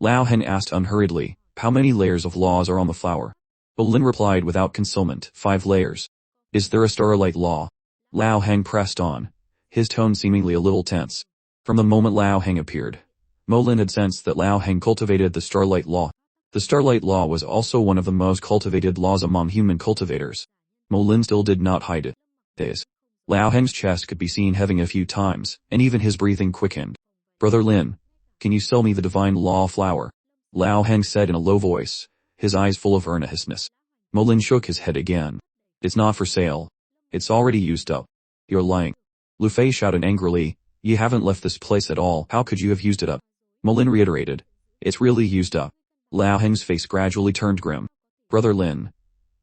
Lao Heng asked unhurriedly, how many layers of laws are on the flower? Bolin replied without concealment, 5 layers. Is there a starlight law? Lao Heng pressed on, his tone seemingly a little tense. From the moment Lao Heng appeared, Molin had sensed that Lao Heng cultivated the starlight law. The starlight law was also one of the most cultivated laws among human cultivators. Molin still did not hide it. Lao Heng's chest could be seen heaving a few times, and even his breathing quickened. Brother Lin, can you sell me the divine law flower? Lao Heng said in a low voice, his eyes full of earnestness. Molin shook his head again. It's not for sale. It's already used up. You're lying. Lu Fei shouted angrily, you haven't left this place at all, how could you have used it up? Molin reiterated, it's really used up. Lao Heng's face gradually turned grim. Brother Lin,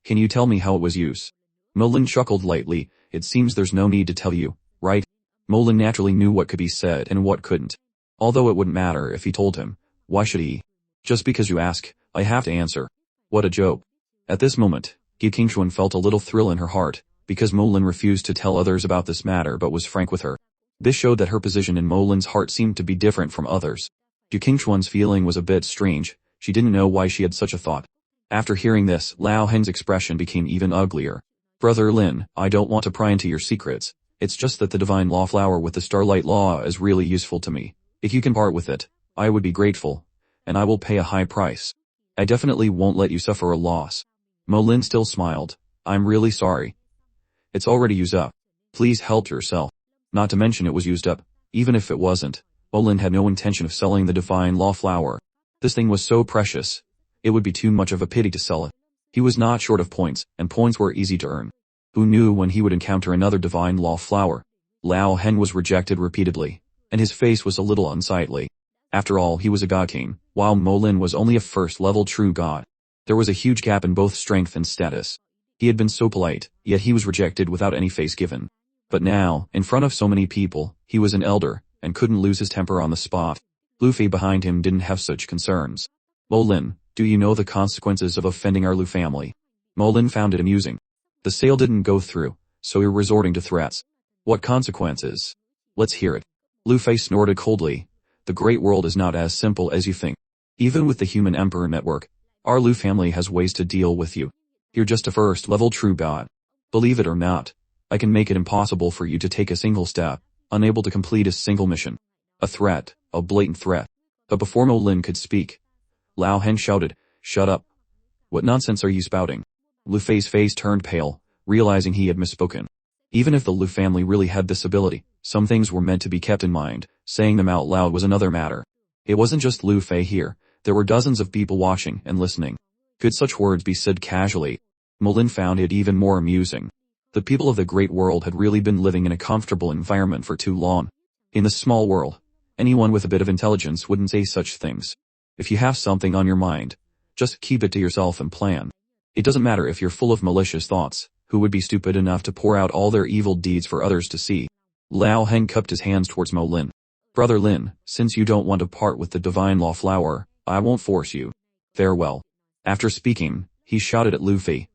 can you tell me how it was used? Molin chuckled lightly, it seems there's no need to tell you, right? Molin naturally knew what could be said and what couldn't. Although it wouldn't matter if he told him, why should he? Just because you ask, I have to answer. What a joke. At this moment, Gi Qingchuan felt a little thrill in her heart, because Molin refused to tell others about this matter but was frank with her. This showed that her position in Molin's heart seemed to be different from others. Gi Qingchuan's feeling was a bit strange, she didn't know why she had such a thought. After hearing this, Lao Heng's expression became even uglier. Brother Lin, I don't want to pry into your secrets, it's just that the divine law flower with the starlight law is really useful to me. If you can part with it, I would be grateful, and I will pay a high price. I definitely won't let you suffer a loss. Molin still smiled, I'm really sorry. It's already used up. Please help yourself. Not to mention it was used up, even if it wasn't. Molin had no intention of selling the divine law flower. This thing was so precious, it would be too much of a pity to sell it. He was not short of points, and points were easy to earn. Who knew when he would encounter another divine law flower? Lao Heng was rejected repeatedly, and his face was a little unsightly. After all, he was a god king, while Molin was only a first-level true god. There was a huge gap in both strength and status. He had been so polite, yet he was rejected without any face given. But now, in front of so many people, he was an elder, and couldn't lose his temper on the spot. Lu Fei behind him didn't have such concerns. Molin, do you know the consequences of offending our Lu family? Molin found it amusing. The sale didn't go through, so you're resorting to threats. What consequences? Let's hear it. Lu Fei snorted coldly. The great world is not as simple as you think. Even with the human emperor network, our Lu family has ways to deal with you. You're just a first-level true god. Believe it or not, I can make it impossible for you to take a single step, unable to complete a single mission. A threat, a blatant threat. But before Molin could speak, Lao Heng shouted, shut up. What nonsense are you spouting? Lu Fei's face turned pale, realizing he had misspoken. Even if the Lu family really had this ability, some things were meant to be kept in mind, saying them out loud was another matter. It wasn't just Lu Fei here, there were dozens of people watching and listening. Could such words be said casually? Molin found it even more amusing. The people of the great world had really been living in a comfortable environment for too long. In this small world, anyone with a bit of intelligence wouldn't say such things. If you have something on your mind, just keep it to yourself and plan. It doesn't matter if you're full of malicious thoughts, who would be stupid enough to pour out all their evil deeds for others to see. Lao Heng cupped his hands towards Molin. Brother Lin, since you don't want to part with the divine law flower, I won't force you. Farewell. After speaking, he shouted at Lu Fei.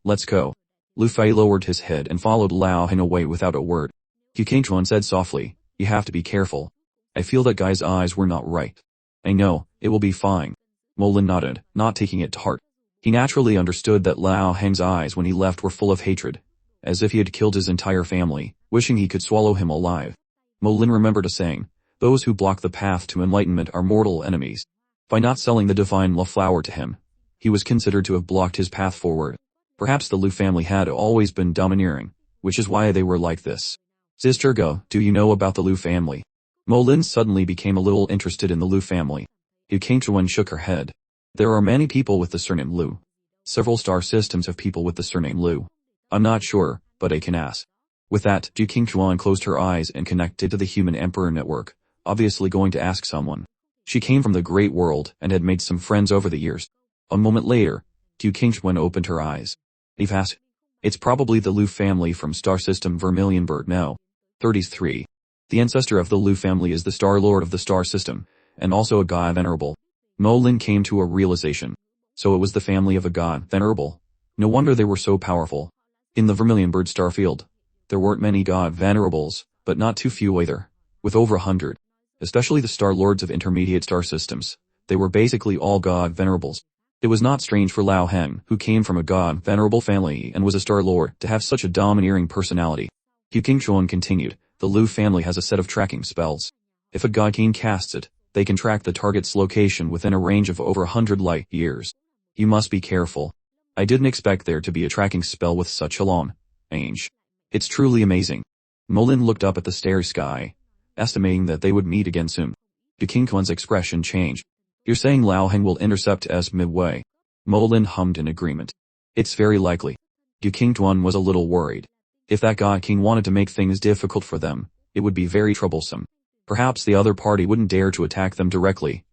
Let's go. Lu Fei lowered his head and followed Lao Heng away without a word. Gi Qingchuan said softly, you have to be careful. I feel that guy's eyes were not right. I know, it will be fine. Molin nodded, not taking it to heart. He naturally understood that Lao Heng's eyes when he left were full of hatred, as if he had killed his entire family, wishing he could swallow him alive. Molin remembered a saying, those who block the path to enlightenment are mortal enemies. By not selling the divine law flower to him, he was considered to have blocked his path forward. Perhaps the Lu family had always been domineering, which is why they were like this. Sister Go, do you know about the Lu family? Molin suddenly became a little interested in the Lu family. Gi Qingchuan shook her head. There are many people with the surname Lu. Several star systems have people with the surname Lu. I'm not sure, but I can ask. With that, Gi Qingchuan closed her eyes and connected to the human emperor network, obviously going to ask someone. She came from the great world and had made some friends over the years. A moment later, Gi Qingchuan opened her eyes. Eve asked. It's probably the Lu family from star system Vermilion Bird now. 33. The ancestor of the Lu family is the Star Lord of the star system, and also a god venerable. Molin came to a realization. So it was the family of a god venerable. No wonder they were so powerful. In the Vermilion Bird star field, there weren't many god venerables, but not too few either, with over 100. Especially the star lords of intermediate star systems. They were basically all god venerables. It was not strange for Lao Heng, who came from a god venerable family and was a star lord, to have such a domineering personality. Yu Qingchuan continued, the Lu family has a set of tracking spells. If a god king casts it, they can track the target's location within a range of over 100 light years. You must be careful. I didn't expect there to be a tracking spell with such a long range. It's truly amazing. Molin looked up at the starry sky, estimating that they would meet again soon. Yu Qingchuan's expression changed. You're saying Lao Heng will intercept us midway? Molin hummed in agreement. It's very likely. Yu Qingchuan was a little worried. If that god king wanted to make things difficult for them, it would be very troublesome. Perhaps the other party wouldn't dare to attack them directly,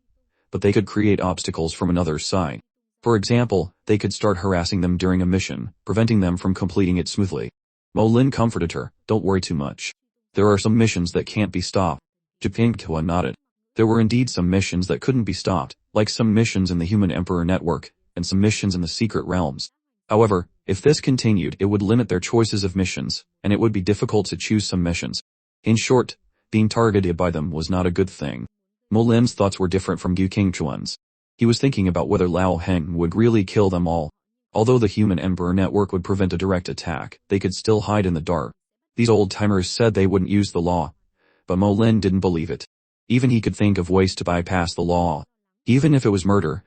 but they could create obstacles from another side. For example, they could start harassing them during a mission, preventing them from completing it smoothly. Molin comforted her, don't worry too much. There are some missions that can't be stopped. Yu Qingchuan nodded. There were indeed some missions that couldn't be stopped, like some missions in the Human Emperor Network, and some missions in the Secret Realms. However, if this continued, it would limit their choices of missions, and it would be difficult to choose some missions. In short, being targeted by them was not a good thing. Molin's thoughts were different from Yu Qingchuan's. He was thinking about whether Lao Heng would really kill them all. Although the Human Emperor Network would prevent a direct attack, they could still hide in the dark. These old-timers said they wouldn't use the law, but Molin didn't believe it. Even he could think of ways to bypass the law. Even if it was murder,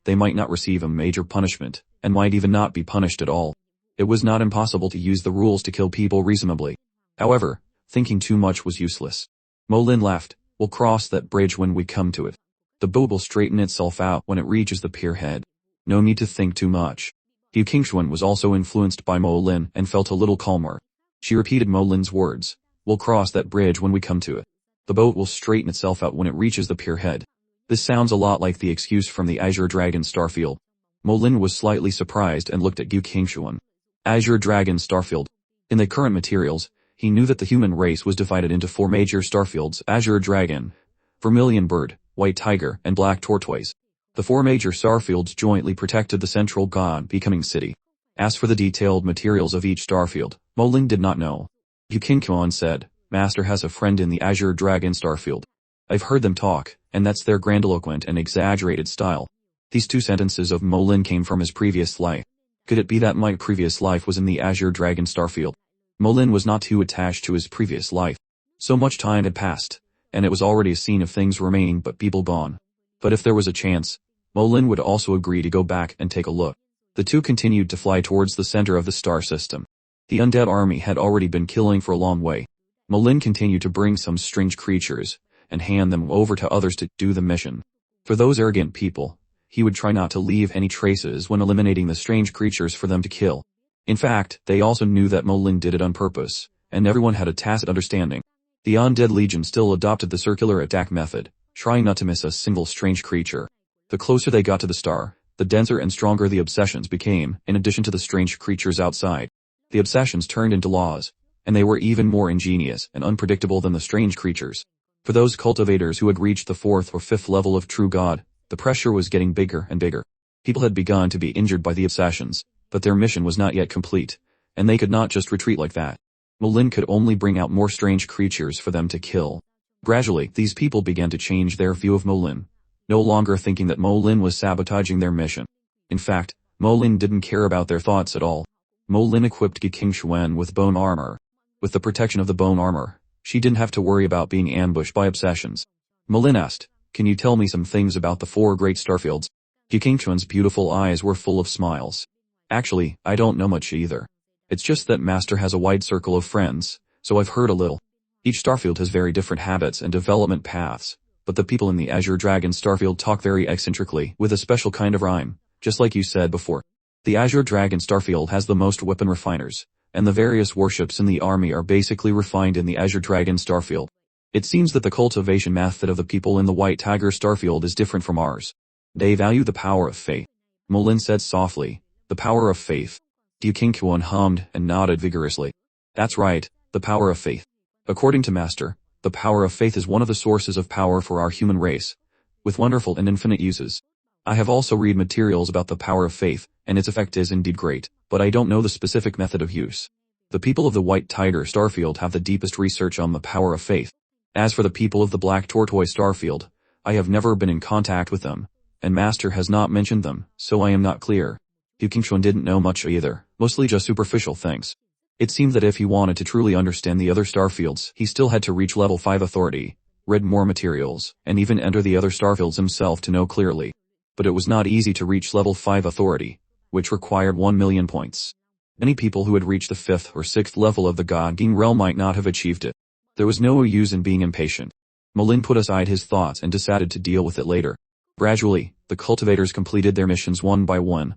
they might not receive a major punishment, and might even not be punished at all. It was not impossible to use the rules to kill people reasonably. However, thinking too much was useless. Molin laughed. We'll cross that bridge when we come to it. The boat will straighten itself out when it reaches the pier head. No need to think too much. Yu Qingchuan was also influenced by Molin and felt a little calmer. She repeated Molin's words. We'll cross that bridge when we come to it. The boat will straighten itself out when it reaches the pier head. This sounds a lot like the excuse from the Azure Dragon Starfield. Molin was slightly surprised and looked at Yu Qingchuan. Azure Dragon Starfield. In the current materials, he knew that the human race was divided into 4 major starfields: Azure Dragon, Vermilion Bird, White Tiger, and Black Tortoise. The 4 major starfields jointly protected the central god-becoming city. As for the detailed materials of each starfield, Molin did not know. Yu Qingchuan said, Master has a friend in the Azure Dragon Starfield. I've heard them talk, and that's their grandiloquent and exaggerated style. These 2 sentences of Molin came from his previous life. Could it be that my previous life was in the Azure Dragon Starfield? Molin was not too attached to his previous life. So much time had passed, and it was already a scene of things remaining but people gone. But if there was a chance, Molin would also agree to go back and take a look. The 2 continued to fly towards the center of the star system. The undead army had already been killing for a long way. Molin continued to bring some strange creatures, and hand them over to others to do the mission. For those arrogant people, he would try not to leave any traces when eliminating the strange creatures for them to kill. In fact, they also knew that Molin did it on purpose, and everyone had a tacit understanding. The Undead Legion still adopted the circular attack method, trying not to miss a single strange creature. The closer they got to the star, the denser and stronger the obsessions became, in addition to the strange creatures outside. The obsessions turned into laws, and they were even more ingenious and unpredictable than the strange creatures. For those cultivators who had reached the 4th or 5th level of True God, the pressure was getting bigger and bigger. People had begun to be injured by the obsessions, but their mission was not yet complete, and they could not just retreat like that. Molin could only bring out more strange creatures for them to kill. Gradually, these people began to change their view of Molin, no longer thinking that Molin was sabotaging their mission. In fact, Molin didn't care about their thoughts at all. Molin equipped Yu Qingchuan with bone armor. With the protection of the bone armor, she didn't have to worry about being ambushed by obsessions. Molin asked, can you tell me some things about the 4 great starfields? Yu Qingchuan's beautiful eyes were full of smiles. Actually, I don't know much either. It's just that Master has a wide circle of friends, so I've heard a little. Each starfield has very different habits and development paths, but the people in the Azure Dragon Starfield talk very eccentrically, with a special kind of rhyme, just like you said before. The Azure Dragon Starfield has the most weapon refiners, and the various warships in the army are basically refined in the Azure Dragon Starfield. It seems that the cultivation method of the people in the White Tiger Starfield is different from ours. They value the power of faith. Molin said softly, the power of faith. Yu Qingchuan hummed and nodded vigorously. That's right, the power of faith. According to Master, the power of faith is one of the sources of power for our human race, with wonderful and infinite uses. I have also read materials about the power of faith, and its effect is indeed great, but I don't know the specific method of use. The people of the White Tiger Starfield have the deepest research on the power of faith. As for the people of the Black Tortoise Starfield, I have never been in contact with them, and Master has not mentioned them, so I am not clear. Yu Qingchuan didn't know much either, mostly just superficial things. It seemed that if he wanted to truly understand the other starfields, he still had to reach level 5 authority, read more materials, and even enter the other starfields himself to know clearly. But it was not easy to reach level 5 authority, which required 1 million points. Many people who had reached the 5th or 6th level of the God King realm might not have achieved it. There was no use in being impatient. Molin put aside his thoughts and decided to deal with it later. Gradually, the cultivators completed their missions one by one,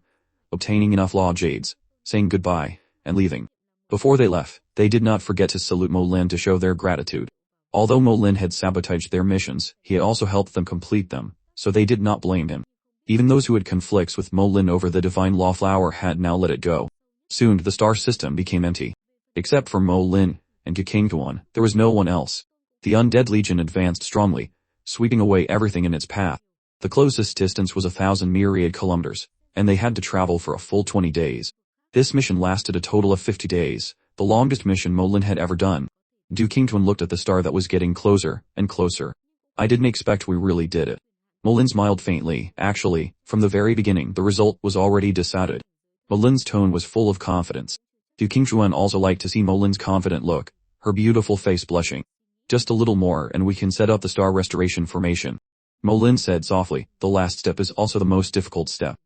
obtaining enough law jades, saying goodbye, and leaving. Before they left, they did not forget to salute Molin to show their gratitude. Although Molin had sabotaged their missions, he had also helped them complete them, so they did not blame him. Even those who had conflicts with Molin over the divine law flower had now let it go. Soon the star system became empty. Except for Molin and Yu Qingchuan, there was no one else. The undead legion advanced strongly, sweeping away everything in its path. The closest distance was 1,000 myriad kilometers, and they had to travel for a full 20 days. This mission lasted a total of 50 days, the longest mission Molin had ever done. Yu Qingchuan looked at the star that was getting closer and closer. I didn't expect we really did it. Molin smiled faintly. Actually, from the very beginning the result was already decided. Molin's tone was full of confidence. Yu Qingchuan also liked to see Molin's confident look, her beautiful face blushing. Just a little more and we can set up the star restoration formation. Molin said softly, the last step is also the most difficult step.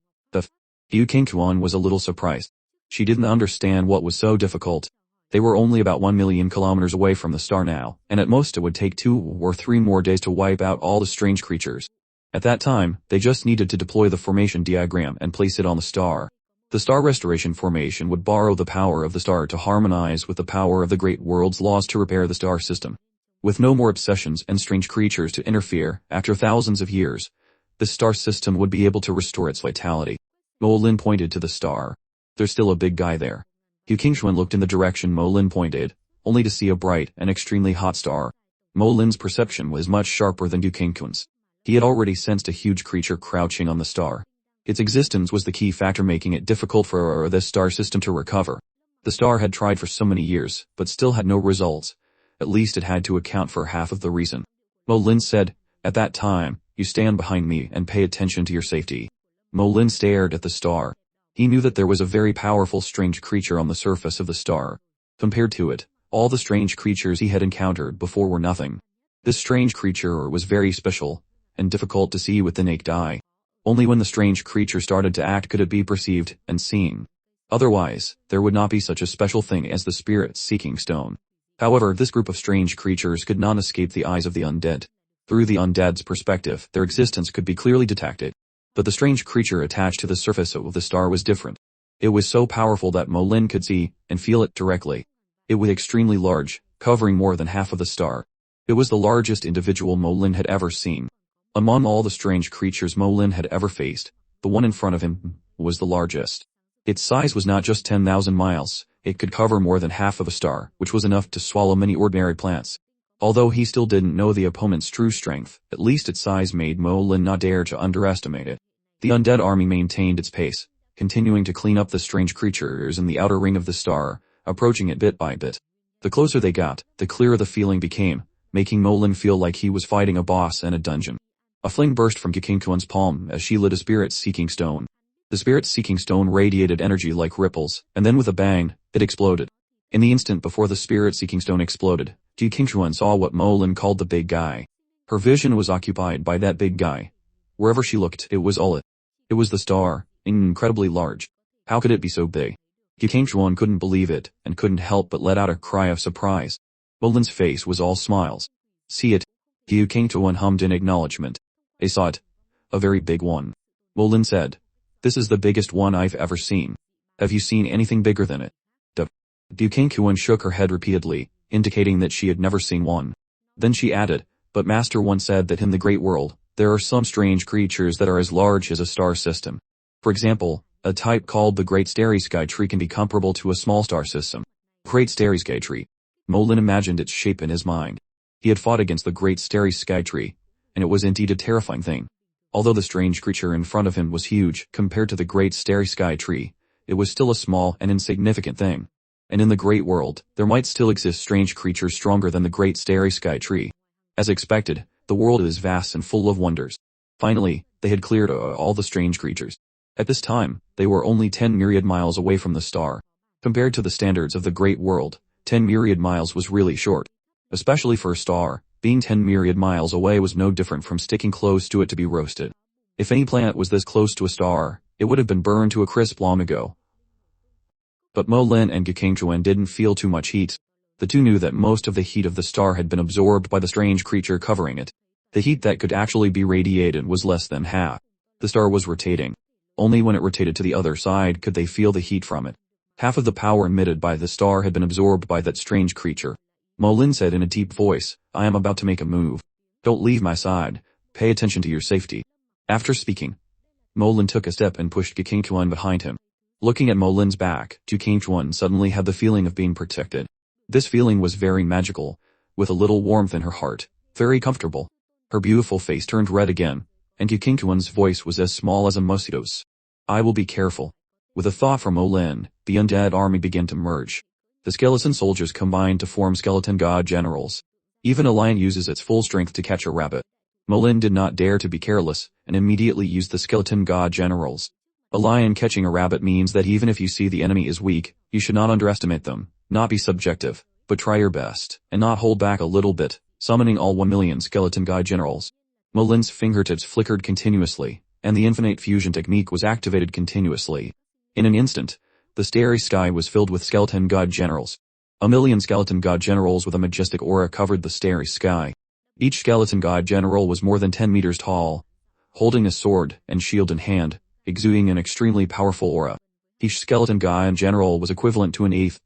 Yu Qingchuan was a little surprised. She didn't understand what was so difficult. They were only about 1 million kilometers away from the star now, and at most it would take 2 or 3 more days to wipe out all the strange creatures. At that time, they just needed to deploy the formation diagram and place it on the star. The star restoration formation would borrow the power of the star to harmonize with the power of the great world's laws to repair the star system. With no more obsessions and strange creatures to interfere, after thousands of years, the star system would be able to restore its vitality. Molin pointed to the star. There's still a big guy there. Yu Qingchuan looked in the direction Molin pointed, only to see a bright and extremely hot star. Molin's perception was much sharper than Yu Qingchuan's. He had already sensed a huge creature crouching on the star. Its existence was the key factor making it difficult for this star system to recover. The star had tried for so many years, but still had no results. At least it had to account for half of the reason. Molin said, at that time, you stand behind me and pay attention to your safety. Molin stared at the star. He knew that there was a very powerful strange creature on the surface of the star. Compared to it, all the strange creatures he had encountered before were nothing. This strange creature was very special, and difficult to see with the naked eye. Only when the strange creature started to act could it be perceived and seen. Otherwise, there would not be such a special thing as the spirit-seeking stone. However, this group of strange creatures could not escape the eyes of the undead. Through the undead's perspective, their existence could be clearly detected. But the strange creature attached to the surface of the star was different. It was so powerful that Molin could see and feel it directly. It was extremely large, covering more than half of the star. It was the largest individual Molin had ever seen. Among all the strange creatures Molin had ever faced, the one in front of him was the largest. Its size was not just 10,000 miles, it could cover more than half of a star, which was enough to swallow many ordinary plants. Although he still didn't know the opponent's true strength, at least its size made Molin not dare to underestimate it. The undead army maintained its pace, continuing to clean up the strange creatures in the outer ring of the star, approaching it bit by bit. The closer they got, the clearer the feeling became, making Molin feel like he was fighting a boss in a dungeon. A flame burst from Yu Qingchuan's palm as she lit a spirit-seeking stone. The spirit-seeking stone radiated energy like ripples, and then with a bang, it exploded. In the instant before the spirit-seeking stone exploded, Yu Qingchuan saw what Molin called the big guy. Her vision was occupied by that big guy. Wherever she looked, it was all it. It was the star, incredibly large. How could it be so big? Yu Qingchuan couldn't believe it, and couldn't help but let out a cry of surprise. Molin's face was all smiles. See it? Yu Qingchuan hummed in acknowledgement. I saw it. A very big one. Molin said. This is the biggest one I've ever seen. Have you seen anything bigger than it? Yu Qingchuan shook her head repeatedly, indicating that she had never seen one. Then she added, but Master once said that in the great world, there are some strange creatures that are as large as a star system. For example, a type called the Great Starry Sky Tree can be comparable to a small star system. Great Starry Sky Tree. Molin imagined its shape in his mind. He had fought against the Great Starry Sky Tree, and it was indeed a terrifying thing. Although the strange creature in front of him was huge compared to the Great Starry Sky Tree, it was still a small and insignificant thing. And in the great world, there might still exist strange creatures stronger than the Great Starry Sky Tree. As expected, The world is vast and full of wonders. Finally, they had cleared all the strange creatures. At this time, they were only 10 myriad miles away from the star. Compared to the standards of the great world, 10 myriad miles was really short. Especially for a star, being 10 myriad miles away was no different from sticking close to it to be roasted. If any planet was this close to a star, it would have been burned to a crisp long ago. But Mo Lin and Gakangchuan didn't feel too much heat. The two knew that most of the heat of the star had been absorbed by the strange creature covering it. The heat that could actually be radiated was less than half. The star was rotating. Only when it rotated to the other side could they feel the heat from it. Half of the power emitted by the star had been absorbed by that strange creature. Mo Lin said in a deep voice, "I am about to make a move. Don't leave my side. Pay attention to your safety." After speaking, Mo Lin took a step and pushed Gakangchuan behind him. Looking at Mo Lin's back, Gakangchuan suddenly had the feeling of being protected. This feeling was very magical, with a little warmth in her heart, very comfortable. Her beautiful face turned red again, and Gakangchuan's voice was as small as a mosquito's. "I will be careful." With a thought from Mo Lin, the undead army began to merge. The skeleton soldiers combined to form skeleton god generals. Even a lion uses its full strength to catch a rabbit. Mo Lin did not dare to be careless, and immediately used the skeleton god generals. A lion catching a rabbit means that even if you see the enemy is weak, you should not underestimate them, not be subjective, but try your best, and not hold back a little bit, summoning all 1,000,000 skeleton god generals. Mo Lin's fingertips flickered continuously, and the infinite fusion technique was activated continuously. In an instant, the starry sky was filled with skeleton god generals. 1,000,000 skeleton god generals with a majestic aura covered the starry sky. Each skeleton god general was more than 10 meters tall, holding a sword and shield in hand, exuding an extremely powerful aura. Each skeleton god general was equivalent to an 8th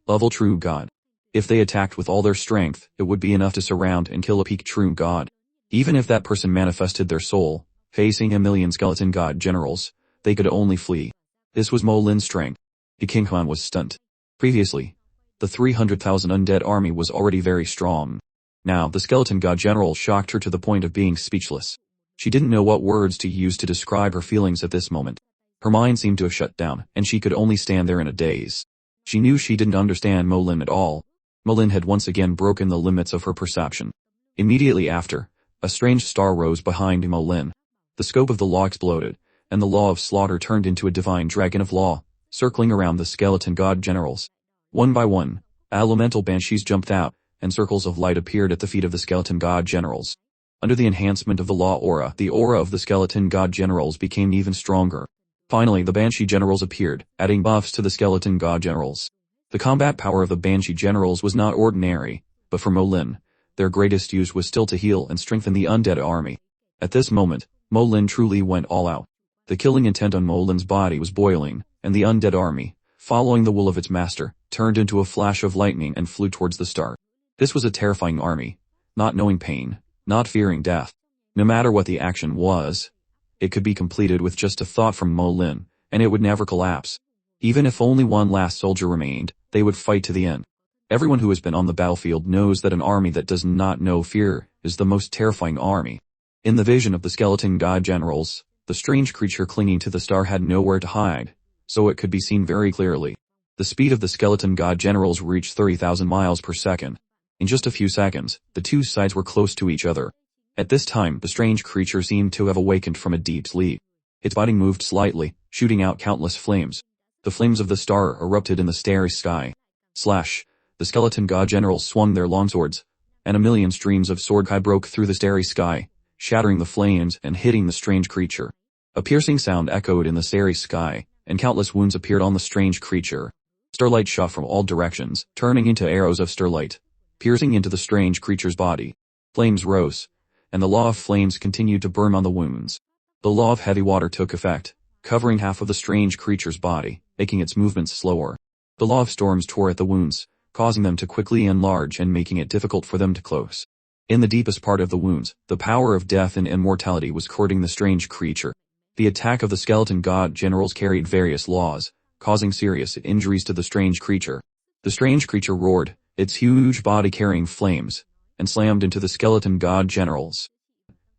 level true god. If they attacked with all their strength, it would be enough to surround and kill a peak true god. Even if that person manifested their soul, facing 1,000,000 skeleton god generals, they could only flee. This was Mo Lin's strength. Gakangchuan was stunned. Previously, the 300,000 undead army was already very strong. Now, the skeleton god general shocked her to the point of being speechless. She didn't know what words to use to describe her feelings at this moment. Her mind seemed to have shut down, and she could only stand there in a daze. She knew she didn't understand Mo Lin at all. Mo Lin had once again broken the limits of her perception. Immediately after, a strange star rose behind Mo Lin. The scope of the law exploded, and the law of slaughter turned into a divine dragon of law, circling around the skeleton god generals. One by one, elemental banshees jumped out, and circles of light appeared at the feet of the skeleton god generals. Under the enhancement of the law aura, the aura of the skeleton god generals became even stronger. Finally, the banshee generals appeared, adding buffs to the skeleton god generals. The combat power of the banshee generals was not ordinary, but for Mo Lin, their greatest use was still to heal and strengthen the undead army. At this moment, Mo Lin truly went all out. The killing intent on Mo Lin's body was boiling, and the undead army, following the will of its master, turned into a flash of lightning and flew towards the star. This was a terrifying army, not knowing pain, not fearing death. No matter what the action was, it could be completed with just a thought from Mo Lin, and it would never collapse. Even if only one last soldier remained, they would fight to the end. Everyone who has been on the battlefield knows that an army that does not know fear is the most terrifying army. In the vision of the skeleton god generals, the strange creature clinging to the star had nowhere to hide, so it could be seen very clearly. The speed of the skeleton god generals reached 30,000 miles per second. In just a few seconds, the two sides were close to each other. At this time, the strange creature seemed to have awakened from a deep sleep. Its body moved slightly, shooting out countless flames. The flames of the star erupted in the starry sky. Slash! The skeleton god generals swung their longswords, and 1,000,000 streams of sword kai broke through the starry sky, shattering the flames and hitting the strange creature. A piercing sound echoed in the starry sky, and countless wounds appeared on the strange creature. Starlight shot from all directions, turning into arrows of starlight, piercing into the strange creature's body. Flames rose, and the law of flames continued to burn on the wounds. The law of heavy water took effect, covering half of the strange creature's body, making its movements slower. The law of storms tore at the wounds, causing them to quickly enlarge and making it difficult for them to close. In the deepest part of the wounds, the power of death and immortality was courting the strange creature. The attack of the skeleton god generals carried various laws, causing serious injuries to the strange creature. The strange creature roared, its huge body carrying flames, and slammed into the skeleton god generals.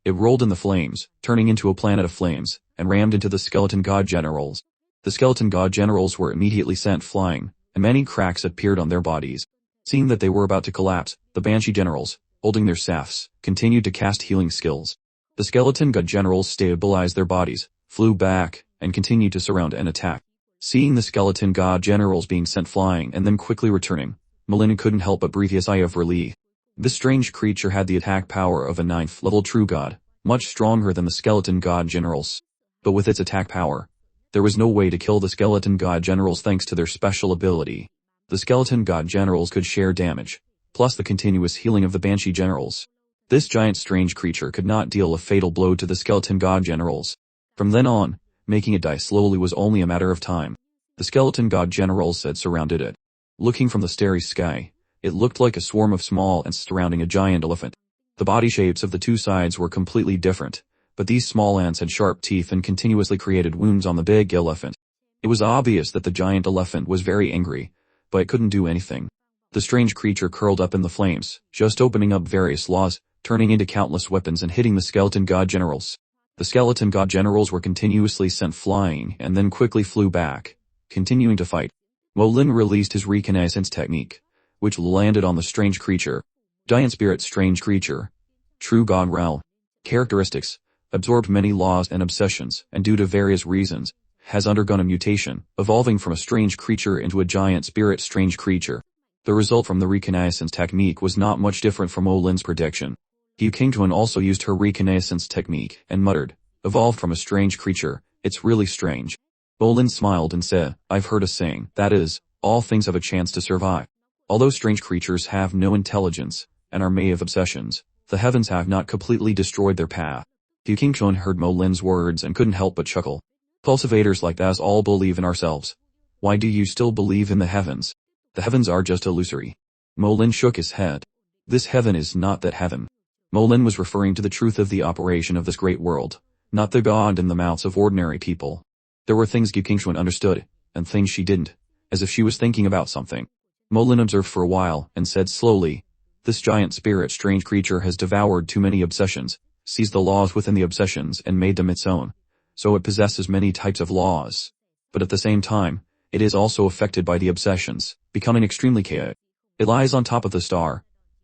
It rolled in the flames, turning into a planet of flames, and rammed into the skeleton god generals. The skeleton god generals were immediately sent flying, and many cracks appeared on their bodies. Seeing that they were about to collapse, the banshee generals, holding their staffs, continued to cast healing skills. The skeleton god generals stabilized their bodies, flew back, and continued to surround and attack. Seeing the skeleton god generals being sent flying and then quickly returning, Malin couldn't help but breathe a sigh of relief. This strange creature had the attack power of a 9th level true god, much stronger than the skeleton god generals. But with its attack power, there was no way to kill the skeleton god generals thanks to their special ability. The skeleton god generals could share damage, plus the continuous healing of the banshee generals. This giant strange creature could not deal a fatal blow to the skeleton god generals. From then on, making it die slowly was only a matter of time. The skeleton god generals had surrounded it. Looking from the starry sky, it looked like a swarm of small ants surrounding a giant elephant. The body shapes of the two sides were completely different, but these small ants had sharp teeth and continuously created wounds on the big elephant. It was obvious that the giant elephant was very angry, but it couldn't do anything. The strange creature curled up in the flames, just opening up various laws, turning into countless weapons and hitting the skeleton god generals. The skeleton god generals were continuously sent flying and then quickly flew back, continuing to fight. Molin released his reconnaissance technique, which landed on the strange creature. Giant spirit strange creature. True god realm. Characteristics. Absorbed many laws and obsessions, and due to various reasons, has undergone a mutation, evolving from a strange creature into a giant spirit strange creature. The result from the reconnaissance technique was not much different from Olin's prediction. Yu Qingchuan also used her reconnaissance technique and muttered, "Evolved from a strange creature, it's really strange." Olin smiled and said, "I've heard a saying, that is, all things have a chance to survive. Although strange creatures have no intelligence, and are made of obsessions, the heavens have not completely destroyed their path." Yu Qingchuan heard Molin's words and couldn't help but chuckle. "Cultivators like us all believe in ourselves. Why do you still believe in the heavens? The heavens are just illusory." Molin shook his head. "This heaven is not that heaven." Molin was referring to the truth of the operation of this great world, not the God in the mouths of ordinary people. There were things Yu Qingchuan understood, and things she didn't, as if she was thinking about something. Molin observed for a while, and said slowly, "This giant spirit strange creature has devoured too many obsessions, seized the laws within the obsessions and made them its own, so it possesses many types of laws. But at the same time, it is also affected by the obsessions, becoming extremely chaotic. It lies on top of the star,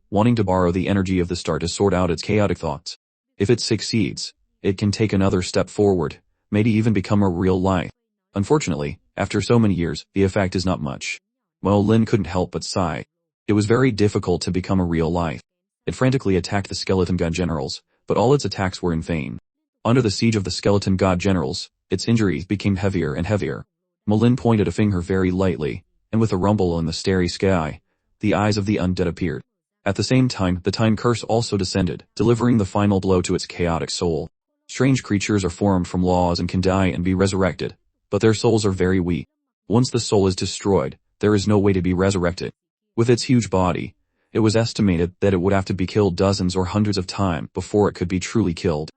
wanting to borrow the energy of the star to sort out its chaotic thoughts. If it succeeds, it can take another step forward, maybe even become a real life. Unfortunately, after so many years, the effect is not much." Well, Lin couldn't help but sigh. It was very difficult to become a real life. It frantically attacked the skeleton god generals, but all its attacks were in vain. Under the siege of the skeleton god generals, its injuries became heavier and heavier. Molin pointed a finger very lightly, and with a rumble in the starry sky, the eyes of the undead appeared. At the same time, the time curse also descended, delivering the final blow to its chaotic soul. Strange creatures are formed from laws and can die and be resurrected, but their souls are very weak. Once the soul is destroyed, there is no way to be resurrected. With its huge body, it was estimated that it would have to be killed dozens or hundreds of times before it could be truly killed.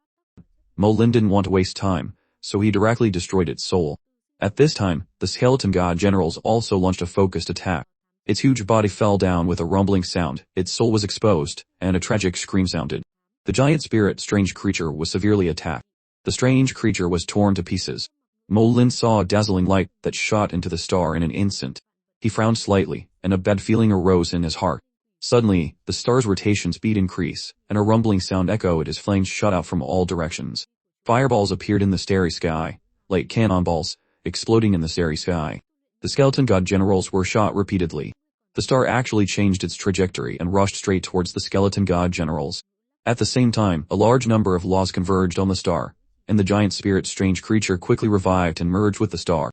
Molin didn't want to waste time, so he directly destroyed its soul. At this time, the skeleton god generals also launched a focused attack. Its huge body fell down with a rumbling sound, its soul was exposed, and a tragic scream sounded. The giant spirit strange creature was severely attacked. The strange creature was torn to pieces. Molin saw a dazzling light that shot into the star in an instant. He frowned slightly, and a bad feeling arose in his heart. Suddenly, the star's rotation speed increased, and a rumbling sound echoed as flames shot out from all directions. Fireballs appeared in the starry sky, like cannonballs, exploding in the starry sky. The skeleton god generals were shot repeatedly. The star actually changed its trajectory and rushed straight towards the skeleton god generals. At the same time, a large number of laws converged on the star, and the giant spirit strange creature quickly revived and merged with the star.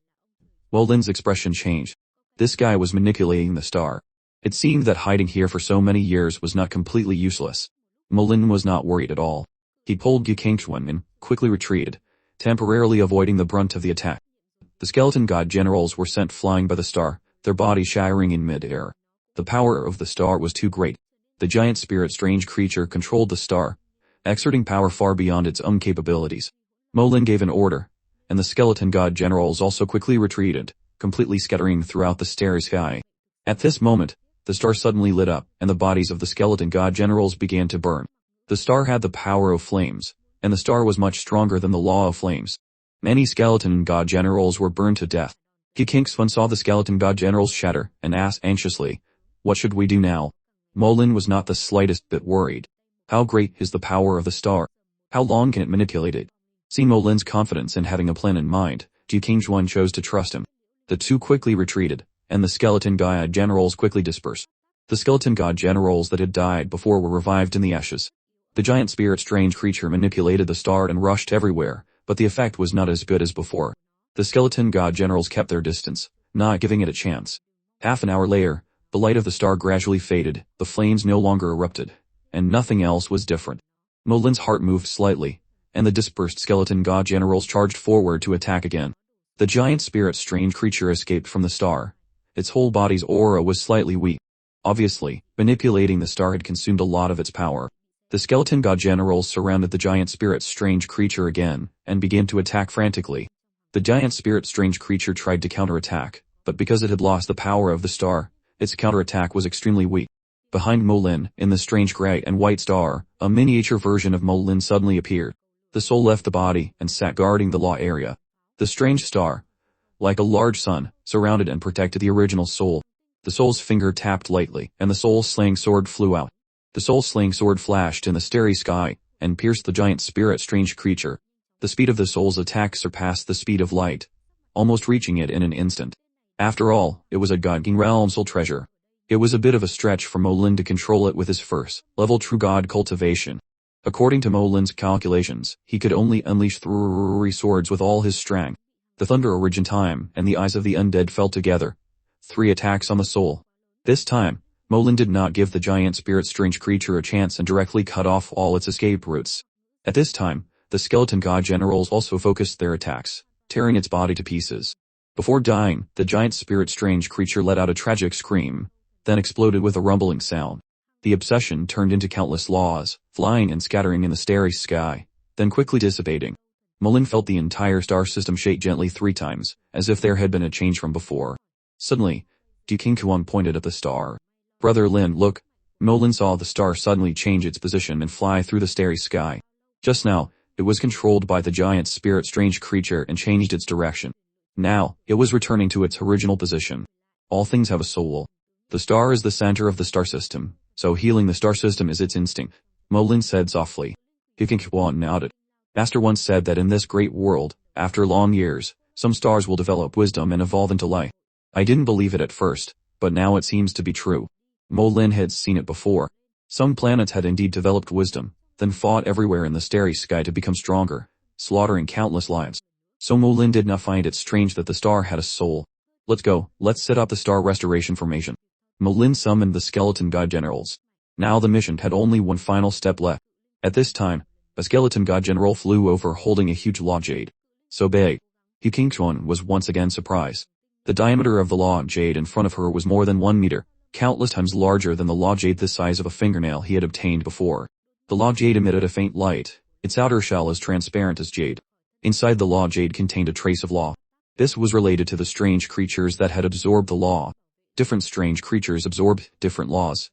Well, Lin's expression changed. This guy was manipulating the star. It seemed that hiding here for so many years was not completely useless. Molin was not worried at all. He pulled Yu Qingchuan and quickly retreated, temporarily avoiding the brunt of the attack. The skeleton god generals were sent flying by the star, their bodies shattering in mid-air. The power of the star was too great. The giant spirit strange creature controlled the star, exerting power far beyond its own capabilities. Molin gave an order, and the skeleton god generals also quickly retreated, completely scattering throughout the starry sky. At this moment, the star suddenly lit up, and the bodies of the skeleton god generals began to burn. The star had the power of flames, and the star was much stronger than the law of flames. Many skeleton god generals were burned to death. Yu Qingchuan saw the skeleton god generals shatter, and asked anxiously, "What should we do now?" Mo Lin was not the slightest bit worried. How great is the power of the star? How long can it manipulate it? Seeing Mo Lin's confidence and having a plan in mind, Ji Qingchuan chose to trust him. The two quickly retreated, and the skeleton god generals quickly dispersed. The skeleton god generals that had died before were revived in the ashes. The giant spirit strange creature manipulated the star and rushed everywhere, but the effect was not as good as before. The skeleton god generals kept their distance, not giving it a chance. Half an hour later, the light of the star gradually faded, the flames no longer erupted, and nothing else was different. Mo Lin's heart moved slightly, and the dispersed skeleton god generals charged forward to attack again. The giant spirit strange creature escaped from the star. Its whole body's aura was slightly weak. Obviously, manipulating the star had consumed a lot of its power. The skeleton god generals surrounded the giant spirit strange creature again, and began to attack frantically. The giant spirit strange creature tried to counterattack, but because it had lost the power of the star, its counterattack was extremely weak. Behind Mo Lin, in the strange gray and white star, a miniature version of Mo Lin suddenly appeared. The soul left the body and sat guarding the law area. The strange star, like a large sun, surrounded and protected the original soul. The soul's finger tapped lightly, and the soul-slaying sword flew out. The soul-slaying sword flashed in the starry sky, and pierced the giant spirit strange creature. The speed of the soul's attack surpassed the speed of light, almost reaching it in an instant. After all, it was a God-King realm soul treasure. It was a bit of a stretch for Mo Lin to control it with his first-level true god cultivation. According to Mo Lin's calculations, he could only unleash 3 swords with all his strength. The thunder origin time and the eyes of the undead fell together. 3 attacks on the soul. This time, Mo Lin did not give the giant spirit strange creature a chance and directly cut off all its escape routes. At this time, the skeleton god generals also focused their attacks, tearing its body to pieces. Before dying, the giant spirit strange creature let out a tragic scream, then exploded with a rumbling sound. The obsession turned into countless laws, flying and scattering in the starry sky, then quickly dissipating. Mo Lin felt the entire star system shake gently 3 times, as if there had been a change from before. Suddenly, Ji Qingchuan pointed at the star. "Brother Lin, look." Mo Lin saw the star suddenly change its position and fly through the starry sky. Just now, it was controlled by the giant spirit strange creature and changed its direction. Now, it was returning to its original position. All things have a soul. The star is the center of the star system, so healing the star system is its instinct, Mo Lin said softly. Ji Qingchuan nodded. Master once said that in this great world, after long years, some stars will develop wisdom and evolve into light. I didn't believe it at first, but now it seems to be true. Mo Lin had seen it before. Some planets had indeed developed wisdom, then fought everywhere in the starry sky to become stronger, slaughtering countless lives. So Mo Lin did not find it strange that the star had a soul. Let's go, let's set up the star restoration formation. Mo Lin summoned the skeleton god generals. Now the mission had only one final step left. At this time, a skeleton god general flew over holding a huge law jade. So big. Ji Qingchuan was once again surprised. The diameter of the law jade in front of her was more than 1 meter, countless times larger than the law jade the size of a fingernail he had obtained before. The law jade emitted a faint light, its outer shell as transparent as jade. Inside the law jade contained a trace of law. This was related to the strange creatures that had absorbed the law. Different strange creatures absorbed different laws,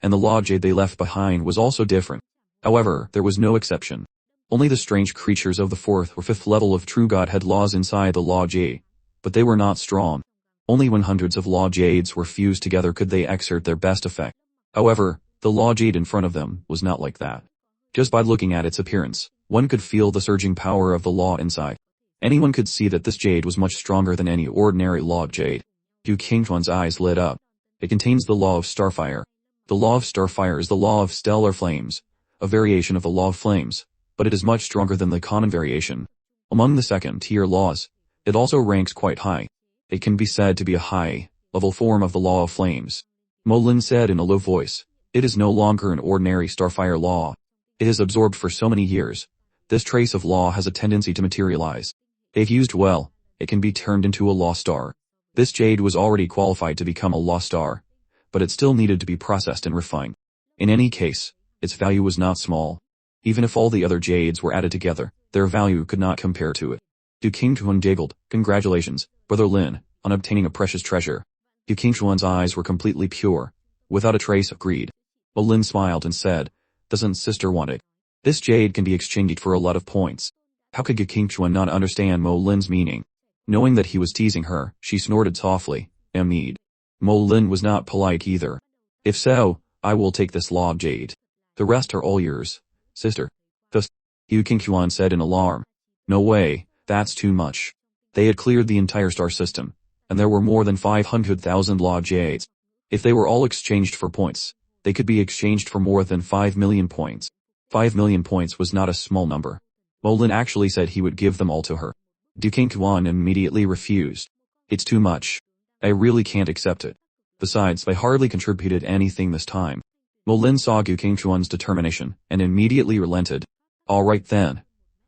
and the law jade they left behind was also different. However, there was no exception. Only the strange creatures of the 4th or 5th level of true god had laws inside the law jade. But they were not strong. Only when hundreds of law jades were fused together could they exert their best effect. However, the law jade in front of them was not like that. Just by looking at its appearance, one could feel the surging power of the law inside. Anyone could see that this jade was much stronger than any ordinary law jade. Ji Qingchuan's eyes lit up. It contains the law of starfire. The law of starfire is the law of stellar flames, a variation of the law of flames, but it is much stronger than the common variation. Among the second-tier laws, it also ranks quite high. It can be said to be a high-level form of the law of flames. Mo Lin said in a low voice, "It is no longer an ordinary starfire law. It has absorbed for so many years. This trace of law has a tendency to materialize. If used well, it can be turned into a law star." This jade was already qualified to become a law star, but it still needed to be processed and refined. In any case, its value was not small. Even if all the other jades were added together, their value could not compare to it. Ji Qingchuan giggled. "Congratulations, Brother Lin, on obtaining a precious treasure." Ji Qingchuan's eyes were completely pure, without a trace of greed. Mo Lin smiled and said, "Doesn't sister want it? This jade can be exchanged for a lot of points." How could Ji Qingchuan not understand Mo Lin's meaning? Knowing that he was teasing her, she snorted softly, "Need." Mo Lin was not polite either. "If so, I will take this law of jade. The rest are all yours, sister. Thus, Yu Qingquan said in alarm. No way, that's too much. They had cleared the entire star system, and there were more than 500,000 law jades. If they were all exchanged for points, they could be exchanged for more than 5 million points. 5 million points was not a small number. Molin actually said he would give them all to her. Yu Qingquan immediately refused. It's too much. I really can't accept it. Besides, they hardly contributed anything this time. Molin saw Yu Qingquan's determination, and immediately relented. Alright then.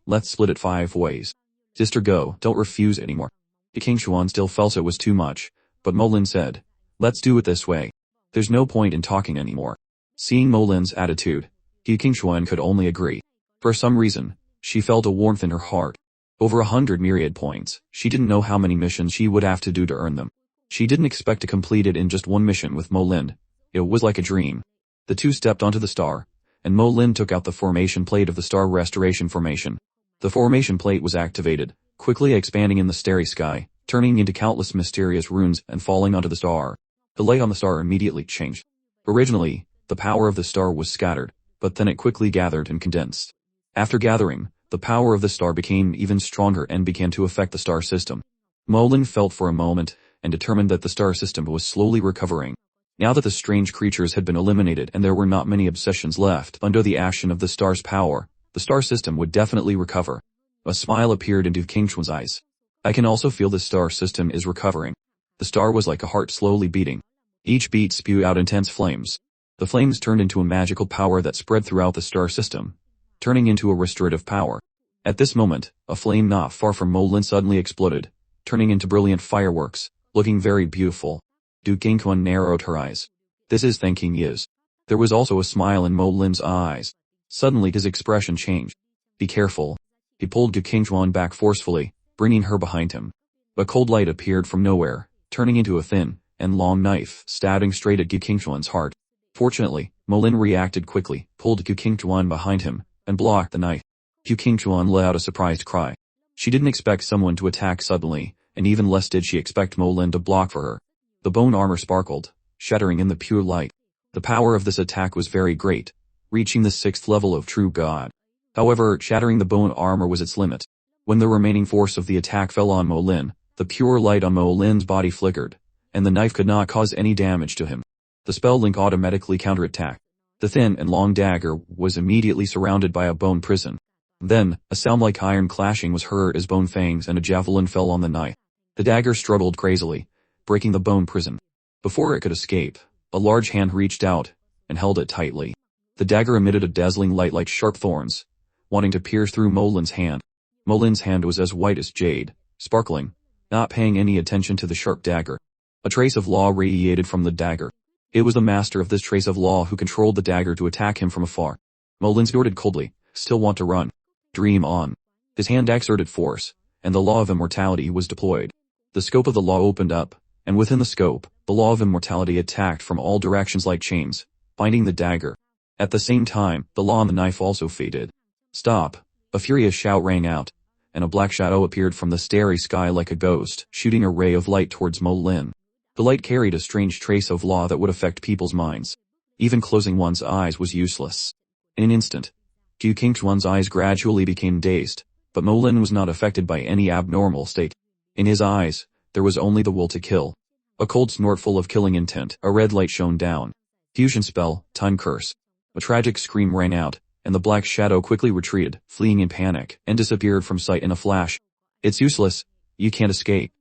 Let's split it 5 ways. Sister, go, don't refuse anymore. Yu Qingquan still felt it was too much, but Molin said, let's do it this way. There's no point in talking anymore. Seeing Molin's attitude, Yu Qingquan could only agree. For some reason, she felt a warmth in her heart. Over 100 myriad points, she didn't know how many missions she would have to do to earn them. She didn't expect to complete it in just one mission with Molin. It was like a dream. The two stepped onto the star, and Molin took out the formation plate of the star restoration formation. The formation plate was activated, quickly expanding in the starry sky, turning into countless mysterious runes and falling onto the star. The light on the star immediately changed. Originally, the power of the star was scattered, but then it quickly gathered and condensed. After gathering, the power of the star became even stronger and began to affect the star system. Molin felt for a moment, and determined that the star system was slowly recovering. Now that the strange creatures had been eliminated and there were not many obsessions left under the action of the star's power, the star system would definitely recover. A smile appeared into Qingquan's eyes. I can also feel the star system is recovering. The star was like a heart slowly beating. Each beat spewed out intense flames. The flames turned into a magical power that spread throughout the star system, turning into a restorative power. At this moment, a flame not far from Molin suddenly exploded, turning into brilliant fireworks, looking very beautiful. Yu Qingquan narrowed her eyes. This is thanking Yiz. There was also a smile in Molin's eyes. Suddenly his expression changed. Be careful. He pulled Yu Qingquan back forcefully, bringing her behind him. A cold light appeared from nowhere, turning into a thin and long knife, stabbing straight at Yu Qingquan's heart. Fortunately, Molin reacted quickly, pulled Yu Qingquan behind him, and blocked the knife. Yu Qingquan let out a surprised cry. She didn't expect someone to attack suddenly, and even less did she expect Molin to block for her. The bone armor sparkled, shattering in the pure light. The power of this attack was very great, reaching the 6th level of true god. However, shattering the bone armor was its limit. When the remaining force of the attack fell on Molin, the pure light on Molin's body flickered, and the knife could not cause any damage to him. The spell link automatically counterattacked. The thin and long dagger was immediately surrounded by a bone prison. Then, a sound like iron clashing was heard as bone fangs and a javelin fell on the knife. The dagger struggled crazily, breaking the bone prison. Before it could escape, a large hand reached out and held it tightly. The dagger emitted a dazzling light like sharp thorns, wanting to pierce through Molin's hand. Molin's hand was as white as jade, sparkling, not paying any attention to the sharp dagger. A trace of law radiated from the dagger. It was the master of this trace of law who controlled the dagger to attack him from afar. Molin snorted coldly, still want to run. Dream on. His hand exerted force, and the law of immortality was deployed. The scope of the law opened up, and within the scope, the law of immortality attacked from all directions like chains, binding the dagger. At the same time, the law on the knife also faded. Stop! A furious shout rang out, and a black shadow appeared from the starry sky like a ghost, shooting a ray of light towards Molin. The light carried a strange trace of law that would affect people's minds. Even closing one's eyes was useless. In an instant, Yu Qingquan's eyes gradually became dazed, but Molin was not affected by any abnormal state. In his eyes, there was only the will to kill. A cold snort full of killing intent, a red light shone down. Fusion spell, time curse. A tragic scream rang out, and the black shadow quickly retreated, fleeing in panic, and disappeared from sight in a flash. It's useless. You can't escape.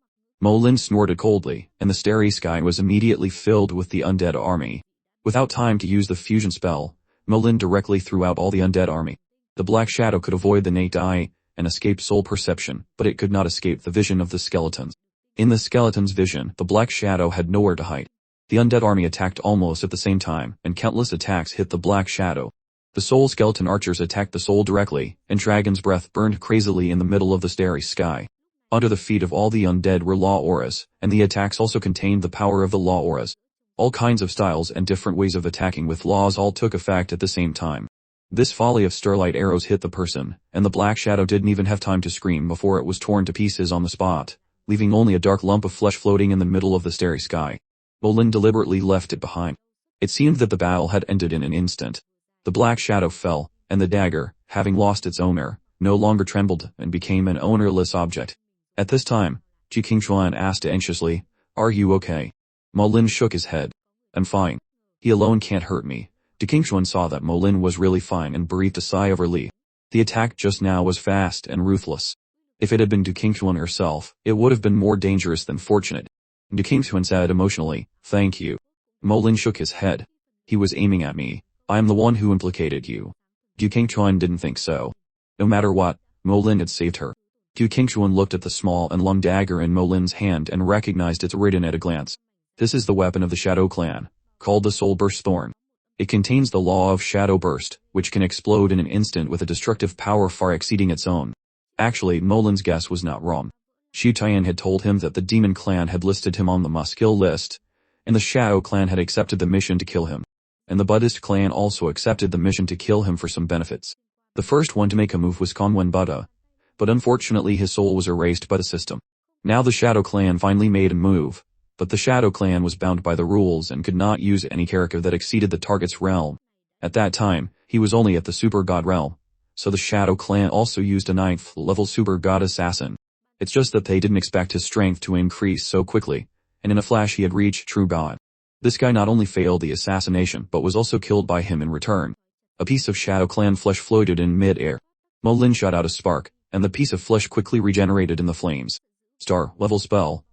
Molin snorted coldly, and the starry sky was immediately filled with the undead army. Without time to use the fusion spell, Molin directly threw out all the undead army. The black shadow could avoid the naked eye and escape soul perception, but it could not escape the vision of the skeletons. In the skeleton's vision, the black shadow had nowhere to hide. The undead army attacked almost at the same time, and countless attacks hit the black shadow. The soul skeleton archers attacked the soul directly, and Dragon's breath burned crazily in the middle of the starry sky. Under the feet of all the undead were law auras, and the attacks also contained the power of the law auras. All kinds of styles and different ways of attacking with laws all took effect at the same time. This volley of starlight arrows hit the person, and the black shadow didn't even have time to scream before it was torn to pieces on the spot, leaving only a dark lump of flesh floating in the middle of the starry sky. Molin deliberately left it behind. It seemed that the battle had ended in an instant. The black shadow fell, and the dagger, having lost its owner, no longer trembled and became an ownerless object. At this time, Ji Qingchuan asked anxiously, "Are you okay?" Mo Lin shook his head. "I'm fine. He alone can't hurt me." Ji Qingchuan saw that Mo Lin was really fine and breathed a sigh of relief. The attack just now was fast and ruthless. If it had been Ji Qingchuan herself, it would have been more dangerous than fortunate. Ji Qingchuan said emotionally, "Thank you." Mo Lin shook his head. "He was aiming at me. I am the one who implicated you." Ji Qingchuan didn't think so. No matter what, Mo Lin had saved her. Ji Qingchuan looked at the small and long dagger in Mo Lin's hand and recognized its written at a glance. This is the weapon of the Shadow Clan, called the Soul Burst Thorn. It contains the law of Shadow Burst, which can explode in an instant with a destructive power far exceeding its own. Actually, Mo Lin's guess was not wrong. Xu Tian had told him that the Demon Clan had listed him on the must-kill list, and the Shadow Clan had accepted the mission to kill him. And the Buddhist clan also accepted the mission to kill him for some benefits. The first one to make a move was Kanwen Buddha, but unfortunately his soul was erased by the system. Now the Shadow Clan finally made a move, but the Shadow Clan was bound by the rules and could not use any character that exceeded the target's realm. At that time, he was only at the Super God realm, so the Shadow Clan also used a 9th level Super God assassin. It's just that they didn't expect his strength to increase so quickly, and in a flash he had reached True God. This guy not only failed the assassination but was also killed by him in return. A piece of Shadow Clan flesh floated in mid-air. Mo Lin shot out a spark, and the piece of flesh quickly regenerated in the flames. Star-level spell.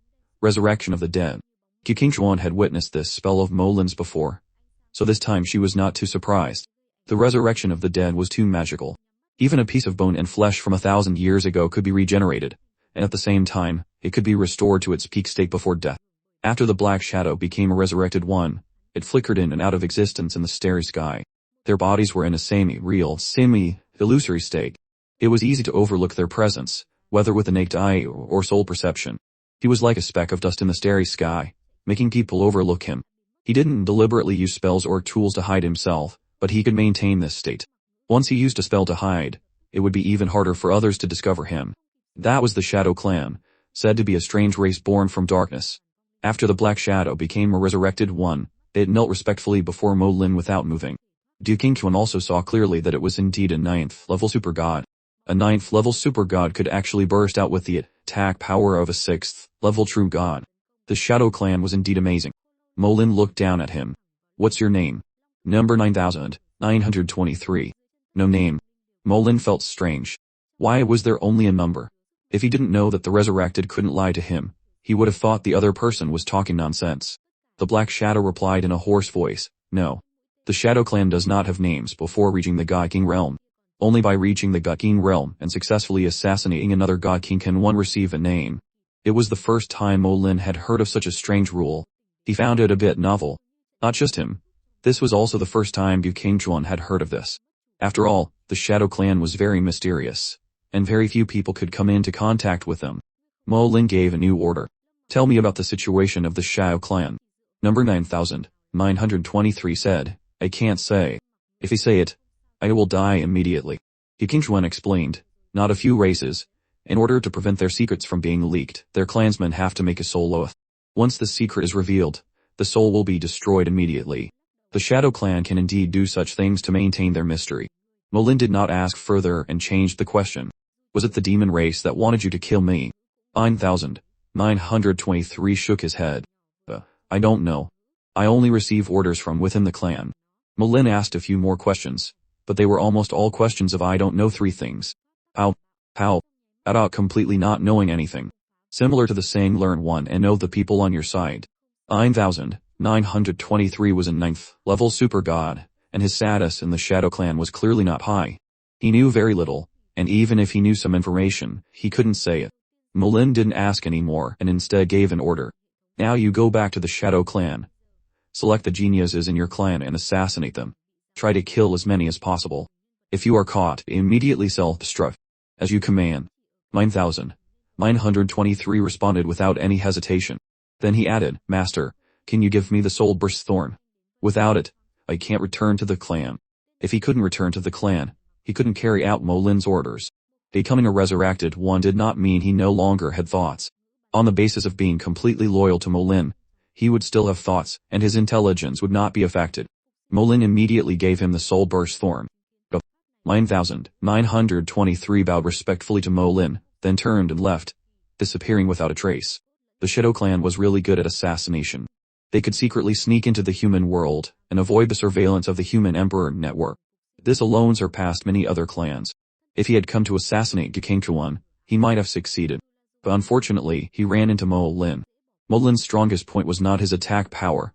Resurrection of the Dead. Ji Qingchuan had witnessed this spell of Mo Lin's before, so this time she was not too surprised. The resurrection of the dead was too magical. Even a piece of bone and flesh from 1,000 years ago could be regenerated, and at the same time, it could be restored to its peak state before death. After the black shadow became a resurrected one, it flickered in and out of existence in the starry sky. Their bodies were in a semi-real, semi-illusory state. It was easy to overlook their presence, whether with the naked eye or soul perception. He was like a speck of dust in the starry sky, making people overlook him. He didn't deliberately use spells or tools to hide himself, but he could maintain this state. Once he used a spell to hide, it would be even harder for others to discover him. That was the Shadow Clan, said to be a strange race born from darkness. After the Black Shadow became a resurrected one, it knelt respectfully before Mo Lin without moving. Ji Qingchuan also saw clearly that it was indeed a 9th level super god. A 9th level super god could actually burst out with the attack power of a 6th level true god. The Shadow Clan was indeed amazing. Mo Lin looked down at him. "What's your name?" "Number 9923. No name." Mo Lin felt strange. Why was there only a number? If he didn't know that the resurrected couldn't lie to him, he would have thought the other person was talking nonsense. The Black Shadow replied in a hoarse voice, "No. The Shadow Clan does not have names before reaching the God King realm. Only by reaching the God King realm and successfully assassinating another God King can one receive a name." It was the first time Mo Lin had heard of such a strange rule. He found it a bit novel. Not just him. This was also the first time Ji Qingchuan had heard of this. After all, the Shadow Clan was very mysterious, and very few people could come into contact with them. Mo Lin gave a new order. "Tell me about the situation of the Shadow Clan." Number 9923 said, "I can't say. If I say it, I will die immediately." Ji Qingchuan explained, "Not a few races. In order to prevent their secrets from being leaked, their clansmen have to make a soul oath. Once the secret is revealed, the soul will be destroyed immediately. The Shadow Clan can indeed do such things to maintain their mystery." Mo Lin did not ask further and changed the question. "Was it the demon race that wanted you to kill me?" 9923 shook his head. I don't know. I only receive orders from within the clan." Mo Lin asked a few more questions, but they were almost all questions of I don't know three things. How? About completely not knowing anything. Similar to the saying learn one and know the people on your side. 9923 was a 9th level super god, and his status in the Shadow Clan was clearly not high. He knew very little, and even if he knew some information, he couldn't say it. Mo Lin didn't ask any more and instead gave an order. "Now you go back to the Shadow Clan. Select the geniuses in your clan and assassinate them. Try to kill as many as possible. If you are caught, immediately self-destruct. As you command." 9923 responded without any hesitation. Then he added, "Master, can you give me the Soul Burst Thorn? Without it, I can't return to the clan." If he couldn't return to the clan, he couldn't carry out Mo Lin's orders. Becoming a resurrected one did not mean he no longer had thoughts. On the basis of being completely loyal to Mo Lin, he would still have thoughts, and his intelligence would not be affected. Molin immediately gave him the soul burst thorn. 9923 bowed respectfully to Molin, then turned and left, disappearing without a trace. The Shadow Clan was really good at assassination. They could secretly sneak into the human world, and avoid the surveillance of the human emperor network. This alone surpassed many other clans. If he had come to assassinate Gekengchuan, he might have succeeded. But unfortunately, he ran into Molin. Molin's strongest point was not his attack power,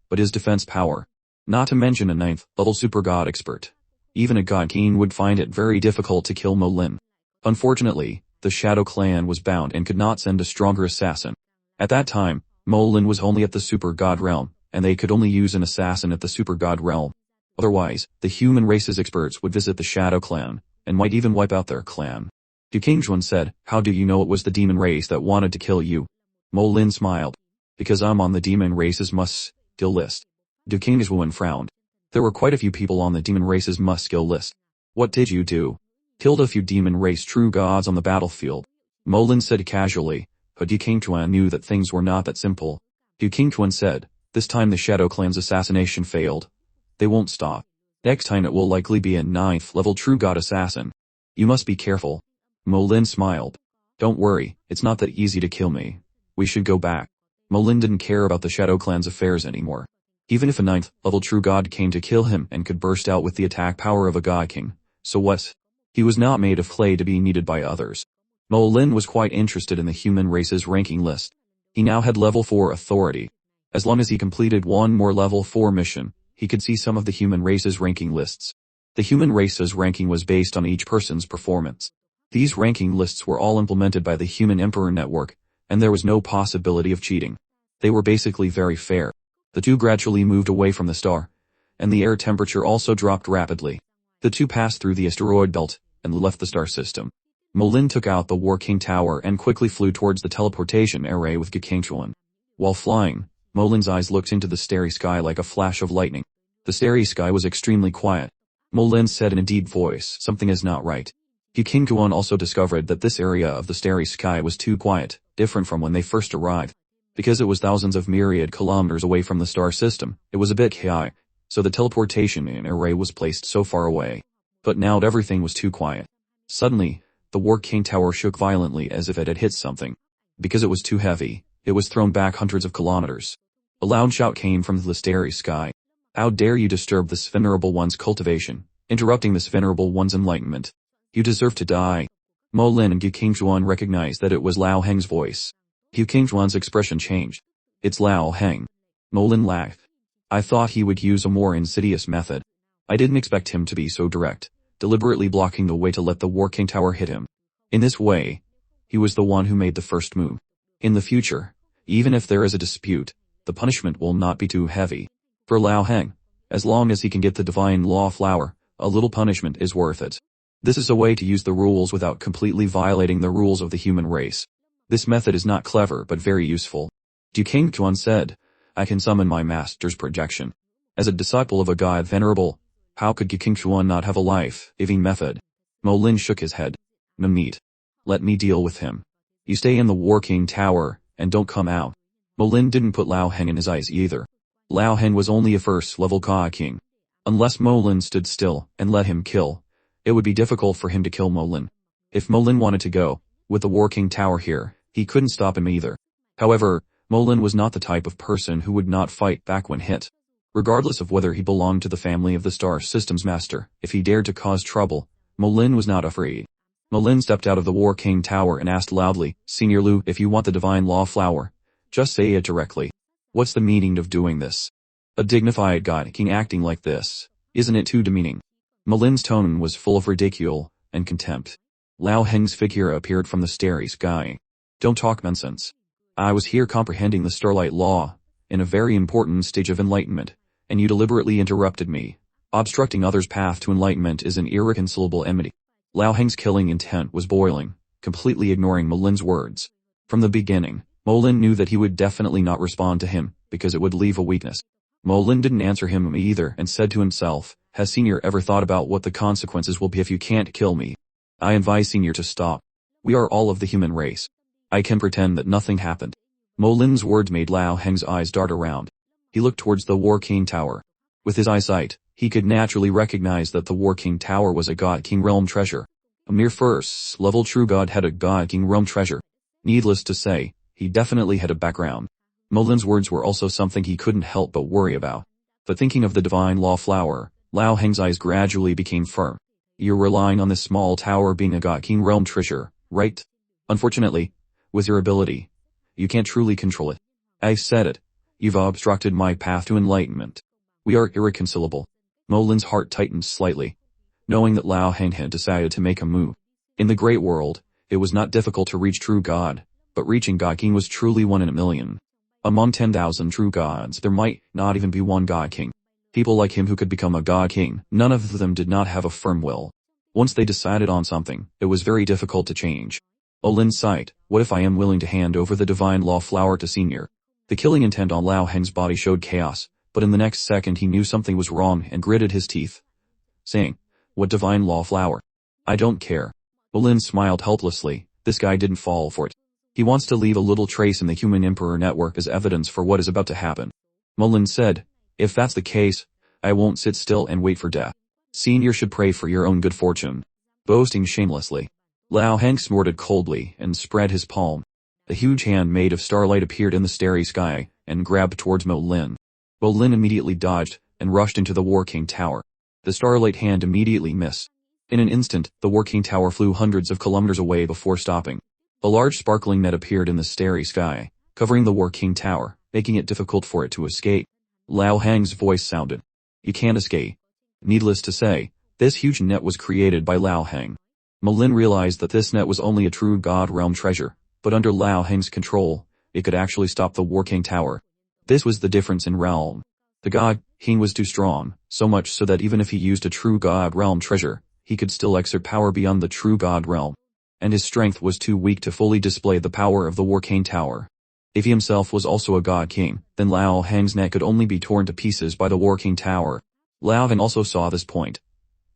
but his defense power. Not to mention a 9th level super god expert. Even a god king would find it very difficult to kill Molin. Unfortunately, the Shadow Clan was bound and could not send a stronger assassin. At that time, Molin was only at the super god realm, and they could only use an assassin at the super god realm. Otherwise, the human race's experts would visit the Shadow Clan, and might even wipe out their clan. Gekengchuan said, "How do you know it was the demon race that wanted to kill you?" Molin smiled. "Because I'm on the demon race's must-kill list." Gekengchuan frowned. There were quite a few people on the demon race's must-kill list. "What did you do?" "Killed a few demon race true gods on the battlefield," Molin said casually, but Gekengchuan knew that things were not that simple. Gekengchuan said, "This time the Shadow Clan's assassination failed. They won't stop. Next time it will likely be a 9th level true god assassin. You must be careful." Molin smiled. "Don't worry, it's not that easy to kill me. We should go back." Molin didn't care about the Shadow Clan's affairs anymore. Even if a 9th level true god came to kill him and could burst out with the attack power of a god king, so what? He was not made of clay to be needed by others. Molin was quite interested in the human race's ranking list. He now had level 4 authority. As long as he completed one more level 4 mission, he could see some of the human race's ranking lists. The human race's ranking was based on each person's performance. These ranking lists were all implemented by the human emperor network, and there was no possibility of cheating. They were basically very fair. The two gradually moved away from the star, and the air temperature also dropped rapidly. The two passed through the asteroid belt, and left the star system. Molin took out the War King Tower and quickly flew towards the teleportation array with Gekengchuan. While flying, Molin's eyes looked into the starry sky like a flash of lightning. The starry sky was extremely quiet. Molin said in a deep voice, "Something is not right." Gekengchuan also discovered that this area of the starry sky was too quiet, different from when they first arrived. Because it was thousands of myriad kilometers away from the star system, it was a bit chaotic, so the teleportation array was placed so far away. But now everything was too quiet. Suddenly, the War King Tower shook violently as if it had hit something. Because it was too heavy, it was thrown back hundreds of kilometers. A loud shout came from the starry sky. "How dare you disturb this venerable one's cultivation, interrupting this venerable one's enlightenment. You deserve to die." Molin and Gekengchuan recognized that it was Lao Heng's voice. Gekengchuan's expression changed. "It's Lao Heng." Molin laughed. "I thought he would use a more insidious method. I didn't expect him to be so direct, deliberately blocking the way to let the War King Tower hit him. In this way, he was the one who made the first move. In the future, even if there is a dispute, the punishment will not be too heavy. For Lao Heng, as long as he can get the divine law flower, a little punishment is worth it. This is a way to use the rules without completely violating the rules of the human race. This method is not clever but very useful." Gekengchuan said, "I can summon my master's projection. As a disciple of a god venerable, how could Gekengchuan not have a life-giving method?" Molin shook his head. "Neat. Let me deal with him. You stay in the War King Tower, and don't come out." Molin didn't put Lao Heng in his eyes either. Lao Heng was only a first-level god king. Unless Molin stood still and let him kill, it would be difficult for him to kill Molin. If Molin wanted to go, with the War King Tower here, he couldn't stop him either. However, Molin was not the type of person who would not fight back when hit. Regardless of whether he belonged to the family of the Star System's master, if he dared to cause trouble, Molin was not afraid. Molin stepped out of the War King Tower and asked loudly, "Senior Lu, if you want the divine law flower, just say it directly. What's the meaning of doing this? A dignified god king acting like this, isn't it too demeaning?" Molin's tone was full of ridicule and contempt. Lao Heng's figure appeared from the starry sky. "Don't talk nonsense. I was here comprehending the Starlight Law, in a very important stage of enlightenment, and you deliberately interrupted me. Obstructing others' path to enlightenment is an irreconcilable enmity." Lao Heng's killing intent was boiling, completely ignoring Molin's words. From the beginning, Molin knew that he would definitely not respond to him, because it would leave a weakness. Molin didn't answer him either and said to himself, "Has Senior ever thought about what the consequences will be if you can't kill me? I advise Senior to stop. We are all of the human race. I can pretend that nothing happened." Mo Lin's words made Lao Heng's eyes dart around. He looked towards the War King Tower. With his eyesight, he could naturally recognize that the War King Tower was a God King realm treasure. A mere first-level true god had a God King realm treasure. Needless to say, he definitely had a background. Mo Lin's words were also something he couldn't help but worry about. But thinking of the divine law flower, Lao Heng's eyes gradually became firm. You're relying on this small tower being a God King realm treasure, right? Unfortunately, with your ability, you can't truly control it. I said it. You've obstructed my path to enlightenment. We are irreconcilable. Mo Lin's heart tightened slightly, knowing that Lao Heng had decided to make a move. In the great world, it was not difficult to reach true God, but reaching God King was truly 1 in a million. Among 10,000 true gods, there might not even be one God King. People like him who could become a God King, none of them did not have a firm will. Once they decided on something, it was very difficult to change. Mo Lin sighed, what if I am willing to hand over the divine law flower to Senior? The killing intent on Lao Heng's body showed chaos, but in the next second he knew something was wrong and gritted his teeth, saying, what divine law flower? I don't care. Mo Lin smiled helplessly. This guy didn't fall for it. He wants to leave a little trace in the human emperor network as evidence for what is about to happen. Mo Lin said, if that's the case, I won't sit still and wait for death. Senior should pray for your own good fortune. Boasting shamelessly, Lao Heng snorted coldly and spread his palm. A huge hand made of starlight appeared in the starry sky and grabbed towards Mo Lin. Mo Lin immediately dodged and rushed into the War King Tower. The starlight hand immediately missed. In an instant, the War King Tower flew hundreds of kilometers away before stopping. A large sparkling net appeared in the starry sky, covering the War King Tower, making it difficult for it to escape. Lao Heng's voice sounded. You can't escape. Needless to say, this huge net was created by Lao Heng. Mo Lin realized that this net was only a true God realm treasure, but under Lao Heng's control, it could actually stop the War King Tower. This was the difference in realm. The God King was too strong, so much so that even if he used a true God realm treasure, he could still exert power beyond the true God realm. And his strength was too weak to fully display the power of the War King Tower. If he himself was also a God King, then Lao Heng's net could only be torn to pieces by the War King Tower. Lao Heng also saw this point,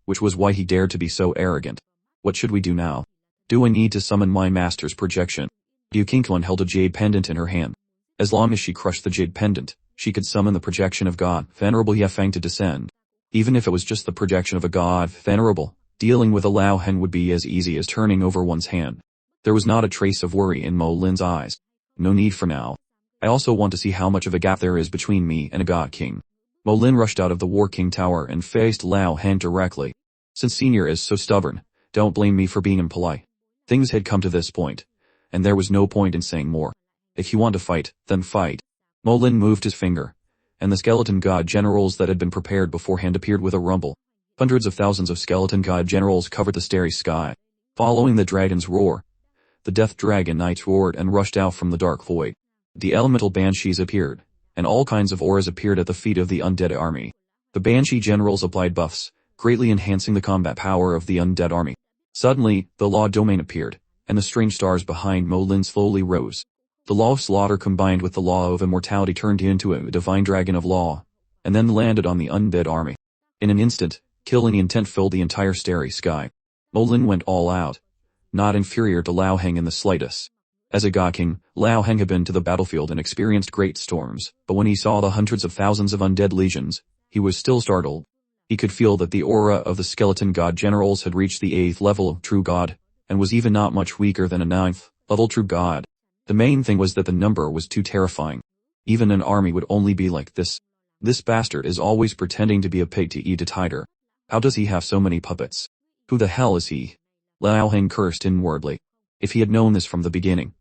which was why he dared to be so arrogant. What should we do now? Do I need to summon my master's projection? Liu Qingquan held a jade pendant in her hand. As long as she crushed the jade pendant, she could summon the projection of God, Venerable Yefeng to descend. Even if it was just the projection of a God, Venerable, dealing with a Lao Heng would be as easy as turning over one's hand. There was not a trace of worry in Mo Lin's eyes. No need for now. I also want to see how much of a gap there is between me and a God King. Mo Lin rushed out of the War King Tower and faced Lao Heng directly. Since Senior is so stubborn, don't blame me for being impolite. Things had come to this point, and there was no point in saying more. If you want to fight, then fight. Mo Lin moved his finger, and the skeleton god generals that had been prepared beforehand appeared with a rumble. Hundreds of thousands of skeleton god generals covered the starry sky. Following the dragon's roar, the death dragon knights roared and rushed out from the dark void. The elemental banshees appeared, and all kinds of auras appeared at the feet of the undead army. The banshee generals applied buffs, greatly enhancing the combat power of the undead army. Suddenly, the law domain appeared, and the strange stars behind Mo Lin slowly rose. The law of slaughter combined with the law of immortality turned into a divine dragon of law, and then landed on the undead army. In an instant, killing intent filled the entire starry sky. Mo Lin went all out, not inferior to Lao Heng in the slightest. As a God King, Lao Heng had been to the battlefield and experienced great storms, but when he saw the hundreds of thousands of undead legions, he was still startled. He could feel that the aura of the skeleton god generals had reached the 8th level of true god, and was even not much weaker than a 9th level true god. The main thing was that the number was too terrifying. Even an army would only be like this. This bastard is always pretending to be a pig to eat a tiger. How does he have so many puppets? Who the hell is he? Lao Heng cursed inwardly. If he had known this from the beginning,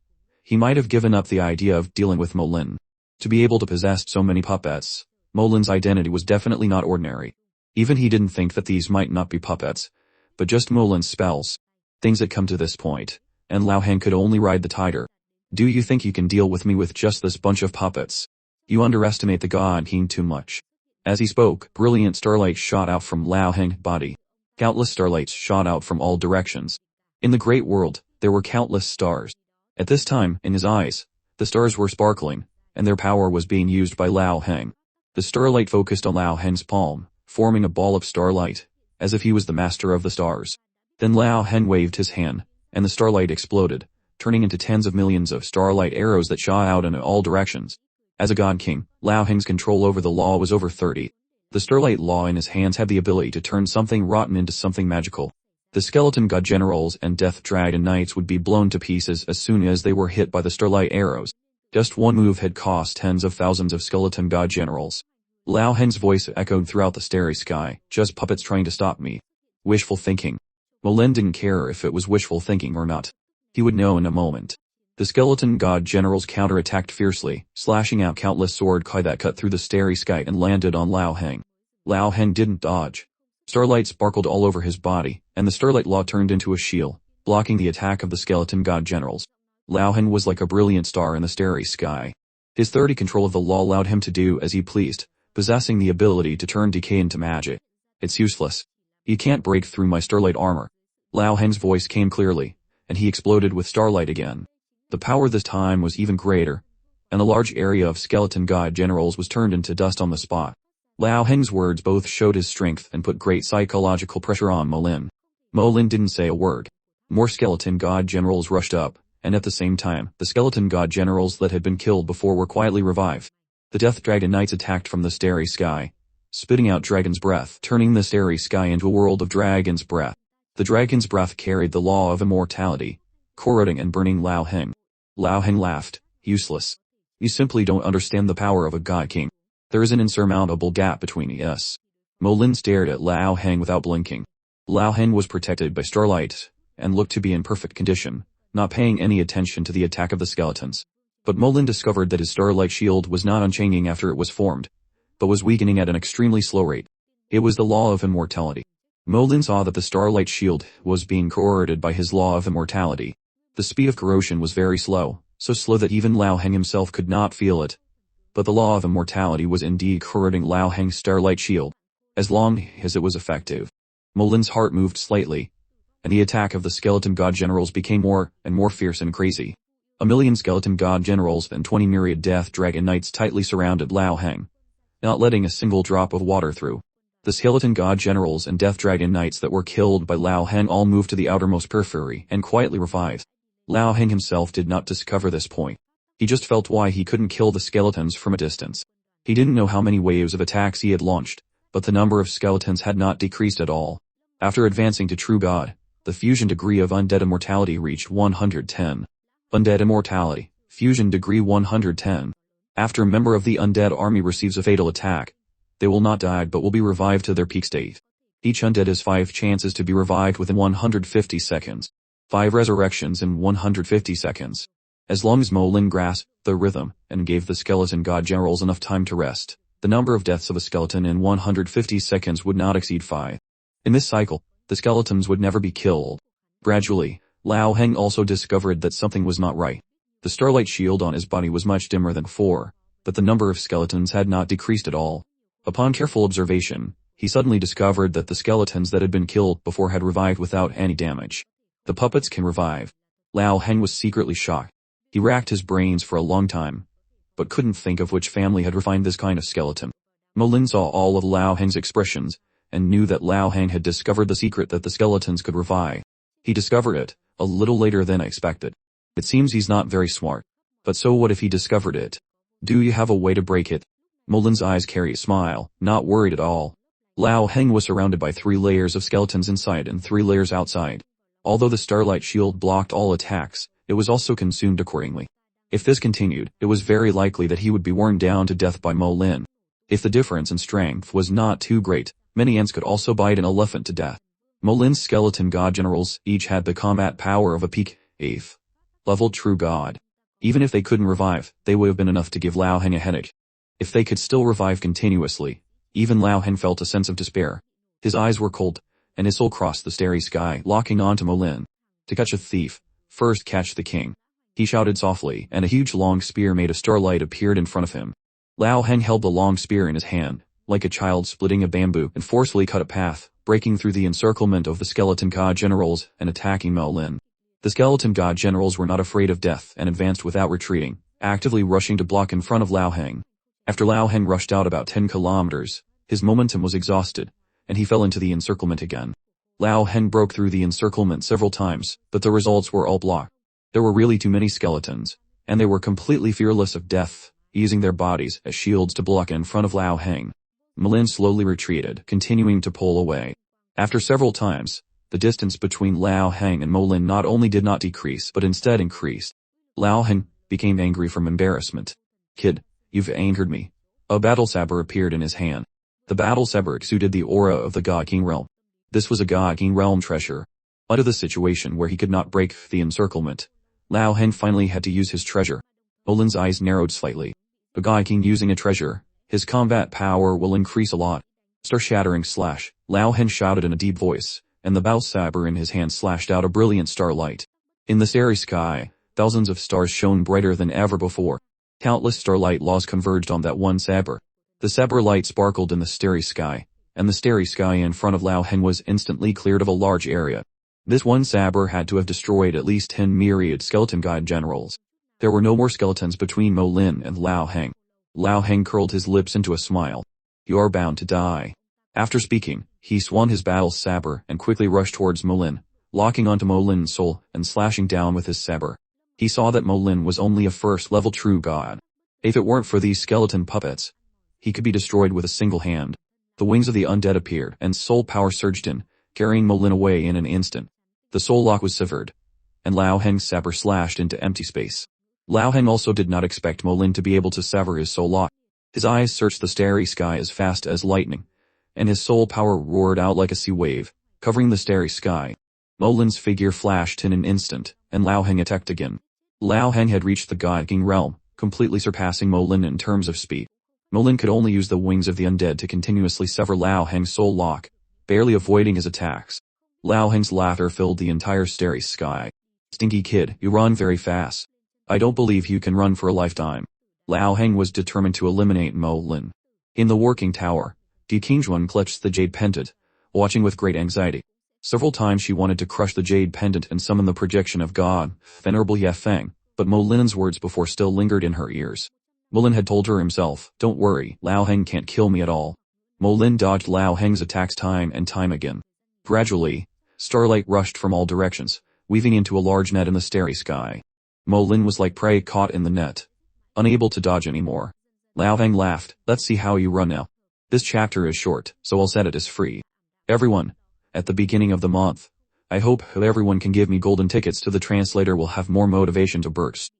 he might have given up the idea of dealing with Mo Lin. To be able to possess so many puppets, Mo Lin's identity was definitely not ordinary. Even he didn't think that these might not be puppets, but just Mo Lin's spells. Things had come to this point, and Lao Heng could only ride the tiger. Do you think you can deal with me with just this bunch of puppets? You underestimate the God King too much. As he spoke, brilliant starlight shot out from Lao Heng's body. Countless starlights shot out from all directions. In the great world, there were countless stars. At this time, in his eyes, the stars were sparkling, and their power was being used by Lao Heng. The starlight focused on Lao Heng's palm, forming a ball of starlight, as if he was the master of the stars. Then Lao Heng waved his hand, and the starlight exploded, turning into tens of millions of starlight arrows that shot out in all directions. As a god king, Lao Heng's control over the law was over 30. The starlight law in his hands had the ability to turn something rotten into something magical. The skeleton god generals and death dragon knights would be blown to pieces as soon as they were hit by the starlight arrows. Just one move had cost tens of thousands of skeleton god generals. Lao Heng's voice echoed throughout the starry sky, just puppets trying to stop me. Wishful thinking. Molin didn't care if it was wishful thinking or not. He would know in a moment. The skeleton god generals counterattacked fiercely, slashing out countless sword kai that cut through the starry sky and landed on Lao Heng. Lao Heng didn't dodge. Starlight sparkled all over his body, and the starlight law turned into a shield, blocking the attack of the skeleton god generals. Lao Heng was like a brilliant star in the starry sky. His 30 control of the law allowed him to do as he pleased, possessing the ability to turn decay into magic. It's useless. You can't break through my starlight armor. Lao Heng's voice came clearly, and he exploded with starlight again. The power this time was even greater, and a large area of skeleton god generals was turned into dust on the spot. Lao Heng's words both showed his strength and put great psychological pressure on Molin. Molin didn't say a word. More skeleton god generals rushed up, and at the same time, the skeleton god generals that had been killed before were quietly revived. The death dragon knights attacked from the starry sky, spitting out dragon's breath, turning the starry sky into a world of dragon's breath. The dragon's breath carried the law of immortality, corroding and burning Lao Heng. Lao Heng laughed. Useless. You simply don't understand the power of a god king. There is an insurmountable gap between us. Molin stared at Lao Heng without blinking. Lao Heng was protected by starlight, and looked to be in perfect condition, not paying any attention to the attack of the skeletons. But Molin discovered that his starlight shield was not unchanging after it was formed, but was weakening at an extremely slow rate. It was the law of immortality. Molin saw that the starlight shield was being corroded by his law of immortality. The speed of corrosion was very slow, so slow that even Lao Heng himself could not feel it. But the law of immortality was indeed corroding Lao Heng's starlight shield, as long as it was effective. Molin's heart moved slightly, and the attack of the skeleton god generals became more and more fierce and crazy. 1,000,000 skeleton god generals and 20 myriad death dragon knights tightly surrounded Lao Heng, not letting a single drop of water through. The skeleton god generals and death dragon knights that were killed by Lao Heng all moved to the outermost periphery and quietly revived. Lao Heng himself did not discover this point. He just felt why he couldn't kill the skeletons from a distance. He didn't know how many waves of attacks he had launched, but the number of skeletons had not decreased at all. After advancing to true god, the fusion degree of undead immortality reached 110. Undead immortality, fusion degree 110. After a member of the undead army receives a fatal attack, they will not die but will be revived to their peak state. Each undead has 5 chances to be revived within 150 seconds. 5 resurrections in 150 seconds. As long as Molin grasped the rhythm and gave the skeleton god generals enough time to rest, the number of deaths of a skeleton in 150 seconds would not exceed 5. In this cycle, the skeletons would never be killed. Gradually, Lao Heng also discovered that something was not right. The starlight shield on his body was much dimmer than before, but the number of skeletons had not decreased at all. Upon careful observation, he suddenly discovered that the skeletons that had been killed before had revived without any damage. The puppets can revive. Lao Heng was secretly shocked. He racked his brains for a long time, but couldn't think of which family had refined this kind of skeleton. Molin saw all of Lao Heng's expressions, and knew that Lao Heng had discovered the secret that the skeletons could revive. He discovered it a little later than expected. It seems he's not very smart. But so what if he discovered it? Do you have a way to break it? Molin's eyes carry a smile, not worried at all. Lao Heng was surrounded by 3 layers of skeletons inside and 3 layers outside. Although the starlight shield blocked all attacks, it was also consumed accordingly. If this continued, it was very likely that he would be worn down to death by Molin. If the difference in strength was not too great, many ants could also bite an elephant to death. Molin's skeleton god generals each had the combat power of a peak 8th level true god. Even if they couldn't revive, they would have been enough to give Lao Heng a headache. If they could still revive continuously, even Lao Heng felt a sense of despair. His eyes were cold, and his soul crossed the starry sky, locking on to Molin. To catch a thief, first catch the king. He shouted softly, and a huge long spear made of starlight appeared in front of him. Lao Heng held the long spear in his hand, like a child splitting a bamboo, and forcefully cut a path, breaking through the encirclement of the skeleton god generals and attacking Molin. The skeleton god generals were not afraid of death and advanced without retreating, actively rushing to block in front of Lao Heng. After Lao Heng rushed out about 10 kilometers, his momentum was exhausted, and he fell into the encirclement again. Lao Heng broke through the encirclement several times, but the results were all blocked. There were really too many skeletons, and they were completely fearless of death, using their bodies as shields to block in front of Lao Heng. Malin slowly retreated, continuing to pull away. After several times, the distance between Lao Heng and Molin not only did not decrease but instead increased. Lao Heng became angry from embarrassment. "Kid, you've angered me." A battle saber appeared in his hand. The battle saber exuded the aura of the God King realm. This was a God King realm treasure. Under the situation where he could not break the encirclement, Lao Heng finally had to use his treasure. Molin's eyes narrowed slightly. A God King using a treasure, his combat power will increase a lot. Star-shattering slash, Lao Heng shouted in a deep voice, and the battle saber in his hand slashed out a brilliant starlight. In the starry sky, thousands of stars shone brighter than ever before. Countless starlight laws converged on that one saber. The saber light sparkled in the starry sky, and the starry sky in front of Lao Heng was instantly cleared of a large area. This one saber had to have destroyed at least 10 myriad skeleton god generals. There were no more skeletons between Mo Lin and Lao Heng. Lao Heng curled his lips into a smile. "You are bound to die." After speaking, he swung his battle saber and quickly rushed towards Mo Lin, locking onto Mo Lin's soul and slashing down with his saber. He saw that Mo Lin was only a first-level true god. If it weren't for these skeleton puppets, he could be destroyed with a single hand. The wings of the undead appeared and soul power surged in, carrying Mo Lin away in an instant. The soul lock was severed, and Lao Heng's saber slashed into empty space. Lao Heng also did not expect Mo Lin to be able to sever his soul lock. His eyes searched the starry sky as fast as lightning, and his soul power roared out like a sea wave, covering the starry sky. Mo Lin's figure flashed in an instant, and Lao Heng attacked again. Lao Heng had reached the God King realm, completely surpassing Mo Lin in terms of speed. Mo Lin could only use the wings of the undead to continuously sever Lao Heng's soul lock, barely avoiding his attacks. Lao Heng's laughter filled the entire starry sky. "Stinky kid, you run very fast. I don't believe you can run for a lifetime." Lao Heng was determined to eliminate Mo Lin. In the working tower, Di Qingjuan clutched the jade pendant, watching with great anxiety. Several times she wanted to crush the jade pendant and summon the projection of God, Venerable Ye Feng, but Mo Lin's words before still lingered in her ears. Mo Lin had told her himself, "Don't worry, Lao Heng can't kill me at all." Mo Lin dodged Lao Heng's attacks time and time again. Gradually, starlight rushed from all directions, weaving into a large net in the starry sky. Mo Lin was like prey caught in the net, unable to dodge anymore. Lao Heng laughed, "Let's see how you run now. This chapter is short, so I'll set it as free. Everyone, at the beginning of the month, I hope everyone can give me golden tickets to the translator will have more motivation to burst."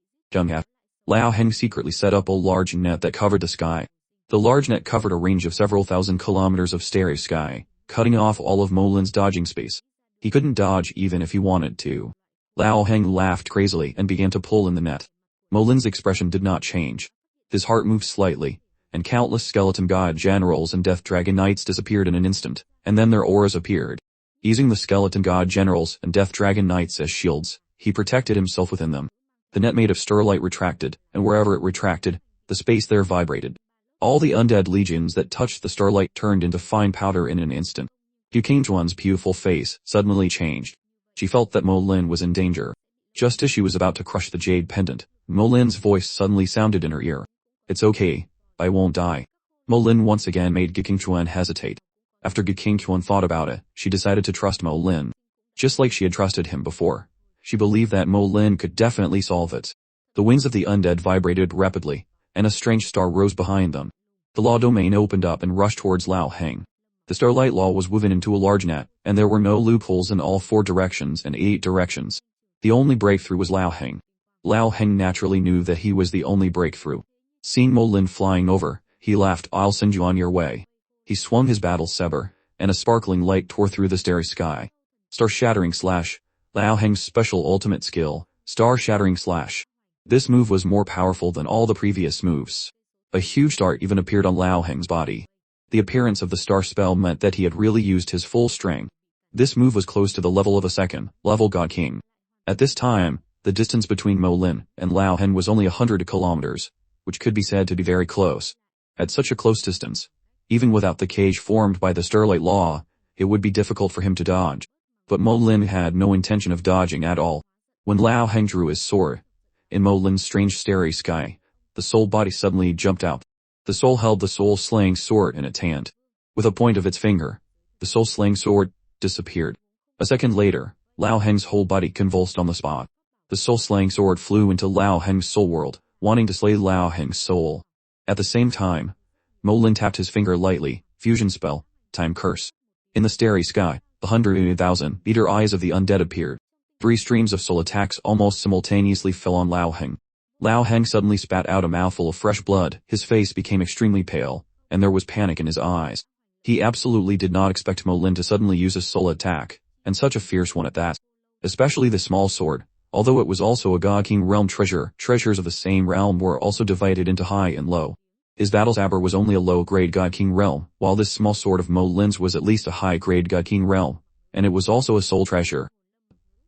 Lao Heng secretly set up a large net that covered the sky. The large net covered a range of several thousand kilometers of starry sky, cutting off all of Mo Lin's dodging space. He couldn't dodge even if he wanted to. Lao Heng laughed crazily and began to pull in the net. Mo Lin's expression did not change. His heart moved slightly, and countless skeleton god generals and death dragon knights disappeared in an instant, and then their auras appeared. Using the skeleton god generals and death dragon knights as shields, he protected himself within them. The net made of starlight retracted, and wherever it retracted, the space there vibrated. All the undead legions that touched the starlight turned into fine powder in an instant. Yu Qingjuan's beautiful face suddenly changed. She felt that Mo Lin was in danger. Just as she was about to crush the jade pendant, Mo Lin's voice suddenly sounded in her ear. "It's okay, I won't die." Mo Lin once again made Yu Qingjuan hesitate. After Yu Qingjuan thought about it, she decided to trust Mo Lin. Just like she had trusted him before, she believed that Mo Lin could definitely solve it. The wings of the undead vibrated rapidly, and a strange star rose behind them. The law domain opened up and rushed towards Lao Heng. The starlight law was woven into a large net, and there were no loopholes in all 4 directions and 8 directions. The only breakthrough was Lao Heng. Lao Heng naturally knew that he was the only breakthrough. Seeing Mo Lin flying over, he laughed, "I'll send you on your way." He swung his battle saber, and a sparkling light tore through the starry sky. Star-shattering slash, Lao Heng's special ultimate skill, star-shattering slash. This move was more powerful than all the previous moves. A huge star even appeared on Lao Heng's body. The appearance of the star spell meant that he had really used his full strength. This move was close to the level of a second-level God King. At this time, the distance between Mo Lin and Lao Heng was only 100 kilometers, which could be said to be very close. At such a close distance, even without the cage formed by the starlight law, it would be difficult for him to dodge. But Mo Lin had no intention of dodging at all. When Lao Heng drew his sword, in Mo Lin's strange starry sky, the soul body suddenly jumped out. The soul held the soul-slaying sword in its hand. With a point of its finger, the soul-slaying sword disappeared. A second later, Lao Heng's whole body convulsed on the spot. The soul-slaying sword flew into Lao Heng's soul world, wanting to slay Lao Heng's soul. At the same time, Mo Lin tapped his finger lightly, fusion spell, time curse. In the starry sky, the 100,000-meter eyes of the undead appeared. 3 streams of soul attacks almost simultaneously fell on Lao Heng. Lao Heng suddenly spat out a mouthful of fresh blood, his face became extremely pale, and there was panic in his eyes. He absolutely did not expect Mo Lin to suddenly use a soul attack, and such a fierce one at that. Especially the small sword, although it was also a God King realm treasure, treasures of the same realm were also divided into high and low. His battle saber was only a low-grade God King realm, while this small sword of Mo Lin's was at least a high-grade God King realm, and it was also a soul treasure.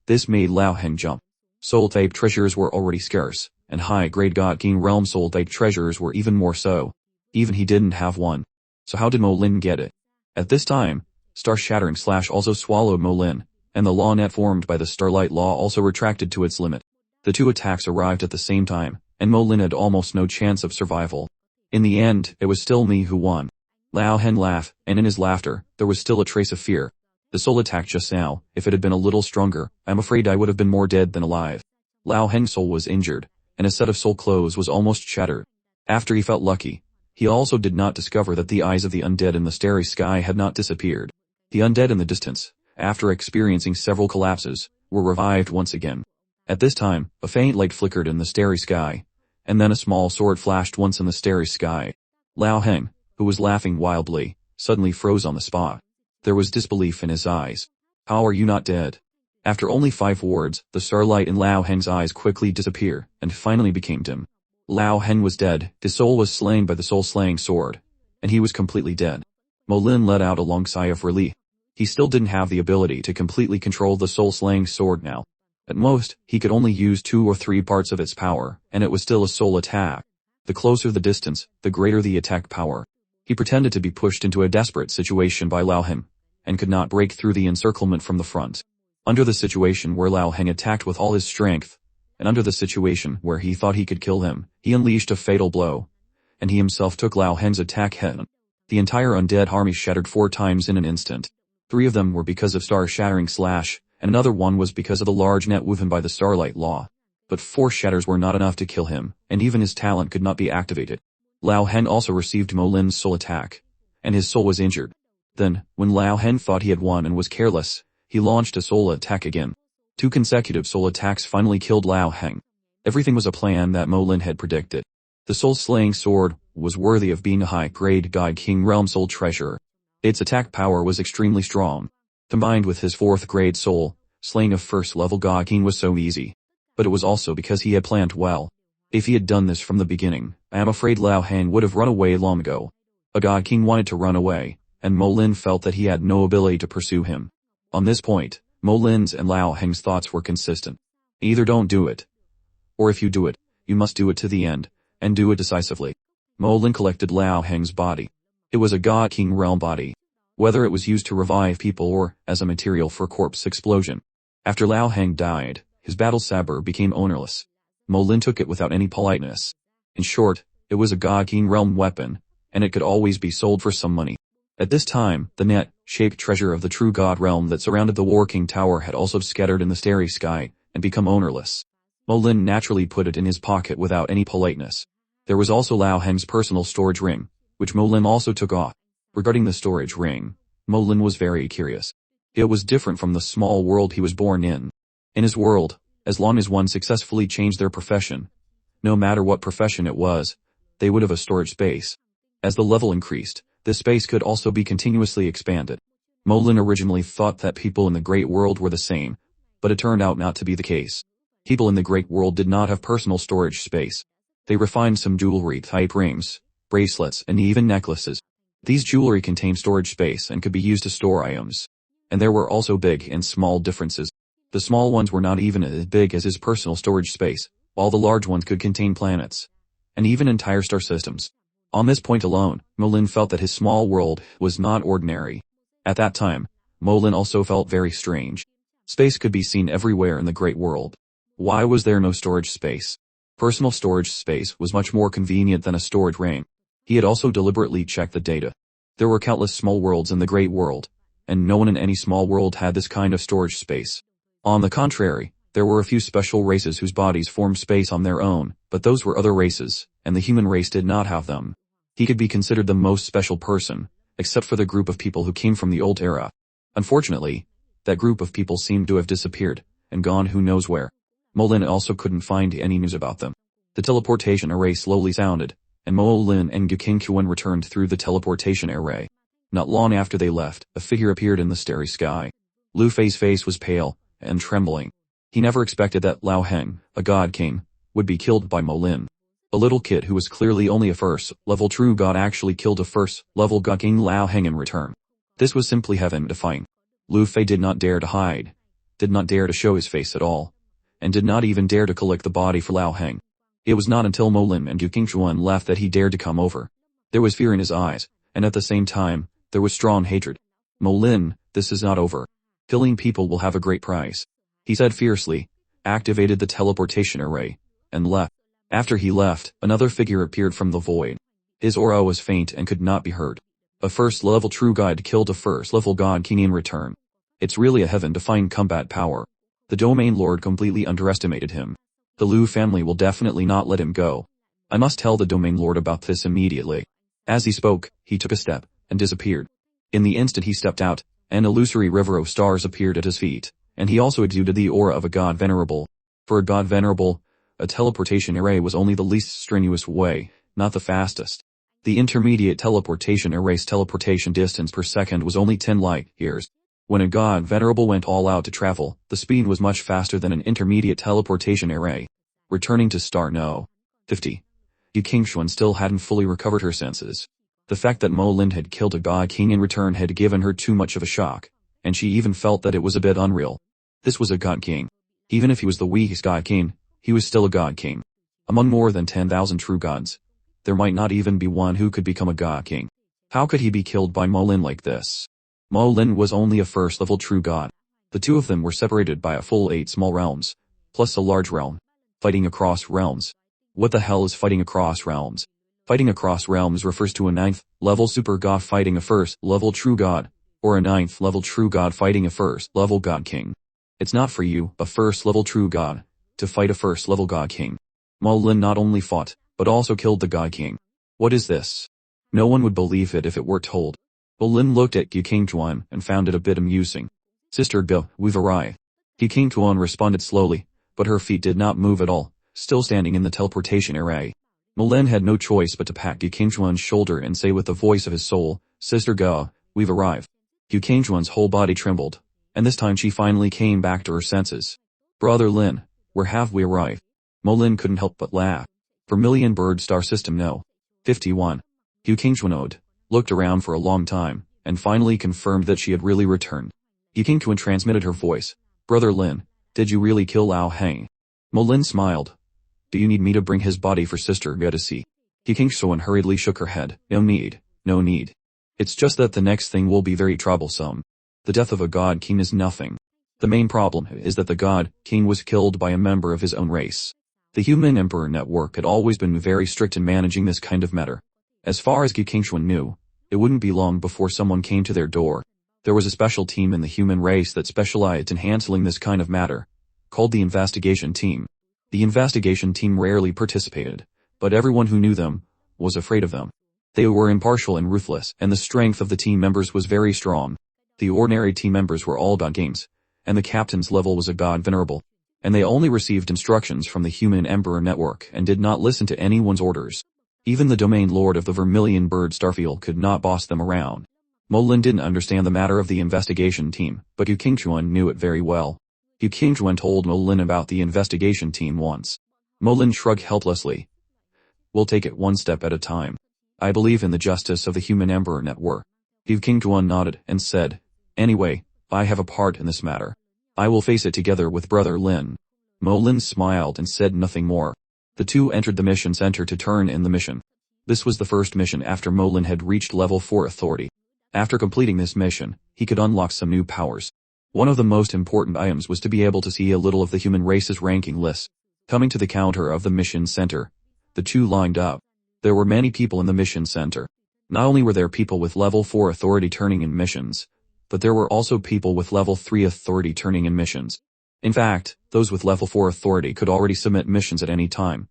This made Lao Heng jump. Soul-type treasures were already scarce, and high-grade God King realm soul-type treasures were even more so. Even he didn't have one. So how did Mo Lin get it? At this time, Star-Shattering Slash also swallowed Mo Lin, and the law net formed by the Starlight Law also retracted to its limit. The 2 attacks arrived at the same time, and Mo Lin had almost no chance of survival. In the end, it was still me who won. Lao Heng laughed, and in his laughter, there was still a trace of fear. The soul attack just now, if it had been a little stronger, I'm afraid I would have been more dead than alive. Lao Heng's soul was injured, and his set of soul clothes was almost shattered. After he felt lucky, he also did not discover that the eyes of the undead in the starry sky had not disappeared. The undead in the distance, after experiencing several collapses, were revived once again. At this time, a faint light flickered in the starry sky, and then a small sword flashed once in the starry sky. Lao Heng, who was laughing wildly, suddenly froze on the spot. There was disbelief in his eyes. How are you not dead? After only 5 words, the starlight in Lao Heng's eyes quickly disappeared, and finally became dim. Lao Heng was dead, his soul was slain by the soul-slaying sword, and he was completely dead. Mo Lin let out a long sigh of relief. He still didn't have the ability to completely control the soul-slaying sword now. At most, he could only use 2 or 3 parts of its power, and it was still a soul attack. The closer the distance, the greater the attack power. He pretended to be pushed into a desperate situation by Lao Heng, and could not break through the encirclement from the front. Under the situation where Lao Heng attacked with all his strength, and under the situation where he thought he could kill him, he unleashed a fatal blow, and he himself took Lao Heng's attack head. The entire undead army shattered 4 times in an instant. 3 of them were because of Star-Shattering Slash, and another one was because of the large net woven by the Starlight Law. But 4 shatters were not enough to kill him, and even his talent could not be activated. Lao Heng also received Mo Lin's soul attack, and his soul was injured. Then, when Lao Heng thought he had won and was careless, he launched a soul attack again. 2 consecutive soul attacks finally killed Lao Heng. Everything was a plan that Mo Lin had predicted. The soul-slaying sword was worthy of being a high-grade God King realm soul treasure. Its attack power was extremely strong. Combined with his 4th-grade soul, slaying a first-level God King was so easy. But it was also because he had planned well. If he had done this from the beginning, I am afraid Lao Heng would have run away long ago. A God King wanted to run away, and Mo Lin felt that he had no ability to pursue him. On this point, Mo Lin's and Lao Heng's thoughts were consistent. Either don't do it, or if you do it, you must do it to the end, and do it decisively. Mo Lin collected Lao Heng's body. It was a God King realm body. Whether it was used to revive people or as a material for corpse explosion. After Lao Heng died, his battle saber became ownerless. Mo Lin took it without any politeness. In short, it was a God King realm weapon, and it could always be sold for some money. At this time, the net-shaped treasure of the true God realm that surrounded the War King Tower had also scattered in the starry sky, and become ownerless. Mo Lin naturally put it in his pocket without any politeness. There was also Lao Heng's personal storage ring, which Mo Lin also took off. Regarding the storage ring, Mo Lin was very curious. It was different from the small world he was born in. In his world, as long as one successfully changed their profession, no matter what profession it was, they would have a storage space. As the level increased, this space could also be continuously expanded. Mo Lin originally thought that people in the Great World were the same, but it turned out not to be the case. People in the Great World did not have personal storage space. They refined some jewelry-type rings, bracelets, and even necklaces. These jewelry contained storage space and could be used to store items. And there were also big and small differences. The small ones were not even as big as his personal storage space, while the large ones could contain planets, and even entire star systems. On this point alone, Mo Lin felt that his small world was not ordinary. At that time, Mo Lin also felt very strange. Space could be seen everywhere in the Great World. Why was there no storage space? Personal storage space was much more convenient than a storage ring. He had also deliberately checked the data. There were countless small worlds in the Great World, and no one in any small world had this kind of storage space. On the contrary, There were a few special races whose bodies formed space on their own, but those were other races, and the human race did not have them. He could be considered the most special person, except for the group of people who came from the old era. Unfortunately, that group of people seemed to have disappeared, and gone who knows where. Mo-Lin also couldn't find any news about them. The teleportation array slowly sounded, and Mo-Lin and Gu-King-Kuan returned through the teleportation array. Not long after they left, a figure appeared in the starry sky. Lu Fei's face was pale and trembling. He never expected that Lao Heng, a god king, would be killed by Mo-Lin. A little kid who was clearly only a first-level true god actually killed a first-level god king Lao Heng in return. This was simply heaven-defying. Lu Fei did not dare to hide, did not dare to show his face at all, and did not even dare to collect the body for Lao Heng. It was not until Mo-Lin and Gu-King-Kuan left that he dared to come over. There was fear in his eyes, and at the same time, there was strong hatred. Mo-Lin, this is not over. Killing people will have a great price, he said fiercely, activated the teleportation array, and left. After he left, another figure appeared from the void. His aura was faint and could not be heard. A first-level true god killed a first-level god king in return. It's really a heaven-defying combat power. The domain lord completely underestimated him. The Lu family will definitely not let him go. I must tell the domain lord about this immediately. As he spoke, he took a step, and disappeared. In the instant he stepped out, an illusory river of stars appeared at his feet, and he also exuded the aura of a god venerable. For a god venerable, a teleportation array was only the least strenuous way, not the fastest. The intermediate teleportation array's teleportation distance per second was only 10 light years. When a god venerable went all out to travel, the speed was much faster than an intermediate teleportation array. Returning to Star No. 50. Gu-King-Kuan still hadn't fully recovered her senses. The fact that Mo-Lin had killed a god king in return had given her too much of a shock, and she even felt that it was a bit unreal. This was a god king. Even if he was the weakest god king, he was still a god king. Among more than 10,000 true gods, there might not even be one who could become a god king. How could he be killed by Mo-Lin like this? Mo-Lin was only a first-level true god. The two of them were separated by a full 8 small realms, plus a large realm. Fighting across realms. What the hell is fighting across realms? Fighting across realms refers to a 9th-level super god fighting a first-level true god, or a 9th-level true god fighting a first-level god king. It's not for you, a first-level true god, to fight a first-level god king. Mo-Lin not only fought, but also killed the god king. What is this? No one would believe it if it were told. Mo-Lin looked at Gu-King-Kuan and found it a bit amusing. Sister Go, we've arrived. Gu-King-Kuan responded slowly, but her feet did not move at all, still standing in the teleportation array. Mo-Lin had no choice but to pat Gu-King-Kuan's shoulder and say with the voice of his soul, Sister Go, we've arrived. Gu-King-Kuan's whole body trembled, and this time she finally came back to her senses. Brother Lin, where have we arrived? Mo-Lin couldn't help but laugh. Vermilion Bird Star System No. 51. Gu-King-Kuan looked around for a long time, and finally confirmed that she had really returned. Gu-King-Kuan transmitted her voice. Brother Lin, did you really kill Lao Heng? Mo-Lin smiled. Do you need me to bring his body for Sister Ge to see? Gu-King-Kuan hurriedly shook her head. No need, no need. It's just that the next thing will be very troublesome. The death of a god king is nothing. The main problem is that the god king was killed by a member of his own race. The Human Emperor Network had always been very strict in managing this kind of matter. As far as Gu-King-Kuan knew, it wouldn't be long before someone came to their door. There was a special team in the human race that specialized in handling this kind of matter, called the investigation team. The investigation team rarely participated, but everyone who knew them was afraid of them. They were impartial and ruthless, and the strength of the team members was very strong. The ordinary team members were all god games, and the captain's level was a god venerable, and they only received instructions from the Human Emperor Network and did not listen to anyone's orders. Even the domain lord of the Vermilion Bird Starfield could not boss them around. Mo-Lin didn't understand the matter of the investigation team, but Gu-King-Kuan knew it very well. Gu-King-Kuan told Mo-Lin about the investigation team once. Mo-Lin shrugged helplessly. We'll take it one step at a time. I believe in the justice of the Human Emperor Network. Gu-King-Kuan nodded and said, Anyway, I have a part in this matter. I will face it together with Brother Lin. Mo-Lin smiled and said nothing more. The two entered the mission center to turn in the mission. This was the first mission after Mo-Lin had reached level 4 authority. After completing this mission, he could unlock some new powers. One of the most important items was to be able to see a little of the human race's ranking list. Coming to the counter of the mission center, the two lined up. There were many people in the mission center. Not only were there people with level 4 authority turning in missions, but there were also people with level 3 authority turning in missions. In fact, those with level 4 authority could already submit missions at any time.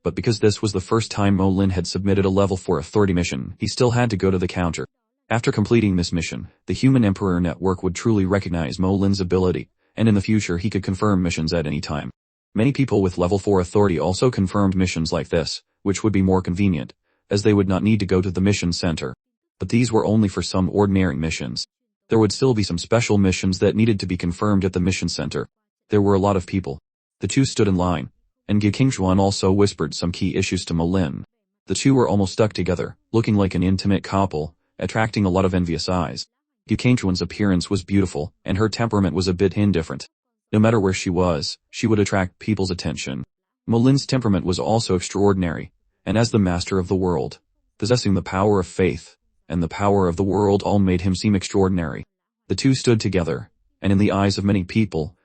But because this was the first time Mo Lin had submitted a level 4 authority mission, he still had to go to the counter. After completing this mission, the Human Emperor Network would truly recognize Mo Lin's ability, and in the future he could confirm missions at any time. Many people with level 4 authority also confirmed missions like this, which would be more convenient, as they would not need to go to the mission center. But these were only for some ordinary missions. There would still be some special missions that needed to be confirmed at the mission center. There were a lot of people. The two stood in line, and Gu Qingchuan also whispered some key issues to Mo Lin. The two were almost stuck together, looking like an intimate couple, attracting a lot of envious eyes. Gu Qingchuan's appearance was beautiful, and her temperament was a bit indifferent. No matter where she was, she would attract people's attention. Mo Lin's temperament was also extraordinary, and as the master of the world, possessing the power of faith, and the power of the world all made him seem extraordinary. The two stood together, and in the eyes of many people,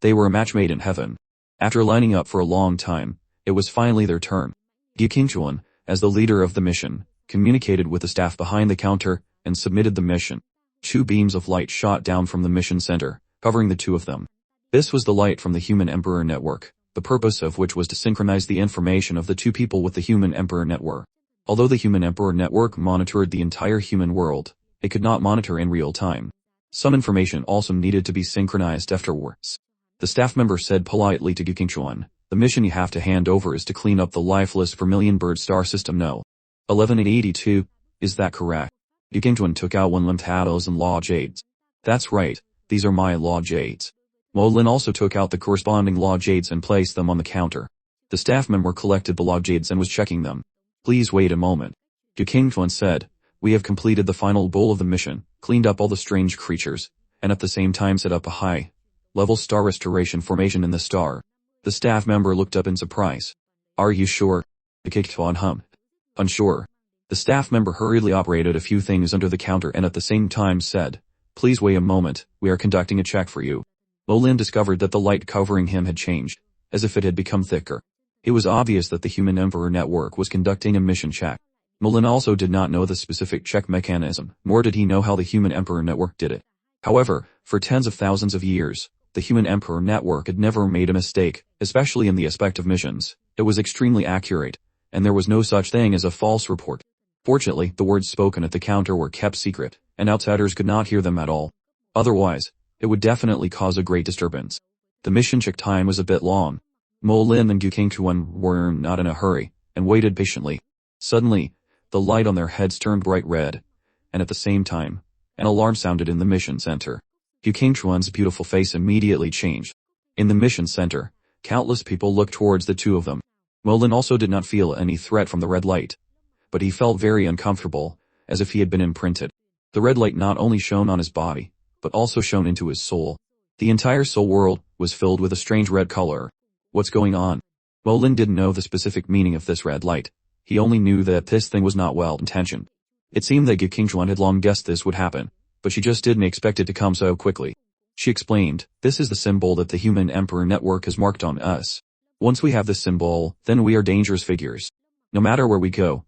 they were a match made in heaven. After lining up for a long time, it was finally their turn. Gu Qingchuan, as the leader of the mission, communicated with the staff behind the counter, and submitted the mission. 2 beams of light shot down from the mission center, covering the two of them. This was the light from the Human Emperor Network, the purpose of which was to synchronize the information of the two people with the Human Emperor Network. Although the Human Emperor Network monitored the entire human world, it could not monitor in real time. Some information also needed to be synchronized afterwards. The staff member said politely to Gu Qingchuan, "The mission you have to hand over is to clean up the lifeless Vermilion Bird star system No. 1182, is that correct?" Gu Qingchuan took out 1 Limtados and Law Jades. "That's right, these are my Law Jades." Mo Lin also took out the corresponding Law Jades and placed them on the counter. The staff member collected the Law Jades and was checking them. "Please wait a moment," Gu Qingchuan said. "We have completed the final goal of the mission, cleaned up all the strange creatures, and at the same time set up a high-level star restoration formation in the star." The staff member looked up in surprise. "Are you sure?" Gu Qingchuan hummed. "Unsure." The staff member hurriedly operated a few things under the counter and at the same time said, "Please wait a moment, we are conducting a check for you." Mo Lin discovered that the light covering him had changed, as if it had become thicker. It was obvious that the Human Emperor Network was conducting a mission check. Mo Lin also did not know the specific check mechanism, nor did he know how the Human Emperor Network did it. However, for tens of thousands of years, the Human Emperor Network had never made a mistake, especially in the aspect of missions. It was extremely accurate, and there was no such thing as a false report. Fortunately, the words spoken at the counter were kept secret, and outsiders could not hear them at all. Otherwise, it would definitely cause a great disturbance. The mission check time was a bit long. Mo Lin and Gu Qingchuan were not in a hurry, and waited patiently. Suddenly, the light on their heads turned bright red, and at the same time, an alarm sounded in the mission center. Gu Qingchuan's beautiful face immediately changed. In the mission center, countless people looked towards the two of them. Mo Lin also did not feel any threat from the red light, but he felt very uncomfortable, as if he had been imprinted. The red light not only shone on his body, but also shone into his soul. The entire soul world was filled with a strange red color. What's going on? Mo Lin didn't know the specific meaning of this red light. He only knew that this thing was not well-intentioned. It seemed that Gu Qingchuan had long guessed this would happen, but she just didn't expect it to come so quickly. She explained, "This is the symbol that the Human Emperor Network has marked on us. Once we have this symbol, then we are dangerous figures. No matter where we go,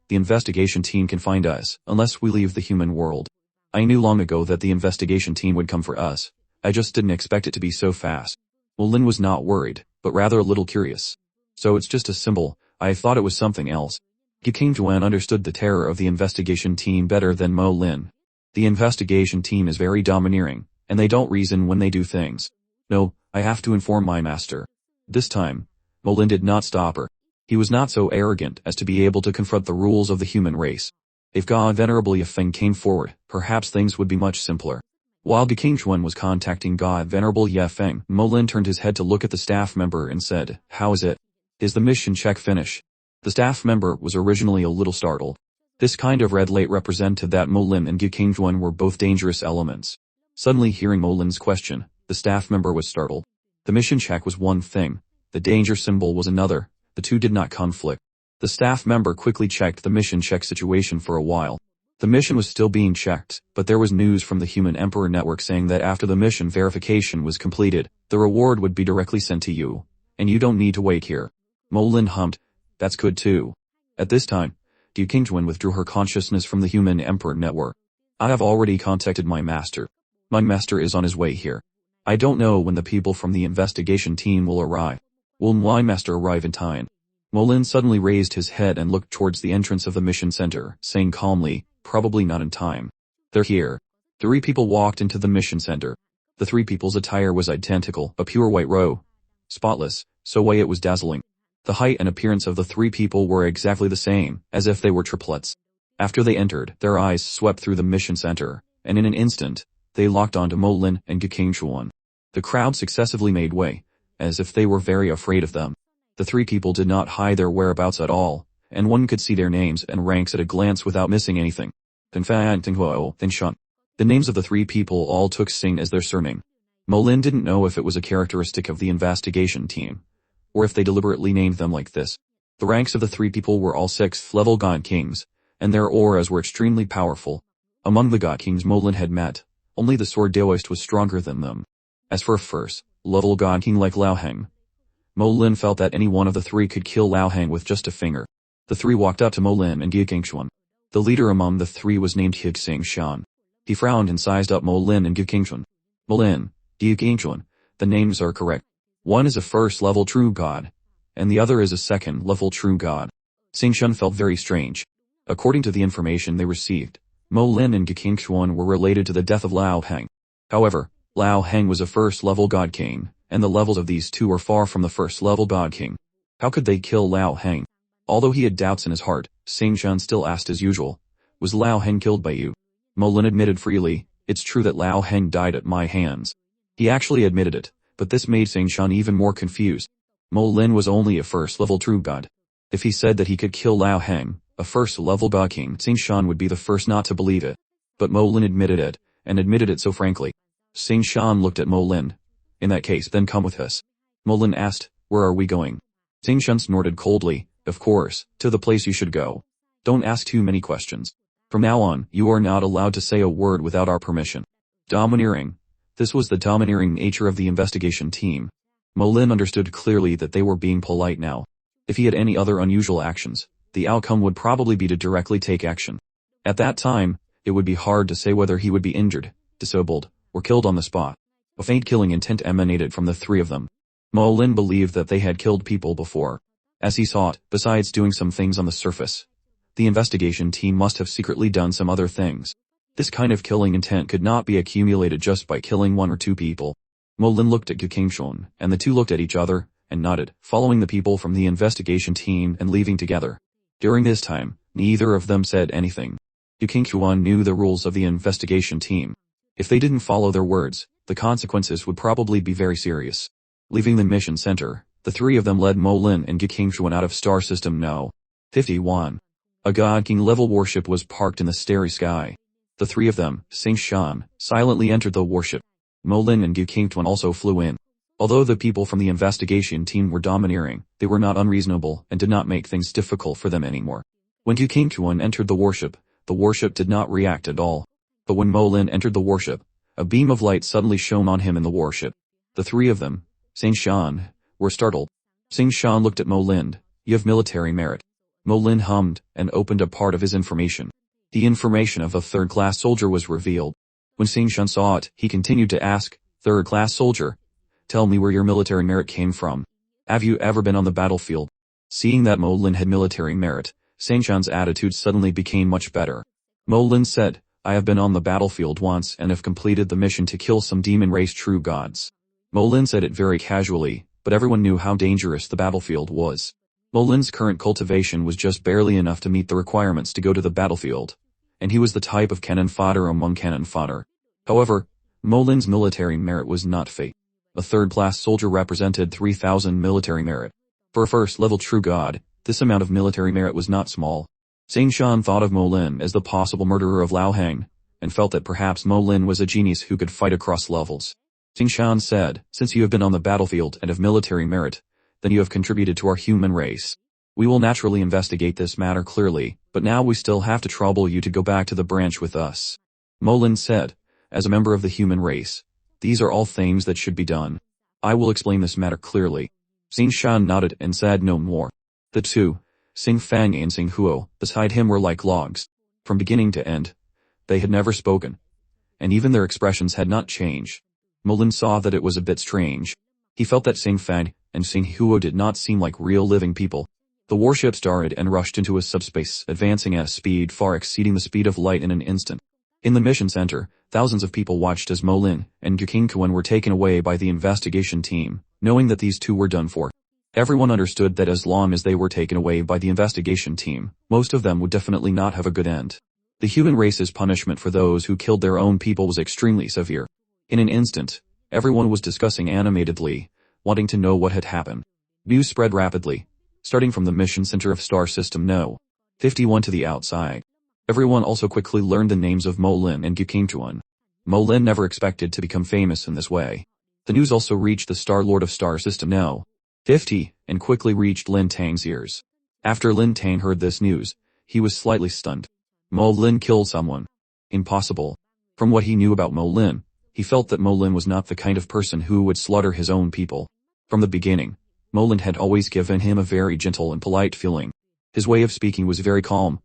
the investigation team can find us, unless we leave the human world. I knew long ago that the investigation team would come for us. I just didn't expect it to be so fast." Mo Lin was not worried, but rather a little curious. "So it's just a symbol, I thought it was something else." Gu Qingchuan understood the terror of the investigation team better than Mo Lin. The investigation team is very domineering, and they don't reason when they do things. "No, I have to inform my master." This time, Mo Lin did not stop her. He was not so arrogant as to be able to confront the rules of the human race. If God Venerable Yefeng came forward, perhaps things would be much simpler. While Gu Qingchuan was contacting God Venerable Yefeng, Mo Lin turned his head to look at the staff member and said, "How is it? Is the mission check finished?" The staff member was originally a little startled. This kind of red light represented that Mo Lin and Gu Qingchuan were both dangerous elements. Suddenly hearing Mo Lin's question, the staff member was startled. The mission check was one thing, the danger symbol was another, the two did not conflict. The staff member quickly checked the mission check situation for a while. The mission was still being checked, but there was news from the Human Emperor Network saying that after the mission verification was completed, the reward would be directly sent to you, and you don't need to wait here. Mo Lin hummed, "That's good too." At this time, Gu Qingchuan withdrew her consciousness from the Human Emperor Network. "I have already contacted my master. My master is on his way here. I don't know when the people from the investigation team will arrive. Will my master arrive in time? Molin suddenly raised his head and looked towards the entrance of the mission center, saying calmly, probably not in time. They're here. 3 people walked into the mission center. The 3 people's attire was identical, a pure white robe. Spotless, so white it was dazzling. The height and appearance of the 3 people were exactly the same, as if they were triplets. After they entered, their eyes swept through the mission center, and in an instant, they locked onto Molin and Gakingchuan. The crowd successively made way, as if they were very afraid of them. The 3 people did not hide their whereabouts at all, and one could see their names and ranks at a glance without missing anything. The names of the 3 people all took Sing as their surname. Molin didn't know if it was a characteristic of the investigation team, or if they deliberately named them like this. The ranks of the 3 people were all 6th level God Kings, and their auras were extremely powerful. Among the God Kings Molin had met, only the Sword Daoist was stronger than them. As for a first level God King like Lao Heng, Molin felt that any one of the 3 could kill Lao Heng with just a finger. The 3 walked up to Molin and Gakingchuan. The leader among the 3 was named Hixing Shan. He frowned and sized up Molin and Gakingchuan. Molin, Gakingchuan, the names are correct. One is a first-level true god, and the other is a second-level true god. Xingshun felt very strange. According to the information they received, Molin and Gakingchuan were related to the death of Lao Heng. However, Lao Heng was a first-level god king, and the levels of these 2 were far from the first-level god king. How could they kill Lao Heng? Although he had doubts in his heart, Xingshun still asked as usual, was Lao Heng killed by you? Molin admitted freely, it's true that Lao Heng died at my hands. He actually admitted it, but this made Xingshun even more confused. Molin was only a first-level true god. If he said that he could kill Lao Heng, a first-level god king, Xingshun would be the first not to believe it. But Molin admitted it, and admitted it so frankly. Xingshun looked at Molin. In that case, then come with us. Molin asked, where are we going? Xingshun snorted coldly, of course, to the place you should go. Don't ask too many questions. From now on, you are not allowed to say a word without our permission. Domineering. This was the domineering nature of the investigation team. Molin understood clearly that they were being polite now. If he had any other unusual actions, the outcome would probably be to directly take action. At that time, it would be hard to say whether he would be injured, disabled, or killed on the spot. A faint killing intent emanated from the 3 of them. Molin believed that they had killed people before. As he saw it, besides doing some things on the surface, the investigation team must have secretly done some other things. This kind of killing intent could not be accumulated just by killing 1 or 2 people. Molin looked at Gakingchuan, and the 2 looked at each other, and nodded, following the people from the investigation team and leaving together. During this time, neither of them said anything. Gakingchuan knew the rules of the investigation team. If they didn't follow their words, the consequences would probably be very serious. Leaving the mission center, the 3 of them led Molin and Gakingchuan out of Star System No. 51. A God King level warship was parked in the starry sky. The 3 of them, Xingshun, silently entered the warship. Molin and Gakingchuan also flew in. Although the people from the investigation team were domineering, they were not unreasonable and did not make things difficult for them anymore. When Gakingchuan entered the warship did not react at all. But when Molin entered the warship, a beam of light suddenly shone on him in the warship. The 3 of them, Xingshun, were startled. Xingshun looked at Molin. You have military merit. Molin hummed and opened a part of his information. The information of a 3rd-class soldier was revealed. When Xingshun saw it, he continued to ask, 3rd-class soldier, tell me where your military merit came from. Have you ever been on the battlefield? Seeing that Molin had military merit, Xingshun's attitude suddenly became much better. Molin said, I have been on the battlefield once and have completed the mission to kill some demon race true gods. Molin said it very casually, but everyone knew how dangerous the battlefield was. Molin's current cultivation was just barely enough to meet the requirements to go to the battlefield, and he was the type of cannon fodder among cannon fodder. However, Molin's military merit was not fate. A 3rd-class soldier represented 3,000 military merit. For a first-level true god, this amount of military merit was not small. Xingshun thought of Molin as the possible murderer of Lao Heng, and felt that perhaps Molin was a genius who could fight across levels. Xingshun said, since you have been on the battlefield and have military merit, then you have contributed to our human race. We will naturally investigate this matter clearly, but now we still have to trouble you to go back to the branch with us. Molin said, as a member of the human race, these are all things that should be done. I will explain this matter clearly. Xingshun nodded and said no more. The 2, Xing Fang and Xing Huo, beside him were like logs. From beginning to end, they had never spoken, and even their expressions had not changed. Molin saw that it was a bit strange. He felt that Sing Fang and Sing Huo did not seem like real living people. The warship started and rushed into a subspace, advancing at a speed far exceeding the speed of light in an instant. In the mission center, thousands of people watched as Molin and Guqingquan were taken away by the investigation team, knowing that these two were done for. Everyone understood that as long as they were taken away by the investigation team, most of them would definitely not have a good end. The human race's punishment for those who killed their own people was extremely severe. In an instant, everyone was discussing animatedly, wanting to know what had happened. News spread rapidly, starting from the mission center of Star System No. 51 to the outside. Everyone also quickly learned the names of Molin and Guqingquan. Molin never expected to become famous in this way. The news also reached the Star Lord of Star System No. 50, and quickly reached Lin Tang's ears. After Lin Tang heard this news, he was slightly stunned. Molin killed someone. Impossible. From what he knew about Molin, he felt that Molin was not the kind of person who would slaughter his own people. From the beginning, Molin had always given him a very gentle and polite feeling. His way of speaking was very calm.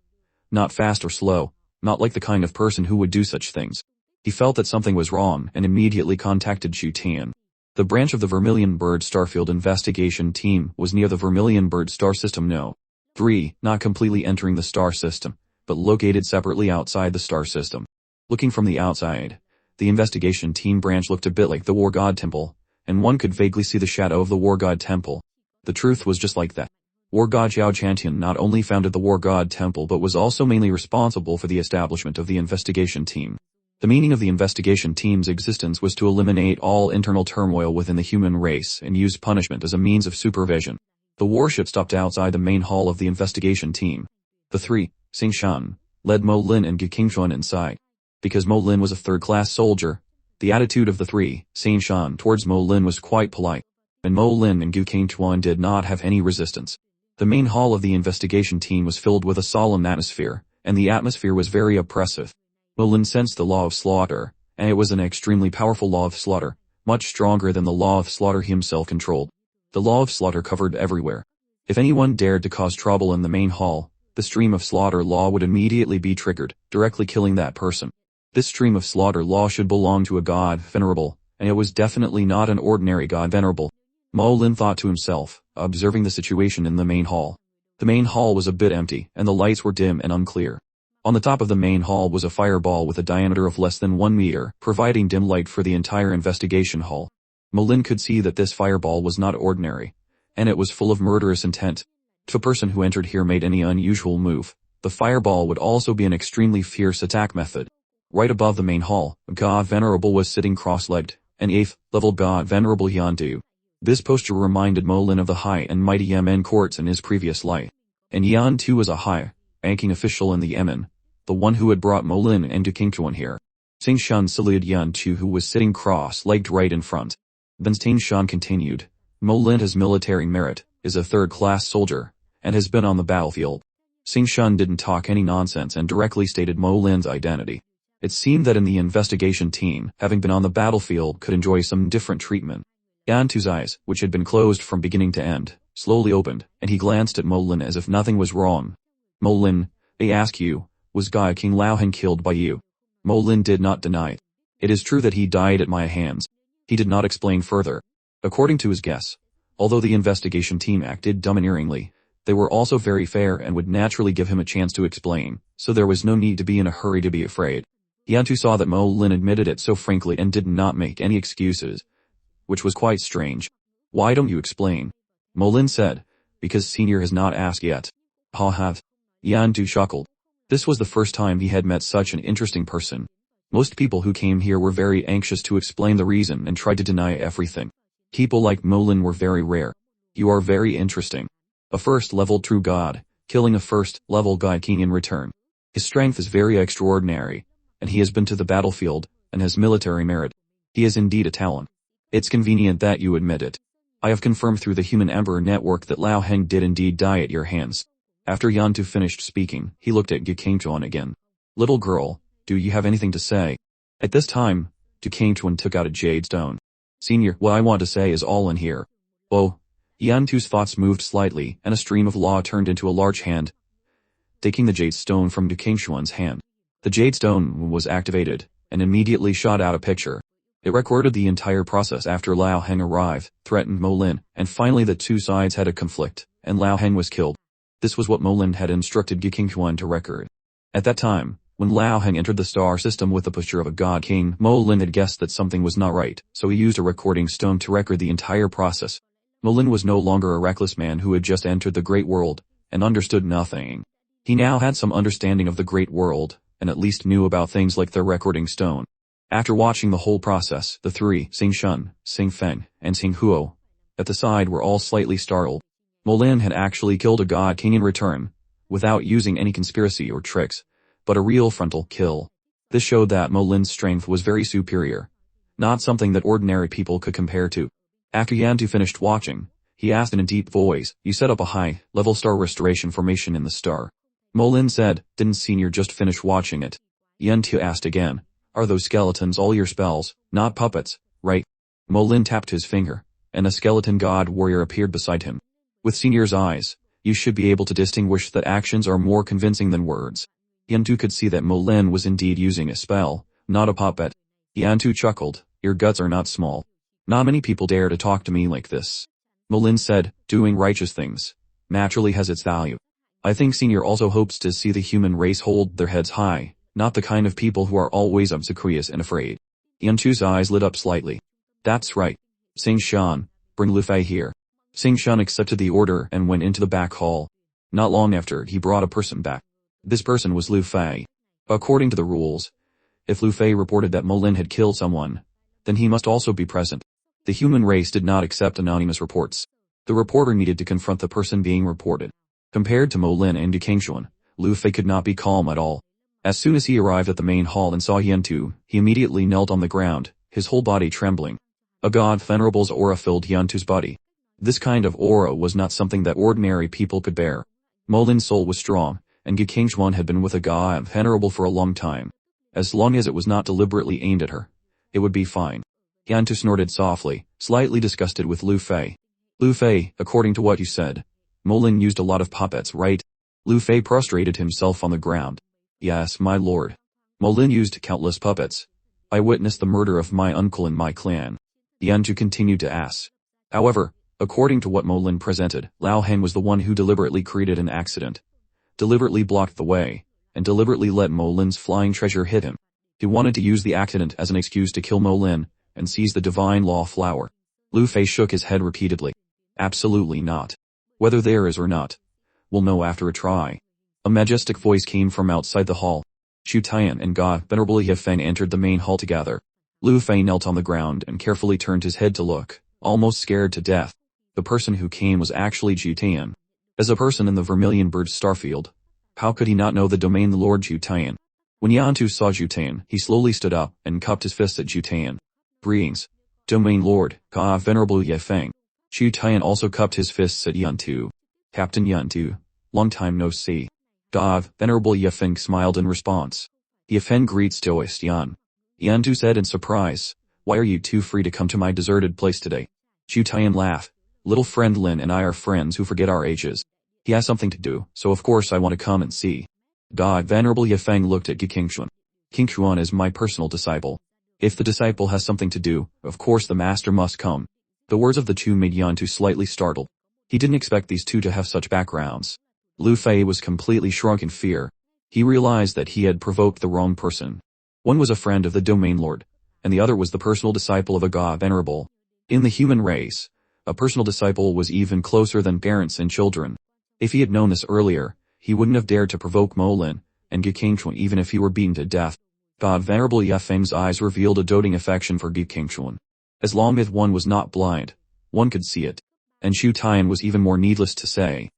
Not fast or slow, not like the kind of person who would do such things. He felt that something was wrong and immediately contacted Xu Tian. The branch of the Vermilion Bird Starfield investigation team was near the Vermilion Bird Star System No. 3, not completely entering the star system, but located separately outside the star system. Looking from the outside, the investigation team branch looked a bit like the War God Temple, and one could vaguely see the shadow of the War God Temple. The truth was just like that. War God Xiao Chantian not only founded the War God Temple but was also mainly responsible for the establishment of the investigation team. The meaning of the investigation team's existence was to eliminate all internal turmoil within the human race and use punishment as a means of supervision. The warship stopped outside the main hall of the investigation team. The three, Sing Shan, led Molin and Guqingquan inside. Because Molin was a third-class soldier, the attitude of the three, Sing Shan, towards Molin was quite polite, and Molin and Guqingquan did not have any resistance. The main hall of the investigation team was filled with a solemn atmosphere, and the atmosphere was very oppressive. Molin sensed the law of slaughter, and it was an extremely powerful law of slaughter, much stronger than the law of slaughter he himself controlled. The law of slaughter covered everywhere. If anyone dared to cause trouble in the main hall, the stream of slaughter law would immediately be triggered, directly killing that person. This stream of slaughter law should belong to a god venerable, and it was definitely not an ordinary god venerable. Molin thought to himself, observing the situation in the main hall. The main hall was a bit empty, and the lights were dim and unclear. On the top of the main hall was a fireball with a diameter of less than 1 meter, providing dim light for the entire investigation hall. Molin could see that this fireball was not ordinary, and it was full of murderous intent. If a person who entered here made any unusual move, the fireball would also be an extremely fierce attack method. Right above the main hall, a god venerable was sitting cross-legged, an 8th level god venerable Yandu. This posture reminded Molin of the high and mighty Yemen courts in his previous life. And Yandu was a high-ranking official in the Yemen, the one who had brought Molin and Guqingquan here. Sing Shan saluted Yandu, who was sitting cross-legged right in front. Then Sing Shan continued, Molin has military merit, is a third-class soldier, and has been on the battlefield. Sing Shan didn't talk any nonsense and directly stated Molin's identity. It seemed that in the investigation team, having been on the battlefield could enjoy some different treatment. Yandu's eyes, which had been closed from beginning to end, slowly opened, and he glanced at Molin as if nothing was wrong. Molin, I ask you, was Guy King Laohan killed by you? Molin did not deny it. It is true that he died at my hands. He did not explain further. According to his guess, although the investigation team acted domineeringly, they were also very fair and would naturally give him a chance to explain, so there was no need to be in a hurry to be afraid. Yandu saw that Molin admitted it so frankly and did not make any excuses, which was quite strange. Why don't you explain? Molin said, because Senior has not asked yet. Ha ha. Yandu chuckled. This was the first time he had met such an interesting person. Most people who came here were very anxious to explain the reason and tried to deny everything. People like Molin were very rare. You are very interesting. A first-level true god, killing a first-level god king in return. His strength is very extraordinary, and he has been to the battlefield, and has military merit. He is indeed a talent. It's convenient that you admit it. I have confirmed through the Human Emperor network that Lao Heng did indeed die at your hands. After Yandu finished speaking, he looked at Guqingquan again. Little girl, do you have anything to say? At this time, Guqingquan took out a jade stone. Senior, what I want to say is all in here. Oh. Yandu's thoughts moved slightly, and a stream of law turned into a large hand, taking the jade stone from Guqingquan's hand. The jade stone was activated, and immediately shot out a picture. It recorded the entire process after Lao Heng arrived, threatened Mo Lin, and finally the two sides had a conflict, and Lao Heng was killed. This was what Mo Lin had instructed Geqingquan to record. At that time, when Lao Heng entered the star system with the posture of a god king, Mo Lin had guessed that something was not right, so he used a recording stone to record the entire process. Mo Lin was no longer a reckless man who had just entered the great world, and understood nothing. He now had some understanding of the great world, and at least knew about things like the recording stone. After watching the whole process, the three, Xing Shun, Xing Feng, and Xing Huo, at the side were all slightly startled. Mo Lin had actually killed a god king in return, without using any conspiracy or tricks, but a real frontal kill. This showed that Mo Lin's strength was very superior, not something that ordinary people could compare to. After Yantu finished watching, he asked in a deep voice, "You set up a high-level star restoration formation in the star?" Mo Lin said, "Didn't Senior just finish watching it?" Yantu asked again, "Are those skeletons all your spells, not puppets, right?" Mo Lin tapped his finger, and a skeleton god warrior appeared beside him. With Senior's eyes, you should be able to distinguish that actions are more convincing than words. Yantu could see that Mo Lin was indeed using a spell, not a puppet. Yantu chuckled, "Your guts are not small. Not many people dare to talk to me like this." Mo Lin said, "Doing righteous things naturally has its value. I think Senior also hopes to see the human race hold their heads high, not the kind of people who are always obsequious and afraid." Yantu's eyes lit up slightly. "That's right. Xing Shan, bring Lu Fei here." Xing Shan accepted the order and went into the back hall. Not long after, he brought a person back. This person was Lu Fei. According to the rules, if Lu Fei reported that Mo Lin had killed someone, then he must also be present. The human race did not accept anonymous reports. The reporter needed to confront the person being reported. Compared to Mo Lin and Geqingquan, Lu Fei could not be calm at all. As soon as he arrived at the main hall and saw Yantu, he immediately knelt on the ground, his whole body trembling. A god venerable's aura filled Yantu's body. This kind of aura was not something that ordinary people could bear. Mo Lin's soul was strong, and Geqingquan had been with a god venerable for a long time. As long as it was not deliberately aimed at her, it would be fine. Yantu snorted softly, slightly disgusted with Lu Fei. "Lu Fei, according to what you said, Mo Lin used a lot of puppets, right?" Lu Fei prostrated himself on the ground. "Yes, my lord. Mo Lin used countless puppets. I witnessed the murder of my uncle and my clan." Yantu continued to ask. However, according to what Mo Lin presented, Lao Heng was the one who deliberately created an accident, deliberately blocked the way, and deliberately let Mo Lin's flying treasure hit him. He wanted to use the accident as an excuse to kill Mo Lin, and seize the divine law flower. Lu Fei shook his head repeatedly. "Absolutely not. Whether there is or not, we'll know after a try." A majestic voice came from outside the hall. Xu Tian and God Venerable Ye Feng entered the main hall together. Lu Fei knelt on the ground and carefully turned his head to look, almost scared to death. The person who came was actually Xu Tian. As a person in the Vermilion Bird Starfield, how could he not know the domain Lord Xu Tian? When Yantu saw Xu Tian, he slowly stood up and cupped his fist at Xu Tian. "Greetings, Domain Lord, God Venerable Ye Feng." Xu Tian also cupped his fists at Yantu. "Captain Yantu, long time no see." God Venerable Ye Feng smiled in response. "Ye Feng greets Doist Yan." Yantu said in surprise, "Why are you two free to come to my deserted place today?" Xu Tian laughed. "Little friend Lin and I are friends who forget our ages. He has something to do, so of course I want to come and see." God Venerable Ye Feng looked at Geqingquan. "Qingquan is my personal disciple. If the disciple has something to do, of course the master must come." The words of the two made Yantu slightly startled. He didn't expect these two to have such backgrounds. Lu Fei was completely shrunk in fear. He realized that he had provoked the wrong person. One was a friend of the Domain Lord, and the other was the personal disciple of a god venerable. In the human race, a personal disciple was even closer than parents and children. If he had known this earlier, he wouldn't have dared to provoke Mo Lin and Geqingquan even if he were beaten to death. God Venerable Ye Feng's eyes revealed a doting affection for Geqingquan. As long as one was not blind, one could see it. And Xu Tian was even more needless to say.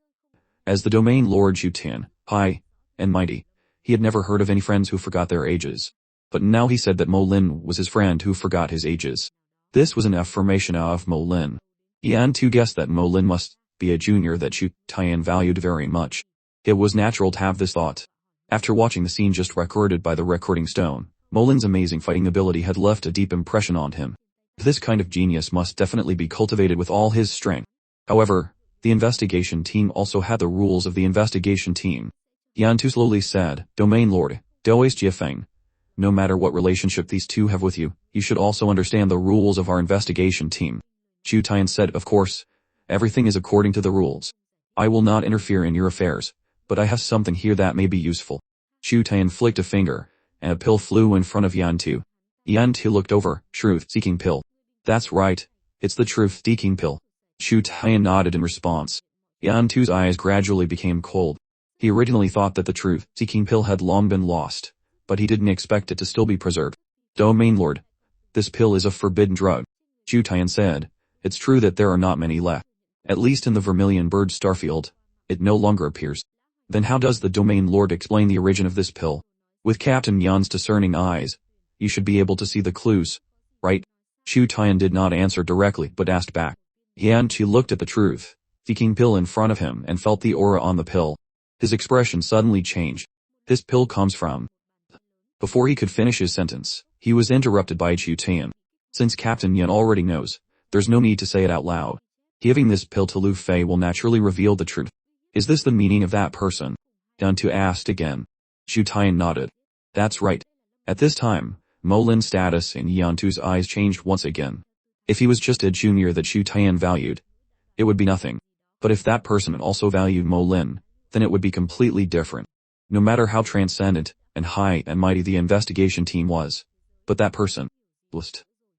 As the Domain Lord Xu Tian, high and mighty, he had never heard of any friends who forgot their ages. But now he said that Mo Lin was his friend who forgot his ages. This was an affirmation of Mo Lin. Yantu guessed that Mo Lin must be a junior that Xu Tian valued very much. It was natural to have this thought. After watching the scene just recorded by the recording stone, Mo Lin's amazing fighting ability had left a deep impression on him. This kind of genius must definitely be cultivated with all his strength. However, the investigation team also had the rules of the investigation team. Yantu slowly said, "Domain Lord, Doist Ye Feng, No matter what relationship these two have with you, you should also understand the rules of our investigation team. Chu Tian said, of course. Everything is according to the rules. I will not interfere in your affairs, but I have something here that may be useful. Chu Tian flicked a finger, and a pill flew in front of Yan Tu. Yan Tu looked over. Truth-seeking pill. That's right. It's the truth-seeking pill. Chu Tian nodded in response. Yan Tu's eyes gradually became cold. He originally thought that the truth-seeking pill had long been lost, but he didn't expect it to still be preserved. Domain Lord. This pill is a forbidden drug. Chu Tian said. It's true that there are not many left. At least in the Vermilion Bird starfield, it no longer appears. Then how does the Domain Lord explain the origin of this pill? With Captain Yan's discerning eyes, you should be able to see the clues, right? Chu Tian did not answer directly but asked back. Yan Tu looked at the truth-seeking pill in front of him and felt the aura on the pill. His expression suddenly changed. This pill comes from... Before he could finish his sentence, he was interrupted by Chu Tian. Since Captain Yan already knows, there's no need to say it out loud. Giving this pill to Lu Fei will naturally reveal the truth. Is this the meaning of that person? Yan Tu asked again. Chu Tian nodded. That's right. At this time, Mo Lin's status in Yan Tu's eyes changed once again. If he was just a junior that Chu Tian valued, it would be nothing. But if that person also valued Mo Lin, then it would be completely different. No matter how transcendent and high and mighty the investigation team was, but that person.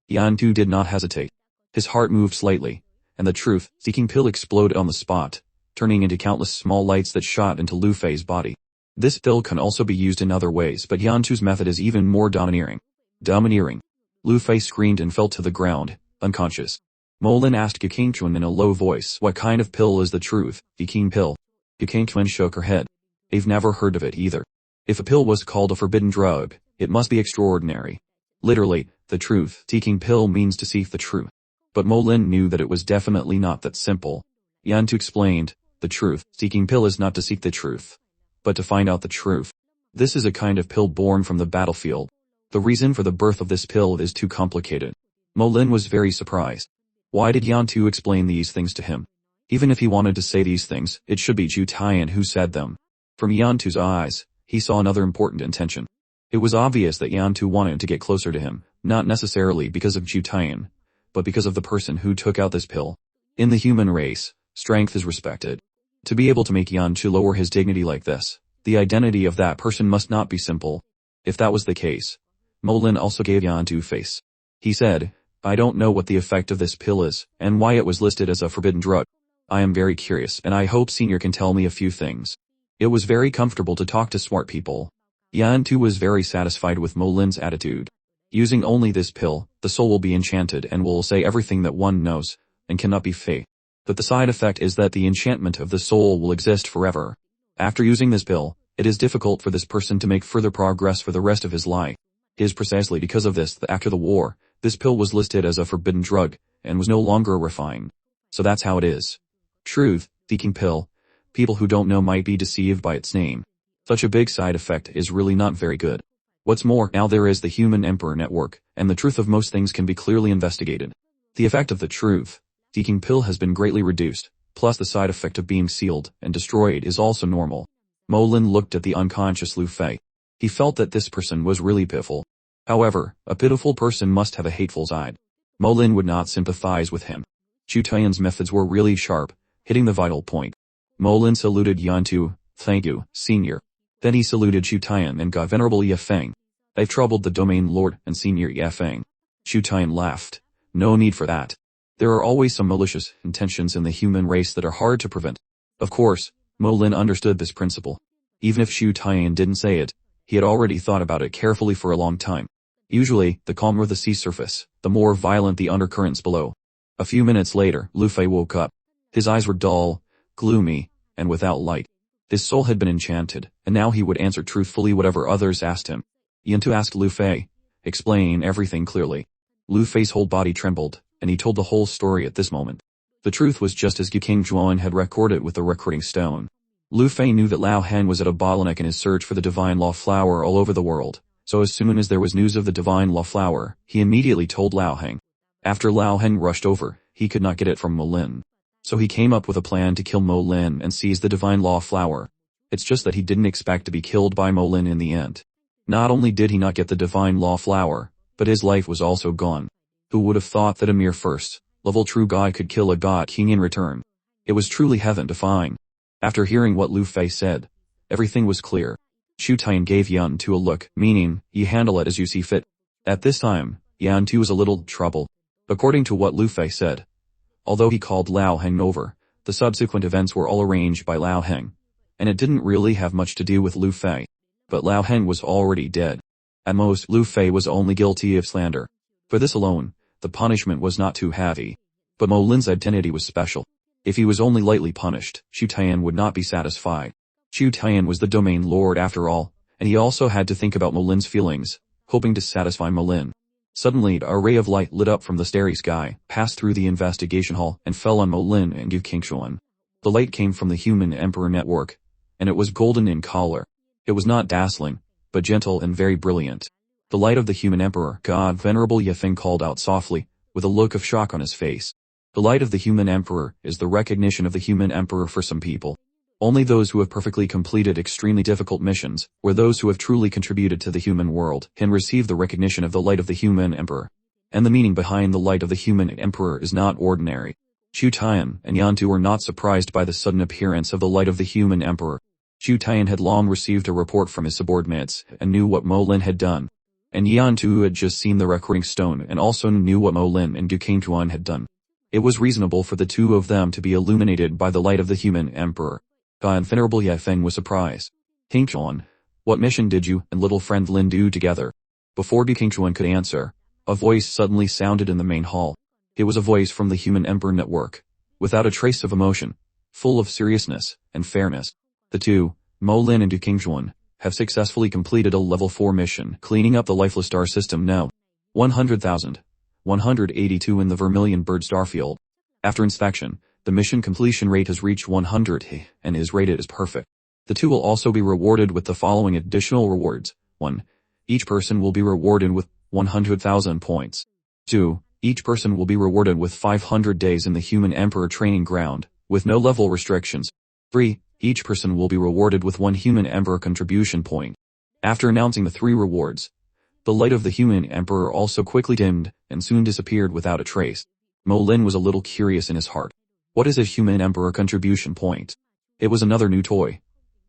Yan Tu did not hesitate. His heart moved slightly, and the truth-seeking pill exploded on the spot, turning into countless small lights that shot into Lu Fei's body. This pill can also be used in other ways, but Yan Tu's method is even more domineering. Domineering. Lu Fei screamed and fell to the ground, unconscious. Mo Lin asked Yukingquan in a low voice, what kind of pill is the truth-seeking pill? Yukingquan shook her head. They've never heard of it either. If a pill was called a forbidden drug, it must be extraordinary. Literally, the truth-seeking pill means to seek the truth. But Mo Lin knew that it was definitely not that simple. Yan Tu explained, the truth-seeking pill is not to seek the truth, but to find out the truth. This is a kind of pill born from the battlefield. The reason for the birth of this pill is too complicated. Mo Lin was very surprised. Why did Yan Tu explain these things to him? Even if he wanted to say these things, it should be Chu Tian who said them. From Yan Tu's eyes, he saw another important intention. It was obvious that Yan Tu wanted to get closer to him, not necessarily because of Chu Tian, but because of the person who took out this pill. In the human race, strength is respected. To be able to make Yan Tu lower his dignity like this, the identity of that person must not be simple. If that was the case, Mo Lin also gave Yan Tu face. He said, I don't know what the effect of this pill is, and why it was listed as a forbidden drug. I am very curious, and I hope Senior can tell me a few things. It was very comfortable to talk to smart people. Yan Tu was very satisfied with Mo Lin's attitude. Using only this pill, the soul will be enchanted and will say everything that one knows, and cannot be fake. But the side effect is that the enchantment of the soul will exist forever. After using this pill, it is difficult for this person to make further progress for the rest of his life. It is precisely because of this that after the war, this pill was listed as a forbidden drug, and was no longer refined. So that's how it is. Truth-seeking pill. People who don't know might be deceived by its name. Such a big side effect is really not very good. What's more, now there is the Human Emperor Network, and the truth of most things can be clearly investigated. The effect of the truth-seeking pill has been greatly reduced, plus the side effect of being sealed and destroyed is also normal. Mo Lin looked at the unconscious Lu Fei. He felt that this person was really pitiful. However, a pitiful person must have a hateful side. Mo Lin would not sympathize with him. Chu Tian's methods were really sharp, hitting the vital point. Mo Lin saluted Yan Tu, thank you, Senior. Then he saluted Chu Tian and got Venerable Ye Feng. I've troubled the Domain Lord and Senior Ye Feng. Chu Tian laughed. No need for that. There are always some malicious intentions in the human race that are hard to prevent. Of course, Mo Lin understood this principle. Even if Chu Tian didn't say it, he had already thought about it carefully for a long time. Usually, the calmer the sea surface, the more violent the undercurrents below. A few minutes later, Lu Fei woke up. His eyes were dull, gloomy, and without light. His soul had been enchanted, and now he would answer truthfully whatever others asked him. Yan Tu asked Lu Fei, explain everything clearly. Lu Fei's whole body trembled, and he told the whole story at this moment. The truth was just as King Zhuan had recorded with the recording stone. Lu Fei knew that Lao Heng was at a bottleneck in his search for the Divine Law Flower all over the world, so as soon as there was news of the Divine Law Flower, he immediately told Lao Heng. After Lao Heng rushed over, he could not get it from Mo Lin. So he came up with a plan to kill Mo Lin and seize the Divine Law Flower. It's just that he didn't expect to be killed by Mo Lin in the end. Not only did he not get the divine law flower, but his life was also gone. Who would have thought that a mere first-level true god could kill a god king in return? It was truly heaven-defying. After hearing what Lu Fei said, everything was clear. Shu Tian gave Yan Tu a look, meaning, you handle it as you see fit. At this time, Yan Tu was a little trouble. According to what Lu Fei said, although he called Lao Heng over, the subsequent events were all arranged by Lao Heng, and it didn't really have much to do with Lu Fei. But Lao Heng was already dead. At most, Lu Fei was only guilty of slander. For this alone, the punishment was not too heavy. But Mo Lin's identity was special. If he was only lightly punished, Shu Tian would not be satisfied. Shu Tian was the domain lord after all, and he also had to think about Mo Lin's feelings, hoping to satisfy Mo Lin. Suddenly, a ray of light lit up from the starry sky, passed through the investigation hall, and fell on Mo Lin and Yu Qingxuan. The light came from the Human Emperor Network, and it was golden in color. It was not dazzling, but gentle and very brilliant. The light of the Human Emperor, God Venerable Ye Feng called out softly, with a look of shock on his face. The light of the Human Emperor is the recognition of the Human Emperor for some people. Only those who have perfectly completed extremely difficult missions, or those who have truly contributed to the human world, can receive the recognition of the light of the Human Emperor. And the meaning behind the light of the Human Emperor is not ordinary. Shu Tian and Yan Tu were not surprised by the sudden appearance of the light of the Human Emperor. Shu Tian had long received a report from his subordinates, and knew what Mo Lin had done. And Yan Tu had just seen the recording stone and also knew what Mo Lin and Yu Qingxuan had done. It was reasonable for the two of them to be illuminated by the light of the Human Emperor. God Venerable Ye Feng was surprised. Qingxuan, what mission did you and little friend Lin do together? Before Yu Qingxuan could answer, a voice suddenly sounded in the main hall. It was a voice from the Human Emperor Network, without a trace of emotion, full of seriousness and fairness. The two, Mo Lin and Yu Qingxuan, have successfully completed a level 4 mission, cleaning up the lifeless star system now. 100,182 in the Vermilion Bird Starfield. After inspection, the mission completion rate has reached 100 and is rated as perfect. The two will also be rewarded with the following additional rewards. 1. Each person will be rewarded with 100,000 points. 2. Each person will be rewarded with 500 days in the Human Emperor training ground, with no level restrictions. 3. Each person will be rewarded with 1 Human Emperor contribution point. After announcing the 3 rewards, the light of the Human Emperor also quickly dimmed, and soon disappeared without a trace. Mo Lin was a little curious in his heart. What is a Human Emperor contribution point? It was another new toy.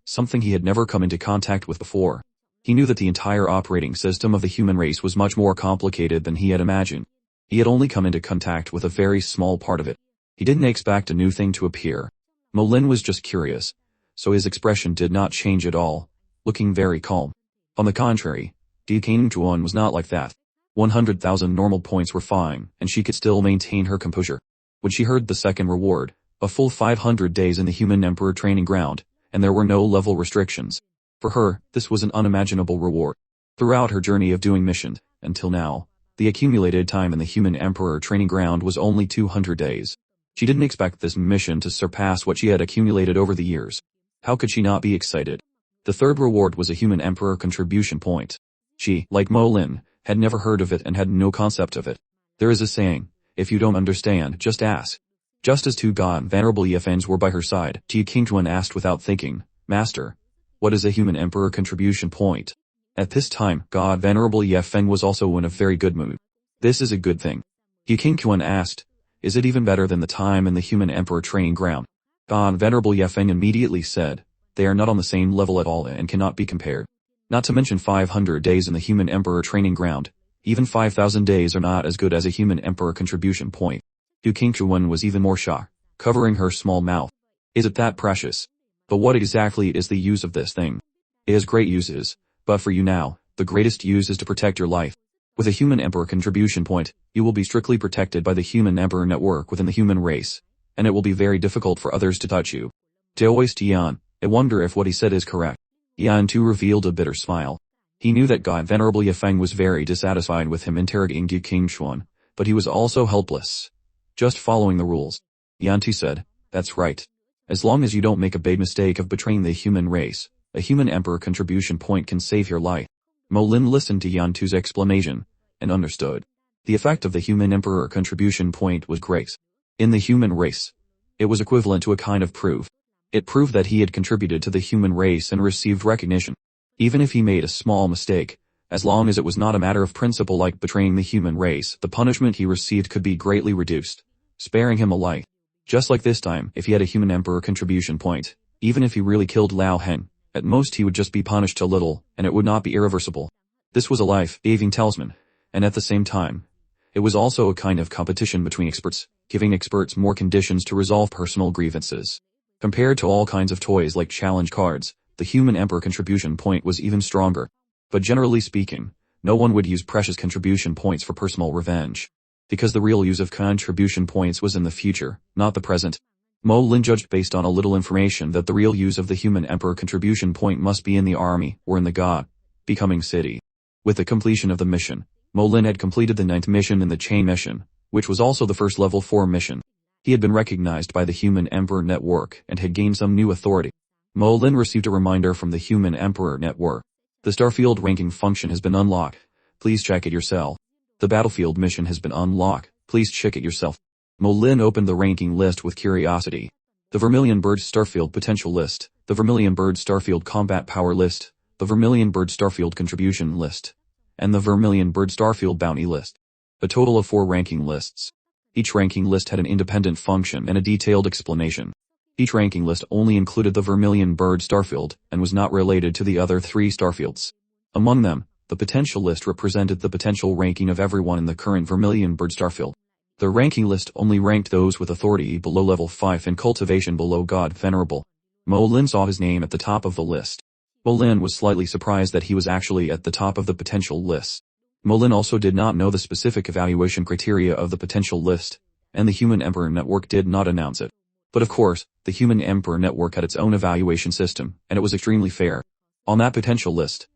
Something he had never come into contact with before. He knew that the entire operating system of the human race was much more complicated than he had imagined. He had only come into contact with a very small part of it. He didn't expect a new thing to appear. Mo Lin was just curious, so his expression did not change at all, looking very calm. On the contrary, Yu Qingxuan was not like that. 100,000 normal points were fine, and she could still maintain her composure. When she heard the second reward, a full 500 days in the Human Emperor training ground, and there were no level restrictions. For her, this was an unimaginable reward. Throughout her journey of doing missions, until now, the accumulated time in the Human Emperor training ground was only 200 days. She didn't expect this mission to surpass what she had accumulated over the years. How could she not be excited? The third reward was a Human Emperor contribution point. She, like Mo Lin, had never heard of it and had no concept of it. There is a saying, if you don't understand, just ask. Just as two God Venerable Ye Fengs were by her side, Yu Qingxuan asked without thinking, Master, what is a Human Emperor contribution point? At this time, God Venerable Ye Feng was also in a very good mood. This is a good thing. Yu Qingxuan asked, is it even better than the time in the Human Emperor training ground? God Venerable Ye Feng immediately said, they are not on the same level at all and cannot be compared. Not to mention 500 days in the Human Emperor training ground. Even 5,000 days are not as good as a Human Emperor contribution point. Yu Qingxuan was even more shocked, covering her small mouth. Is it that precious? But what exactly is the use of this thing? It has great uses, but for you now, the greatest use is to protect your life. With a Human Emperor contribution point, you will be strictly protected by the Human Emperor network within the human race, and it will be very difficult for others to touch you. Daoist Yan, I wonder if what he said is correct. Yan Tu revealed a bitter smile. He knew that God Venerable Ye Feng was very dissatisfied with him interrogating Yu Qingxuan, but he was also helpless. Just following the rules. Yan Tu said, that's right. As long as you don't make a big mistake of betraying the human race, a Human Emperor contribution point can save your life. Mo Lin listened to Yan Tu's explanation, and understood. The effect of the Human Emperor contribution point was grace. In the human race, it was equivalent to a kind of proof. It proved that he had contributed to the human race and received recognition. Even if he made a small mistake, as long as it was not a matter of principle like betraying the human race, the punishment he received could be greatly reduced, sparing him a life. Just like this time, if he had a human emperor contribution point, even if he really killed Lao Heng, at most he would just be punished a little, and it would not be irreversible. This was a life-saving talisman, and at the same time, it was also a kind of competition between experts, giving experts more conditions to resolve personal grievances. Compared to all kinds of toys like challenge cards, the human emperor contribution point was even stronger. But generally speaking, no one would use precious contribution points for personal revenge. Because the real use of contribution points was in the future, not the present. Mo Lin judged based on a little information that the real use of the human emperor contribution point must be in the army, or in the god-becoming city. With the completion of the mission, Mo Lin had completed the 9th mission in the chain mission, which was also the first level 4 mission. He had been recognized by the Human Emperor Network and had gained some new authority. Mo Lin received a reminder from the Human Emperor Network. The Starfield ranking function has been unlocked. Please check it yourself. The Battlefield mission has been unlocked. Please check it yourself. Mo Lin opened the ranking list with curiosity. The Vermilion Bird Starfield Potential List, the Vermilion Bird Starfield Combat Power List, the Vermilion Bird Starfield Contribution List, and the Vermilion Bird Starfield Bounty List. A total of 4 ranking lists. Each ranking list had an independent function and a detailed explanation. Each ranking list only included the Vermilion Bird Starfield and was not related to the other 3 Starfields. Among them, the potential list represented the potential ranking of everyone in the current Vermilion Bird Starfield. The ranking list only ranked those with authority below level 5 and cultivation below God Venerable. Mo Lin saw his name at the top of the list. Mo Lin was slightly surprised that he was actually at the top of the potential list. Mo Lin also did not know the specific evaluation criteria of the potential list, and the Human Emperor Network did not announce it. But of course, the Human Emperor Network had its own evaluation system, and it was extremely fair. On that potential list,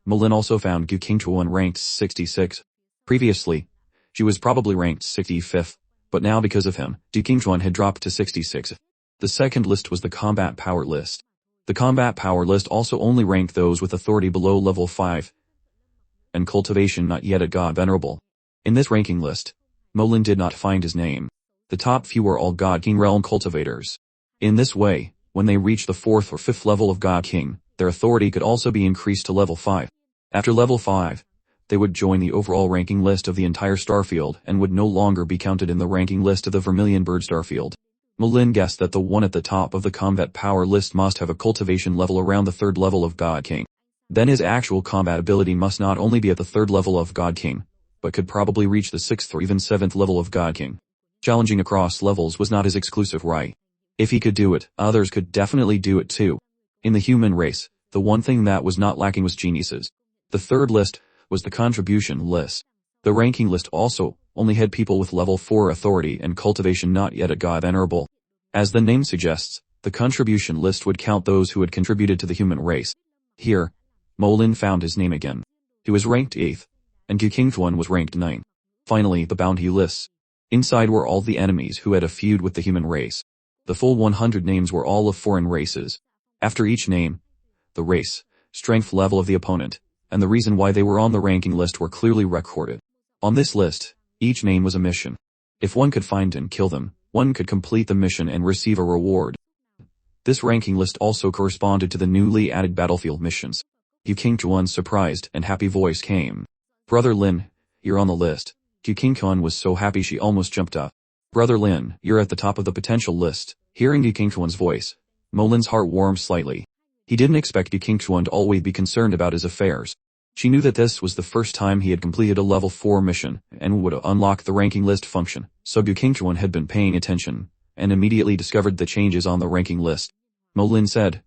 Mo Lin also found Gu Qingchuan ranked 66. Previously, she was probably ranked 65th, but now because of him, Gu Qingchuan had dropped to 66. The second list was the Combat Power list. The Combat Power list also only ranked those with authority below level 5, and cultivation not yet at God Venerable. In this ranking list, Mo Lin did not find his name. The top few were all God King realm cultivators. In this way, when they reached the 4th or 5th level of God King, their authority could also be increased to level 5. After level 5, they would join the overall ranking list of the entire Starfield and would no longer be counted in the ranking list of the Vermilion Bird Starfield. Mo Lin guessed that the one at the top of the combat power list must have a cultivation level around the 3rd level of God King. Then his actual combat ability must not only be at the 3rd level of God King, but could probably reach the 6th or even 7th level of God King. Challenging across levels was not his exclusive right. If he could do it, others could definitely do it too. In the human race, the one thing that was not lacking was geniuses. The 3rd list was the contribution list. The ranking list also only had people with level 4 authority and cultivation not yet at God Venerable. As the name suggests, the contribution list would count those who had contributed to the human race. Here, Mo Lin found his name again. He was ranked 8th, and Gu Qingchuan was ranked 9th. Finally, the bounty lists. Inside were all the enemies who had a feud with the human race. The full 100 names were all of foreign races. After each name, the race, strength level of the opponent, and the reason why they were on the ranking list were clearly recorded. On this list, each name was a mission. If one could find and kill them, one could complete the mission and receive a reward. This ranking list also corresponded to the newly added battlefield missions. Gu Qingchuan's surprised and happy voice came. Brother Lin, you're on the list. Gu Qingchuan was so happy she almost jumped up. Brother Lin, you're at the top of the potential list. Hearing Gu Qingchuan's voice, Mo Lin's heart warmed slightly. He didn't expect Gu Qingchuan to always be concerned about his affairs. She knew that this was the first time he had completed a level 4 mission and would unlock the ranking list function, so Gu Qingchuan had been paying attention and immediately discovered the changes on the ranking list. Mo Lin said,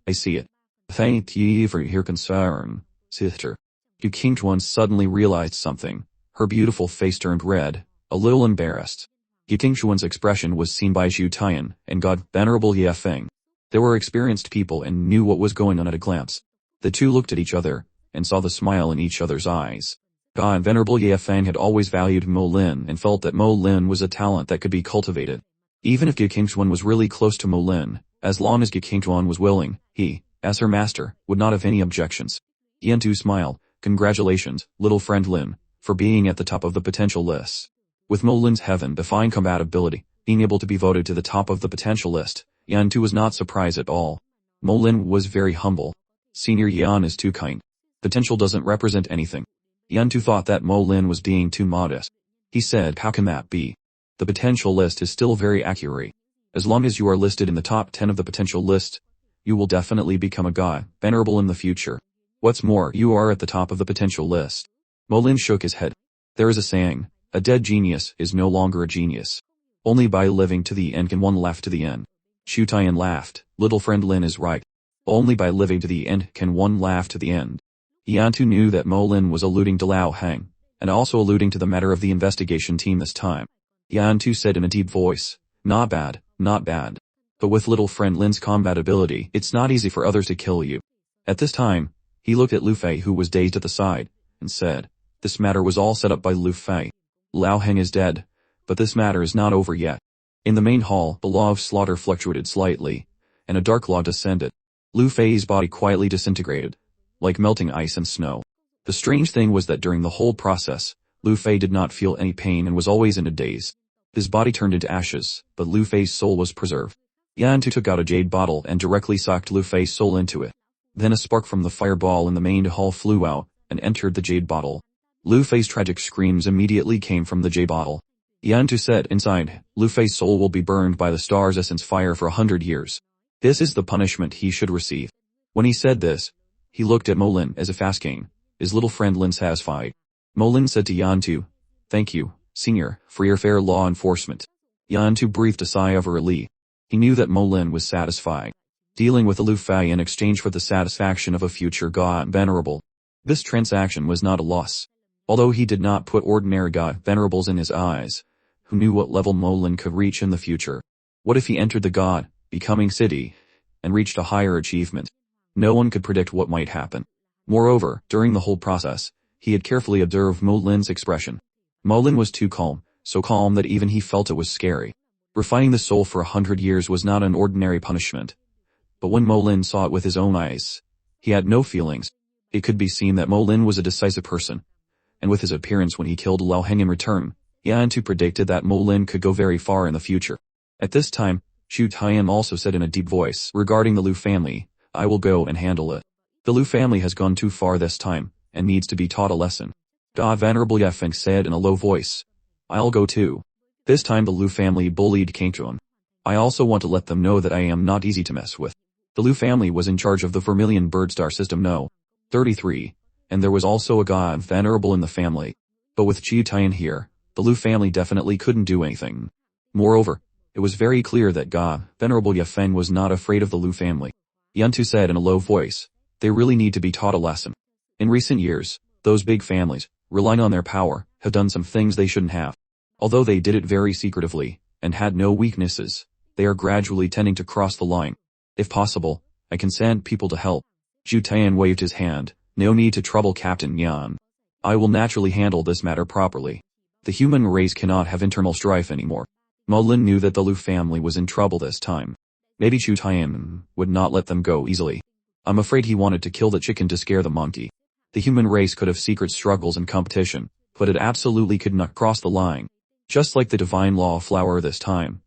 I see it. Thank ye for your concern, sister. Gu Qingchuan suddenly realized something. Her beautiful face turned red, a little embarrassed. Gu Qingchuan's expression was seen by Zhu Tian and God Venerable Ye Feng. They were experienced people and knew what was going on at a glance. The two looked at each other and saw the smile in each other's eyes. God Venerable Ye Feng had always valued Mo Lin and felt that Mo Lin was a talent that could be cultivated. Even if Gu Qingchuan was really close to Mo Lin, as long as Gu Qingchuan was willing, he, as her master, would not have any objections. Yan Tu smiled. Congratulations, little friend Lin, for being at the top of the potential list. With Mo Lin's heaven-defying combat ability, being able to be voted to the top of the potential list, Yan Tu was not surprised at all. Mo Lin was very humble. Senior Yan is too kind. Potential doesn't represent anything. Yan-tu thought that Mo Lin was being too modest. He said, how can that be? The potential list is still very accurate. As long as you are listed in the top 10 of the potential list, you will definitely become a god, venerable in the future. What's more, you are at the top of the potential list. Mo Lin shook his head. There is a saying, a dead genius is no longer a genius. Only by living to the end can one laugh to the end. Chu Tian laughed. Little friend Lin is right. Only by living to the end can one laugh to the end. Yan-tu knew that Mo Lin was alluding to Lao Heng, and also alluding to the matter of the investigation team this time. Yan-tu said in a deep voice, not bad, not bad. But with little friend Lin's combat ability, it's not easy for others to kill you. At this time, he looked at Lu Fei, who was dazed at the side, and said, this matter was all set up by Lu Fei. Lao Heng is dead, but this matter is not over yet. In the main hall, the law of slaughter fluctuated slightly, and a dark law descended. Lu Fei's body quietly disintegrated, like melting ice and snow. The strange thing was that during the whole process, Lu Fei did not feel any pain and was always in a daze. His body turned into ashes, but Lu Fei's soul was preserved. Yan-tu took out a jade bottle and directly sucked Lu Fei's soul into it. Then a spark from the fireball in the main hall flew out and entered the jade bottle. Lu Fei's tragic screams immediately came from the jade bottle. Yan-tu said, inside, Lu Fei's soul will be burned by the star's essence fire for 100 years. This is the punishment he should receive. When he said this, he looked at Mo Lin as if asking, is little friend Lin satisfied? Mo Lin said to Yan-tu, thank you, senior, for your fair law enforcement. Yan-tu breathed a sigh of relief. He knew that Mo Lin was satisfied. Dealing with Lu Fei in exchange for the satisfaction of a future god venerable. This transaction was not a loss. Although he did not put ordinary god venerables in his eyes, who knew what level Mo Lin could reach in the future. What if he entered the god, becoming city, and reached a higher achievement? No one could predict what might happen. Moreover, during the whole process, he had carefully observed Mo Lin's expression. Mo Lin was too calm, so calm that even he felt it was scary. Refining the soul for 100 years was not an ordinary punishment. But when Mo Lin saw it with his own eyes, he had no feelings. It could be seen that Mo Lin was a decisive person. And with his appearance when he killed Lao Heng in return, Yan-tu predicted that Mo Lin could go very far in the future. At this time, Chu Tian also said in a deep voice, regarding the Lu family, I will go and handle it. The Lu family has gone too far this time, and needs to be taught a lesson. God Venerable Ye Feng said in a low voice, I'll go too. This time the Lu family bullied Kangchuan. I also want to let them know that I am not easy to mess with. The Lu family was in charge of the Vermilion Bird Star System No. 33, and there was also a god venerable in the family. But with Chu Tian here, the Lu family definitely couldn't do anything. Moreover, it was very clear that God Venerable Ye Feng was not afraid of the Lu family. Yan-tu said in a low voice, they really need to be taught a lesson. In recent years, those big families, relying on their power, have done some things they shouldn't have. Although they did it very secretively, and had no weaknesses, they are gradually tending to cross the line. If possible, I can send people to help. Chu Tian waved his hand, no need to trouble Captain Yan. I will naturally handle this matter properly. The human race cannot have internal strife anymore. Mo Lin knew that the Lu family was in trouble this time. Maybe Chu Tian would not let them go easily. I'm afraid he wanted to kill the chicken to scare the monkey. The human race could have secret struggles and competition, but it absolutely could not cross the line. Just like the divine law flower this time.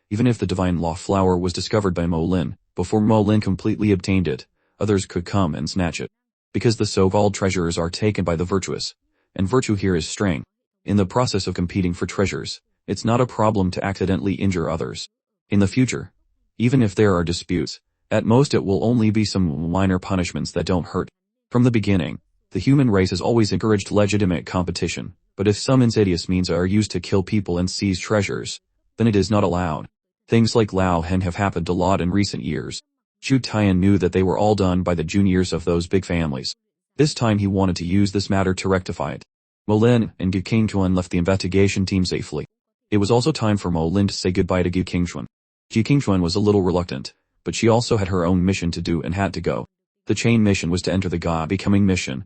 Even if the divine law flower was discovered by Mo Lin, before Mo Lin completely obtained it, others could come and snatch it. Because the so-called treasures are taken by the virtuous, and virtue here is strength. In the process of competing for treasures, it's not a problem to accidentally injure others. In the future, even if there are disputes, at most it will only be some minor punishments that don't hurt. From the beginning, the human race has always encouraged legitimate competition, but if some insidious means are used to kill people and seize treasures, then it is not allowed. Things like Lao Hen have happened a lot in recent years. Chu Tian knew that they were all done by the juniors of those big families. This time he wanted to use this matter to rectify it. Mo Lin and Gu Qingchuan left the investigation team safely. It was also time for Mo Lin to say goodbye to Gu Qingchuan. Gu Qingchuan was a little reluctant, but she also had her own mission to do and had to go. The chain mission was to enter the God Becoming mission,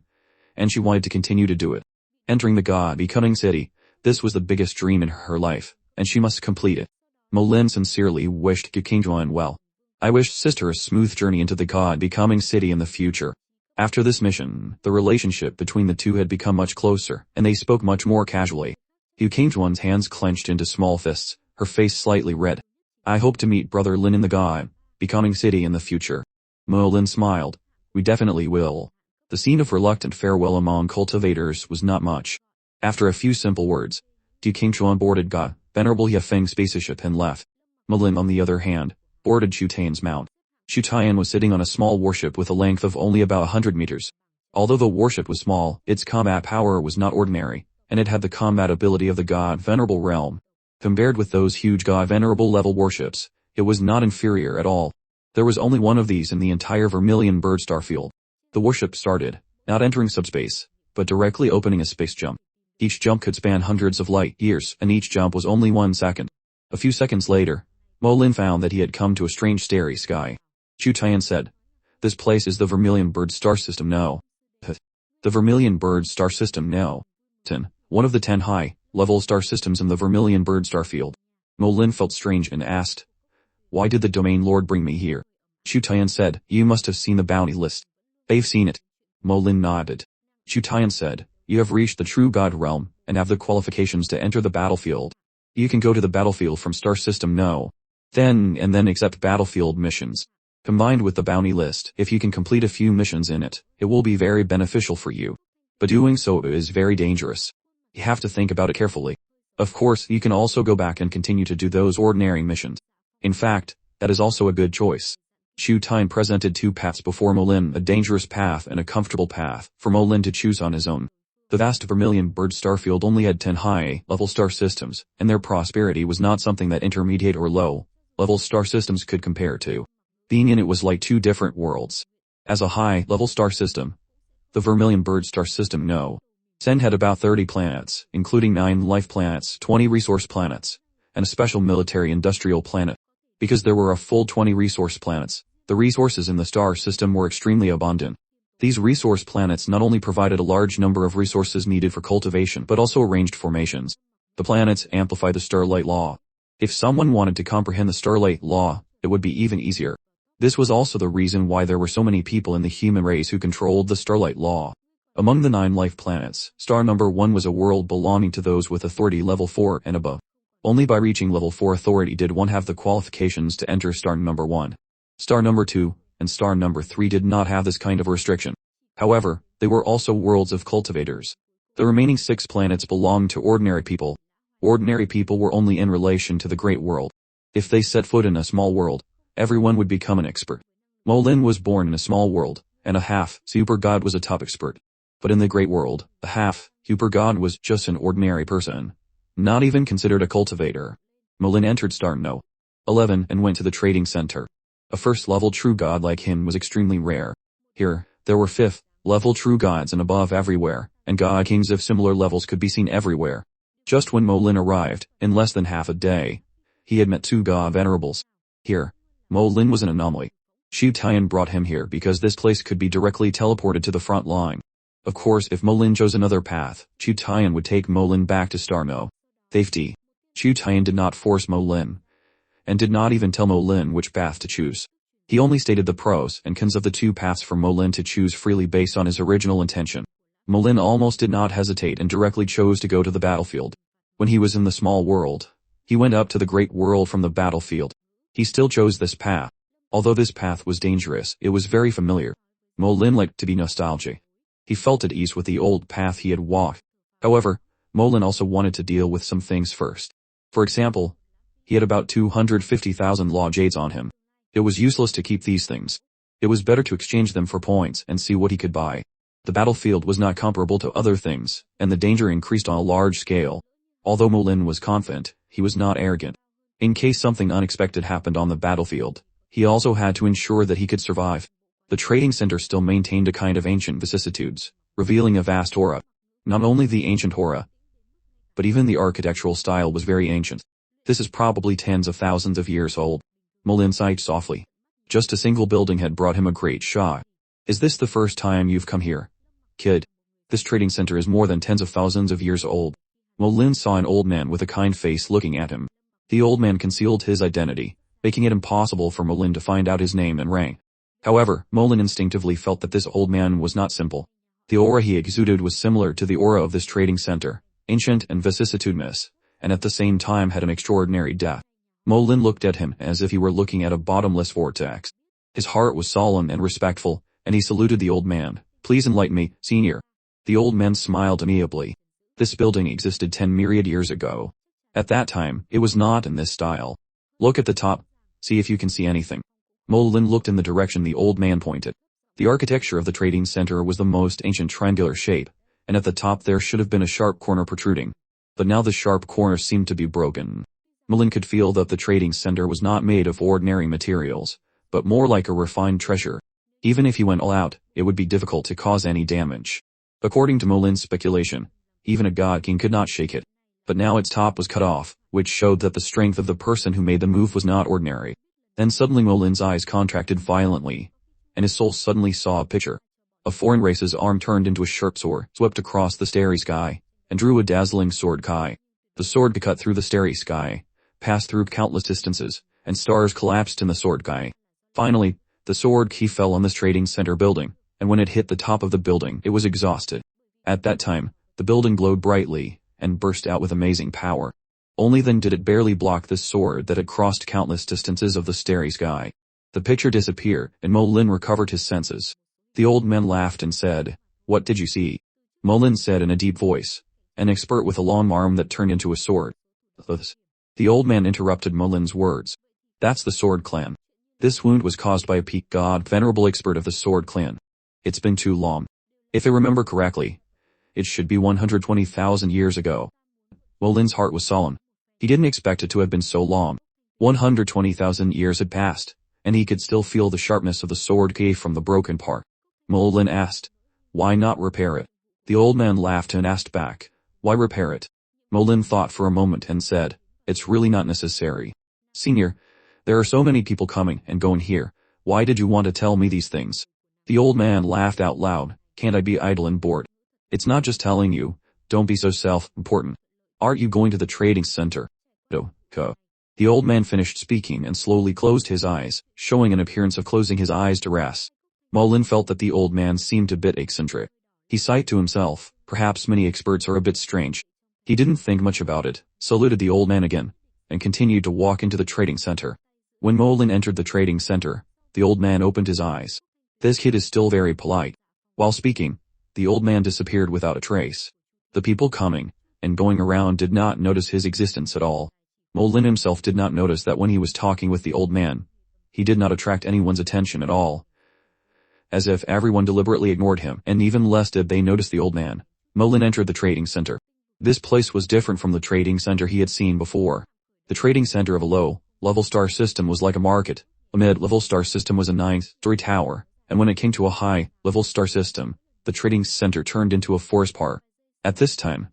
and she wanted to continue to do it. Entering the God Becoming city, this was the biggest dream in her life, and she must complete it. Mo Lin sincerely wished Gu Qingchuan well. I wish sister a smooth journey into the God Becoming city in the future. After this mission, the relationship between the two had become much closer, and they spoke much more casually. Gu Qingchuan's hands clenched into small fists, her face slightly red. I hope to meet brother Lin in the God Becoming city in the future. Mo Lin smiled. We definitely will. The scene of reluctant farewell among cultivators was not much. After a few simple words, Du Qingchuan boarded Ga, Venerable Yefeng's spaceship and left. Malin, on the other hand, boarded Chu Tian's mount. Chu Tian was sitting on a small warship with a length of only about 100 meters. Although the warship was small, its combat power was not ordinary, and it had the combat ability of the God Venerable realm. Compared with those huge God Venerable level warships, it was not inferior at all. There was only one of these in the entire Vermilion Bird Starfield. The warship started, not entering subspace, but directly opening a space jump. Each jump could span hundreds of light years, and each jump was only 1 second. A few seconds later, Mo Lin found that he had come to a strange starry sky. Chu Tian said, "This place is the Vermilion Bird Star System, no?" The Vermilion Bird Star System, no. 10. One of the 10 high-level star systems in the Vermilion Bird Starfield. Mo Lin felt strange and asked, "Why did the Domain Lord bring me here?" Chu Tian said, "You must have seen the bounty list." "They've seen it." Mo Lin nodded. Chu Tian said, "You have reached the true God realm, and have the qualifications to enter the battlefield. You can go to the battlefield from Star System No. 10 and then accept battlefield missions. Combined with the bounty list, if you can complete a few missions in it, it will be very beneficial for you. But doing so is very dangerous. You have to think about it carefully. Of course, you can also go back and continue to do those ordinary missions. In fact, that is also a good choice." Chu Tian presented 2 paths before Mo Lin, a dangerous path and a comfortable path for Mo Lin to choose on his own. The vast Vermilion Bird Starfield only had 10 high-level star systems, and their prosperity was not something that intermediate or low-level star systems could compare to. Being in it was like 2 different worlds. As a high-level star system, the Vermilion Bird Star System No. 10 had about 30 planets, including 9 life planets, 20 resource planets, and a special military industrial planet. Because there were a full 20 resource planets, the resources in the star system were extremely abundant. These resource planets not only provided a large number of resources needed for cultivation but also arranged formations. The planets amplify the Starlight Law. If someone wanted to comprehend the Starlight Law, it would be even easier. This was also the reason why there were so many people in the human race who controlled the Starlight Law. Among the 9 life planets, star number 1 was a world belonging to those with authority level 4 and above. Only by reaching level 4 authority did one have the qualifications to enter star number 1. Star number 2 and star number 3 did not have this kind of restriction. However, they were also worlds of cultivators. The remaining 6 planets belonged to ordinary people. Ordinary people were only in relation to the Great World. If they set foot in a small world, everyone would become an expert. Mo Lin was born in a small world, and a half-super god was a top expert. But in the Great World, a half-super god was just an ordinary person, not even considered a cultivator. Mo Lin entered star No. 11 and went to the trading center. A first-level true god like him was extremely rare. Here, there were 5th-level true gods and above everywhere, and god kings of similar levels could be seen everywhere. Just when Mo Lin arrived, in less than half a day, he had met 2 god venerables. Here, Mo Lin was an anomaly. Chu Tian brought him here because this place could be directly teleported to the front line. Of course, if Mo Lin chose another path, Chu Tian would take Mo Lin back to Star No. 50. Chu Tian did not force Mo Lin, and did not even tell Mo Lin which path to choose. He only stated the pros and cons of the 2 paths for Mo Lin to choose freely based on his original intention. Mo Lin almost did not hesitate and directly chose to go to the battlefield. When he was in the small world, he went up to the great world from the battlefield. He still chose this path. Although this path was dangerous, it was very familiar. Mo Lin liked to be nostalgic. He felt at ease with the old path he had walked. However, Mo Lin also wanted to deal with some things first. For example, he had about 250,000 law jades on him. It was useless to keep these things. It was better to exchange them for points and see what he could buy. The battlefield was not comparable to other things, and the danger increased on a large scale. Although Mo Lin was confident, he was not arrogant. In case something unexpected happened on the battlefield, he also had to ensure that he could survive. The trading center still maintained a kind of ancient vicissitudes, revealing a vast aura. Not only the ancient aura, but even the architectural style was very ancient. This is probably tens of thousands of years old. Mo Lin sighed softly. Just a single building had brought him a great shock. Is this the first time you've come here, kid? This trading center is more than tens of thousands of years old. Mo Lin saw an old man with a kind face looking at him. The old man concealed his identity, making it impossible for Mo Lin to find out his name and rank. However, Mo Lin instinctively felt that this old man was not simple. The aura he exuded was similar to the aura of this trading center, ancient and vicissitudinous, and at the same time had an extraordinary depth. Mo Lin looked at him as if he were looking at a bottomless vortex. His heart was solemn and respectful, and he saluted the old man. "Please enlighten me, senior." The old man smiled amiably. This building existed 10 myriad years ago. At that time, it was not in this style. Look at the top, see if you can see anything. Mo-Lin looked in the direction the old man pointed. The architecture of the trading center was the most ancient triangular shape, and at the top there should have been a sharp corner protruding. But now the sharp corner seemed to be broken. Mo-Lin could feel that the trading center was not made of ordinary materials, but more like a refined treasure. Even if he went all out, it would be difficult to cause any damage. According to Mo-Lin's speculation, even a god king could not shake it. But now its top was cut off, which showed that the strength of the person who made the move was not ordinary. Then suddenly Mo-Lin's eyes contracted violently, and his soul suddenly saw a picture. A foreign race's arm turned into a sharp sword, swept across the starry sky, and drew a dazzling sword kai. The sword cut through the starry sky, passed through countless distances, and stars collapsed in the sword kai. Finally, the sword key fell on this trading center building, and when it hit the top of the building, it was exhausted. At that time, the building glowed brightly, and burst out with amazing power. Only then did it barely block the sword that had crossed countless distances of the starry sky. The picture disappeared, and Mo-Lin recovered his senses. The old man laughed and said, "What did you see?" Mo-Lin said in a deep voice, "An expert with a long arm that turned into a sword." The old man interrupted Mo-Lin's words. "That's the Sword Clan. This wound was caused by a peak god, venerable expert of the Sword Clan. It's been too long. If I remember correctly, it should be 120,000 years ago." Mo-Lin's heart was solemn. He didn't expect it to have been so long. 120,000 years had passed, and he could still feel the sharpness of the sword key from the broken part. Mo-Lin asked, "Why not repair it?" The old man laughed and asked back, "Why repair it?" Mo-Lin thought for a moment and said, "It's really not necessary. Senior, there are so many people coming and going here. Why did you want to tell me these things?" The old man laughed out loud. "Can't I be idle and bored? It's not just telling you. Don't be so self-important. Aren't you going to the trading center?" The old man finished speaking and slowly closed his eyes, showing an appearance of closing his eyes to rest. Mo-Lin felt that the old man seemed a bit eccentric. He sighed to himself, perhaps many experts are a bit strange. He didn't think much about it, saluted the old man again, and continued to walk into the trading center. When Mo-Lin entered the trading center, the old man opened his eyes. This kid is still very polite. While speaking, the old man disappeared without a trace. The people coming and going around did not notice his existence at all. Mo-Lin himself did not notice that when he was talking with the old man, he did not attract anyone's attention at all. As if everyone deliberately ignored him, and even less did they notice the old man. Mo-Lin entered the trading center. This place was different from the trading center he had seen before. The trading center of a low-level star system was like a market, a mid-level star system was a 9-story tower, and when it came to a high-level star system, the trading center turned into a forest park. At this time,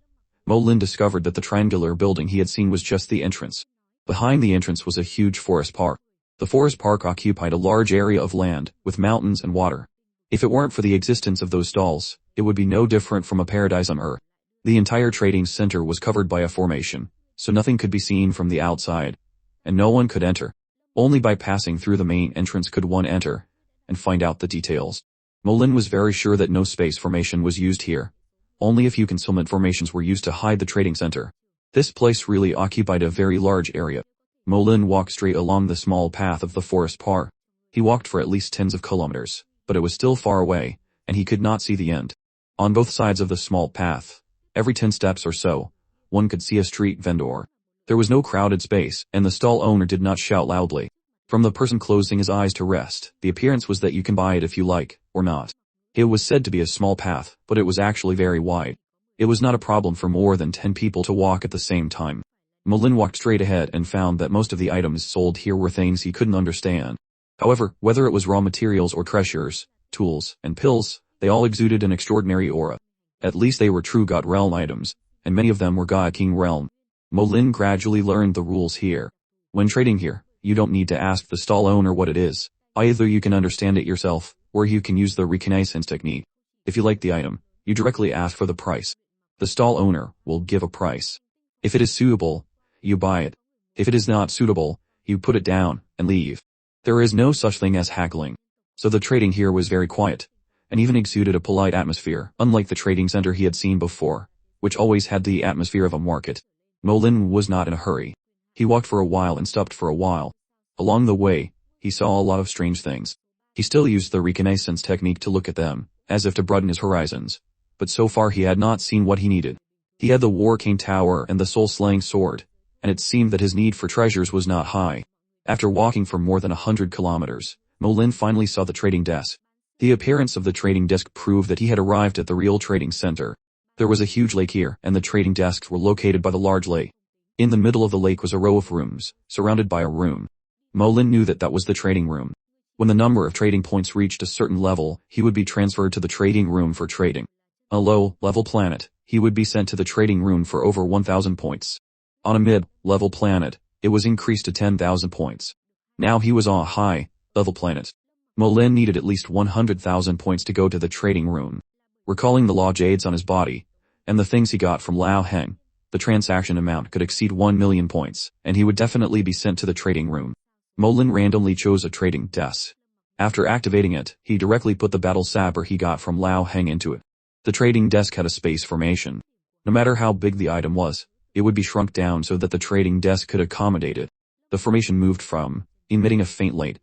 Mo-Lin discovered that the triangular building he had seen was just the entrance. Behind the entrance was a huge forest park. The forest park occupied a large area of land, with mountains and water. If it weren't for the existence of those stalls, it would be no different from a paradise on Earth. The entire trading center was covered by a formation, so nothing could be seen from the outside, and no one could enter. Only by passing through the main entrance could one enter, and find out the details. Mo-Lin was very sure that no space formation was used here. Only a few concealment formations were used to hide the trading center. This place really occupied a very large area. Mo-Lin walked straight along the small path of the forest park. He walked for at least tens of kilometers, but it was still far away, and he could not see the end. On both sides of the small path, every 10 steps or so, one could see a street vendor. There was no crowded space, and the stall owner did not shout loudly. From the person closing his eyes to rest, the appearance was that you can buy it if you like, or not. It was said to be a small path, but it was actually very wide. It was not a problem for more than 10 people to walk at the same time. Mo-Lin walked straight ahead and found that most of the items sold here were things he couldn't understand. However, whether it was raw materials or treasures, tools, and pills, they all exuded an extraordinary aura. At least they were true God Realm items, and many of them were God King Realm. Mo-Lin gradually learned the rules here. When trading here, you don't need to ask the stall owner what it is. Either you can understand it yourself, or you can use the reconnaissance technique. If you like the item, you directly ask for the price. The stall owner will give a price. If it is suitable, you buy it. If it is not suitable, you put it down and leave. There is no such thing as haggling. So the trading here was very quiet, and even exuded a polite atmosphere, unlike the trading center he had seen before, which always had the atmosphere of a market. Mo-Lin was not in a hurry. He walked for a while and stopped for a while. Along the way, he saw a lot of strange things. He He still used the reconnaissance technique to look at them, as if to broaden his horizons. But so far he had not seen what he needed. He had the War King Tower and the soul-slaying sword, and it seemed that his need for treasures was not high. After walking for more than 100 kilometers, Molin finally saw the trading desk. The appearance of the trading desk proved that he had arrived at the real trading center. There was a huge lake here, and the trading desks were located by the large lake. In the middle of the lake was a row of rooms, surrounded by a room. Molin knew that that was the trading room. When the number of trading points reached a certain level, he would be transferred to the trading room for trading. On a low-level planet, he would be sent to the trading room for over 1,000 points. On a mid-level planet, it was increased to 10,000 points. Now he was on a high-level planet. Molin needed at least 100,000 points to go to the trading room. Recalling the law jades on his body, and the things he got from Lao Heng, the transaction amount could exceed 1 million points, and he would definitely be sent to the trading room. Molin randomly chose a trading desk. After activating it, he directly put the battle saber he got from Lao Heng into it. The trading desk had a space formation. No matter how big the item was, it would be shrunk down so that the trading desk could accommodate it. The formation moved from emitting a faint light,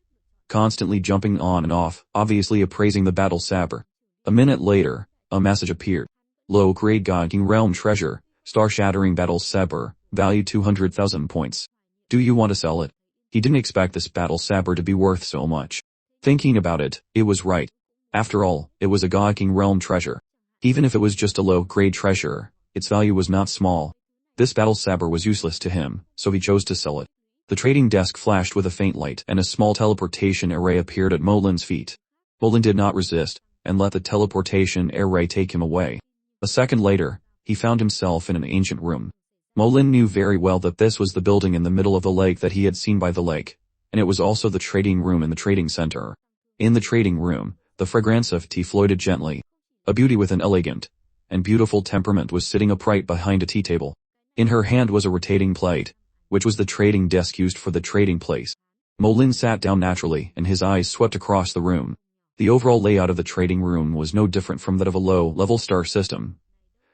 constantly jumping on and off, obviously appraising the battle saber. A minute later, a message appeared. Low-grade God King Realm Treasure, Star-Shattering Battle Saber, value 200,000 points. Do you want to sell it? He didn't expect this battle saber to be worth so much. Thinking about it, it was right. After all, it was a God King Realm treasure. Even if it was just a low-grade treasure, its value was not small. This battle saber was useless to him, so he chose to sell it. The trading desk flashed with a faint light and a small teleportation array appeared at Molin's feet. Molin did not resist, and let the teleportation array take him away. A second later, he found himself in an ancient room. Molin knew very well that this was the building in the middle of the lake that he had seen by the lake, and it was also the trading room in the trading center. In the trading room, the fragrance of tea floated gently. A beauty with an elegant and beautiful temperament was sitting upright behind a tea table. In her hand was a rotating plate, which was the trading desk used for the trading place. Molin sat down naturally and his eyes swept across the room. The overall layout of the trading room was no different from that of a low-level star system,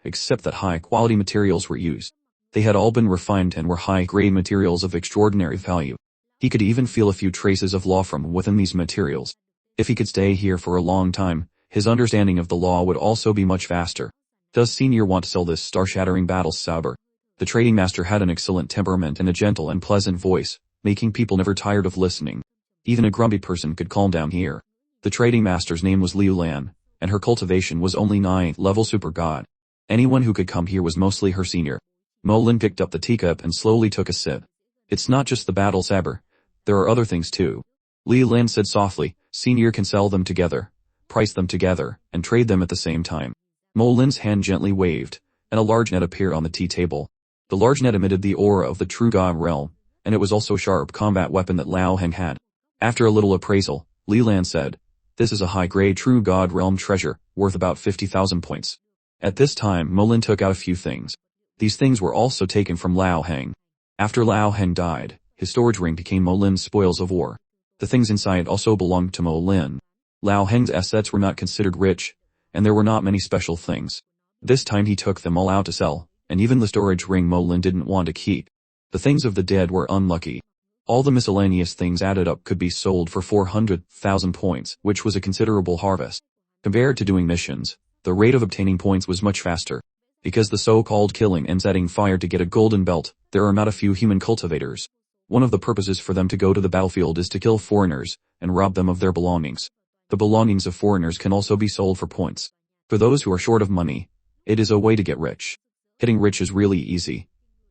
except that high-quality materials were used. They had all been refined and were high-grade materials of extraordinary value. He could even feel a few traces of law from within these materials. If he could stay here for a long time, his understanding of the law would also be much vaster. Does Senior want to sell this star-shattering battle saber? The trading master had an excellent temperament and a gentle and pleasant voice, making people never tired of listening. Even a grumpy person could calm down here. The trading master's name was Liu Lan, and her cultivation was only 9th-level super god. Anyone who could come here was mostly her senior. Molin picked up the teacup and slowly took a sip. It's not just the battle saber. There are other things too. Liu Lan said softly, Senior can sell them together, price them together, and trade them at the same time. Molin's hand gently waved, and a large net appeared on the tea table. The large net emitted the aura of the true god realm, and it was also a sharp combat weapon that Lao Heng had. After a little appraisal, Liu Lan said, this is a high-grade true god realm treasure, worth about 50,000 points. At this time Molin took out a few things. These things were also taken from Lao Heng. After Lao Heng died, his storage ring became Molin's spoils of war. The things inside also belonged to Molin. Lao Heng's assets were not considered rich, and there were not many special things. This time he took them all out to sell, and even the storage ring Molin didn't want to keep. The things of the dead were unlucky. All the miscellaneous things added up could be sold for 400,000 points, which was a considerable harvest. Compared to doing missions, the rate of obtaining points was much faster. Because the so-called killing and setting fire to get a golden belt, there are not a few human cultivators. One of the purposes for them to go to the battlefield is to kill foreigners, and rob them of their belongings. The belongings of foreigners can also be sold for points. For those who are short of money, it is a way to get rich. Getting rich is really easy,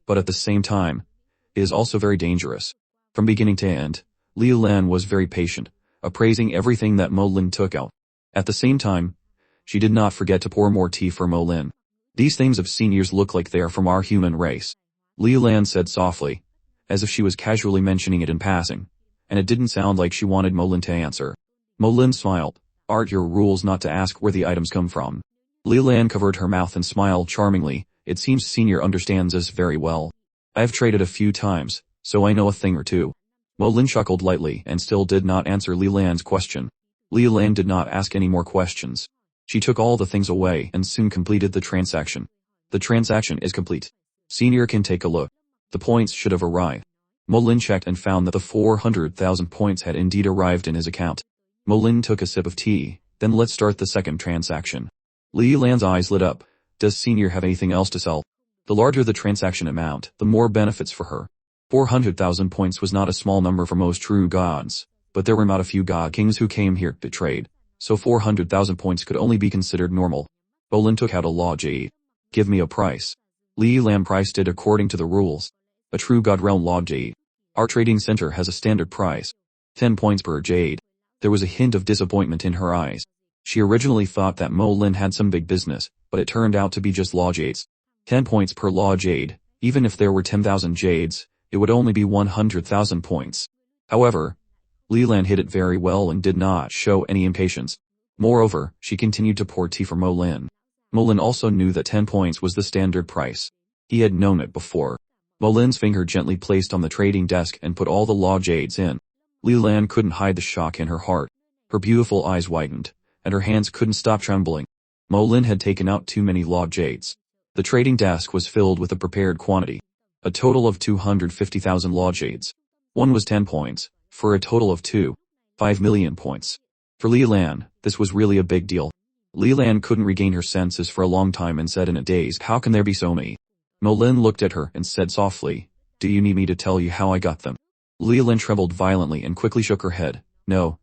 but at the same time, it is also very dangerous. From beginning to end, Liu Lan was very patient, appraising everything that Molin took out. At the same time, she did not forget to pour more tea for Molin. These things of seniors look like they are from our human race. Liu Lan said softly, as if she was casually mentioning it in passing, and it didn't sound like she wanted Molin to answer. Molin smiled. Aren't your rules not to ask where the items come from? Liu Lan covered her mouth and smiled charmingly. It seems Senior understands us very well. I have traded a few times, so I know a thing or two. Molin chuckled lightly and still did not answer Liu Lan's question. Liu Lan did not ask any more questions. She took all the things away and soon completed the transaction. The transaction is complete. Senior can take a look. The points should have arrived. Molin checked and found that the 400,000 points had indeed arrived in his account. Mo Lin took a sip of tea. Then let's start the second transaction. Li Lan's eyes lit up. Does Senior have anything else to sell? The larger the transaction amount, the more benefits for her. 400,000 points was not a small number for most true gods, but there were not a few god kings who came here to trade, so 400,000 points could only be considered normal. Mo Lin took out a law jade. Give me a price. Li Lan priced it according to the rules. A true god realm law jade. Our trading center has a standard price. 10 points per jade. There was a hint of disappointment in her eyes. She originally thought that Mo Lin had some big business, but it turned out to be just law jades. 10 points per law jade. Even if there were 10,000 jades, it would only be 100,000 points. However, Li Lan hid it very well and did not show any impatience. Moreover, she continued to pour tea for Mo Lin. Mo Lin also knew that 10 points was the standard price. He had known it before. Mo Lin's finger gently placed on the trading desk and put all the law jades in. Li Lan couldn't hide the shock in her heart. Her beautiful eyes widened, and her hands couldn't stop trembling. Mo Lin had taken out too many law jades. The trading desk was filled with a prepared quantity. A total of 250,000 law jades. One was 10 points, for a total of 5 million points. For Li Lan, this was really a big deal. Li Lan couldn't regain her senses for a long time and said in a daze, how can there be so many? Mo Lin looked at her and said softly, do you need me to tell you how I got them? Li Lan trembled violently and quickly shook her head. No,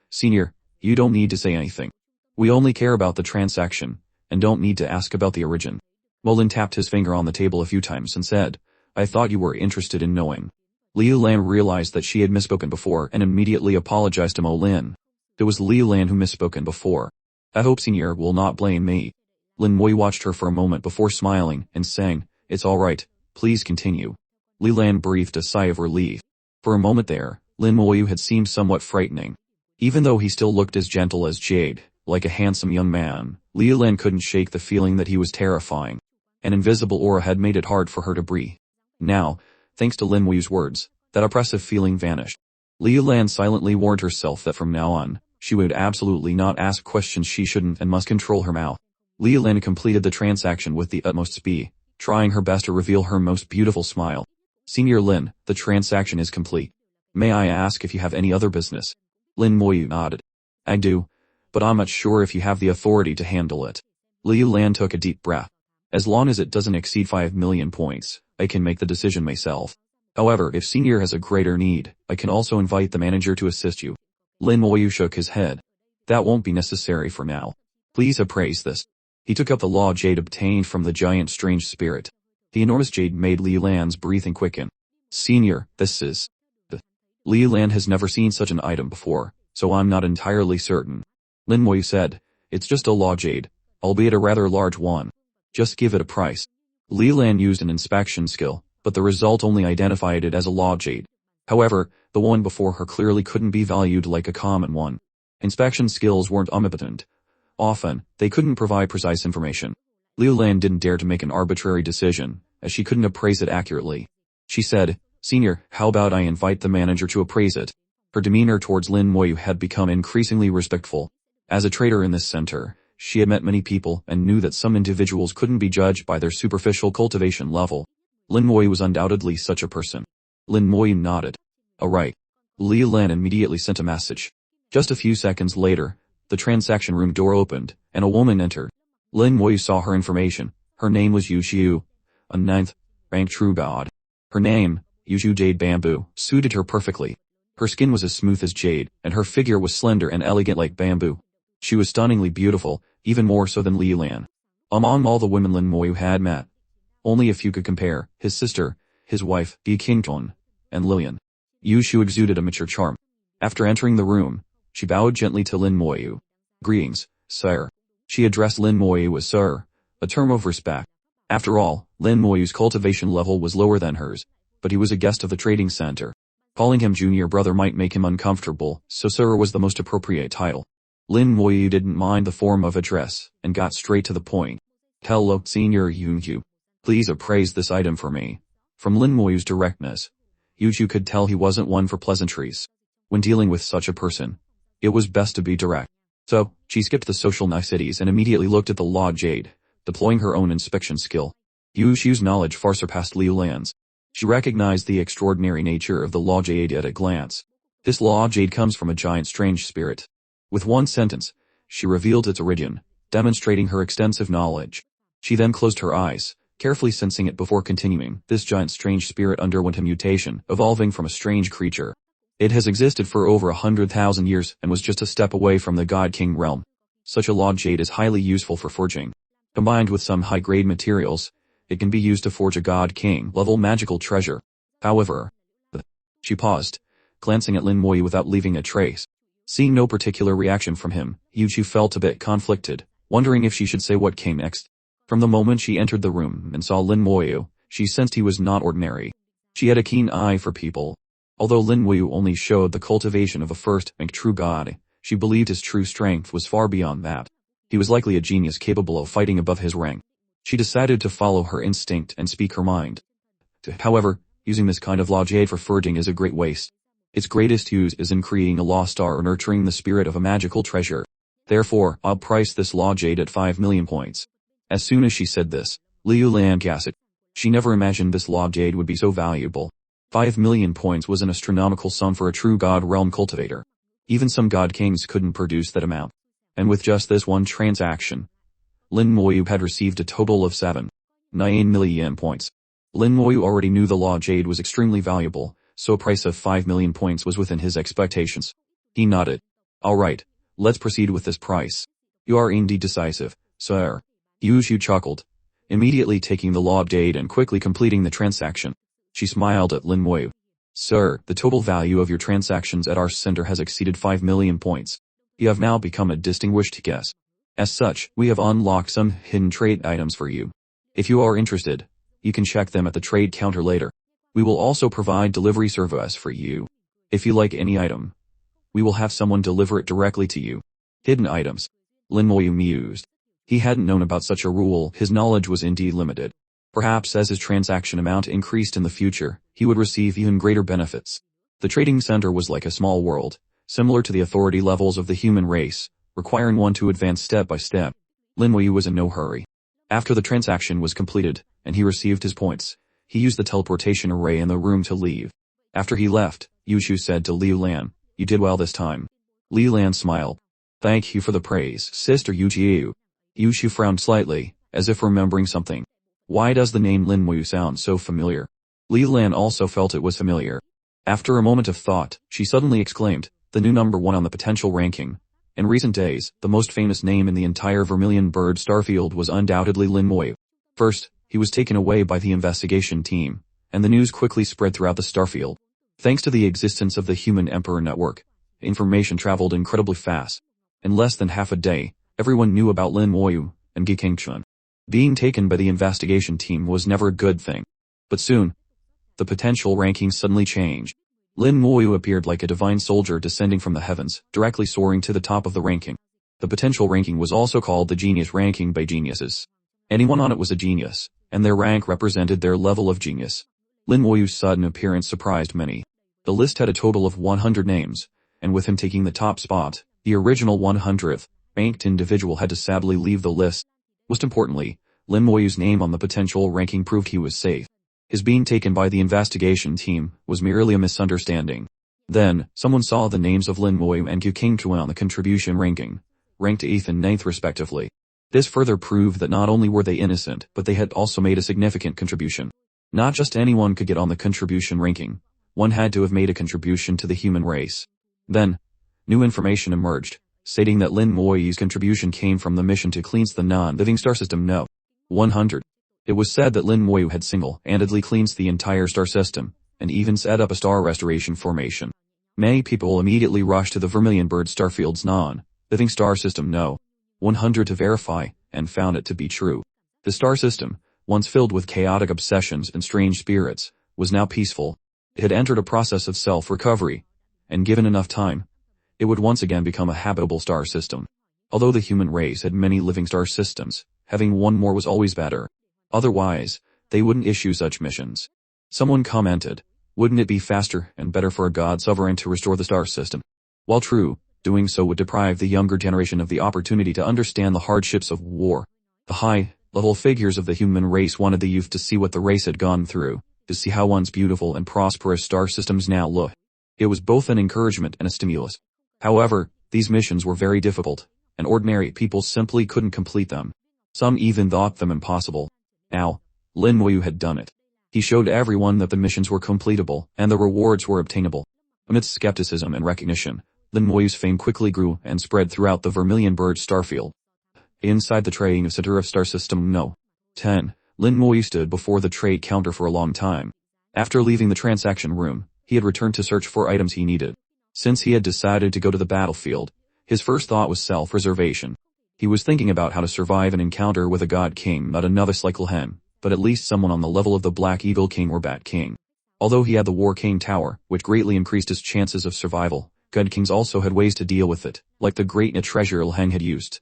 Senior, you don't need to say anything. We only care about the transaction, and don't need to ask about the origin. Mo Lin tapped his finger on the table a few times and said, I thought you were interested in knowing. Li Lan realized that she had misspoken before and immediately apologized to Mo Lin. It was Li Lan who misspoken before. I hope Senior will not blame me. Lin Moyu watched her for a moment before smiling and saying, it's alright, please continue. Li Lan breathed a sigh of relief. For a moment there, Lin Moyu had seemed somewhat frightening. Even though he still looked as gentle as jade, like a handsome young man, Li Lan couldn't shake the feeling that he was terrifying. An invisible aura had made it hard for her to breathe. Now, thanks to Lin Moyu's words, that oppressive feeling vanished. Li Lan silently warned herself that from now on, she would absolutely not ask questions she shouldn't and must control her mouth. Li Lan completed the transaction with the utmost speed, trying her best to reveal her most beautiful smile. Senior Lin, the transaction is complete. May I ask if you have any other business? Lin Moyu nodded. I do, but I'm not sure if you have the authority to handle it. Li Lan took a deep breath. As long as it doesn't exceed 5 million points, I can make the decision myself. However, if Senior has a greater need, I can also invite the manager to assist you. Lin Moyu shook his head. That won't be necessary for now. Please appraise this. He took up the law jade obtained from the giant strange spirit. The enormous jade made Li Lan's breathing quicken. Senior, this is... Li Lan has never seen such an item before, so I'm not entirely certain. Lin Moyu said, it's just a law jade, albeit a rather large one. Just give it a price. Li Lan used an inspection skill, but the result only identified it as a law jade. However, the one before her clearly couldn't be valued like a common one. Inspection skills weren't omnipotent. Often, they couldn't provide precise information. Li Lan didn't dare to make an arbitrary decision, as she couldn't appraise it accurately. She said, Senior, how about I invite the manager to appraise it? Her demeanor towards Lin Moyu had become increasingly respectful. As a trader in this center, she had met many people and knew that some individuals couldn't be judged by their superficial cultivation level. Lin Moyu was undoubtedly such a person. Lin Moyu nodded. Alright. Li Lan immediately sent a message. Just a few seconds later, the transaction room door opened, and a woman entered. Lin Moyu saw her information. Her name was Yu Xiu, a 9th rank true god. Her name, Yu Xiu Jade Bamboo, suited her perfectly. Her skin was as smooth as jade, and her figure was slender and elegant like bamboo. She was stunningly beautiful, even more so than Li Lan. Among all the women Lin Moyu had met, only a few could compare: his sister, his wife, Yi Qington, and Lilian. Yu Xiu exuded a mature charm. After entering the room, she bowed gently to Lin Moyu. Greetings, sire. She addressed Lin Moyu as sir, a term of respect. After all, Lin Moyu's cultivation level was lower than hers, but he was a guest of the trading center. Calling him junior brother might make him uncomfortable, so sir was the most appropriate title. Lin Moyu didn't mind the form of address, and got straight to the point. Hello, Senior Yu Xiu. Please appraise this item for me. From Lin Moyu's directness, Yu Xiu could tell he wasn't one for pleasantries. When dealing with such a person, it was best to be direct. So, she skipped the social niceties and immediately looked at the law jade, deploying her own inspection skill. Yu Xiu's knowledge far surpassed Li Lan's. She recognized the extraordinary nature of the law jade at a glance. This law jade comes from a giant strange spirit. With one sentence, she revealed its origin, demonstrating her extensive knowledge. She then closed her eyes, carefully sensing it before continuing. This giant strange spirit underwent a mutation, evolving from a strange creature. It has existed for over 100,000 years and was just a step away from the God King realm. Such a law jade is highly useful for forging. Combined with some high-grade materials, it can be used to forge a God King level magical treasure. However, she paused, glancing at Lin Moyu without leaving a trace. Seeing no particular reaction from him, Yuchu felt a bit conflicted, wondering if she should say what came next. From the moment she entered the room and saw Lin Moyu, she sensed he was not ordinary. She had a keen eye for people. Although Lin Moyu only showed the cultivation of a first-rank true god, she believed his true strength was far beyond that. He was likely a genius capable of fighting above his rank. She decided to follow her instinct and speak her mind. However, using this kind of law jade for forging is a great waste. Its greatest use is in creating a law star or nurturing the spirit of a magical treasure. Therefore, I'll price this law jade at 5 million points. As soon as she said this, Liu Lan gasped. She never imagined this law jade would be so valuable. 5 million points was an astronomical sum for a true god realm cultivator. Even some god kings couldn't produce that amount. And with just this one transaction, Lin Moyu had received a total of 7.9 million points. Lin Moyu already knew the law jade was extremely valuable, so a price of 5 million points was within his expectations. He nodded. Alright, let's proceed with this price. You are indeed decisive, sir. Yushu chuckled, immediately taking the law jade and quickly completing the transaction. She smiled at Lin Moyu. Sir, the total value of your transactions at our center has exceeded 5 million points. You have now become a distinguished guest. As such, we have unlocked some hidden trade items for you. If you are interested, you can check them at the trade counter later. We will also provide delivery service for you. If you like any item, we will have someone deliver it directly to you. Hidden items. Lin Moyu mused. He hadn't known about such a rule. His knowledge was indeed limited. Perhaps as his transaction amount increased in the future, he would receive even greater benefits. The trading center was like a small world, similar to the authority levels of the human race, requiring one to advance step by step. Lin Moyu was in no hurry. After the transaction was completed, and he received his points, he used the teleportation array in the room to leave. After he left, Yushu said to Liu Lan, "You did well this time." Liu Lan smiled. "Thank you for the praise, Sister Yujiu." Yushu frowned slightly, as if remembering something. Why does the name Lin Moyu sound so familiar? Liu Lan also felt it was familiar. After a moment of thought, she suddenly exclaimed, "The new number 1 on the potential ranking." In recent days, the most famous name in the entire Vermilion Bird Starfield was undoubtedly Lin Moyu. First, he was taken away by the investigation team, and the news quickly spread throughout the Starfield. Thanks to the existence of the Human Emperor Network, information traveled incredibly fast. In less than half a day, everyone knew about Lin Moyu and Ge Kingchun. Being taken by the investigation team was never a good thing. But soon, the potential ranking suddenly changed. Lin Moyu appeared like a divine soldier descending from the heavens, directly soaring to the top of the ranking. The potential ranking was also called the genius ranking by geniuses. Anyone on it was a genius, and their rank represented their level of genius. Lin Moyu's sudden appearance surprised many. The list had a total of 100 names, and with him taking the top spot, the original 100th ranked individual had to sadly leave the list. Most importantly, Lin Moyu's name on the potential ranking proved he was safe. His being taken by the investigation team was merely a misunderstanding. Then, someone saw the names of Lin Moyu and Ge Kingchun on the contribution ranking, ranked 8th and 9th respectively. This further proved that not only were they innocent, but they had also made a significant contribution. Not just anyone could get on the contribution ranking. One had to have made a contribution to the human race. Then, new information emerged, stating that Lin Moyu's contribution came from the mission to cleanse the non-living star system No. 100. It was said that Lin Moyu had single-handedly cleansed the entire star system, and even set up a star restoration formation. Many people immediately rushed to the Vermilion Bird Starfield's non-living star system No. 100 to verify, and found it to be true. The star system, once filled with chaotic obsessions and strange spirits, was now peaceful. It had entered a process of self-recovery, and given enough time, it would once again become a habitable star system. Although the human race had many living star systems, having one more was always better. Otherwise, they wouldn't issue such missions. Someone commented, "Wouldn't it be faster and better for a god sovereign to restore the star system?" While true, doing so would deprive the younger generation of the opportunity to understand the hardships of war. The high-level figures of the human race wanted the youth to see what the race had gone through, to see how once beautiful and prosperous star systems now look. It was both an encouragement and a stimulus. However, these missions were very difficult, and ordinary people simply couldn't complete them. Some even thought them impossible. Now, Lin Moyu had done it. He showed everyone that the missions were completable, and the rewards were obtainable. Amidst skepticism and recognition, Lin Moyu's fame quickly grew and spread throughout the Vermilion Bird starfield. Inside the trading center of Star System No. 10, Lin Moyu stood before the trade counter for a long time. After leaving the transaction room, he had returned to search for items he needed. Since he had decided to go to the battlefield, his first thought was self-preservation. He was thinking about how to survive an encounter with a God King, not another Slykelhen, but at least someone on the level of the Black Eagle King or Bat King. Although he had the War King Tower, which greatly increased his chances of survival, God Kings also had ways to deal with it, like the Great Treasure Lheng had used,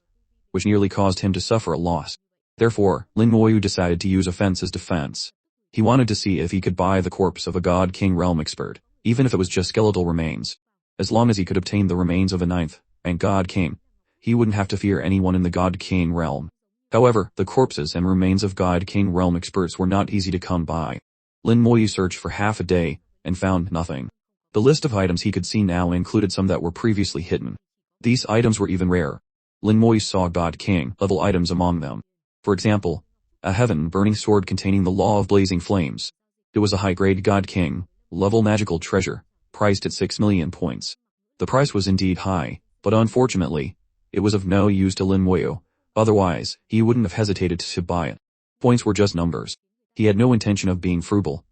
which nearly caused him to suffer a loss. Therefore, Lin Moyu decided to use offense as defense. He wanted to see if he could buy the corpse of a God King realm expert, even if it was just skeletal remains. As long as he could obtain the remains of a 9th rank God King, he wouldn't have to fear anyone in the God King realm. However, the corpses and remains of God King realm experts were not easy to come by. Lin Moyu searched for half a day, and found nothing. The list of items he could see now included some that were previously hidden. These items were even rare. Lin Moyu saw God King level items among them. For example, a heaven-burning sword containing the Law of Blazing Flames. It was a high-grade God King level magical treasure, priced at 6 million points. The price was indeed high, but unfortunately, it was of no use to Lin Moyu. Otherwise, he wouldn't have hesitated to buy it. Points were just numbers. He had no intention of being frugal,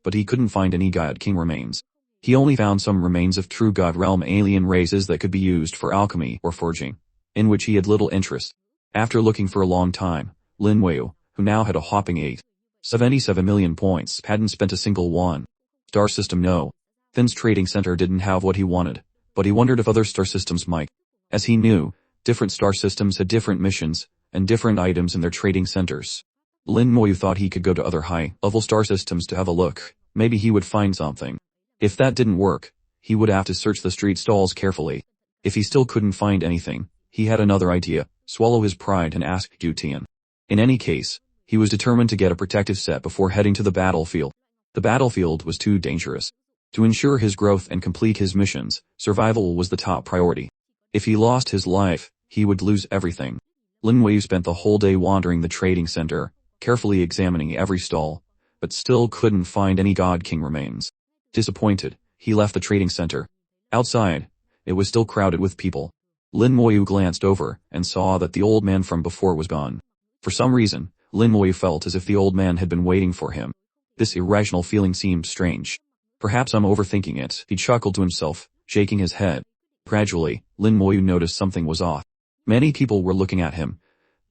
but he couldn't find any God King remains. He only found some remains of true God realm alien races that could be used for alchemy or forging, in which he had little interest. After looking for a long time, Lin Moyu, who now had a whopping 8.77 million points, hadn't spent a single one. Star System No. 10's trading center didn't have what he wanted, but he wondered if other star systems might. As he knew, different star systems had different missions, and different items in their trading centers. Lin Moyu thought he could go to other high-level star systems to have a look. Maybe he would find something. If that didn't work, he would have to search the street stalls carefully. If he still couldn't find anything, he had another idea: swallow his pride and ask Gu Tian. In any case, he was determined to get a protective set before heading to the battlefield. The battlefield was too dangerous. To ensure his growth and complete his missions, survival was the top priority. If he lost his life, he would lose everything. Lin Moyu spent the whole day wandering the trading center, carefully examining every stall, but still couldn't find any God King remains. Disappointed, he left the trading center. Outside, it was still crowded with people. Lin Moyu glanced over and saw that the old man from before was gone. For some reason, Lin Moyu felt as if the old man had been waiting for him. This irrational feeling seemed strange. Perhaps I'm overthinking it, he chuckled to himself, shaking his head. Gradually, Lin Moyu noticed something was off. Many people were looking at him.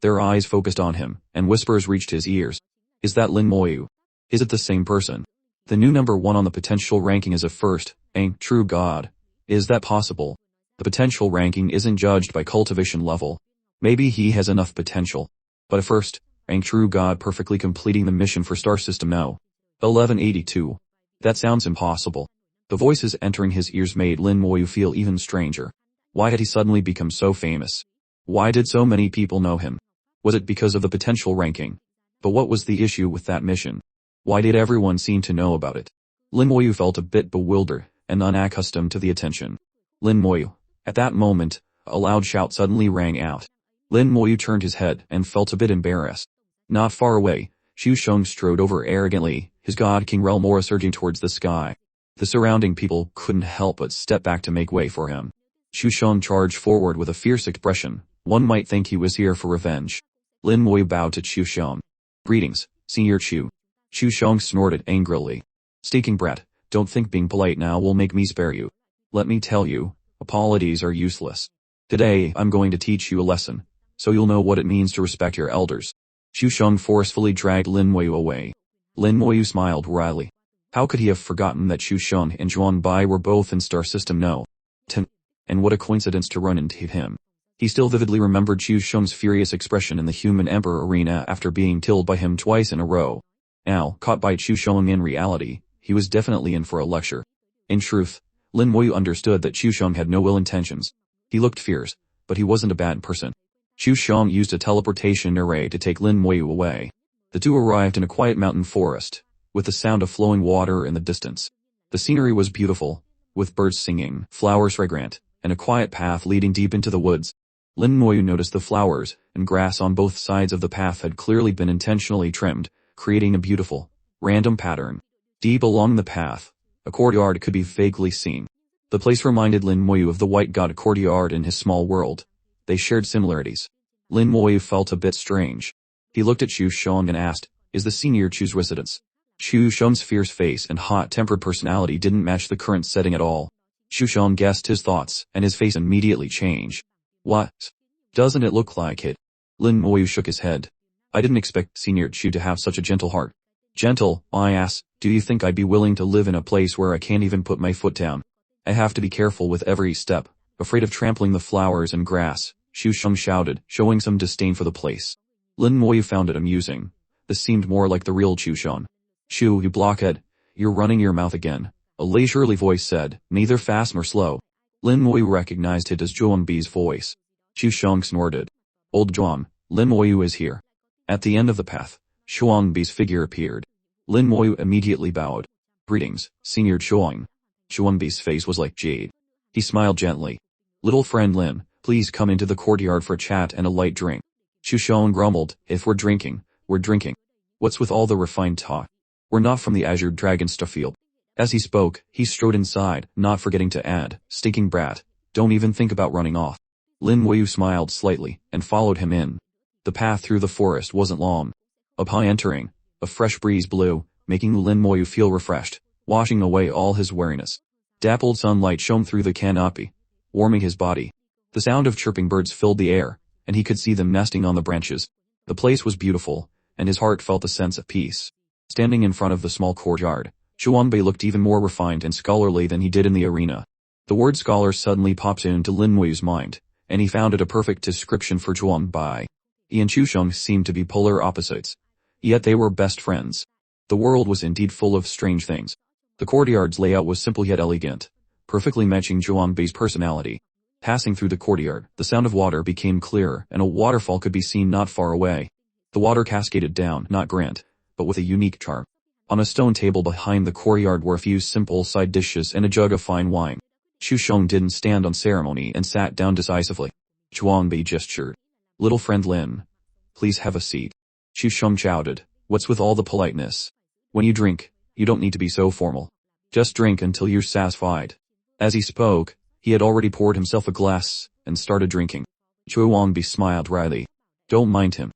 Their eyes focused on him, and whispers reached his ears. Is that Lin Moyu? Is it the same person? The new number 1 on the potential ranking is a first rank true god. Is that possible? The potential ranking isn't judged by cultivation level. Maybe he has enough potential. But a first rank true god perfectly completing the mission for Star System No. 1182. That sounds impossible. The voices entering his ears made Lin Moyu feel even stranger. Why had he suddenly become so famous? Why did so many people know him? Was it because of the potential ranking? But what was the issue with that mission? Why did everyone seem to know about it? Lin Moyu felt a bit bewildered and unaccustomed to the attention. Lin Moyu. At that moment, a loud shout suddenly rang out. Lin Moyu turned his head and felt a bit embarrassed. Not far away, Xu Sheng strode over arrogantly, his God King realm aura surging towards the sky. The surrounding people couldn't help but step back to make way for him. Xu Sheng charged forward with a fierce expression. One might think he was here for revenge. Lin Moyu bowed to Xu Sheng. Greetings, Senior Xu. Xu Sheng snorted angrily. Stinking brat, don't think being polite now will make me spare you. Let me tell you, apologies are useless. Today I'm going to teach you a lesson, so you'll know what it means to respect your elders. Xu Sheng forcefully dragged Lin Moyu away. Lin Moyu smiled wryly. How could he have forgotten that Xu Sheng and Zhuan Bai were both in Star System No. 10? And what a coincidence to run into him. He still vividly remembered Xu Sheng's furious expression in the Human Emperor arena after being killed by him twice in a row. Now, caught by Xu Sheng in reality, he was definitely in for a lecture. In truth, Lin Moyu understood that Xu Sheng had no ill intentions. He looked fierce, but he wasn't a bad person. Xu Sheng used a teleportation array to take Lin Moyu away. The two arrived in a quiet mountain forest, with the sound of flowing water in the distance. The scenery was beautiful, with birds singing, flowers fragrant, and a quiet path leading deep into the woods. Lin Moyu noticed the flowers and grass on both sides of the path had clearly been intentionally trimmed, creating a beautiful, random pattern. Deep along the path, a courtyard could be vaguely seen. The place reminded Lin Moyu of the White God courtyard in his small world. They shared similarities. Lin Moyu felt a bit strange. He looked at Xu Xiong and asked, "Is the senior Chu's residence?" Xu Xiong's fierce face and hot-tempered personality didn't match the current setting at all. Xu Xiong guessed his thoughts, and his face immediately changed. "What? Doesn't it look like it?" Lin Moyu shook his head. "I didn't expect Senior Chu to have such a gentle heart." "Gentle, I ask, do you think I'd be willing to live in a place where I can't even put my foot down? I have to be careful with every step, afraid of trampling the flowers and grass," Xu Xiong shouted, showing some disdain for the place. Lin Moyu found it amusing. This seemed more like the real Xu Xiong. "Xu, you blockhead, you're running your mouth again," a leisurely voice said, neither fast nor slow. Lin Moyu recognized it as Zhuang Bi's voice. Xu Xiong snorted. "Old Zhuang, Lin Moyu is here." At the end of the path, Zhuang Bi's figure appeared. Lin Moyu immediately bowed. "Greetings, Senior Zhuang." Zhuang Bi's face was like jade. He smiled gently. "Little friend Lin, please come into the courtyard for a chat and a light drink." Xu Xiong grumbled, "If we're drinking, we're drinking. What's with all the refined talk? We're not from the Azure Dragon Starfield." As he spoke, he strode inside, not forgetting to add, "Stinking brat, don't even think about running off." Lin Moyu smiled slightly, and followed him in. The path through the forest wasn't long. Upon entering, a fresh breeze blew, making Lin Moyu feel refreshed, washing away all his weariness. Dappled sunlight shone through the canopy, warming his body. The sound of chirping birds filled the air, and he could see them nesting on the branches. The place was beautiful, and his heart felt a sense of peace. Standing in front of the small courtyard, Zhuangbei looked even more refined and scholarly than he did in the arena. The word scholar suddenly popped into Lin Moyu's mind, and he found it a perfect description for Zhuangbei. He and Xu Xiong seemed to be polar opposites, yet they were best friends. The world was indeed full of strange things. The courtyard's layout was simple yet elegant, perfectly matching Zhuangbei's personality. Passing through the courtyard, the sound of water became clearer, and a waterfall could be seen not far away. The water cascaded down, not grand, but with a unique charm. On a stone table behind the courtyard were a few simple side dishes and a jug of fine wine. Xu Xiong didn't stand on ceremony and sat down decisively. Zhuangbei gestured. "Little friend Lin, please have a seat." Xu Xiong shouted, "What's with all the politeness? When you drink, you don't need to be so formal. Just drink until you're satisfied." As he spoke, he had already poured himself a glass and started drinking. Zhuangbei smiled wryly. "Don't mind him.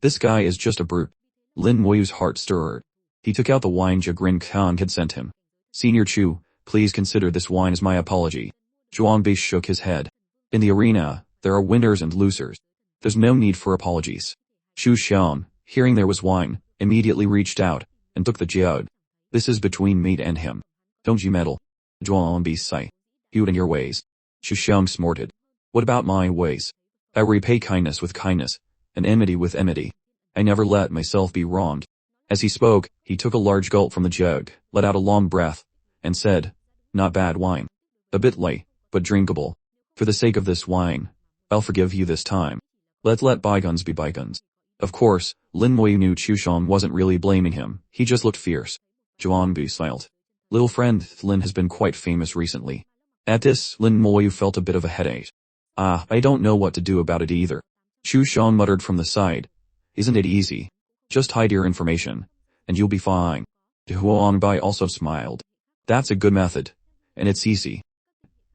This guy is just a brute." Lin Moyu's heart stirred. He took out the wine jug Rin Khan had sent him. "Senior Chu, please consider this wine as my apology." Zhuangbei shook his head. "In the arena, there are winners and losers. There's no need for apologies." Xu Xiong, hearing there was wine, immediately reached out and took the jug. "This is between me and him. Don't you meddle." Zhuangbei sighed. "You and your ways." Xu Xiong snorted. "What about my ways? I repay kindness with kindness, and enmity with enmity. I never let myself be wronged." As he spoke, he took a large gulp from the jug, let out a long breath, and said, "Not bad wine. A bit light, but drinkable. For the sake of this wine, I'll forgive you this time. Let's let bygones be bygones." Of course, Lin Moyu knew Xu Xiong wasn't really blaming him, he just looked fierce. Zhuangbei smiled. "Little friend, Lin has been quite famous recently." At this, Lin Moyu felt a bit of a headache. I don't know what to do about it either." Xu Xiong muttered from the side. "Isn't it easy? Just hide your information, and you'll be fine." Zhuangbei also smiled. "That's a good method, and it's easy.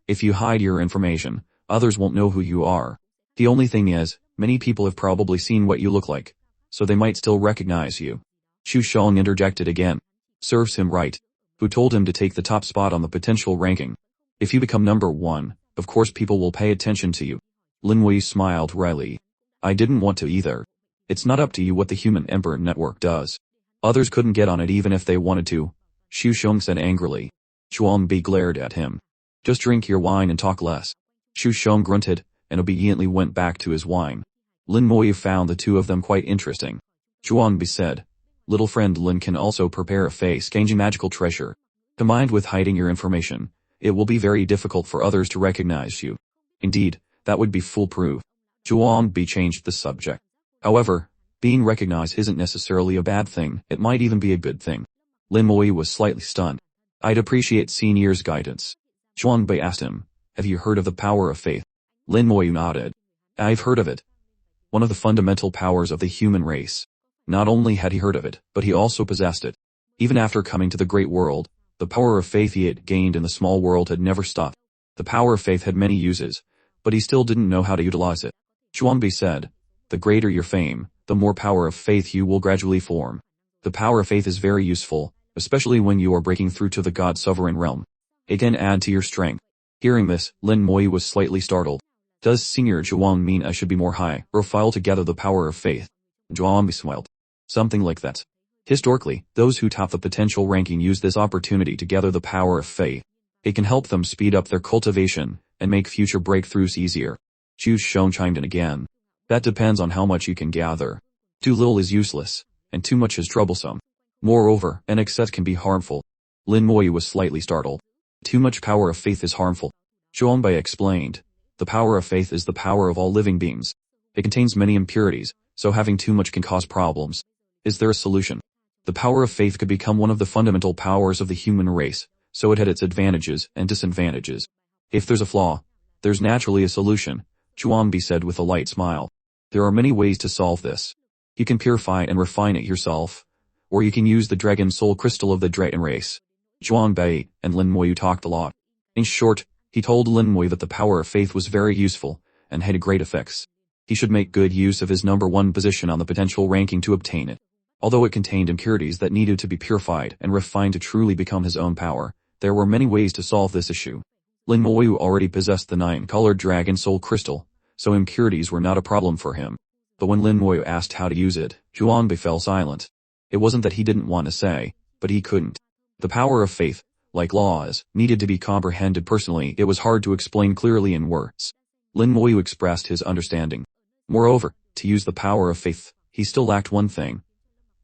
If you hide your information, others won't know who you are. The only thing is, many people have probably seen what you look like, so they might still recognize you." Xu Xiong interjected again. "Serves him right. Who told him to take the top spot on the potential ranking? If you become number 1, of course people will pay attention to you." Lin Wei smiled wryly. "I didn't want to either. It's not up to you what the Human Emperor Network does. Others couldn't get on it even if they wanted to," Xu Xiong said angrily. Zhuangbei glared at him. "Just drink your wine and talk less." Xu Xiong grunted, and obediently went back to his wine. Lin Moyu found the two of them quite interesting. Zhuangbei said, "Little friend Lin can also prepare a face-changing magical treasure. Combined with hiding your information, it will be very difficult for others to recognize you. Indeed, that would be foolproof." Zhuangbei changed the subject. "However, being recognized isn't necessarily a bad thing, it might even be a good thing." Lin Moyu was slightly stunned. I'd appreciate senior's guidance. Zhuangbei asked him, have you heard of the power of faith? Lin Moyu nodded. I've heard of it. One of the fundamental powers of the human race. Not only had he heard of it, but he also possessed it. Even after coming to the great world, the power of faith he had gained in the small world had never stopped. The power of faith had many uses, but he still didn't know how to utilize it. Zhuangbei said, the greater your fame, the more power of faith you will gradually form. The power of faith is very useful, especially when you are breaking through to the God-sovereign realm. It can add to your strength. Hearing this, Lin Moyu was slightly startled. Does Senior Zhuang mean I should be more high profile to gather the power of faith? Zhuangbei smiled. Something like that. Historically, those who top the potential ranking use this opportunity to gather the power of faith. It can help them speed up their cultivation and make future breakthroughs easier. Chu Shong chimed in again. That depends on how much you can gather. Too little is useless, and too much is troublesome. Moreover, an excess can be harmful. Lin Moyu was slightly startled. Too much power of faith is harmful. Zhuangbei explained. The power of faith is the power of all living beings. It contains many impurities, so having too much can cause problems. Is there a solution? The power of faith could become one of the fundamental powers of the human race, so it had its advantages and disadvantages. If there's a flaw, there's naturally a solution, Zhuangbei said with a light smile. There are many ways to solve this. You can purify and refine it yourself, or you can use the dragon soul crystal of the dragon race. Zhuangbei and Lin Moyu talked a lot. In short, he told Lin Moyu that the power of faith was very useful, and had great effects. He should make good use of his #1 position on the potential ranking to obtain it. Although it contained impurities that needed to be purified and refined to truly become his own power, there were many ways to solve this issue. Lin Moyu already possessed the 9-colored dragon soul crystal, so impurities were not a problem for him. But when Lin Moyu asked how to use it, Zhuangbei fell silent. It wasn't that he didn't want to say, but he couldn't. The power of faith, like laws, needed to be comprehended personally. It was hard to explain clearly in words. Lin Moyu expressed his understanding. Moreover, to use the power of faith, he still lacked one thing,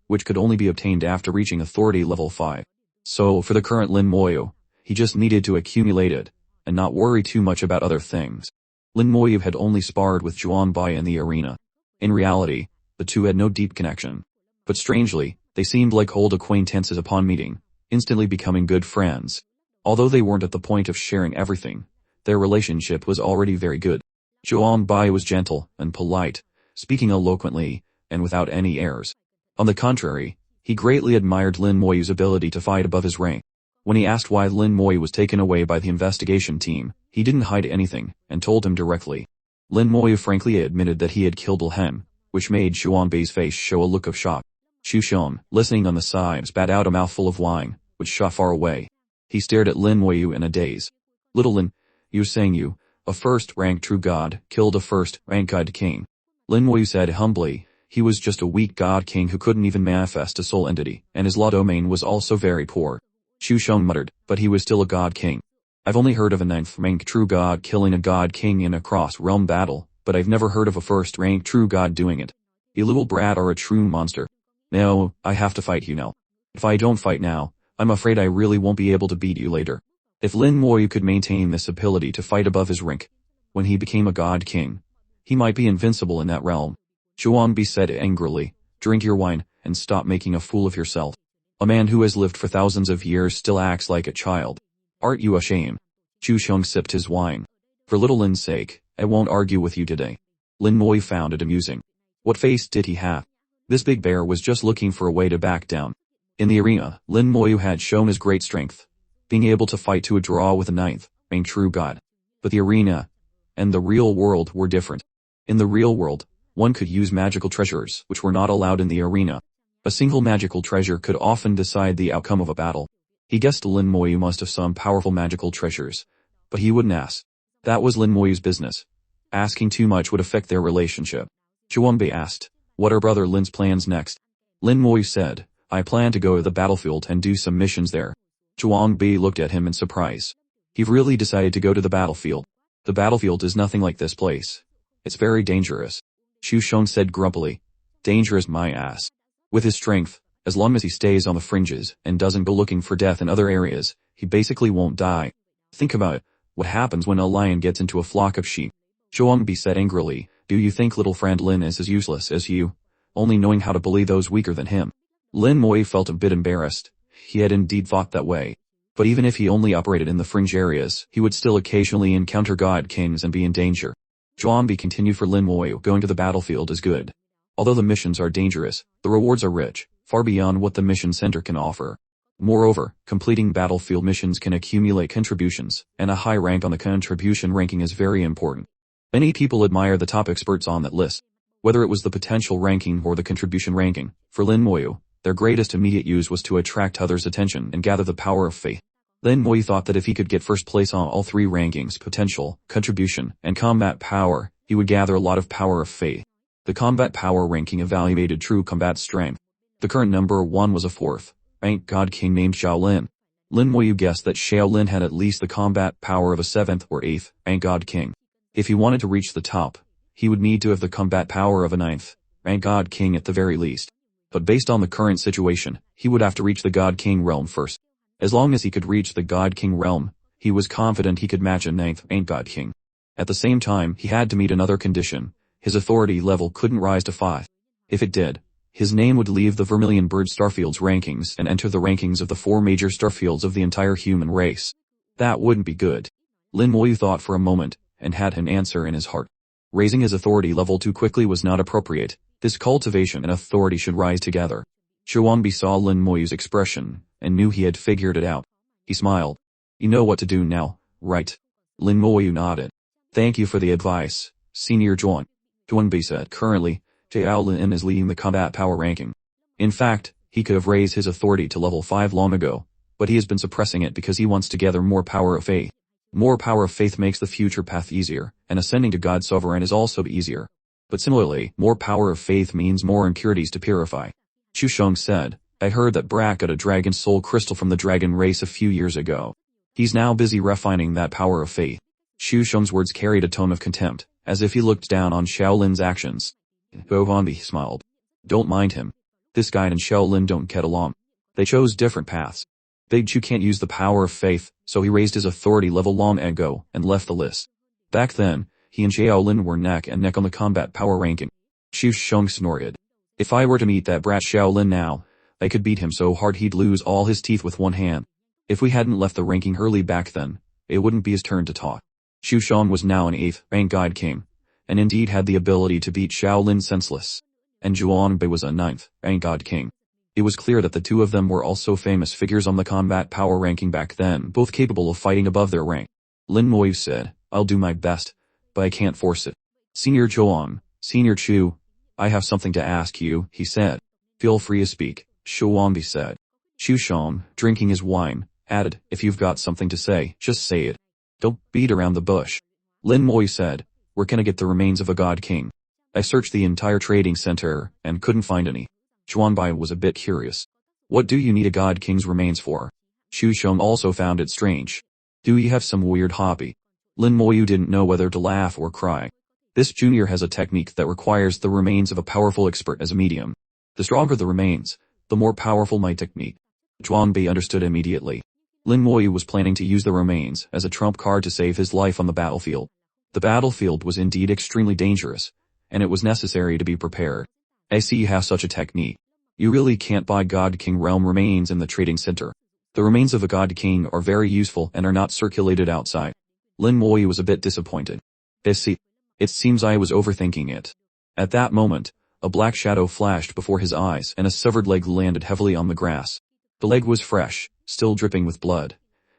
which could only be obtained after reaching authority level 5. So for the current Lin Moyu, he just needed to accumulate it, and not worry too much about other things. Lin Moyu had only sparred with Zhuangbei in the arena. In reality, the two had no deep connection. But strangely, they seemed like old acquaintances upon meeting, instantly becoming good friends. Although they weren't at the point of sharing everything, their relationship was already very good. Zhuangbei was gentle and polite, speaking eloquently, and without any airs. On the contrary, he greatly admired Lin Moyu's ability to fight above his rank. When he asked why Lin Moyu was taken away by the investigation team, he didn't hide anything, and told him directly. Lin Moyu frankly admitted that he had killed Ilhem, which made Zhuangbei's face show a look of shock. Chu Shong, listening on the side, spat out a mouthful of wine, which shot far away. He stared at Lin Moyu in a daze. Little Lin, you're saying you, a first-rank true god, killed a first-rank god king. Lin Moyu said humbly, he was just a weak god king who couldn't even manifest a soul entity, and his law domain was also very poor. Chu Shong muttered, but he was still a god king. I've only heard of a 9th-rank true god killing a god king in a cross-realm battle, but I've never heard of a first-rank true god doing it. You little brat are a true monster. No, I have to fight you now. If I don't fight now, I'm afraid I really won't be able to beat you later. If Lin Moyu could maintain this ability to fight above his rank, when he became a god king, he might be invincible in that realm. Zhuangbei said angrily, drink your wine, and stop making a fool of yourself. A man who has lived for thousands of years still acts like a child. Aren't you ashamed? Chu Shong sipped his wine. For little Lin's sake, I won't argue with you today. Lin Moyu found it amusing. What face did he have? This big bear was just looking for a way to back down. In the arena, Lin Moyu had shown his great strength, being able to fight to a draw with a 9th-rank true god. But the arena and the real world were different. In the real world, one could use magical treasures which were not allowed in the arena. A single magical treasure could often decide the outcome of a battle. He guessed Lin Moyu must have some powerful magical treasures, but he wouldn't ask. That was Lin Moyu's business. Asking too much would affect their relationship. Zhuangbei asked, what are brother Lin's plans next? Lin Moyu said, I plan to go to the battlefield and do some missions there. Zhuangbei looked at him in surprise. He really decided to go to the battlefield. The battlefield is nothing like this place. It's very dangerous. Chu Shong said grumpily. Dangerous my ass. With his strength, as long as he stays on the fringes and doesn't go looking for death in other areas, he basically won't die. Think about it. What happens when a lion gets into a flock of sheep? Zhuangbei said angrily, do you think little friend Lin is as useless as you, only knowing how to bully those weaker than him? Lin Moyu felt a bit embarrassed. He had indeed thought that way. But even if he only operated in the fringe areas, he would still occasionally encounter god kings and be in danger. Zhuangbi continued. For Lin Moyu, going to the battlefield is good. Although the missions are dangerous, the rewards are rich, far beyond what the mission center can offer. Moreover, completing battlefield missions can accumulate contributions, and a high rank on the contribution ranking is very important. Many people admire the top experts on that list. Whether it was the potential ranking or the contribution ranking, for Lin Moyu, their greatest immediate use was to attract others' attention and gather the power of faith. Lin Moyu thought that if he could get first place on all three rankings, potential, contribution, and combat power, he would gather a lot of power of faith. The combat power ranking evaluated true combat strength. The current number 1 was a 4th rank god king named Shaolin. Lin Moyu guessed that Shaolin had at least the combat power of a 7th or 8th rank god king. If he wanted to reach the top, he would need to have the combat power of a 9th rank god king at the very least. But based on the current situation, he would have to reach the god king realm first. As long as he could reach the god king realm, he was confident he could match a 9th rank god king. At the same time, he had to meet another condition. His authority level couldn't rise to 5. If it did, his name would leave the Vermilion Bird Starfields rankings and enter the rankings of the 4 major starfields of the entire human race. That wouldn't be good. Lin Moyu thought for a moment, and had an answer in his heart. Raising his authority level too quickly was not appropriate. This cultivation and authority should rise together. Zhuangbi saw Lin Moyu's expression, and knew he had figured it out. He smiled. You know what to do now, right? Lin Moyu nodded. Thank you for the advice, Senior Zhuang. Zhuangbi said. Currently, Zhao Lin is leading the combat power ranking. In fact, he could have raised his authority to level 5 long ago, but he has been suppressing it because he wants to gather more power of faith. More power of faith makes the future path easier, and ascending to God Sovereign is also easier. But similarly, more power of faith means more impurities to purify. Chu Sheng said, I heard that Brack got a dragon soul crystal from the dragon race a few years ago. He's now busy refining that power of faith. Chu Sheng's words carried a tone of contempt, as if he looked down on Shaolin's actions. Zhuangbi smiled. Don't mind him. This guy and Shaolin don't get along. They chose different paths. Big Chu can't use the power of faith, so he raised his authority level long ago and left the list. Back then, he and Shaolin were neck and neck on the combat power ranking. Chu Sheng snorted. If I were to meet that brat Shaolin now, I could beat him so hard he'd lose all his teeth with one hand. If we hadn't left the ranking early back then, it wouldn't be his turn to talk. Chu Sheng was now an 8th rank god king, and indeed had the ability to beat Shaolin senseless. And Zhuangbi was a 9th rank god king. It was clear that the two of them were also famous figures on the combat power ranking back then, both capable of fighting above their rank. Lin Moyu said, I'll do my best, but I can't force it. Senior Zhuang, Senior Chu, I have something to ask you, he said. Feel free to speak, Zhuangbi said. Chu Sheng, drinking his wine, added, if you've got something to say, just say it. Don't beat around the bush. Lin Moyu said, where can I get the remains of a god king? I searched the entire trading center, and couldn't find any. Zhuangbi was a bit curious. What do you need a god king's remains for? Chu Sheng also found it strange. Do you have some weird hobby? Lin Moyu didn't know whether to laugh or cry. This junior has a technique that requires the remains of a powerful expert as a medium. The stronger the remains, the more powerful my technique. Zhuangbi understood immediately. Lin Moyu was planning to use the remains as a trump card to save his life on the battlefield. The battlefield was indeed extremely dangerous, and it was necessary to be prepared. I see you have such a technique. You really can't buy God King realm remains in the trading center. The remains of a God King are very useful and are not circulated outside. Lin Moyu was a bit disappointed. I see. It seems I was overthinking it. At that moment, a black shadow flashed before his eyes and a severed leg landed heavily on the grass. The leg was fresh, still dripping with blood,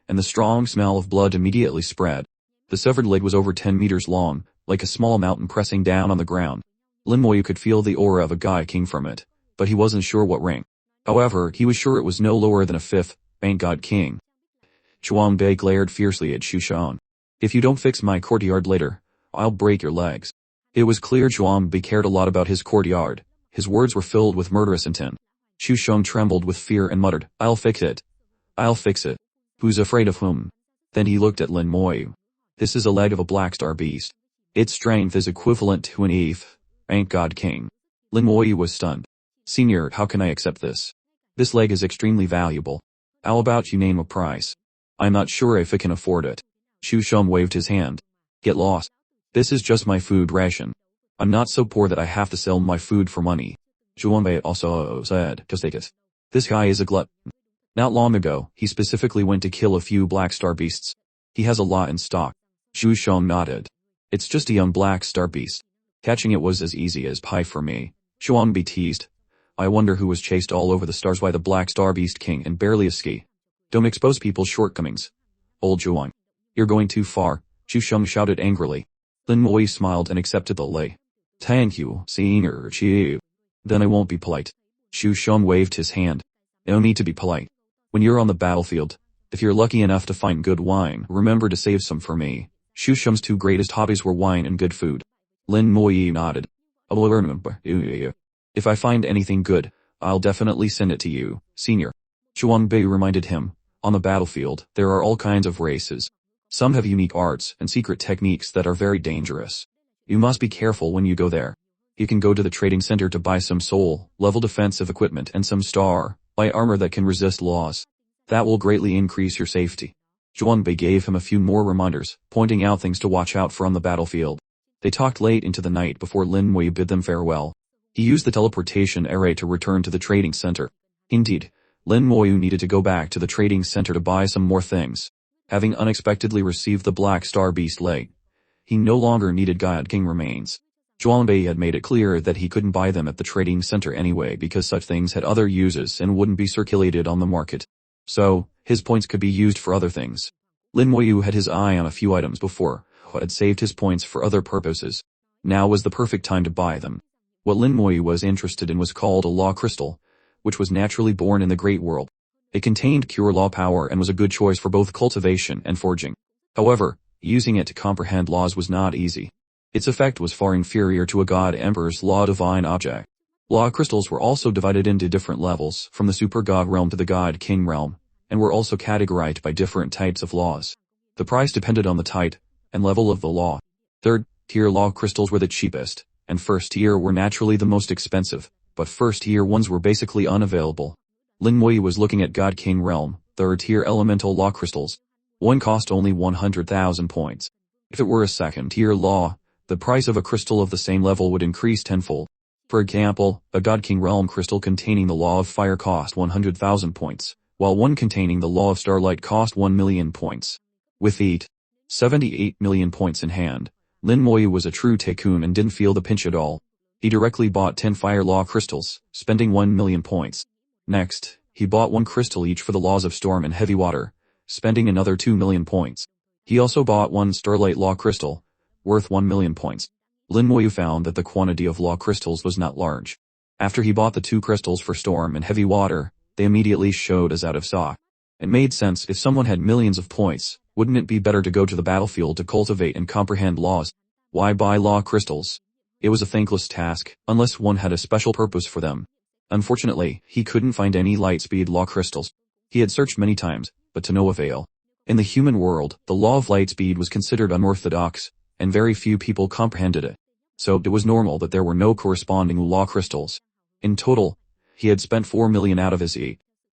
and the strong smell of blood immediately spread. The severed leg was over 10 meters long, like a small mountain pressing down on the ground. Lin Moyu could feel the aura of a God King from it, but he wasn't sure what rank. However, he was sure it was no lower than a 5th rank God King. Zhuangbi glared fiercely at Chu Sheng. If you don't fix my courtyard later, I'll break your legs. It was clear Zhuangbi cared a lot about his courtyard. His words were filled with murderous intent. Chu Sheng trembled with fear and muttered, I'll fix it. I'll fix it. Who's afraid of whom? Then he looked at Lin Moyu. This is a leg of a black star beast. Its strength is equivalent to an 8th rank God King. Lin Moyu was stunned. Senior, how can I accept this? This leg is extremely valuable. How about you name a price? I'm not sure if I can afford it. Chu Sheng waved his hand. Get lost. This is just my food ration. I'm not so poor that I have to sell my food for money. Zhuangbi also said, just take it. This guy is a glutton. Not long ago, he specifically went to kill a few black star beasts. He has a lot in stock. Xu Sheng nodded. It's just a young black star beast. Catching it was as easy as pie for me. Xuanbei teased. I wonder who was chased all over the stars by the black star beast king and barely escaped. Don't expose people's shortcomings. Old Zhuang. You're going too far, Xu Sheng shouted angrily. Lin Moi smiled and accepted the lei. Thank you, Senior Chief. Then I won't be polite. Xu Sheng waved his hand. No need to be polite. When you're on the battlefield, if you're lucky enough to find good wine, remember to save some for me. Xu Sheng's two greatest hobbies were wine and good food. Lin Moi nodded. If I find anything good, I'll definitely send it to you, Senior. Xuanbei reminded him. On the battlefield, there are all kinds of races. Some have unique arts and secret techniques that are very dangerous. You must be careful when you go there. You can go to the trading center to buy some soul-level defensive equipment and some star-light armor that can resist laws. That will greatly increase your safety. Xuanbei gave him a few more reminders, pointing out things to watch out for on the battlefield. They talked late into the night before Lin Moi bid them farewell. He used the teleportation array to return to the trading center. Indeed, Lin Moi needed to go back to the trading center to buy some more things. Having unexpectedly received the Black Star Beast leg, he no longer needed God King remains. Xuanbei had made it clear that he couldn't buy them at the trading center anyway because such things had other uses and wouldn't be circulated on the market. So, his points could be used for other things. Lin Moi had his eye on a few items before, but had saved his points for other purposes. Now was the perfect time to buy them. What Lin Moi was interested in was called a law crystal, which was naturally born in the Great World. It contained pure law power and was a good choice for both cultivation and forging. However, using it to comprehend laws was not easy. Its effect was far inferior to a God Emperor's law divine object. Law crystals were also divided into different levels, from the super God realm to the God King realm, and were also categorized by different types of laws. The price depended on the type and level of the law. Third-tier law crystals were the cheapest, and first-tier were naturally the most expensive, but first-tier ones were basically unavailable. Lin Moi was looking at God King realm, third-tier elemental law crystals. One cost only 100,000 points. If it were a second-tier law, the price of a crystal of the same level would increase tenfold. For example, a God King realm crystal containing the law of fire cost 100,000 points, while one containing the law of starlight cost 1 million points. With 78 million points in hand, Lin Moi was a true tycoon and didn't feel the pinch at all. He directly bought 10 fire law crystals, spending 1 million points. Next, he bought 1 crystal each for the laws of storm and heavy water, spending another 2 million points. He also bought 1 starlight law crystal, worth 1 million points. Lin Moi found that the quantity of law crystals was not large. After he bought the 2 crystals for storm and heavy water, they immediately showed as out of stock. It made sense. If someone had millions of points, wouldn't it be better to go to the battlefield to cultivate and comprehend laws? Why buy law crystals? It was a thankless task, unless one had a special purpose for them. Unfortunately, he couldn't find any light-speed law crystals. He had searched many times, but to no avail. In the human world, the law of light speed was considered unorthodox, and very few people comprehended it. So it was normal that there were no corresponding law crystals. In total, he had spent 4 million out of his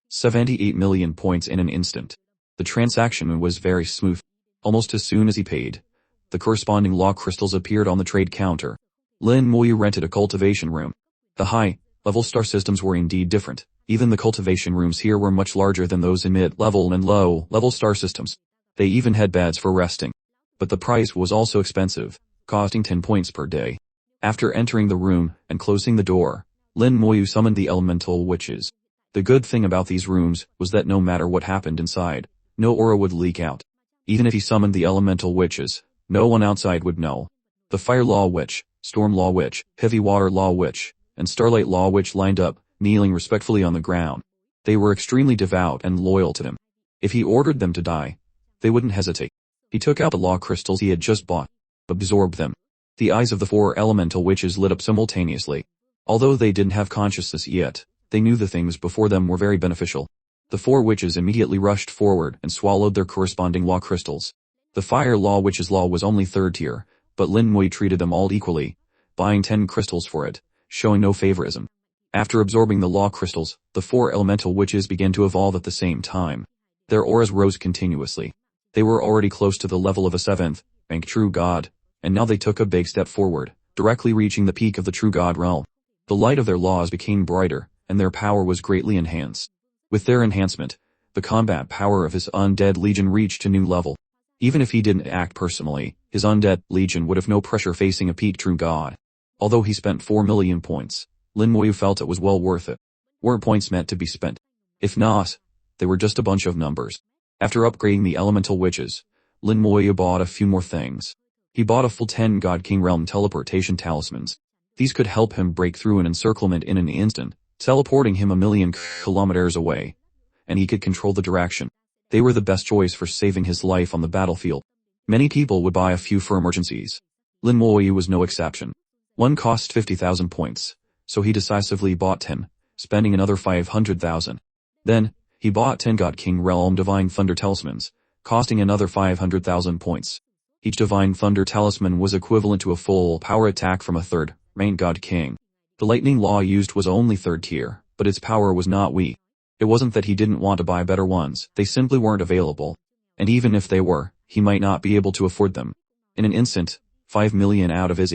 78 million points in an instant. The transaction was very smooth. Almost as soon as he paid, the corresponding law crystals appeared on the trade counter. Lin Moi rented a cultivation room. The high-level star systems were indeed different. Even the cultivation rooms here were much larger than those in mid-level and low-level star systems. They even had beds for resting. But the price was also expensive, costing 10 points per day. After entering the room and closing the door, Lin Moi summoned the elemental witches. The good thing about these rooms was that no matter what happened inside, no aura would leak out. Even if he summoned the elemental witches, no one outside would know. The Fire Law Witch, Storm Law Witch, Heavy Water Law Witch, and Starlight Law Witch lined up, kneeling respectfully on the ground. They were extremely devout and loyal to him. If he ordered them to die, they wouldn't hesitate. He took out the law crystals he had just bought, absorbed them. The eyes of the 4 elemental witches lit up simultaneously. Although they didn't have consciousness yet, they knew the things before them were very beneficial. The 4 witches immediately rushed forward and swallowed their corresponding law crystals. The Fire Law Witch's law was only 3rd tier, but Lin Moi treated them all equally, buying 10 crystals for it, showing no favoritism. After absorbing the law crystals, the 4 elemental witches began to evolve at the same time. Their auras rose continuously. They were already close to the level of a 7th-rank true god, and now they took a big step forward, directly reaching the peak of the true god realm. The light of their laws became brighter, and their power was greatly enhanced. With their enhancement, the combat power of his undead legion reached a new level. Even if he didn't act personally, his undead legion would have no pressure facing a peak true god. Although he spent 4 million points, Lin Moyu felt it was well worth it. Were points meant to be spent? If not, they were just a bunch of numbers. After upgrading the elemental witches, Lin Moyu bought a few more things. He bought a full 10 God King Realm teleportation talismans. These could help him break through an encirclement in an instant, teleporting him 1,000,000 kilometers away. And he could control the direction. They were the best choice for saving his life on the battlefield. Many people would buy a few for emergencies. Lin Moyu was no exception. One cost 50,000 points, so he decisively bought 10, spending another 500,000. Then, he bought 10 God King Realm Divine Thunder Talismans, costing another 500,000 points. Each Divine Thunder Talisman was equivalent to a full power attack from a third rank God King. The lightning law used was only third tier, but its power was not weak. It wasn't that he didn't want to buy better ones, they simply weren't available. And even if they were, he might not be able to afford them. In an instant, 5 million out of his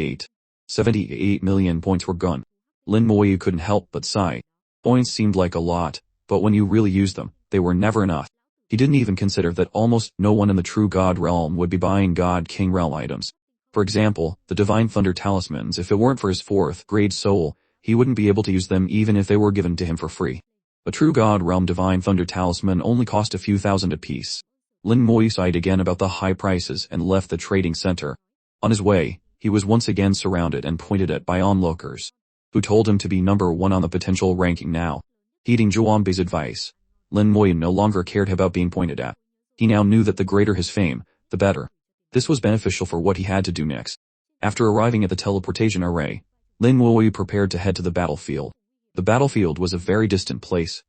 78 million points were gone. Lin Moyu couldn't help but sigh. Points seemed like a lot, but when you really used them, they were never enough. He didn't even consider that almost no one in the true God realm would be buying God King realm items. For example, the Divine Thunder Talismans, if it weren't for his 4th grade soul, he wouldn't be able to use them even if they were given to him for free. A true God realm Divine Thunder Talisman only cost a few thousand apiece. Lin Moyu sighed again about the high prices and left the trading center. On his way, he was once again surrounded and pointed at by onlookers, who told him to be number 1 on the potential ranking now. Heeding Zhuangbei's advice, Lin Moyu no longer cared about being pointed at. He now knew that the greater his fame, the better. This was beneficial for what he had to do next. After arriving at the teleportation array, Lin Moyu prepared to head to the battlefield. The battlefield was a very distant place,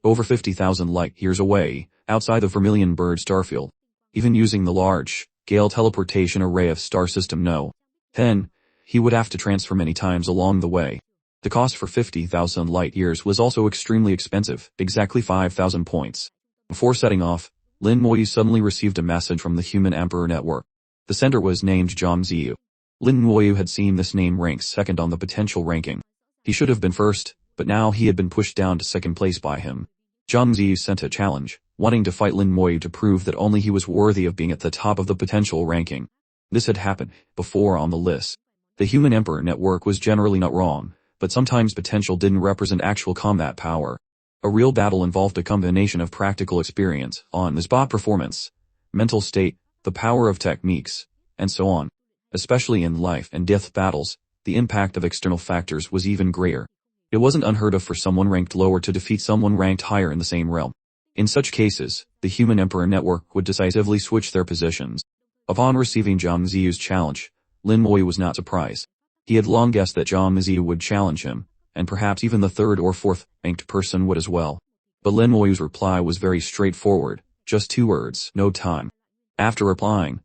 over 50,000 light years away, outside the Vermilion Bird starfield. Even using the large-scale teleportation array of Star System No. 10, he would have to transfer many times along the way. The cost for 50,000 light years was also extremely expensive, exactly 5,000 points. Before setting off, Lin Moyu suddenly received a message from the Human Emperor Network. The sender was named Zhang Ziyu. Lin Moyu had seen this name rank second on the potential ranking. He should have been first, but now he had been pushed down to second place by him. Zhang Ziyu sent a challenge, wanting to fight Lin Moyu to prove that only he was worthy of being at the top of the potential ranking. This had happened before on the list. The Human Emperor Network was generally not wrong, but sometimes potential didn't represent actual combat power. A real battle involved a combination of practical experience, on-the-spot performance, mental state, the power of techniques, and so on. Especially in life and death battles, the impact of external factors was even greater. It wasn't unheard of for someone ranked lower to defeat someone ranked higher in the same realm. In such cases, the Human Emperor Network would decisively switch their positions. Upon receiving Zhang Ziyu's challenge, Lin Moyu was not surprised. He had long guessed that Zhang Ziyu would challenge him, and perhaps even the 3rd or 4th ranked person would as well. But Lin Moyu's reply was very straightforward, just 2 words, no time. After replying,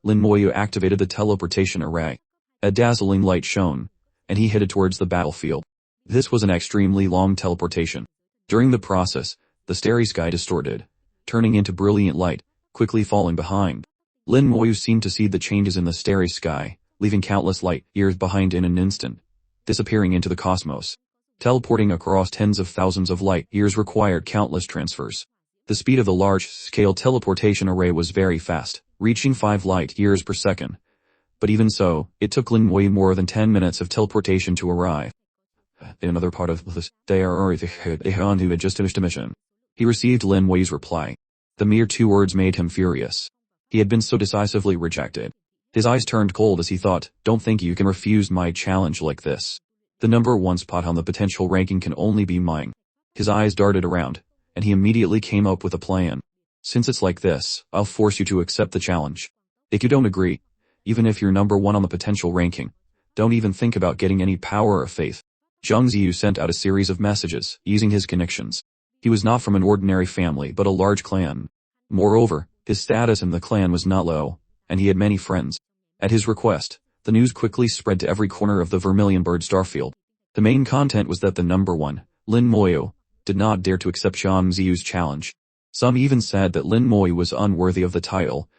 Lin Moyu activated the teleportation array. A dazzling light shone, and he headed towards the battlefield. This was an extremely long teleportation. During the process, the starry sky distorted, turning into brilliant light, quickly falling behind. Lin Moyu seemed to see the changes in the starry sky, leaving countless light years behind in an instant, disappearing into the cosmos. Teleporting across tens of thousands of light years required countless transfers. The speed of the large-scale teleportation array was very fast, reaching 5 light years per second. But even so, it took Lin Moyu more than 10 minutes of teleportation to arrive. In another part of this, they had just finished a mission. He received Lin Moyu's reply. The mere 2 words made him furious. He had been so decisively rejected. His eyes turned cold as he thought, don't think you can refuse my challenge like this. The number 1 spot on the potential ranking can only be mine. His eyes darted around, and he immediately came up with a plan. Since it's like this, I'll force you to accept the challenge. If you don't agree, even if you're number 1 on the potential ranking, don't even think about getting any power or faith. Zhang Ziyu sent out a series of messages, using his connections. He was not from an ordinary family but a large clan. Moreover, his status in the clan was not low, and he had many friends. At his request, the news quickly spread to every corner of the Vermilion Bird starfield. The main content was that the number 1, Lin Moyu, did not dare to accept Zhang Ziyu's challenge. Some even said that Lin Moyu was unworthy of the title,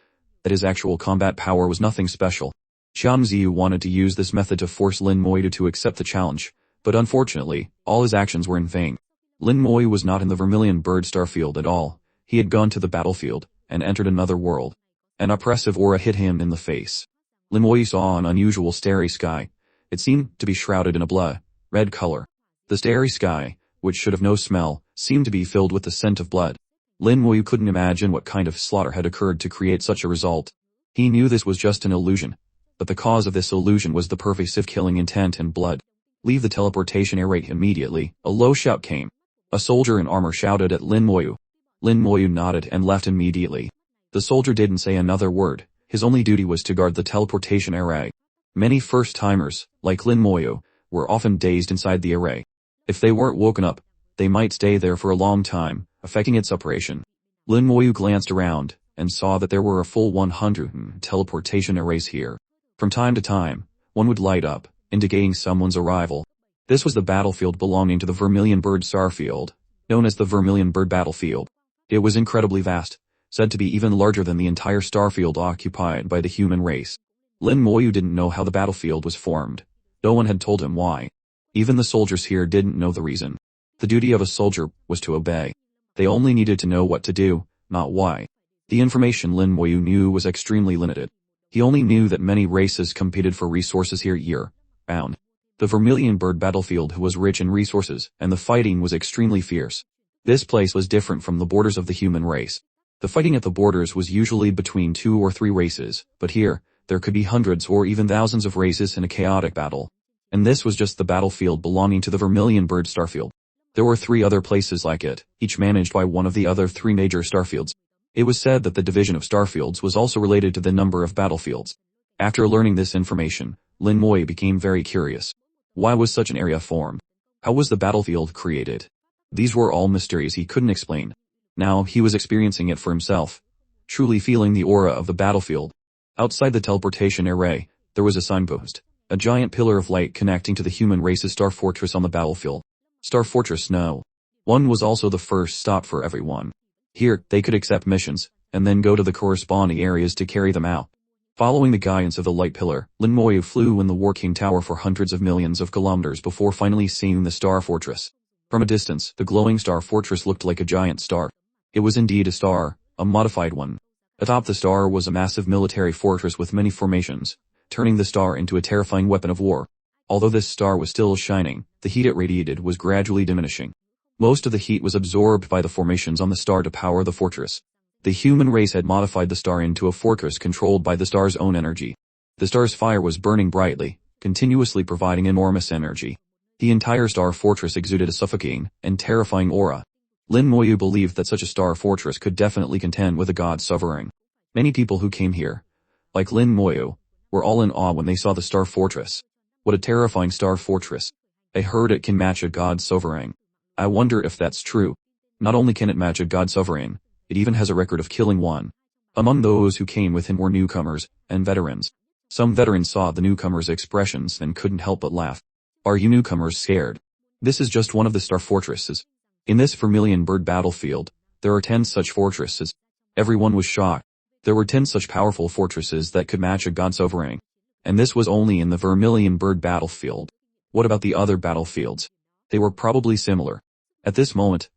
that his actual combat power was nothing special. Zhang Ziyu wanted to use this method to force Lin Moyu to accept the challenge, but unfortunately, all his actions were in vain. Lin Moyu was not in the Vermilion Bird starfield at all. He had gone to the battlefield, and entered another world. An oppressive aura hit him in the face. Lin Moyu saw an unusual starry sky. It seemed to be shrouded in a blood-red color. The starry sky, which should have no smell, seemed to be filled with the scent of blood. Lin Moyu couldn't imagine what kind of slaughter had occurred to create such a result. He knew this was just an illusion, but the cause of this illusion was the pervasive killing intent and blood. Leave the teleportation area immediately, a low shout came. A soldier in armor shouted at Lin Moyu. Lin Moyu nodded and left immediately. The soldier didn't say another word, his only duty was to guard the teleportation array. Many first-timers, like Lin Moyu, were often dazed inside the array. If they weren't woken up, they might stay there for a long time, affecting its operation. Lin Moyu glanced around, and saw that there were a full 100 teleportation arrays here. From time to time, one would light up, indicating someone's arrival. This was the battlefield belonging to the Vermilion Bird Starfield, known as the Vermilion Bird Battlefield. It was incredibly vast, said to be even larger than the entire starfield occupied by the human race. Lin Moyu didn't know how the battlefield was formed. No one had told him why. Even the soldiers here didn't know the reason. The duty of a soldier was to obey. They only needed to know what to do, not why. The information Lin Moyu knew was extremely limited. He only knew that many races competed for resources here year-round. The Vermilion Bird Battlefield was rich in resources, and the fighting was extremely fierce. This place was different from the borders of the human race. The fighting at the borders was usually between 2 or 3 races, but here, there could be hundreds or even thousands of races in a chaotic battle. And this was just the battlefield belonging to the Vermilion Bird Starfield. There were 3 other places like it, each managed by one of the other 3 major starfields. It was said that the division of starfields was also related to the number of battlefields. After learning this information, Lin Moyu became very curious. Why was such an area formed? How was the battlefield created? These were all mysteries he couldn't explain. Now he was experiencing it for himself, truly feeling the aura of the battlefield. Outside the teleportation array, there was a signpost, a giant pillar of light connecting to the human race's star fortress on the battlefield. Star Fortress No. 1 was also the first stop for everyone. Here, they could accept missions, and then go to the corresponding areas to carry them out. Following the guidance of the light pillar, Lin Moyu flew in the Working Tower for hundreds of millions of kilometers before finally seeing the Star Fortress. From a distance, the glowing Star Fortress looked like a giant star. It was indeed a star, a modified one. Atop the star was a massive military fortress with many formations, turning the star into a terrifying weapon of war. Although this star was still shining, the heat it radiated was gradually diminishing. Most of the heat was absorbed by the formations on the star to power the fortress. The human race had modified the star into a fortress controlled by the star's own energy. The star's fire was burning brightly, continuously providing enormous energy. The entire star fortress exuded a suffocating and terrifying aura. Lin Moyu believed that such a star fortress could definitely contend with a god sovereign. Many people who came here, like Lin Moyu, were all in awe when they saw the star fortress. What a terrifying star fortress. I heard it can match a god sovereign. I wonder if that's true. Not only can it match a god sovereign, it even has a record of killing one. Among those who came with him were newcomers and veterans. Some veterans saw the newcomers' expressions and couldn't help but laugh. Are you newcomers scared? This is just one of the star fortresses. In this Vermilion Bird battlefield, there are 10 such fortresses. Everyone was shocked. There were 10 such powerful fortresses that could match a god sovereign. And this was only in the Vermilion Bird battlefield. What about the other battlefields? They were probably similar. At this moment,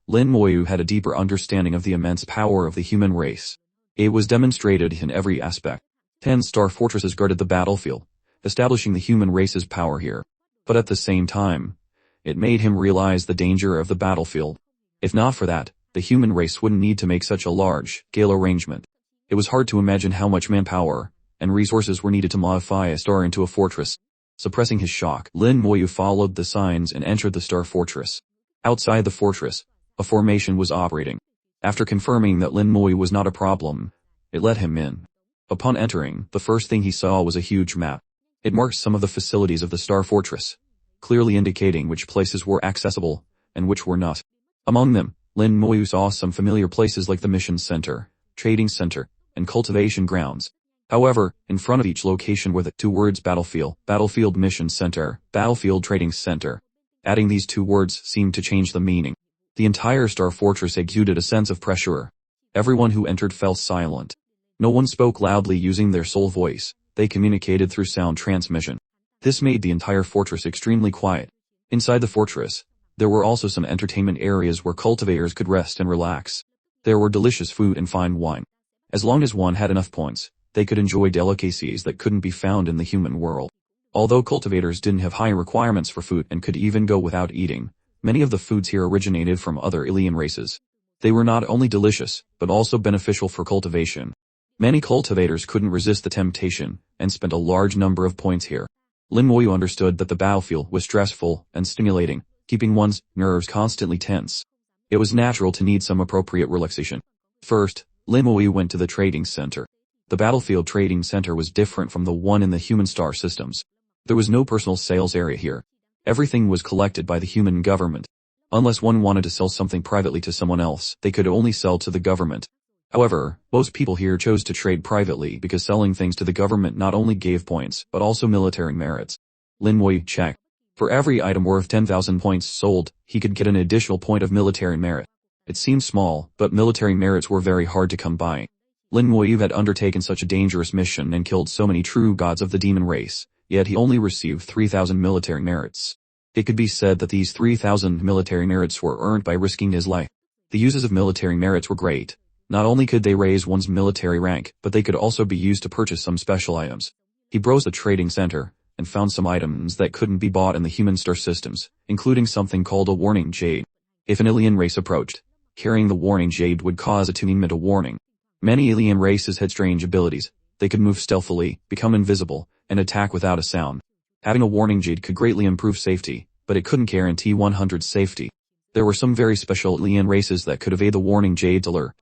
Lin Moyu had a deeper understanding of the immense power of the human race. It was demonstrated in every aspect. 10 star fortresses guarded the battlefield, establishing the human race's power here. But at the same time, it made him realize the danger of the battlefield. If not for that, the human race wouldn't need to make such a large-scale arrangement. It was hard to imagine how much manpower and resources were needed to modify a star into a fortress. Suppressing his shock, Lin Moyu followed the signs and entered the star fortress. Outside the fortress, a formation was operating. After confirming that Lin Moyu was not a problem, it let him in. Upon entering, the first thing he saw was a huge map. It marked some of the facilities of the Star Fortress, clearly indicating which places were accessible and which were not. Among them, Lin Moyu saw some familiar places like the Mission Center, Trading Center, and Cultivation Grounds. However, in front of each location were the 2 words Battlefield Mission Center, Battlefield Trading Center. Adding these 2 words seemed to change the meaning. The entire Star Fortress exuded a sense of pressure. Everyone who entered fell silent. No one spoke loudly using their soul voice. They communicated through sound transmission. This made the entire fortress extremely quiet. Inside the fortress, there were also some entertainment areas where cultivators could rest and relax. There were delicious food and fine wine. As long as one had enough points, they could enjoy delicacies that couldn't be found in the human world. Although cultivators didn't have high requirements for food and could even go without eating, many of the foods here originated from other alien races. They were not only delicious, but also beneficial for cultivation. Many cultivators couldn't resist the temptation, and spent a large number of points here. Lin Moyu understood that the battlefield was stressful and stimulating, keeping one's nerves constantly tense. It was natural to need some appropriate relaxation. First, Lin Moyu went to the trading center. The battlefield trading center was different from the one in the human star systems. There was no personal sales area here. Everything was collected by the human government. Unless one wanted to sell something privately to someone else, they could only sell to the government. However, most people here chose to trade privately because selling things to the government not only gave points, but also military merits. Lin Moyu checked. For every item worth 10,000 points sold, he could get an additional point of military merit. It seemed small, but military merits were very hard to come by. Lin Moyu had undertaken such a dangerous mission and killed so many true gods of the demon race, yet he only received 3,000 military merits. It could be said that these 3,000 military merits were earned by risking his life. The uses of military merits were great. Not only could they raise one's military rank, but they could also be used to purchase some special items. He browsed the trading center, and found some items that couldn't be bought in the human star systems, including something called a warning jade. If an alien race approached, carrying the warning jade would cause it to emit a warning. Many alien races had strange abilities. They could move stealthily, become invisible, and attack without a sound. Having a warning jade could greatly improve safety, but it couldn't guarantee 100 safety. There were some very special alien races that could evade the warning jade's allure.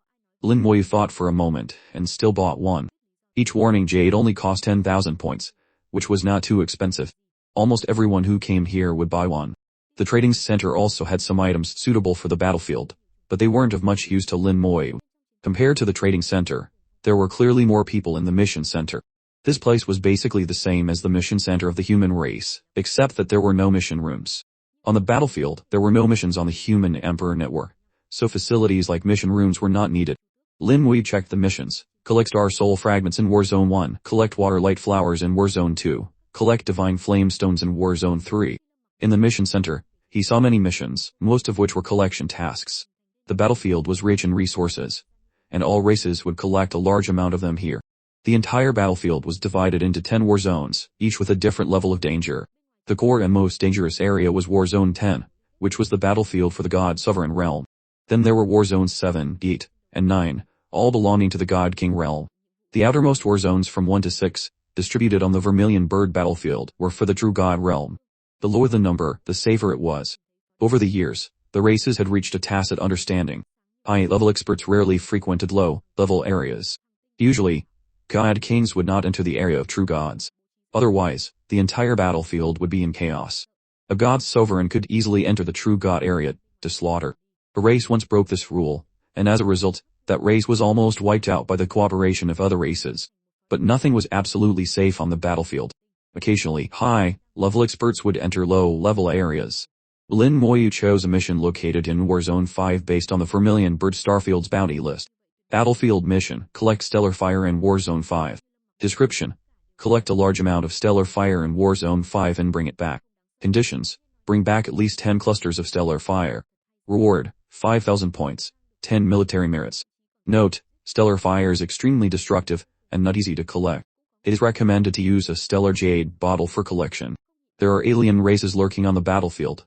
Lin Moyu thought for a moment, and still bought one. Each warning jade only cost 10,000 points, which was not too expensive. Almost everyone who came here would buy one. The trading center also had some items suitable for the battlefield, but they weren't of much use to Lin Moyu. Compared to the trading center, there were clearly more people in the mission center. This place was basically the same as the mission center of the human race, except that there were no mission rooms. On the battlefield, there were no missions on the human Emperor network, so facilities like mission rooms were not needed. Lin Moyu checked the missions. Collect Star Soul Fragments in Warzone 1, collect Water Light Flowers in Warzone 2, collect Divine Flame Stones in Warzone 3. In the mission center, he saw many missions, most of which were collection tasks. The battlefield was rich in resources, and all races would collect a large amount of them here. The entire battlefield was divided into 10 war zones, each with a different level of danger. The core and most dangerous area was Warzone 10, which was the battlefield for the God Sovereign realm. Then there were War Zones 7, 8, and 9, all belonging to the God King realm. The outermost war zones from 1 to 6, distributed on the Vermilion Bird battlefield, were for the true God realm. The lower the number, the safer it was. Over the years, the races had reached a tacit understanding. High-level experts rarely frequented low-level areas. Usually, God Kings would not enter the area of true gods. Otherwise, the entire battlefield would be in chaos. A God Sovereign could easily enter the true God area to slaughter. A race once broke this rule, and as a result, that race was almost wiped out by the cooperation of other races. But nothing was absolutely safe on the battlefield. Occasionally, high-level experts would enter low-level areas. Lin Moyu chose a mission located in Warzone 5 based on the Vermilion Bird Starfield's bounty list. Battlefield mission, collect Stellar Fire in Warzone 5. Description: collect a large amount of Stellar Fire in Warzone 5 and bring it back. Conditions: bring back at least 10 clusters of Stellar Fire. Reward: 5,000 points, 10 military merits. Note: Stellar Fire is extremely destructive, and not easy to collect. It is recommended to use a Stellar Jade bottle for collection. There are alien races lurking on the battlefield.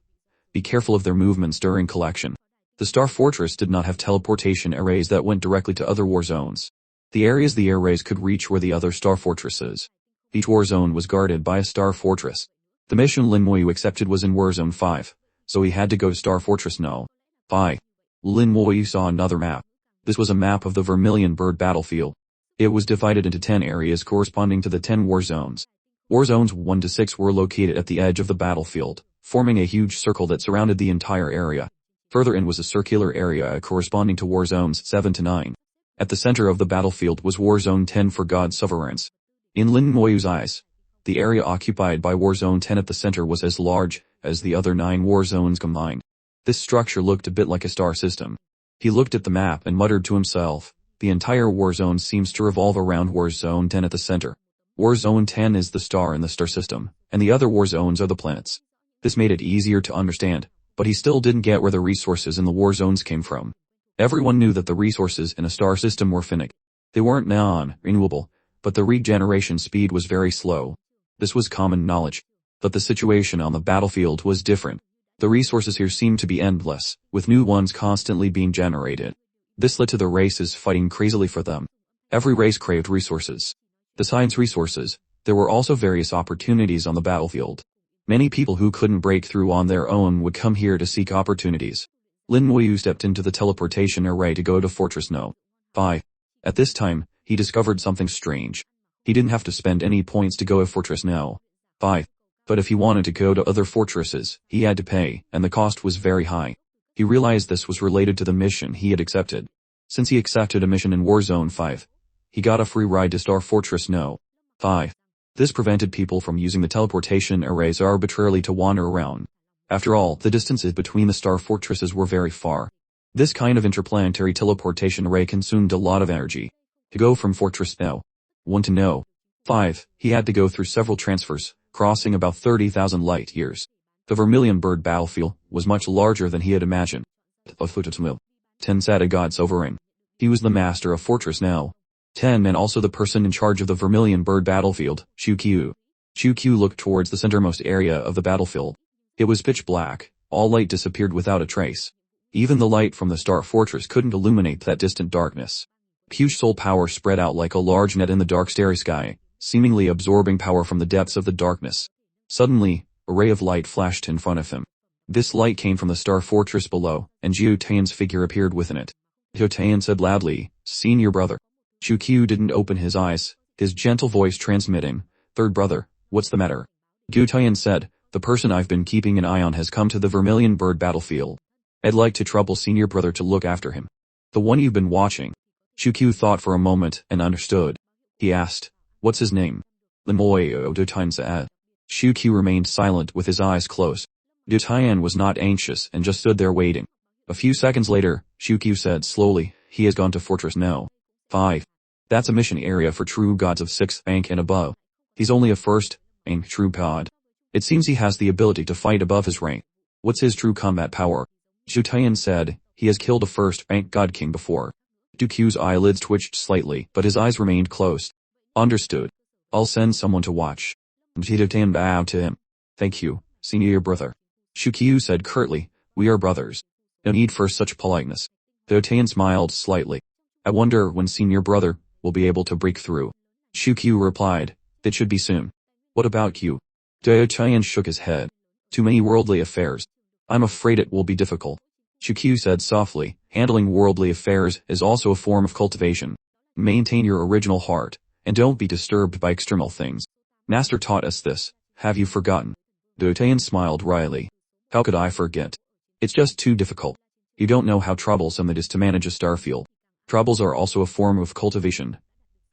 Be careful of their movements during collection. The Star Fortress did not have teleportation arrays that went directly to other war zones. The areas the arrays could reach were the other Star Fortresses. Each war zone was guarded by a Star Fortress. The mission Lin Moyu accepted was in Warzone 5, so he had to go to Star Fortress No. 5. Lin Moyu saw another map. This was a map of the Vermilion Bird battlefield. It was divided into 10 areas corresponding to the 10 war zones. War zones 1 to 6 were located at the edge of the battlefield, forming a huge circle that surrounded the entire area. Further in was a circular area corresponding to war zones 7 to 9. At the center of the battlefield was War Zone 10 for God Sovereigns. In Lin Moyu's eyes, the area occupied by War Zone 10 at the center was as large as the other 9 war zones combined. This structure looked a bit like a star system. He looked at the map and muttered to himself, the entire war zone seems to revolve around War Zone 10 at the center. War Zone 10 is the star in the star system, and the other war zones are the planets. This made it easier to understand, but he still didn't get where the resources in the war zones came from. Everyone knew that the resources in a star system were finite. They weren't non-renewable, but the regeneration speed was very slow. This was common knowledge. But the situation on the battlefield was different. The resources here seemed to be endless, with new ones constantly being generated. This led to the races fighting crazily for them. Every race craved resources. Besides resources, there were also various opportunities on the battlefield. Many people who couldn't break through on their own would come here to seek opportunities. Lin Muyu stepped into the teleportation array to go to Fortress No. 5. At this time, he discovered something strange. He didn't have to spend any points to go to Fortress No. 5. But if he wanted to go to other fortresses, he had to pay, and the cost was very high. He realized this was related to the mission he had accepted. Since he accepted a mission in Warzone 5, he got a free ride to Star Fortress No. 5. This prevented people from using the teleportation arrays arbitrarily to wander around. After all, the distances between the star fortresses were very far. This kind of interplanetary teleportation array consumed a lot of energy. To go from Fortress No. 1 to No. 5, he had to go through several transfers, crossing about 30,000 light years. The Vermilion Bird battlefield was much larger than he had imagined. 10 sat a god Sovereign. He was the master of Fortress No. 10 and also the person in charge of the Vermilion Bird battlefield, Shu-Q. Shu-Q looked towards the centermost area of the battlefield. It was pitch black, all light disappeared without a trace. Even the light from the star fortress couldn't illuminate that distant darkness. Huge soul power spread out like a large net in the dark starry sky, seemingly absorbing power from the depths of the darkness. Suddenly, a ray of light flashed in front of him. This light came from the star fortress below, and Jiu Tian's figure appeared within it. Jiu Tian said loudly, "Senior brother." Shu-Q didn't open his eyes, his gentle voice transmitting, "Third brother, what's the matter?" Jiu Tian said, "The person I've been keeping an eye on has come to the Vermilion Bird battlefield. I'd like to trouble senior brother to look after him." "The one you've been watching?" Shu-Q thought for a moment and understood. He asked, "What's his name?" "Limoyo," Jiu Tian said. Shu-Q remained silent with his eyes closed. Jiu Tian was not anxious and just stood there waiting. A few seconds later, Shu-Q said slowly, "He has gone to Fortress No. 5. That's a mission area for true gods of 6th rank and above. He's only a 1st rank true god. It seems he has the ability to fight above his rank. What's his true combat power?" Jiu Tian said, "He has killed a 1st rank god king before." Shu-Q's eyelids twitched slightly, but his eyes remained closed. "Understood. I'll send someone to watch." Jiu Tian bowed to him. "Thank you, senior brother." Shu-Q said curtly, "We are brothers. No need for such politeness." Jiu Tian smiled slightly. "I wonder when senior brother will be able to break through." Shu-Q replied, "That should be soon." "What about you?" Jiu Tian shook his head. "Too many worldly affairs. I'm afraid it will be difficult." Shu-Q said softly, "Handling worldly affairs is also a form of cultivation. Maintain your original heart, and don't be disturbed by external things. Master taught us this. Have you forgotten?" Jiu Tian smiled wryly. "How could I forget? It's just too difficult. You don't know how troublesome it is to manage a starfield. Troubles are also a form of cultivation."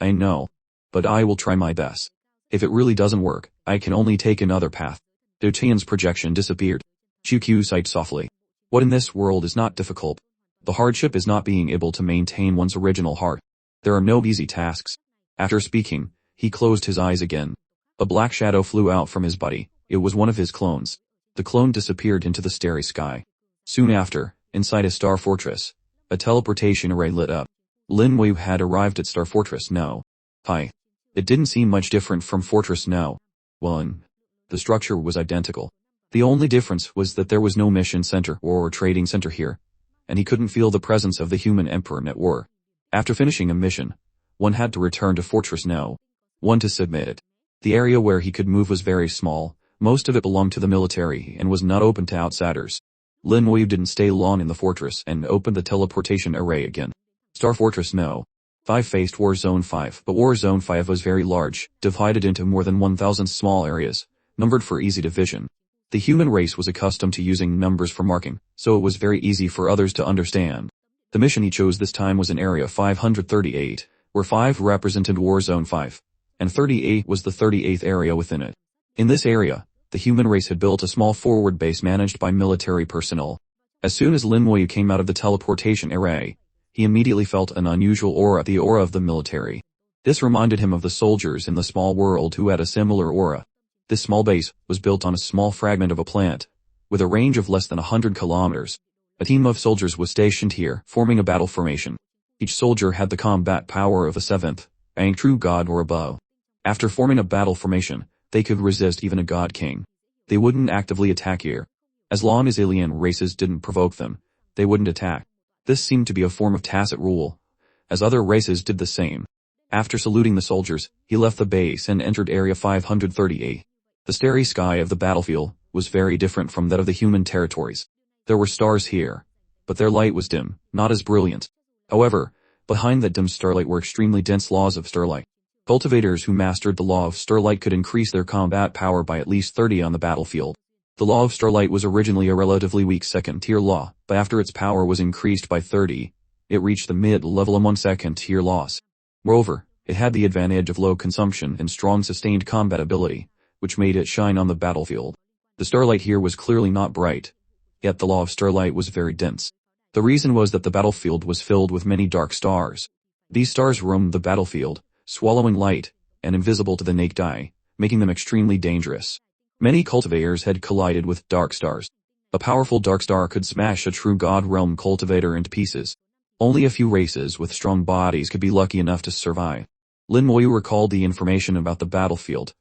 "I know. But I will try my best. If it really doesn't work, I can only take another path." Jiu Tian's projection disappeared. Shu-Q sighed softly. "What in this world is not difficult? The hardship is not being able to maintain one's original heart. There are no easy tasks." After speaking, he closed his eyes again. A black shadow flew out from his body. It was one of his clones. The clone disappeared into the starry sky. Soon after, inside a star fortress, a teleportation array lit up. Lin Wei had arrived at Star Fortress No. 5. It didn't seem much different from Fortress No. 1. The structure was identical. The only difference was that there was no mission center or trading center here, and he couldn't feel the presence of the human emperor at war. After finishing a mission, one had to return to Fortress No. 1 to submit it. The area where he could move was very small, most of it belonged to the military and was not open to outsiders. Lin Wei didn't stay long in the fortress and opened the teleportation array again. Star Fortress No. 5 faced War Zone 5, but War Zone 5 was very large, divided into more than 1,000 small areas, numbered for easy division. The human race was accustomed to using numbers for marking, so it was very easy for others to understand. The mission he chose this time was in Area 538, where 5 represented War Zone 5, and 38 was the 38th area within it. In this area, the human race had built a small forward base managed by military personnel. As soon as Lin Wei came out of the teleportation array, he immediately felt an unusual aura, the aura of the military. This reminded him of the soldiers in the small world who had a similar aura. This small base was built on a small fragment of a planet, with a range of less than 100 kilometers. A team of soldiers was stationed here, forming a battle formation. Each soldier had the combat power of a 7th rank true god or above. After forming a battle formation, they could resist even a god king. They wouldn't actively attack here. As long as alien races didn't provoke them, they wouldn't attack. This seemed to be a form of tacit rule, as other races did the same. After saluting the soldiers, he left the base and entered Area 538. The starry sky of the battlefield was very different from that of the human territories. There were stars here, but their light was dim, not as brilliant. However, behind that dim starlight were extremely dense laws of starlight. Cultivators who mastered the law of starlight could increase their combat power by at least 30 on the battlefield. The law of starlight was originally a relatively weak second-tier law, but after its power was increased by 30, it reached the mid-level among second-tier laws. Moreover, it had the advantage of low consumption and strong sustained combat ability, which made it shine on the battlefield. The starlight here was clearly not bright, yet the law of starlight was very dense. The reason was that the battlefield was filled with many dark stars. These stars roamed the battlefield, swallowing light, and invisible to the naked eye, making them extremely dangerous. Many cultivators had collided with dark stars. A powerful dark star could smash a true god realm cultivator into pieces. Only a few races with strong bodies could be lucky enough to survive. Lin Moyu recalled the information about the battlefield,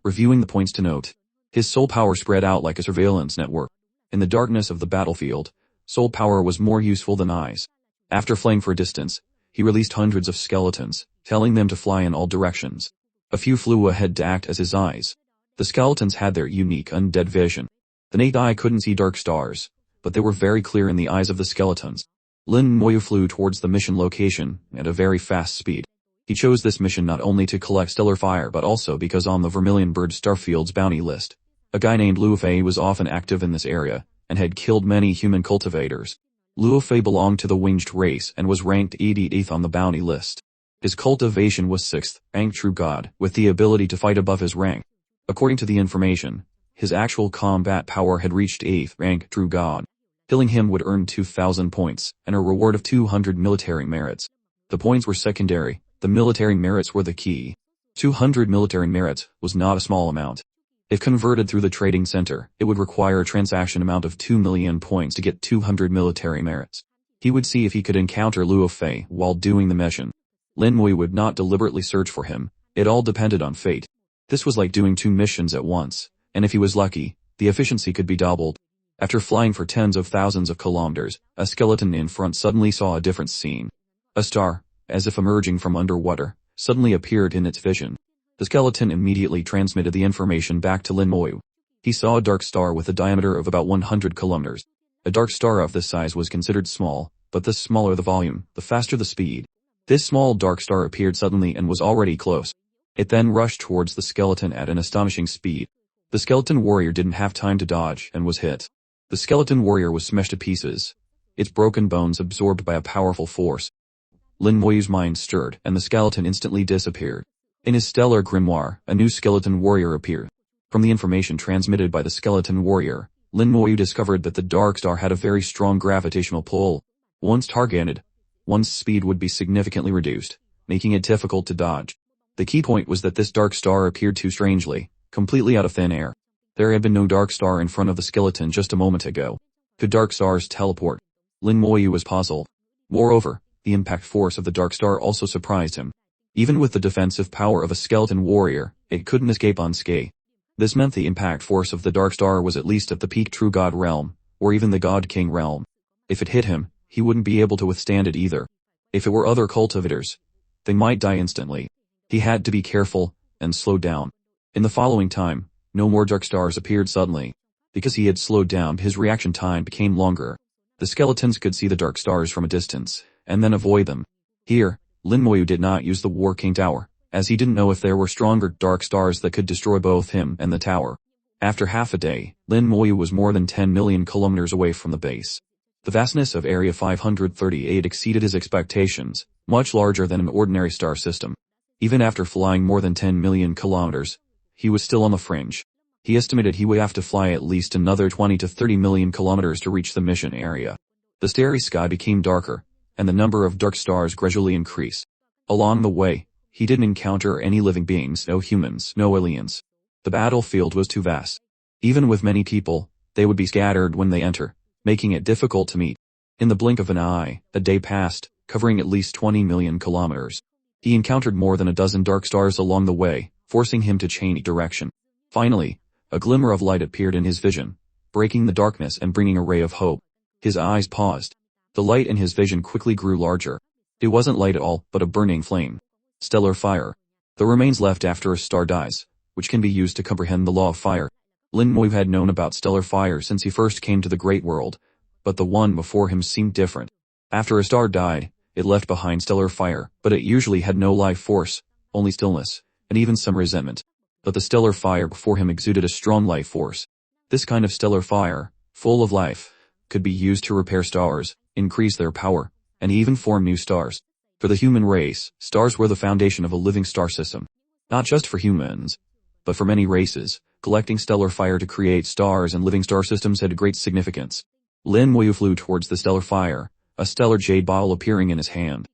reviewing the points to note. His soul power spread out like a surveillance network. In the darkness of the battlefield, soul power was more useful than eyes. After flying for a distance, he released hundreds of skeletons, telling them to fly in all directions. A few flew ahead to act as his eyes. The skeletons had their unique undead vision. The naked eye couldn't see dark stars, but they were very clear in the eyes of the skeletons. Lin Moyu flew towards the mission location at a very fast speed. He chose this mission not only to collect stellar fire but also because on the Vermilion Bird Starfield's bounty list, a guy named Luo Fei was often active in this area and had killed many human cultivators. Luo Fei belonged to the winged race and was ranked 88th on the bounty list. His cultivation was 6th rank true god, with the ability to fight above his rank. According to the information, his actual combat power had reached 8th rank true god. Killing him would earn 2,000 points and a reward of 200 military merits. The points were secondary, the military merits were the key. 200 military merits was not a small amount. If converted through the trading center, it would require a transaction amount of 2 million points to get 200 military merits. He would see if he could encounter Luo Fei while doing the mission. Lin Moyu would not deliberately search for him, it all depended on fate. This was like doing 2 missions at once, and if he was lucky, the efficiency could be doubled. After flying for tens of thousands of kilometers, a skeleton in front suddenly saw a different scene. A star, as if emerging from underwater, suddenly appeared in its vision. The skeleton immediately transmitted the information back to Lin Moyu. He saw a dark star with a diameter of about 100 kilometers. A dark star of this size was considered small, but the smaller the volume, the faster the speed. This small dark star appeared suddenly and was already close. It then rushed towards the skeleton at an astonishing speed. The skeleton warrior didn't have time to dodge and was hit. The skeleton warrior was smashed to pieces, its broken bones absorbed by a powerful force. Lin Moyu's mind stirred and the skeleton instantly disappeared. In his stellar grimoire, a new skeleton warrior appeared. From the information transmitted by the skeleton warrior, Lin Moyu discovered that the dark star had a very strong gravitational pull. Once targeted, one's speed would be significantly reduced, making it difficult to dodge. The key point was that this dark star appeared too strangely, completely out of thin air. There had been no dark star in front of the skeleton just a moment ago. Could dark stars teleport? Lin Moyu was puzzled. Moreover, the impact force of the dark star also surprised him. Even with the defensive power of a skeleton warrior, it couldn't escape unscathed. This meant the impact force of the dark star was at least at the peak true god realm, or even the god king realm. If it hit him, he wouldn't be able to withstand it either. If it were other cultivators, they might die instantly. He had to be careful and slow down. In the following time, no more dark stars appeared suddenly. Because he had slowed down, his reaction time became longer. The skeletons could see the dark stars from a distance, and then avoid them. Here, Lin Moyu did not use the War King Tower, as he didn't know if there were stronger dark stars that could destroy both him and the tower. After half a day, Lin Moyu was more than 10 million kilometers away from the base. The vastness of Area 538 exceeded his expectations, much larger than an ordinary star system. Even after flying more than 10 million kilometers, he was still on the fringe. He estimated he would have to fly at least another 20 to 30 million kilometers to reach the mission area. The starry sky became darker, and the number of dark stars gradually increased. Along the way, he didn't encounter any living beings, no humans, no aliens. The battlefield was too vast. Even with many people, they would be scattered when they enter, making it difficult to meet. In the blink of an eye, a day passed, covering at least 20 million kilometers. He encountered more than a dozen dark stars along the way, forcing him to change direction. Finally, a glimmer of light appeared in his vision, breaking the darkness and bringing a ray of hope. His eyes paused. The light in his vision quickly grew larger. It wasn't light at all, but a burning flame. Stellar fire. The remains left after a star dies, which can be used to comprehend the law of fire. Lin Moyu had known about stellar fire since he first came to the Great World, but the one before him seemed different. After a star died, it left behind stellar fire, but it usually had no life force, only stillness, and even some resentment. But the stellar fire before him exuded a strong life force. This kind of stellar fire, full of life, could be used to repair stars, increase their power, and even form new stars. For the human race, stars were the foundation of a living star system. Not just for humans, but for many races, collecting stellar fire to create stars and living star systems had great significance. Lin Moyu flew towards the stellar fire, a stellar jade ball appearing in his hand.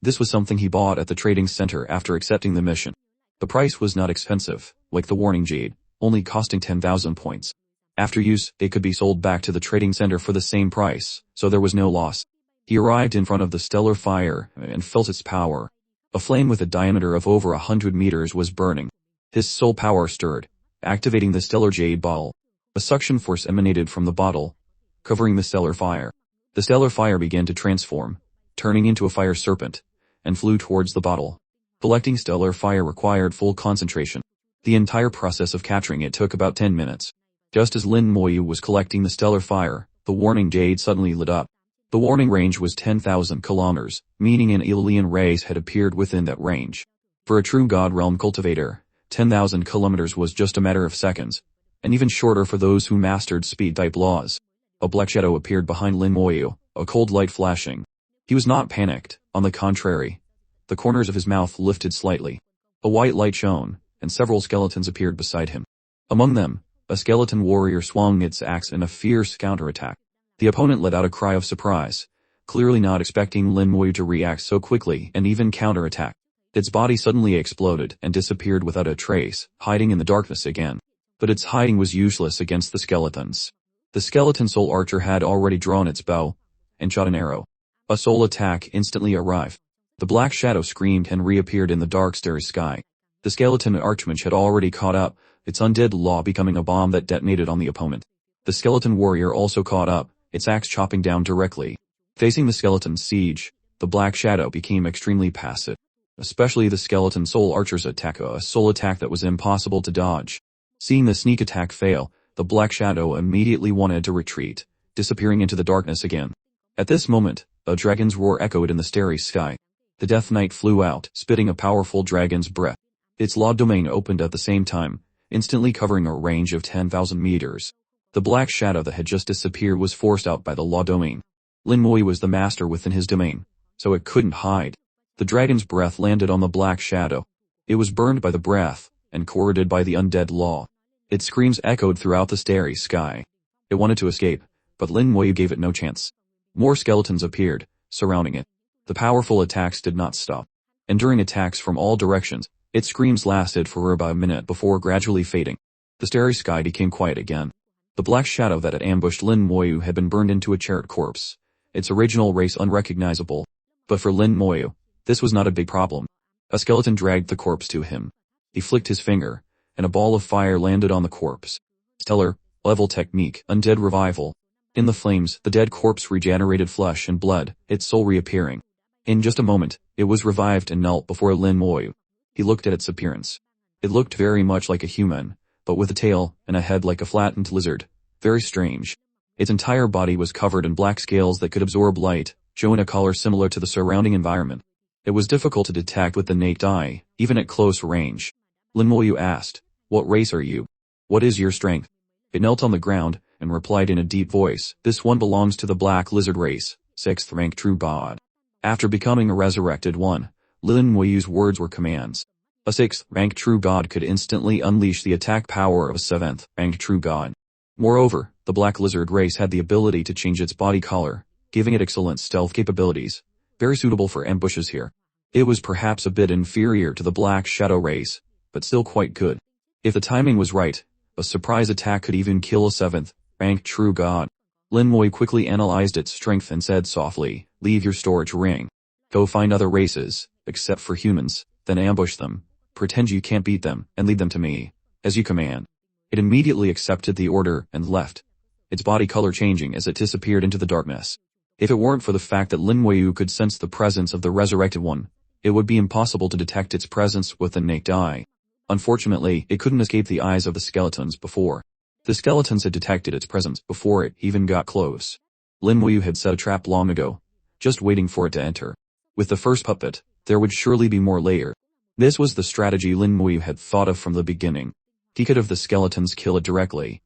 This was something he bought at the trading center after accepting the mission. The price was not expensive, like the warning jade, only costing 10,000 points. After use, it could be sold back to the trading center for the same price, so there was no loss. He arrived in front of the stellar fire and felt its power. A flame with a diameter of over 100 meters was burning. His soul power stirred, activating the stellar jade ball. A suction force emanated from the bottle, covering the stellar fire. The stellar fire began to transform, turning into a fire serpent, and flew towards the bottle. Collecting stellar fire required full concentration. The entire process of capturing it took about 10 minutes. Just as Lin Moyu was collecting the stellar fire, the warning jade suddenly lit up. The warning range was 10,000 kilometers, meaning an alien race had appeared within that range. For a true God Realm cultivator, 10,000 kilometers was just a matter of seconds, and even shorter for those who mastered speed-type laws. A black shadow appeared behind Lin Moyu, a cold light flashing. He was not panicked, on the contrary. The corners of his mouth lifted slightly. A white light shone, and several skeletons appeared beside him. Among them, a skeleton warrior swung its axe in a fierce counterattack. The opponent let out a cry of surprise, clearly not expecting Lin Moyu to react so quickly and even counterattack. Its body suddenly exploded and disappeared without a trace, hiding in the darkness again. But its hiding was useless against the skeletons. The skeleton soul archer had already drawn its bow and shot an arrow. A soul attack instantly arrived. The black shadow screamed and reappeared in the dark starry sky. The skeleton archmage had already caught up, its undead law becoming a bomb that detonated on the opponent. The skeleton warrior also caught up, its axe chopping down directly. Facing the skeleton's siege, the black shadow became extremely passive. Especially the skeleton soul archer's attack, a soul attack that was impossible to dodge. Seeing the sneak attack fail, the black shadow immediately wanted to retreat, disappearing into the darkness again. At this moment, a dragon's roar echoed in the starry sky. The Death Knight flew out, spitting a powerful dragon's breath. Its law domain opened at the same time, instantly covering a range of 10,000 meters. The black shadow that had just disappeared was forced out by the law domain. Lin Moyu was the master within his domain, so it couldn't hide. The dragon's breath landed on the black shadow. It was burned by the breath, and corroded by the undead law. Its screams echoed throughout the starry sky. It wanted to escape, but Lin Moyu gave it no chance. More skeletons appeared, surrounding it. The powerful attacks did not stop. And during attacks from all directions, its screams lasted for about a minute before gradually fading. The starry sky became quiet again. The black shadow that had ambushed Lin Moyu had been burned into a charred corpse, its original race unrecognizable. But for Lin Moyu, this was not a big problem. A skeleton dragged the corpse to him. He flicked his finger, and a ball of fire landed on the corpse. Stellar, level technique, undead revival. In the flames, the dead corpse regenerated flesh and blood, its soul reappearing. In just a moment, it was revived and knelt before Lin Moyu. He looked at its appearance. It looked very much like a human, but with a tail and a head like a flattened lizard. Very strange. Its entire body was covered in black scales that could absorb light, showing a color similar to the surrounding environment. It was difficult to detect with the naked eye, even at close range. Lin Moyu asked, "What race are you? What is your strength?" It knelt on the ground, and replied in a deep voice, "This one belongs to the black lizard race, 6th rank true god." After becoming a resurrected one, Lin Moyu's words were commands. A 6th rank true god could instantly unleash the attack power of a 7th rank true god. Moreover, the black lizard race had the ability to change its body color, giving it excellent stealth capabilities, very suitable for ambushes here. It was perhaps a bit inferior to the black shadow race, but still quite good. If the timing was right, a surprise attack could even kill a 7th rank true god. Lin Mui quickly analyzed its strength and said softly, "Leave your storage ring. Go find other races, except for humans, then ambush them, pretend you can't beat them, and lead them to me, as you command." It immediately accepted the order and left, its body color changing as it disappeared into the darkness. If it weren't for the fact that Lin Mui could sense the presence of the resurrected one, it would be impossible to detect its presence with the naked eye. Unfortunately, it couldn't escape the eyes of the skeletons before. The skeletons had detected its presence before it even got close. Lin Mui had set a trap long ago, just waiting for it to enter. With the first puppet, there would surely be more later. This was the strategy Lin Mui had thought of from the beginning. He could have the skeletons kill it directly,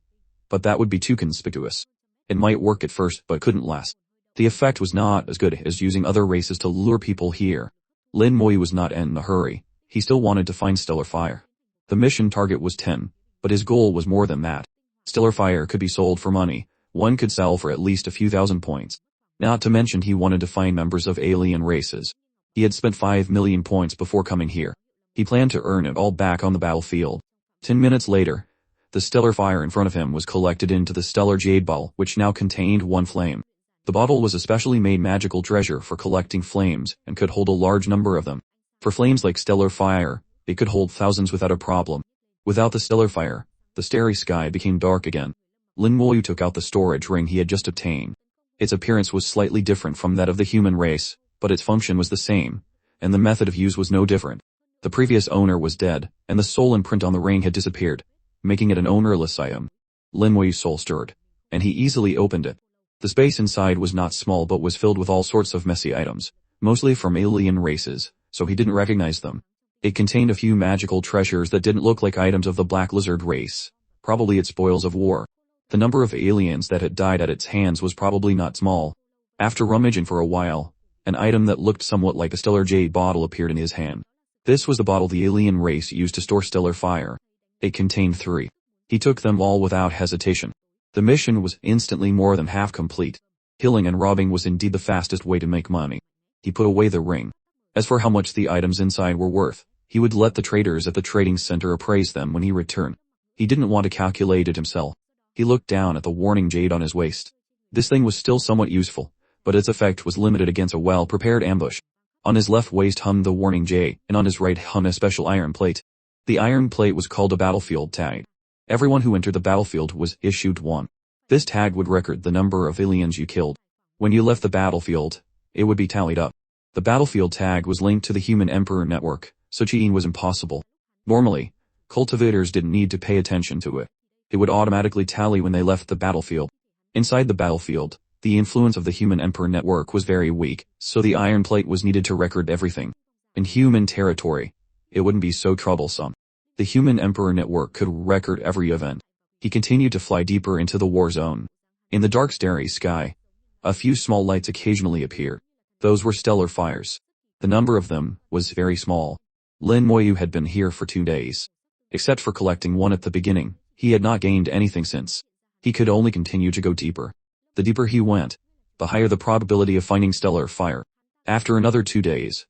but that would be too conspicuous. It might work at first but couldn't last. The effect was not as good as using other races to lure people here. Lin Mui was not in a hurry. He still wanted to find Stellar Fire. The mission target was 10, but his goal was more than that. Stellar Fire could be sold for money. One could sell for at least a few thousand points. Not to mention he wanted to find members of alien races. He had spent 5 million points before coming here. He planned to earn it all back on the battlefield. 10 minutes later, the Stellar Fire in front of him was collected into the Stellar Jade Ball, which now contained one flame. The bottle was a specially made magical treasure for collecting flames and could hold a large number of them. For flames like Stellar Fire, it could hold thousands without a problem. Without the Stellar Fire, the starry sky became dark again. Lin Mui took out the storage ring he had just obtained. Its appearance was slightly different from that of the human race, but its function was the same, and the method of use was no different. The previous owner was dead, and the soul imprint on the ring had disappeared, making it an ownerless item. Lin Mui's soul stirred, and he easily opened it. The space inside was not small but was filled with all sorts of messy items, mostly from alien races, so he didn't recognize them. It contained a few magical treasures that didn't look like items of the Black Lizard race, probably its spoils of war. The number of aliens that had died at its hands was probably not small. After rummaging for a while, an item that looked somewhat like a Stellar Jade bottle appeared in his hand. This was the bottle the alien race used to store Stellar Fire. It contained 3. He took them all without hesitation. The mission was instantly more than half complete. Killing and robbing was indeed the fastest way to make money. He put away the ring. As for how much the items inside were worth, he would let the traders at the trading center appraise them when he returned. He didn't want to calculate it himself. He looked down at the warning jade on his waist. This thing was still somewhat useful, but its effect was limited against a well-prepared ambush. On his left waist hung the warning jade, and on his right hung a special iron plate. The iron plate was called a battlefield tag. Everyone who entered the battlefield was issued one. This tag would record the number of aliens you killed. When you left the battlefield, it would be tallied up. The battlefield tag was linked to the Human Emperor network, so cheating was impossible. Normally, cultivators didn't need to pay attention to it. It would automatically tally when they left the battlefield. Inside the battlefield, the influence of the Human Emperor network was very weak, so the iron plate was needed to record everything. In human territory, it wouldn't be so troublesome. The Human Emperor network could record every event. He continued to fly deeper into the war zone. In the dark starry sky, a few small lights occasionally appeared. Those were stellar fires. The number of them was very small. Lin Mui had been here for 2 days. Except for collecting one at the beginning, he had not gained anything since. He could only continue to go deeper. The deeper he went, the higher the probability of finding stellar fire. After another 2 days,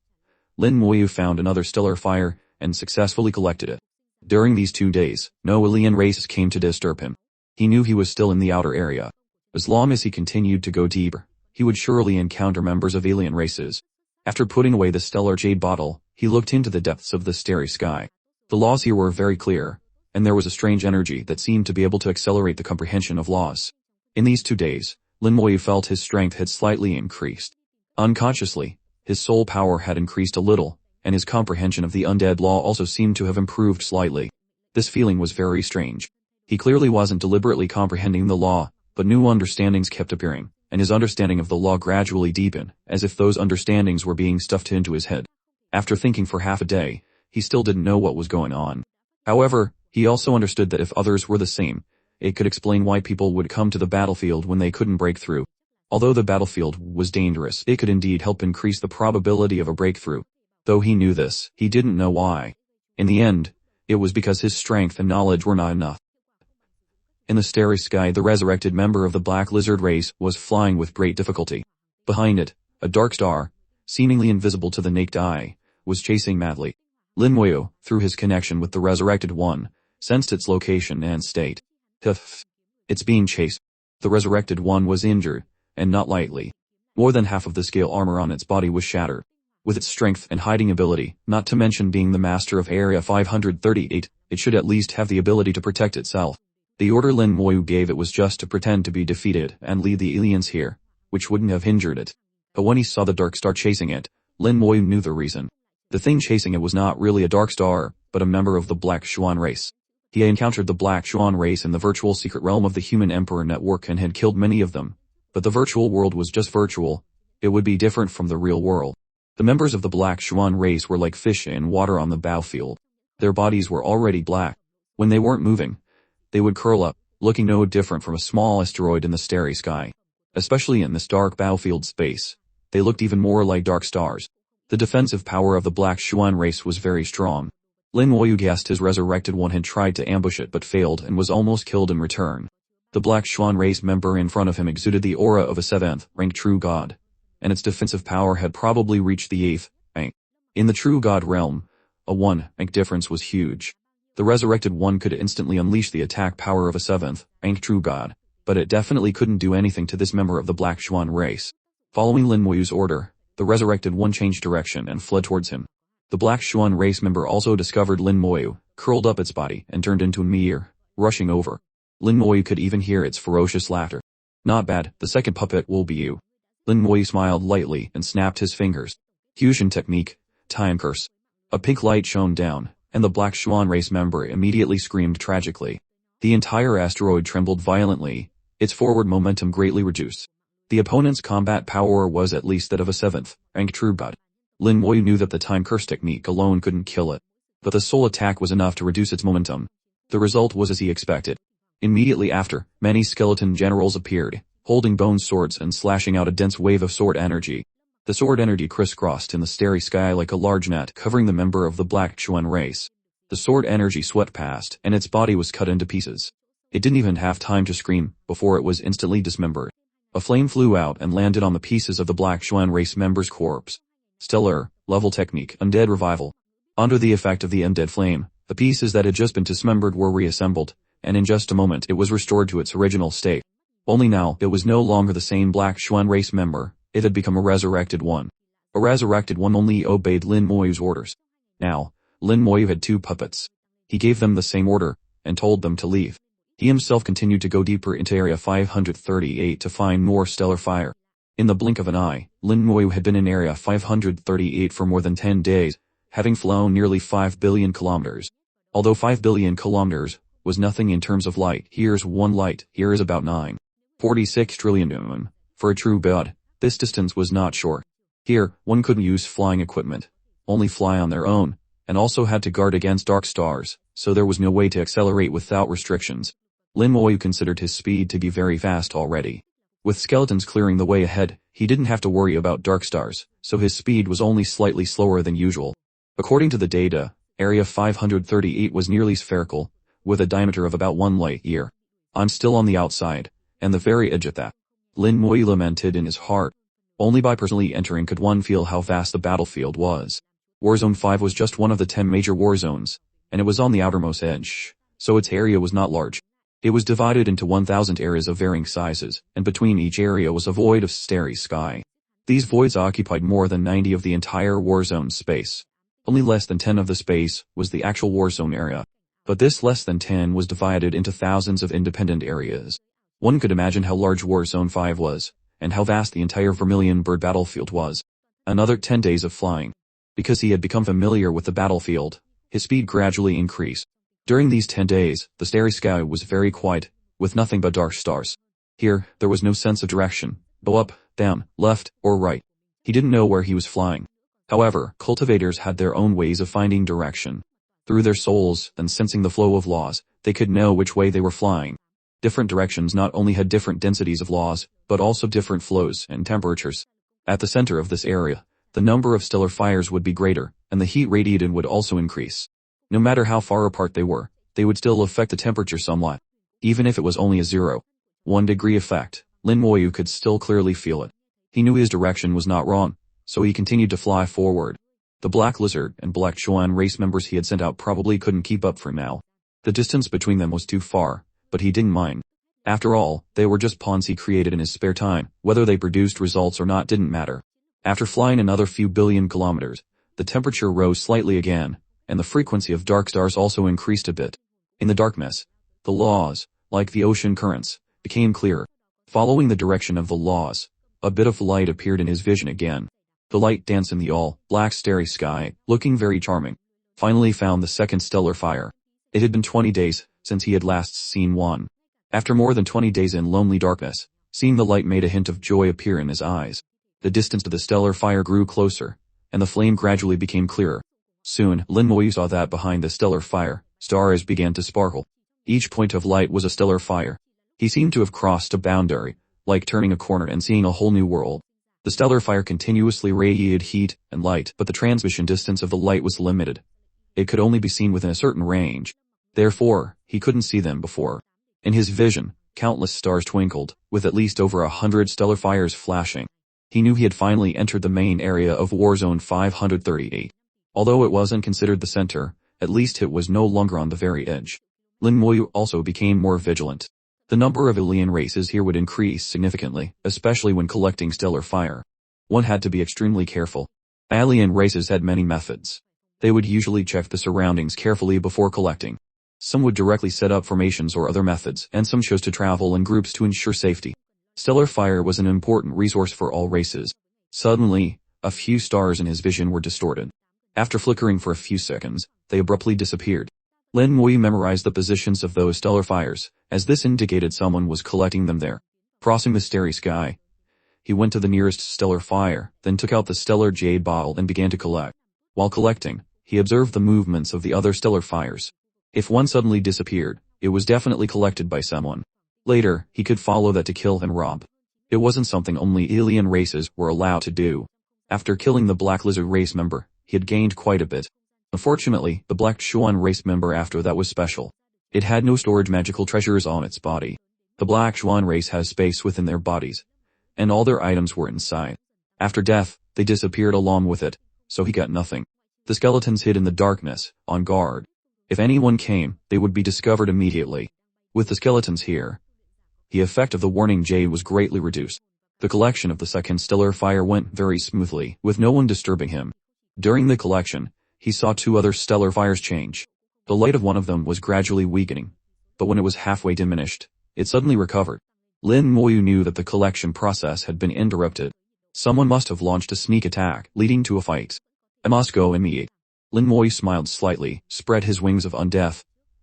Lin Mui found another stellar fire and successfully collected it. During these 2 days, no alien races came to disturb him. He knew he was still in the outer area. As long as he continued to go deeper, he would surely encounter members of alien races. After putting away the Stellar Jade bottle, he looked into the depths of the starry sky. The laws here were very clear, and there was a strange energy that seemed to be able to accelerate the comprehension of laws. In these 2 days, Lin Mui felt his strength had slightly increased. Unconsciously, his soul power had increased a little, and his comprehension of the undead law also seemed to have improved slightly. This feeling was very strange. He clearly wasn't deliberately comprehending the law, but new understandings kept appearing, and his understanding of the law gradually deepened, as if those understandings were being stuffed into his head. After thinking for half a day, he still didn't know what was going on. However, he also understood that if others were the same, it could explain why people would come to the battlefield when they couldn't break through. Although the battlefield was dangerous, it could indeed help increase the probability of a breakthrough. Though he knew this, he didn't know why. In the end, it was because his strength and knowledge were not enough. In the starry sky, the resurrected member of the Black Lizard race was flying with great difficulty. Behind it, a dark star, seemingly invisible to the naked eye, was chasing madly. Lin Mui, through his connection with the resurrected one, sensed its location and state. It's being chased. The resurrected one was injured, and not lightly. More than half of the scale armor on its body was shattered. With its strength and hiding ability, not to mention being the master of Area 538, it should at least have the ability to protect itself. The order Lin Moyu gave it was just to pretend to be defeated and lead the aliens here, which wouldn't have injured it. But when he saw the Dark Star chasing it, Lin Moyu knew the reason. The thing chasing it was not really a Dark Star, but a member of the Black Swan race. He had encountered the Black Swan race in the virtual secret realm of the Human Emperor Network and had killed many of them. But the virtual world was just virtual. It would be different from the real world. The members of the Black Swan race were like fish in water on the battlefield. Their bodies were already black. When they weren't moving, they would curl up, looking no different from a small asteroid in the starry sky. Especially in this dark battlefield space, they looked even more like dark stars. The defensive power of the Black Swan race was very strong. Lin Moyu guessed his resurrected one had tried to ambush it but failed and was almost killed in return. The Black Swan race member in front of him exuded the aura of a 7th rank true god, and its defensive power had probably reached the 8th rank. In the true god realm, a 1 rank difference was huge. The resurrected one could instantly unleash the attack power of a 7th rank true god, but it definitely couldn't do anything to this member of the Black Swan race. Following Lin Moyu's order, the resurrected one changed direction and fled towards him. The Black Swan race member also discovered Lin Moyu, curled up its body and turned into a meteor, rushing over. Lin Moyu could even hear its ferocious laughter. Not bad, the second puppet will be you. Lin Moyu smiled lightly and snapped his fingers. Fusion technique, time curse. A pink light shone down, and the Black Swan race member immediately screamed tragically. The entire asteroid trembled violently, its forward momentum greatly reduced. The opponent's combat power was at least that of a 7th rank true god. Lin Moyu knew that the time curse technique alone couldn't kill it, but the soul attack was enough to reduce its momentum. The result was as he expected. Immediately after, many skeleton generals appeared, holding bone swords and slashing out a dense wave of sword energy. The sword energy crisscrossed in the starry sky like a large net covering the member of the Black Swan race. The sword energy swept past, and its body was cut into pieces. It didn't even have time to scream, before it was instantly dismembered. A flame flew out and landed on the pieces of the Black Swan race member's corpse. Stellar, level technique, undead revival. Under the effect of the undead flame, the pieces that had just been dismembered were reassembled, and in just a moment it was restored to its original state. Only now, it was no longer the same Black Swan race member, it had become a resurrected one. A resurrected one only obeyed Lin Moyu's orders. Now, Lin Moyu had 2 puppets. He gave them the same order, and told them to leave. He himself continued to go deeper into Area 538 to find more stellar fire. In the blink of an eye, Lin Moyu had been in Area 538 for more than 10 days, having flown nearly 5 billion kilometers. Although 5 billion kilometers was nothing in terms of light, here's one light, here is about 9.46 trillion. For a true god, this distance was not short. Here, one couldn't use flying equipment, only fly on their own, and also had to guard against dark stars, so there was no way to accelerate without restrictions. Lin Moyu considered his speed to be very fast already. With skeletons clearing the way ahead, he didn't have to worry about dark stars, so his speed was only slightly slower than usual. According to the data, Area 538 was nearly spherical, with a diameter of about 1 light year. I'm still on the outside, and the very edge of that. Lin Moyu lamented in his heart. Only by personally entering could one feel how vast the battlefield was. Warzone 5 was just one of the 10 major war zones, and it was on the outermost edge, so its area was not large. It was divided into 1,000 areas of varying sizes, and between each area was a void of starry sky. These voids occupied more than 90 of the entire war zone space. Only less than 10 of the space was the actual war zone area. But this less than 10 was divided into thousands of independent areas. One could imagine how large Warzone 5 was, and how vast the entire Vermilion Bird battlefield was. Another 10 days of flying. Because he had become familiar with the battlefield, his speed gradually increased. During these 10 days, the starry sky was very quiet, with nothing but dark stars. Here, there was no sense of direction, go up, down, left, or right. He didn't know where he was flying. However, cultivators had their own ways of finding direction. Through their souls, and sensing the flow of laws, they could know which way they were flying. Different directions not only had different densities of laws, but also different flows and temperatures. At the center of this area, the number of stellar fires would be greater, and the heat radiated would also increase. No matter how far apart they were, they would still affect the temperature somewhat. Even if it was only a 0.1 degree effect, Lin Moyu could still clearly feel it. He knew his direction was not wrong, so he continued to fly forward. The Black Lizard and Black Swan race members he had sent out probably couldn't keep up for now. The distance between them was too far, but he didn't mind. After all, they were just pawns he created in his spare time. Whether they produced results or not didn't matter. After flying another few billion kilometers, the temperature rose slightly again, and the frequency of dark stars also increased a bit. In the darkness, the laws, like the ocean currents, became clearer. Following the direction of the laws, a bit of light appeared in his vision again. The light danced in the all-black starry sky, looking very charming. Finally found the second stellar fire. It had been 20 days since he had last seen one. After more than 20 days in lonely darkness, seeing the light made a hint of joy appear in his eyes. The distance to the stellar fire grew closer, and the flame gradually became clearer. Soon, Lin Moyu saw that behind the stellar fire, stars began to sparkle. Each point of light was a stellar fire. He seemed to have crossed a boundary, like turning a corner and seeing a whole new world. The stellar fire continuously radiated heat and light, but the transmission distance of the light was limited. It could only be seen within a certain range. Therefore, he couldn't see them before. In his vision, countless stars twinkled, with at least over 100 stellar fires flashing. He knew he had finally entered the main area of Warzone 538. Although it wasn't considered the center, at least it was no longer on the very edge. Lin Moyu also became more vigilant. The number of alien races here would increase significantly, especially when collecting stellar fire. One had to be extremely careful. Alien races had many methods. They would usually check the surroundings carefully before collecting. Some would directly set up formations or other methods, and some chose to travel in groups to ensure safety. Stellar fire was an important resource for all races. Suddenly, a few stars in his vision were distorted. After flickering for a few seconds, they abruptly disappeared. Lin Moyu memorized the positions of those stellar fires, as this indicated someone was collecting them there. Crossing the starry sky, he went to the nearest stellar fire, then took out the stellar jade bottle and began to collect. While collecting, he observed the movements of the other stellar fires. If one suddenly disappeared, it was definitely collected by someone. Later, he could follow that to kill and rob. It wasn't something only alien races were allowed to do. After killing the Black Lizard race member, he had gained quite a bit. Unfortunately, the Black Swan race member after that was special. It had no storage magical treasures on its body. The Black Swan race has space within their bodies, and all their items were inside. After death, they disappeared along with it, so he got nothing. The skeletons hid in the darkness, on guard. If anyone came, they would be discovered immediately. With the skeletons here, the effect of the warning jade was greatly reduced. The collection of the second stellar fire went very smoothly, with no one disturbing him. During the collection, he saw two other stellar fires change. The light of one of them was gradually weakening, but when it was halfway diminished, it suddenly recovered. Lin Moyu knew that the collection process had been interrupted. Someone must have launched a sneak attack, leading to a fight. I must go immediately. Lin Moyu smiled slightly, spread his wings of undeath,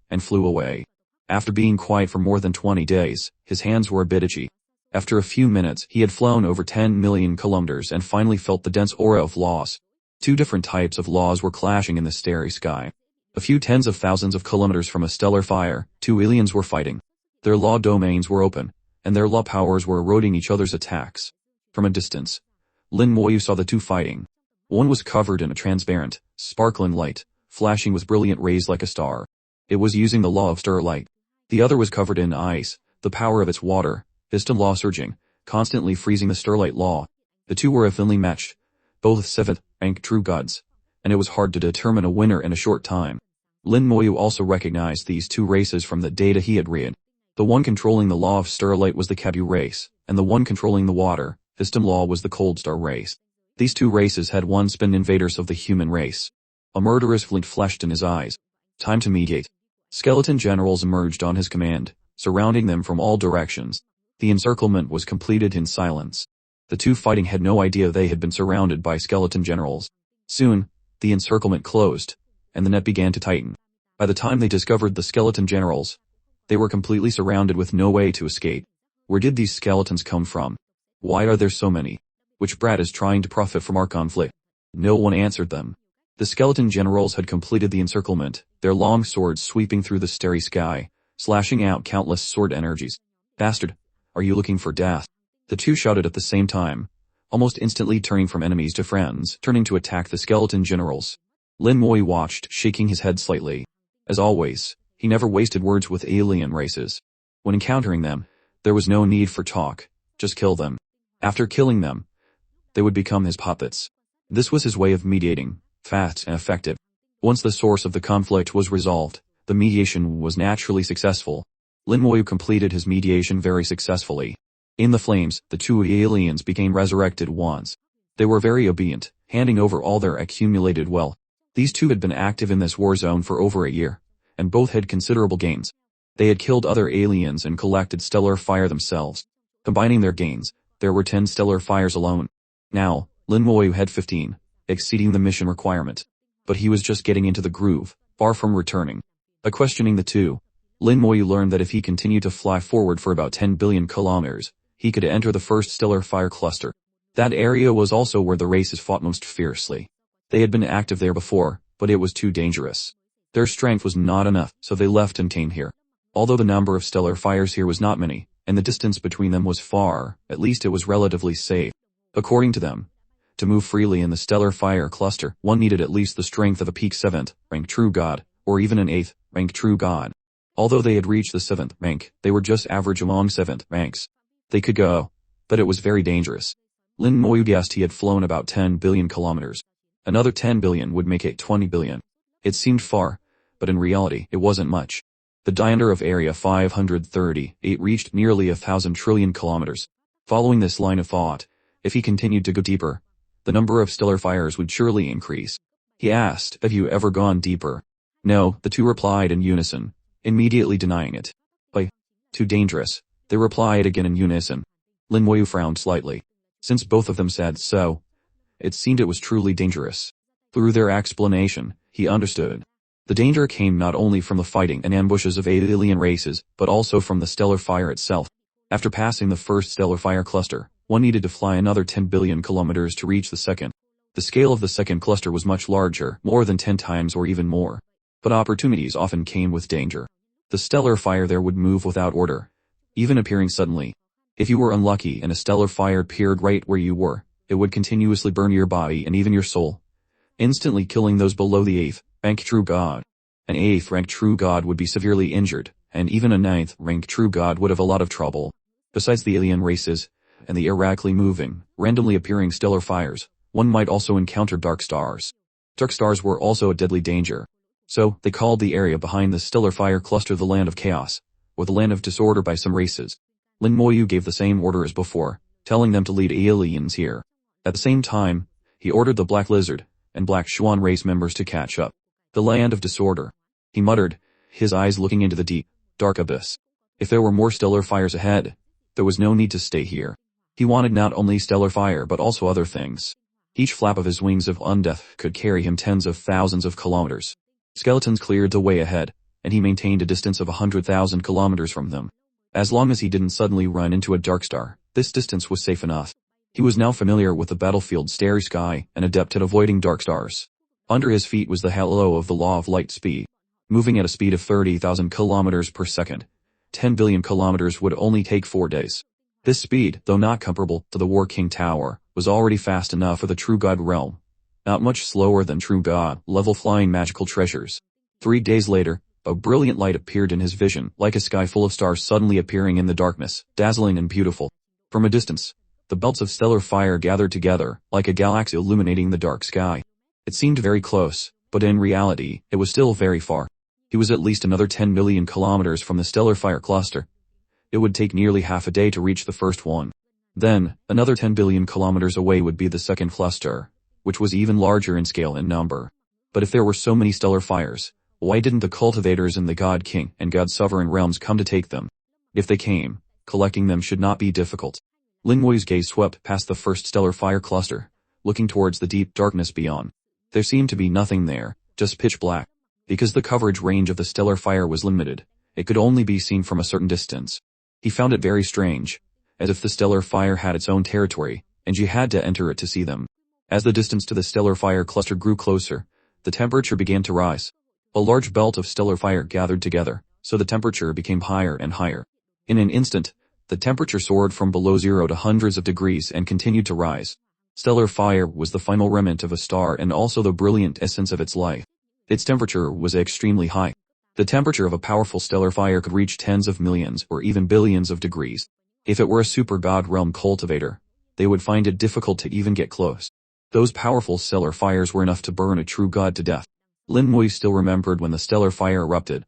and flew away. After being quiet for more than 20 days, his hands were a bit itchy. After a few minutes, he had flown over 10 million kilometers and finally felt the dense aura of laws. Two different types of laws were clashing in the starry sky. A few tens of thousands of kilometers from a stellar fire, two aliens were fighting. Their law domains were open, and their law powers were eroding each other's attacks. From a distance, Lin Moyu saw the two fighting. One was covered in a transparent, sparkling light, flashing with brilliant rays like a star. It was using the law of starlight. The other was covered in ice, the power of its water, piston law surging, constantly freezing the starlight law. The two were evenly matched, both 7th rank true gods, and it was hard to determine a winner in a short time. Lin Moyu also recognized these two races from the data he had read. The one controlling the law of starlight was the Kabu race, and the one controlling the water, piston law was the cold star race. These two races had once been invaders of the human race. A murderous glint flashed in his eyes. Time to mediate. Skeleton generals emerged on his command, surrounding them from all directions. The encirclement was completed in silence. The two fighting had no idea they had been surrounded by skeleton generals. Soon, the encirclement closed, and the net began to tighten. By the time they discovered the skeleton generals, they were completely surrounded with no way to escape. Where did these skeletons come from? Why are there so many? Which brat is trying to profit from our conflict? No one answered them. The skeleton generals had completed the encirclement, their long swords sweeping through the starry sky, slashing out countless sword energies. Bastard, are you looking for death? The two shouted at the same time, almost instantly turning from enemies to friends, turning to attack the skeleton generals. Lin Moyu watched, shaking his head slightly. As always, he never wasted words with alien races. When encountering them, there was no need for talk, just kill them. After killing them, they would become his puppets. This was his way of mediating, fast and effective. Once the source of the conflict was resolved, the mediation was naturally successful. Lin Moyu completed his mediation very successfully. In the flames, the two aliens became resurrected ones. They were very obedient, handing over all their accumulated wealth. These two had been active in this war zone for over a year, and both had considerable gains. They had killed other aliens and collected stellar fire themselves. Combining their gains, there were 10 stellar fires alone. Now, Lin Moyu had 15, exceeding the mission requirement. But he was just getting into the groove, far from returning. By questioning the two, Lin Moyu learned that if he continued to fly forward for about 10 billion kilometers, he could enter the first stellar fire cluster. That area was also where the races fought most fiercely. They had been active there before, but it was too dangerous. Their strength was not enough, so they left and came here. Although the number of stellar fires here was not many, and the distance between them was far, at least it was relatively safe. According to them, to move freely in the stellar fire cluster, one needed at least the strength of a peak 7th rank true god, or even an 8th rank true god. Although they had reached the 7th rank, they were just average among 7th ranks. They could go, but it was very dangerous. Lin Moyu guessed he had flown about 10 billion kilometers. Another 10 billion would make it 20 billion. It seemed far, but in reality, it wasn't much. The diameter of Area 538 reached nearly 1,000 trillion kilometers. Following this line of thought, if he continued to go deeper, the number of stellar fires would surely increase. He asked, "Have you ever gone deeper?" "No," the two replied in unison, immediately denying it. "Why? Too dangerous," they replied again in unison. Lin Moyu frowned slightly. Since both of them said so, it seemed it was truly dangerous. Through their explanation, he understood. The danger came not only from the fighting and ambushes of alien races, but also from the stellar fire itself. After passing the first stellar fire cluster, one needed to fly another 10 billion kilometers to reach the second. The scale of the second cluster was much larger, more than 10 times or even more. But opportunities often came with danger. The stellar fire there would move without order, even appearing suddenly. If you were unlucky and a stellar fire appeared right where you were, it would continuously burn your body and even your soul, instantly killing those below the 8th rank true god. An 8th rank true god would be severely injured, and even a 9th rank true god would have a lot of trouble. Besides the alien races, and the erratically moving, randomly appearing stellar fires, one might also encounter dark stars. Dark stars were also a deadly danger. So, they called the area behind the stellar fire cluster the Land of Chaos, or the Land of Disorder by some races. Lin Moyu gave the same order as before, telling them to lead aliens here. At the same time, he ordered the Black Lizard and Black Swan race members to catch up. The Land of Disorder, he muttered, his eyes looking into the deep, dark abyss. If there were more stellar fires ahead, there was no need to stay here. He wanted not only stellar fire but also other things. Each flap of his wings of undeath could carry him tens of thousands of kilometers. Skeletons cleared the way ahead, and he maintained a distance of 100,000 kilometers from them. As long as he didn't suddenly run into a dark star, this distance was safe enough. He was now familiar with the battlefield's starry sky and adept at avoiding dark stars. Under his feet was the halo of the law of light speed. Moving at a speed of 30,000 kilometers per second, 10 billion kilometers would only take 4 days. This speed, though not comparable to the War King Tower, was already fast enough for the True God realm. Not much slower than True God level flying magical treasures. 3 days later, a brilliant light appeared in his vision, like a sky full of stars suddenly appearing in the darkness, dazzling and beautiful. From a distance, the belts of stellar fire gathered together, like a galaxy illuminating the dark sky. It seemed very close, but in reality, it was still very far. He was at least another 10 million kilometers from the stellar fire cluster. It would take nearly half a day to reach the first one. Then, another 10 billion kilometers away would be the second cluster, which was even larger in scale and number. But if there were so many stellar fires, why didn't the cultivators in the God King and God Sovereign realms come to take them? If they came, collecting them should not be difficult. Lin Moyu's gaze swept past the first stellar fire cluster, looking towards the deep darkness beyond. There seemed to be nothing there, just pitch black. Because the coverage range of the stellar fire was limited, it could only be seen from a certain distance. He found it very strange, as if the stellar fire had its own territory, and you had to enter it to see them. As the distance to the stellar fire cluster grew closer, the temperature began to rise. A large belt of stellar fire gathered together, so the temperature became higher and higher. In an instant, the temperature soared from below 0 to hundreds of degrees and continued to rise. Stellar fire was the final remnant of a star and also the brilliant essence of its life. Its temperature was extremely high. The temperature of a powerful stellar fire could reach tens of millions or even billions of degrees. If it were a super god realm cultivator, they would find it difficult to even get close. Those powerful stellar fires were enough to burn a true god to death. Lin Moyu still remembered when the stellar fire erupted.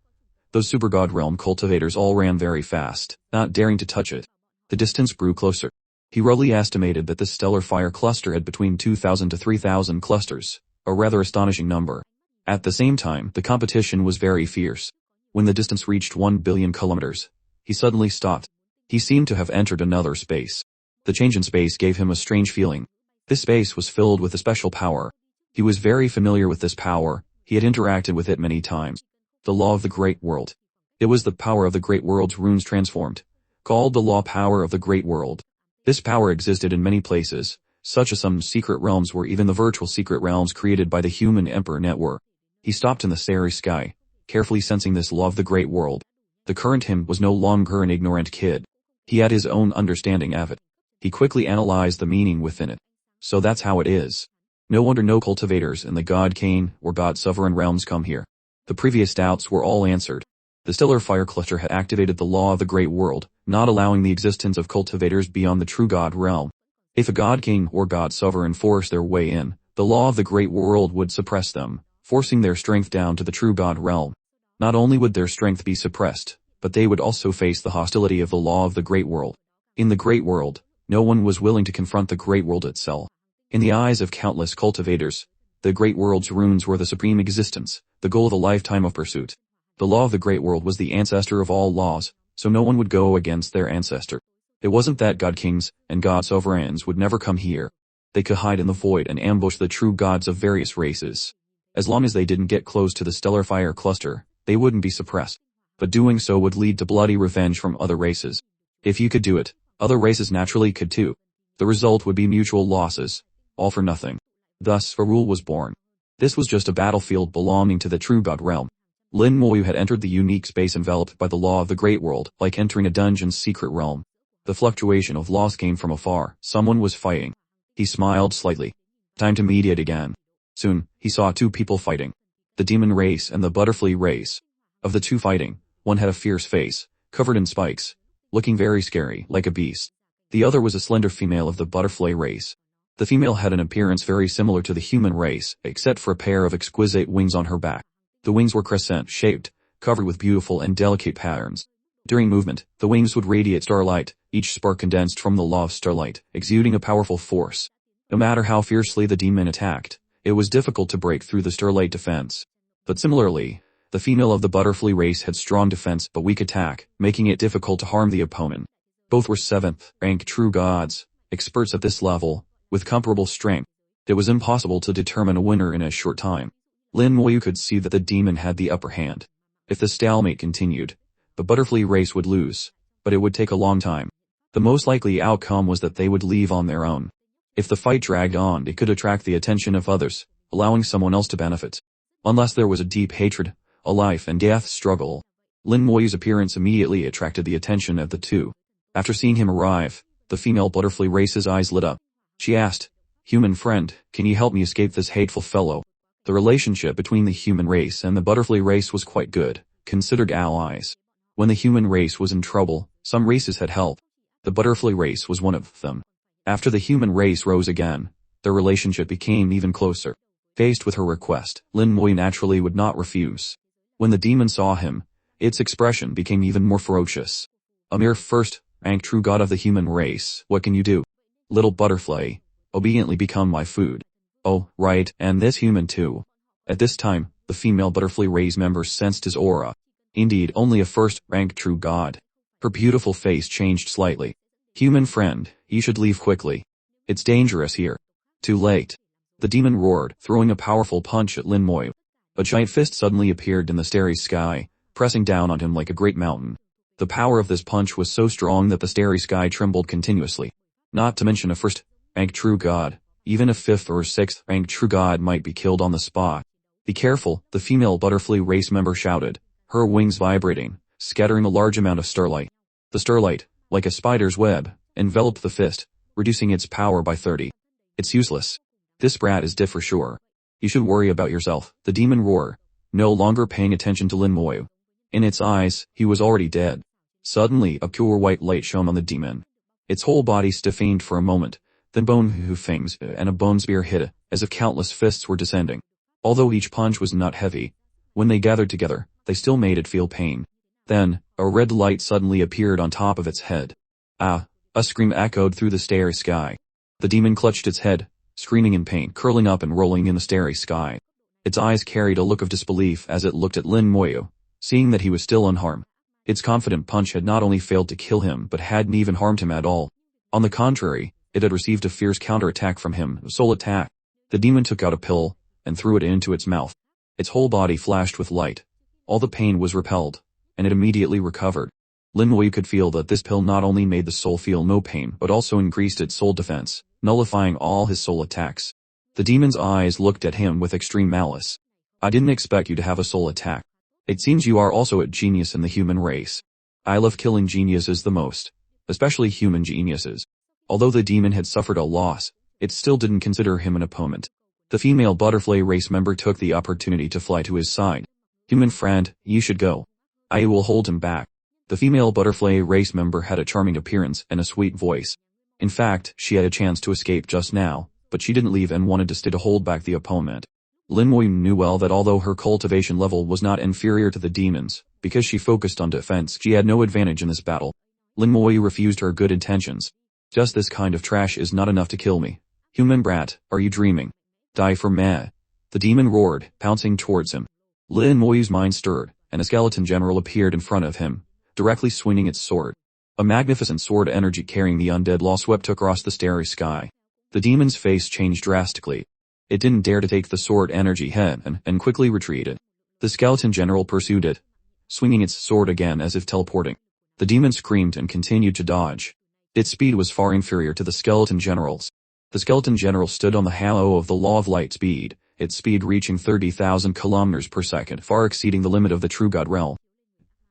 Those super god realm cultivators all ran very fast, not daring to touch it. The distance grew closer. He roughly estimated that this stellar fire cluster had between 2,000 to 3,000 clusters, a rather astonishing number. At the same time, the competition was very fierce. When the distance reached 1 billion kilometers, he suddenly stopped. He seemed to have entered another space. The change in space gave him a strange feeling. This space was filled with a special power. He was very familiar with this power, he had interacted with it many times. The law of the great world. It was the power of the great world's runes transformed, called the law power of the great world. This power existed in many places, such as some secret realms or even the virtual secret realms created by the human emperor network. He stopped in the starry sky, carefully sensing this law of the great world. The current him was no longer an ignorant kid. He had his own understanding of it. He quickly analyzed the meaning within it. So that's how it is. No wonder no cultivators in the God Cane or God Sovereign realms come here. The previous doubts were all answered. The stellar fire cluster had activated the law of the great world, not allowing the existence of cultivators beyond the true God realm. If a God King or God Sovereign forced their way in, the law of the great world would suppress them, forcing their strength down to the true God realm. Not only would their strength be suppressed, but they would also face the hostility of the law of the great world. In the great world, no one was willing to confront the great world itself. In the eyes of countless cultivators, the great world's runes were the supreme existence, the goal of a lifetime of pursuit. The law of the great world was the ancestor of all laws, so no one would go against their ancestor. It wasn't that God Kings and God Sovereigns would never come here. They could hide in the void and ambush the true gods of various races. As long as they didn't get close to the stellar fire cluster, they wouldn't be suppressed. But doing so would lead to bloody revenge from other races. If you could do it, other races naturally could too. The result would be mutual losses, all for nothing. Thus, a rule was born. This was just a battlefield belonging to the true God realm. Lin Moyu had entered the unique space enveloped by the law of the great world, like entering a dungeon's secret realm. The fluctuation of laws came from afar. Someone was fighting. He smiled slightly. Time to mediate again. Soon, he saw two people fighting. The demon race and the butterfly race. Of the two fighting, one had a fierce face, covered in spikes, looking very scary, like a beast. The other was a slender female of the butterfly race. The female had an appearance very similar to the human race, except for a pair of exquisite wings on her back. The wings were crescent-shaped, covered with beautiful and delicate patterns. During movement, the wings would radiate starlight, each spark condensed from the law of starlight, exuding a powerful force. No matter how fiercely the demon attacked, it was difficult to break through the starlight defense. But similarly, the female of the butterfly race had strong defense but weak attack, making it difficult to harm the opponent. Both were 7th rank true gods, experts at this level, with comparable strength. It was impossible to determine a winner in a short time. Lin Moyu could see that the demon had the upper hand. If the stalemate continued, the butterfly race would lose, but it would take a long time. The most likely outcome was that they would leave on their own. If the fight dragged on, it could attract the attention of others, allowing someone else to benefit. Unless there was a deep hatred, a life and death struggle. Lin Moyu's appearance immediately attracted the attention of the two. After seeing him arrive, the female butterfly race's eyes lit up. She asked, "Human friend, can you help me escape this hateful fellow?" The relationship between the human race and the butterfly race was quite good, considered allies. When the human race was in trouble, some races had help. The butterfly race was one of them. After the human race rose again, their relationship became even closer. Faced with her request, Lin Moyu naturally would not refuse. When the demon saw him, its expression became even more ferocious. "A mere first-rank true god of the human race, what can you do? Little butterfly, obediently become my food." "Oh, right, and this human too." At this time, the female butterfly race member sensed his aura. Indeed, only a first-rank true god. Her beautiful face changed slightly. "Human friend, you should leave quickly. It's dangerous here." "Too late." The demon roared, throwing a powerful punch at Lin Moyu. A giant fist suddenly appeared in the starry sky, pressing down on him like a great mountain. The power of this punch was so strong that the starry sky trembled continuously. Not to mention a first-rank true god. Even a 5th or 6th rank true god might be killed on the spot. "Be careful," the female butterfly race member shouted, her wings vibrating, scattering a large amount of starlight. The starlight, like a spider's web, enveloped the fist, reducing its power by 30. "It's useless. This brat is dead for sure. You should worry about yourself," the demon roared, no longer paying attention to Lin Moyu. In its eyes, he was already dead. Suddenly, a pure white light shone on the demon. Its whole body stiffened for a moment, then bone fangs and a bone spear hit it, as if countless fists were descending. Although each punch was not heavy, when they gathered together, they still made it feel pain. Then, a red light suddenly appeared on top of its head. Ah! A scream echoed through the starry sky. The demon clutched its head, screaming in pain, curling up and rolling in the starry sky. Its eyes carried a look of disbelief as it looked at Lin Moyu, seeing that he was still unharmed. Its confident punch had not only failed to kill him but hadn't even harmed him at all. On the contrary, it had received a fierce counterattack from him, a soul attack. The demon took out a pill, and threw it into its mouth. Its whole body flashed with light. All the pain was repelled, and it immediately recovered. Lin Moyu could feel that this pill not only made the soul feel no pain but also increased its soul defense, nullifying all his soul attacks. The demon's eyes looked at him with extreme malice. I didn't expect you to have a soul attack. It seems you are also a genius in the human race. I love killing geniuses the most, especially human geniuses. Although the demon had suffered a loss, it still didn't consider him an opponent. The female butterfly race member took the opportunity to fly to his side. Human friend, you should go. I will hold him back. The female butterfly race member had a charming appearance and a sweet voice. In fact, she had a chance to escape just now, but she didn't leave and wanted to stay to hold back the opponent. Lin Moyu knew well that although her cultivation level was not inferior to the demon's, because she focused on defense, she had no advantage in this battle. Lin Moyu refused her good intentions. Just this kind of trash is not enough to kill me. Human brat, are you dreaming? Die for me. The demon roared, pouncing towards him. Lin Moyu's mind stirred, and a skeleton general appeared in front of him, directly swinging its sword. A magnificent sword energy carrying the undead law swept across the starry sky. The demon's face changed drastically. It didn't dare to take the sword energy head and quickly retreated. The skeleton general pursued it, swinging its sword again as if teleporting. The demon screamed and continued to dodge. Its speed was far inferior to the skeleton general's. The skeleton general stood on the halo of the law of light speed, its speed reaching 30,000 kilometers per second, far exceeding the limit of the true god realm.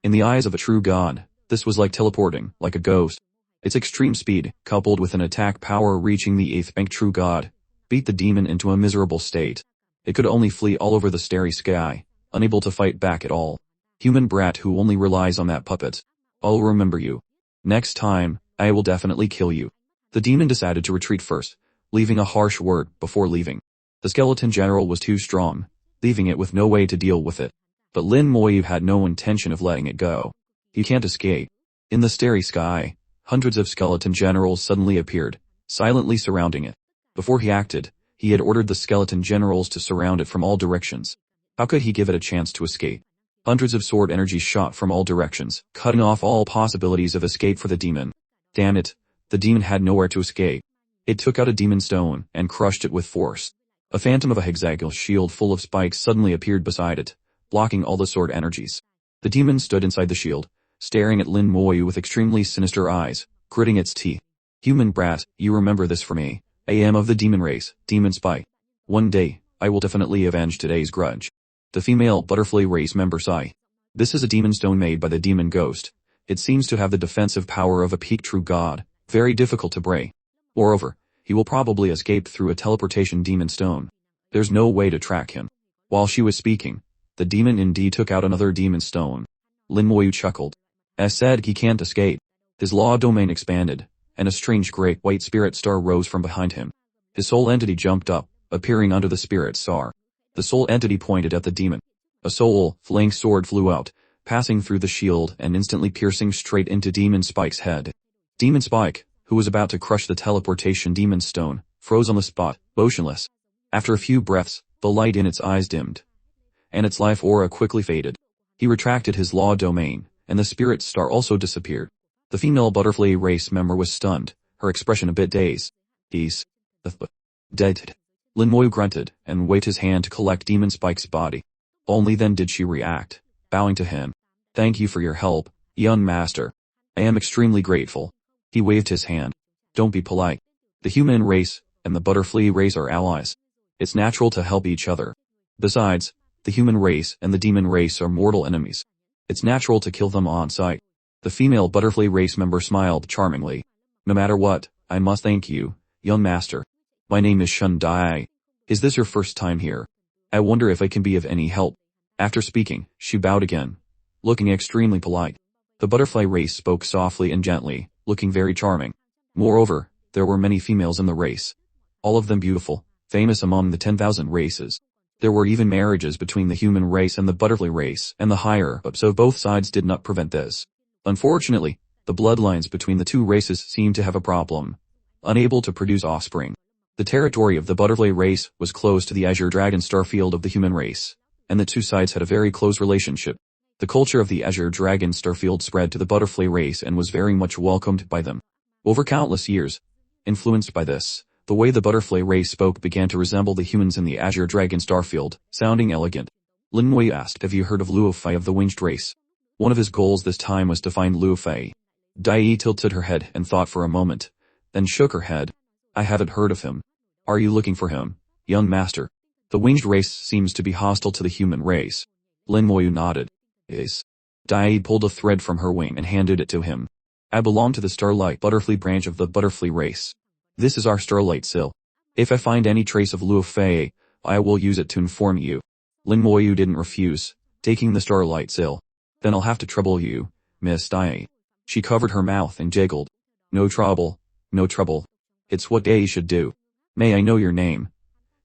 In the eyes of a true god, this was like teleporting, like a ghost. Its extreme speed, coupled with an attack power reaching the 8th rank true god, beat the demon into a miserable state. It could only flee all over the starry sky, unable to fight back at all. Human brat who only relies on that puppet. I'll remember you. Next time, I will definitely kill you. The demon decided to retreat first, leaving a harsh word before leaving. The skeleton general was too strong, leaving it with no way to deal with it. But Lin Moyu had no intention of letting it go. You can't escape. In the starry sky, hundreds of skeleton generals suddenly appeared, silently surrounding it. Before he acted, he had ordered the skeleton generals to surround it from all directions. How could he give it a chance to escape? Hundreds of sword energy shot from all directions, cutting off all possibilities of escape for the demon. Damn it, the demon had nowhere to escape. It took out a demon stone and crushed it with force. A phantom of a hexagonal shield full of spikes suddenly appeared beside it, blocking all the sword energies. The demon stood inside the shield, staring at Lin Moyu with extremely sinister eyes, gritting its teeth. Human brat, you remember this for me. I am of the demon race, demon spy. One day, I will definitely avenge today's grudge. The female butterfly race member sighed. This is a demon stone made by the demon ghost. It seems to have the defensive power of a peak true god, very difficult to break. Moreover, he will probably escape through a teleportation demon stone. There's no way to track him. While she was speaking, the demon indeed took out another demon stone. Lin Moyu chuckled. As said, he can't escape. His law domain expanded, and a strange great white spirit star rose from behind him. His soul entity jumped up, appearing under the spirit star. The soul entity pointed at the demon. A soul-flaying sword flew out, passing through the shield and instantly piercing straight into Demon Spike's head. Demon Spike, who was about to crush the teleportation demon stone, froze on the spot, motionless. After a few breaths, the light in its eyes dimmed, and its life aura quickly faded. He retracted his law domain, and the spirit star also disappeared. The female butterfly race member was stunned, her expression a bit dazed. He's dead. Lin Moyu grunted, and waved his hand to collect Demon Spike's body. Only then did she react, bowing to him. Thank you for your help, young master. I am extremely grateful. He waved his hand. Don't be polite. The human race and the butterfly race are allies. It's natural to help each other. Besides, the human race and the demon race are mortal enemies. It's natural to kill them on sight. The female butterfly race member smiled charmingly. No matter what, I must thank you, young master. My name is Shun Dai. Is this your first time here? I wonder if I can be of any help. After speaking, she bowed again, looking extremely polite. The butterfly race spoke softly and gently, looking very charming. Moreover, there were many females in the race. All of them beautiful, famous among the 10,000 races. There were even marriages between the human race and the butterfly race and the higher up, so both sides did not prevent this. Unfortunately, the bloodlines between the two races seemed to have a problem, unable to produce offspring. The territory of the butterfly race was close to the azure dragon starfield of the human race, and the two sides had a very close relationship. The culture of the azure dragon starfield spread to the butterfly race and was very much welcomed by them. Over countless years, influenced by this, the way the butterfly race spoke began to resemble the humans in the azure dragon starfield, sounding elegant. Lin Wei asked, "Have you heard of Luo Fei of the winged race?" One of his goals this time was to find Luo Fei. Dai tilted her head and thought for a moment, then shook her head. "I haven't heard of him." "Are you looking for him, young master?" "The winged race seems to be hostile to the human race." Lin Wei nodded. "Is." Dai pulled a thread from her wing and handed it to him. "I belong to the Starlight Butterfly branch of the butterfly race. This is our Starlight Seal. If I find any trace of Luo Fei, I will use it to inform you." Lin Moyu didn't refuse, taking the Starlight Seal. "Then I'll have to trouble you, Miss Dai." She covered her mouth and jiggled. "No trouble, no trouble. It's what Dai should do. May I know your name,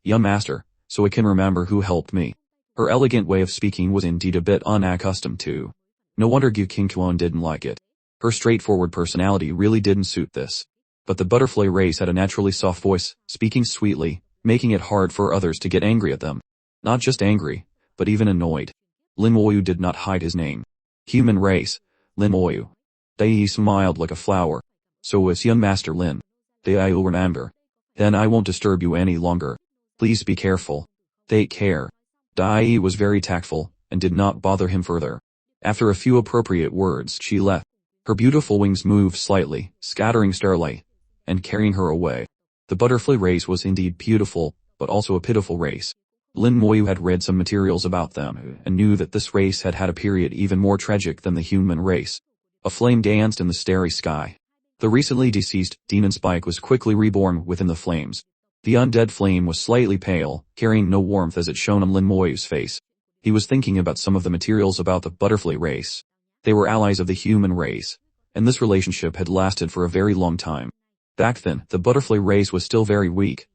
young master, so I can remember who helped me?" Her elegant way of speaking was indeed a bit unaccustomed to. No wonder Gu Qingquan didn't like it. Her straightforward personality really didn't suit this. But the butterfly race had a naturally soft voice, speaking sweetly, making it hard for others to get angry at them. Not just angry, but even annoyed. Lin Moyu did not hide his name. "Human race, Lin Moyu." Dai smiled like a flower. "So is young master Lin. Dai will remember. Then I won't disturb you any longer. Please be careful. Take care." Dai was very tactful, and did not bother him further. After a few appropriate words, she left. Her beautiful wings moved slightly, scattering starlight, and carrying her away. The butterfly race was indeed beautiful, but also a pitiful race. Lin Moyu had read some materials about them, and knew that this race had had a period even more tragic than the human race. A flame danced in the starry sky. The recently deceased demon Spike was quickly reborn within the flames. The undead flame was slightly pale, carrying no warmth as it shone on Lin Moyu's face. He was thinking about some of the materials about the butterfly race. They were allies of the human race, and this relationship had lasted for a very long time. Back then, the butterfly race was still very weak,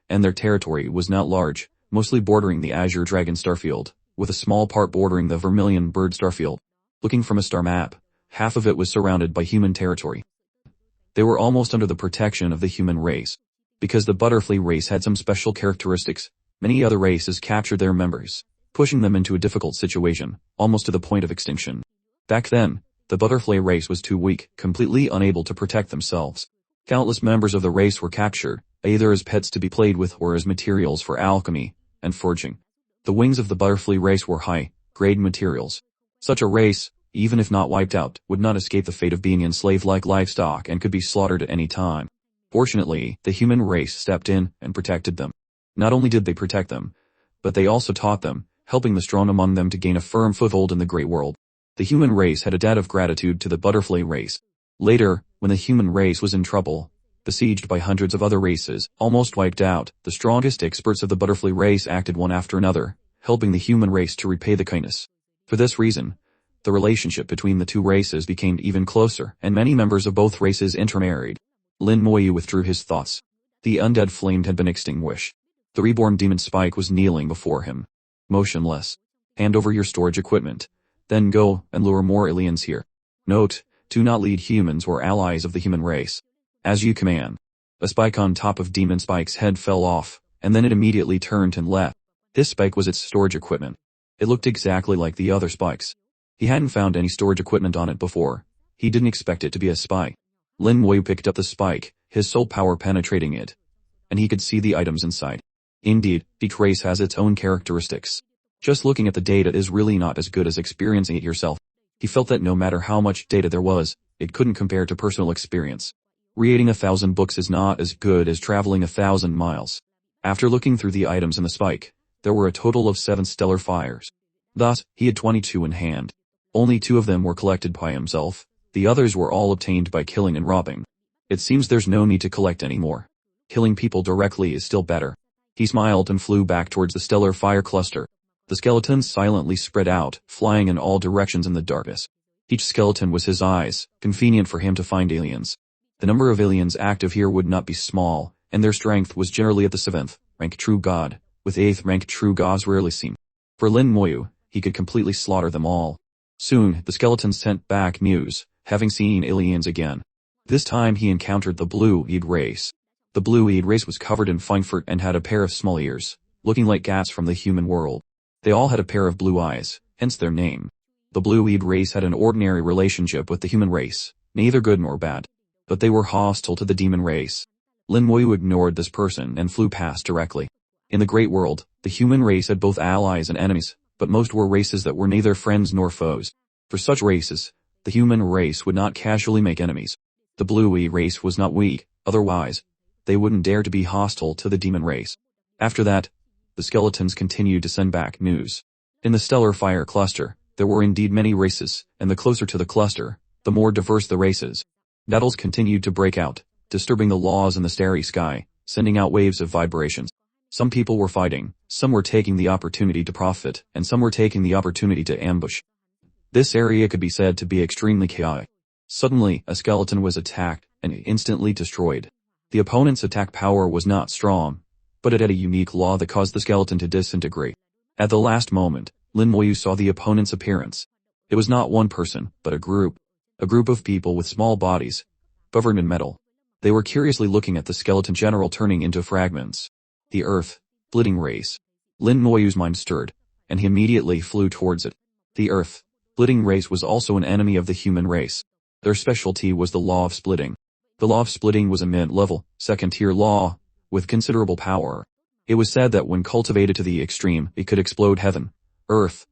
and their territory was not large, mostly bordering the azure dragon starfield, with a small part bordering the vermilion bird starfield. Looking from a star map, half of it was surrounded by human territory. They were almost under the protection of the human race. Because the butterfly race had some special characteristics, many other races captured their members, pushing them into a difficult situation, almost to the point of extinction. Back then, the butterfly race was too weak, completely unable to protect themselves. Countless members of the race were captured, either as pets to be played with or as materials for alchemy and forging. The wings of the butterfly race were high-grade materials. Such a race, even if not wiped out, would not escape the fate of being enslaved like livestock and could be slaughtered at any time. Fortunately, the human race stepped in and protected them. Not only did they protect them, but they also taught them, helping the strong among them to gain a firm foothold in the great world. The human race had a debt of gratitude to the butterfly race. Later, when the human race was in trouble, besieged by hundreds of other races, almost wiped out, the strongest experts of the butterfly race acted one after another, helping the human race to repay the kindness. For this reason, the relationship between the two races became even closer, and many members of both races intermarried. Lin Moyu withdrew his thoughts. The undead flame had been extinguished. The reborn demon Spike was kneeling before him, motionless. "Hand over your storage equipment. Then go and lure more aliens here. Note, do not lead humans or allies of the human race. As you command." A spike on top of Demon Spike's head fell off, and then it immediately turned and left. This spike was its storage equipment. It looked exactly like the other spikes. He hadn't found any storage equipment on it before. He didn't expect it to be a spike. Lin Wei picked up the spike, his soul power penetrating it, and he could see the items inside. Indeed, each race has its own characteristics. Just looking at the data is really not as good as experiencing it yourself. He felt that no matter how much data there was, it couldn't compare to personal experience. Reading 1,000 books is not as good as traveling 1,000 miles. After looking through the items in the spike, there were a total of 7 stellar fires. Thus, he had 22 in hand. Only 2 of them were collected by himself, the others were all obtained by killing and robbing. It seems there's no need to collect anymore. Killing people directly is still better. He smiled and flew back towards the stellar fire cluster. The skeletons silently spread out, flying in all directions in the darkness. Each skeleton was his eyes, convenient for him to find aliens. The number of aliens active here would not be small, and their strength was generally at the 7th rank true god, with 8th rank true gods rarely seen. For Lin Moyu, he could completely slaughter them all. Soon, the skeletons sent back news, having seen aliens again. This time he encountered the blue-eyed race. The blue-eyed race was covered in fine fur and had a pair of small ears, looking like cats from the human world. They all had a pair of blue eyes, hence their name. The blue-eyed race had an ordinary relationship with the human race, neither good nor bad. But they were hostile to the demon race. Lin Moyu ignored this person and flew past directly. In the great world, the human race had both allies and enemies, but most were races that were neither friends nor foes. For such races, the human race would not casually make enemies. The blue-eyed race was not weak, otherwise, they wouldn't dare to be hostile to the demon race. After that, the skeletons continued to send back news. In the stellar fire cluster, there were indeed many races, and the closer to the cluster, the more diverse the races. Battles continued to break out, disturbing the laws in the starry sky, sending out waves of vibrations. Some people were fighting, some were taking the opportunity to profit, and some were taking the opportunity to ambush. This area could be said to be extremely chaotic. Suddenly, a skeleton was attacked, and instantly destroyed. The opponent's attack power was not strong, but it had a unique law that caused the skeleton to disintegrate. At the last moment, Lin Moyu saw the opponent's appearance. It was not one person, but a group of people with small bodies, covered in metal. They were curiously looking at the skeleton general turning into fragments. The earth-splitting race. Lin Moyu's mind stirred, and he immediately flew towards it. The earth-splitting race was also an enemy of the human race. Their specialty was the law of splitting. The law of splitting was a mid-level, second-tier law, with considerable power. It was said that when cultivated to the extreme, it could explode heaven, earth,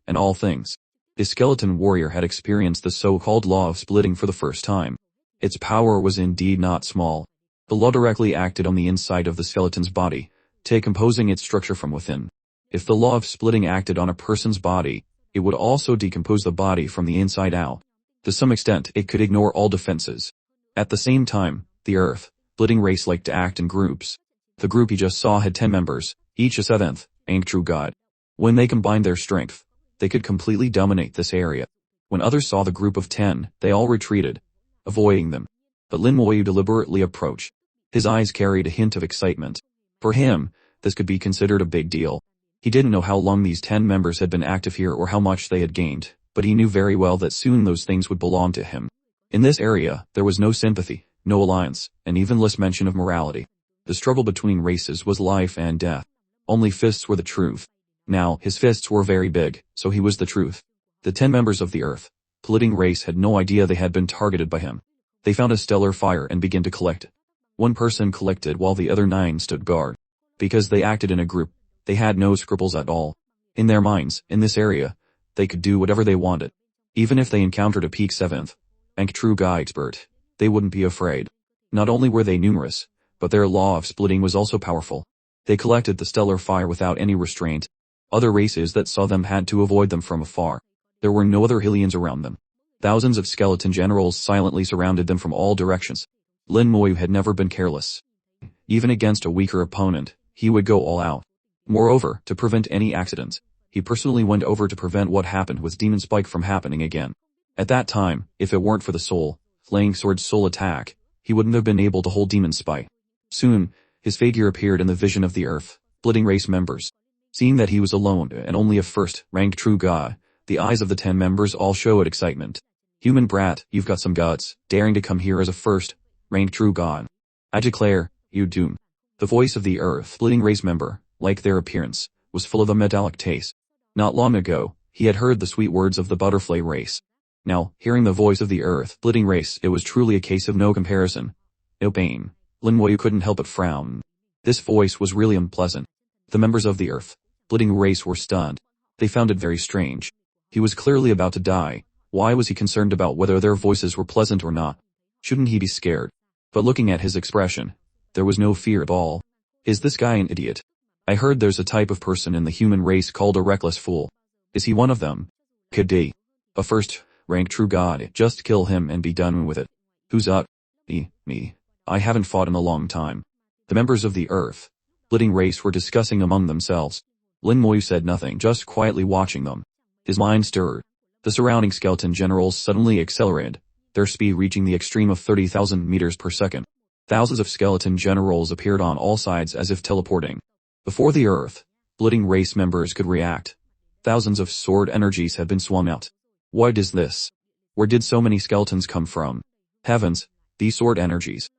and all things. The skeleton warrior had experienced the so-called law of splitting for the first time. Its power was indeed not small. The law directly acted on the inside of the skeleton's body, decomposing its structure from within. If the law of splitting acted on a person's body, it would also decompose the body from the inside out. To some extent, it could ignore all defenses. At the same time, the earth-splitting race liked to act in groups. The group he just saw had 10 members, each a 7th rank true god. When they combined their strength, they could completely dominate this area. When others saw the group of 10, they all retreated, avoiding them. But Lin Moyu deliberately approached. His eyes carried a hint of excitement. For him, this could be considered a big deal. He didn't know how long these 10 members had been active here or how much they had gained, but he knew very well that soon those things would belong to him. In this area, there was no sympathy, no alliance, and even less mention of morality. The struggle between races was life and death. Only fists were the truth. Now, his fists were very big, so he was the truth. The 10 members of the earth-splitting race had no idea they had been targeted by him. They found a stellar fire and began to collect it. One person collected while the other 9 stood guard. Because they acted in a group, they had no scruples at all. In their minds, in this area, they could do whatever they wanted. Even if they encountered a peak 7th rank true god expert, they wouldn't be afraid. Not only were they numerous, but their law of splitting was also powerful. They collected the stellar fire without any restraint. Other races that saw them had to avoid them from afar. There were no other aliens around them. Thousands of skeleton generals silently surrounded them from all directions. Lin Moyu had never been careless. Even against a weaker opponent, he would go all out. Moreover, to prevent any accidents, he personally went over to prevent what happened with Demon Spike from happening again. At that time, if it weren't for the Flaying Sword's soul attack, he wouldn't have been able to hold Demon Spike. Soon, his figure appeared in the vision of the earth-splitting race members. Seeing that he was alone and only a first-rank true god, the eyes of the 10 members all showed excitement. Human brat, you've got some guts, daring to come here as a first-rank true god. I declare, you doom. The voice of the earth-splitting race member, like their appearance, was full of a metallic taste. Not long ago, he had heard the sweet words of the butterfly race. Now, hearing the voice of the earth-splitting race, it was truly a case of no comparison. No pain. Lin Moyu couldn't help but frown. This voice was really unpleasant. The members of the earth-splitting race were stunned. They found it very strange. He was clearly about to die. Why was he concerned about whether their voices were pleasant or not? Shouldn't he be scared? But looking at his expression, there was no fear at all. Is this guy an idiot? I heard there's a type of person in the human race called a reckless fool. Is he one of them? Could he? A first-rank true god, just kill him and be done with it. Who's up? Me. I haven't fought in a long time. The members of the earth-splitting race were discussing among themselves. Lin Moyu said nothing, just quietly watching them. His mind stirred. The surrounding skeleton generals suddenly accelerated, their speed reaching the extreme of 30,000 meters per second. Thousands of skeleton generals appeared on all sides as if teleporting. Before the Earth, splitting race members could react, thousands of sword energies had been swung out. What is this? Where did so many skeletons come from? Heavens, these sword energies.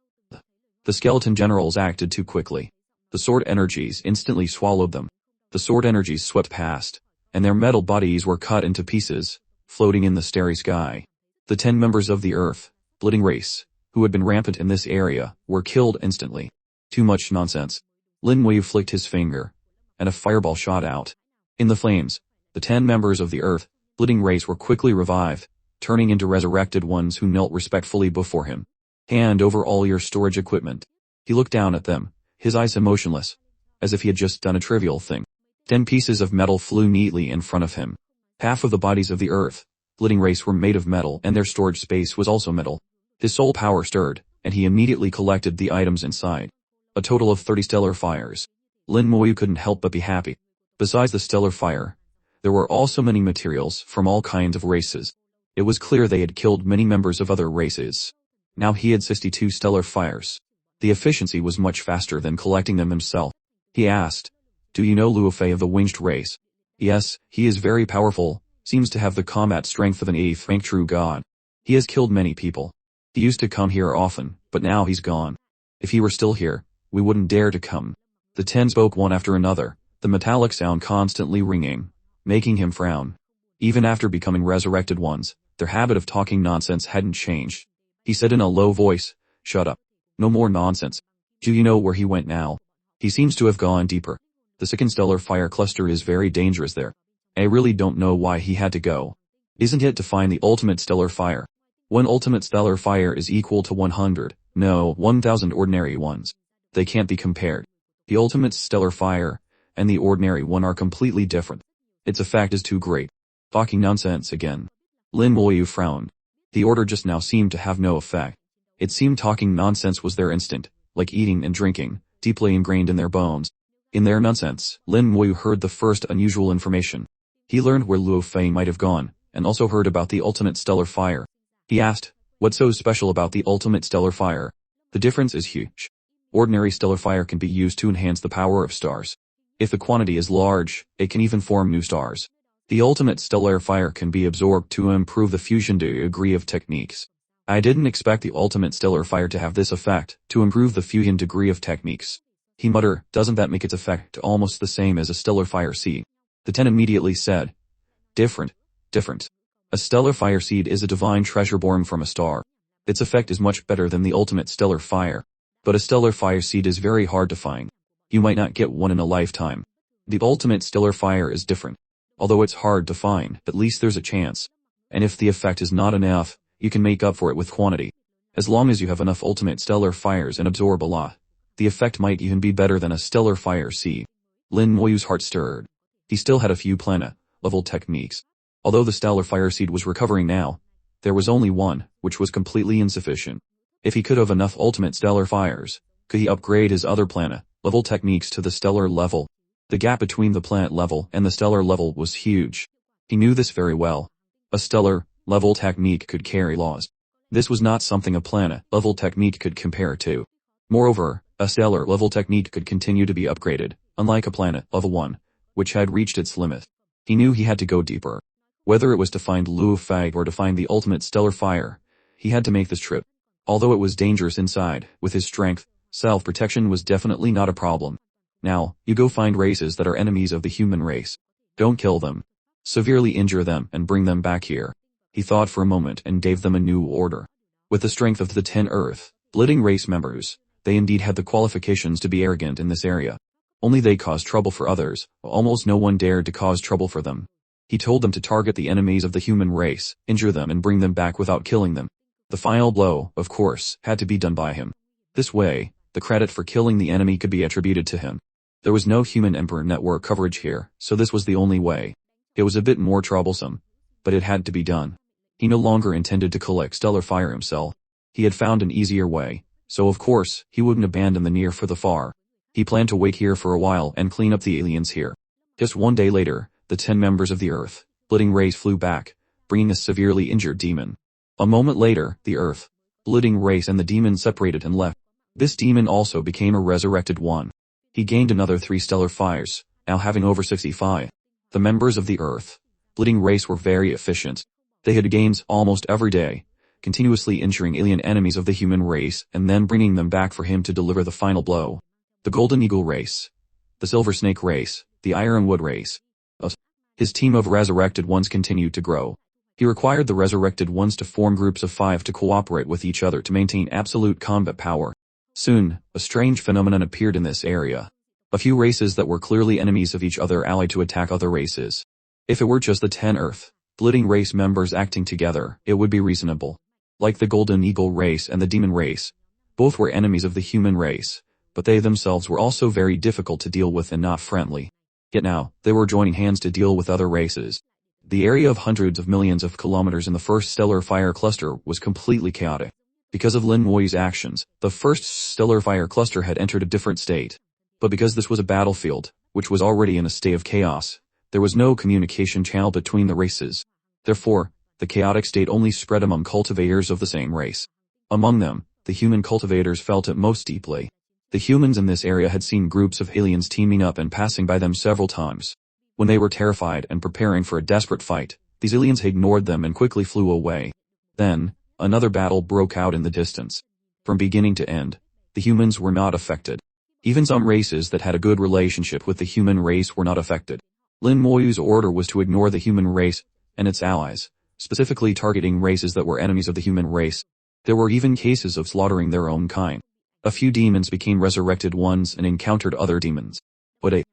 The skeleton generals acted too quickly. The sword energies instantly swallowed them. The sword energies swept past, and their metal bodies were cut into pieces, floating in the starry sky. The 10 members of the Earth, splitting race, who had been rampant in this area, were killed instantly. Too much nonsense. Lin Wei flicked his finger, and a fireball shot out. In the flames, the 10 members of the Earth, splitting race were quickly revived, turning into resurrected ones who knelt respectfully before him. Hand over all your storage equipment. He looked down at them, his eyes emotionless, as if he had just done a trivial thing. 10 pieces of metal flew neatly in front of him. Half of the bodies of the Earth, splitting race were made of metal and their storage space was also metal. His soul power stirred, and he immediately collected the items inside. A total of 30 stellar fires. Lin Moyu couldn't help but be happy. Besides the stellar fire, there were also many materials from all kinds of races. It was clear they had killed many members of other races. Now he had 62 stellar fires. The efficiency was much faster than collecting them himself. He asked, "Do you know Luo Fei of the winged race?" "Yes, he is very powerful, seems to have the combat strength of an 8th rank true god. He has killed many people. He used to come here often, but now he's gone. If he were still here, we wouldn't dare to come." The 10 spoke one after another, the metallic sound constantly ringing, making him frown. Even after becoming resurrected ones, their habit of talking nonsense hadn't changed. He said in a low voice, "Shut up. No more nonsense. Do you know where he went now? He seems to have gone deeper. The second stellar fire cluster is very dangerous there. I really don't know why he had to go. Isn't it to find the ultimate stellar fire? One ultimate stellar fire is equal to 1,000 ordinary ones. They can't be compared. The ultimate stellar fire and the ordinary one are completely different. Its effect is too great." Talking nonsense again. Lin Moyu frowned. The order just now seemed to have no effect. It seemed talking nonsense was their instinct, like eating and drinking, deeply ingrained in their bones. In their nonsense, Lin Moyu heard the first unusual information. He learned where Luo Fei might have gone, and also heard about the ultimate stellar fire. He asked, "What's so special about the ultimate stellar fire?" "The difference is huge. Ordinary stellar fire can be used to enhance the power of stars. If the quantity is large, it can even form new stars. The ultimate stellar fire can be absorbed to improve the fusion degree of techniques. I didn't expect the ultimate stellar fire to have this effect, to improve the fusion degree of techniques." He muttered, "Doesn't that make its effect almost the same as a stellar fire seed?" The 10 immediately said, Different. A stellar fire seed is a divine treasure born from a star. Its effect is much better than the ultimate stellar fire. But a stellar fire seed is very hard to find. You might not get one in a lifetime. The ultimate stellar fire is different. Although it's hard to find, at least there's a chance. And if the effect is not enough, you can make up for it with quantity. As long as you have enough ultimate stellar fires and absorb a lot, the effect might even be better than a stellar fire seed. Lin Moyu's heart stirred. He still had a few planet-level techniques. Although the stellar fire seed was recovering now, there was only one, which was completely insufficient. If he could have enough ultimate stellar fires, could he upgrade his other planet-level techniques to the stellar level? The gap between the planet level and the stellar level was huge. He knew this very well. A stellar-level technique could carry laws. This was not something a planet-level technique could compare to. Moreover, a stellar-level technique could continue to be upgraded, unlike a planet-level one, which had reached its limit. He knew he had to go deeper. Whether it was to find Luo Fei or to find the ultimate stellar fire, he had to make this trip. Although it was dangerous inside, with his strength, self-protection was definitely not a problem. Now, you go find races that are enemies of the human race. Don't kill them. Severely injure them and bring them back here. He thought for a moment and gave them a new order. With the strength of the 10 Earth-splitting race members, they indeed had the qualifications to be arrogant in this area. Only they caused trouble for others, while almost no one dared to cause trouble for them. He told them to target the enemies of the human race, injure them and bring them back without killing them. The final blow, of course, had to be done by him. This way, the credit for killing the enemy could be attributed to him. There was no human emperor network coverage here, so this was the only way. It was a bit more troublesome, but it had to be done. He no longer intended to collect stellar fire himself. He had found an easier way, so of course, he wouldn't abandon the near for the far. He planned to wait here for a while and clean up the aliens here. Just one day later, the 10 members of the Earth-splitting race flew back, bringing a severely injured demon. A moment later, the Earth-splitting race and the demon separated and left. This demon also became a resurrected one. He gained another 3 stellar fires, now having over 65. The members of the Earth-splitting race were very efficient. They had games almost every day, continuously injuring alien enemies of the human race and then bringing them back for him to deliver the final blow. The Golden Eagle race, the Silver Snake race, the Ironwood race. His team of resurrected ones continued to grow. He required the resurrected ones to form groups of 5 to cooperate with each other to maintain absolute combat power. Soon, a strange phenomenon appeared in this area. A few races that were clearly enemies of each other allied to attack other races. If it were just the 10 Earth-splitting race members acting together, it would be reasonable. Like the Golden Eagle race and the Demon race, both were enemies of the human race, but they themselves were also very difficult to deal with and not friendly. Yet now, they were joining hands to deal with other races. The area of hundreds of millions of kilometers in the first stellar fire cluster was completely chaotic. Because of Lin Moyu's actions, the first stellar fire cluster had entered a different state. But because this was a battlefield, which was already in a state of chaos, there was no communication channel between the races. Therefore, the chaotic state only spread among cultivators of the same race. Among them, the human cultivators felt it most deeply. The humans in this area had seen groups of aliens teaming up and passing by them several times. When they were terrified and preparing for a desperate fight, these aliens ignored them and quickly flew away. Then, another battle broke out in the distance. From beginning to end, the humans were not affected. Even some races that had a good relationship with the human race were not affected. Lin Moyu's order was to ignore the human race and its allies, specifically targeting races that were enemies of the human race. There were even cases of slaughtering their own kind. A few demons became resurrected ones and encountered other demons. But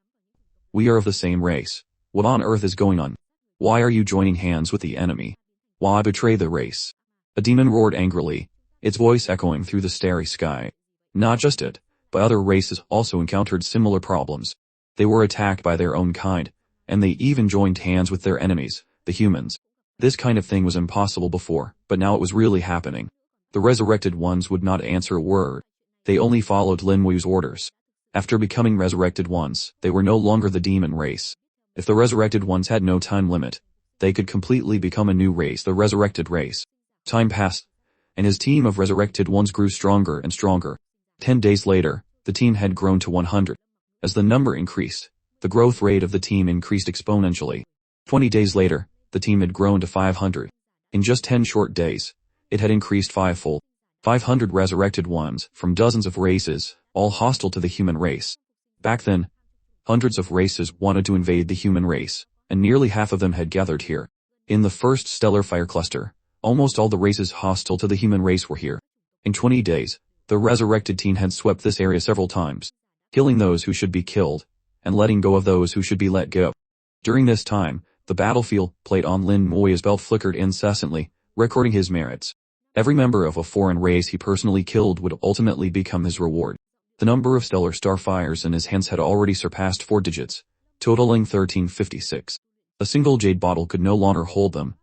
we are of the same race. What on earth is going on? Why are you joining hands with the enemy? Why betray the race? A demon roared angrily, its voice echoing through the starry sky. Not just it, but other races also encountered similar problems. They were attacked by their own kind, and they even joined hands with their enemies, the humans. This kind of thing was impossible before, but now it was really happening. The resurrected ones would not answer a word. They only followed Lin Moyu's orders. After becoming resurrected ones, they were no longer the demon race. If the resurrected ones had no time limit, they could completely become a new race, the resurrected race. Time passed, and his team of resurrected ones grew stronger and stronger. 10 days later, the team had grown to 100. As the number increased, the growth rate of the team increased exponentially. 20 days later, the team had grown to 500. In just 10 short days, it had increased fivefold. 500 resurrected ones from dozens of races, all hostile to the human race. Back then, hundreds of races wanted to invade the human race, and nearly half of them had gathered here. In the first stellar fire cluster, almost all the races hostile to the human race were here. In 20 days, the resurrected team had swept this area several times, killing those who should be killed, and letting go of those who should be let go. During this time, the battlefield plate on Lin Moyu's belt flickered incessantly, recording his merits. Every member of a foreign race he personally killed would ultimately become his reward. The number of stellar starfires in his hands had already surpassed 4 digits, totaling 1356. A single jade bottle could no longer hold them,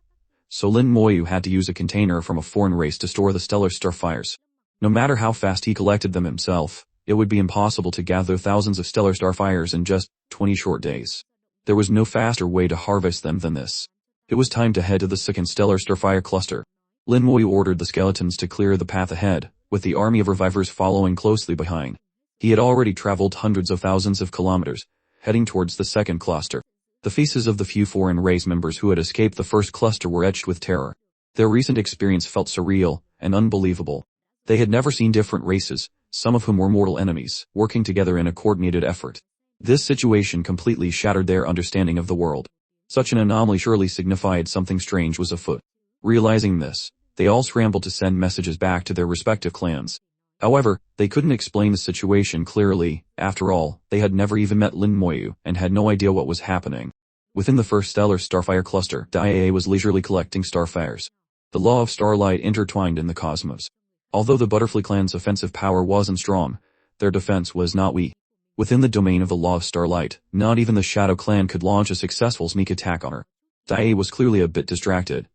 so Lin Moyu had to use a container from a foreign race to store the stellar starfires. No matter how fast he collected them himself, it would be impossible to gather thousands of stellar starfires in just 20 short days. There was no faster way to harvest them than this. It was time to head to the second stellar starfire cluster. Lin Moyu ordered the skeletons to clear the path ahead, with the army of revivers following closely behind. He had already traveled hundreds of thousands of kilometers, heading towards the second cluster. The faces of the few foreign race members who had escaped the first cluster were etched with terror. Their recent experience felt surreal and unbelievable. They had never seen different races, some of whom were mortal enemies, working together in a coordinated effort. This situation completely shattered their understanding of the world. Such an anomaly surely signified something strange was afoot. Realizing this, they all scrambled to send messages back to their respective clans. However, they couldn't explain the situation clearly. After all, they had never even met Lin Moyu and had no idea what was happening. Within the first stellar starfire cluster, the IA was leisurely collecting starfires. The law of starlight intertwined in the cosmos. Although the Butterfly clan's offensive power wasn't strong, their defense was not weak. Within the domain of the law of starlight, not even the Shadow clan could launch a successful sneak attack on her. Dai was clearly a bit distracted,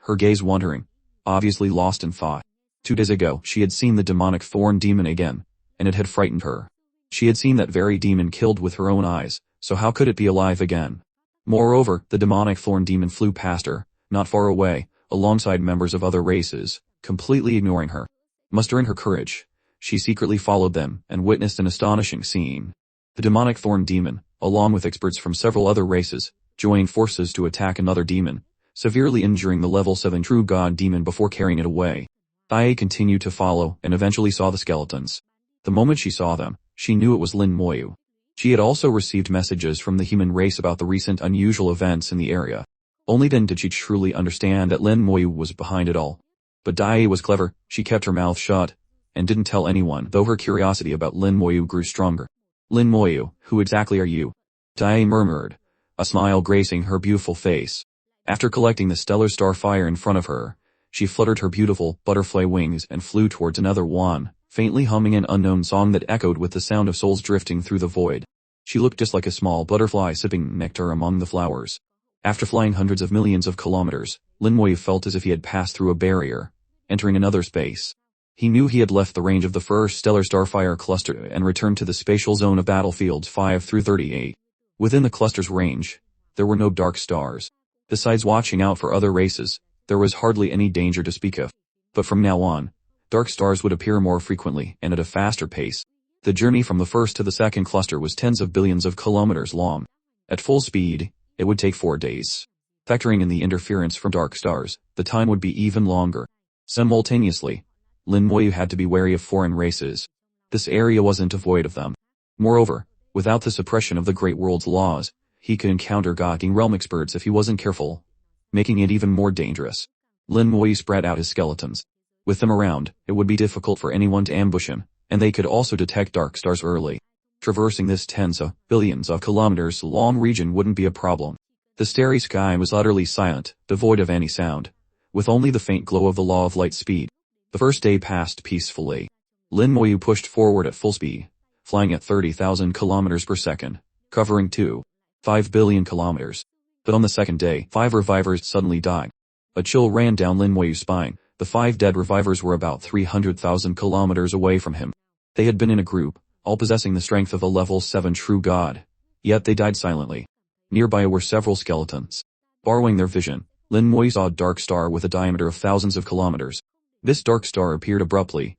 her gaze wandering, obviously lost in thought. 2 days ago, she had seen the demonic thorn demon again, and it had frightened her. She had seen that very demon killed with her own eyes, so how could it be alive again? Moreover, the demonic thorn demon flew past her, not far away, alongside members of other races, completely ignoring her. Mustering her courage, she secretly followed them and witnessed an astonishing scene. The demonic thorn demon, along with experts from several other races, joined forces to attack another demon, severely injuring the level 7 true god demon before carrying it away. Ai continued to follow and eventually saw the skeletons. The moment she saw them, she knew it was Lin Moyu. She had also received messages from the human race about the recent unusual events in the area. Only then did she truly understand that Lin Moyu was behind it all. But Dai was clever, she kept her mouth shut, and didn't tell anyone, though her curiosity about Lin Moyu grew stronger. Lin Moyu, who exactly are you? Dai murmured, a smile gracing her beautiful face. After collecting the stellar starfire in front of her, she fluttered her beautiful butterfly wings and flew towards another one, faintly humming an unknown song that echoed with the sound of souls drifting through the void. She looked just like a small butterfly sipping nectar among the flowers. After flying hundreds of millions of kilometers, Lin Moyu felt as if he had passed through a barrier, entering another space. He knew he had left the range of the first stellar starfire cluster and returned to the spatial zone of battlefields 5 through 38. Within the cluster's range, there were no dark stars. Besides watching out for other races, there was hardly any danger to speak of. But from now on, dark stars would appear more frequently and at a faster pace. The journey from the first to the second cluster was tens of billions of kilometers long. At full speed, it would take 4 days. Factoring in the interference from dark stars, the time would be even longer. Simultaneously, Lin Moyu had to be wary of foreign races. This area wasn't devoid of them. Moreover, without the suppression of the Great World's laws, he could encounter God King realm experts if he wasn't careful, making it even more dangerous. Lin Moyu spread out his skeletons. With them around, it would be difficult for anyone to ambush him, and they could also detect dark stars early. Traversing this tens of billions of kilometers long region wouldn't be a problem. The starry sky was utterly silent, devoid of any sound, with only the faint glow of the law of light speed. The first day passed peacefully. Lin Moyu pushed forward at full speed, flying at 30,000 kilometers per second, covering 2.5 billion kilometers. But on the second day, 5 revivers suddenly died. A chill ran down Lin Moyu's spine. The 5 dead revivers were about 300,000 kilometers away from him. They had been in a group, all possessing the strength of a level 7 true god. Yet they died silently. Nearby were several skeletons. Borrowing their vision, Lin Moyu saw a dark star with a diameter of thousands of kilometers. This dark star appeared abruptly,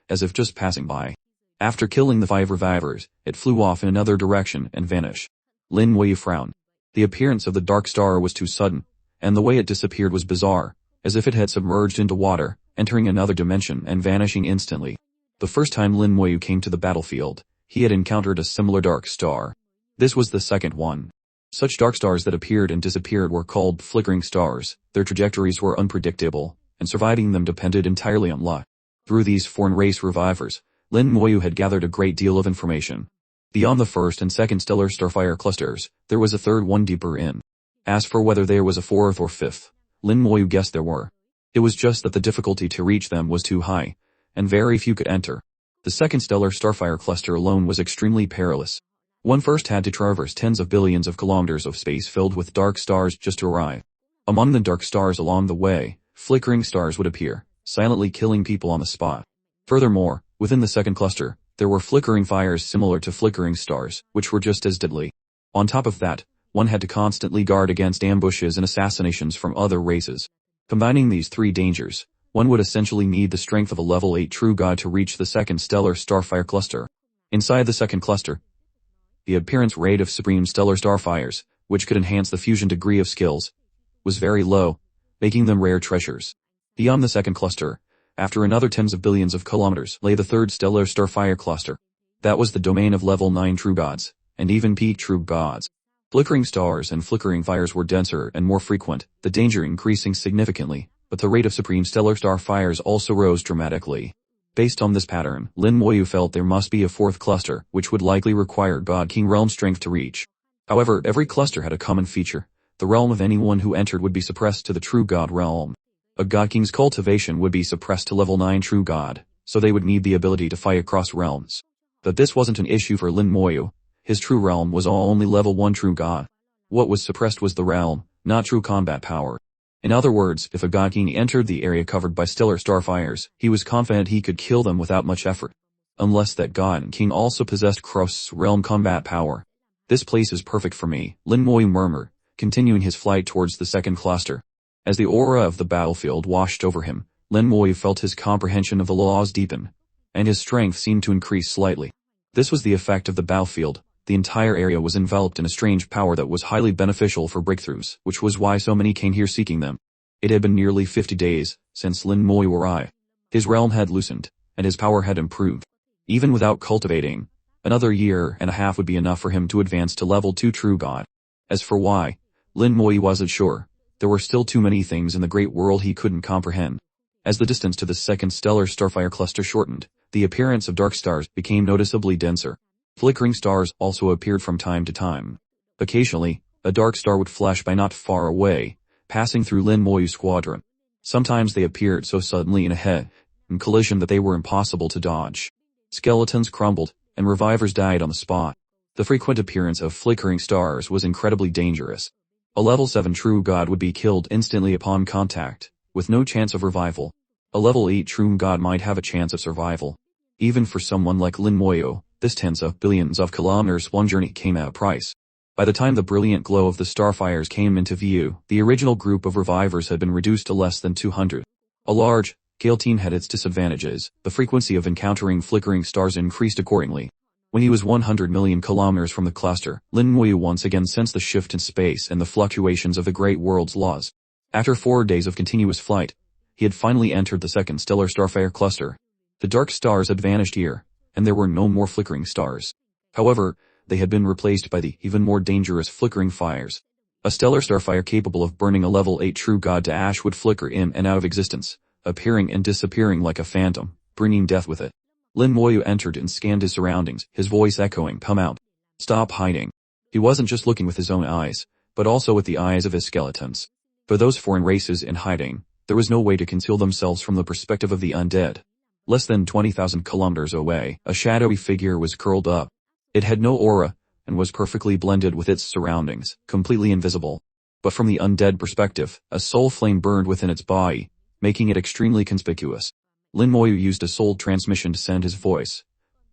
as if just passing by. After killing the 5 revivers, it flew off in another direction and vanished. Lin Moyu frowned. The appearance of the dark star was too sudden, and the way it disappeared was bizarre, as if it had submerged into water, entering another dimension and vanishing instantly. The first time Lin Moyu came to the battlefield, he had encountered a similar dark star. This was the second one. Such dark stars that appeared and disappeared were called flickering stars. Their trajectories were unpredictable, and surviving them depended entirely on luck. Through these foreign race revivers, Lin Moyu had gathered a great deal of information. Beyond the first and second stellar starfire clusters, there was a third one deeper in. As for whether there was a fourth or fifth, Lin Moyu guessed there were. It was just that the difficulty to reach them was too high, and very few could enter. The second stellar starfire cluster alone was extremely perilous. One first had to traverse tens of billions of kilometers of space filled with dark stars just to arrive. Among the dark stars along the way, flickering stars would appear, silently killing people on the spot. Furthermore, within the second cluster, there were flickering fires similar to flickering stars, which were just as deadly. On top of that, one had to constantly guard against ambushes and assassinations from other races. Combining these 3 dangers, one would essentially need the strength of a level 8 true god to reach the second stellar starfire cluster. Inside the second cluster, the appearance rate of supreme stellar starfires, which could enhance the fusion degree of skills, was very low, making them rare treasures. Beyond the second cluster, after another tens of billions of kilometers, lay the third stellar starfire cluster. That was the domain of level 9 true gods, and even peak true gods. Flickering stars and flickering fires were denser and more frequent, the danger increasing significantly, but the rate of supreme stellar starfires also rose dramatically. Based on this pattern, Lin Moyu felt there must be a fourth cluster, which would likely require God King realm strength to reach. However, every cluster had a common feature. The realm of anyone who entered would be suppressed to the true god realm. A God King's cultivation would be suppressed to level 9 true god, so they would need the ability to fight across realms. But this wasn't an issue for Lin Moyu. His true realm was only level 1 true god. What was suppressed was the realm, not true combat power. In other words, if a God King entered the area covered by stellar starfires, he was confident he could kill them without much effort. Unless that God King also possessed cross realm combat power. This place is perfect for me, Lin Moyu murmured, continuing his flight towards the second cluster. As the aura of the battlefield washed over him, Lin Moyu felt his comprehension of the laws deepen, and his strength seemed to increase slightly. This was the effect of the battlefield. The entire area was enveloped in a strange power that was highly beneficial for breakthroughs, which was why so many came here seeking them. It had been nearly 50 days since Lin Moyu arrived. His realm had loosened, and his power had improved. Even without cultivating, another year and a half would be enough for him to advance to level 2 true god. As for why, Lin Moyu wasn't sure. There were still too many things in the great world he couldn't comprehend. As the distance to the second stellar starfire cluster shortened, the appearance of dark stars became noticeably denser. Flickering stars also appeared from time to time. Occasionally, a dark star would flash by not far away, passing through Lin Moyu's squadron. Sometimes they appeared so suddenly in a head-on collision that they were impossible to dodge. Skeletons crumbled, and revivers died on the spot. The frequent appearance of flickering stars was incredibly dangerous. A level 7 true god would be killed instantly upon contact, with no chance of revival. A level 8 true god might have a chance of survival. Even for someone like Lin Moyu, this tens of billions of kilometers long journey came at a price. By the time the brilliant glow of the starfires came into view, the original group of revivers had been reduced to less than 200. A large scale team had its disadvantages. The frequency of encountering flickering stars increased accordingly. When he was 100 million kilometers from the cluster, Lin Moyu once again sensed the shift in space and the fluctuations of the great world's laws. After 4 days of continuous flight, he had finally entered the second stellar starfire cluster. The dark stars had vanished here, and there were no more flickering stars. However, they had been replaced by the even more dangerous flickering fires. A stellar starfire capable of burning a level 8 true god to ash would flicker in and out of existence, appearing and disappearing like a phantom, bringing death with it. Lin Moyu entered and scanned his surroundings, his voice echoing, "Come out. Stop hiding." He wasn't just looking with his own eyes, but also with the eyes of his skeletons. For those foreign races in hiding, there was no way to conceal themselves from the perspective of the undead. Less than 20,000 kilometers away, a shadowy figure was curled up. It had no aura, and was perfectly blended with its surroundings, completely invisible. But from the undead perspective, a soul flame burned within its body, making it extremely conspicuous. Lin Moyu used a soul transmission to send his voice,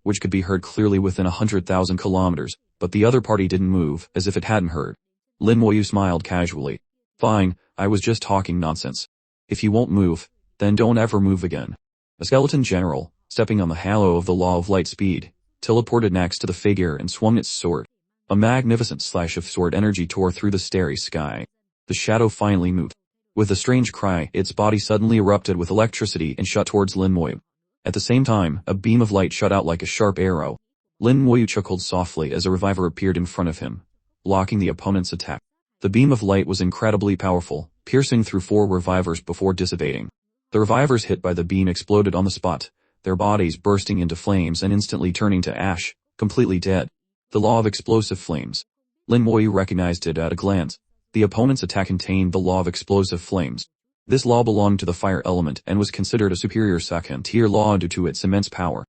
which could be heard clearly within 100,000 kilometers, but the other party didn't move, as if it hadn't heard. Lin Moyu smiled casually. "Fine, I was just talking nonsense. If you won't move, then don't ever move again." A skeleton general, stepping on the halo of the law of light speed, teleported next to the figure and swung its sword. A magnificent slash of sword energy tore through the starry sky. The shadow finally moved. With a strange cry, its body suddenly erupted with electricity and shot towards Lin Moyu. At the same time, a beam of light shot out like a sharp arrow. Lin Moyu chuckled softly as a reviver appeared in front of him, blocking the opponent's attack. The beam of light was incredibly powerful, piercing through 4 revivers before dissipating. The revivers hit by the beam exploded on the spot, their bodies bursting into flames and instantly turning to ash, completely dead. The law of explosive flames. Lin Moyu recognized it at a glance. The opponent's attack contained the law of explosive flames. This law belonged to the fire element and was considered a superior second-tier law due to its immense power.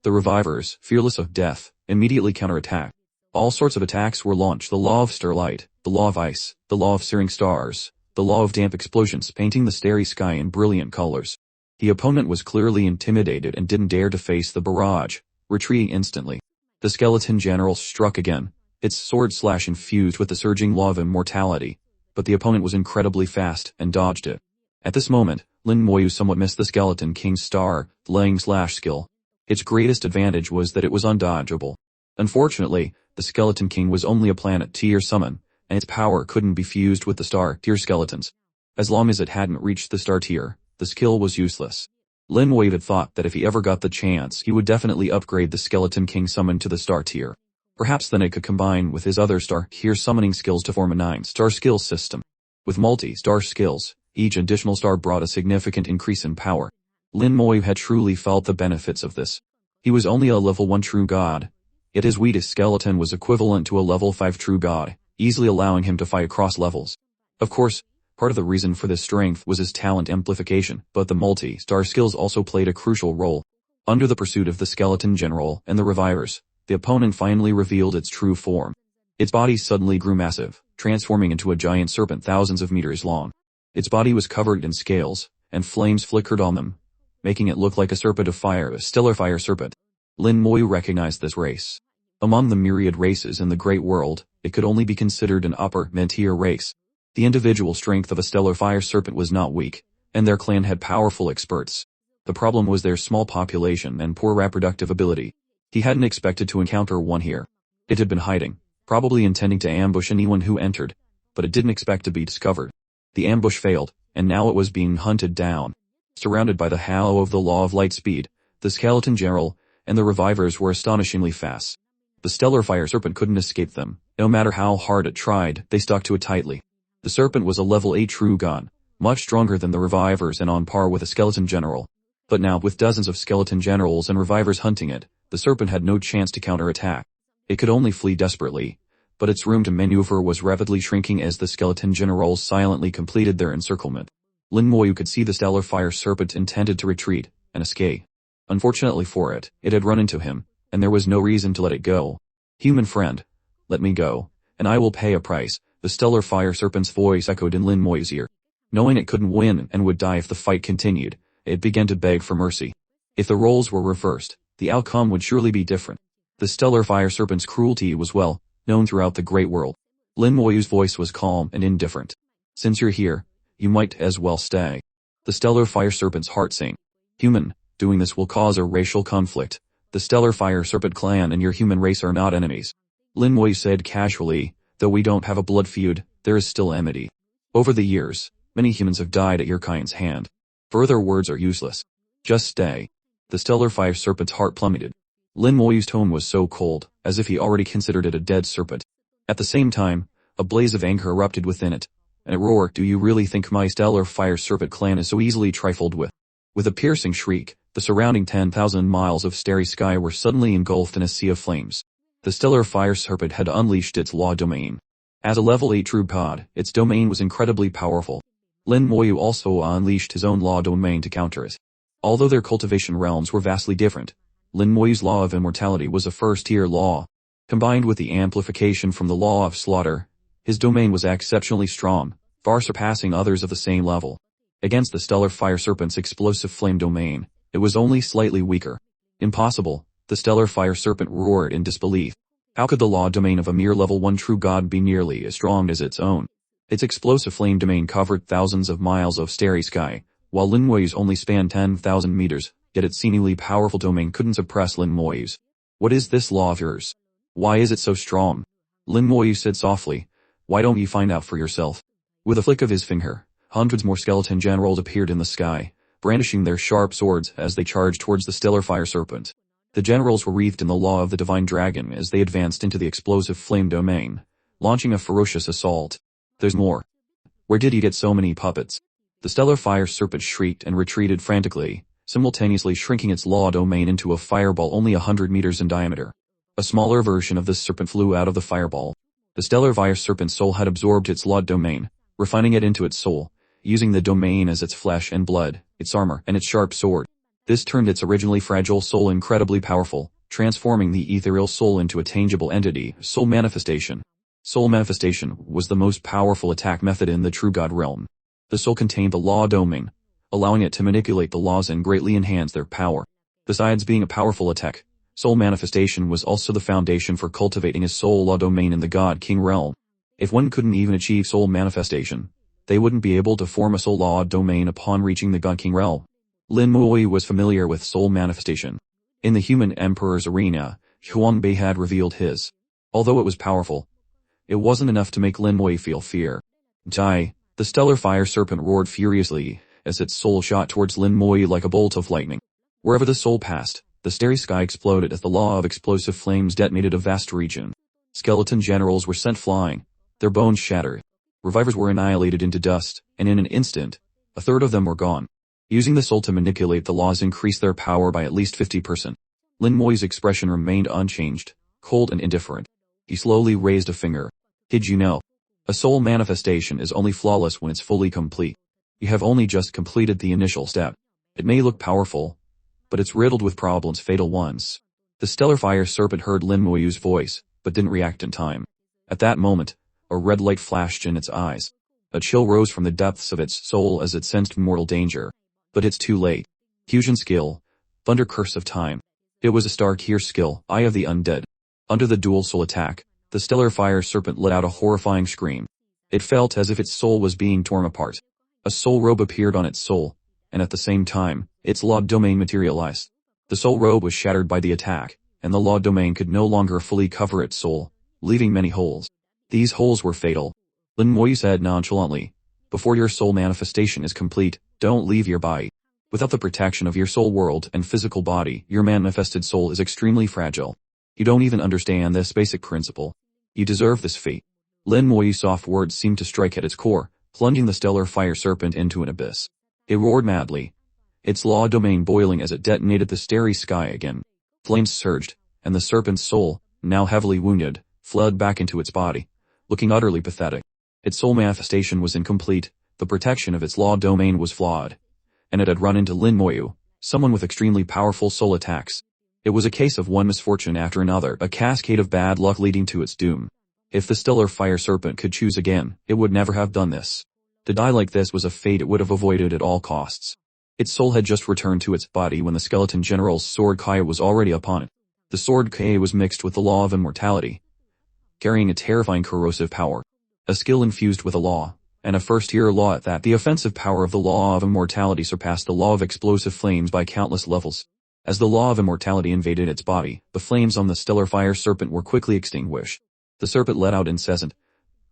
The revivers, fearless of death, immediately counterattacked. All sorts of attacks were launched: the law of starlight, the law of ice, the law of searing stars, the law of damp explosions, painting the starry sky in brilliant colors. The opponent was clearly intimidated and didn't dare to face the barrage, retreating instantly. The skeleton general struck again, its sword slash infused with the surging law of immortality, but the opponent was incredibly fast and dodged it. At this moment, Lin Moyu somewhat missed the skeleton king's star-laying slash skill. Its greatest advantage was that it was undodgeable. Unfortunately, the skeleton king was only a planet-tier summon, and its power couldn't be fused with the star-tier skeletons. As long as it hadn't reached the star tier, the skill was useless. Lin Moyu had thought that if he ever got the chance, he would definitely upgrade the skeleton king summon to the star tier. Perhaps then it could combine with his other star-tier summoning skills to form a 9-star skill system. With multi-star skills, each additional star brought a significant increase in power. Lin Moyu had truly felt the benefits of this. He was only a level 1 true god, yet his weakest skeleton was equivalent to a level 5 true god, easily allowing him to fight across levels. Of course, part of the reason for this strength was his talent amplification, but the multi-star skills also played a crucial role. Under the pursuit of the skeleton general and the revivers, the opponent finally revealed its true form. Its body suddenly grew massive, transforming into a giant serpent thousands of meters long. Its body was covered in scales, and flames flickered on them, making it look like a serpent of fire, a stellar fire serpent. Lin Moyu recognized this race. Among the myriad races in the great world, it could only be considered an upper mid-tier race. The individual strength of a stellar fire serpent was not weak, and their clan had powerful experts. The problem was their small population and poor reproductive ability. He hadn't expected to encounter one here. It had been hiding, probably intending to ambush anyone who entered, but it didn't expect to be discovered. The ambush failed, and now it was being hunted down. Surrounded by the halo of the law of light speed, the skeleton general and the revivers were astonishingly fast. The stellar fire serpent couldn't escape them. No matter how hard it tried, they stuck to it tightly. The serpent was a level 8 true god, much stronger than the revivers and on par with a skeleton general. But now, with dozens of skeleton generals and revivers hunting it, the serpent had no chance to counterattack. It could only flee desperately, but its room to maneuver was rapidly shrinking as the skeleton generals silently completed their encirclement. Lin Moyu could see the stellar fire serpent intended to retreat and escape. Unfortunately for it, it had run into him, and there was no reason to let it go. "Human friend, let me go, and I will pay a price," the stellar fire serpent's voice echoed in Lin Moyu's ear. Knowing it couldn't win and would die if the fight continued, it began to beg for mercy. If the roles were reversed, the outcome would surely be different. The stellar fire serpent's cruelty was well known throughout the great world. Lin Moyu's voice was calm and indifferent. "Since you're here, you might as well stay." The stellar fire serpent's heart sank. "Human, doing this will cause a racial conflict. The stellar fire serpent clan and your human race are not enemies." Lin Moyu said casually, "Though we don't have a blood feud, there is still enmity. Over the years, many humans have died at your kind's hand. Further words are useless. Just stay." The stellar fire serpent's heart plummeted. Lin Moyu's tone was so cold, as if he already considered it a dead serpent. At the same time, a blaze of anger erupted within it, and it roared, "Do you really think my stellar fire serpent clan is so easily trifled with?" With a piercing shriek, the surrounding 10,000 miles of starry sky were suddenly engulfed in a sea of flames. The stellar fire serpent had unleashed its law domain. As a level 8 true god, its domain was incredibly powerful. Lin Moyu also unleashed his own law domain to counter it. Although their cultivation realms were vastly different, Lin Moyu's law of immortality was a first-tier law. Combined with the amplification from the law of slaughter, his domain was exceptionally strong, far surpassing others of the same level. Against the stellar fire serpent's explosive flame domain, it was only slightly weaker. "Impossible," the stellar fire serpent roared in disbelief. How could the law domain of a mere level 1 true god be nearly as strong as its own? Its explosive flame domain covered thousands of miles of starry sky, while Lin Moyu's only spanned 10,000 meters, yet its seemingly powerful domain couldn't suppress Lin Moyu's. "What is this law of yours? Why is it so strong?" Lin Moyu said softly. "Why don't you find out for yourself?" With a flick of his finger, hundreds more skeleton generals appeared in the sky, brandishing their sharp swords as they charged towards the stellar fire serpent. The generals were wreathed in the law of the divine dragon as they advanced into the explosive flame domain, launching a ferocious assault. "There's more. Where did you get so many puppets?" The stellar fire serpent shrieked and retreated frantically, simultaneously shrinking its law domain into a fireball only 100 meters in diameter. A smaller version of this serpent flew out of the fireball. The stellar fire serpent's soul had absorbed its law domain, refining it into its soul, using the domain as its flesh and blood, its armor, and its sharp sword. This turned its originally fragile soul incredibly powerful, transforming the ethereal soul into a tangible entity, soul manifestation. Soul manifestation was the most powerful attack method in the true god realm. The soul contained the law domain, allowing it to manipulate the laws and greatly enhance their power. Besides being a powerful attack, soul manifestation was also the foundation for cultivating a soul law domain in the God King realm. If one couldn't even achieve soul manifestation, they wouldn't be able to form a soul law domain upon reaching the God King realm. Lin Moyu was familiar with soul manifestation. In the human emperor's arena, Huang Bei had revealed his. Although it was powerful, it wasn't enough to make Lin Moyu feel fear. "Die!" The stellar fire serpent roared furiously, as its soul shot towards Lin Moyu like a bolt of lightning. Wherever the soul passed, the starry sky exploded as the law of explosive flames detonated a vast region. Skeleton generals were sent flying, their bones shattered. Revivers were annihilated into dust, and in an instant, a third of them were gone. Using the soul to manipulate the laws increased their power by at least 50%. Lin Moyu's expression remained unchanged, cold and indifferent. He slowly raised a finger. "Did you know? A soul manifestation is only flawless when it's fully complete. You have only just completed the initial step. It may look powerful, but it's riddled with problems, fatal ones." The stellar fire serpent heard Lin Moyu's voice, but didn't react in time. At that moment, a red light flashed in its eyes. A chill rose from the depths of its soul as it sensed mortal danger. But it's too late. Fusion skill, Thunder Curse of Time. It was a Starkir skill, Eye of the Undead. Under the dual soul attack, the stellar fire serpent let out a horrifying scream. It felt as if its soul was being torn apart. A soul robe appeared on its soul, and at the same time, its law domain materialized. The soul robe was shattered by the attack, and the law domain could no longer fully cover its soul, leaving many holes. These holes were fatal. Lin Moyu said nonchalantly, "Before your soul manifestation is complete, don't leave your body. Without the protection of your soul world and physical body, your manifested soul is extremely fragile. You don't even understand this basic principle. You deserve this fate." Lin Moyu's soft words seemed to strike at its core, plunging the stellar fire serpent into an abyss. It roared madly, its law domain boiling as it detonated the starry sky again. Flames surged, and the serpent's soul, now heavily wounded, fled back into its body, looking utterly pathetic. Its soul manifestation was incomplete, the protection of its law domain was flawed, and it had run into Lin Moyu, someone with extremely powerful soul attacks. It was a case of one misfortune after another, a cascade of bad luck leading to its doom. If the stellar fire serpent could choose again, it would never have done this. To die like this was a fate it would have avoided at all costs. Its soul had just returned to its body when the skeleton general's sword Kai was already upon it. The sword Kai was mixed with the law of immortality, carrying a terrifying corrosive power. A skill infused with a law, and a first-tier law at that. The offensive power of the law of immortality surpassed the law of explosive flames by countless levels. As the law of immortality invaded its body, the flames on the stellar fire serpent were quickly extinguished. The serpent let out incessant,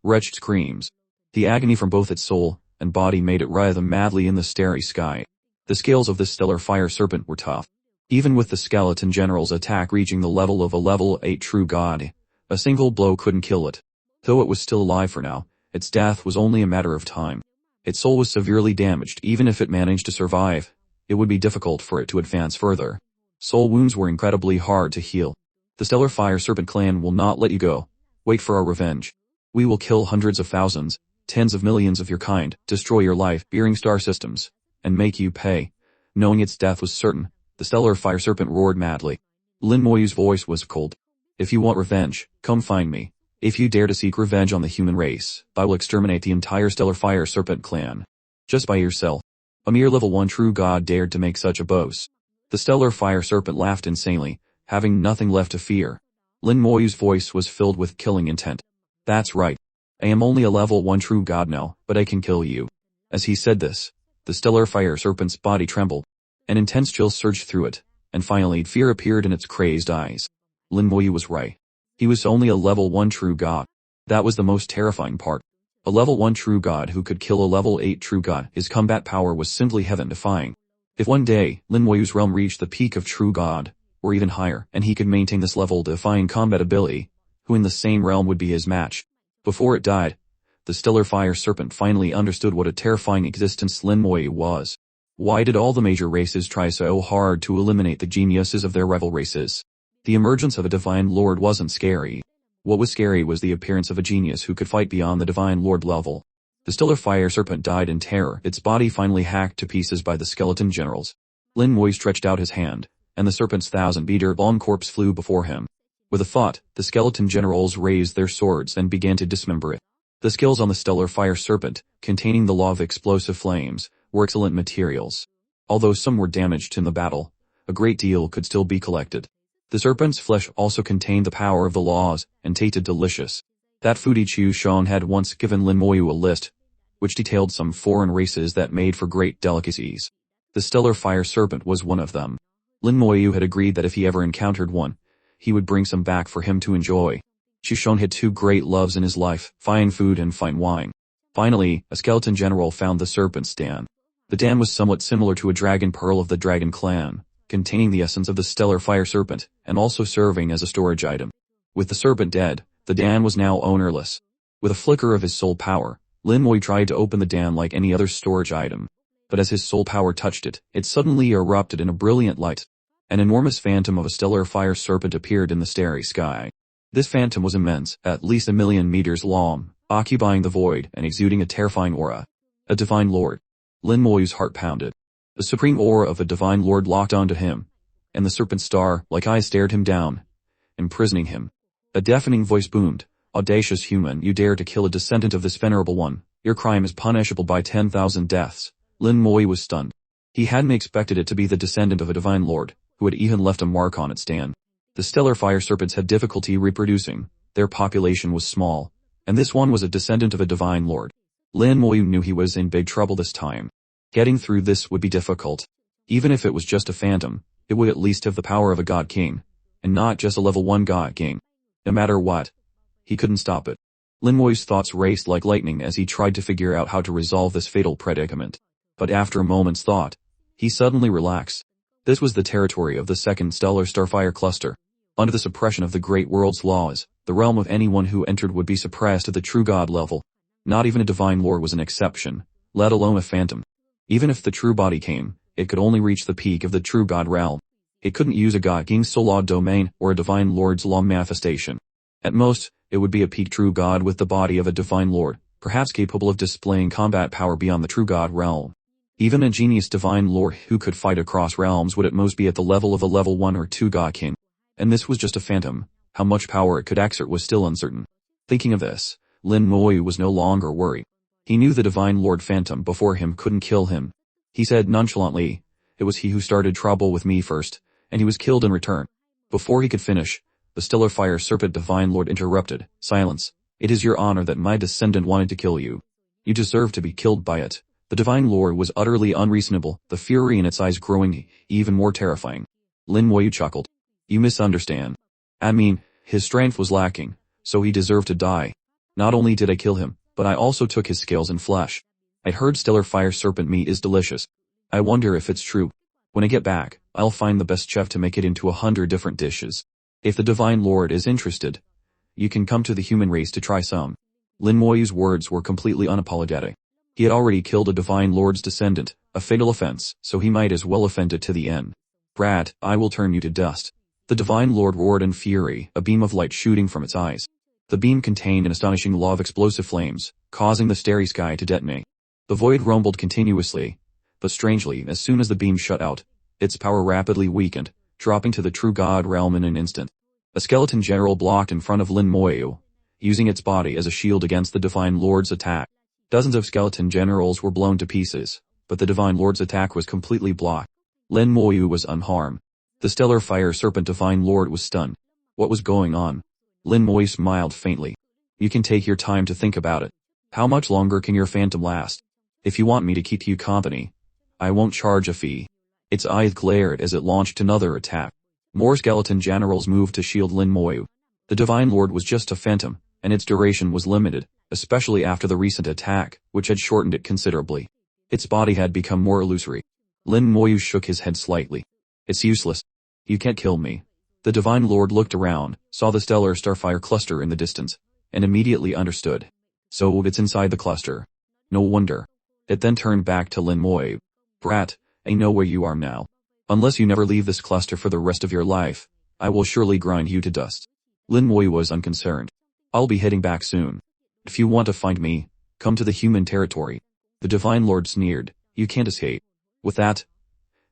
wretched screams. The agony from both its soul and body made it writhe madly in the starry sky. The scales of this stellar fire serpent were tough. Even with the skeleton general's attack reaching the level of a level 8 true god, a single blow couldn't kill it. Though it was still alive for now, its death was only a matter of time. Its soul was severely damaged. Even if it managed to survive, it would be difficult for it to advance further. Soul wounds were incredibly hard to heal. The stellar fire serpent clan will not let you go. Wait for our revenge. We will kill hundreds of thousands, tens of millions of your kind, destroy your life-bearing star systems, and make you pay. Knowing its death was certain, the stellar fire serpent roared madly. Lin Moyu's voice was cold. "If you want revenge, come find me. If you dare to seek revenge on the human race, I will exterminate the entire stellar fire serpent clan. Just by yourself." A mere level 1 true god dared to make such a boast. The stellar fire serpent laughed insanely, having nothing left to fear. Lin Moyu's voice was filled with killing intent. "That's right. I am only a level 1 true god now, but I can kill you." As he said this, the stellar fire serpent's body trembled. An intense chill surged through it, and finally fear appeared in its crazed eyes. Lin Moyu was right. He was only a level 1 true god. That was the most terrifying part. A level 1 true god who could kill a level 8 true god. His combat power was simply heaven-defying. If one day, Lin Moyu's realm reached the peak of true god, or even higher, and he could maintain this level-defying combat ability, who in the same realm would be his match? Before it died, the stellar fire serpent finally understood what a terrifying existence Lin Moyu was. Why did all the major races try so hard to eliminate the geniuses of their rival races? The emergence of a divine lord wasn't scary. What was scary was the appearance of a genius who could fight beyond the divine lord level. The stellar fire serpent died in terror, its body finally hacked to pieces by the skeleton generals. Lin Moyu stretched out his hand, and the serpent's 1,000-meter-long corpse flew before him. With a thought, the skeleton generals raised their swords and began to dismember it. The skills on the stellar fire serpent, containing the law of explosive flames, were excellent materials. Although some were damaged in the battle, a great deal could still be collected. The serpent's flesh also contained the power of the laws, and tasted delicious. That foodie Chu Shang had once given Lin Moyu a list, which detailed some foreign races that made for great delicacies. The stellar fire serpent was one of them. Lin Moyu had agreed that if he ever encountered one, he would bring some back for him to enjoy. Chu Shang had 2 great loves in his life, fine food and fine wine. Finally, a skeleton general found the serpent's den. The den was somewhat similar to a dragon pearl of the dragon clan, containing the essence of the stellar fire serpent, and also serving as a storage item. With the serpent dead, the den was now ownerless. With a flicker of his soul power, Lin Moyu tried to open the den like any other storage item. But as his soul power touched it, it suddenly erupted in a brilliant light. An enormous phantom of a stellar fire serpent appeared in the starry sky. This phantom was immense, at least 1,000,000 meters long, occupying the void and exuding a terrifying aura. A divine lord. Lin Moyu's heart pounded. The supreme aura of a divine lord locked onto him, and the serpent's star-like eyes stared him down, imprisoning him. A deafening voice boomed, "Audacious human, you dare to kill a descendant of this venerable one. Your crime is punishable by 10,000 deaths." Lin Moyu was stunned. He hadn't expected it to be the descendant of a divine lord, who had even left a mark on its den. The stellar fire serpents had difficulty reproducing, their population was small, and this one was a descendant of a divine lord. Lin Moyu knew he was in big trouble this time. Getting through this would be difficult. Even if it was just a phantom, it would at least have the power of a god king, and not just a level 1 god king. No matter what, he couldn't stop it. Lin Moyu's thoughts raced like lightning as he tried to figure out how to resolve this fatal predicament. But after a moment's thought, he suddenly relaxed. This was the territory of the second stellar starfire cluster. Under the suppression of the Great World's laws, the realm of anyone who entered would be suppressed at the true god level. Not even a divine lord was an exception, let alone a phantom. Even if the true body came, it could only reach the peak of the true god realm. It couldn't use a god king's soul law domain or a divine lord's law manifestation. At most, it would be a peak true god with the body of a divine lord, perhaps capable of displaying combat power beyond the true god realm. Even a genius divine lord who could fight across realms would at most be at the level of a level 1 or 2 god king. And this was just a phantom. How much power it could exert was still uncertain. Thinking of this, Lin Moyu was no longer worried. He knew the divine lord phantom before him couldn't kill him. He said nonchalantly, "It was he who started trouble with me first, and he was killed in return." Before he could finish, the stellar fire serpent divine lord interrupted. "Silence. It is your honor that my descendant wanted to kill you. You deserve to be killed by it." The divine lord was utterly unreasonable, the fury in its eyes growing even more terrifying. Lin Moyu chuckled. "You misunderstand. I mean, his strength was lacking, so he deserved to die. Not only did I kill him, but I also took his scales and flesh. I'd heard stellar fire serpent meat is delicious. I wonder if it's true. When I get back, I'll find the best chef to make it into 100 different dishes. If the divine lord is interested, you can come to the human race to try some." Lin Moyu's words were completely unapologetic. He had already killed a divine lord's descendant, a fatal offense, so he might as well offend it to the end. "Brat, I will turn you to dust." The divine lord roared in fury, a beam of light shooting from its eyes. The beam contained an astonishing law of explosive flames, causing the starry sky to detonate. The void rumbled continuously, but strangely, as soon as the beam shut out, its power rapidly weakened, dropping to the true god realm in an instant. A skeleton general blocked in front of Lin Moyu, using its body as a shield against the divine lord's attack. Dozens of skeleton generals were blown to pieces, but the divine lord's attack was completely blocked. Lin Moyu was unharmed. The stellar fire serpent divine lord was stunned. What was going on? Lin Moyu smiled faintly. "You can take your time to think about it. How much longer can your phantom last? If you want me to keep you company, I won't charge a fee." Its eyes glared as it launched another attack. More skeleton generals moved to shield Lin Moyu. The divine lord was just a phantom, and its duration was limited, especially after the recent attack, which had shortened it considerably. Its body had become more illusory. Lin Moyu shook his head slightly. "It's useless. You can't kill me." The divine lord looked around, saw the stellar starfire cluster in the distance, and immediately understood. So it's inside the cluster. No wonder. It then turned back to Lin Moyu. "Brat, I know where you are now. Unless you never leave this cluster for the rest of your life, I will surely grind you to dust." Lin Moyu was unconcerned. "I'll be heading back soon. If you want to find me, come to the human territory." The divine lord sneered. "You can't escape." With that,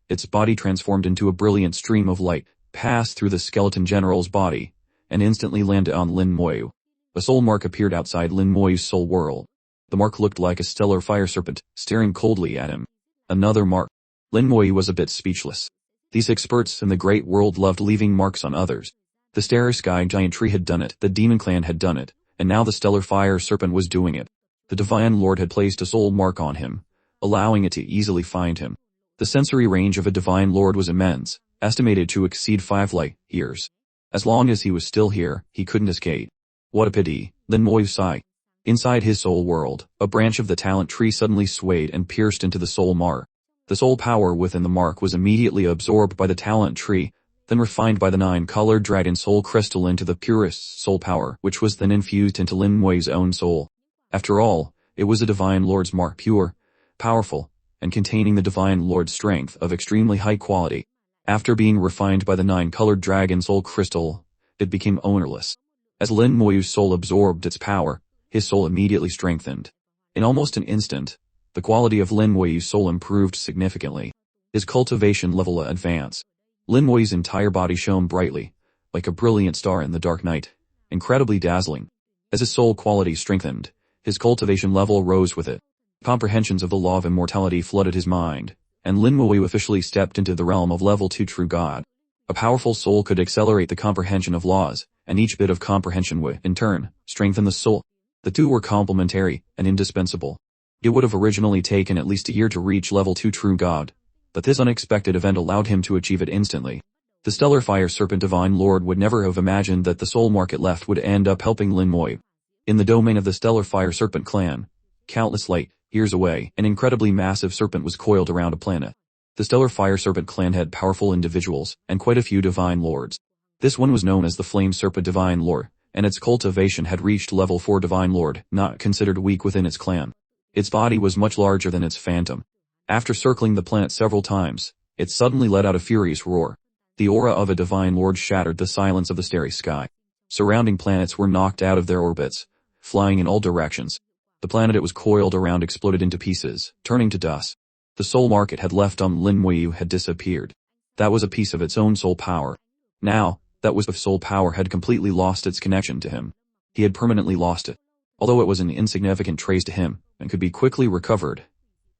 its body transformed into a brilliant stream of light, passed through the skeleton general's body, and instantly landed on Lin Moyu. A soul mark appeared outside Lin Moyu's soul world. The mark looked like a stellar fire serpent, staring coldly at him. Another mark. Lin Moyu was a bit speechless. These experts in the great world loved leaving marks on others. The starry sky giant tree had done it, the demon clan had done it, and now the stellar fire serpent was doing it. The divine lord had placed a soul mark on him, allowing it to easily find him. The sensory range of a divine lord was immense, estimated to exceed 5 light years. As long as he was still here, he couldn't escape. What a pity, Lin Moyu sighed. Inside his soul world, a branch of the talent tree suddenly swayed and pierced into the soul mark. The soul power within the mark was immediately absorbed by the talent tree, then refined by the 9-colored dragon soul crystal into the purest soul power, which was then infused into Lin Moyu's own soul. After all, it was a divine lord's mark, pure, powerful, and containing the divine lord's strength of extremely high quality. After being refined by the 9-colored dragon soul crystal, it became ownerless. As Lin Moyu's soul absorbed its power, his soul immediately strengthened. In almost an instant, the quality of Lin Moyu's soul improved significantly. His cultivation level advanced. Lin Moyu's entire body shone brightly, like a brilliant star in the dark night, incredibly dazzling. As his soul quality strengthened, his cultivation level rose with it. Comprehensions of the law of immortality flooded his mind, and Lin Moyu officially stepped into the realm of level 2 true god. A powerful soul could accelerate the comprehension of laws, and each bit of comprehension would, in turn, strengthen the soul. The two were complementary and indispensable. It would have originally taken at least a year to reach level 2 true god, but this unexpected event allowed him to achieve it instantly. The Stellar Fire Serpent Divine Lord would never have imagined that the soul market left would end up helping Lin Moyu. In the domain of the Stellar Fire Serpent clan, countless light years away, an incredibly massive serpent was coiled around a planet. The Stellar Fire Serpent clan had powerful individuals, and quite a few Divine Lords. This one was known as the Flame Serpent Divine Lord, and its cultivation had reached level 4 Divine Lord, not considered weak within its clan. Its body was much larger than its phantom. After circling the planet several times, it suddenly let out a furious roar. The aura of a Divine Lord shattered the silence of the starry sky. Surrounding planets were knocked out of their orbits, flying in all directions. The planet it was coiled around exploded into pieces, turning to dust. The soul market had left Lin Moyu had disappeared. That was a piece of its own soul power. Now, that was of soul power had completely lost its connection to him. He had permanently lost it. Although it was an insignificant trace to him, and could be quickly recovered,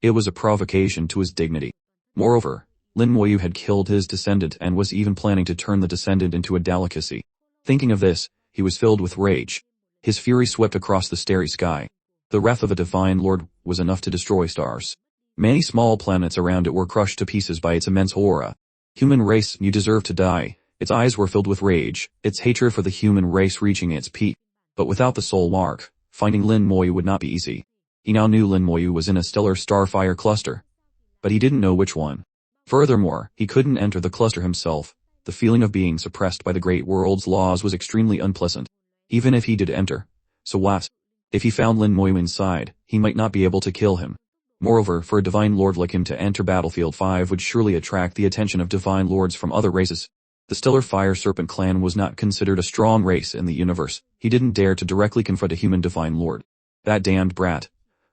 it was a provocation to his dignity. Moreover, Lin Moyu had killed his descendant and was even planning to turn the descendant into a delicacy. Thinking of this, he was filled with rage. His fury swept across the starry sky. The wrath of a Divine Lord was enough to destroy stars. Many small planets around it were crushed to pieces by its immense aura. Human race, you deserve to die. Its eyes were filled with rage, its hatred for the human race reaching its peak. But without the soul mark, finding Lin Moyu would not be easy. He now knew Lin Moyu was in a stellar starfire cluster, but he didn't know which one. Furthermore, he couldn't enter the cluster himself. The feeling of being suppressed by the great world's laws was extremely unpleasant. Even if he did enter, so what? If he found Lin Moyu inside, he might not be able to kill him. Moreover, for a Divine Lord like him to enter Battlefield 5 would surely attract the attention of Divine Lords from other races. The Stellar Fire Serpent clan was not considered a strong race in the universe. He didn't dare to directly confront a human Divine Lord. That damned brat.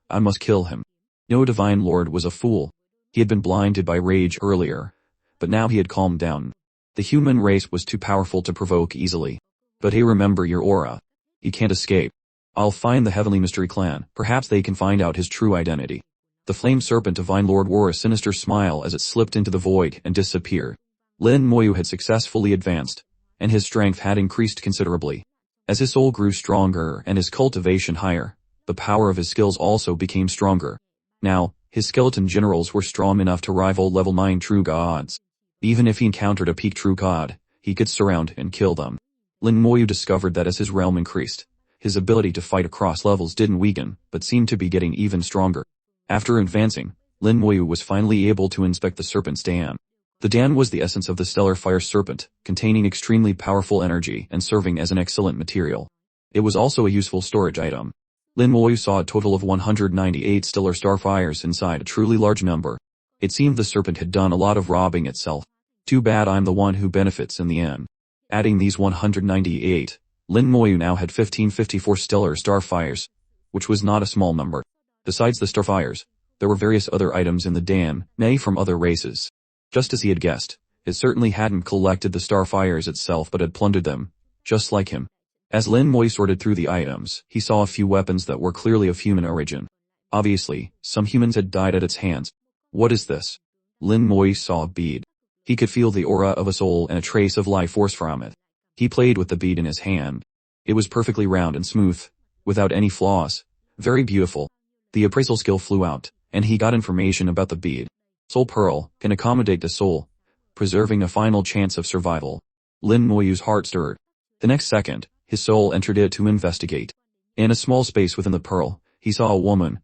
I must kill him. No Divine Lord was a fool. He had been blinded by rage earlier, but now he had calmed down. The human race was too powerful to provoke easily. But hey, remember your aura. He can't escape. I'll find the Heavenly Mystery Clan. Perhaps they can find out his true identity. The Flame Serpent Divine Lord wore a sinister smile as it slipped into the void and disappeared. Lin Moyu had successfully advanced, and his strength had increased considerably. As his soul grew stronger and his cultivation higher, the power of his skills also became stronger. Now, his skeleton generals were strong enough to rival level 9 true gods. Even if he encountered a peak true god, he could surround and kill them. Lin Moyu discovered that as his realm increased, his ability to fight across levels didn't weaken, but seemed to be getting even stronger. After advancing, Lin Moyu was finally able to inspect the serpent's dam. The dam was the essence of the Stellar Fire Serpent, containing extremely powerful energy and serving as an excellent material. It was also a useful storage item. Lin Moyu saw a total of 198 stellar starfires inside, a truly large number. It seemed the serpent had done a lot of robbing itself. Too bad I'm the one who benefits in the end. Adding these 198, Lin Moyu now had 1554 stellar starfires, which was not a small number. Besides the starfires, there were various other items in the dam, many from other races. Just as he had guessed, it certainly hadn't collected the starfires itself but had plundered them, just like him. As Lin Moyu sorted through the items, he saw a few weapons that were clearly of human origin. Obviously, some humans had died at its hands. What is this? Lin Moyu saw a bead. He could feel the aura of a soul and a trace of life force from it. He played with the bead in his hand. It was perfectly round and smooth, without any flaws. Very beautiful. The appraisal skill flew out, and he got information about the bead. Soul Pearl can accommodate the soul, preserving a final chance of survival. Lin Moyu's heart stirred. The next second, his soul entered it to investigate. In a small space within the pearl, he saw a woman.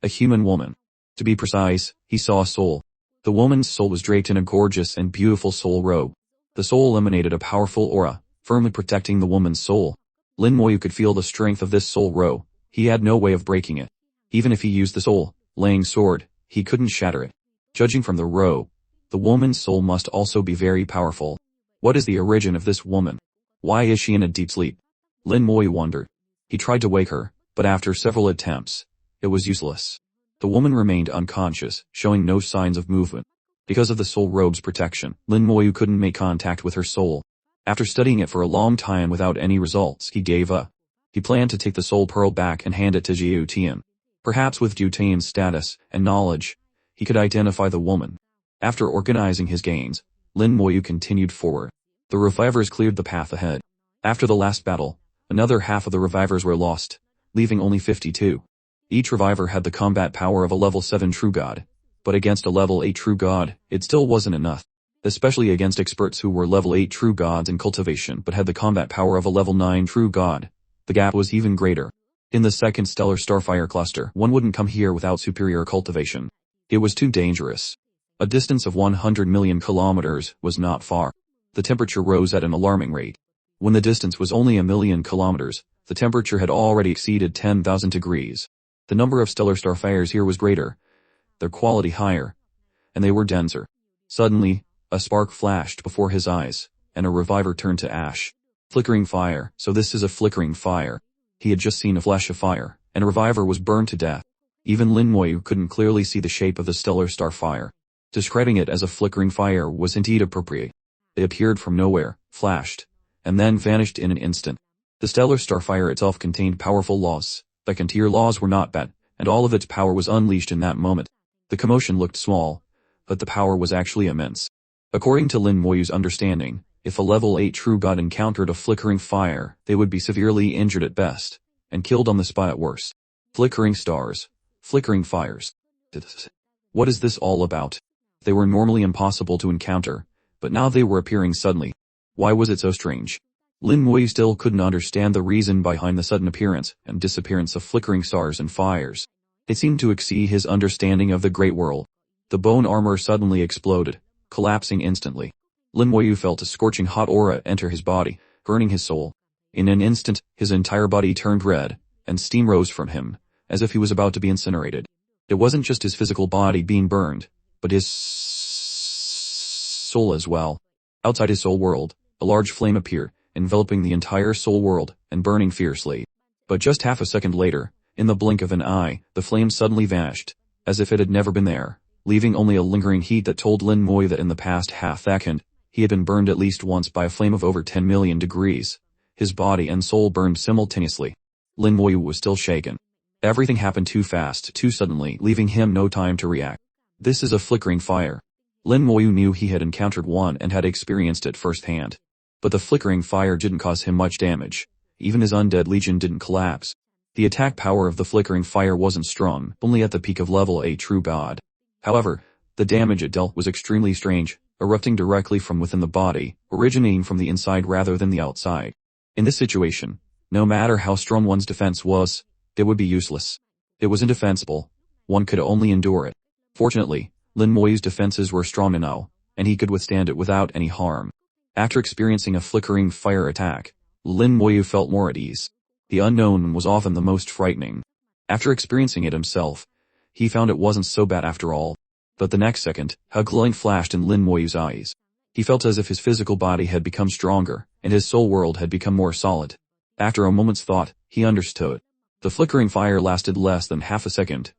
A human woman. To be precise, he saw a soul. The woman's soul was draped in a gorgeous and beautiful soul robe. The soul emanated a powerful aura, firmly protecting the woman's soul. Lin Moyu could feel the strength of this soul robe. He had no way of breaking it. Even if he used the soul-laying sword, he couldn't shatter it. Judging from the robe, the woman's soul must also be very powerful. What is the origin of this woman? Why is she in a deep sleep? Lin Moyu wondered. He tried to wake her, but after several attempts, it was useless. The woman remained unconscious, showing no signs of movement. Because of the soul robe's protection, Lin Moyu couldn't make contact with her soul. After studying it for a long time without any results, he gave up. He planned to take the soul pearl back and hand it to Jiu Tian. Perhaps with Jiu Tian's status and knowledge, he could identify the woman. After organizing his gains, Lin Moyu continued forward. The revivers cleared the path ahead. After the last battle, another half of the revivers were lost, leaving only 52. Each reviver had the combat power of a level 7 true god, but against a level 8 true god, it still wasn't enough. especially against experts who were level 8 true gods in cultivation but had the combat power of a level 9 true god. The gap was even greater. In the second stellar starfire cluster, one wouldn't come here without superior cultivation. It was too dangerous. A distance of 100 million kilometers was not far. The temperature rose at an alarming rate. When the distance was only 1,000,000 kilometers, the temperature had already exceeded 10,000 degrees. The number of stellar starfires here was greater, their quality higher, and they were denser. Suddenly, a spark flashed before his eyes, and a reviver turned to ash. Flickering fire, so this is a flickering fire. He had just seen a flash of fire, and a reviver was burned to death. Even Lin Moyu couldn't clearly see the shape of the stellar starfire. Describing it as a flickering fire was indeed appropriate. It appeared from nowhere, flashed, and then vanished in an instant. The stellar starfire itself contained powerful laws. The Kantier laws were not bad, and all of its power was unleashed in that moment. The commotion looked small, but the power was actually immense. According to Lin Moyu's understanding, if a level 8 true god encountered a flickering fire, they would be severely injured at best, and killed on the spot at worst. Flickering stars. Flickering fires. What is this all about? They were normally impossible to encounter, but now they were appearing suddenly. Why was it so strange? Lin Moyu still couldn't understand the reason behind the sudden appearance and disappearance of flickering stars and fires. It seemed to exceed his understanding of the great world. The bone armor suddenly exploded, collapsing instantly. Lin Moyu felt a scorching hot aura enter his body, burning his soul. In an instant, his entire body turned red, and steam rose from him, as if he was about to be incinerated. It wasn't just his physical body being burned, but his soul as well. Outside his soul world, a large flame appeared, enveloping the entire soul world, and burning fiercely. But just half a second later, in the blink of an eye, the flame suddenly vanished, as if it had never been there, leaving only a lingering heat that told Lin Moyu that in the past half second, he had been burned at least once by a flame of over 10 million degrees. His body and soul burned simultaneously. Lin Moyu was still shaken. Everything happened too fast, too suddenly, leaving him no time to react. This is a flickering fire. Lin Moyu knew he had encountered one and had experienced it firsthand. But the flickering fire didn't cause him much damage. Even his undead legion didn't collapse. The attack power of the flickering fire wasn't strong, only at the peak of level 8 true god. However, the damage it dealt was extremely strange, erupting directly from within the body, originating from the inside rather than the outside. In this situation, no matter how strong one's defense was, it would be useless. It was indefensible. One could only endure it. Fortunately, Lin Moyu's defenses were strong enough, and he could withstand it without any harm. After experiencing a flickering fire attack, Lin Moyu felt more at ease. The unknown was often the most frightening. After experiencing it himself, he found it wasn't so bad after all. But the next second, a glowing flashed in Lin Moyu's eyes. He felt as if his physical body had become stronger, and his soul world had become more solid. After a moment's thought, he understood. The flickering fire lasted less than half a second.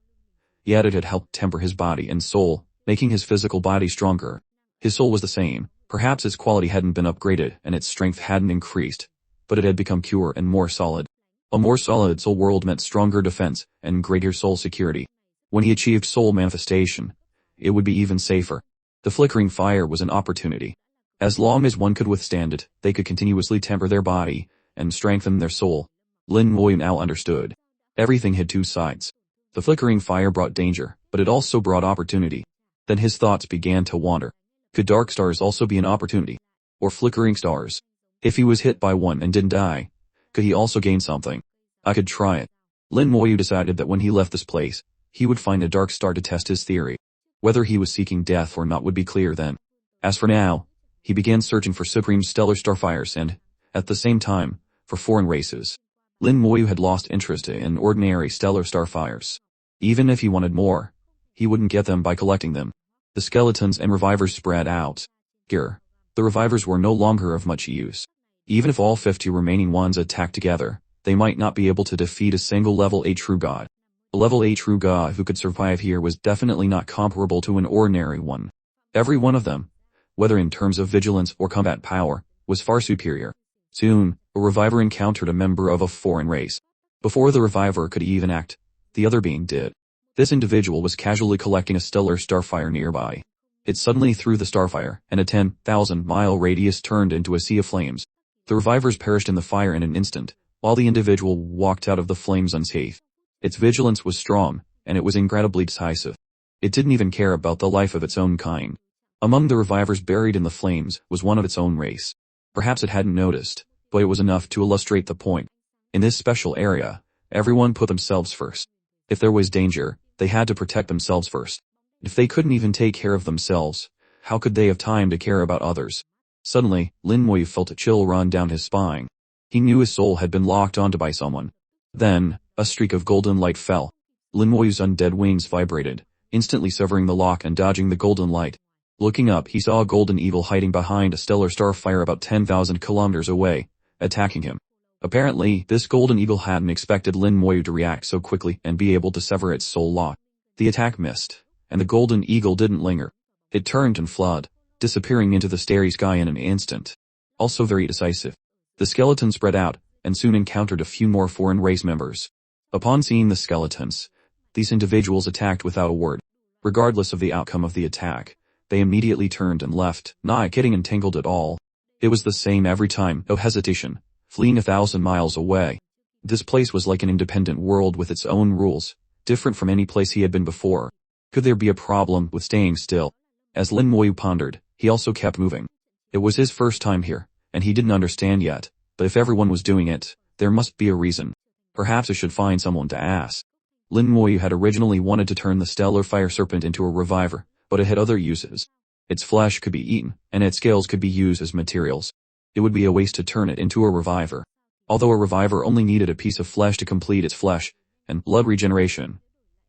Yet it had helped temper his body and soul, making his physical body stronger. His soul was the same. Perhaps its quality hadn't been upgraded and its strength hadn't increased, but it had become pure and more solid. A more solid soul world meant stronger defense and greater soul security. When he achieved soul manifestation, it would be even safer. The flickering fire was an opportunity. As long as one could withstand it, they could continuously temper their body and strengthen their soul. Lin Moyu now understood. Everything had two sides. The flickering fire brought danger, but it also brought opportunity. Then his thoughts began to wander. Could dark stars also be an opportunity? Or flickering stars? If he was hit by one and didn't die, could he also gain something? I could try it. Lin Moyu decided that when he left this place, he would find a dark star to test his theory. Whether he was seeking death or not would be clear then. As for now, he began searching for supreme stellar starfires and, at the same time, for foreign races. Lin Moyu had lost interest in ordinary stellar starfires. Even if he wanted more, he wouldn't get them by collecting them. The skeletons and revivers spread out. Here, the revivers were no longer of much use. Even if all 50 remaining ones attacked together, they might not be able to defeat a single level 8 true god. A level 8 true god who could survive here was definitely not comparable to an ordinary one. Every one of them, whether in terms of vigilance or combat power, was far superior. Soon, a reviver encountered a member of a foreign race. Before the reviver could even act, the other being did. This individual was casually collecting a stellar starfire nearby. It suddenly threw the starfire, and a 10,000-mile radius turned into a sea of flames. The revivers perished in the fire in an instant, while the individual walked out of the flames unscathed. Its vigilance was strong, and it was incredibly decisive. It didn't even care about the life of its own kind. Among the revivers buried in the flames was one of its own race. Perhaps it hadn't noticed, but it was enough to illustrate the point. In this special area, everyone put themselves first. If there was danger, they had to protect themselves first. If they couldn't even take care of themselves, how could they have time to care about others? Suddenly, Lin Moyu felt a chill run down his spine. He knew his soul had been locked onto by someone. Then, a streak of golden light fell. Lin Moyu's undead wings vibrated, instantly severing the lock and dodging the golden light. Looking up, he saw a golden eagle hiding behind a stellar starfire about 10,000 kilometers away, attacking him. Apparently, this golden eagle hadn't expected Lin Moyu to react so quickly and be able to sever its soul lock. The attack missed, and the golden eagle didn't linger. It turned and fled, disappearing into the starry sky in an instant. Also very decisive. The skeleton spread out, and soon encountered a few more foreign race members. Upon seeing the skeletons, these individuals attacked without a word. Regardless of the outcome of the attack, they immediately turned and left, not getting entangled at all. It was the same every time, no hesitation, fleeing 1,000 miles away. This place was like an independent world with its own rules, different from any place he had been before. Could there be a problem with staying still? As Lin Moyu pondered, he also kept moving. It was his first time here, and he didn't understand yet, but if everyone was doing it, there must be a reason. Perhaps I should find someone to ask. Lin Moyu had originally wanted to turn the stellar fire serpent into a reviver, but it had other uses. Its flesh could be eaten, and its scales could be used as materials. It would be a waste to turn it into a reviver. Although a reviver only needed a piece of flesh to complete its flesh and blood regeneration.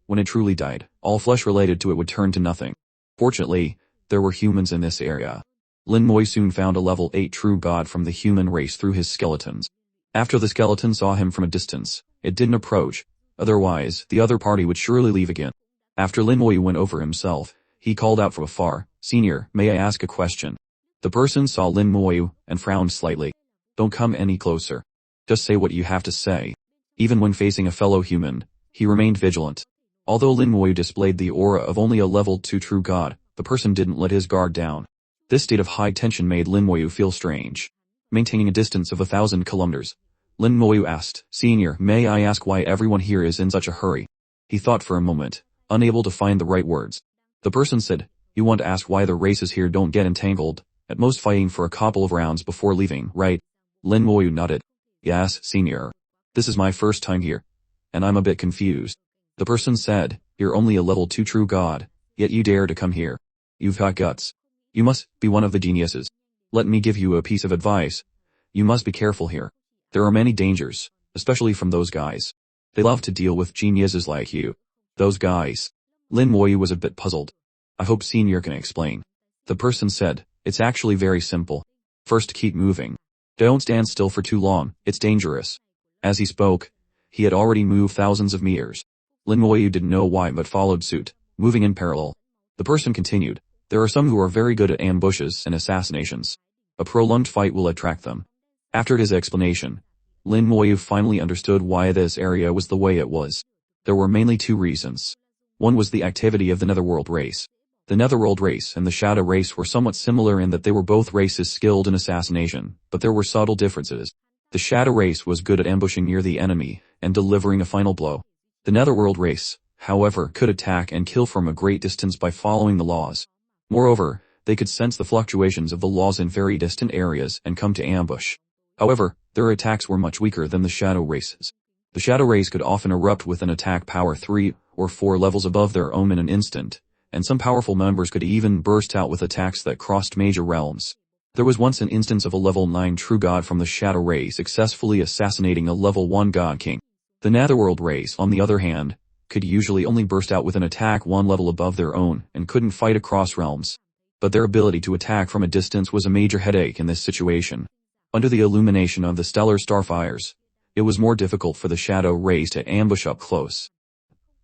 When it truly died, all flesh related to it would turn to nothing. Fortunately, there were humans in this area. Lin Moyu soon found a level 8 true god from the human race through his skeletons. After the skeleton saw him from a distance, it didn't approach, otherwise the other party would surely leave again. After Lin Moyu went over himself, he called out from afar, "Senior, may I ask a question?" The person saw Lin Moyu and frowned slightly. "Don't come any closer. Just say what you have to say." Even when facing a fellow human, he remained vigilant. Although Lin Moyu displayed the aura of only a level 2 true god, the person didn't let his guard down. This state of high tension made Lin Moyu feel strange. Maintaining a distance of 1,000 kilometers, Lin Moyu asked, "Senior, may I ask why everyone here is in such a hurry?" He thought for a moment, unable to find the right words. The person said, "You want to ask why the races here don't get entangled, at most fighting for a couple of rounds before leaving, right?" Lin Moyu nodded. "Yes, senior. This is my first time here, and I'm a bit confused." The person said, "You're only a level 2 true god, yet you dare to come here. You've got guts. You must be one of the geniuses. Let me give you a piece of advice. You must be careful here. There are many dangers, especially from those guys. They love to deal with geniuses like you." "Those guys?" Lin Moyu was a bit puzzled. "I hope senior can explain." The person said, "It's actually very simple. First, keep moving. Don't stand still for too long, it's dangerous." As he spoke, he had already moved thousands of meters. Lin Moyu didn't know why but followed suit, moving in parallel. The person continued, "There are some who are very good at ambushes and assassinations. A prolonged fight will attract them." After his explanation, Lin Moyu finally understood why this area was the way it was. There were mainly two reasons. One was the activity of the Netherworld race. The Netherworld race and the Shadow race were somewhat similar in that they were both races skilled in assassination, but there were subtle differences. The Shadow race was good at ambushing near the enemy and delivering a final blow. The Netherworld race, however, could attack and kill from a great distance by following the laws. Moreover, they could sense the fluctuations of the laws in very distant areas and come to ambush. However, their attacks were much weaker than the Shadow races. The Shadow race could often erupt with an attack power 3 or 4 levels above their own in an instant, and some powerful members could even burst out with attacks that crossed major realms. There was once an instance of a level 9 true god from the Shadow race successfully assassinating a level 1 god king. The Netherworld race, on the other hand, could usually only burst out with an attack 1 level above their own and couldn't fight across realms. But their ability to attack from a distance was a major headache in this situation. Under the illumination of the stellar starfires, it was more difficult for the Shadow race to ambush up close.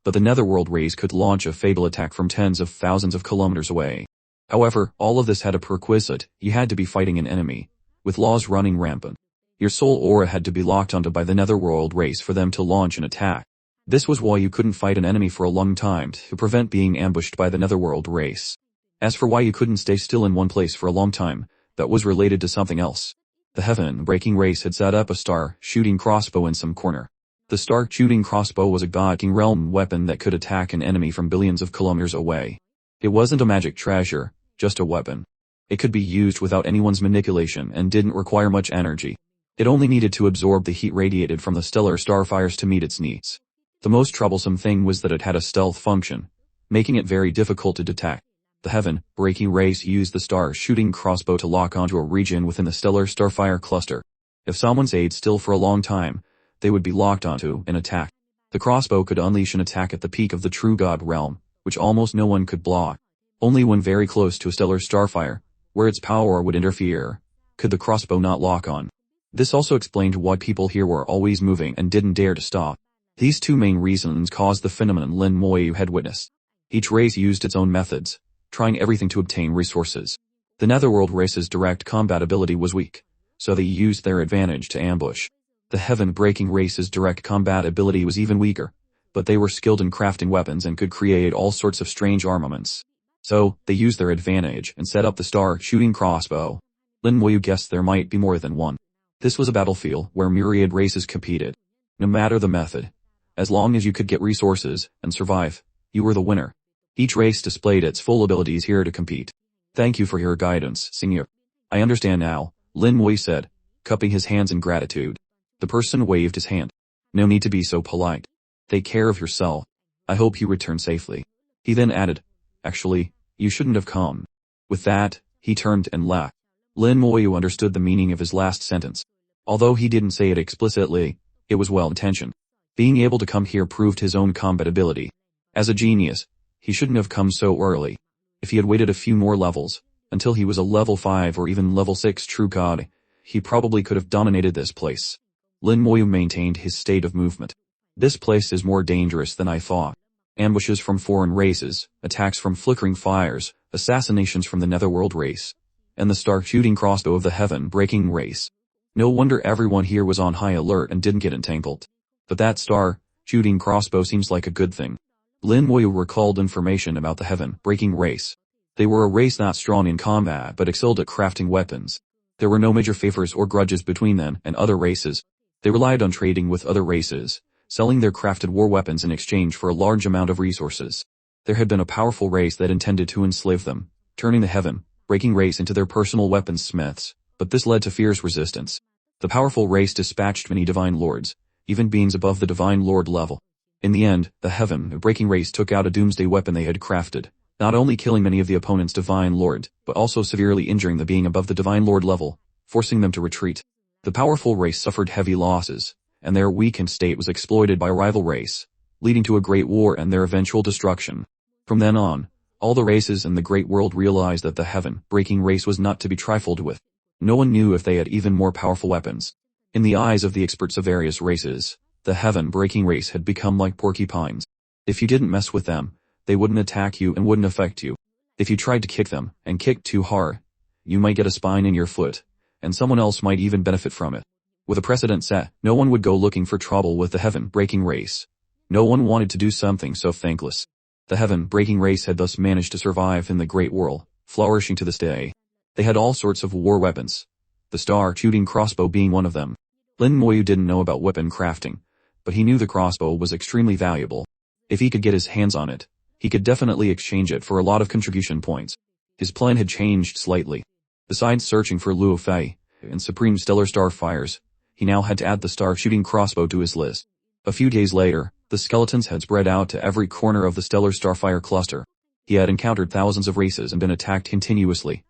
But the Netherworld race could launch a fatal attack from tens of thousands of kilometers away. However, all of this had a prerequisite: you had to be fighting an enemy, with laws running rampant. Your soul aura had to be locked onto by the Netherworld race for them to launch an attack. This was why you couldn't fight an enemy for a long time to prevent being ambushed by the Netherworld race. As for why you couldn't stay still in one place for a long time, that was related to something else. The heaven-breaking race had set up a star-shooting crossbow in some corner. The star-shooting crossbow was a God King realm weapon that could attack an enemy from billions of kilometers away. It wasn't a magic treasure, just a weapon. It could be used without anyone's manipulation and didn't require much energy. It only needed to absorb the heat radiated from the stellar starfires to meet its needs. The most troublesome thing was that it had a stealth function, making it very difficult to detect. The heaven-breaking race used the star-shooting crossbow to lock onto a region within the stellar starfire cluster. If someone stayed still for a long time, they would be locked onto an attack. The crossbow could unleash an attack at the peak of the true god realm, which almost no one could block. Only when very close to a stellar starfire, where its power would interfere, could the crossbow not lock on. This also explained why people here were always moving and didn't dare to stop. These two main reasons caused the phenomenon Lin Moyu had witnessed. Each race used its own methods, trying everything to obtain resources. The Netherworld race's direct combat ability was weak, so they used their advantage to ambush. The heaven-breaking race's direct combat ability was even weaker, but they were skilled in crafting weapons and could create all sorts of strange armaments. So, they used their advantage and set up the star-shooting crossbow. Lin Moyu guessed there might be more than one. This was a battlefield where myriad races competed. No matter the method, as long as you could get resources and survive, you were the winner. Each race displayed its full abilities here to compete. Thank you for your guidance, Senior. I understand now, Lin Moyu said, cupping his hands in gratitude. The person waved his hand. No need to be so polite. Take care of yourself. I hope you return safely. He then added, actually, you shouldn't have come. With that, he turned and left. Lin Moyu understood the meaning of his last sentence. Although he didn't say it explicitly, it was well-intentioned. Being able to come here proved his own combat ability. As a genius, he shouldn't have come so early. If he had waited a few more levels, until he was a level 5 or even level 6 true god, he probably could have dominated this place. Lin Moyu maintained his state of movement. This place is more dangerous than I thought. Ambushes from foreign races, attacks from flickering fires, assassinations from the Netherworld race, and the star-shooting crossbow of the heaven-breaking race. No wonder everyone here was on high alert and didn't get entangled. But that star-shooting crossbow seems like a good thing. Lin Moyu recalled information about the heaven-breaking race. They were a race not strong in combat but excelled at crafting weapons. There were no major favors or grudges between them and other races. They relied on trading with other races, selling their crafted war weapons in exchange for a large amount of resources. There had been a powerful race that intended to enslave them, turning the heaven-breaking race into their personal weaponsmiths, but this led to fierce resistance. The powerful race dispatched many divine lords, even beings above the divine lord level. In the end, the heaven-breaking race took out a doomsday weapon they had crafted, not only killing many of the opponent's divine lord, but also severely injuring the being above the divine lord level, forcing them to retreat. The powerful race suffered heavy losses, and their weakened state was exploited by a rival race, leading to a great war and their eventual destruction. From then on, all the races in the great world realized that the heaven-breaking race was not to be trifled with. No one knew if they had even more powerful weapons. In the eyes of the experts of various races, the heaven-breaking race had become like porcupines. If you didn't mess with them, they wouldn't attack you and wouldn't affect you. If you tried to kick them, and kicked too hard, you might get a spine in your foot, and someone else might even benefit from it. With a precedent set, no one would go looking for trouble with the heaven-breaking race. No one wanted to do something so thankless. The heaven-breaking race had thus managed to survive in the great world, flourishing to this day. They had all sorts of war weapons, the star-shooting crossbow being one of them. Lin Moyu didn't know about weapon crafting, but he knew the crossbow was extremely valuable. If he could get his hands on it, he could definitely exchange it for a lot of contribution points. His plan had changed slightly. Besides searching for Luo Fei and Supreme Stellar Starfires, he now had to add the star-shooting crossbow to his list. A few days later, the skeletons had spread out to every corner of the Stellar Starfire cluster. He had encountered thousands of races and been attacked continuously,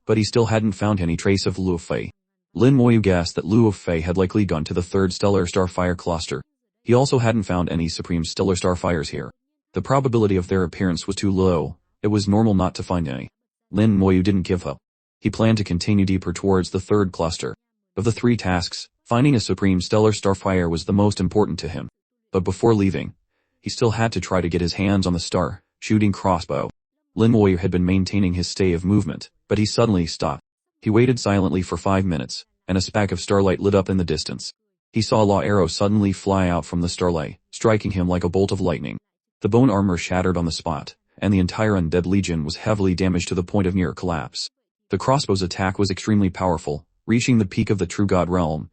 but he still hadn't found any trace of Luo Fei. Lin Moyu guessed that Luo Fei had likely gone to the third Stellar Starfire cluster. He also hadn't found any Supreme Stellar Starfires here. The probability of their appearance was too low. It was normal not to find any. Lin Moyu didn't give up. He planned to continue deeper towards the third cluster. Of the 3 tasks, finding a Supreme Stellar Starfire was the most important to him. But before leaving, he still had to try to get his hands on the star-shooting crossbow. Lin Moyu had been maintaining his stay of movement, but he suddenly stopped. He waited silently for 5 minutes, and a speck of starlight lit up in the distance. He saw Law Arrow suddenly fly out from the starlight, striking him like a bolt of lightning. The bone armor shattered on the spot, and the entire undead legion was heavily damaged to the point of near collapse. The crossbow's attack was extremely powerful, reaching the peak of the true god realm,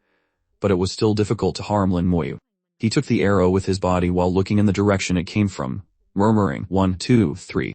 but it was still difficult to harm Lin Moyu. He took the arrow with his body while looking in the direction it came from, murmuring 1, 2, 3.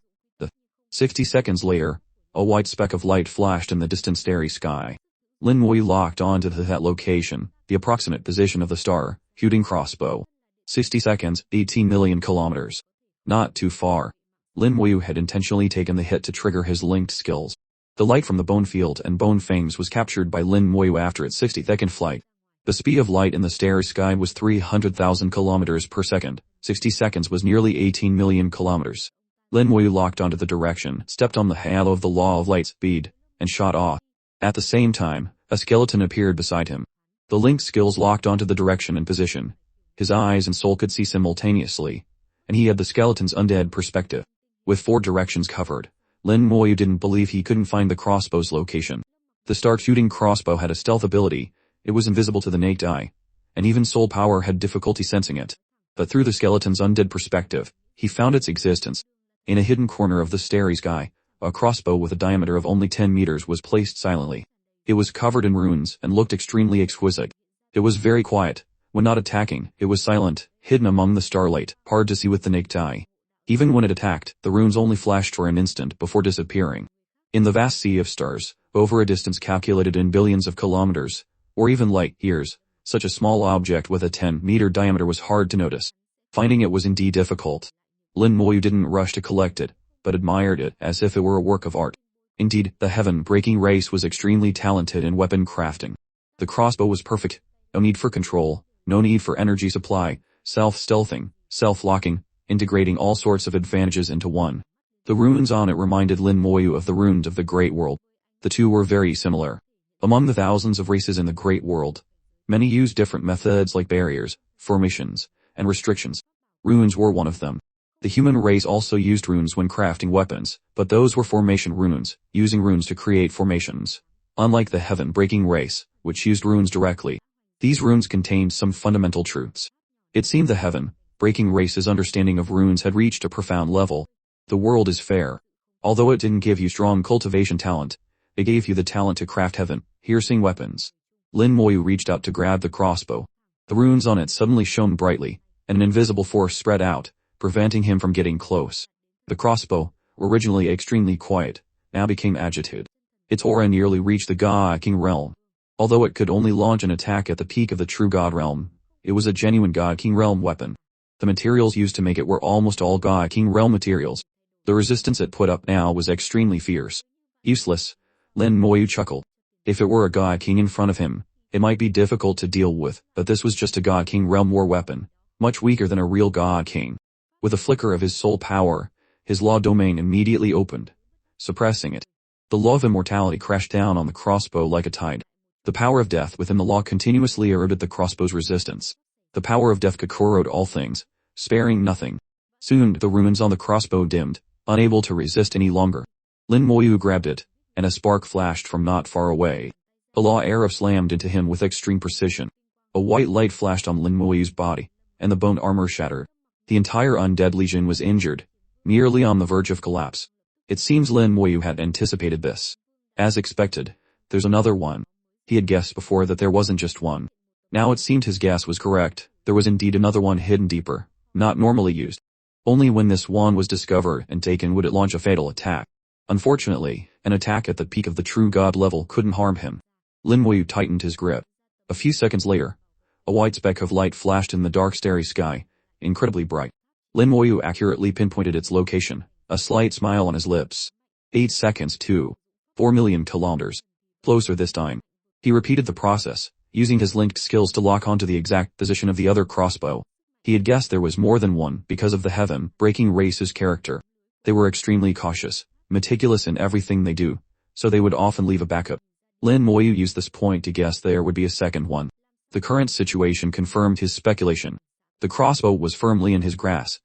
60 seconds later, A white speck of light flashed in the distant starry sky. Lin Moyu locked onto that location, the approximate position of the star, shooting crossbow. 60 seconds, 18 million kilometers. Not too far. Lin Moyu had intentionally taken the hit to trigger his linked skills. The light from the bone field and bone fangs was captured by Lin Moyu after its 60-second flight. The speed of light in the starry sky was 300,000 kilometers per second. 60 seconds was nearly 18 million kilometers. Lin Moyu locked onto the direction, stepped on the halo of the law of light speed, and shot off. At the same time, a skeleton appeared beside him. The linked skills locked onto the direction and position. His eyes and soul could see simultaneously, and he had the skeleton's undead perspective. With 4 directions covered, Lin Moyu didn't believe he couldn't find the crossbow's location. The star-shooting crossbow had a stealth ability, it was invisible to the naked eye, and even soul power had difficulty sensing it. But through the skeleton's undead perspective, he found its existence. In a hidden corner of the starry sky, a crossbow with a diameter of only 10 meters was placed silently. It was covered in runes and looked extremely exquisite. It was very quiet. When not attacking, it was silent, hidden among the starlight, hard to see with the naked eye. Even when it attacked, the runes only flashed for an instant before disappearing. In the vast sea of stars, over a distance calculated in billions of kilometers, or even light years, such a small object with a 10-meter diameter was hard to notice. Finding it was indeed difficult. Lin Moyu didn't rush to collect it, but admired it as if it were a work of art. Indeed, the heaven-breaking race was extremely talented in weapon crafting. The crossbow was perfect, no need for control, no need for energy supply, self-stealthing, self-locking, integrating all sorts of advantages into one. The runes on it reminded Lin Moyu of the runes of the Great World. The two were very similar. Among the thousands of races in the Great World, many used different methods like barriers, formations, and restrictions. Runes were one of them. The human race also used runes when crafting weapons, but those were formation runes, using runes to create formations. Unlike the heaven-breaking race, which used runes directly, these runes contained some fundamental truths. It seemed the heaven-breaking race's understanding of runes had reached a profound level. The world is fair. Although it didn't give you strong cultivation talent, it gave you the talent to craft heaven-piercing weapons. Lin Moyu reached out to grab the crossbow. The runes on it suddenly shone brightly, and an invisible force spread out, preventing him from getting close. The crossbow, originally extremely quiet, now became agitated. Its aura nearly reached the God King realm. Although it could only launch an attack at the peak of the true God realm, it was a genuine God King realm weapon. The materials used to make it were almost all God King realm materials. The resistance it put up now was extremely fierce. Useless, Lin Moyu chuckled. If it were a God King in front of him, it might be difficult to deal with, but this was just a God King realm war weapon, much weaker than a real God King. With a flicker of his soul power, his law domain immediately opened, suppressing it. The law of immortality crashed down on the crossbow like a tide. The power of death within the law continuously eroded the crossbow's resistance. The power of death could corrode all things, sparing nothing. Soon the runes on the crossbow dimmed, unable to resist any longer. Lin Moyu grabbed it, and a spark flashed from not far away. A law arrow slammed into him with extreme precision. A white light flashed on Lin Moyu's body, and the bone armor shattered. The entire undead legion was injured, nearly on the verge of collapse. It seems Lin Moyu had anticipated this. As expected, there's another one. He had guessed before that there wasn't just one. Now it seemed his guess was correct. There was indeed another one hidden deeper, not normally used. Only when this one was discovered and taken would it launch a fatal attack. Unfortunately, an attack at the peak of the true god level couldn't harm him. Lin Moyu tightened his grip. A few seconds later, a white speck of light flashed in the dark starry sky, incredibly bright. Lin Moyu accurately pinpointed its location, a slight smile on his lips. 8 seconds to 4 million kilometers. Closer this time. He repeated the process, using his linked skills to lock onto the exact position of the other crossbow. He had guessed there was more than one because of the heaven-breaking race's character. They were extremely cautious, meticulous in everything they do, so they would often leave a backup. Lin Moyu used this point to guess there would be a second one. The current situation confirmed his speculation. The crossbow was firmly in his grasp,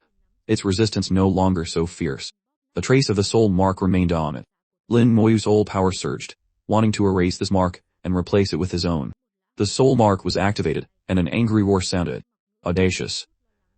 its resistance no longer so fierce. A trace of the soul mark remained on it. Lin Moyu's soul power surged, wanting to erase this mark and replace it with his own. The soul mark was activated, and an angry roar sounded. Audacious.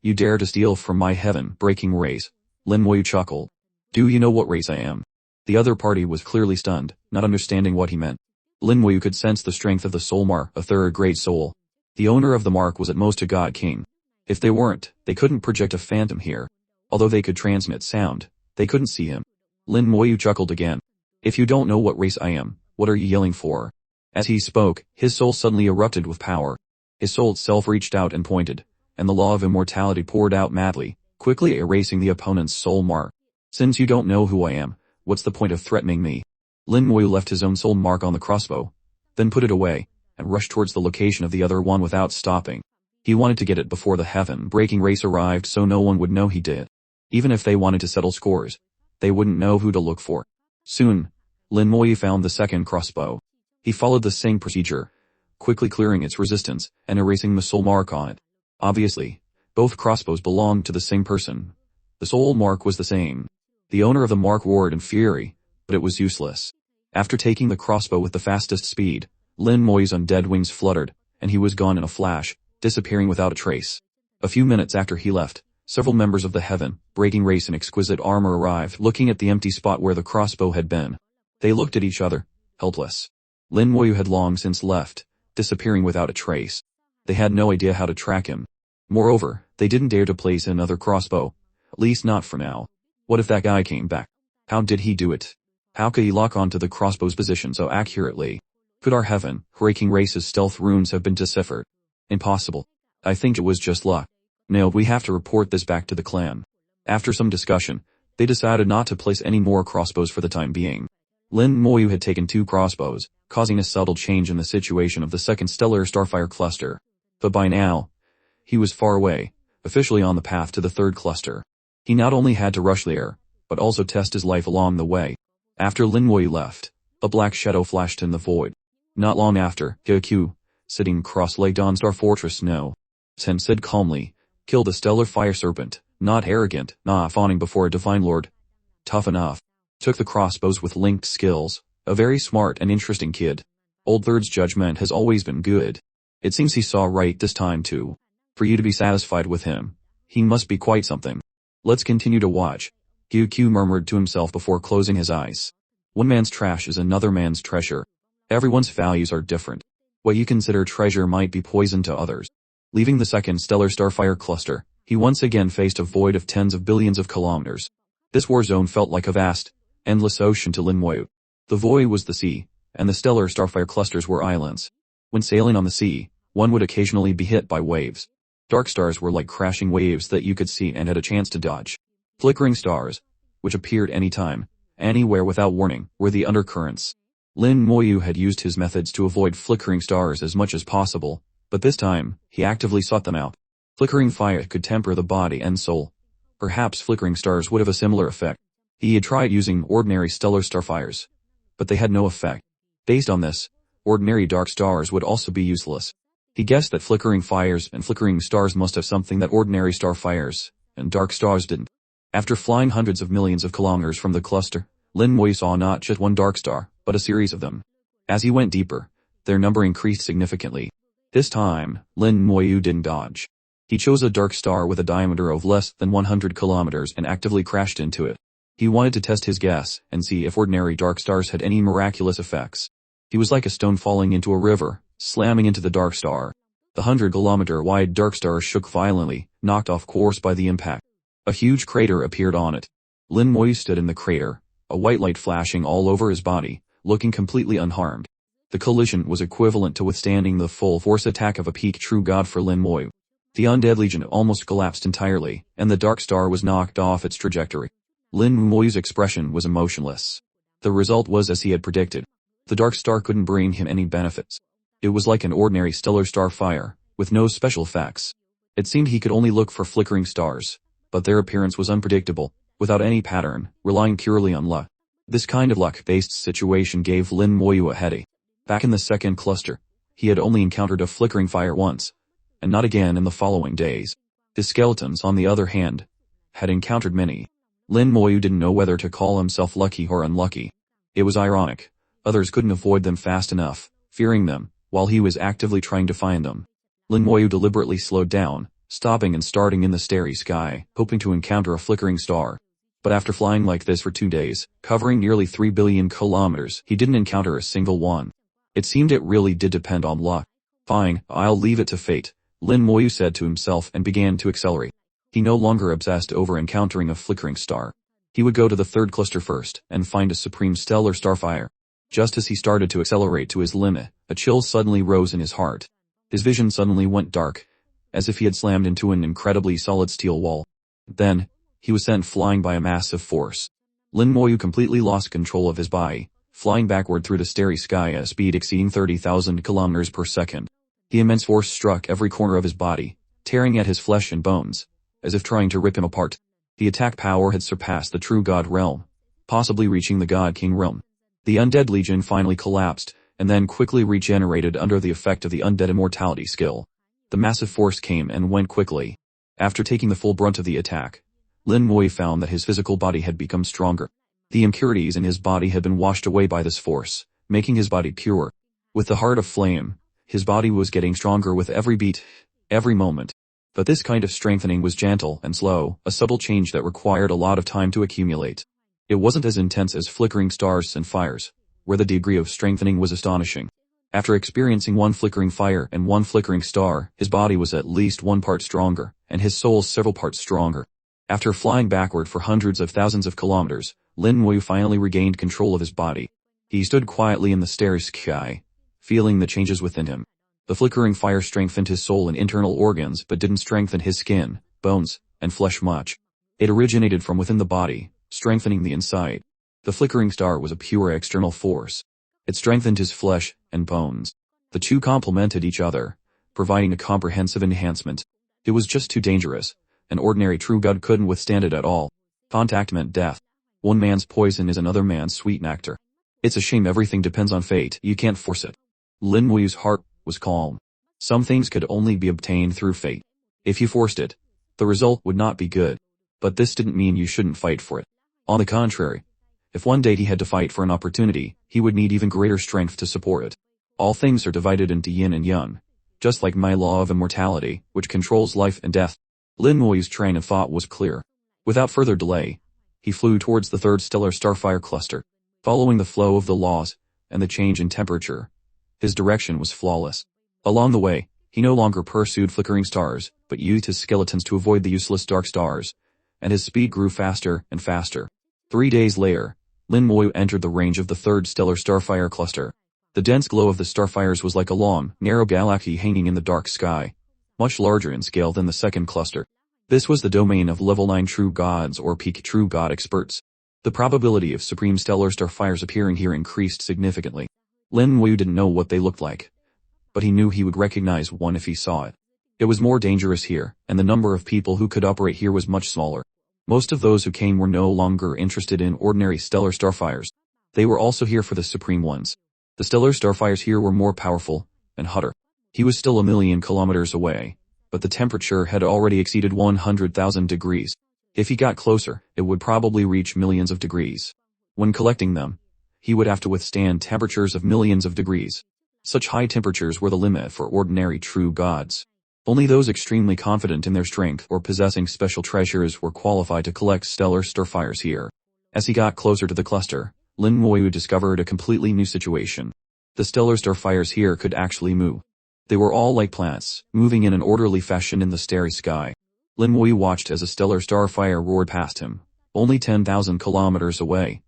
You dare to steal from my heaven-breaking race. Lin Moyu chuckled. Do you know what race I am? The other party was clearly stunned, not understanding what he meant. Lin Moyu could sense the strength of the soul mark, a third-grade soul. The owner of the mark was at most a god king. If they weren't, they couldn't project a phantom here. Although they could transmit sound, they couldn't see him. Lin Moyu chuckled again. If you don't know what race I am, what are you yelling for? As he spoke, his soul suddenly erupted with power. His soul itself reached out and pointed, and the law of immortality poured out madly, quickly erasing the opponent's soul mark. Since you don't know who I am, what's the point of threatening me? Lin Moyu left his own soul mark on the crossbow, then put it away, and rushed towards the location of the other one without stopping. He wanted to get it before the heaven-breaking race arrived so no one would know he did. Even if they wanted to settle scores, they wouldn't know who to look for. Soon, Lin Moyu found the second crossbow. He followed the same procedure, quickly clearing its resistance and erasing the soul mark on it. Obviously, both crossbows belonged to the same person. The soul mark was the same. The owner of the mark roared in fury, but it was useless. After taking the crossbow with the fastest speed, Lin Moyu's undead wings fluttered, and he was gone in a flash, disappearing without a trace. A few minutes after he left, several members of the heaven-breaking race in exquisite armor arrived, looking at the empty spot where the crossbow had been. They looked at each other, helpless. Lin Moyu had long since left, disappearing without a trace. They had no idea how to track him. Moreover, they didn't dare to place another crossbow, at least not for now. What if that guy came back? How did he do it? How could he lock onto the crossbow's position so accurately? Could our heaven-breaking race's stealth runes have been deciphered? Impossible. I think it was just luck. No, we have to report this back to the clan. After some discussion, they decided not to place any more crossbows for the time being. Lin Moyu had taken 2 crossbows, causing a subtle change in the situation of the second stellar starfire cluster. But by now, he was far away, officially on the path to the third cluster. He not only had to rush there, but also test his life along the way. After Lin Moyu left, a black shadow flashed in the void. Not long after, Hyokyu, sitting cross-legged on Star Fortress No. 10 said calmly, "Kill the stellar fire serpent, not arrogant, not fawning before a divine lord. Tough enough." Took the crossbows with linked skills, a very smart and interesting kid. Old Third's judgment has always been good. It seems he saw right this time too. For you to be satisfied with him, he must be quite something. Let's continue to watch, Hyokyu murmured to himself before closing his eyes. One man's trash is another man's treasure. Everyone's values are different. What you consider treasure might be poison to others. Leaving the second stellar starfire cluster, he once again faced a void of tens of billions of kilometers. This war zone felt like a vast, endless ocean to Lin Moyu. The void was the sea, and the stellar starfire clusters were islands. When sailing on the sea, one would occasionally be hit by waves. Dark stars were like crashing waves that you could see and had a chance to dodge. Flickering stars, which appeared anytime, anywhere without warning, were the undercurrents. Lin Moyu had used his methods to avoid flickering stars as much as possible, but this time, he actively sought them out. Flickering fire could temper the body and soul. Perhaps flickering stars would have a similar effect. He had tried using ordinary stellar starfires, but they had no effect. Based on this, ordinary dark stars would also be useless. He guessed that flickering fires and flickering stars must have something that ordinary starfires and dark stars didn't. After flying hundreds of millions of kilometers from the cluster, Lin Moyu saw not just one dark star, but a series of them. As he went deeper, their number increased significantly. This time, Lin Moyu didn't dodge. He chose a dark star with a diameter of less than 100 kilometers and actively crashed into it. He wanted to test his guess and see if ordinary dark stars had any miraculous effects. He was like a stone falling into a river, slamming into the dark star. The 100-kilometer-wide dark star shook violently, knocked off course by the impact. A huge crater appeared on it. Lin Moyu stood in the crater, a white light flashing all over his body, looking completely unharmed. The collision was equivalent to withstanding the full force attack of a peak true god for Lin Moyu. The undead legion almost collapsed entirely, and the dark star was knocked off its trajectory. Lin Moyu's expression was emotionless. The result was as he had predicted. The dark star couldn't bring him any benefits. It was like an ordinary stellar starfire, with no special effects. It seemed he could only look for flickering stars, but their appearance was unpredictable, without any pattern, relying purely on luck. This kind of luck-based situation gave Lin Moyu a headache. Back in the second cluster, he had only encountered a flickering fire once, and not again in the following days. His skeletons, on the other hand, had encountered many. Lin Moyu didn't know whether to call himself lucky or unlucky. It was ironic. Others couldn't avoid them fast enough, fearing them, while he was actively trying to find them. Lin Moyu deliberately slowed down, stopping and starting in the starry sky, hoping to encounter a flickering star. But after flying like this for 2 days, covering nearly 3 billion kilometers, he didn't encounter a single one. It seemed it really did depend on luck. Fine, I'll leave it to fate, Lin Moyu said to himself and began to accelerate. He no longer obsessed over encountering a flickering star. He would go to the third cluster first, and find a supreme stellar starfire. Just as he started to accelerate to his limit, a chill suddenly rose in his heart. His vision suddenly went dark, as if he had slammed into an incredibly solid steel wall. Then, he was sent flying by a massive force. Lin Moyu completely lost control of his body, flying backward through the starry sky at a speed exceeding 30,000 kilometers per second. The immense force struck every corner of his body, tearing at his flesh and bones, as if trying to rip him apart. The attack power had surpassed the true god realm, possibly reaching the god king realm. The undead legion finally collapsed, and then quickly regenerated under the effect of the undead immortality skill. The massive force came and went quickly. After taking the full brunt of the attack, Lin Moyu found that his physical body had become stronger. The impurities in his body had been washed away by this force, making his body pure. With the heart of flame, his body was getting stronger with every beat, every moment. But this kind of strengthening was gentle and slow, a subtle change that required a lot of time to accumulate. It wasn't as intense as flickering stars and fires, where the degree of strengthening was astonishing. After experiencing one flickering fire and one flickering star, his body was at least 1 part stronger, and his soul several parts stronger. After flying backward for hundreds of thousands of kilometers, Lin Moyu finally regained control of his body. He stood quietly in the starry sky, feeling the changes within him. The flickering fire strengthened his soul and internal organs but didn't strengthen his skin, bones, and flesh much. It originated from within the body, strengthening the inside. The flickering star was a pure external force. It strengthened his flesh and bones. The two complemented each other, providing a comprehensive enhancement. It was just too dangerous. An ordinary true god couldn't withstand it at all. Contact meant death. One man's poison is another man's sweet nectar. It's a shame everything depends on fate, you can't force it. Lin Moyu's heart was calm. Some things could only be obtained through fate. If you forced it, the result would not be good. But this didn't mean you shouldn't fight for it. On the contrary, if one day he had to fight for an opportunity, he would need even greater strength to support it. All things are divided into yin and yang, just like my law of immortality, which controls life and death. Lin Moyu's train of thought was clear. Without further delay, he flew towards the third stellar starfire cluster. Following the flow of the laws, and the change in temperature, his direction was flawless. Along the way, he no longer pursued flickering stars, but used his skeletons to avoid the useless dark stars, and his speed grew faster and faster. 3 days later, Lin Moyu entered the range of the third stellar starfire cluster. The dense glow of the starfires was like a long, narrow galaxy hanging in the dark sky, much larger in scale than the second cluster. This was the domain of level 9 true gods or peak true god experts. The probability of supreme stellar starfires appearing here increased significantly. Lin Moyu didn't know what they looked like, but he knew he would recognize one if he saw it. It was more dangerous here, and the number of people who could operate here was much smaller. Most of those who came were no longer interested in ordinary stellar starfires. They were also here for the supreme ones. The stellar starfires here were more powerful and hotter. He was still 1,000,000 kilometers away, but the temperature had already exceeded 100,000 degrees. If he got closer, it would probably reach millions of degrees. When collecting them, he would have to withstand temperatures of millions of degrees. Such high temperatures were the limit for ordinary true gods. Only those extremely confident in their strength or possessing special treasures were qualified to collect stellar starfires here. As he got closer to the cluster, Lin Moyu discovered a completely new situation. The stellar starfires here could actually move. They were all like planets, moving in an orderly fashion in the starry sky. Lin Moyu watched as a stellar starfire roared past him, only 10,000 kilometers away,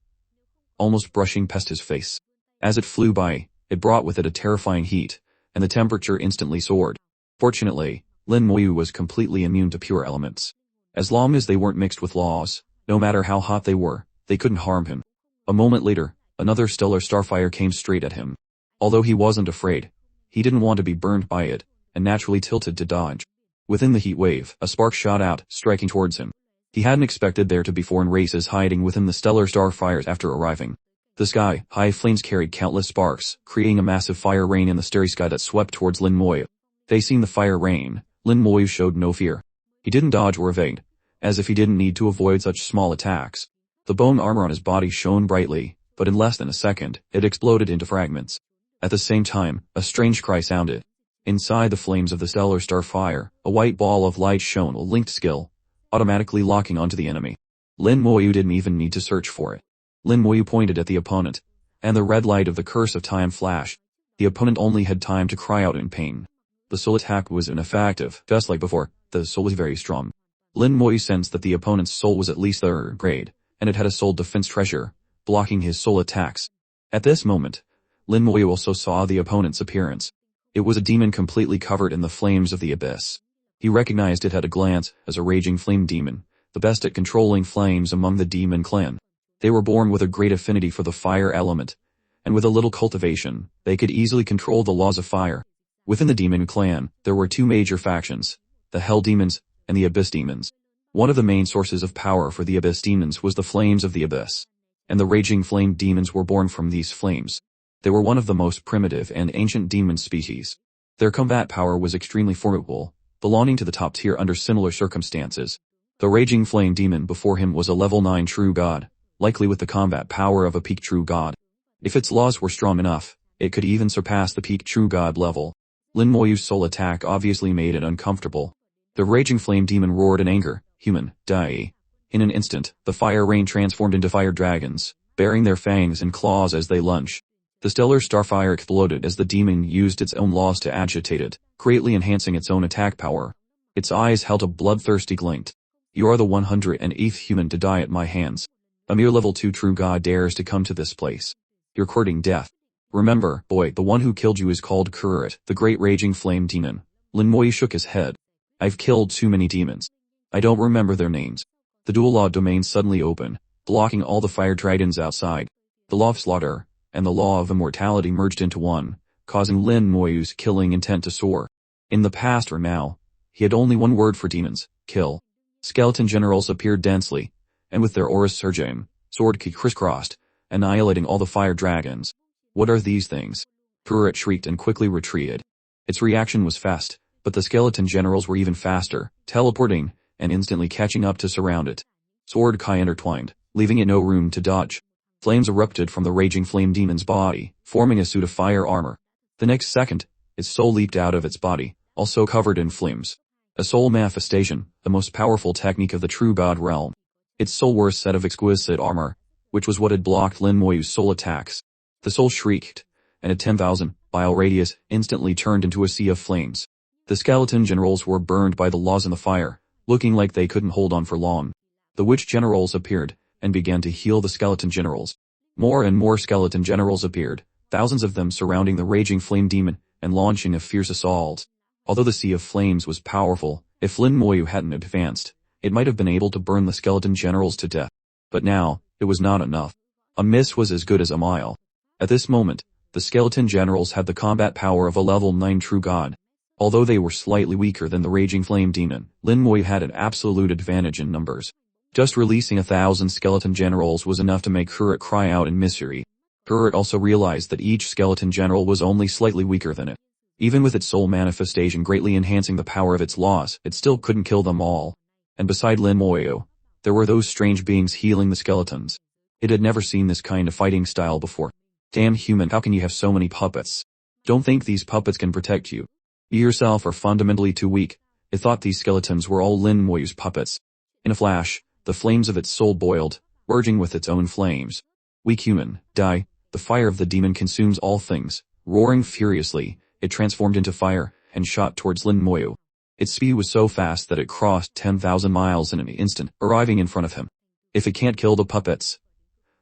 almost brushing past his face. As it flew by, it brought with it a terrifying heat, and the temperature instantly soared. Fortunately, Lin Moyu was completely immune to pure elements. As long as they weren't mixed with laws, no matter how hot they were, they couldn't harm him. A moment later, another stellar starfire came straight at him. Although he wasn't afraid, he didn't want to be burned by it, and naturally tilted to dodge. Within the heat wave, a spark shot out, striking towards him. He hadn't expected there to be foreign races hiding within the stellar starfires after arriving. The sky, high flames carried countless sparks, creating a massive fire rain in the starry sky that swept towards Lin Moyu. Facing the fire rain, Lin Moyu showed no fear. He didn't dodge or evade, as if he didn't need to avoid such small attacks. The bone armor on his body shone brightly, but in less than a second, it exploded into fragments. At the same time, a strange cry sounded. Inside the flames of the stellar starfire, a white ball of light shone, a linked skill, automatically locking onto the enemy. Lin Moyu didn't even need to search for it. Lin Moyu pointed at the opponent, and the red light of the curse of time flashed. The opponent only had time to cry out in pain. The soul attack was ineffective. Just like before, the soul was very strong. Lin Moyu sensed that the opponent's soul was at least 3rd grade, and it had a soul defense treasure, blocking his soul attacks. At this moment, Lin Moyu also saw the opponent's appearance. It was a demon completely covered in the flames of the abyss. He recognized it at a glance as a raging flame demon, the best at controlling flames among the demon clan. They were born with a great affinity for the fire element, and with a little cultivation, they could easily control the laws of fire. Within the demon clan, there were two major factions, the Hell Demons and the Abyss Demons. One of the main sources of power for the Abyss Demons was the flames of the abyss, and the raging flame demons were born from these flames. They were one of the most primitive and ancient demon species. Their combat power was extremely formidable, belonging to the top tier under similar circumstances. The raging flame demon before him was a level 9 true god, likely with the combat power of a peak true god. If its laws were strong enough, it could even surpass the peak true god level. Lin Moyu's soul attack obviously made it uncomfortable. The raging flame demon roared in anger, "Human, die." In an instant, the fire rain transformed into fire dragons, bearing their fangs and claws as they lunged. The stellar starfire exploded as the demon used its own laws to agitate it, greatly enhancing its own attack power. Its eyes held a bloodthirsty glint. "You are the 108th human to die at my hands. A mere level 2 true god dares to come to this place. You're courting death. Remember, boy, the one who killed you is called Frieren, the great raging flame demon." Lin Moyu shook his head. "I've killed too many demons. I don't remember their names." The dual law domain suddenly opened, blocking all the fire dragons outside. The law of slaughter and the law of immortality merged into one, causing Lin Moyu's killing intent to soar. In the past or now, he had only one word for demons: kill. Skeleton generals appeared densely, and with their auras surging, sword ki crisscrossed, annihilating all the fire dragons. "What are these things?" Frieren shrieked and quickly retreated. Its reaction was fast, but the skeleton generals were even faster, teleporting, and instantly catching up to surround it. Sword Kai intertwined, leaving it no room to dodge. Flames erupted from the raging flame demon's body, forming a suit of fire armor. The next second, its soul leaped out of its body, also covered in flames. A soul manifestation, the most powerful technique of the true god realm. Its soul wore a set of exquisite armor, which was what had blocked Lin Moyu's soul attacks. The soul shrieked, and a 10,000 mile radius instantly turned into a sea of flames. The skeleton generals were burned by the laws in the fire, looking like they couldn't hold on for long. The witch generals appeared, and began to heal the skeleton generals. More and more skeleton generals appeared, thousands of them surrounding the raging flame demon, and launching a fierce assault. Although the sea of flames was powerful, if Lin Moyu hadn't advanced, it might have been able to burn the skeleton generals to death. But now, it was not enough. A miss was as good as a mile. At this moment, the skeleton generals had the combat power of a level 9 true god. Although they were slightly weaker than the raging flame demon, Lin Moyu had an absolute advantage in numbers. Just releasing 1,000 skeleton generals was enough to make Frieren cry out in misery. Frieren also realized that each skeleton general was only slightly weaker than it. Even with its soul manifestation greatly enhancing the power of its laws, it still couldn't kill them all. And beside Lin Moyu, there were those strange beings healing the skeletons. It had never seen this kind of fighting style before. "Damn human, how can you have so many puppets? Don't think these puppets can protect you. You yourself are fundamentally too weak." It thought these skeletons were all Lin Moyu's puppets. In a flash, the flames of its soul boiled, merging with its own flames. "Weak human, die." The fire of the demon consumes all things. Roaring furiously, it transformed into fire, and shot towards Lin Moyu. Its speed was so fast that it crossed 10,000 miles in an instant, arriving in front of him. "If it can't kill the puppets,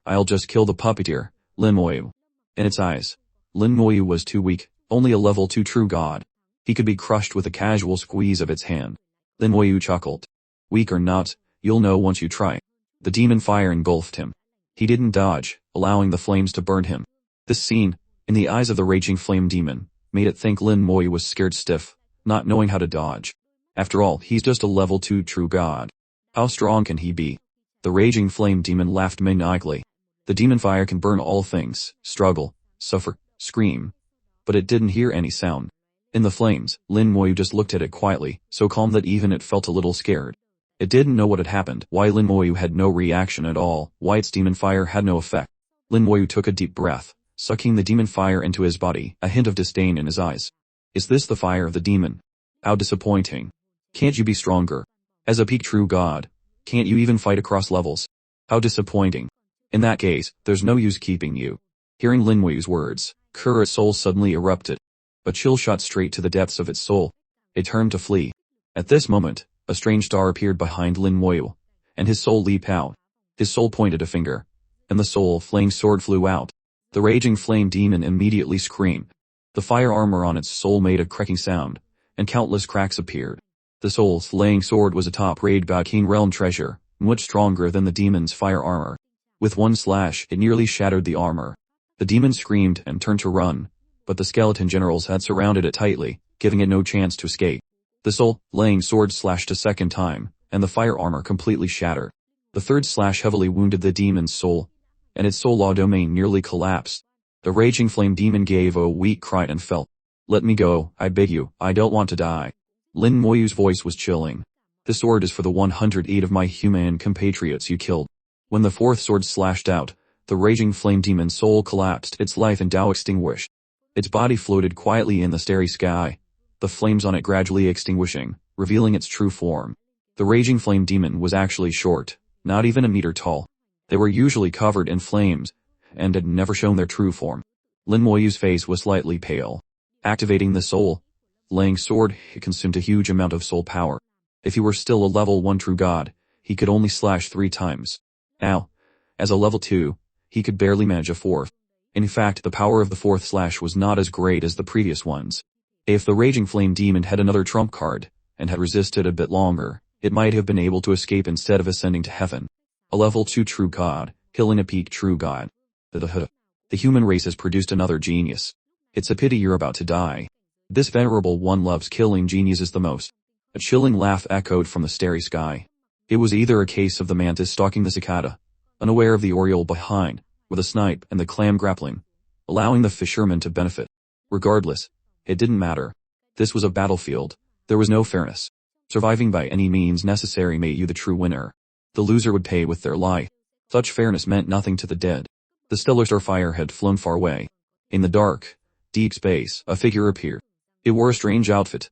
I'll just kill the puppeteer, Lin Moyu." In its eyes, Lin Moyu was too weak, only a level 2 true god. He could be crushed with a casual squeeze of its hand. Lin Moyu chuckled. "Weak or not, you'll know once you try." The demon fire engulfed him. He didn't dodge, allowing the flames to burn him. This scene, in the eyes of the raging flame demon, made it think Lin Moyu was scared stiff, not knowing how to dodge. After all, he's just a level 2 true god. How strong can he be? The raging flame demon laughed maniacally. The demon fire can burn all things, struggle, suffer, scream. But it didn't hear any sound. In the flames, Lin Moyu just looked at it quietly, so calm that even it felt a little scared. It didn't know what had happened, why Lin Moyu had no reaction at all, why its demon fire had no effect. Lin Moyu took a deep breath, sucking the demon fire into his body, a hint of disdain in his eyes. "Is this the fire of the demon? How disappointing. Can't you be stronger? As a peak true god, can't you even fight across levels? How disappointing. In that case, there's no use keeping you." Hearing Lin Moyu's words, Frieren's soul suddenly erupted. A chill shot straight to the depths of its soul. It turned to flee. At this moment, a strange star appeared behind Lin Moyu, and his soul leaped out. His soul pointed a finger, and the soul-flaying sword flew out. The raging flame demon immediately screamed. The fire armor on its soul made a cracking sound, and countless cracks appeared. The soul-slaying sword was a top-grade King realm treasure, much stronger than the demon's fire armor. With one slash, it nearly shattered the armor. The demon screamed and turned to run, but the skeleton generals had surrounded it tightly, giving it no chance to escape. The soul-laying sword slashed a second time, and the fire armor completely shattered. The third slash heavily wounded the demon's soul, and its soul law domain nearly collapsed. The raging flame demon gave a weak cry and fell. "Let me go, I beg you, I don't want to die." Lin Moyu's voice was chilling. "This sword is for the 108 of my human compatriots you killed." When the fourth sword slashed out, the raging flame demon's soul collapsed, its life and Tao extinguished. Its body floated quietly in the starry sky, the flames on it gradually extinguishing, revealing its true form. The raging flame demon was actually short, not even a meter tall. They were usually covered in flames, and had never shown their true form. Lin Moyu's face was slightly pale. Activating the soul-laying sword, it consumed a huge amount of soul power. If he were still a level 1 true god, he could only slash 3 times. Now, as a level 2, he could barely manage a fourth. In fact, the power of the fourth slash was not as great as the previous ones. If the raging flame demon had another trump card, and had resisted a bit longer, it might have been able to escape instead of ascending to heaven. A level 2 true god, killing a peak true god. The human race has produced another genius. It's a pity you're about to die. This venerable one loves killing geniuses the most. A chilling laugh echoed from the starry sky. It was either a case of the mantis stalking the cicada, unaware of the oriole behind, with a snipe and the clam grappling, allowing the fisherman to benefit. Regardless, it didn't matter. This was a battlefield. There was no fairness. Surviving by any means necessary made you the true winner. The loser would pay with their life. Such fairness meant nothing to the dead. The stellar starfire had flown far away. In the dark, deep space, a figure appeared. It wore a strange outfit,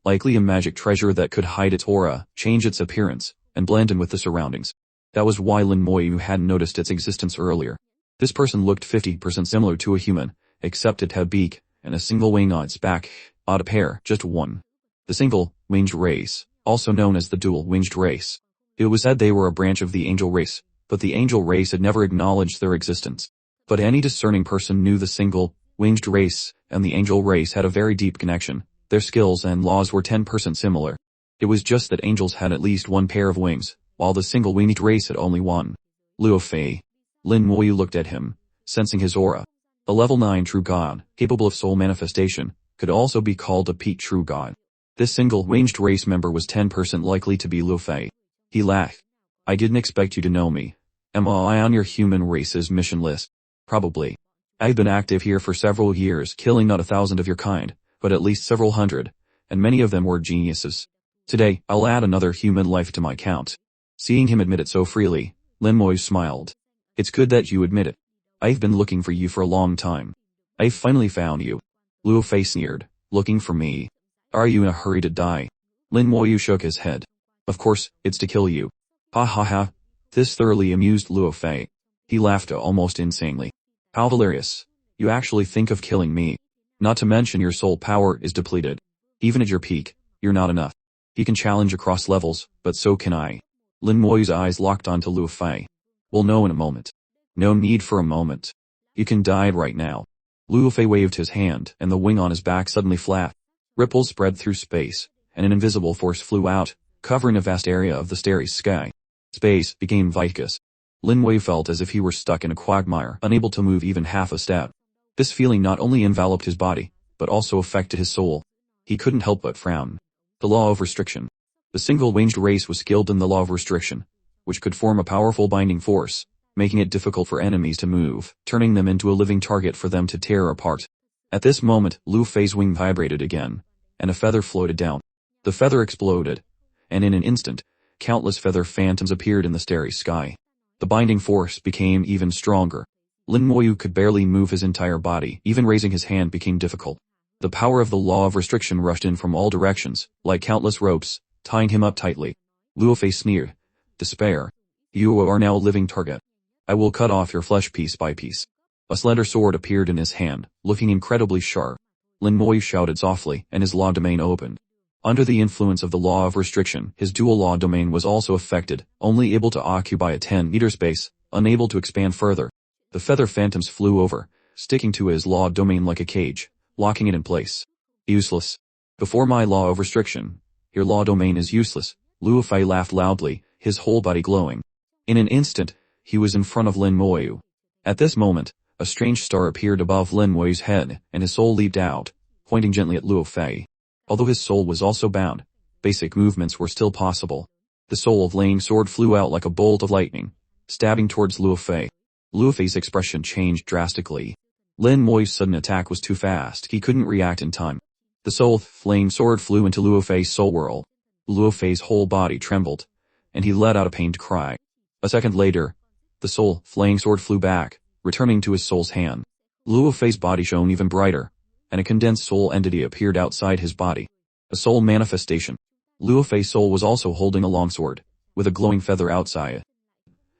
likely a magic treasure that could hide its aura, change its appearance, and blend in with the surroundings. That was why Lin Moyu hadn't noticed its existence earlier. This person looked 50% similar to a human, except it had a beak, and a single wing on its back, odd pair, just one. The single-winged race, also known as the dual-winged race. It was said they were a branch of the angel race, but the angel race had never acknowledged their existence. But any discerning person knew the single-winged race and the angel race had a very deep connection. Their skills and laws were 10% similar. It was just that angels had at least one pair of wings, while the single-winged race had only one. Luo Fei. Lin Moyu looked at him, sensing his aura. A level 9 true god, capable of soul manifestation, could also be called a peak true god. This single-winged race member was 10% likely to be Luo Fei. He laughed. "I didn't expect you to know me. Am I on your human race's mission list?" "Probably. I've been active here for several years, killing not 1,000 of your kind, but at least several hundred, and many of them were geniuses. Today, I'll add another human life to my count." Seeing him admit it so freely, Lin Moyu smiled. "It's good that you admit it. I've been looking for you for a long time. I've finally found you." Luo Fei sneered. "Looking for me? Are you in a hurry to die?" Lin Moyu shook his head. "Of course, it's to kill you." "Ha ha ha." This thoroughly amused Luo Fei. He laughed almost insanely. "How hilarious. You actually think of killing me. Not to mention your soul power is depleted. Even at your peak, you're not enough. You can challenge across levels, but so can I." Lin Moyu's eyes locked onto Luo Fei. "We'll know in a moment." "No need for a moment. You can die right now." Luo Fei waved his hand, and the wing on his back suddenly flapped. Ripples spread through space, and an invisible force flew out, covering a vast area of the starry sky. Space became viscous. Lin Moyu felt as if he were stuck in a quagmire, unable to move even half a step. This feeling not only enveloped his body, but also affected his soul. He couldn't help but frown. The law of restriction. The single-winged race was skilled in the law of restriction, which could form a powerful binding force, making it difficult for enemies to move, turning them into a living target for them to tear apart. At this moment, Luo Fei's wing vibrated again, and a feather floated down. The feather exploded, and in an instant, countless feather phantoms appeared in the starry sky. The binding force became even stronger. Lin Moyu could barely move his entire body, even raising his hand became difficult. The power of the law of restriction rushed in from all directions, like countless ropes, tying him up tightly. Luo Fei sneered. "Despair. You are now a living target. I will cut off your flesh piece by piece." A slender sword appeared in his hand, looking incredibly sharp. Lin Moyu shouted softly, and his law domain opened. Under the influence of the law of restriction, his dual law domain was also affected, only able to occupy a 10-meter space, unable to expand further. The feather phantoms flew over, sticking to his law domain like a cage, locking it in place. Useless. Before my law of restriction, your law domain is useless. Luo Fei laughed loudly, his whole body glowing. In an instant, he was in front of Lin Moyu. At this moment, a strange star appeared above Lin Moyu's head, and his soul leaped out, pointing gently at Luo Fei. Although his soul was also bound, basic movements were still possible. The soul of Laying Sword flew out like a bolt of lightning, stabbing towards Luo Fei. Luo Fei's expression changed drastically. Lin Moyu's sudden attack was too fast, he couldn't react in time. The soul flame sword flew into Luo Fei's soul whirl. Luo Fei's whole body trembled, and he let out a pained cry. A second later, the soul flame sword flew back, returning to his soul's hand. Luo Fei's body shone even brighter, and a condensed soul entity appeared outside his body. A soul manifestation. Luo Fei's soul was also holding a long sword, with a glowing feather outside.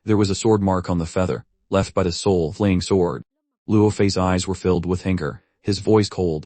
There was a sword mark on the feather, left by the soul flaying sword. Luo Fei's eyes were filled with anger, his voice cold.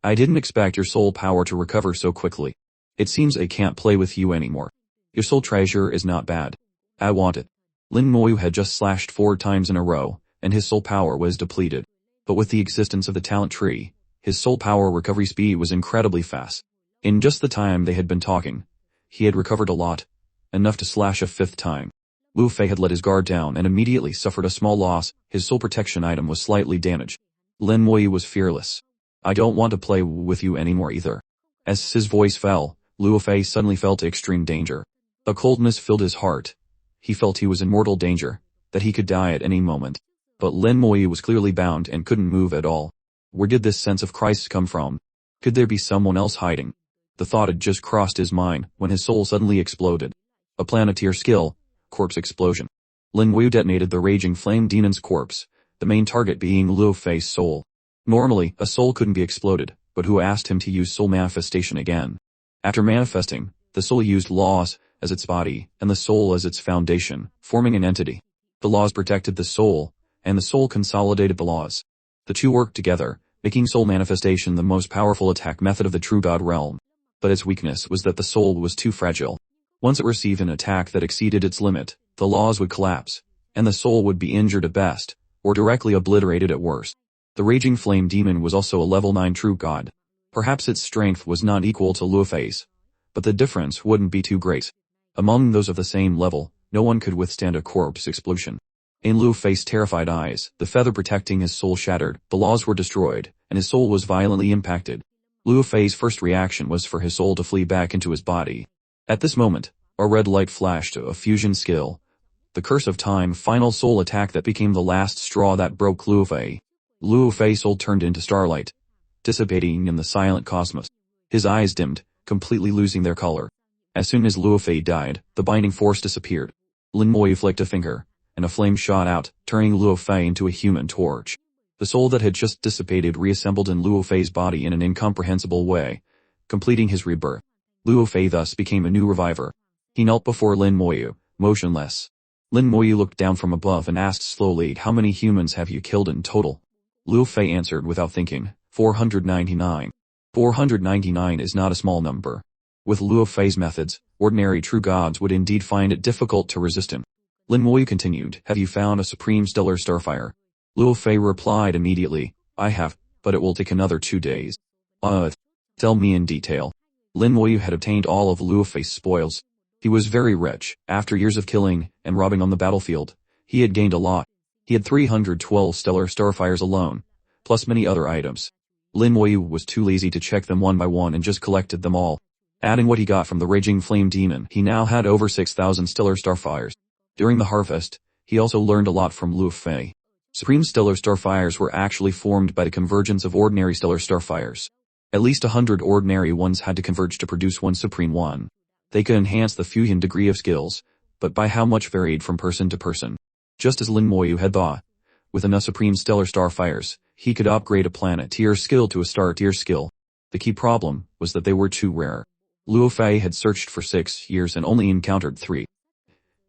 I didn't expect your soul power to recover so quickly. It seems I can't play with you anymore. Your soul treasure is not bad. I want it. Lin Moyu had just slashed 4 times in a row, and his soul power was depleted. But with the existence of the talent tree, his soul power recovery speed was incredibly fast. In just the time they had been talking, he had recovered a lot, enough to slash a 5th time. Luo Fei had let his guard down and immediately suffered a small loss, his soul protection item was slightly damaged. Lin Moyu was fearless. I don't want to play with you anymore either. As his voice fell, Luo Fei suddenly felt extreme danger. A coldness filled his heart. He felt he was in mortal danger, that he could die at any moment. But Lin Moyu was clearly bound and couldn't move at all. Where did this sense of crisis come from? Could there be someone else hiding? The thought had just crossed his mind when his soul suddenly exploded. A Planeteer skill, corpse explosion. Lin Moyu detonated the raging flame demon's corpse, the main target being Luo Fei's soul. Normally, a soul couldn't be exploded, but who asked him to use soul manifestation again? After manifesting, the soul used laws as its body, and the soul as its foundation, forming an entity. The laws protected the soul, and the soul consolidated the laws. The two worked together, making soul manifestation the most powerful attack method of the true god realm. But its weakness was that the soul was too fragile. Once it received an attack that exceeded its limit, the laws would collapse, and the soul would be injured at best, or directly obliterated at worst. The raging flame demon was also a level 9 true god. Perhaps its strength was not equal to Luo Fei's, but the difference wouldn't be too great. Among those of the same level, no one could withstand a corpse explosion. In Luo Fei's terrified eyes, the feather protecting his soul shattered, the laws were destroyed, and his soul was violently impacted. Luo Fei's first reaction was for his soul to flee back into his body. At this moment, a red light flashed a fusion skill. The Curse of Time final soul attack that became the last straw that broke Luo Fei. Luo Fei's soul turned into starlight, dissipating in the silent cosmos. His eyes dimmed, completely losing their color. As soon as Luo Fei died, the binding force disappeared. Lin Moyu flicked a finger, and a flame shot out, turning Luo Fei into a human torch. The soul that had just dissipated reassembled in Luo Fei's body in an incomprehensible way, completing his rebirth. Luo Fei thus became a new reviver. He knelt before Lin Moyu, motionless. Lin Moyu looked down from above and asked slowly, how many humans have you killed in total? Luo Fei answered without thinking, 499. 499 is not a small number. With Luo Fei's methods, ordinary true gods would indeed find it difficult to resist him. Lin Moyu continued, have you found a supreme stellar starfire? Luo Fei replied immediately, I have, but it will take another 2 days. Tell me in detail. Lin Moyu had obtained all of Luo Fei's spoils. He was very rich. After years of killing and robbing on the battlefield, he had gained a lot. He had 312 stellar starfires alone, plus many other items. Lin Moyu was too lazy to check them one by one and just collected them all. Adding what he got from the raging flame demon, he now had over 6,000 stellar starfires. During the harvest, he also learned a lot from Luo Fei. Supreme stellar starfires were actually formed by the convergence of ordinary stellar starfires. At least 100 ordinary ones had to converge to produce one supreme one. They could enhance the fusion degree of skills, but by how much varied from person to person. Just as Lin Moyu had thought, with enough supreme stellar starfires, he could upgrade a planet-tier skill to a star-tier skill. The key problem was that they were too rare. Luo Fei had searched for 6 years and only encountered 3.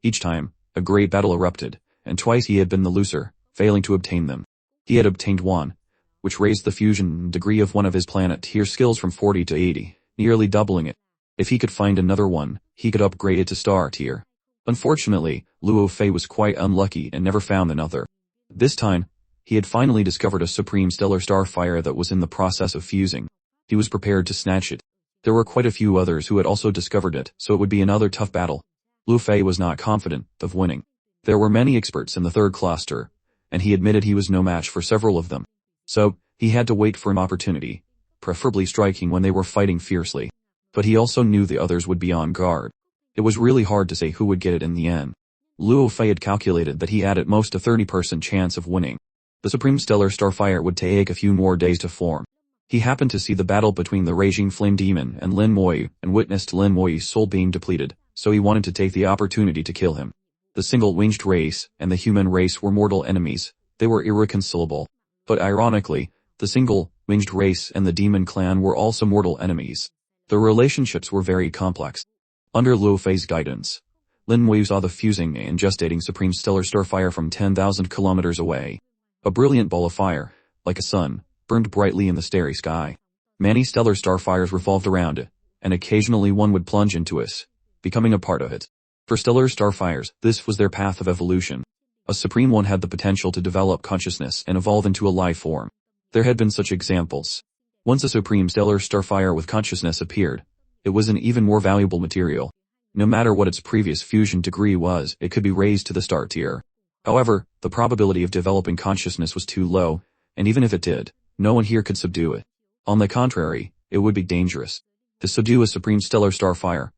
Each time, a great battle erupted, and twice he had been the loser, failing to obtain them. He had obtained one, which raised the fusion degree of one of his planet-tier skills from 40 to 80, nearly doubling it. If he could find another one, he could upgrade it to star tier. Unfortunately, Luo Fei was quite unlucky and never found another. This time, he had finally discovered a supreme stellar starfire that was in the process of fusing. He was prepared to snatch it. There were quite a few others who had also discovered it, so it would be another tough battle. Luo Fei was not confident of winning. There were many experts in the third cluster, and he admitted he was no match for several of them. So, he had to wait for an opportunity, preferably striking when they were fighting fiercely. But he also knew the others would be on guard. It was really hard to say who would get it in the end. Luo Fei had calculated that he had at most a 30% chance of winning. The Supreme Stellar Starfire would take a few more days to form. He happened to see the battle between the Raging Flame Demon and Lin Moyu and witnessed Lin Moyu's soul being depleted, so he wanted to take the opportunity to kill him. The single-winged race and the human race were mortal enemies. They were irreconcilable. But ironically, the single-winged race and the demon clan were also mortal enemies. The relationships were very complex. Under Luo Fei's guidance, Lin Moyu saw the fusing and gestating Supreme Stellar Starfire from 10,000 kilometers away. A brilliant ball of fire, like a sun, burned brightly in the starry sky. Many stellar starfires revolved around it, and occasionally one would plunge into it, becoming a part of it. For stellar starfires, this was their path of evolution. A supreme one had the potential to develop consciousness and evolve into a life form. There had been such examples. Once a supreme stellar starfire with consciousness appeared, it was an even more valuable material. No matter what its previous fusion degree was, it could be raised to the star tier. However, the probability of developing consciousness was too low, and even if it did, no one here could subdue it. On the contrary, it would be dangerous. To subdue a supreme stellar starfire,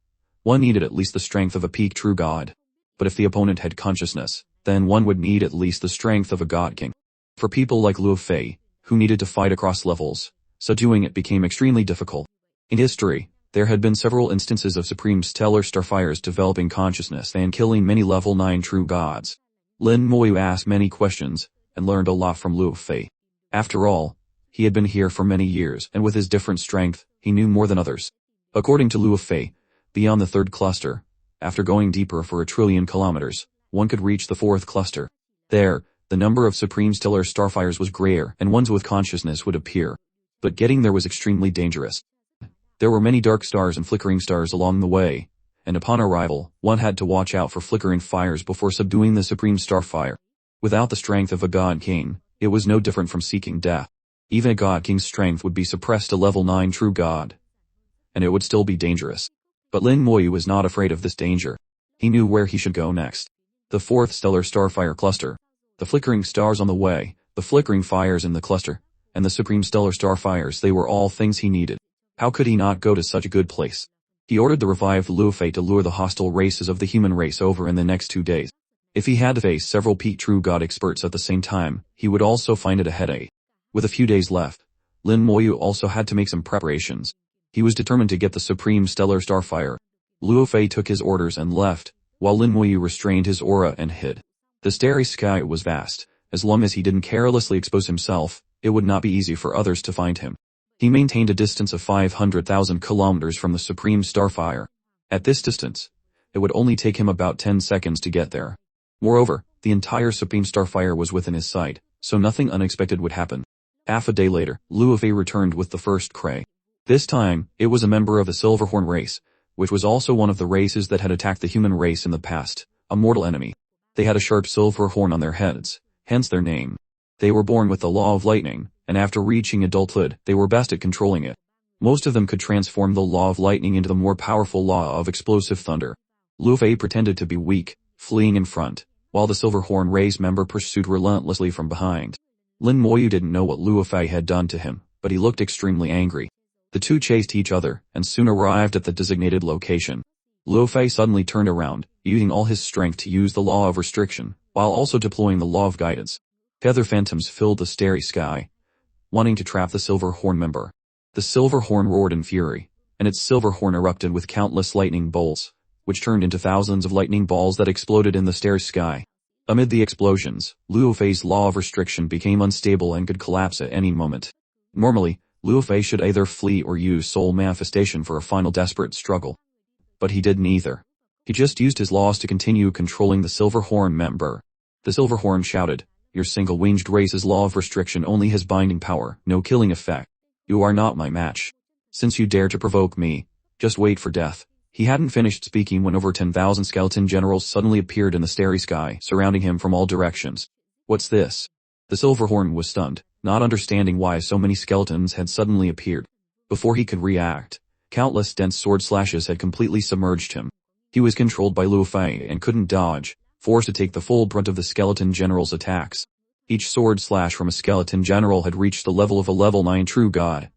one needed at least the strength of a peak true god. But if the opponent had consciousness, then one would need at least the strength of a god king. For people like Luo Fei, who needed to fight across levels, subduing it became extremely difficult. In history, there had been several instances of supreme stellar starfires developing consciousness and killing many level 9 true gods. Lin Moyu asked many questions, and learned a lot from Luo Fei. After all, he had been here for many years, and with his different strength, he knew more than others. According to Luo Fei, beyond the third cluster, after going deeper for 1 trillion kilometers, one could reach the fourth cluster. There, the number of supreme stellar starfires was greater, and ones with consciousness would appear. But getting there was extremely dangerous. There were many dark stars and flickering stars along the way, and upon arrival, one had to watch out for flickering fires before subduing the supreme starfire. Without the strength of a god king, it was no different from seeking death. Even a god king's strength would be suppressed to level 9 true god, and it would still be dangerous. But Lin Moyu was not afraid of this danger. He knew where he should go next. The fourth stellar starfire cluster. The flickering stars on the way, the flickering fires in the cluster, and the supreme stellar starfires, they were all things he needed. How could he not go to such a good place? He ordered the revived Luo Fei to lure the hostile races of the human race over in the next 2 days. If he had to face several peak true god experts at the same time, he would also find it a headache. With a few days left, Lin Moyu also had to make some preparations. He was determined to get the supreme stellar starfire. Luo Fei took his orders and left, while Lin Moyu restrained his aura and hid. The starry sky was vast. As long as he didn't carelessly expose himself, it would not be easy for others to find him. He maintained a distance of 500,000 kilometers from the supreme starfire. At this distance, it would only take him about 10 seconds to get there. Moreover, the entire supreme starfire was within his sight, so nothing unexpected would happen. Half a day later, Luo Fei returned with the first prey. This time, it was a member of the Silverhorn race, which was also one of the races that had attacked the human race in the past, a mortal enemy. They had a sharp silver horn on their heads, hence their name. They were born with the law of lightning, and after reaching adulthood, they were best at controlling it. Most of them could transform the law of lightning into the more powerful law of explosive thunder. Luo Fei pretended to be weak, fleeing in front, while the Silverhorn race member pursued relentlessly from behind. Lin Moyu didn't know what Luo Fei had done to him, but he looked extremely angry. The two chased each other, and soon arrived at the designated location. Luo Fei suddenly turned around, using all his strength to use the law of restriction, while also deploying the law of guidance. Feather phantoms filled the starry sky, wanting to trap the Silverhorn member. The Silverhorn roared in fury, and its silver horn erupted with countless lightning bolts, which turned into thousands of lightning balls that exploded in the starry sky. Amid the explosions, Luo Fei's law of restriction became unstable and could collapse at any moment. Normally, Luo Fei should either flee or use soul manifestation for a final desperate struggle. But he did neither. He just used his laws to continue controlling the Silverhorn member. The Silverhorn shouted, "Your single-winged race's law of restriction only has binding power, no killing effect. You are not my match. Since you dare to provoke me, Just wait for death. He hadn't finished speaking when over 10,000 skeleton generals suddenly appeared in the starry sky, surrounding him from all directions. What's this? The Silverhorn was stunned, not understanding why so many skeletons had suddenly appeared. Before he could react, countless dense sword slashes had completely submerged him. He was controlled by Luo Fei and couldn't dodge, forced to take the full brunt of the skeleton general's attacks. Each sword slash from a skeleton general had reached the level of a level 9 true god,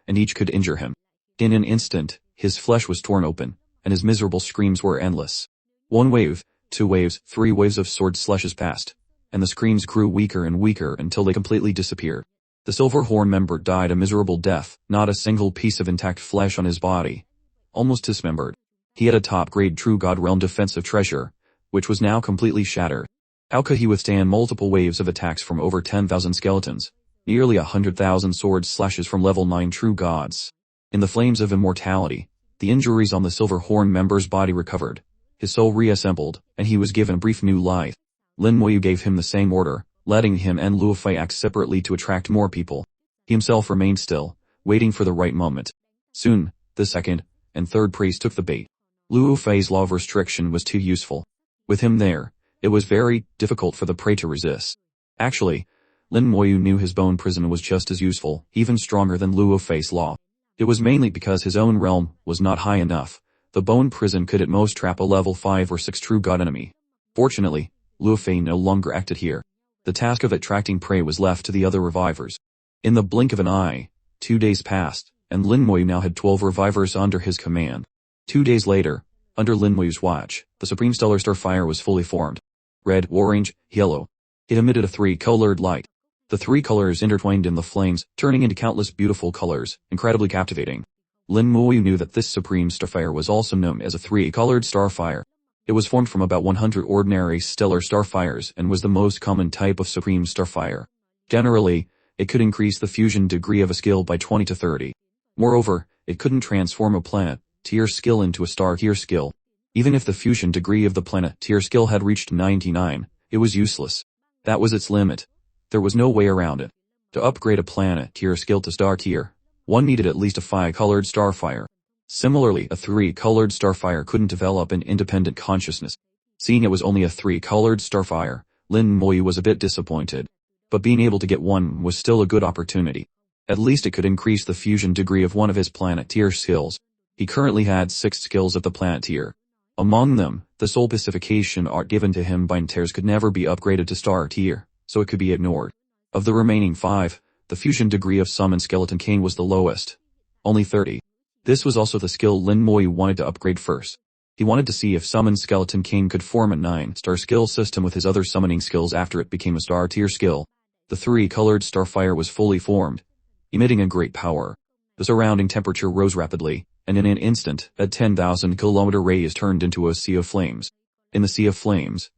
and each could injure him. In an instant, his flesh was torn open, and his miserable screams were endless. 1 wave, 2 waves, 3 waves of sword slashes passed, and the screams grew weaker and weaker until they completely disappeared. The Silverhorn member died a miserable death, not a single piece of intact flesh on his body. Almost dismembered. He had a top-grade true god realm defensive treasure, which was now completely shattered. How could he withstand multiple waves of attacks from over 10,000 skeletons, nearly 100,000 sword slashes from level 9 true gods? In the flames of immortality, the injuries on the Silverhorn member's body recovered, his soul reassembled, and he was given a brief new life. Lin Moyu gave him the same order, letting him and Luo Fei act separately to attract more people. He himself remained still, waiting for the right moment. Soon, the second and third priest took the bait. Luo Fei's law of restriction was too useful. With him there, it was very difficult for the prey to resist. Actually, Lin Moyu knew his bone prison was just as useful, even stronger than Luo Fei's law. It was mainly because his own realm was not high enough. The bone prison could at most trap a level 5 or 6 true god enemy. Fortunately, Luo Fei no longer acted here. The task of attracting prey was left to the other revivers. In the blink of an eye, 2 days passed, and Lin Moyu now had 12 revivers under his command. 2 days later, under Lin Moyu's watch, the Supreme Stellar Starfire was fully formed. Red, orange, yellow. It emitted a 3-colored light. The 3 colors intertwined in the flames, turning into countless beautiful colors, incredibly captivating. Lin Moyu knew that this Supreme Starfire was also known as a 3-colored Starfire. It was formed from about 100 ordinary stellar starfires and was the most common type of Supreme Starfire. Generally, it could increase the fusion degree of a skill by 20 to 30. Moreover, it couldn't transform a planet tier skill into a star tier skill. Even if the fusion degree of the planet tier skill had reached 99, it was useless. That was its limit. There was no way around it. To upgrade a planet tier skill to star tier, one needed at least a 5-colored starfire. Similarly, a 3-colored starfire couldn't develop an independent consciousness. Seeing it was only a 3-colored starfire, Lin Moyu was a bit disappointed. But being able to get one was still a good opportunity. At least it could increase the fusion degree of one of his planet tier skills. He currently had 6 skills of the planet tier. Among them, the soul pacification art given to him by Nteres could never be upgraded to star tier, so it could be ignored. Of the remaining 5, the fusion degree of Summon Skeleton King was the lowest. Only 30. This was also the skill Lin Moyu wanted to upgrade first. He wanted to see if Summon Skeleton King could form a 9-star skill system with his other summoning skills after it became a star tier skill. The 3-colored starfire was fully formed, emitting a great power. The surrounding temperature rose rapidly, and in an instant, a 10,000-kilometer ray turned into a sea of flames. In the sea of flames,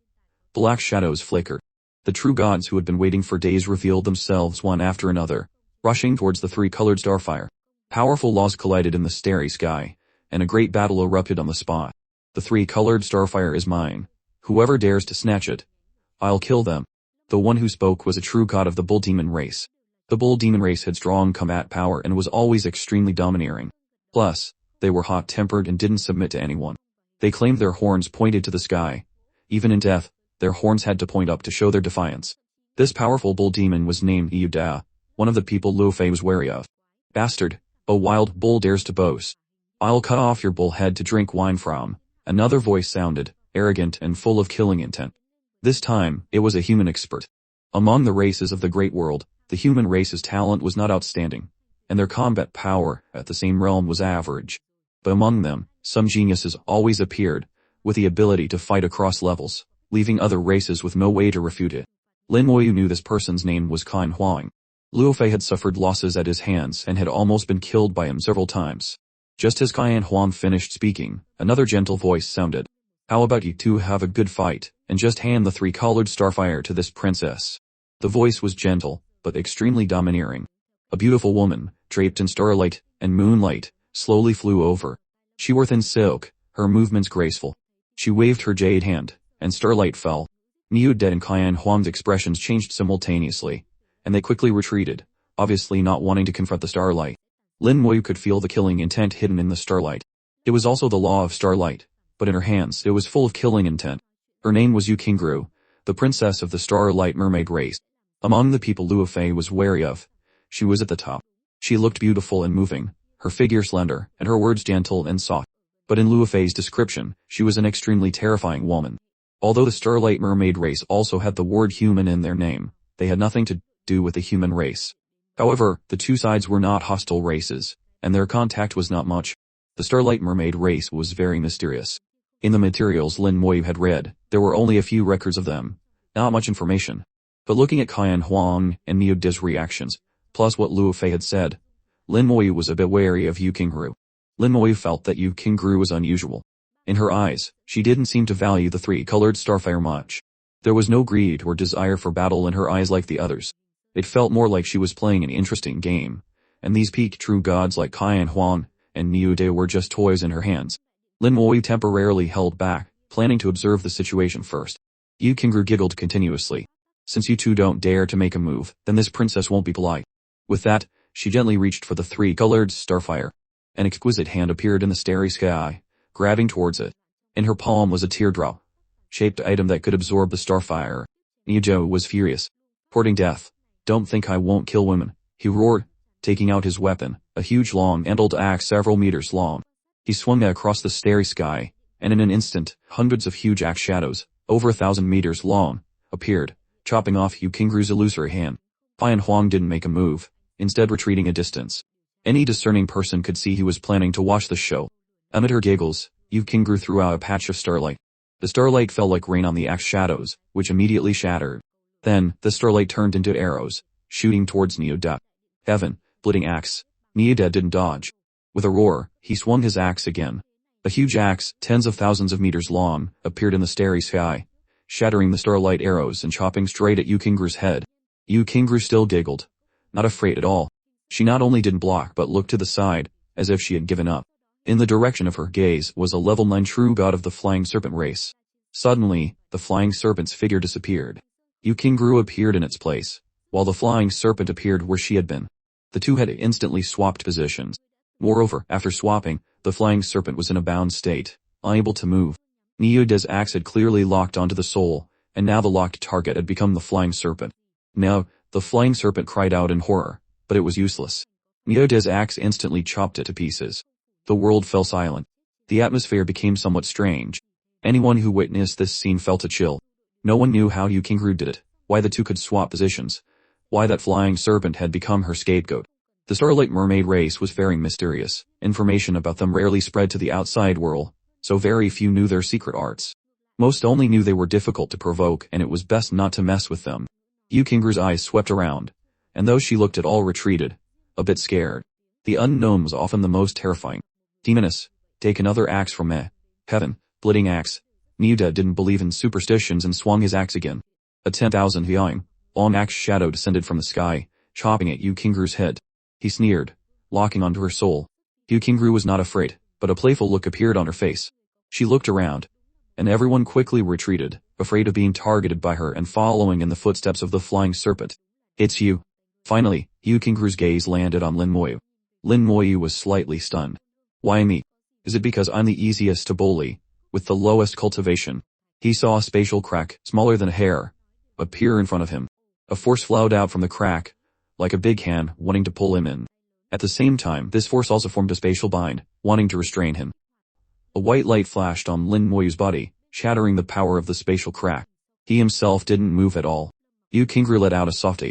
black shadows flickered. The true gods who had been waiting for days revealed themselves one after another, rushing towards the 3-colored starfire. Powerful laws collided in the starry sky, and a great battle erupted on the spot. The 3-colored starfire is mine. Whoever dares to snatch it, I'll kill them. The one who spoke was a true god of the bull demon race. The bull demon race had strong combat power and was always extremely domineering. Plus, they were hot-tempered and didn't submit to anyone. They claimed their horns pointed to the sky. Even in death, their horns had to point up to show their defiance. This powerful bull demon was named Yuda, one of the people Luo Fei was wary of. Bastard, a wild bull dares to boast. I'll cut off your bull head to drink wine from. Another voice sounded, arrogant and full of killing intent. This time, it was a human expert. Among the races of the great world, the human race's talent was not outstanding, and their combat power at the same realm was average. But among them, some geniuses always appeared, with the ability to fight across levels, leaving other races with no way to refute it. Lin Moyu knew this person's name was Qin Huang. Luo Fei had suffered losses at his hands and had almost been killed by him several times. Just as Qin Huang finished speaking, another gentle voice sounded. How about you two have a good fight, and just hand the 3-colored starfire to this princess? The voice was gentle, but extremely domineering. A beautiful woman, draped in starlight and moonlight, slowly flew over. She wore thin silk, her movements graceful. She waved her jade hand, and starlight fell. Niu De and Qin Huang's expressions changed simultaneously, and they quickly retreated, obviously not wanting to confront the starlight. Lin Moyu could feel the killing intent hidden in the starlight. It was also the law of starlight, but in her hands it was full of killing intent. Her name was Yu Qingru, the princess of the starlight mermaid race. Among the people Luo Fei was wary of, she was at the top. She looked beautiful and moving, her figure slender, and her words gentle and soft. But in Luo Fei's description, she was an extremely terrifying woman. Although the starlight mermaid race also had the word human in their name, they had nothing to do with the human race. However, the two sides were not hostile races, and their contact was not much. The starlight mermaid race was very mysterious. In the materials Lin Moyu had read, there were only a few records of them, not much information. But looking at Qian Huang and Niu De's reactions, plus what Luo Fei had said, Lin Moyu was a bit wary of Yu Qingru. Lin Moyu felt that Yu Qingru was unusual. In her eyes, she didn't seem to value the three-colored starfire much. There was no greed or desire for battle in her eyes like the others. It felt more like she was playing an interesting game, and these peak true gods like Qian Huang and Niu De were just toys in her hands. Lin Moyu temporarily held back, planning to observe the situation first. Yu Qingru giggled continuously. Since you two don't dare to make a move, then this princess won't be polite. With that, she gently reached for the three-colored starfire. An exquisite hand appeared in the starry sky, grabbing towards it. In her palm was a teardrop-shaped item that could absorb the starfire. Niu De was furious. Courting death. Don't think I won't kill women, he roared, taking out his weapon, a huge long-handled axe several meters long. He swung it across the starry sky, and in an instant, hundreds of huge axe shadows, over 1,000 meters long, appeared, chopping off Yu Qingru's illusory hand. Qian Huang didn't make a move, instead retreating a distance. Any discerning person could see he was planning to watch the show. Amid her giggles, Yu Qingru threw out a patch of starlight. The starlight fell like rain on the axe shadows, which immediately shattered. Then, the starlight turned into arrows, shooting towards Niu De. Heaven, splitting axe. Niu De didn't dodge. With a roar, he swung his axe again. A huge axe, tens of thousands of meters long, appeared in the starry sky, shattering the starlight arrows and chopping straight at Yu Qingru's head. Yu Qingru still giggled. Not afraid at all. She not only didn't block but looked to the side, as if she had given up. In the direction of her gaze was a level 9 true god of the flying serpent race. Suddenly, the flying serpent's figure disappeared. Yu Qingru appeared in its place, while the flying serpent appeared where she had been. The two had instantly swapped positions. Moreover, after swapping, the flying serpent was in a bound state, unable to move. Niu De's axe had clearly locked onto the soul, and now the locked target had become the flying serpent. Now, the flying serpent cried out in horror, but it was useless. Niu De's axe instantly chopped it to pieces. The world fell silent. The atmosphere became somewhat strange. Anyone who witnessed this scene felt a chill. No one knew how Yu Qingru did it, why the two could swap positions, why that flying serpent had become her scapegoat. The starlight mermaid race was very mysterious. Information about them rarely spread to the outside world, so very few knew their secret arts. Most only knew they were difficult to provoke and it was best not to mess with them. Yu Qingru's eyes swept around, and though she looked at all retreated, a bit scared. The unknown was often the most terrifying. Demoness, take another axe from me. Heaven, splitting axe. Niu De didn't believe in superstitions and swung his axe again. A 10,000 yang, long axe shadow descended from the sky, chopping at Yu Qingru's head. He sneered, locking onto her soul. Yu Qingru was not afraid, but a playful look appeared on her face. She looked around, and everyone quickly retreated, afraid of being targeted by her and following in the footsteps of the flying serpent. It's you. Finally, Yu Qingru's gaze landed on Lin Moyu. Lin Moyu was slightly stunned. Why me? Is it because I'm the easiest to bully, with the lowest cultivation? He saw a spatial crack, smaller than a hair, appear in front of him. A force flowed out from the crack, like a big hand wanting to pull him in. At the same time, this force also formed a spatial bind, wanting to restrain him. A white light flashed on Lin Moyu's body, shattering the power of the spatial crack. He himself didn't move at all. Yu Qingru let out a soft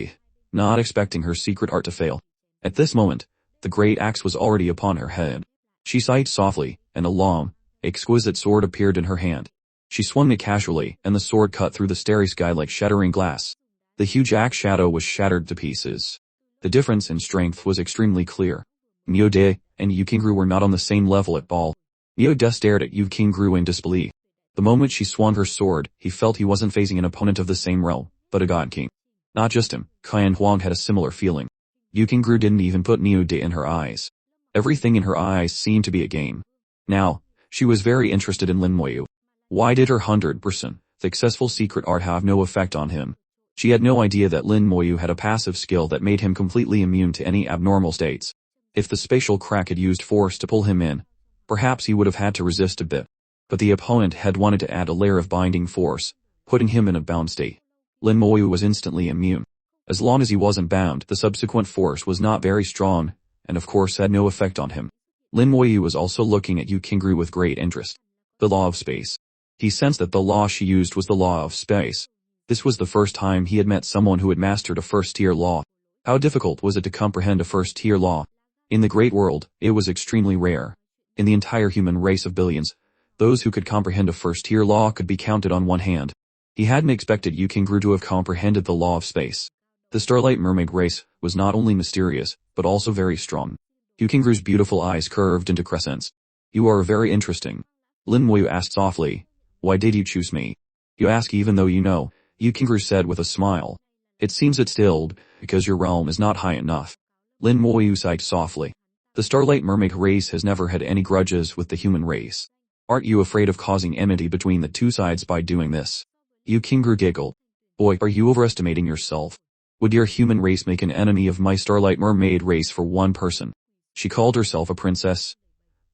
not expecting her secret art to fail. At this moment, the great axe was already upon her head. She sighed softly, and a long, exquisite sword appeared in her hand. She swung it casually, and the sword cut through the starry sky like shattering glass. The huge axe shadow was shattered to pieces. The difference in strength was extremely clear. Niu De and Yu Qingru were not on the same level at all. Niu De stared at Yu Qingru in disbelief. The moment she swung her sword, he felt he wasn't facing an opponent of the same realm, but a god king. Not just him, Qian Huang had a similar feeling. Yu Qingru didn't even put Niu De in her eyes. Everything in her eyes seemed to be a game. Now, she was very interested in Lin Moyu. Why did her 100% successful secret art have no effect on him? She had no idea that Lin Moyu had a passive skill that made him completely immune to any abnormal states. If the spatial crack had used force to pull him in, Perhaps he would have had to resist a bit. But the opponent had wanted to add a layer of binding force, putting him in a bound state. Lin Moyu was instantly immune. As long as he wasn't bound, the subsequent force was not very strong, and of course had no effect on him. Lin Moyu was also looking at Yu Qingru with great interest. The law of space. He sensed that the law she used was the law of space. This was the first time he had met someone who had mastered a first-tier law. How difficult was it to comprehend a first-tier law? In the great world, it was extremely rare. In the entire human race of billions, those who could comprehend a first-tier law could be counted on one hand. He hadn't expected Yu Qingru to have comprehended the law of space. The Starlight Mermaid race was not only mysterious, but also very strong. Yu Qingru's beautiful eyes curved into crescents. You are very interesting. Lin Moyu asked softly, why did you choose me? You ask even though you know, Yu Qingru said with a smile. It seems it's stilled, because your realm is not high enough. Lin Moyu sighed softly. The Starlight Mermaid race has never had any grudges with the human race. Aren't you afraid of causing enmity between the two sides by doing this? Yu Qingru giggled. Boy, are you overestimating yourself? Would your human race make an enemy of my Starlight Mermaid race for one person? She called herself a princess,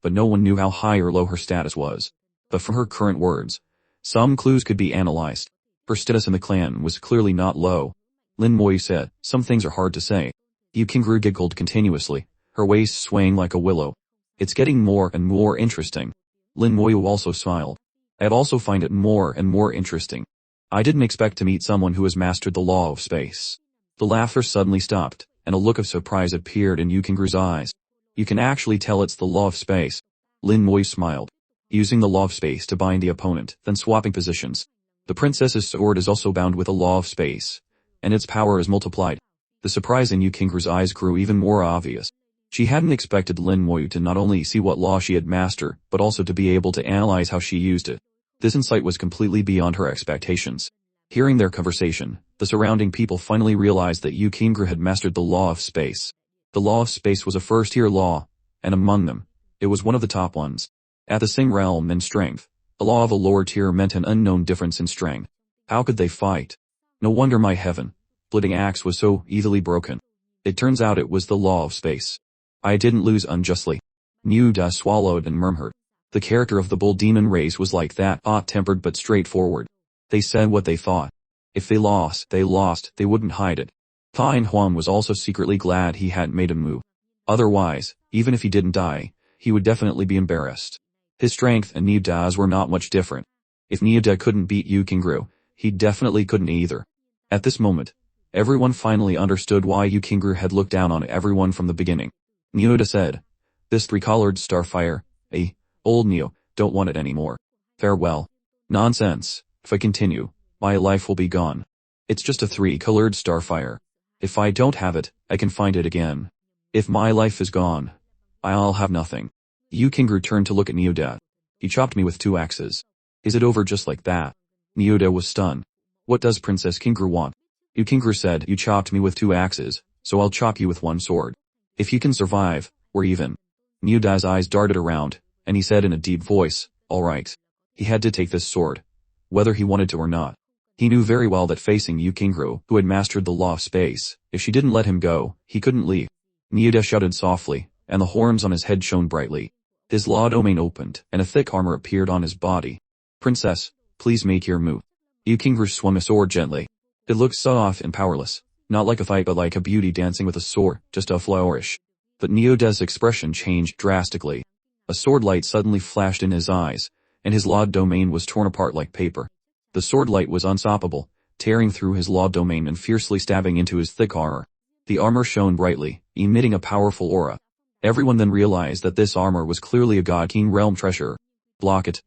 but no one knew how high or low her status was. But from her current words, some clues could be analyzed. Her status in the clan was clearly not low. Lin Moyu said, some things are hard to say. Yu Qingru giggled continuously, her waist swaying like a willow. It's getting more and more interesting. Lin Moyu also smiled. I'd also find it more and more interesting. I didn't expect to meet someone who has mastered the law of space. The laughter suddenly stopped, and a look of surprise appeared in Yu Qingru's eyes. You can actually tell it's the law of space. Lin Moyu smiled. Using the law of space to bind the opponent, then swapping positions. The princess's sword is also bound with the law of space, and its power is multiplied. The surprise in Yu Qingru's eyes grew even more obvious. She hadn't expected Lin Moyu to not only see what law she had mastered, but also to be able to analyze how she used it. This insight was completely beyond her expectations. Hearing their conversation, the surrounding people finally realized that Yu Qingru had mastered the law of space. The law of space was a first-tier law, and among them, it was one of the top ones. At the same realm and strength, the law of a lower tier meant an unknown difference in strength. How could they fight? No wonder my heaven, splitting axe was so easily broken. It turns out it was the law of space. I didn't lose unjustly. Niuda swallowed and murmured. The character of the bull demon race was like that, hot-tempered but straightforward. They said what they thought. If they lost, they wouldn't hide it. Fine Huan was also secretly glad he hadn't made a move. Otherwise, even if he didn't die, he would definitely be embarrassed. His strength and Niuda's were not much different. If Niuda couldn't beat Yu Qingru, he definitely couldn't either. At this moment, everyone finally understood why Yu Qingru had looked down on everyone from the beginning. Niuda said, this three-colored starfire, old Neo, don't want it anymore. Farewell. Nonsense. If I continue, my life will be gone. It's just a three-colored starfire. If I don't have it, I can find it again. If my life is gone, I'll have nothing. Yu Qingru turned to look at Niuda. He chopped me with 2 axes. Is it over just like that? Niuda was stunned. What does Princess Qingru want? Yu Qingru said, you chopped me with 2 axes, so I'll chop you with 1 sword. If you can survive, we're even. Niuda's eyes darted around, and he said in a deep voice, all right. He had to take this sword, whether he wanted to or not. He knew very well that facing Yu Qingru, who had mastered the law of space, if she didn't let him go, he couldn't leave. Niuda shouted softly, and the horns on his head shone brightly. His law domain opened, and a thick armor appeared on his body. Princess, please make your move. Yu Qingru swung a sword gently. It looked soft and powerless, not like a fight but like a beauty dancing with a sword, just a flourish. But Niuda's expression changed drastically. A sword light suddenly flashed in his eyes, and his law domain was torn apart like paper. The sword light was unstoppable, tearing through his law domain and fiercely stabbing into his thick armor. The armor shone brightly, emitting a powerful aura. Everyone then realized that this armor was clearly a God King realm treasure. Block it.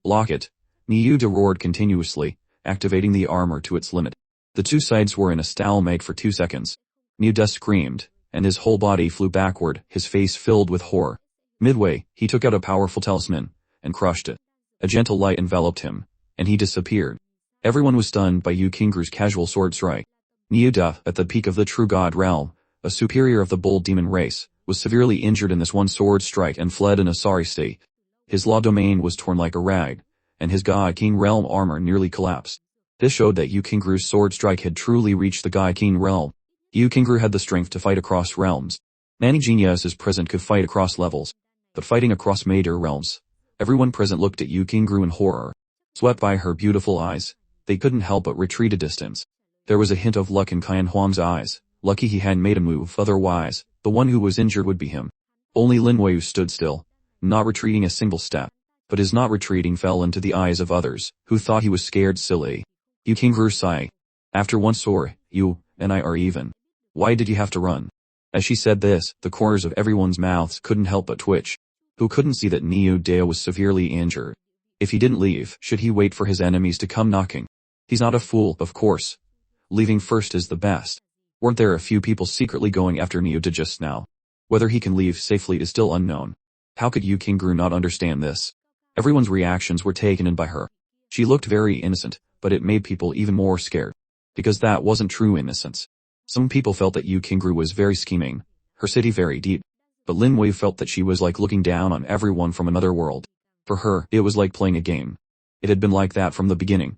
Block it. Niuda roared continuously, activating the armor to its limit. The two sides were in a stalemate for 2 seconds. Niuda screamed, and his whole body flew backward, his face filled with horror. Midway, he took out a powerful talisman, and crushed it. A gentle light enveloped him, and he disappeared. Everyone was stunned by Yu Qingru's casual sword strike. Niuda, at the peak of the true god realm, a superior of the bull demon race, was severely injured in this one sword strike and fled in a sorry state. His law domain was torn like a rag, and his god king realm armor nearly collapsed. This showed that Yu Qingru's sword strike had truly reached the god king realm. Yu Qingru had the strength to fight across realms. Many geniuses present could fight across levels. but fighting across major realms. Everyone present looked at Yu Qingru in horror. Swept by her beautiful eyes, they couldn't help but retreat a distance. There was a hint of luck in Qian Huang's eyes. Lucky he hadn't made a move, otherwise, the one who was injured would be him. Only Lin Huiyu stood still, not retreating a single step. But his not retreating fell into the eyes of others, who thought he was scared silly. Yu Qingru sighed. After one sword, you and I are even. Why did you have to run? As she said this, the corners of everyone's mouths couldn't help but twitch. Who couldn't see that Niu Dao was severely injured? If he didn't leave, should he wait for his enemies to come knocking? He's not a fool, of course. Leaving first is the best. Weren't there a few people secretly going after Niu Dao just now? Whether he can leave safely is still unknown. How could Yu Qingru not understand this? Everyone's reactions were taken in by her. She looked very innocent, but it made people even more scared. Because that wasn't true innocence. Some people felt that Yu Qingru was very scheming, her city very deep. But Lin Huiyu felt that she was like looking down on everyone from another world. For her, it was like playing a game. It had been like that from the beginning.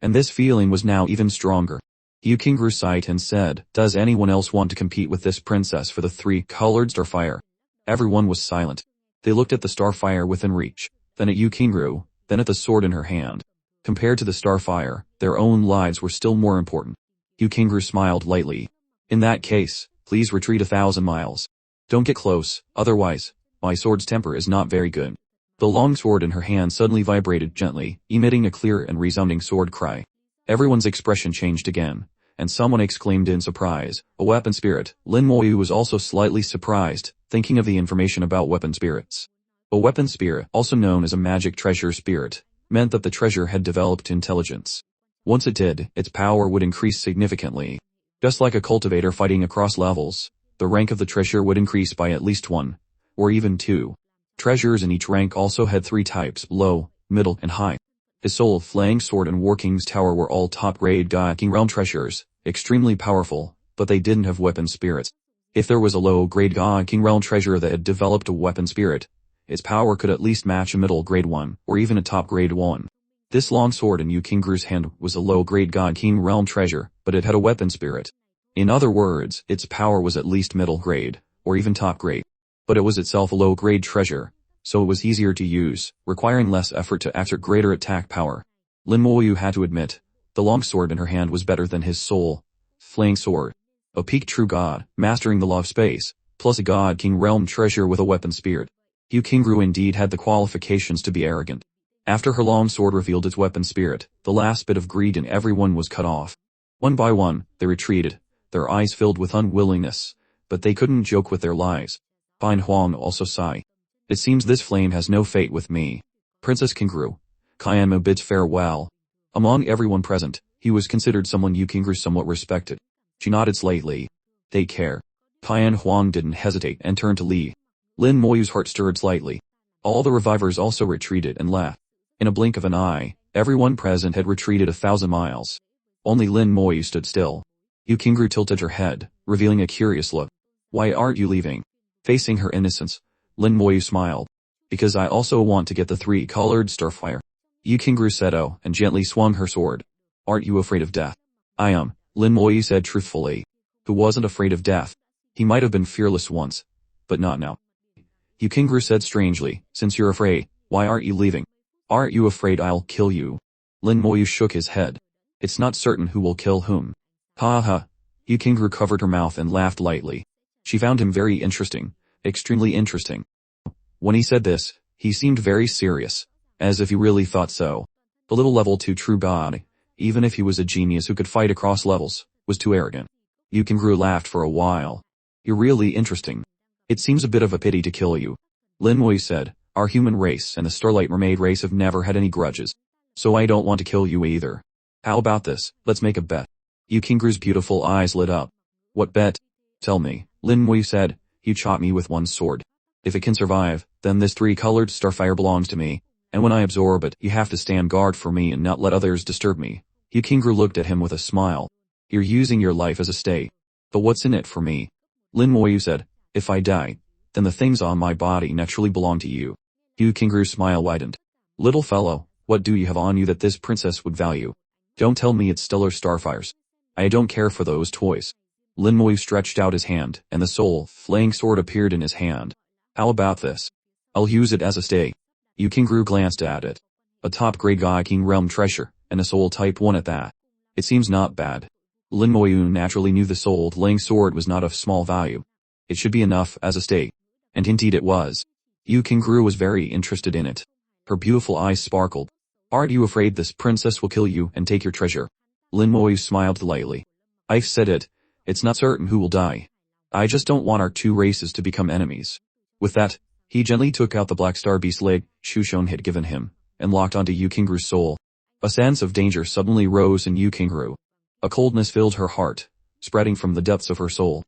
And this feeling was now even stronger. Yu Qingru sighed and said, "Does anyone else want to compete with this princess for the 3-colored starfire?" Everyone was silent. They looked at the starfire within reach, then at Yu Qingru, then at the sword in her hand. Compared to the starfire, their own lives were still more important. Yu Qingru smiled lightly. "In that case, please retreat 1,000 miles. Don't get close, otherwise, my sword's temper is not very good." The long sword in her hand suddenly vibrated gently, emitting a clear and resounding sword cry. Everyone's expression changed again, and someone exclaimed in surprise, "A weapon spirit." Lin Huiyu was also slightly surprised, thinking of the information about weapon spirits. A weapon spirit, also known as a magic treasure spirit, meant that the treasure had developed intelligence. Once it did, its power would increase significantly. Just like a cultivator fighting across levels, the rank of the treasure would increase by at least 1, or even 2. Treasures in each rank also had 3 types: low, middle, and high. His soul, flaying sword, and War King's tower were all top-grade God King realm treasures, extremely powerful, but they didn't have weapon spirits. If there was a low-grade God King realm treasure that had developed a weapon spirit, its power could at least match a middle-grade one, or even a top-grade one. This long sword in Yu Qingru's hand was a low-grade God King realm treasure, but it had a weapon spirit. In other words, its power was at least middle-grade, or even top-grade. But it was itself a low-grade treasure, so it was easier to use, requiring less effort to exert greater attack power. Lin Huiyu had to admit, the long sword in her hand was better than his soul flaying sword. A peak true god, mastering the law of space, plus a God King realm treasure with a weapon spirit. Yu Qingru indeed had the qualifications to be arrogant. After her long sword revealed its weapon spirit, the last bit of greed in everyone was cut off. One by one, they retreated, their eyes filled with unwillingness, but they couldn't joke with their lives. Qian Huang also sighed. "It seems this flame has no fate with me." Princess Qingru. Qianmo bids farewell. Among everyone present, he was considered someone Yu Qingru somewhat respected. She nodded slightly. "Take care." Qian Huang didn't hesitate and turned to leave. Lin Huiyu's heart stirred slightly. All the revivers also retreated and left. In a blink of an eye, everyone present had retreated 1,000 miles. Only Lin Huiyu stood still. Yu Qingru tilted her head, revealing a curious look. "Why aren't you leaving?" Facing her innocence, Lin Huiyu smiled. "Because I also want to get the 3-colored starfire." Yu Qingru said oh, and gently swung her sword. "Aren't you afraid of death?" "I am," Lin Huiyu said truthfully. Who wasn't afraid of death? He might have been fearless once, but not now. Yu Qingru said strangely, "Since you're afraid, why aren't you leaving?" "Aren't you afraid I'll kill you?" Lin Huiyu shook his head. "It's not certain who will kill whom." "Ha ha." Yu Qingru covered her mouth and laughed lightly. She found him very interesting, extremely interesting. When he said this, he seemed very serious, as if he really thought so. The little level 2 true god, even if he was a genius who could fight across levels, was too arrogant. Yu Qingru laughed for a while. "You're really interesting. It seems a bit of a pity to kill you." Lin Huiyu said, "Our human race and the Starlight Mermaid race have never had any grudges. So I don't want to kill you either. How about this, let's make a bet." Yu Qingru's beautiful eyes lit up. "What bet?" "Tell me," Lin Huiyu said, "you chop me with one sword. If it can survive, then this 3-colored starfire belongs to me, and when I absorb it, you have to stand guard for me and not let others disturb me." Yu Qingru looked at him with a smile. "You're using your life as a stake. But what's in it for me?" Lin Huiyu said, "If I die, then the things on my body naturally belong to you." Yu Qingru's smile widened. "Little fellow, what do you have on you that this princess would value? Don't tell me it's stellar starfires. I don't care for those toys." Lin Huiyu stretched out his hand, and the soul flaying sword appeared in his hand. "How about this?" I'll use it as a stay. Yukingru glanced at it. A top-grade God King realm treasure, and a soul type 1 at that. It seems not bad. Lin Moyu naturally knew the soul-laying sword was not of small value. It should be enough as a stay. And indeed it was. Yukingru was very interested in it. Her beautiful eyes sparkled. Aren't you afraid this princess will kill you and take your treasure? Lin Moyu smiled lightly. I've said it. It's not certain who will die. I just don't want our two races to become enemies. With that, he gently took out the black star beast leg Shushon had given him, and locked onto Yukingru's soul. A sense of danger suddenly rose in Yukingru. A coldness filled her heart, spreading from the depths of her soul.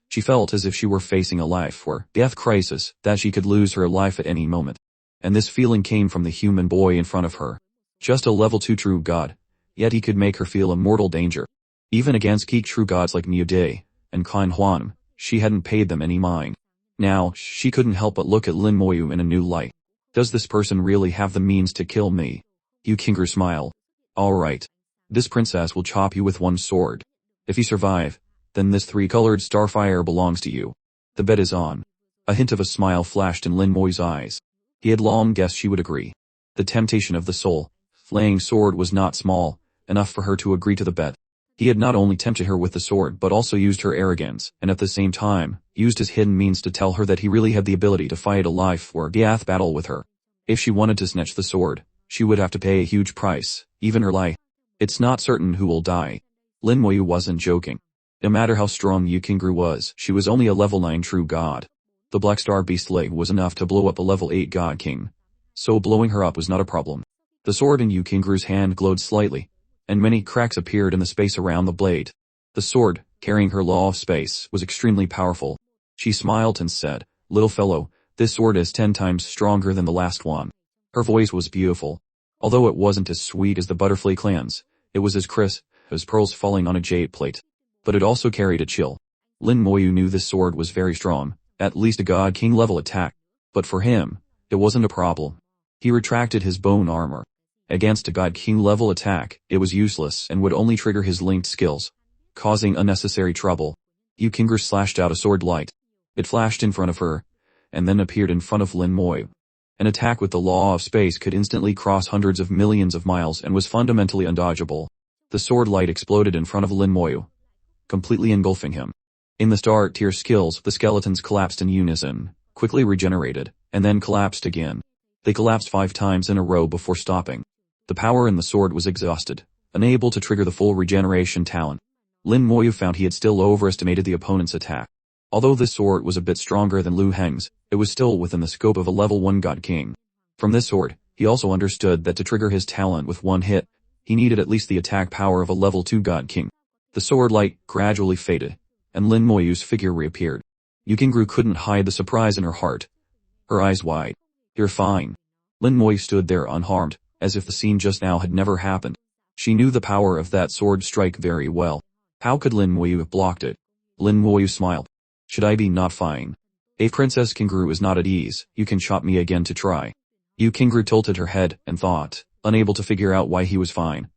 She felt as if she were facing a life or death crisis, that she could lose her life at any moment. And this feeling came from the human boy in front of her. Just a level 2 true god, yet he could make her feel a mortal danger. Even against geek true gods like Miu Dai and Klein Huan, she hadn't paid them any mind. Now, she couldn't help but look at Lin Moyu in a new light. Does this person really have the means to kill me? Yukingru smiled. Alright. This princess will chop you with one sword. If you survive, then this 3-colored starfire belongs to you. The bet is on. A hint of a smile flashed in Lin Moyu's eyes. He had long guessed she would agree. The temptation of the soul-flaying sword was not small, enough for her to agree to the bet. He had not only tempted her with the sword but also used her arrogance, and at the same time, used his hidden means to tell her that he really had the ability to fight a life or death battle with her. If she wanted to snatch the sword, she would have to pay a huge price, even her life. It's not certain who will die. Lin Moyu wasn't joking. No matter how strong Yukingru was, she was only a level 9 true god. The Black Star Beast leg was enough to blow up a level 8 God King. So blowing her up was not a problem. The sword in Yukingru's hand glowed slightly, and many cracks appeared in the space around the blade. The sword, carrying her law of space, was extremely powerful. She smiled and said, "Little fellow, this sword is 10 times stronger than the last one." Her voice was beautiful. Although it wasn't as sweet as the butterfly clan's, it was as crisp as pearls falling on a jade plate. But it also carried a chill. Lin Moyu knew this sword was very strong, at least a God King level attack. But for him, it wasn't a problem. He retracted his bone armor. Against a God King level attack, it was useless and would only trigger his linked skills, causing unnecessary trouble. Yukingru slashed out a sword light. It flashed in front of her, and then appeared in front of Lin Moyu. An attack with the law of space could instantly cross hundreds of millions of miles and was fundamentally undodgeable. The sword light exploded in front of Lin Moyu, completely engulfing him. In the star tier skills, the skeletons collapsed in unison, quickly regenerated, and then collapsed again. They collapsed 5 times in a row before stopping. The power in the sword was exhausted, unable to trigger the full regeneration talent. Lin Moyu found he had still overestimated the opponent's attack. Although this sword was a bit stronger than Lu Heng's, it was still within the scope of a level 1 God King. From this sword, he also understood that to trigger his talent with one hit, he needed at least the attack power of a level 2 God King. The sword light gradually faded, and Lin Moyu's figure reappeared. Yukingru couldn't hide the surprise in her heart. Her eyes wide. "You're fine." Lin Moyu stood there unharmed, as if the scene just now had never happened. She knew the power of that sword strike very well. How could Lin Moyu have blocked it? Lin Moyu smiled. "Should I be not fine? If Princess Kingru is not at ease, you can chop me again to try." Yukingru tilted her head and thought, unable to figure out why he was fine,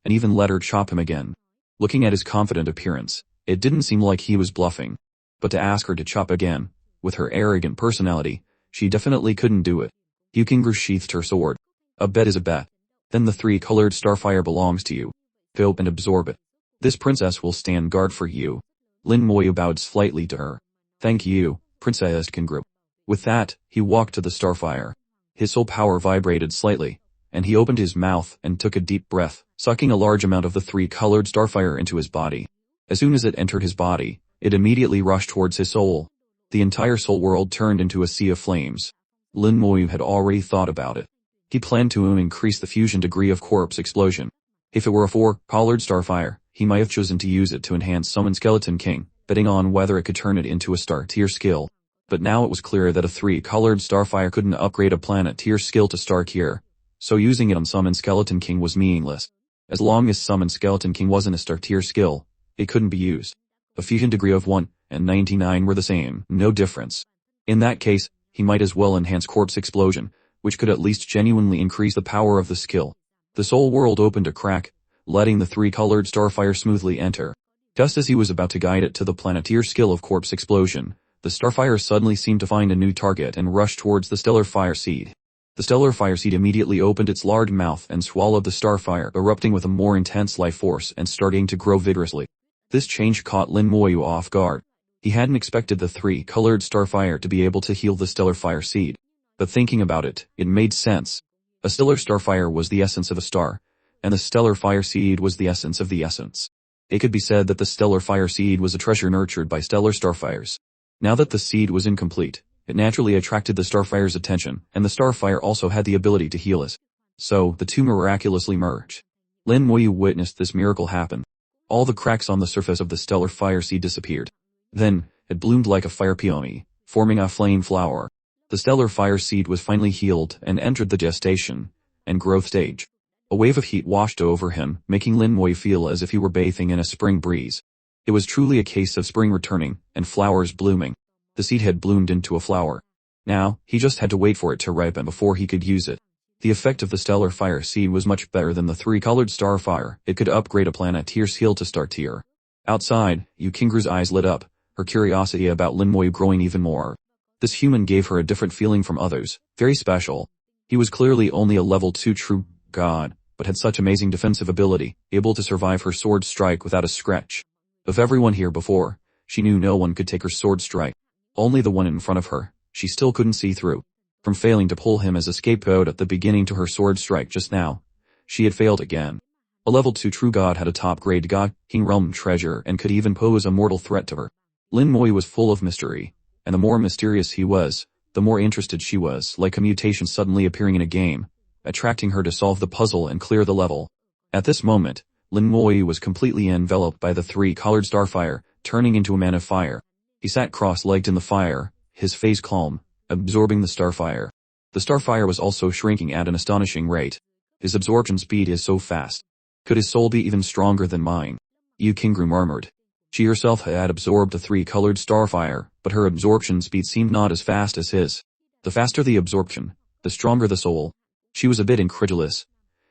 and even let her chop him again. Looking at his confident appearance, it didn't seem like he was bluffing. But to ask her to chop again, with her arrogant personality, she definitely couldn't do it. Yukingru sheathed her sword. "A bet is a bet. Then the 3-colored starfire belongs to you. Go and absorb it. This princess will stand guard for you." Lin Moyu bowed slightly to her. "Thank you, Princess Kingru." With that, he walked to the starfire. His soul power vibrated slightly, and he opened his mouth and took a deep breath, sucking a large amount of the 3-colored starfire into his body. As soon as it entered his body, it immediately rushed towards his soul. The entire soul world turned into a sea of flames. Lin Moyu had already thought about it. He planned to increase the fusion degree of corpse explosion. If it were a 4-colored starfire, he might have chosen to use it to enhance Summon Skeleton King, betting on whether it could turn it into a star tier skill. But now it was clear that a 3-colored starfire couldn't upgrade a planet tier skill to star tier, so using it on Summon Skeleton King was meaningless. As long as Summon Skeleton King wasn't a star tier skill, it couldn't be used. A fusion degree of 1 and 99 were the same, no difference. In that case, he might as well enhance Corpse Explosion, which could at least genuinely increase the power of the skill. The soul world opened a crack, letting the 3-colored starfire smoothly enter. Just as he was about to guide it to the planeteer skill of Corpse Explosion, The starfire suddenly seemed to find a new target and rushed towards the stellar fire seed. The stellar fire seed immediately opened its large mouth and swallowed the starfire, erupting with a more intense life force and starting to grow vigorously. This change caught Lin Moyu off guard. He hadn't expected the three-colored starfire to be able to heal the stellar fire seed. But thinking about it, it made sense. A stellar starfire was the essence of a star, and the stellar fire seed was the essence of the essence. It could be said that the stellar fire seed was a treasure nurtured by stellar starfires. Now that the seed was incomplete, it naturally attracted the starfire's attention, and the starfire also had the ability to heal it. So, the two miraculously merged. Lin Moyu witnessed this miracle happen. All the cracks on the surface of the stellar fire seed disappeared. Then, it bloomed like a fire peony, forming a flame flower. The stellar fire seed was finally healed and entered the gestation and growth stage. A wave of heat washed over him, making Lin Moyu feel as if he were bathing in a spring breeze. It was truly a case of spring returning and flowers blooming. The seed had bloomed into a flower. Now, he just had to wait for it to ripen before he could use it. The effect of the stellar fire seed was much better than the three-colored starfire. It could upgrade a Planeteer's heal to star tier. Outside, Yukingu's eyes lit up, her curiosity about Lin Moyu growing even more. This human gave her a different feeling from others, very special. He was clearly only a level 2 true god, but had such amazing defensive ability, able to survive her sword strike without a scratch. Of everyone here before, she knew no one could take her sword strike. Only the one in front of her, she still couldn't see through. From failing to pull him as a scapegoat at the beginning to her sword strike just now, she had failed again. A level 2 true god had a top-grade god, king realm treasure, and could even pose a mortal threat to her. Lin Moyu was full of mystery, and the more mysterious he was, the more interested she was, like a mutation suddenly appearing in a game, attracting her to solve the puzzle and clear the level. At this moment, Lin Moyu was completely enveloped by the three-colored starfire, turning into a man of fire. He sat cross-legged in the fire, his face calm, absorbing the starfire. The starfire was also shrinking at an astonishing rate. His absorption speed is so fast. Could his soul be even stronger than mine? Yukingu murmured. She herself had absorbed the three-colored starfire, but her absorption speed seemed not as fast as his. The faster the absorption, the stronger the soul. She was a bit incredulous.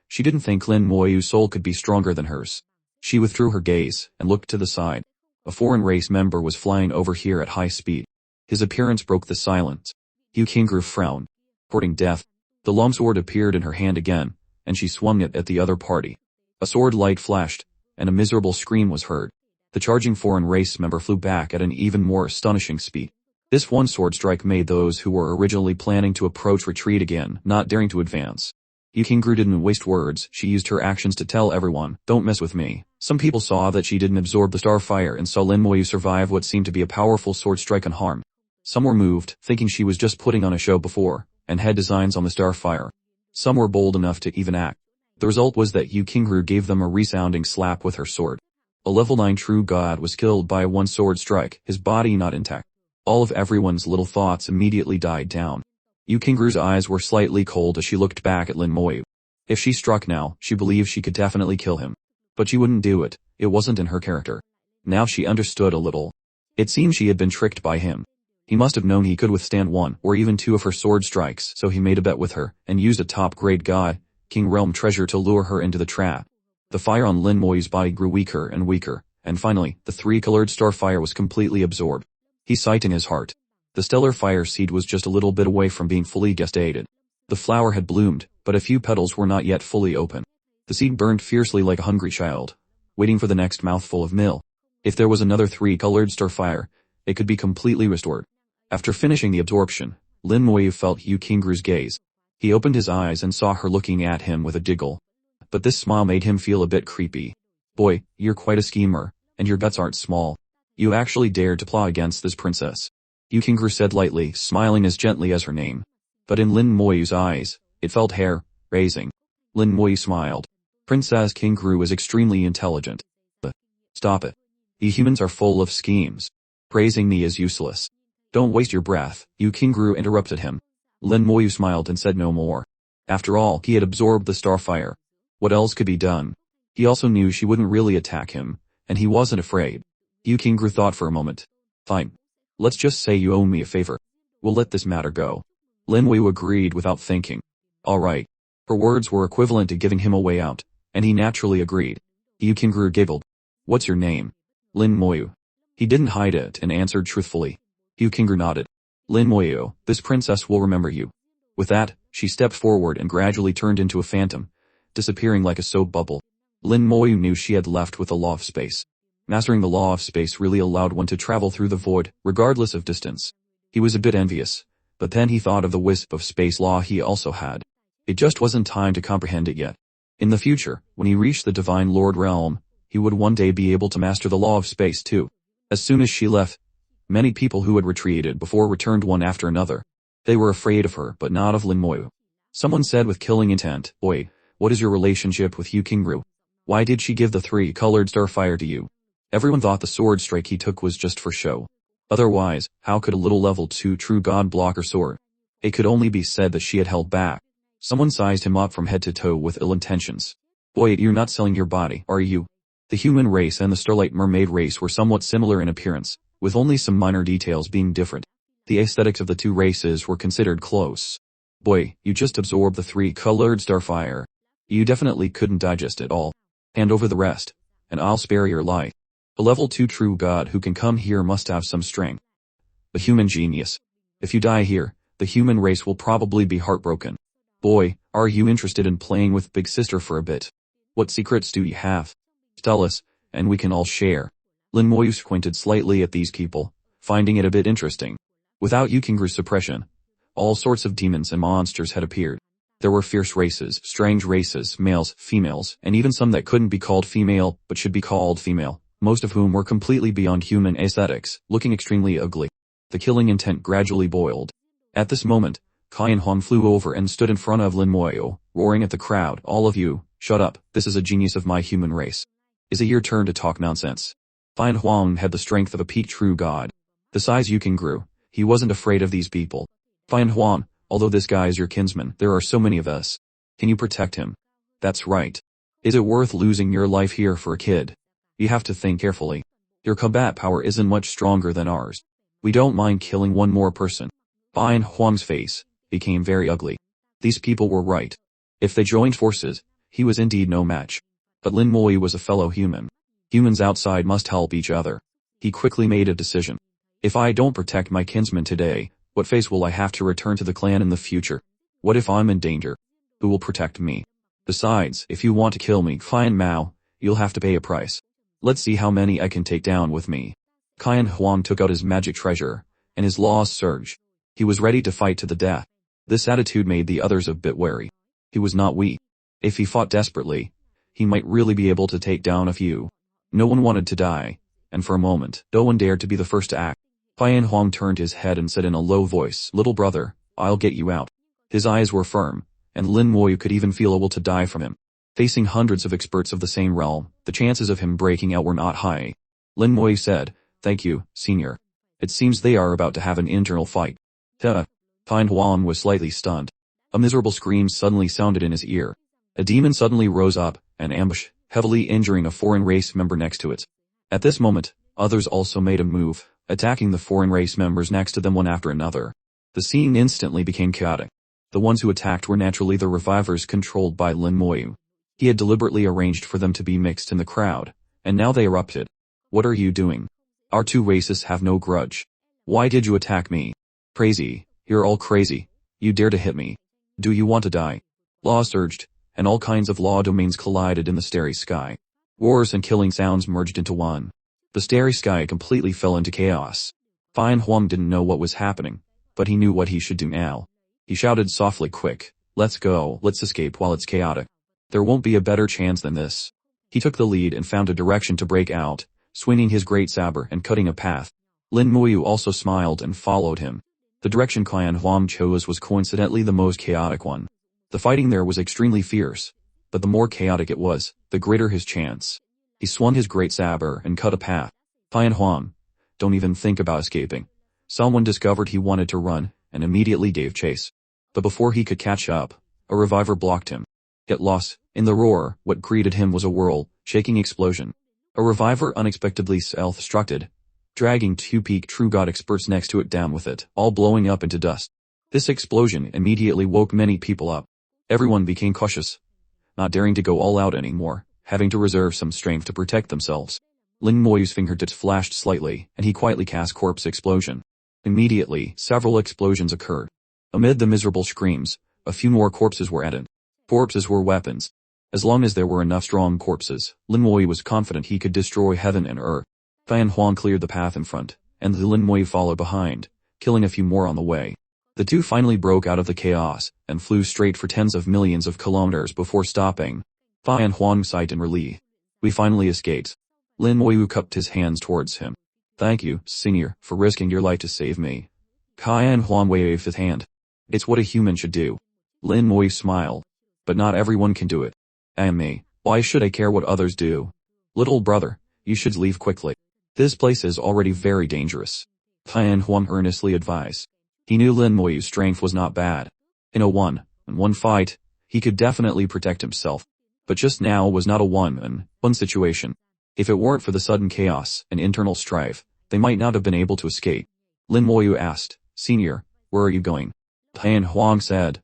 She didn't think Lin Moyu's soul could be stronger than hers. She withdrew her gaze and looked to the side. A foreign race member was flying over here at high speed. His appearance broke the silence. Yukingu frowned. Courting death. The longsword appeared in her hand again, and she swung it at the other party. A sword light flashed, and a miserable scream was heard. The charging foreign race member flew back at an even more astonishing speed. This one sword strike made those who were originally planning to approach retreat again, not daring to advance. Yukingu didn't waste words, she used her actions to tell everyone, don't mess with me. Some people saw that she didn't absorb the starfire and saw Lin Moyu survive what seemed to be a powerful sword strike unharmed. Some were moved, thinking she was just putting on a show before, and had designs on the starfire. Some were bold enough to even act. The result was that Yukingu gave them a resounding slap with her sword. A level 9 true god was killed by one sword strike, his body not intact. All of everyone's little thoughts immediately died down. Yukingu's eyes were slightly cold as she looked back at Lin Moyu. If she struck now, she believed she could definitely kill him. But she wouldn't do it, it wasn't in her character. Now she understood a little. It seemed she had been tricked by him. He must have known he could withstand one or even two of her sword strikes, so he made a bet with her, and used a top-grade god, King Realm treasure to lure her into the trap. The fire on Lin Moyu's body grew weaker and weaker, and finally, the three-colored starfire was completely absorbed. He sighed in his heart. The stellar fire seed was just a little bit away from being fully gestated. The flower had bloomed, but a few petals were not yet fully open. The seed burned fiercely like a hungry child, waiting for the next mouthful of milk. If there was another three-colored starfire, it could be completely restored. After finishing the absorption, Lin Moyu felt Yukingu's gaze. He opened his eyes and saw her looking at him with a giggle. But this smile made him feel a bit creepy. Boy, you're quite a schemer, and your guts aren't small. You actually dared to plot against this princess. Yukingu said lightly, smiling as gently as her name. But in Lin Moyu's eyes, it felt hair-raising. Lin Moyu smiled. Princess Kingu is extremely intelligent. Stop it. You humans are full of schemes. Praising me is useless. Don't waste your breath, Yukingu interrupted him. Lin Moyu smiled and said no more. After all, he had absorbed the starfire. What else could be done? He also knew she wouldn't really attack him, and he wasn't afraid. Yukingu thought for a moment. Fine. Let's just say you owe me a favor. We'll let this matter go. Lin Moyu agreed without thinking. Alright. Her words were equivalent to giving him a way out, and he naturally agreed. Yukingu giggled. What's your name? Lin Moyu. He didn't hide it and answered truthfully. Yukingru nodded. Lin Moyo, this princess will remember you. With that, she stepped forward and gradually turned into a phantom, disappearing like a soap bubble. Lin Moyo knew she had left with the law of space. Mastering the law of space really allowed one to travel through the void, regardless of distance. He was a bit envious, but then he thought of the wisp of space law he also had. It just wasn't time to comprehend it yet. In the future, when he reached the Divine Lord realm, he would one day be able to master the law of space too. As soon as she left, many people who had retreated before returned one after another. They were afraid of her, but not of Lin Moyo. Someone said with killing intent, "Oi, what is your relationship with Yukingru? Why did she give the 3-colored starfire to you?" Everyone thought the sword strike he took was just for show. Otherwise, how could a little level 2 true god block her sword? It could only be said that she had held back. Someone sized him up from head to toe with ill intentions. "Boy, you're not selling your body, are you?" The human race and the Starlight Mermaid race were somewhat similar in appearance, with only some minor details being different. The aesthetics of the two races were considered close. "Boy, you just absorbed the 3-colored starfire. You definitely couldn't digest it all. Hand over the rest, and I'll spare your life. A level 2 true god who can come here must have some strength. A human genius. If you die here, the human race will probably be heartbroken. Boy, are you interested in playing with Big Sister for a bit? What secrets do you have? Tell us, and we can all share." Lin Moyu squinted slightly at these people, finding it a bit interesting. Without Yukingru's suppression, all sorts of demons and monsters had appeared. There were fierce races, strange races, males, females, and even some that couldn't be called female but should be called female, most of whom were completely beyond human aesthetics, looking extremely ugly. The killing intent gradually boiled. At this moment, Kai and Huang flew over and stood in front of Lin Moyo, roaring at the crowd, "All of you, shut up, this is a genius of my human race. Is it your turn to talk nonsense?" Kai Huang had the strength of a peak true god. Besides Yukingru, he wasn't afraid of these people. "Kai Huang, although this guy is your kinsman, there are so many of us. Can you protect him?" "That's right. Is it worth losing your life here for a kid? You have to think carefully. Your combat power isn't much stronger than ours. We don't mind killing one more person." Kai Huang's face became very ugly. These people were right. If they joined forces, he was indeed no match. But Lin Moyi was a fellow human. Humans outside must help each other. He quickly made a decision. "If I don't protect my kinsman today, what face will I have to return to the clan in the future? What if I'm in danger? Who will protect me? Besides, if you want to kill me, fine Mao, you'll have to pay a price. Let's see how many I can take down with me." Kai Huang took out his magic treasure, and his laws surged. He was ready to fight to the death. This attitude made the others a bit wary. He was not weak. If he fought desperately, he might really be able to take down a few. No one wanted to die, and for a moment, no one dared to be the first to act. Kai Huang turned his head and said in a low voice, "Little brother, I'll get you out." His eyes were firm, and Lin Moyu could even feel able to die from him. Facing hundreds of experts of the same realm, the chances of him breaking out were not high. Lin Moyu said, "Thank you, senior. It seems they are about to have an internal fight." Kai Huang was slightly stunned. A miserable scream suddenly sounded in his ear. A demon suddenly rose up and ambushed, heavily injuring a foreign race member next to it. At this moment, others also made a move, attacking the foreign race members next to them one after another. The scene instantly became chaotic. The ones who attacked were naturally the revivers controlled by Lin Moyu. He had deliberately arranged for them to be mixed in the crowd, and now they erupted. "What are you doing? Our two races have no grudge. Why did you attack me? Crazy, you're all crazy. You dare to hit me. Do you want to die?" Law surged, and all kinds of law domains collided in the starry sky. Wars and killing sounds merged into one. The starry sky completely fell into chaos. Kai Huang didn't know what was happening, but he knew what he should do now. He shouted softly, "Quick, let's go, let's escape while it's chaotic. There won't be a better chance than this." He took the lead and found a direction to break out, swinging his great saber and cutting a path. Lin Moyu also smiled and followed him. The direction Kai Huang chose was coincidentally the most chaotic one. The fighting there was extremely fierce, but the more chaotic it was, the greater his chance. He swung his great saber and cut a path. Kai Huang, don't even think about escaping. Someone discovered he wanted to run, and immediately gave chase. But before he could catch up, a reviver blocked him. Get lost. In the roar, what greeted him was a world-shaking explosion. A reviver unexpectedly self-destructed, dragging two peak true god experts next to it down with it, all blowing up into dust. This explosion immediately woke many people up. Everyone became cautious, not daring to go all out anymore, having to reserve some strength to protect themselves. Lin Moyu's fingertips flashed slightly, and he quietly cast Corpse Explosion. Immediately, several explosions occurred. Amid the miserable screams, a few more corpses were added. Corpses were weapons. As long as there were enough strong corpses, Lin Moyu was confident he could destroy heaven and earth. Fan Huang cleared the path in front, and the Lin Moyu followed behind, killing a few more on the way. The two finally broke out of the chaos, and flew straight for tens of millions of kilometers before stopping. Fan Huang sighed in relief. We finally escaped. Lin Moyu cupped his hands towards him. Thank you, senior, for risking your life to save me. Fan Huang waved his hand. It's what a human should do. Lin Moyu smiled. But not everyone can do it. And me, why should I care what others do? Little brother, you should leave quickly. This place is already very dangerous. Fan Huang earnestly advised. He knew Lin Moyu's strength was not bad. In a one-on-one fight, he could definitely protect himself. But just now was not a one-on-one situation. If it weren't for the sudden chaos and internal strife, they might not have been able to escape. Lin Moyu asked, Senior, where are you going? Fan Huang said,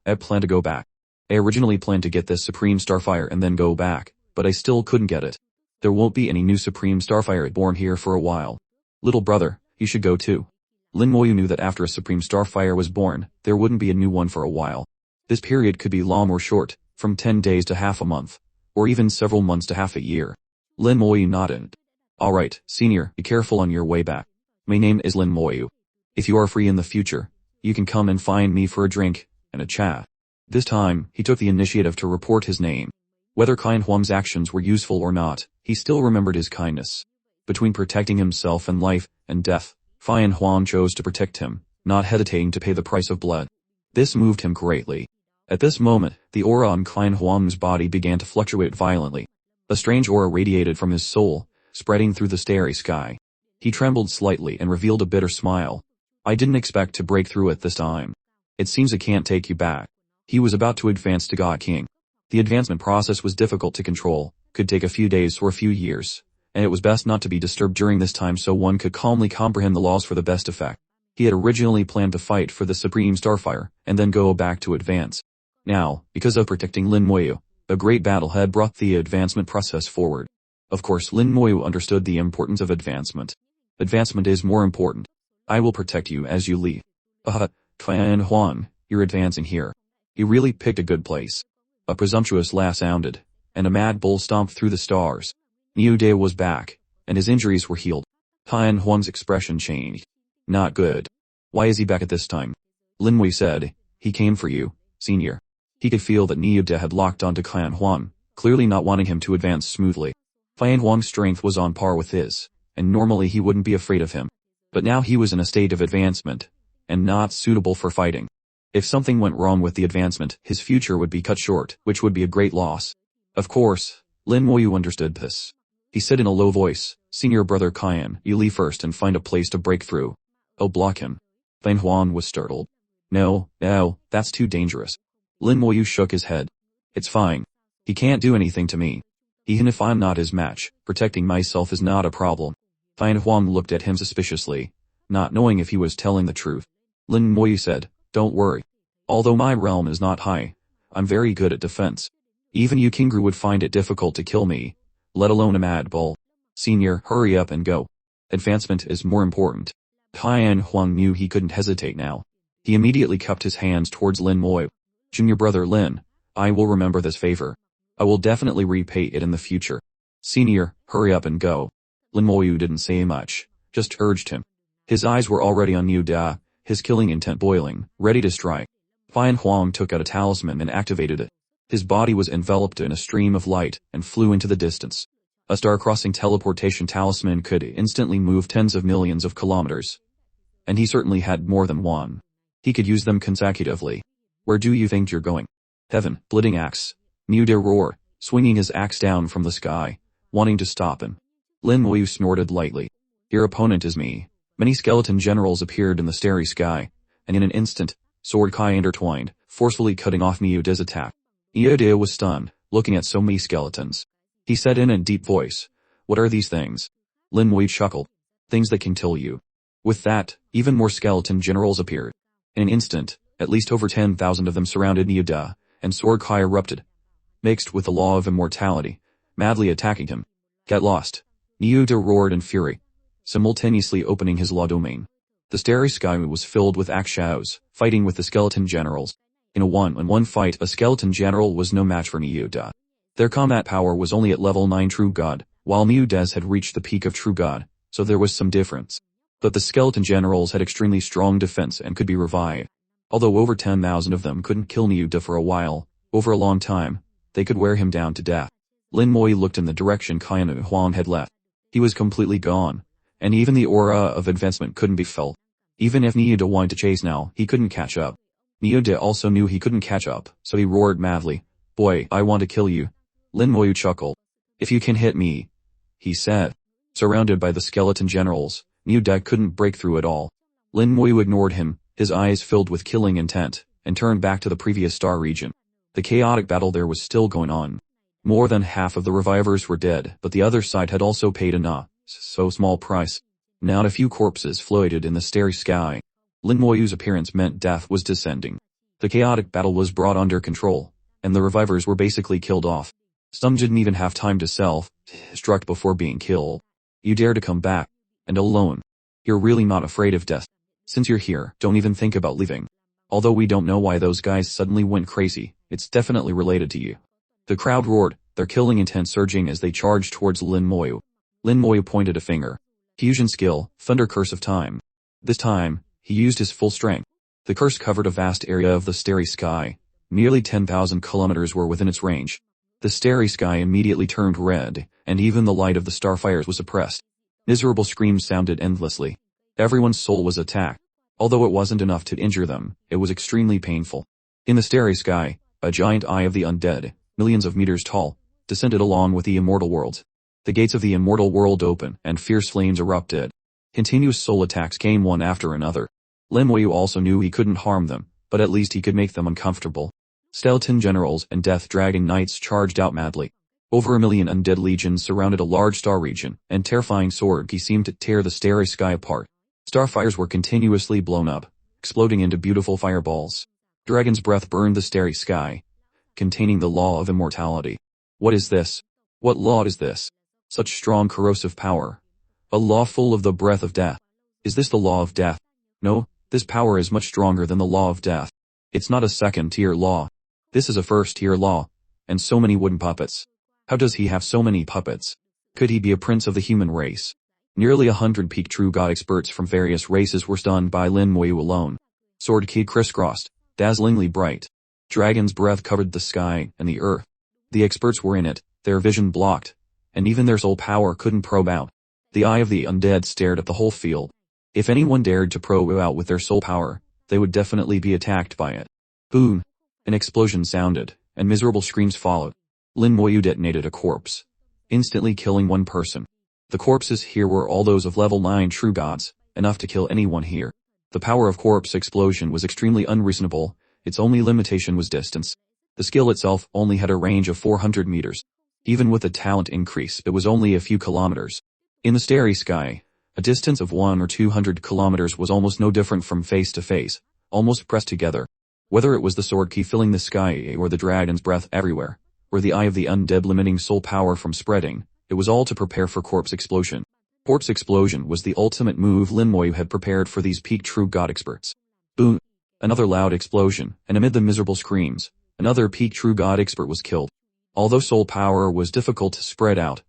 I plan to go back. I originally planned to get this Supreme Starfire and then go back, but I still couldn't get it. There won't be any new Supreme Starfire Reborn here for a while. Little brother, you should go too. Lin Moyu knew that after a Supreme Starfire was born, there wouldn't be a new one for a while. This period could be long or short, from 10 days to half a month, or even several months to half a year. Lin Moyu nodded. Alright, senior, be careful on your way back. My name is Lin Moyu. If you are free in the future, you can come and find me for a drink and a chat. This time, he took the initiative to report his name. Whether Fan Huang's actions were useful or not, he still remembered his kindness. Between protecting himself and life and death, Fan Huang chose to protect him, not hesitating to pay the price of blood. This moved him greatly. At this moment, the aura on Fan Huang's body began to fluctuate violently. A strange aura radiated from his soul, spreading through the starry sky. He trembled slightly and revealed a bitter smile. I didn't expect to break through it this time. It seems I can't take you back. He was about to advance to God King. The advancement process was difficult to control, could take a few days or a few years, and it was best not to be disturbed during this time so one could calmly comprehend the laws for the best effect. He had originally planned to fight for the Supreme Starfire, and then go back to advance. Now, because of protecting Lin Moyu, a great battle had brought the advancement process forward. Of course Lin Moyu understood the importance of advancement. Advancement is more important. I will protect you as you leave. Fan Huang, you're advancing here. He really picked a good place. A presumptuous laugh sounded, and a mad bull stomped through the stars. Niu De was back, and his injuries were healed. Fan Huang's expression changed. Not good. Why is he back at this time? Lin Wei said, he came for you, senior. He could feel that Niu De had locked onto Fan Huang, clearly not wanting him to advance smoothly. Fan Huang's strength was on par with his, and normally he wouldn't be afraid of him. But now he was in a state of advancement, and not suitable for fighting. If something went wrong with the advancement, his future would be cut short, which would be a great loss. Of course, Lin Moyu understood this. He said in a low voice, Senior brother Kyan, you leave first and find a place to break through. I'll block him. Fan Huang was startled. No, that's too dangerous. Lin Moyu shook his head. It's fine. He can't do anything to me. Even if I'm not his match, protecting myself is not a problem. Fan Huang looked at him suspiciously, not knowing if he was telling the truth. Lin Moyu said, don't worry. Although my realm is not high, I'm very good at defense. Even you Kingru would find it difficult to kill me, let alone a mad bull. Senior, hurry up and go. Advancement is more important. Fan Huang knew he couldn't hesitate now. He immediately cupped his hands towards Lin Moyu. Junior brother Lin, I will remember this favor. I will definitely repay it in the future. Senior, hurry up and go. Lin Moyu didn't say much, just urged him. His eyes were already on Niu De, his killing intent boiling, ready to strike. Fan Huang took out a talisman and activated it. His body was enveloped in a stream of light and flew into the distance. A star-crossing teleportation talisman could instantly move tens of millions of kilometers. And he certainly had more than one. He could use them consecutively. Where do you think you're going? Heaven, splitting axe. Niu De roared, swinging his axe down from the sky, wanting to stop him. Lin Moyu snorted lightly. Your opponent is me. Many skeleton generals appeared in the starry sky, and in an instant, sword kai intertwined, forcefully cutting off Niu De's attack. Niu De was stunned, looking at so many skeletons. He said in a deep voice, what are these things? Lin Moyu chuckled. Things that can kill you. With that, even more skeleton generals appeared. In an instant, at least over 10,000 of them surrounded Niu De, and sword kai erupted, mixed with the law of immortality, madly attacking him. Get lost. Niu De roared in fury, simultaneously opening his law domain. The starry sky was filled with Akshos, fighting with the skeleton generals. In a one-on-one fight, a skeleton general was no match for Miuda. Their combat power was only at level 9 True God, while Miuda's had reached the peak of True God, so there was some difference. But the skeleton generals had extremely strong defense and could be revived. Although over 10,000 of them couldn't kill Miuda for a while, over a long time, they could wear him down to death. Lin Moi looked in the direction Kainu Huang had left. He was completely gone, and even the aura of advancement couldn't be felt. Even if Miuda wanted to chase now, he couldn't catch up. Miuda also knew he couldn't catch up, so he roared madly, "Boy, I want to kill you." Lin Moi chuckled. "If you can hit me," he said. Surrounded by the skeleton generals, Miuda couldn't break through at all. Lin Moi ignored him, his eyes filled with killing intent, and turned back to the previous star region. The chaotic battle there was still going on. More than half of the revivers were dead, but the other side had also paid a so small price. Not a few corpses floated in the starry sky. Lin Moi's appearance meant death was descending. The chaotic battle was brought under control, and the revivers were basically killed off. Some didn't even have time to self-destruct before being killed. "You dare to come back? And alone? You're really not afraid of death? Since you're here, don't even think about leaving. Although we don't know why those guys suddenly went crazy, it's definitely related to you." The crowd roared, their killing intent surging as they charged towards Lin Moi. Lin Moi pointed a finger. Fusion skill, Thunder Curse of Time. This time, he used his full strength. The curse covered a vast area of the starry sky. Nearly 10,000 kilometers were within its range. The starry sky immediately turned red, and even the light of the starfires was suppressed. Miserable screams sounded endlessly. Everyone's soul was attacked. Although it wasn't enough to injure them, it was extremely painful. In the starry sky, a giant eye of the undead, millions of meters tall, descended along with the immortal worlds. The gates of the immortal world opened, and fierce flames erupted. Continuous soul attacks came one after another. Lin Moi also knew he couldn't harm them, but at least he could make them uncomfortable. Skeleton generals and death dragon knights charged out madly. Over 1,000,000 undead legions surrounded a large star region, and terrifying sword seemed to tear the starry sky apart. Starfires were continuously blown up, exploding into beautiful fireballs. Dragon's breath burned the starry sky, containing the law of immortality. What is this? What law is this? Such strong corrosive power. A law full of the breath of death. Is this the law of death? No, this power is much stronger than the law of death. It's not a second-tier law. This is a first-tier law. And so many wooden puppets. How does he have so many puppets? Could he be a prince of the human race? Nearly 100 peak true god experts from various races were stunned by Lin Moi alone. Sword ki crisscrossed, dazzlingly bright. Dragon's breath covered the sky and the earth. The experts were in it, their vision blocked, and even their soul power couldn't probe out. The eye of the undead stared at the whole field. If anyone dared to probe out with their soul power, they would definitely be attacked by it. Boom! An explosion sounded, and miserable screams followed. Lin Moi detonated a corpse, instantly killing one person. The corpses here were all those of level 9 true gods, enough to kill anyone here. The power of corpse explosion was extremely unreasonable, its only limitation was distance. The skill itself only had a range of 400 meters. Even with the talent increase, it was only a few kilometers. In the starry sky, a distance of 100 or 200 kilometers was almost no different from face to face, almost pressed together. Whether it was the sword ki filling the sky or the dragon's breath everywhere, or the eye of the undead limiting soul power from spreading, it was all to prepare for corpse explosion. Corpse explosion was the ultimate move Lin Moi had prepared for these peak true god experts. Boom! Another loud explosion, and amid the miserable screams, another peak true god expert was killed. Although soul power was difficult to spread out,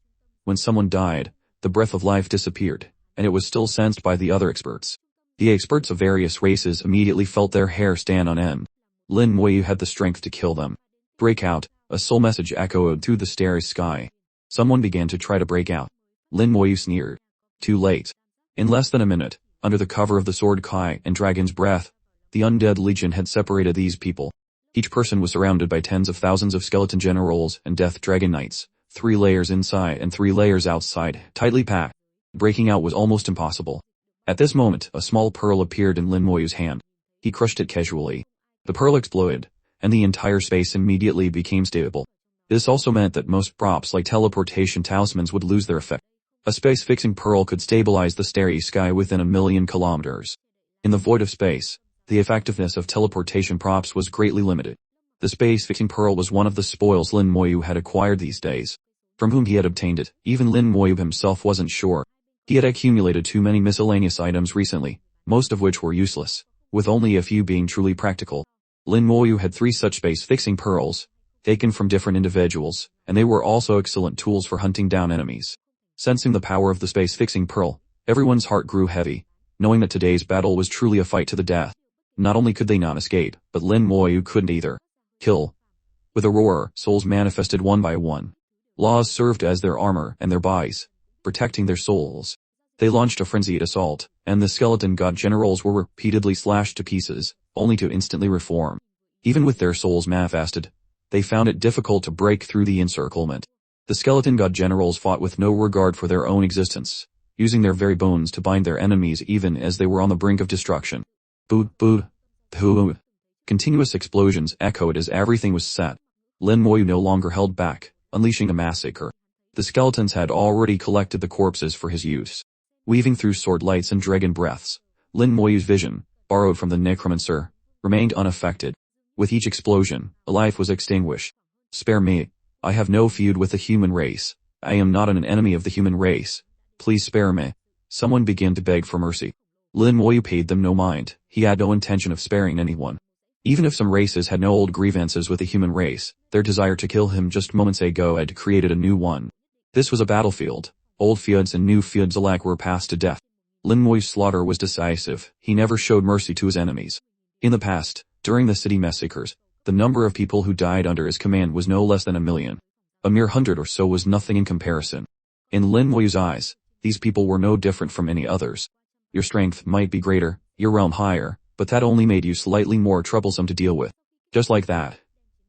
when someone died, the breath of life disappeared, and it was still sensed by the other experts. The experts of various races immediately felt their hair stand on end. Lin Moi had the strength to kill them. Break out, a soul message echoed through the starry sky. Someone began to try to break out. Lin Moi sneered. Too late. In less than a minute, under the cover of the sword kai and dragon's breath, the undead legion had separated these people. Each person was surrounded by tens of thousands of skeleton generals and death dragon knights, 3 layers inside and 3 layers outside, tightly packed. Breaking out was almost impossible. At this moment, a small pearl appeared in Lin Moi's hand. He crushed it casually. The pearl exploded, and the entire space immediately became stable. This also meant that most props like teleportation talismans would lose their effect. A space-fixing pearl could stabilize the starry sky within 1,000,000 kilometers. In the void of space, the effectiveness of teleportation props was greatly limited. The space-fixing pearl was one of the spoils Lin Moi had acquired these days. From whom he had obtained it, even Lin Moi himself wasn't sure. He had accumulated too many miscellaneous items recently, most of which were useless, with only a few being truly practical. Lin Moyu had 3 such space-fixing pearls, taken from different individuals, and they were also excellent tools for hunting down enemies. Sensing the power of the space-fixing pearl, everyone's heart grew heavy, knowing that today's battle was truly a fight to the death. Not only could they not escape, but Lin Moyu couldn't either. Kill. With a roar, souls manifested one by one. Laws served as their armor and their bodies, protecting their souls. They launched a frenzied assault, and the skeleton god generals were repeatedly slashed to pieces, only to instantly reform. Even with their souls manifested, they found it difficult to break through the encirclement. The skeleton god generals fought with no regard for their own existence, using their very bones to bind their enemies even as they were on the brink of destruction. Boot, boot, boot. Continuous explosions echoed as everything was set. Lin Moyu no longer held back, unleashing a massacre. The skeletons had already collected the corpses for his use. Weaving through sword lights and dragon breaths, Lin Moyu's vision, borrowed from the Necromancer, remained unaffected. With each explosion, a life was extinguished. Spare me. I have no feud with the human race. I am not an enemy of the human race. Please spare me. Someone began to beg for mercy. Lin Moyu paid them no mind. He had no intention of sparing anyone. Even if some races had no old grievances with the human race, their desire to kill him just moments ago had created a new one. This was a battlefield. Old feuds and new feuds alike were passed to death. Lin Moyu's slaughter was decisive. He never showed mercy to his enemies. In the past, during the city massacres, the number of people who died under his command was no less than 1,000,000. A mere 100 or so was nothing in comparison. In Lin Moyu's eyes, these people were no different from any others. Your strength might be greater, your realm higher, but that only made you slightly more troublesome to deal with. Just like that.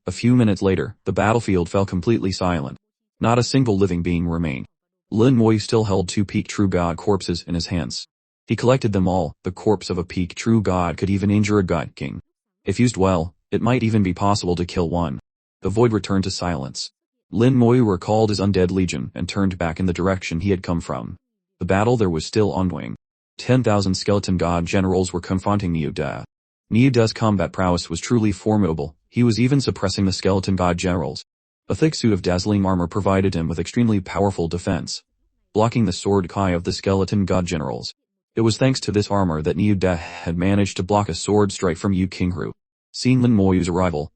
A few minutes later, the battlefield fell completely silent. Not a single living being remained. Lin Moyu still held 2 peak true god corpses in his hands. He collected them all. The corpse of a peak true god could even injure a god king. If used well, it might even be possible to kill one. The void returned to silence. Lin Moyu recalled his undead legion and turned back in the direction he had come from. The battle there was still ongoing. 10,000 skeleton god generals were confronting Niuda. Niuda's combat prowess was truly formidable. He was even suppressing the skeleton god generals. A thick suit of dazzling armor provided him with extremely powerful defense, blocking the sword kai of the skeleton god generals. It was thanks to this armor that Niuda had managed to block a sword strike from Yu Kingru. Seeing Lin Moyu's arrival,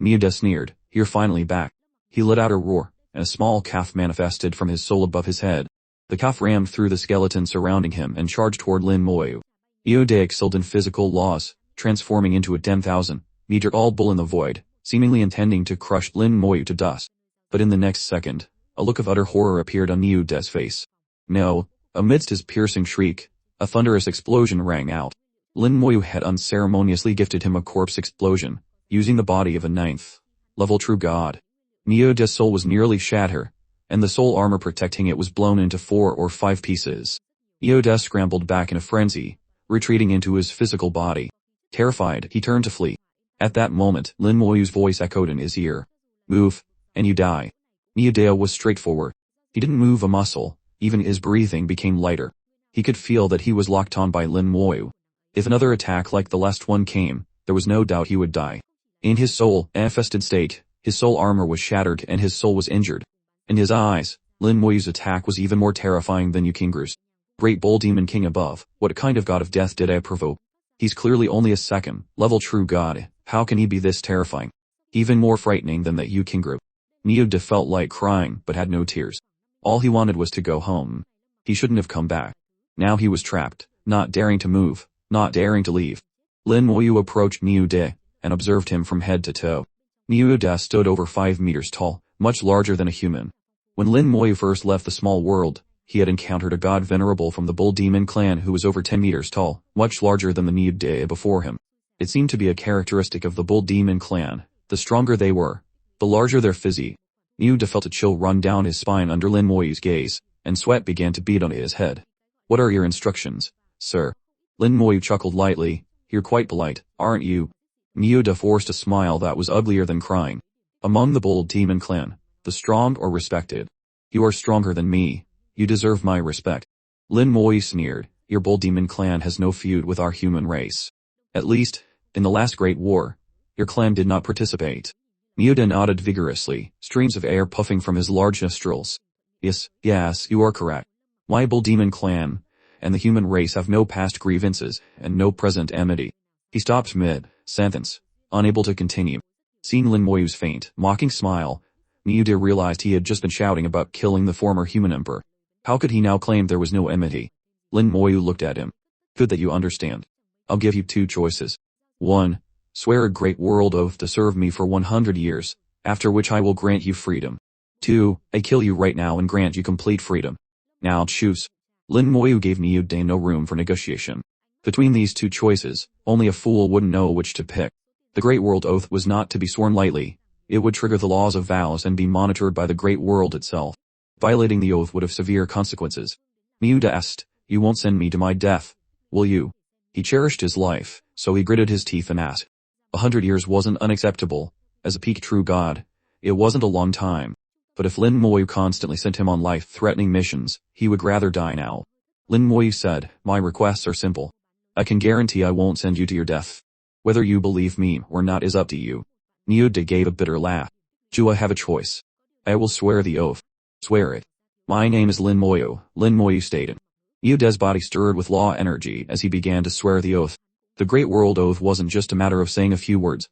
Niuda sneered, "You're finally back." He let out a roar, and a small calf manifested from his soul above his head. The calf rammed through the skeleton surrounding him and charged toward Lin Moyu. Niuda excelled in physical laws, transforming into a 10,000-meter tall bull in the void, seemingly intending to crush Lin Moyu to dust. But in the next second, a look of utter horror appeared on Niuda's face. No, amidst his piercing shriek, a thunderous explosion rang out. Lin Moyu had unceremoniously gifted him a corpse explosion, using the body of a 9th-level true god. Niuda's soul was nearly shattered, and the soul armor protecting it was blown into 4 or 5 pieces. Niuda scrambled back in a frenzy, retreating into his physical body. Terrified, he turned to flee. At that moment, Lin Moyu's voice echoed in his ear. "Move, and you die." Niuda was straightforward. He didn't move a muscle, even his breathing became lighter. He could feel that he was locked on by Lin Moyu. If another attack like the last one came, there was no doubt he would die. In his soul manifested state, his soul armor was shattered and his soul was injured. In his eyes, Lin Moyu's attack was even more terrifying than Yu Kingru's. Great bull demon king above, what kind of god of death did I provoke? He's clearly only a 2nd-level true god, how can he be this terrifying? Even more frightening than that Yu Kingru. Niuda felt like crying but had no tears. All he wanted was to go home. He shouldn't have come back. Now he was trapped, not daring to move, not daring to leave. Lin Moyu approached Niuda and observed him from head to toe. Niuda stood over 5 meters tall, much larger than a human. When Lin Moyu first left the small world, he had encountered a god venerable from the Bull Demon clan who was over 10 meters tall, much larger than the Niuda before him. It seemed to be a characteristic of the Bull Demon clan. The stronger they were, the larger their physique. Niuda felt a chill run down his spine under Lin Moyu's gaze, and sweat began to bead on his head. "What are your instructions, sir?" Lin Moyu chuckled lightly. "You're quite polite, aren't you?" Niuda forced a smile that was uglier than crying. "Among the Bull Demon clan, the strong are respected. You are stronger than me. You deserve my respect." Lin Moyu sneered. "Your Bull Demon clan has no feud with our human race. At least, in the last Great War, your clan did not participate." Niuda nodded vigorously, streams of air puffing from his large nostrils. Yes, you are correct. My Bull Demon clan and the human race have no past grievances and no present enmity. He stopped mid-sentence, unable to continue. Seeing Lin Moyu's faint, mocking smile, Niude realized he had just been shouting about killing the former human emperor. How could he now claim there was no enmity? Lin Moyu looked at him. Good that you understand. I'll give you two choices. 1. Swear a great world oath to serve me for 100 years, after which I will grant you freedom. 2. I kill you right now and grant you complete freedom. Now choose. Lin Moyu gave Niude no room for negotiation. Between these two choices, only a fool wouldn't know which to pick. The Great World Oath was not to be sworn lightly. It would trigger the laws of vows and be monitored by the Great World itself. Violating the oath would have severe consequences. Niude asked, "You won't send me to my death, will you?" He cherished his life, so he gritted his teeth and asked. 100 years wasn't unacceptable. As a peak true god, it wasn't a long time. But if Lin Moyu constantly sent him on life-threatening missions, he would rather die now. Lin Moyu said, "My requests are simple. I can guarantee I won't send you to your death. Whether you believe me or not is up to you." Niude gave a bitter laugh. "Do I have a choice? I will swear the oath." "Swear it." "My name is Lin Moyu stated. Niude's body stirred with law energy as he began to swear the oath. The Great World Oath wasn't just a matter of saying a few words.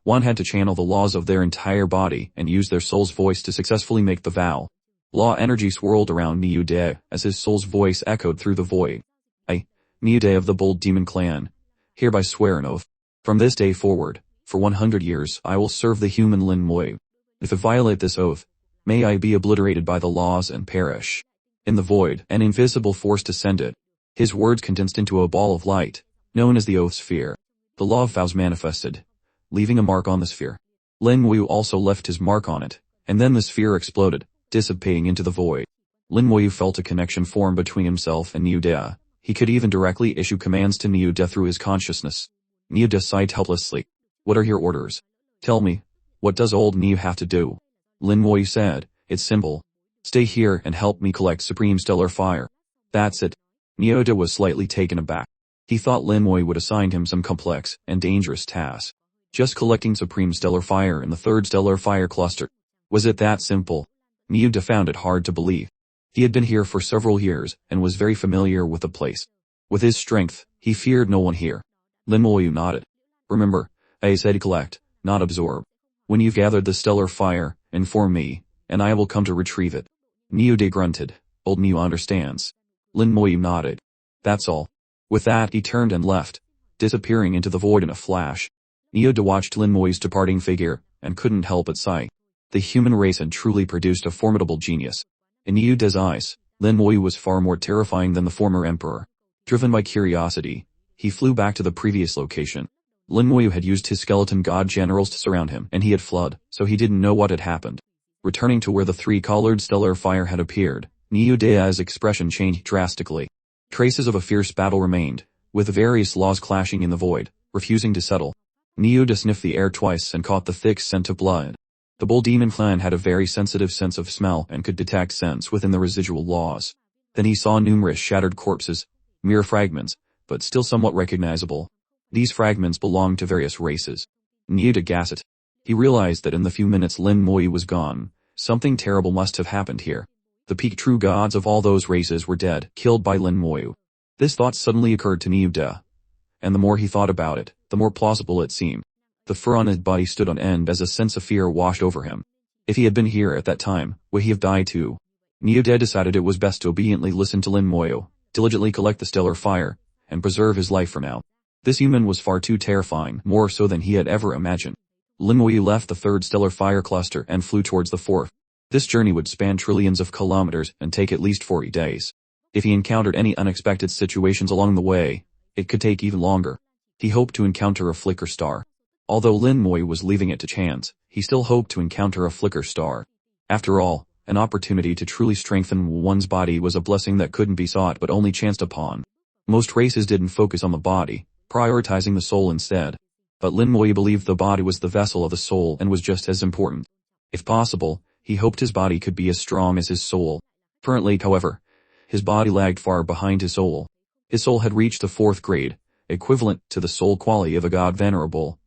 One had to channel the laws of their entire body and use their soul's voice to successfully make the vow. Law energy swirled around Niude as his soul's voice echoed through the void. "I, Niude of the Bold Demon Clan, hereby swear an oath. From this day forward, for 100 years I will serve the human Lin Moyu. If I violate this oath, may I be obliterated by the laws and perish." In the void, an invisible force descended. His words condensed into a ball of light, known as the Oath Sphere. The law of vows manifested, leaving a mark on the sphere. Lin Moyu also left his mark on it, and then the sphere exploded, dissipating into the void. Lin Moyu felt a connection form between himself and Niude. He could even directly issue commands to Niude through his consciousness. Niude sighed helplessly. "What are your orders? Tell me, what does old Niu have to do?" Lin Moyu said, "It's simple. Stay here and help me collect Supreme Stellar Fire." "That's it." Niude was slightly taken aback. He thought Lin Moyu would assign him some complex and dangerous task. Just collecting Supreme Stellar Fire in the third Stellar Fire cluster. Was it that simple? Niude found it hard to believe. He had been here for several years and was very familiar with the place. With his strength, he feared no one here. Lin Moyu nodded. "Remember, I said collect, not absorb. When you've gathered the Stellar Fire, inform me, and I will come to retrieve it." Niude grunted. "Old Niu understands." Lin Moyu nodded. "That's all." With that he turned and left, disappearing into the void in a flash. Niude watched Lin Moyu's departing figure, and couldn't help but sigh. The human race had truly produced a formidable genius. In Niude's eyes, Lin Moyu was far more terrifying than the former emperor. Driven by curiosity, he flew back to the previous location. Lin Moyu had used his skeleton god generals to surround him, and he had fled, so he didn't know what had happened. Returning to where the three-colored stellar fire had appeared, Niude's expression changed drastically. Traces of a fierce battle remained, with various laws clashing in the void, refusing to settle. Niude sniffed the air twice and caught the thick scent of blood. The Bull Demon Clan had a very sensitive sense of smell and could detect scents within the residual laws. Then he saw numerous shattered corpses, mere fragments, but still somewhat recognizable. These fragments belonged to various races. Niude gasped. He realized that in the few minutes Lin Moyu was gone, something terrible must have happened here. The peak true gods of all those races were dead, killed by Lin Moyu. This thought suddenly occurred to Niude, and the more he thought about it, the more plausible it seemed. The fur on his body stood on end as a sense of fear washed over him. If he had been here at that time, would he have died too? Niude decided it was best to obediently listen to Lin Moyu, diligently collect the stellar fire, and preserve his life for now. This human was far too terrifying, more so than he had ever imagined. Lin Moyu left the third stellar fire cluster and flew towards the fourth. This journey would span trillions of kilometers and take at least 40 days. If he encountered any unexpected situations along the way, it could take even longer. He hoped to encounter a flicker star. Although Lin Moyu was leaving it to chance, he still hoped to encounter a flicker star. After all, an opportunity to truly strengthen one's body was a blessing that couldn't be sought but only chanced upon. Most races didn't focus on the body, prioritizing the soul instead. But Lin Moyu believed the body was the vessel of the soul and was just as important. If possible, he hoped his body could be as strong as his soul. Currently, however, his body lagged far behind his soul. His soul had reached the 4th grade, equivalent to the soul quality of a god venerable,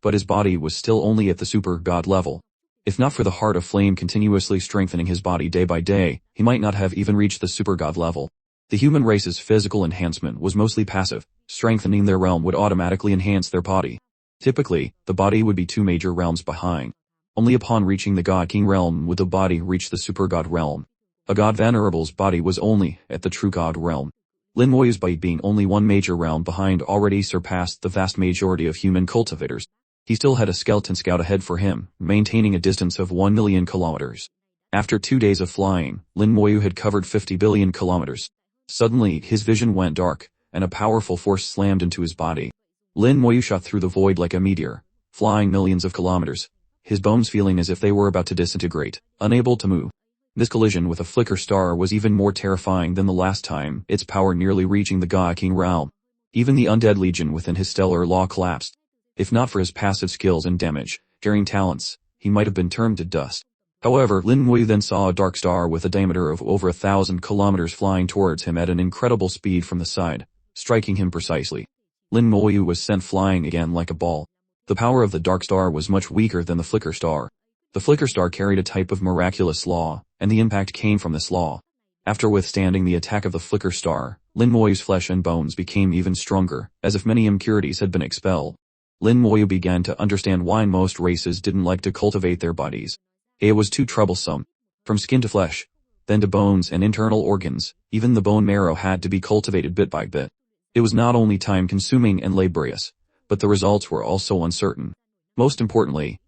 but his body was still only at the super god level. If not for the heart of flame continuously strengthening his body day by day, he might not have even reached the super god level. The human race's physical enhancement was mostly passive. Strengthening their realm would automatically enhance their body. Typically, the body would be 2 major realms behind. Only upon reaching the God King realm would the body reach the Super God realm. A God Venerable's body was only at the True God realm. Lin Moyu's body, being only 1 major realm behind, already surpassed the vast majority of human cultivators. He still had a skeleton scout ahead for him, maintaining a distance of 1 million kilometers. After 2 days of flying, Lin Moyu had covered 50 billion kilometers. Suddenly, his vision went dark, and a powerful force slammed into his body. Lin Moyu shot through the void like a meteor, flying millions of kilometers, his bones feeling as if they were about to disintegrate, unable to move. This collision with a flicker star was even more terrifying than the last time, its power nearly reaching the God King realm. Even the undead legion within his stellar law collapsed. If not for his passive skills and damage-carrying talents, he might have been turned to dust. However, Lin Moyu then saw a dark star with a diameter of over 1,000 kilometers flying towards him at an incredible speed from the side, striking him precisely. Lin Moyu was sent flying again like a ball. The power of the dark star was much weaker than the flicker star. The flicker star carried a type of miraculous law, and the impact came from this law. After withstanding the attack of the flicker star, Lin Moyu's flesh and bones became even stronger, as if many impurities had been expelled. Lin Moyu began to understand why most races didn't like to cultivate their bodies. It was too troublesome. From skin to flesh, then to bones and internal organs, even the bone marrow had to be cultivated bit by bit. It was not only time-consuming and laborious, but the results were also uncertain. Most importantly,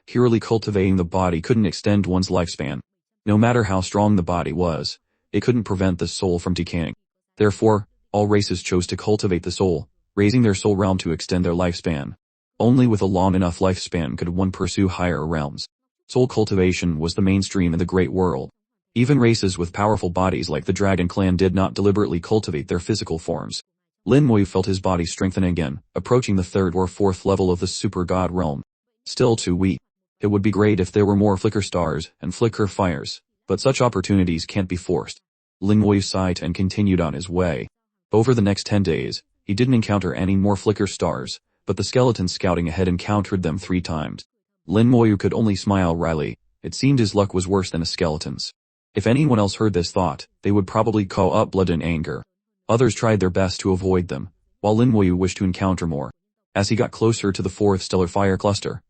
purely cultivating the body couldn't extend one's lifespan. No matter how strong the body was, it couldn't prevent the soul from decaying. Therefore, all races chose to cultivate the soul, raising their soul realm to extend their lifespan. Only with a long enough lifespan could one pursue higher realms. Soul cultivation was the mainstream in the great world. Even races with powerful bodies like the Dragon Clan did not deliberately cultivate their physical forms. Lin Moyu felt his body strengthen again, approaching the 3rd or 4th level of the Super God realm. Still too weak. It would be great if there were more flicker stars and flicker fires, but such opportunities can't be forced. Lin Moyu sighed and continued on his way. Over the next 10 days, he didn't encounter any more flicker stars, but the skeletons scouting ahead encountered them 3 times. Lin Moyu could only smile wryly. It seemed his luck was worse than a skeleton's. If anyone else heard this thought, they would probably call up blood in anger. Others tried their best to avoid them, while Lin Moyu wished to encounter more. As he got closer to the 4th stellar fire cluster,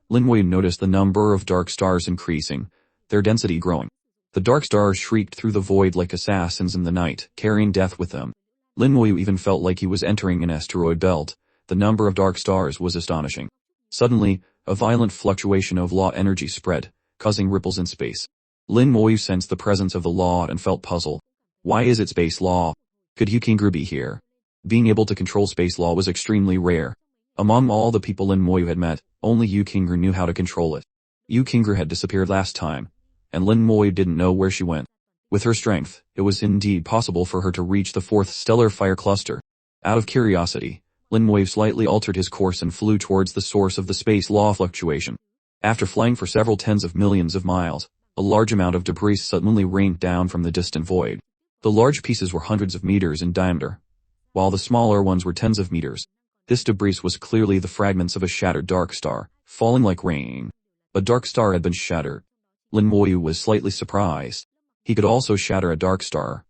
Lin Moyu noticed the number of dark stars increasing, their density growing. The dark stars shrieked through the void like assassins in the night, carrying death with them. Lin Moyu even felt like he was entering an asteroid belt. The number of dark stars was astonishing. Suddenly, a violent fluctuation of law energy spread, causing ripples in space. Lin Moyu sensed the presence of the law and felt puzzled. Why is it space law? Could Yukingru be here? Being able to control space law was extremely rare. Among all the people Lin Moyu had met, only Yukingru knew how to control it. Yukingru had disappeared last time, and Lin Moyu didn't know where she went. With her strength, it was indeed possible for her to reach the 4th stellar fire cluster. Out of curiosity, Lin Moyu slightly altered his course and flew towards the source of the space law fluctuation. After flying for several tens of millions of miles, a large amount of debris suddenly rained down from the distant void. The large pieces were hundreds of meters in diameter, while the smaller ones were tens of meters. This debris was clearly the fragments of a shattered dark star, falling like rain. A dark star had been shattered. Lin Moyu was slightly surprised. He could also shatter a dark star,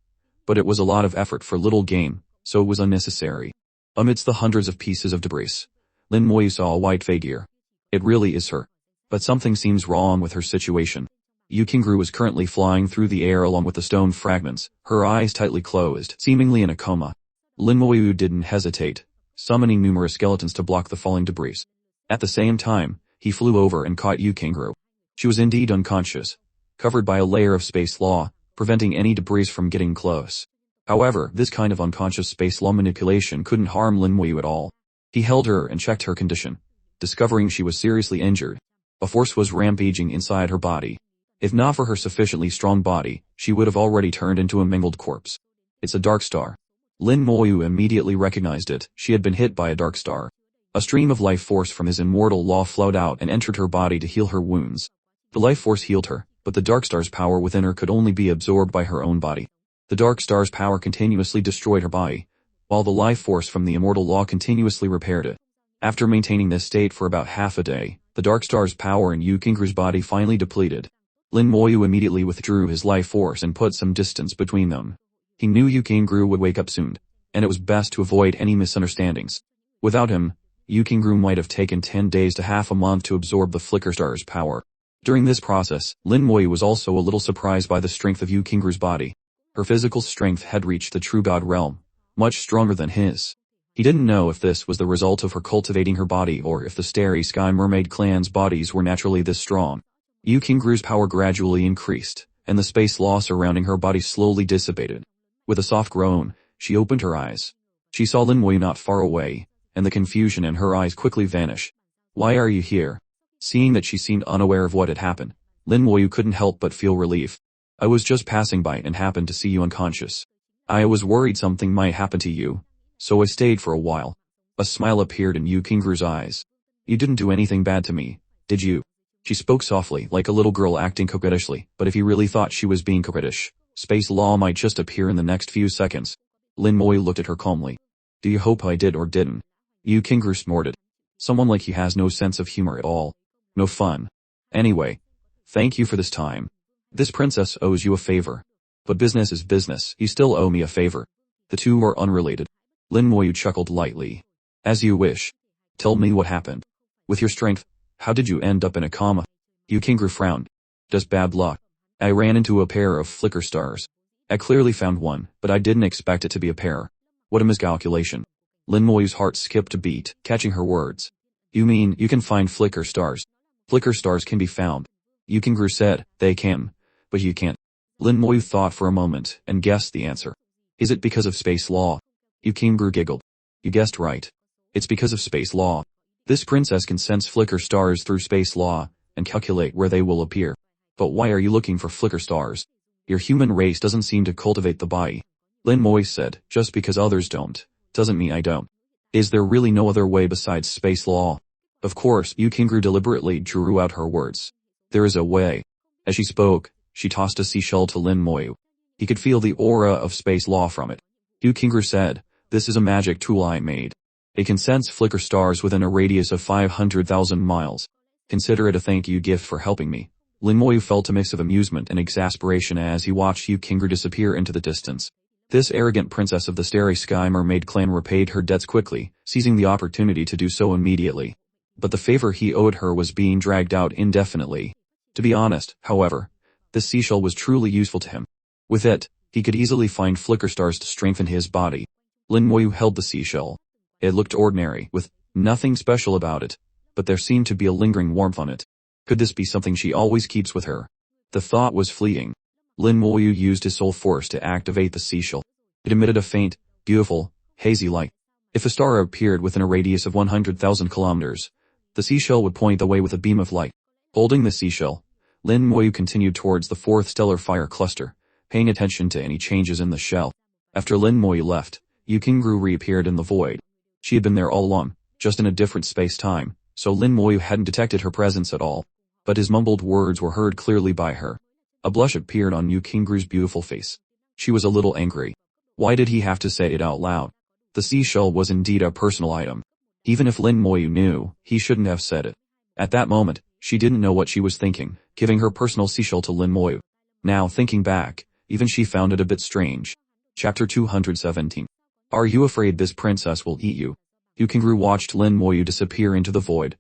but it was a lot of effort for little gain, so it was unnecessary. Amidst the hundreds of pieces of debris, Lin Moyu saw a white figure. It really is her. But something seems wrong with her situation. Yukingru was currently flying through the air along with the stone fragments, her eyes tightly closed, seemingly in a coma. Lin Moyu didn't hesitate, summoning numerous skeletons to block the falling debris. At the same time, he flew over and caught Yukingru. She was indeed unconscious, covered by a layer of space law, preventing any debris from getting close. However, this kind of unconscious space law manipulation couldn't harm Lin Moyu at all. He held her and checked her condition, discovering she was seriously injured. A force was rampaging inside her body. If not for her sufficiently strong body, she would have already turned into a mangled corpse. It's a dark star. Lin Moyu immediately recognized it. She had been hit by a dark star. A stream of life force from his immortal law flowed out and entered her body to heal her wounds. The life force healed her, but the dark star's power within her could only be absorbed by her own body. The dark star's power continuously destroyed her body, while the life force from the immortal law continuously repaired it. After maintaining this state for about half a day, the dark star's power in Yukingru's body finally depleted. Lin Moyu immediately withdrew his life force and put some distance between them. He knew Yukingru would wake up soon, and it was best to avoid any misunderstandings. Without him, Yukingru might have taken 10 days to half a month to absorb the Flicker Star's power. During this process, Lin Moyu was also a little surprised by the strength of Yukingru's body. Her physical strength had reached the true god realm, much stronger than his. He didn't know if this was the result of her cultivating her body or if the Starry Sky Mermaid clan's bodies were naturally this strong. Yukingru's power gradually increased, and the space law surrounding her body slowly dissipated. With a soft groan, she opened her eyes. She saw Lin Moyu not far away, and the confusion in her eyes quickly vanished. "Why are you here?" Seeing that she seemed unaware of what had happened, Lin Moyu couldn't help but feel relief. "I was just passing by and happened to see you unconscious. I was worried something might happen to you, so I stayed for a while." A smile appeared in Yukingru's eyes. "You didn't do anything bad to me, did you?" She spoke softly, like a little girl acting coquettishly, but if he really thought she was being coquettish, space law might just appear in the next few seconds. Lin Moyu looked at her calmly. "Do you hope I did or didn't?" Yukingru snorted. "Someone like you has no sense of humor at all. No fun. Anyway, thank you for this time. This princess owes you a favor. But business is business, you still owe me a favor. The two are unrelated." Lin Moyu chuckled lightly. "As you wish. Tell me what happened. With your strength, how did you end up in a coma?" Yukingru frowned. "Just bad luck. I ran into a pair of flicker stars. I clearly found one, but I didn't expect it to be a pair. What a miscalculation." Lin Moyu's heart skipped a beat, catching her words. "You mean you can find flicker stars?" "Flicker stars can be found." Yukingru said. "They can, but you can't." Lin Moyu thought for a moment, and guessed the answer. "Is it because of space law?" Yukingru giggled. "You guessed right. It's because of space law. This princess can sense flicker stars through space law, and calculate where they will appear. But why are you looking for flicker stars? Your human race doesn't seem to cultivate the body." Lin Moyu said. "Just because others don't, doesn't mean I don't. Is there really no other way besides space law?" Of course, Yukingru deliberately drew out her words. "There is a way." As she spoke, she tossed a seashell to Lin Moyu. He could feel the aura of space law from it. Yukingru said, "This is a magic tool I made. It can sense flicker stars within a radius of 500,000 miles. Consider it a thank you gift for helping me." Lin Moyu felt a mix of amusement and exasperation as he watched Yukingru disappear into the distance. This arrogant princess of the Starry Sky Mermaid clan repaid her debts quickly, seizing the opportunity to do so immediately. But the favor he owed her was being dragged out indefinitely. To be honest, however, this seashell was truly useful to him. With it, he could easily find flicker stars to strengthen his body. Lin Moyu held the seashell. It looked ordinary, with nothing special about it, but there seemed to be a lingering warmth on it. Could this be something she always keeps with her? The thought was fleeting. Lin Moyu used his soul force to activate the seashell. It emitted a faint, beautiful, hazy light. If a star appeared within a radius of 100,000 kilometers, the seashell would point the way with a beam of light. Holding the seashell, Lin Moyu continued towards the fourth stellar fire cluster, paying attention to any changes in the shell. After Lin Moyu left, Yukingru reappeared in the void. She had been there all along, just in a different space-time, so Lin Moyu hadn't detected her presence at all. But his mumbled words were heard clearly by her. A blush appeared on Yukingru's beautiful face. She was a little angry. Why did he have to say it out loud? The seashell was indeed a personal item. Even if Lin Moyu knew, he shouldn't have said it. At that moment, she didn't know what she was thinking, giving her personal seashell to Lin Moyu. Now thinking back, even she found it a bit strange. Chapter 217. Are you afraid this princess will eat you? Yukingru watched Lin Moyu disappear into the void,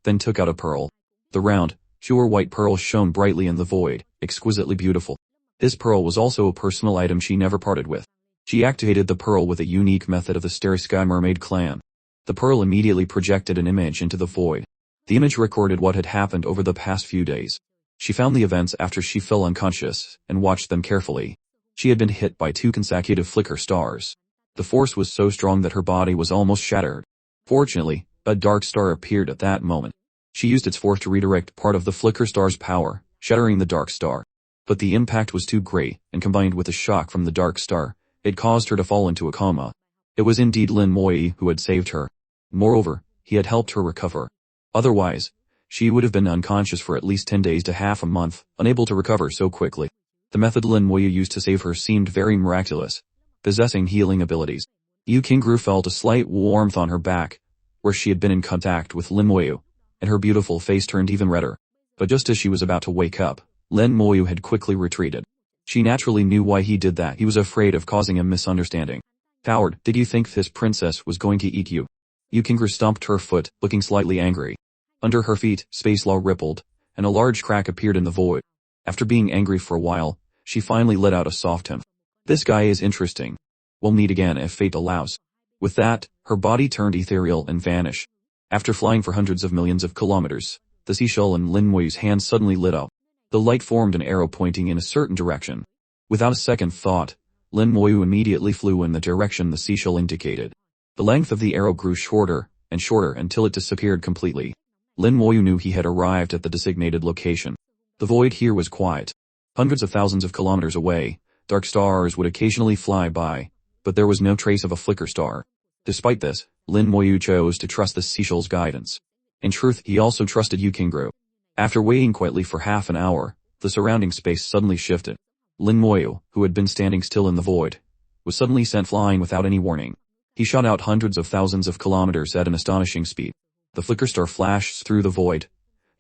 then took out a pearl. The round, pure white pearl shone brightly in the void, exquisitely beautiful. This pearl was also a personal item she never parted with. She activated the pearl with a unique method of the Starry Sky Mermaid clan. The pearl immediately projected an image into the void. The image recorded what had happened over the past few days. She found the events after she fell unconscious, and watched them carefully. She had been hit by 2 consecutive flicker stars. The force was so strong that her body was almost shattered. Fortunately, a dark star appeared at that moment. She used its force to redirect part of the flicker star's power, shattering the dark star. But the impact was too great, and combined with the shock from the dark star, it caused her to fall into a coma. It was indeed Lin Moyu who had saved her. Moreover, he had helped her recover. Otherwise, she would have been unconscious for at least 10 days to half a month, unable to recover so quickly. The method Lin Moyu used to save her seemed very miraculous, possessing healing abilities. Yukingru felt a slight warmth on her back, where she had been in contact with Lin Moyu, and her beautiful face turned even redder. But just as she was about to wake up, Lin Moyu had quickly retreated. She naturally knew why he did that. He was afraid of causing a misunderstanding. Coward, did you think this princess was going to eat you? Yukingru stomped her foot, looking slightly angry. Under her feet, space law rippled, and a large crack appeared in the void. After being angry for a while, she finally let out a soft hum. This guy is interesting. We'll meet again if fate allows. With that, her body turned ethereal and vanished. After flying for hundreds of millions of kilometers, the seashell in Lin Moyu's hand suddenly lit up. The light formed an arrow pointing in a certain direction. Without a second thought, Lin Moyu immediately flew in the direction the seashell indicated. The length of the arrow grew shorter and shorter until it disappeared completely. Lin Moyu knew he had arrived at the designated location. The void here was quiet. Hundreds of thousands of kilometers away, dark stars would occasionally fly by, but there was no trace of a flicker star. Despite this, Lin Moyu chose to trust the seashell's guidance. In truth, he also trusted Yukingru. After waiting quietly for half an hour, the surrounding space suddenly shifted. Lin Moyu, who had been standing still in the void, was suddenly sent flying without any warning. He shot out hundreds of thousands of kilometers at an astonishing speed. The flicker star flashed through the void,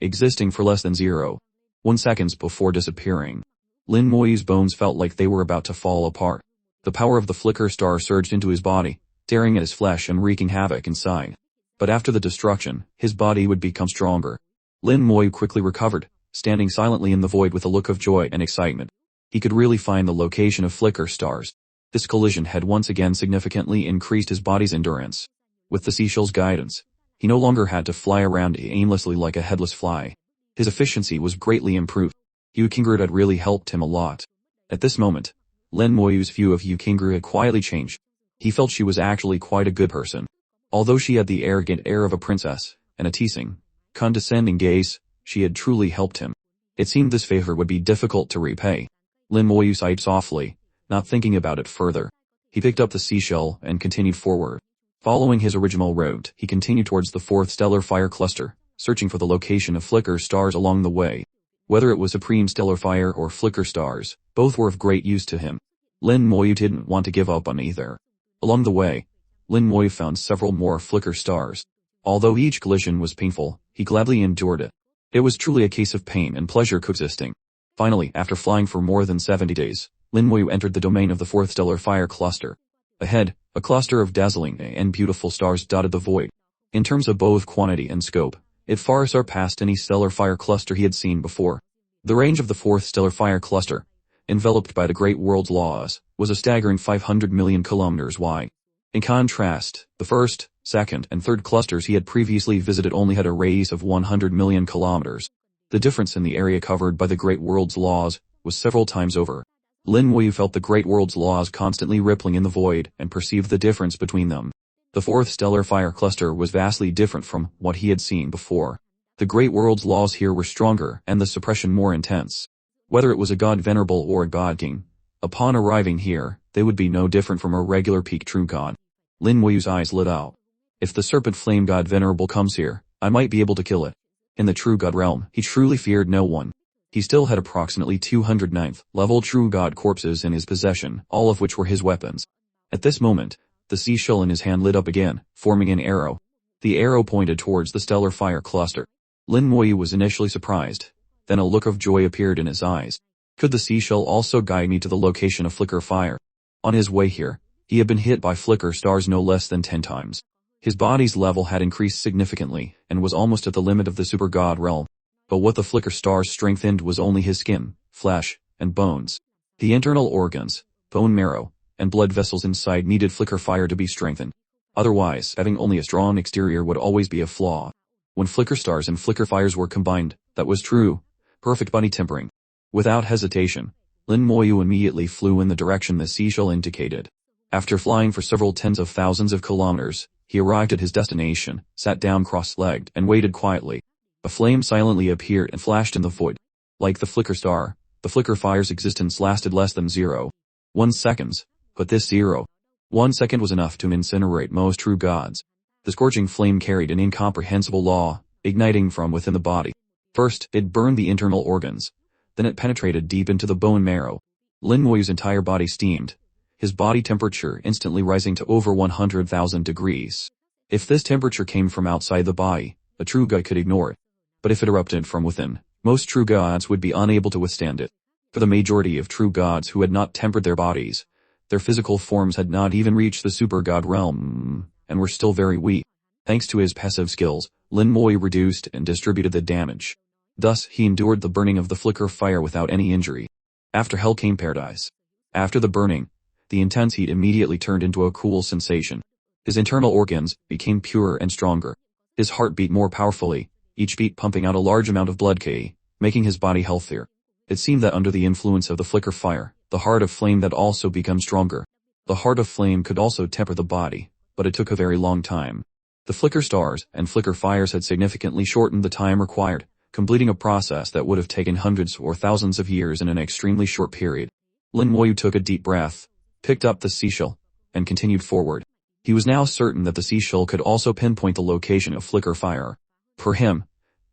existing for less than 0.1 seconds before disappearing. Lin Moyu's bones felt like they were about to fall apart. The power of the flicker star surged into his body, tearing at his flesh and wreaking havoc inside. But after the destruction, his body would become stronger. Lin Moyu quickly recovered, standing silently in the void with a look of joy and excitement. He could really find the location of flicker stars. This collision had once again significantly increased his body's endurance. With the seashell's guidance, he no longer had to fly around aimlessly like a headless fly. His efficiency was greatly improved. Yukingru had really helped him a lot. At this moment, Lin Moyu's view of Yukingru had quietly changed. He felt she was actually quite a good person. Although she had the arrogant air of a princess, and a teasing, condescending gaze, she had truly helped him. It seemed this favor would be difficult to repay. Lin Moyu sighed softly, not thinking about it further. He picked up the seashell and continued forward. Following his original route, he continued towards the fourth stellar fire cluster, searching for the location of flicker stars along the way. Whether it was supreme stellar fire or flicker stars, both were of great use to him. Lin Moyu didn't want to give up on either. Along the way, Lin Moyu found several more flicker stars. Although each collision was painful, he gladly endured it. It was truly a case of pain and pleasure coexisting. Finally, after flying for more than 70 days, Lin Moyu entered the domain of the fourth stellar fire cluster. Ahead, a cluster of dazzling and beautiful stars dotted the void. In terms of both quantity and scope, it far surpassed any stellar fire cluster he had seen before. The range of the fourth stellar fire cluster, enveloped by the Great World's laws, was a staggering 500 million kilometers wide. In contrast, the first, second, and third clusters he had previously visited only had a radius of 100 million kilometers. The difference in the area covered by the Great World's laws was several times over. Lin Moyu felt the Great World's laws constantly rippling in the void and perceived the difference between them. The fourth stellar fire cluster was vastly different from what he had seen before. The Great World's laws here were stronger and the suppression more intense. Whether it was a god venerable or a god king, upon arriving here, they would be no different from a regular peak true god. Lin Moyu's eyes lit out. If the serpent flame god venerable comes here, I might be able to kill it. In the true god realm, he truly feared no one. He still had approximately 209th level true god corpses in his possession, all of which were his weapons. At this moment, the seashell in his hand lit up again, forming an arrow. The arrow pointed towards the stellar fire cluster. Lin Moyu was initially surprised. Then a look of joy appeared in his eyes. Could the seashell also guide me to the location of flicker fire? On his way here, he had been hit by flicker stars no less than 10 times. His body's level had increased significantly, and was almost at the limit of the super god realm. But what the flicker stars strengthened was only his skin, flesh, and bones. The internal organs, bone marrow, and blood vessels inside needed flicker fire to be strengthened. Otherwise, having only a strong exterior would always be a flaw. When flicker stars and flicker fires were combined, that was true, perfect body tempering. Without hesitation, Lin Moyu immediately flew in the direction the seashell indicated. After flying for several tens of thousands of kilometers, he arrived at his destination, sat down cross-legged, and waited quietly. A flame silently appeared and flashed in the void. Like the flicker star, the flicker fire's existence lasted less than 0.1 seconds, but this 0.1 second was enough to incinerate most true gods. The scorching flame carried an incomprehensible law, igniting from within the body. First, it burned the internal organs. Then it penetrated deep into the bone marrow. Lin Moyu's entire body steamed, his body temperature instantly rising to over 100,000 degrees. If this temperature came from outside the body, a true god could ignore it. But if it erupted from within, most true gods would be unable to withstand it. For the majority of true gods who had not tempered their bodies, their physical forms had not even reached the super god realm, and were still very weak. Thanks to his passive skills, Lin Moyu reduced and distributed the damage. Thus, he endured the burning of the flicker fire without any injury. After hell came paradise. After the burning, the intense heat immediately turned into a cool sensation. His internal organs became purer and stronger. His heart beat more powerfully, each beat pumping out a large amount of blood, making his body healthier. It seemed that under the influence of the flicker fire, the heart of flame had also become stronger. The heart of flame could also temper the body, but it took a very long time. The flicker stars and flicker fires had significantly shortened the time required, completing a process that would have taken hundreds or thousands of years in an extremely short period. Lin Moyu took a deep breath, picked up the seashell, and continued forward. He was now certain that the seashell could also pinpoint the location of flicker fire. For him,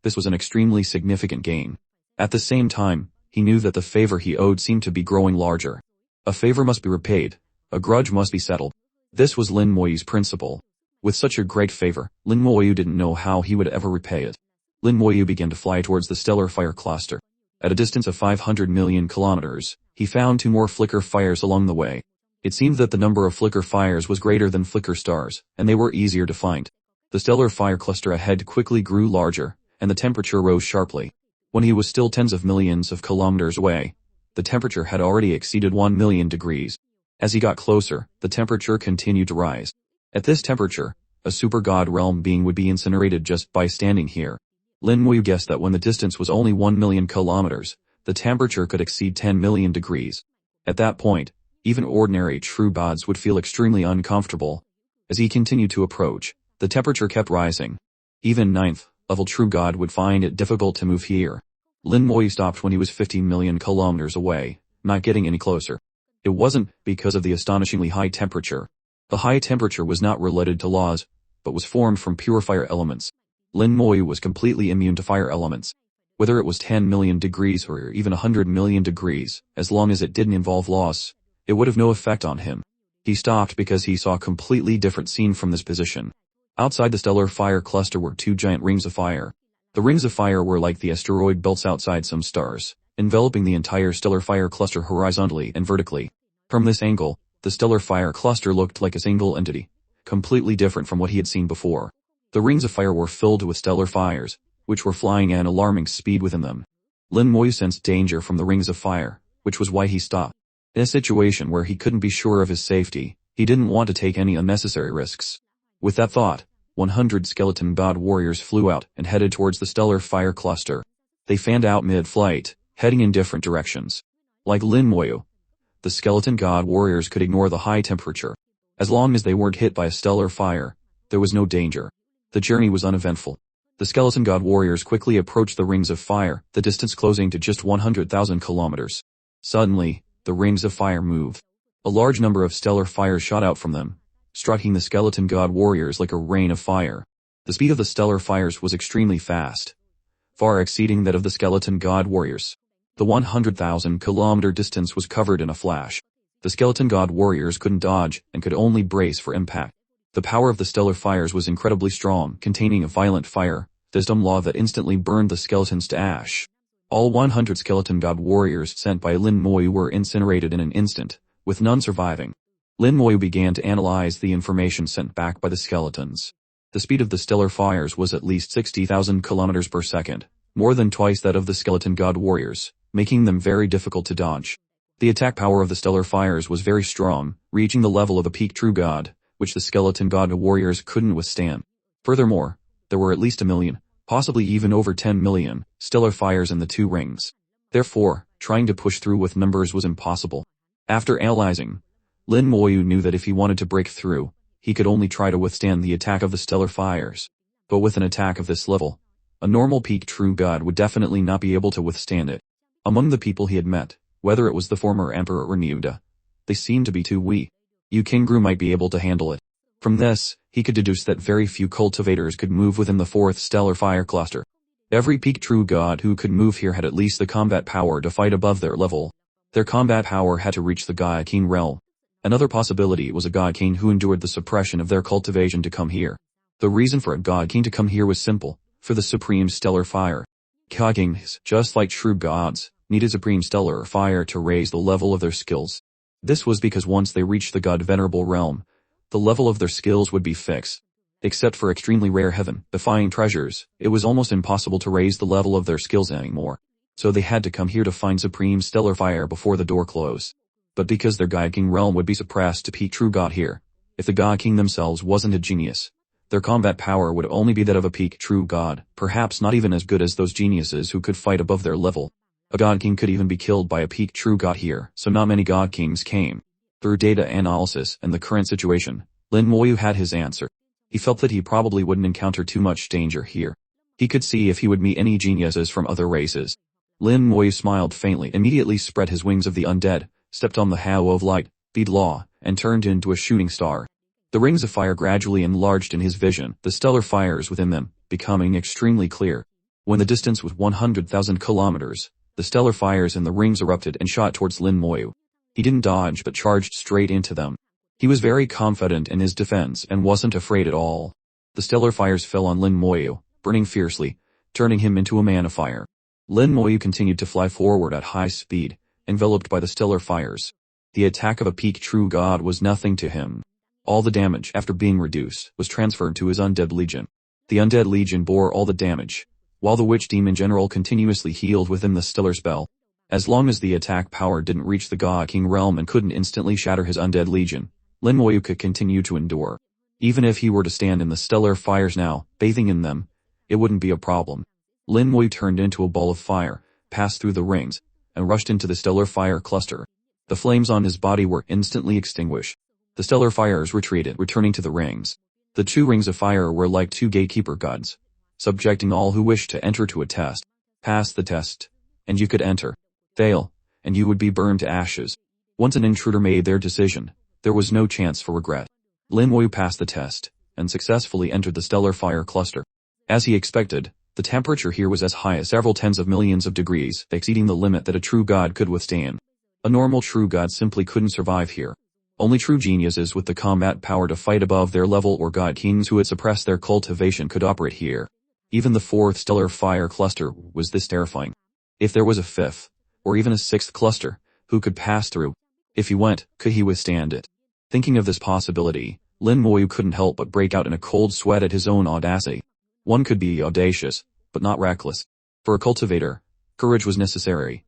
this was an extremely significant gain. At the same time, he knew that the favor he owed seemed to be growing larger. A favor must be repaid, a grudge must be settled. This was Lin Moyu's principle. With such a great favor, Lin Moyu didn't know how he would ever repay it. Lin Moyu began to fly towards the stellar fire cluster. At a distance of 500 million kilometers, he found 2 more flicker fires along the way. It seemed that the number of flicker fires was greater than flicker stars, and they were easier to find. The stellar fire cluster ahead quickly grew larger, and the temperature rose sharply. When he was still tens of millions of kilometers away, the temperature had already exceeded 1 million degrees. As he got closer, the temperature continued to rise. At this temperature, a super god realm being would be incinerated just by standing here. Lin Moyu guessed that when the distance was only 1 million kilometers, the temperature could exceed 10 million degrees. At that point, even ordinary true gods would feel extremely uncomfortable. As he continued to approach, the temperature kept rising. Even 9th level true god would find it difficult to move here. Lin Moyu stopped when he was 50 million kilometers away, not getting any closer. It wasn't because of the astonishingly high temperature. The high temperature was not related to laws, but was formed from pure fire elements. Lin Moyu was completely immune to fire elements. Whether it was 10 million degrees or even 100 million degrees, as long as it didn't involve loss, it would have no effect on him. He stopped because he saw a completely different scene from this position. Outside the stellar fire cluster were 2 giant rings of fire. The rings of fire were like the asteroid belts outside some stars, enveloping the entire stellar fire cluster horizontally and vertically. From this angle, the stellar fire cluster looked like a single entity, completely different from what he had seen before. The rings of fire were filled with stellar fires, which were flying at an alarming speed within them. Lin Moyu sensed danger from the rings of fire, which was why he stopped. In a situation where he couldn't be sure of his safety, he didn't want to take any unnecessary risks. With that thought, 100 skeleton god warriors flew out and headed towards the stellar fire cluster. They fanned out mid-flight, heading in different directions. Like Lin Moyu, the skeleton god warriors could ignore the high temperature. As long as they weren't hit by a stellar fire, there was no danger. The journey was uneventful. The skeleton god warriors quickly approached the rings of fire, the distance closing to just 100,000 kilometers. Suddenly, the rings of fire moved. A large number of stellar fires shot out from them, striking the skeleton god warriors like a rain of fire. The speed of the stellar fires was extremely fast, far exceeding that of the skeleton god warriors. The 100,000 kilometer distance was covered in a flash. The skeleton god warriors couldn't dodge and could only brace for impact. The power of the stellar fires was incredibly strong, containing a violent fire, wisdom law that instantly burned the skeletons to ash. All 100 skeleton god warriors sent by Lin Moyu were incinerated in an instant, with none surviving. Lin Moyu began to analyze the information sent back by the skeletons. The speed of the stellar fires was at least 60,000 kilometers per second, more than twice that of the skeleton god warriors, making them very difficult to dodge. The attack power of the stellar fires was very strong, reaching the level of a peak true god, which the skeleton god warriors couldn't withstand. Furthermore, there were at least 1 million, possibly even over 10 million, stellar fires in the 2 rings. Therefore, trying to push through with numbers was impossible. After analyzing, Lin Moyu knew that if he wanted to break through, he could only try to withstand the attack of the stellar fires. But with an attack of this level, a normal peak true god would definitely not be able to withstand it. Among the people he had met, whether it was the former emperor or Niuda, they seemed to be too weak. Yu Kingru might be able to handle it. From this, he could deduce that very few cultivators could move within the 4th stellar fire cluster. Every peak true god who could move here had at least the combat power to fight above their level. Their combat power had to reach the God King realm. Another possibility was a God King who endured the suppression of their cultivation to come here. The reason for a God King to come here was simple, for the supreme stellar fire. God Kings, just like true gods, needed supreme stellar fire to raise the level of their skills. This was because once they reached the god-venerable realm, the level of their skills would be fixed. Except for extremely rare heaven-defying treasures, it was almost impossible to raise the level of their skills anymore. So they had to come here to find supreme stellar fire before the door closed. But because their God King realm would be suppressed to peak true god here, if the God King themselves wasn't a genius, their combat power would only be that of a peak true god, perhaps not even as good as those geniuses who could fight above their level. A God King could even be killed by a peak true god here, so not many God Kings came. Through data analysis and the current situation, Lin Moyu had his answer. He felt that he probably wouldn't encounter too much danger here. He could see if he would meet any geniuses from other races. Lin Moyu smiled faintly, immediately spread his wings of the undead, stepped on the Hao of Light, beat Law, and turned into a shooting star. The rings of fire gradually enlarged in his vision, the stellar fires within them, becoming extremely clear. When the distance was 100,000 kilometers, the stellar fires in the rings erupted and shot towards Lin Moyu. He didn't dodge but charged straight into them. He was very confident in his defense and wasn't afraid at all. The stellar fires fell on Lin Moyu, burning fiercely, turning him into a man of fire. Lin Moyu continued to fly forward at high speed, enveloped by the stellar fires. The attack of a peak true god was nothing to him. All the damage, after being reduced, was transferred to his undead legion. The undead legion bore all the damage, while the witch demon general continuously healed within the stellar spell. As long as the attack power didn't reach the God King realm and couldn't instantly shatter his undead legion, Lin Moyu could continue to endure. Even if he were to stand in the stellar fires now, bathing in them, it wouldn't be a problem. Lin Moyu turned into a ball of fire, passed through the rings, and rushed into the stellar fire cluster. The flames on his body were instantly extinguished. The stellar fires retreated, returning to the rings. The 2 rings of fire were like 2 gatekeeper gods, subjecting all who wished to enter to a test. Pass the test, and you could enter. Fail, and you would be burned to ashes. Once an intruder made their decision, there was no chance for regret. Lin Moyu passed the test, and successfully entered the stellar fire cluster. As he expected, the temperature here was as high as several tens of millions of degrees, exceeding the limit that a true god could withstand. A normal true god simply couldn't survive here. Only true geniuses with the combat power to fight above their level or god kings who had suppressed their cultivation could operate here. Even the 4th stellar fire cluster was this terrifying. If there was a 5th, or even a 6th cluster, who could pass through? If he went, could he withstand it? Thinking of this possibility, Lin Moyu couldn't help but break out in a cold sweat at his own audacity. One could be audacious, but not reckless. For a cultivator, courage was necessary.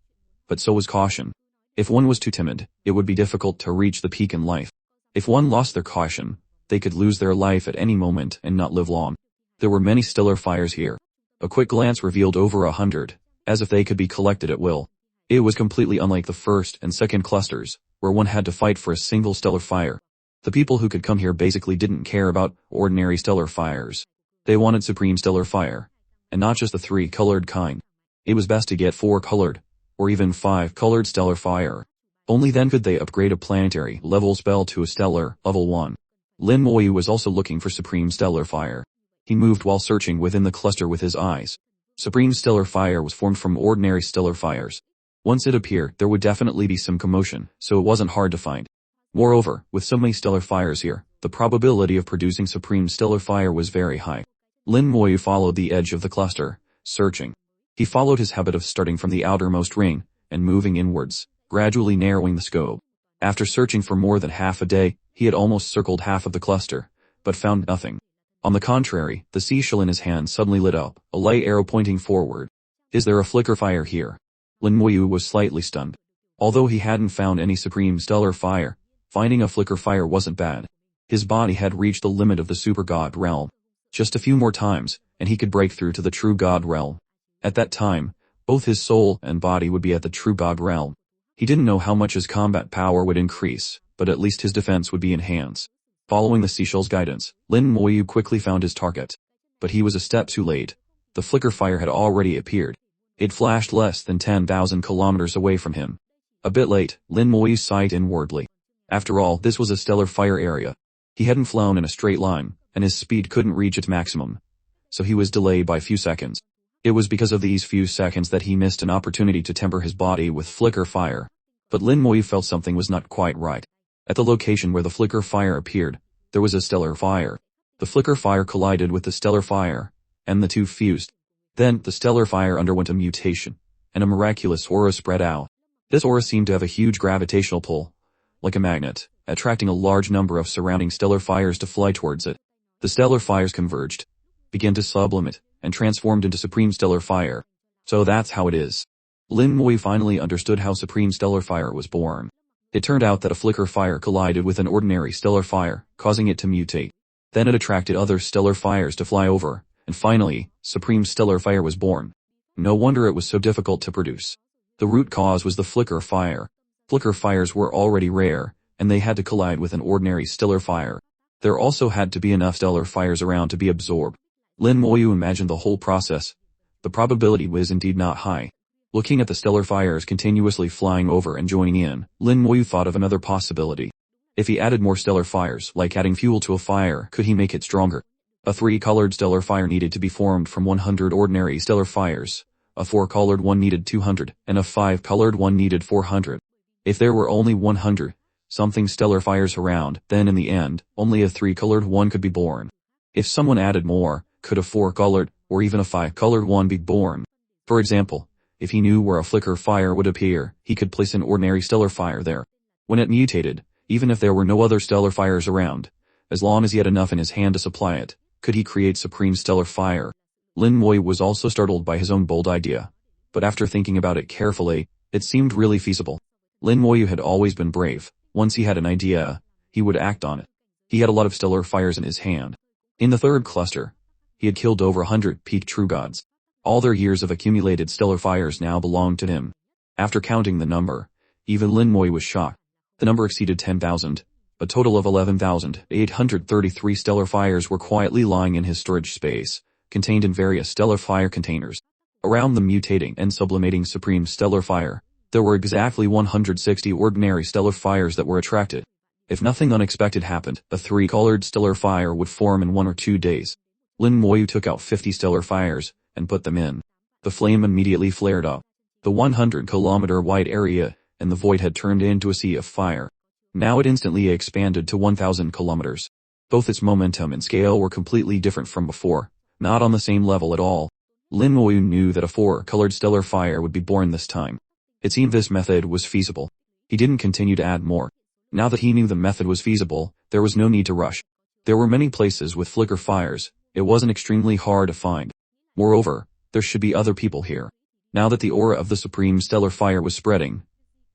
But so was caution. If one was too timid, it would be difficult to reach the peak in life. If one lost their caution, they could lose their life at any moment and not live long. There were many stellar fires here. A quick glance revealed over 100, as if they could be collected at will. It was completely unlike the 1st and 2nd clusters, where one had to fight for a single stellar fire. The people who could come here basically didn't care about ordinary stellar fires. They wanted supreme stellar fire, and not just the 3-colored kind. It was best to get 4-colored, or even 5-colored stellar fire. Only then could they upgrade a planetary level spell to a stellar level 1. Lin Moyu was also looking for supreme stellar fire. He moved while searching within the cluster with his eyes. Supreme stellar fire was formed from ordinary stellar fires. Once it appeared, there would definitely be some commotion, so it wasn't hard to find. Moreover, with so many stellar fires here, the probability of producing supreme stellar fire was very high. Lin Moyu followed the edge of the cluster, searching. He followed his habit of starting from the outermost ring, and moving inwards, gradually narrowing the scope. After searching for more than half a day, he had almost circled half of the cluster, but found nothing. On the contrary, the seashell in his hand suddenly lit up, a light arrow pointing forward. Is there a flicker fire here? Lin Moyu was slightly stunned. Although he hadn't found any supreme stellar fire, finding a flicker fire wasn't bad. His body had reached the limit of the super god realm. Just a few more times, and he could break through to the true god realm. At that time, both his soul and body would be at the true god realm. He didn't know how much his combat power would increase, but at least his defense would be enhanced. Following the seashell's guidance, Lin Moyu quickly found his target. But he was a step too late. The flicker fire had already appeared. It flashed less than 10,000 kilometers away from him. A bit late, Lin Moyu sighed inwardly. After all, this was a stellar fire area. He hadn't flown in a straight line, and his speed couldn't reach its maximum. So he was delayed by a few seconds. It was because of these few seconds that he missed an opportunity to temper his body with flicker fire. But Lin Moyu felt something was not quite right. At the location where the flicker fire appeared, there was a stellar fire. The flicker fire collided with the stellar fire, and the two fused. Then, the stellar fire underwent a mutation. and a miraculous aura spread out. This aura seemed to have a huge gravitational pull, like a magnet, attracting a large number of surrounding stellar fires to fly towards it. The stellar fires converged, began to sublimate, and transformed into Supreme Stellar Fire. So that's how it is. Lin Moyu finally understood how Supreme Stellar Fire was born. It turned out that a flicker fire collided with an ordinary stellar fire, causing it to mutate. Then it attracted other stellar fires to fly over, and finally, Supreme Stellar Fire was born. No wonder it was so difficult to produce. The root cause was the flicker fire. Flicker fires were already rare, and they had to collide with an ordinary stellar fire. There also had to be enough stellar fires around to be absorbed. Lin Moyu imagined the whole process. The probability was indeed not high. Looking at the stellar fires continuously flying over and joining in, Lin Moyu thought of another possibility. If he added more stellar fires, like adding fuel to a fire, could he make it stronger? A 3-colored stellar fire needed to be formed from 100 ordinary stellar fires. A 4-colored one needed 200, and a 5-colored one needed 400. If there were only 100 something stellar fires around, then in the end, only a 3-colored one could be born. If someone added more, could a 4-colored, or even a 5-colored one be born? For example, if he knew where a flicker fire would appear, he could place an ordinary stellar fire there. When it mutated, even if there were no other stellar fires around, as long as he had enough in his hand to supply it, could he create Supreme Stellar Fire? Lin Moyu was also startled by his own bold idea. But after thinking about it carefully, it seemed really feasible. Lin Moyu had always been brave. Once he had an idea, he would act on it. He had a lot of stellar fires in his hand. In the third cluster, he had killed over 100 peak true gods. All their years of accumulated stellar fires now belonged to him. After counting the number, even Lin Moyu was shocked. The number exceeded 10,000. A total of 11,833 stellar fires were quietly lying in his storage space, contained in various stellar fire containers. Around the mutating and sublimating Supreme Stellar Fire, there were exactly 160 ordinary stellar fires that were attracted. If nothing unexpected happened, a 3-colored stellar fire would form in 1 or 2 days. Lin Moyu took out 50 stellar fires and put them in. The flame immediately flared up. The 100-kilometer wide area and the void had turned into a sea of fire. Now it instantly expanded to 1,000 kilometers. Both its momentum and scale were completely different from before, not on the same level at all. Lin Moyu knew that a 4-colored stellar fire would be born this time. It seemed this method was feasible. He didn't continue to add more. Now that he knew the method was feasible, there was no need to rush. There were many places with flicker fires. It wasn't extremely hard to find. Moreover, there should be other people here. Now that the aura of the Supreme Stellar Fire was spreading,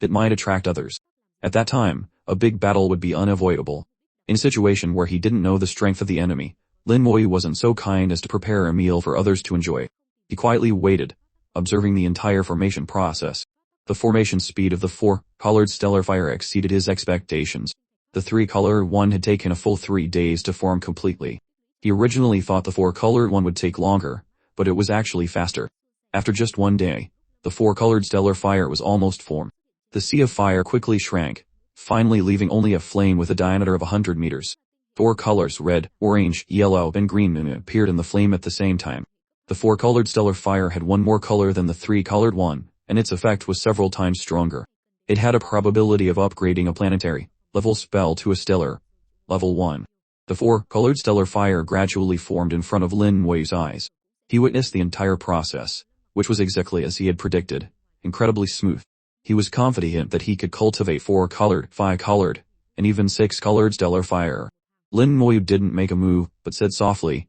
it might attract others. At that time, a big battle would be unavoidable. In a situation where he didn't know the strength of the enemy, Lin Moyu wasn't so kind as to prepare a meal for others to enjoy. He quietly waited, observing the entire formation process. The formation speed of the 4-colored stellar fire exceeded his expectations. The 3-colored one had taken a full 3 days to form completely. He originally thought the 4-colored one would take longer, but it was actually faster. After just 1 day, the 4-colored stellar fire was almost formed. The sea of fire quickly shrank, finally leaving only a flame with a diameter of 100 meters. 4 colors, red, orange, yellow, and green, appeared in the flame at the same time. The 4-colored stellar fire had one more color than the 3-colored one, and its effect was several times stronger. It had a probability of upgrading a planetary level spell to a stellar level 1. The 4-colored stellar fire gradually formed in front of Lin Moyu's eyes. He witnessed the entire process, which was exactly as he had predicted, incredibly smooth. He was confident that he could cultivate 4-colored, 5-colored, and even 6-colored stellar fire. Lin Moyu didn't make a move, but said softly,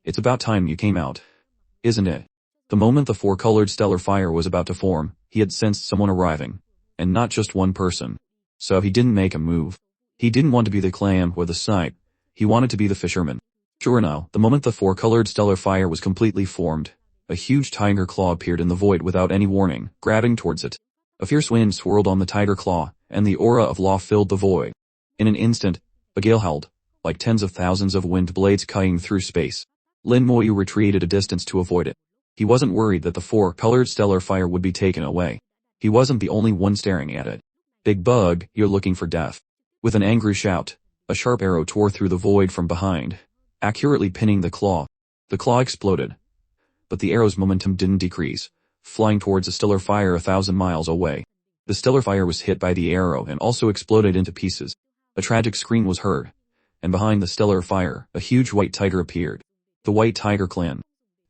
"It's about time you came out, isn't it?" The moment the 4-colored stellar fire was about to form, he had sensed someone arriving, and not just one person. So he didn't make a move. He didn't want to be the clam or the snipe. He wanted to be the fisherman. Sure enough, the moment the 4-colored stellar fire was completely formed, a huge tiger claw appeared in the void without any warning, grabbing towards it. A fierce wind swirled on the tiger claw, and the aura of law filled the void. In an instant, a gale howled, like tens of thousands of wind blades cutting through space. Lin Moyu retreated a distance to avoid it. He wasn't worried that the 4-colored stellar fire would be taken away. He wasn't the only one staring at it. "Big bug, you're looking for death." With an angry shout, a sharp arrow tore through the void from behind, accurately pinning the claw. The claw exploded. But the arrow's momentum didn't decrease, flying towards a stellar fire 1,000 miles away. The stellar fire was hit by the arrow and also exploded into pieces. A tragic scream was heard, and behind the stellar fire, a huge white tiger appeared. The White Tiger Clan.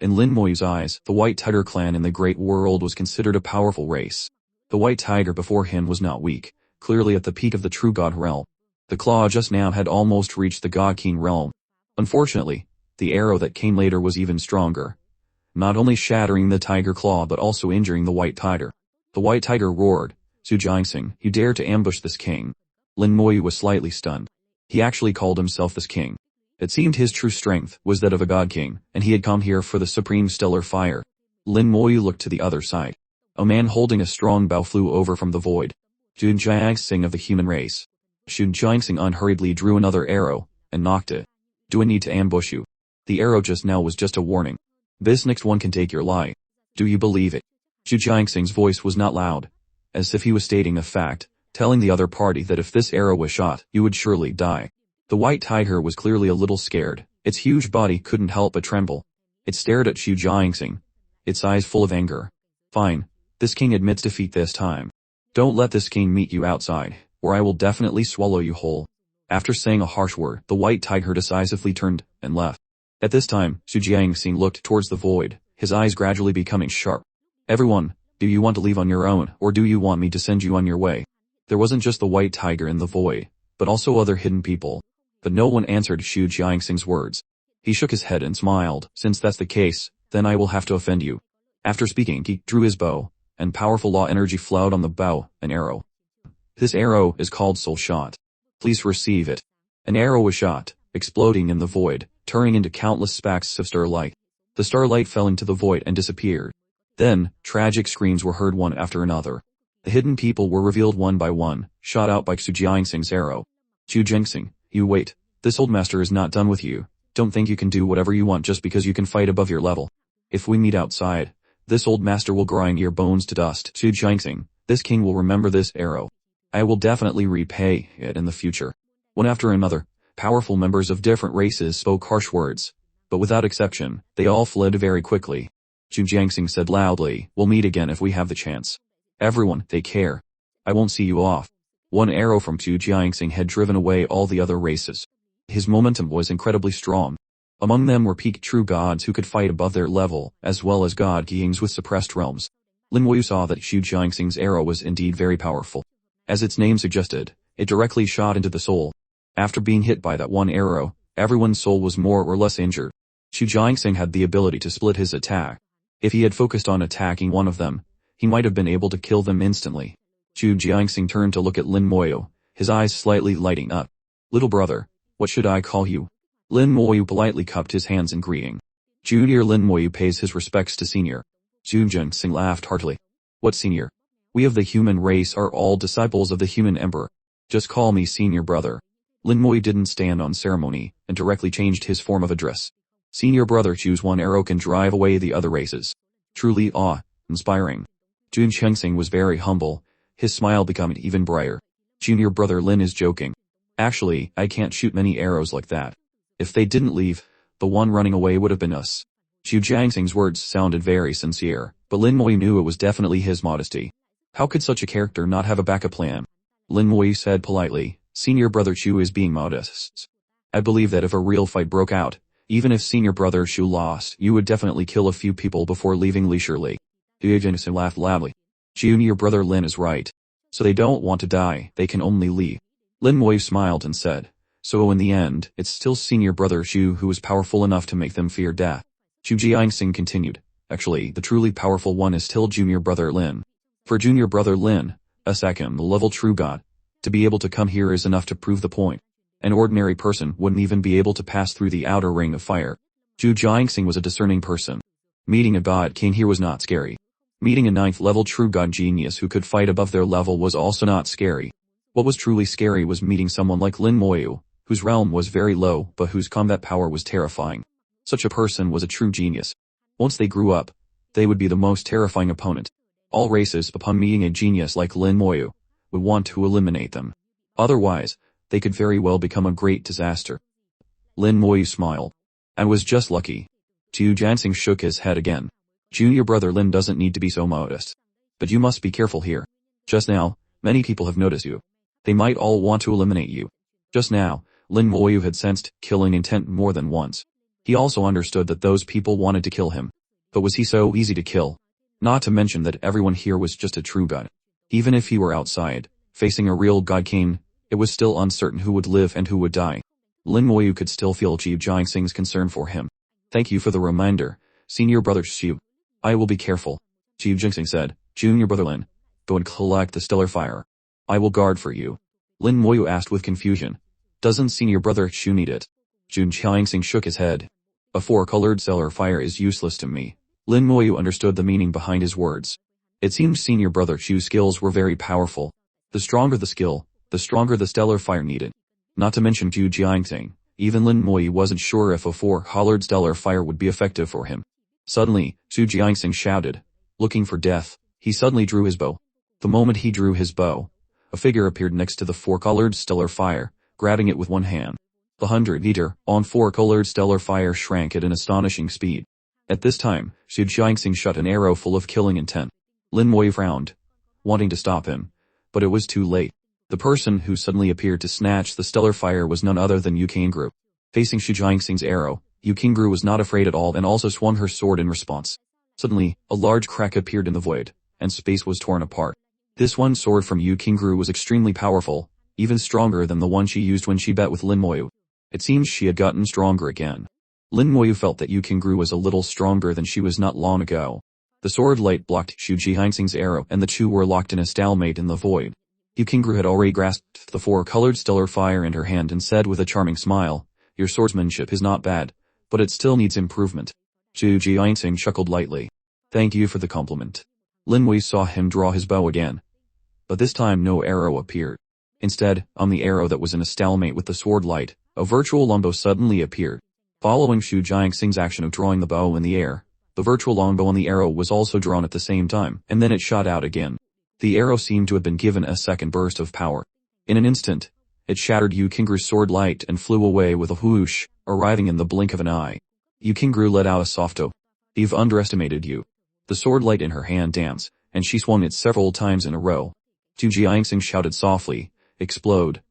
In Lin Moyu's eyes, the White Tiger clan in the Great World was considered a powerful race. The White Tiger before him was not weak, clearly at the peak of the true God realm. The claw just now had almost reached the God King realm. Unfortunately, the arrow that came later was even stronger, not only shattering the tiger claw but also injuring the White Tiger. The White Tiger roared, "Su Jiangxing, you dare to ambush this king." Lin Moyu was slightly stunned. He actually called himself this king. It seemed his true strength was that of a god king, and he had come here for the supreme stellar fire. Lin Moyu looked to the other side. A man holding a strong bow flew over from the void. Su Jiangxing of the human race. Su Jiangxing unhurriedly drew another arrow, and knocked it. "Do I need to ambush you?" The arrow just now was just a warning. "This next one can take your life. Do you believe it?" Su Jiangxing's voice was not loud, as if he was stating a fact, telling the other party that if this arrow was shot, you would surely die. The White Tiger was clearly a little scared. Its huge body couldn't help but tremble. It stared at Su Jiangxing, its eyes full of anger. "Fine. This king admits defeat this time. Don't let this king meet you outside, or I will definitely swallow you whole." After saying a harsh word, the White Tiger decisively turned and left. At this time, Su Jiangxing looked towards the void, his eyes gradually becoming sharp. "Everyone, do you want to leave on your own, or do you want me to send you on your way?" There wasn't just the White Tiger in the void, but also other hidden people. But no one answered Su Jiangxing's words. He shook his head and smiled. "Since that's the case, then I will have to offend you." After speaking, he drew his bow, and powerful law energy flowed on the bow, an arrow. "This arrow is called Soul Shot. Please receive it." An arrow was shot, exploding in the void, turning into countless specks of starlight. The starlight fell into the void and disappeared. Then, tragic screams were heard one after another. The hidden people were revealed one by one, shot out by Su Jiangxing's arrow. "Su Jiangxing, you wait. This old master is not done with you. Don't think you can do whatever you want just because you can fight above your level. If we meet outside, this old master will grind your bones to dust." Su Jiangxing, this king will remember this arrow. I will definitely repay it in the future. One after another, powerful members of different races spoke harsh words, but without exception, they all fled very quickly. Su Jiangxing said loudly, "We'll meet again if we have the chance. Everyone, take care. I won't see you off." One arrow from Su Jiangxing had driven away all the other races. His momentum was incredibly strong. Among them were peak true gods who could fight above their level, as well as god kings with suppressed realms. Lin Wu saw that Su Jiangxing's arrow was indeed very powerful. As its name suggested, it directly shot into the soul. After being hit by that one arrow, everyone's soul was more or less injured. Su Jiangxing had the ability to split his attack. If he had focused on attacking one of them, he might have been able to kill them instantly. Su Jiangxing turned to look at Lin Moyu, his eyes slightly lighting up. "Little brother, what should I call you?" Lin Moyu politely cupped his hands in greeting. Junior Lin Moyu pays his respects to senior. Su Jiangxing laughed heartily. "What senior? We of the human race are all disciples of the human emperor. Just call me senior brother." Lin Moyu didn't stand on ceremony, and directly changed his form of address. "Senior brother, choose one arrow can drive away the other races. Truly awe-inspiring." Su Jiangxing was very humble, his smile becoming even brighter. "Junior brother Lin is joking. Actually, I can't shoot many arrows like that. If they didn't leave, the one running away would have been us." Su Jiangxing's words sounded very sincere, but Lin Moyu knew it was definitely his modesty. How could such a character not have a backup plan? Lin Moyu said politely, "Senior brother Chu is being modest. I believe that if a real fight broke out, even if senior brother Shu lost, you would definitely kill a few people before leaving leisurely." Su Jiangxing laughed loudly. "Junior brother Lin is right. So they don't want to die, they can only leave." Lin Moyu smiled and said, "So in the end, it's still senior brother Shu who is powerful enough to make them fear death." Su Jiangxing continued, "Actually, the truly powerful one is still junior brother Lin. For junior brother Lin, a second-level true god, to be able to come here is enough to prove the point. An ordinary person wouldn't even be able to pass through the outer ring of fire." Su Jiangxing was a discerning person. Meeting a god king here was not scary. Meeting a 9th-level true god genius who could fight above their level was also not scary. What was truly scary was meeting someone like Lin Moyu, whose realm was very low but whose combat power was terrifying. Such a person was a true genius. Once they grew up, they would be the most terrifying opponent. All races, upon meeting a genius like Lin Moyu, would want to eliminate them. Otherwise, they could very well become a great disaster. Lin Moyu smiled. "I was just lucky." Su Jiangxing shook his head again. "Junior brother Lin doesn't need to be so modest. But you must be careful here. Just now, many people have noticed you. They might all want to eliminate you." Just now, Lin Moyu had sensed killing intent more than once. He also understood that those people wanted to kill him. But was he so easy to kill? Not to mention that everyone here was just a true god. Even if he were outside, facing a real god king, it was still uncertain who would live and who would die. Lin Moyu could still feel Zhu Jiangxing's concern for him. Thank you for the reminder, senior brother Xu. I will be careful. Zhu Jiangxing said, Junior brother Lin, go and collect the stellar fire. I will guard for you. Lin Moyu asked with confusion. Doesn't senior brother Xu need it? Zhu Jiangxing shook his head. A four-colored stellar fire is useless to me. Lin Moyu understood the meaning behind his words. It seemed senior brother Xu's skills were very powerful. The stronger the skill, the stronger the stellar fire needed. Not to mention Zhu Jiangxing, even Lin Moyu wasn't sure if a four-colored stellar fire would be effective for him. Suddenly, Zhu Jiangxing shouted. Looking for death, he suddenly drew his bow. The moment he drew his bow, a figure appeared next to the four-colored stellar fire, grabbing it with one hand. The 100-meter, on four-colored stellar fire shrank at an astonishing speed. At this time, Zhu Jiangxing shot an arrow full of killing intent. Lin Moyu frowned, wanting to stop him, but it was too late. The person who suddenly appeared to snatch the stellar fire was none other than Yu Qingru. Facing Zhu Jiangxing's arrow, Yu Qingru was not afraid at all and also swung her sword in response. Suddenly, a large crack appeared in the void, and space was torn apart. This one sword from Yu Qingru was extremely powerful, even stronger than the one she used when she bet with Lin Moyu. It seems she had gotten stronger again. Lin Moyu felt that Yu Qingru was a little stronger than she was not long ago. The sword light blocked Zhu Jiangxing's arrow and the two were locked in a stalemate in the void. Yu Qingru had already grasped the four-colored stellar fire in her hand and said with a charming smile, Your swordsmanship is not bad, but it still needs improvement. Zhu Jiangxing chuckled lightly. Thank you for the compliment. Lin Moyu saw him draw his bow again. But this time no arrow appeared. Instead, on the arrow that was in a stalemate with the sword light, a virtual longbow suddenly appeared. Following Zhu Jiangxing's action of drawing the bow in the air, the virtual longbow on the arrow was also drawn at the same time, and then it shot out again. The arrow seemed to have been given a second burst of power. In an instant, it shattered Yu Qingru's sword light and flew away with a whoosh, arriving in the blink of an eye. Yu Qingru let out a soft "Oh, I've underestimated you." The sword light in her hand danced, and she swung it several times in a row. Zhu Jiangxing shouted softly, Explode.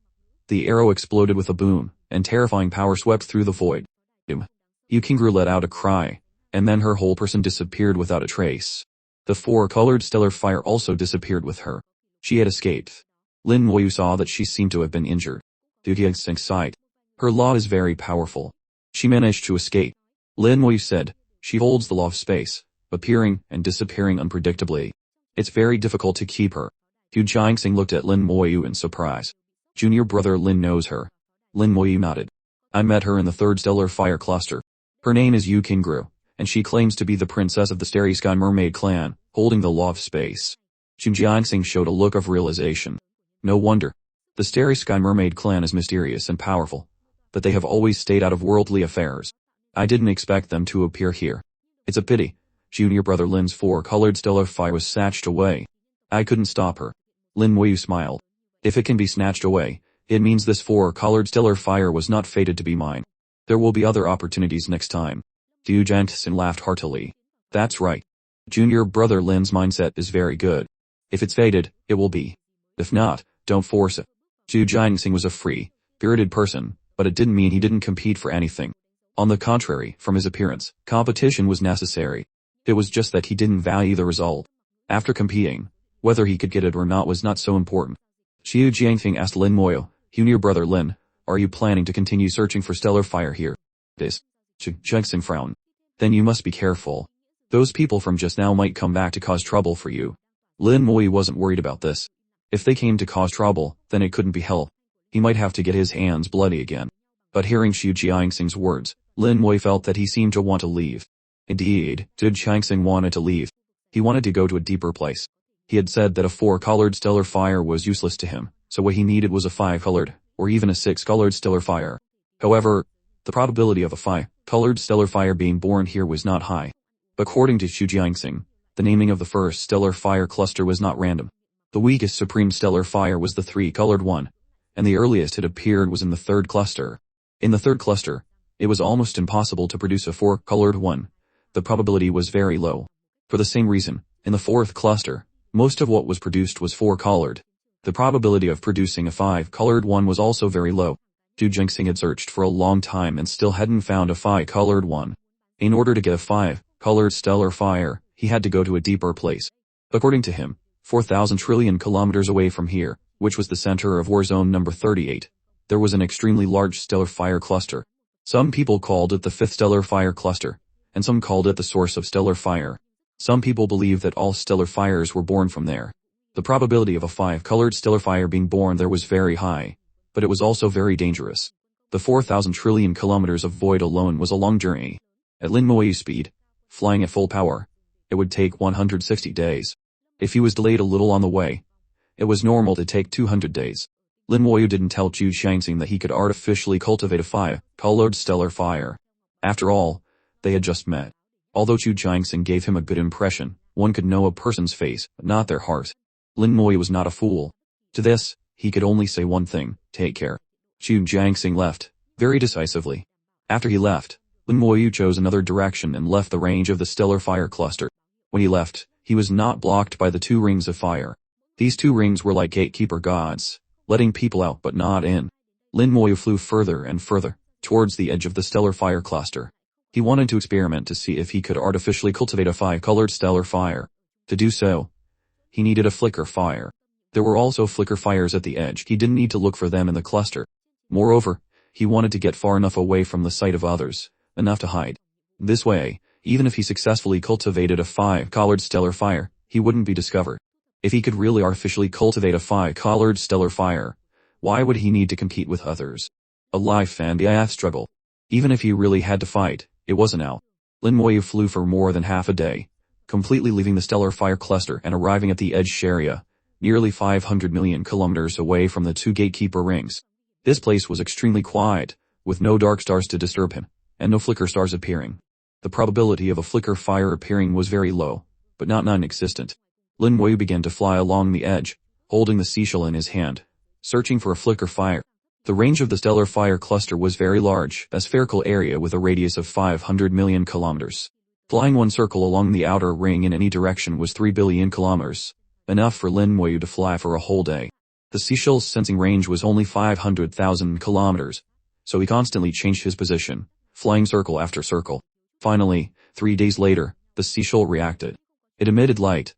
The arrow exploded with a boom, and terrifying power swept through the void. Yu Qingru let out a cry, and then her whole person disappeared without a trace. The four-colored stellar fire also disappeared with her. She had escaped. Lin Moyu saw that she seemed to have been injured. Zhu Jiangxing sighed. Her law is very powerful. She managed to escape. Lin Moyu said, She holds the law of space, appearing and disappearing unpredictably. It's very difficult to keep her. Zhu Jiangxing looked at Lin Moyu in surprise. Junior brother Lin knows her. Lin Moyu nodded. I met her in the third stellar fire cluster. Her name is Yu Qingru, and she claims to be the princess of the Starry Sky Mermaid clan, holding the law of space. Zhu Jiangxing showed a look of realization. No wonder. The Starry Sky Mermaid clan is mysterious and powerful, but they have always stayed out of worldly affairs. I didn't expect them to appear here. It's a pity. Junior brother Lin's four-colored stellar fire was snatched away. I couldn't stop her. Lin Moyu smiled. If it can be snatched away, it means this four-colored stellar fire was not fated to be mine. There will be other opportunities next time. Zhu Jiangxing laughed heartily. That's right. Junior brother Lin's mindset is very good. If it's fated, it will be. If not, don't force it. Zhu Jiangxing was a free-spirited person, but it didn't mean he didn't compete for anything. On the contrary, from his appearance, competition was necessary. It was just that he didn't value the result. After competing, whether he could get it or not was not so important. Zhu Jiangxing asked Lin Moyu, Junior brother Lin, are you planning to continue searching for stellar fire here? Zhu Jiangxing frowned. Then you must be careful. Those people from just now might come back to cause trouble for you. Lin Moyu wasn't worried about this. If they came to cause trouble, then it couldn't be helped. He might have to get his hands bloody again. But hearing Zhu Jiangxing's words, Lin Moyu felt that he seemed to want to leave. Indeed, Zhu Jiangxing wanted to leave. He wanted to go to a deeper place. He had said that a four-colored stellar fire was useless to him, so what he needed was a five-colored, or even a six-colored stellar fire. However, the probability of a five-colored stellar fire being born here was not high. According to Zhu Jiangxing, the naming of the first stellar fire cluster was not random. The weakest supreme stellar fire was the three-colored one, and the earliest it appeared was in the third cluster. In the third cluster, it was almost impossible to produce a four-colored one. The probability was very low. For the same reason, in the fourth cluster, most of what was produced was four-colored. The probability of producing a five-colored one was also very low. Zhu Jinxing had searched for a long time and still hadn't found a 5-colored one. In order to get a 5-colored stellar fire, he had to go to a deeper place. According to him, 4,000 trillion kilometers away from here, which was the center of war zone number 38, there was an extremely large stellar fire cluster. Some people called it the 5th stellar fire cluster, and some called it the source of stellar fire. Some people believe that all stellar fires were born from there. The probability of a 5-colored stellar fire being born there was very high, but it was also very dangerous. The 4,000 trillion kilometers of void alone was a long journey. At Lin Moyu speed, flying at full power, it would take 160 days. If he was delayed a little on the way, it was normal to take 200 days. Lin Moyu didn't tell Zhu Jinxing that he could artificially cultivate a 5-colored stellar fire. After all, they had just met. Although Zhu Jinxing gave him a good impression, one could know a person's face, but not their heart. Lin Moyu was not a fool. To this, he could only say one thing: take care. Zhu Jinxing left, very decisively. After he left, Lin Moyu chose another direction and left the range of the stellar fire cluster. When he left, he was not blocked by the 2 rings of fire. These 2 rings were like gatekeeper gods, letting people out but not in. Lin Moyu flew further and further, towards the edge of the stellar fire cluster. He wanted to experiment to see if he could artificially cultivate a 5-colored stellar fire. To do so, he needed a flicker fire. There were also flicker fires at the edge. He didn't need to look for them in the cluster. Moreover, he wanted to get far enough away from the sight of others, enough to hide. This way, even if he successfully cultivated a 5-colored stellar fire, he wouldn't be discovered. If he could really artificially cultivate a 5-colored stellar fire, why would he need to compete with others? A life and death struggle. Even if he really had to fight, it wasn't now. Lin Moyu flew for more than half a day, completely leaving the stellar fire cluster and arriving at the edge area, nearly 500 million kilometers away from the 2 gatekeeper rings. This place was extremely quiet, with no dark stars to disturb him, and no flicker stars appearing. The probability of a flicker fire appearing was very low, but not non-existent. Lin Moyu began to fly along the edge, holding the seashell in his hand, searching for a flicker fire. The range of the stellar fire cluster was very large, a spherical area with a radius of 500 million kilometers. Flying one circle along the outer ring in any direction was 3 billion kilometers, enough for Lin Moyu to fly for a whole day. The seashell's sensing range was only 500,000 kilometers, so he constantly changed his position, flying circle after circle. Finally, 3 days later, the seashell reacted. It emitted light,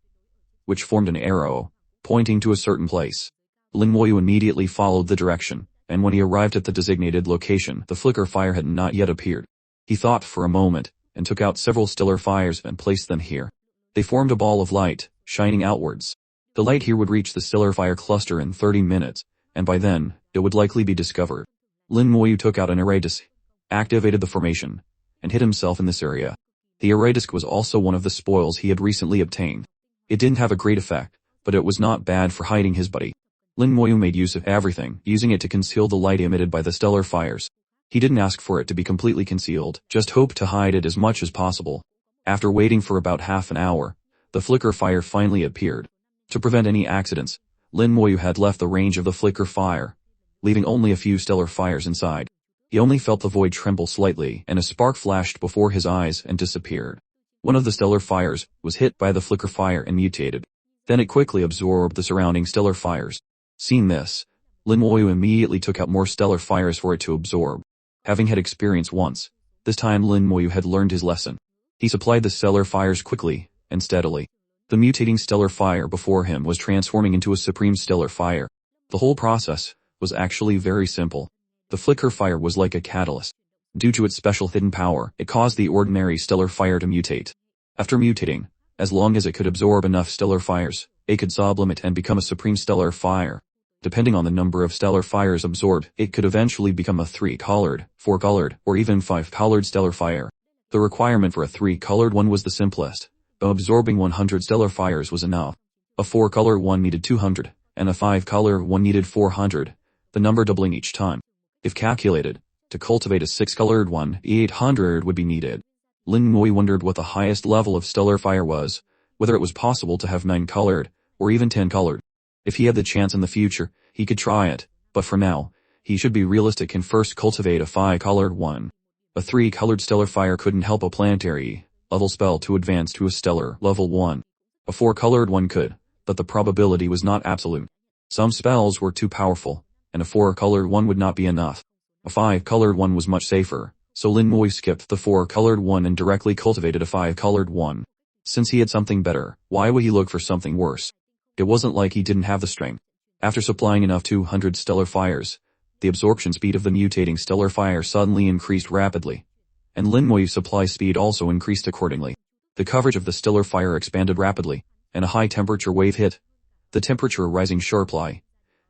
which formed an arrow, pointing to a certain place. Lin Moyu immediately followed the direction, and when he arrived at the designated location, the flicker fire had not yet appeared. He thought for a moment, and took out several stellar fires and placed them here. They formed a ball of light, shining outwards. The light here would reach the stellar fire cluster in 30 minutes, and by then, it would likely be discovered. Lin Moyu took out an array disc, activated the formation, and hid himself in this area. The array disc was also one of the spoils he had recently obtained. It didn't have a great effect, but it was not bad for hiding his buddy. Lin Moyu made use of everything, using it to conceal the light emitted by the stellar fires. He didn't ask for it to be completely concealed, just hoped to hide it as much as possible. After waiting for about half an hour, the flicker fire finally appeared. To prevent any accidents, Lin Moyu had left the range of the flicker fire, leaving only a few stellar fires inside. He only felt the void tremble slightly, and a spark flashed before his eyes and disappeared. One of the stellar fires was hit by the flicker fire and mutated. Then it quickly absorbed the surrounding stellar fires. Seeing this, Lin Moyu immediately took out more stellar fires for it to absorb. Having had experience once, this time Lin Moyu had learned his lesson. He supplied the stellar fires quickly and steadily. The mutating stellar fire before him was transforming into a supreme stellar fire. The whole process was actually very simple. The flicker fire was like a catalyst. Due to its special hidden power, it caused the ordinary stellar fire to mutate. After mutating, as long as it could absorb enough stellar fires, it could sublimate and become a supreme stellar fire. Depending on the number of stellar fires absorbed, it could eventually become a 3-colored, 4-colored, or even 5-colored stellar fire. The requirement for a 3-colored one was the simplest, but absorbing 100 stellar fires was enough. A 4-color one needed 200, and a 5-color one needed 400, the number doubling each time. If calculated, to cultivate a 6-colored one, 800 would be needed. Lin Moyu wondered what the highest level of stellar fire was, whether it was possible to have 9-colored, or even 10-colored. If he had the chance in the future, he could try it, but for now, he should be realistic and first cultivate a 5-colored one. A 3-colored stellar fire couldn't help a planetary level spell to advance to a stellar level 1. A 4-colored one could, but the probability was not absolute. Some spells were too powerful, and a 4-colored one would not be enough. A 5-colored one was much safer, so Lin Moy skipped the 4-colored one and directly cultivated a 5-colored one. Since he had something better, why would he look for something worse? It wasn't like he didn't have the strength. After supplying enough 200 stellar fires, the absorption speed of the mutating stellar fire suddenly increased rapidly, and Lin Moy's supply speed also increased accordingly. The coverage of the stellar fire expanded rapidly, and a high temperature wave hit, the temperature rising sharply,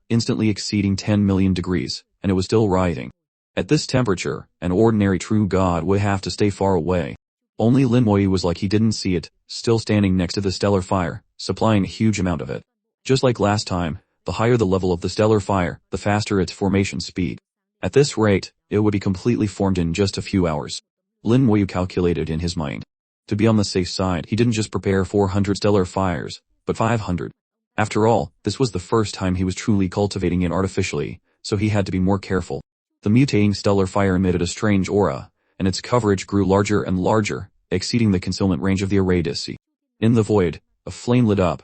instantly exceeding 10 million degrees, and it was still rising. At this temperature, an ordinary true god would have to stay far away. Only Lin Moy was like he didn't see it, still standing next to the stellar fire, supplying a huge amount of it. Just like last time, the higher the level of the stellar fire, the faster its formation speed. At this rate, it would be completely formed in just a few hours. Lin Moy calculated in his mind. To be on the safe side, he didn't just prepare 400 stellar fires, but 500. After all, this was the first time he was truly cultivating it artificially, so he had to be more careful. The mutating stellar fire emitted a strange aura, and its coverage grew larger and larger, exceeding the concealment range of the radius. In the void, a flame lit up,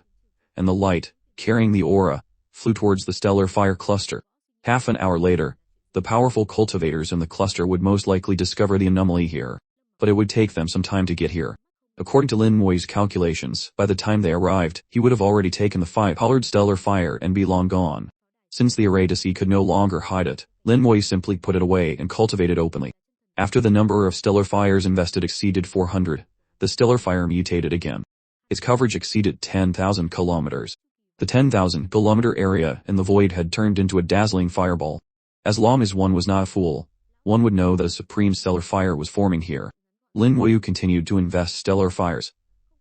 and the light, carrying the aura, flew towards the stellar fire cluster. Half an hour later, the powerful cultivators in the cluster would most likely discover the anomaly here, but it would take them some time to get here. According to Lin Moy's calculations, by the time they arrived, he would have already taken the 5-colored stellar fire and be long gone. Since the Aradici could no longer hide it, Lin Moy simply put it away and cultivated openly. After the number of stellar fires invested exceeded 400, the stellar fire mutated again. Its coverage exceeded 10,000 kilometers. The 10,000 kilometer area in the void had turned into a dazzling fireball. As long as one was not a fool, one would know that a supreme stellar fire was forming here. Lin Moy continued to invest stellar fires,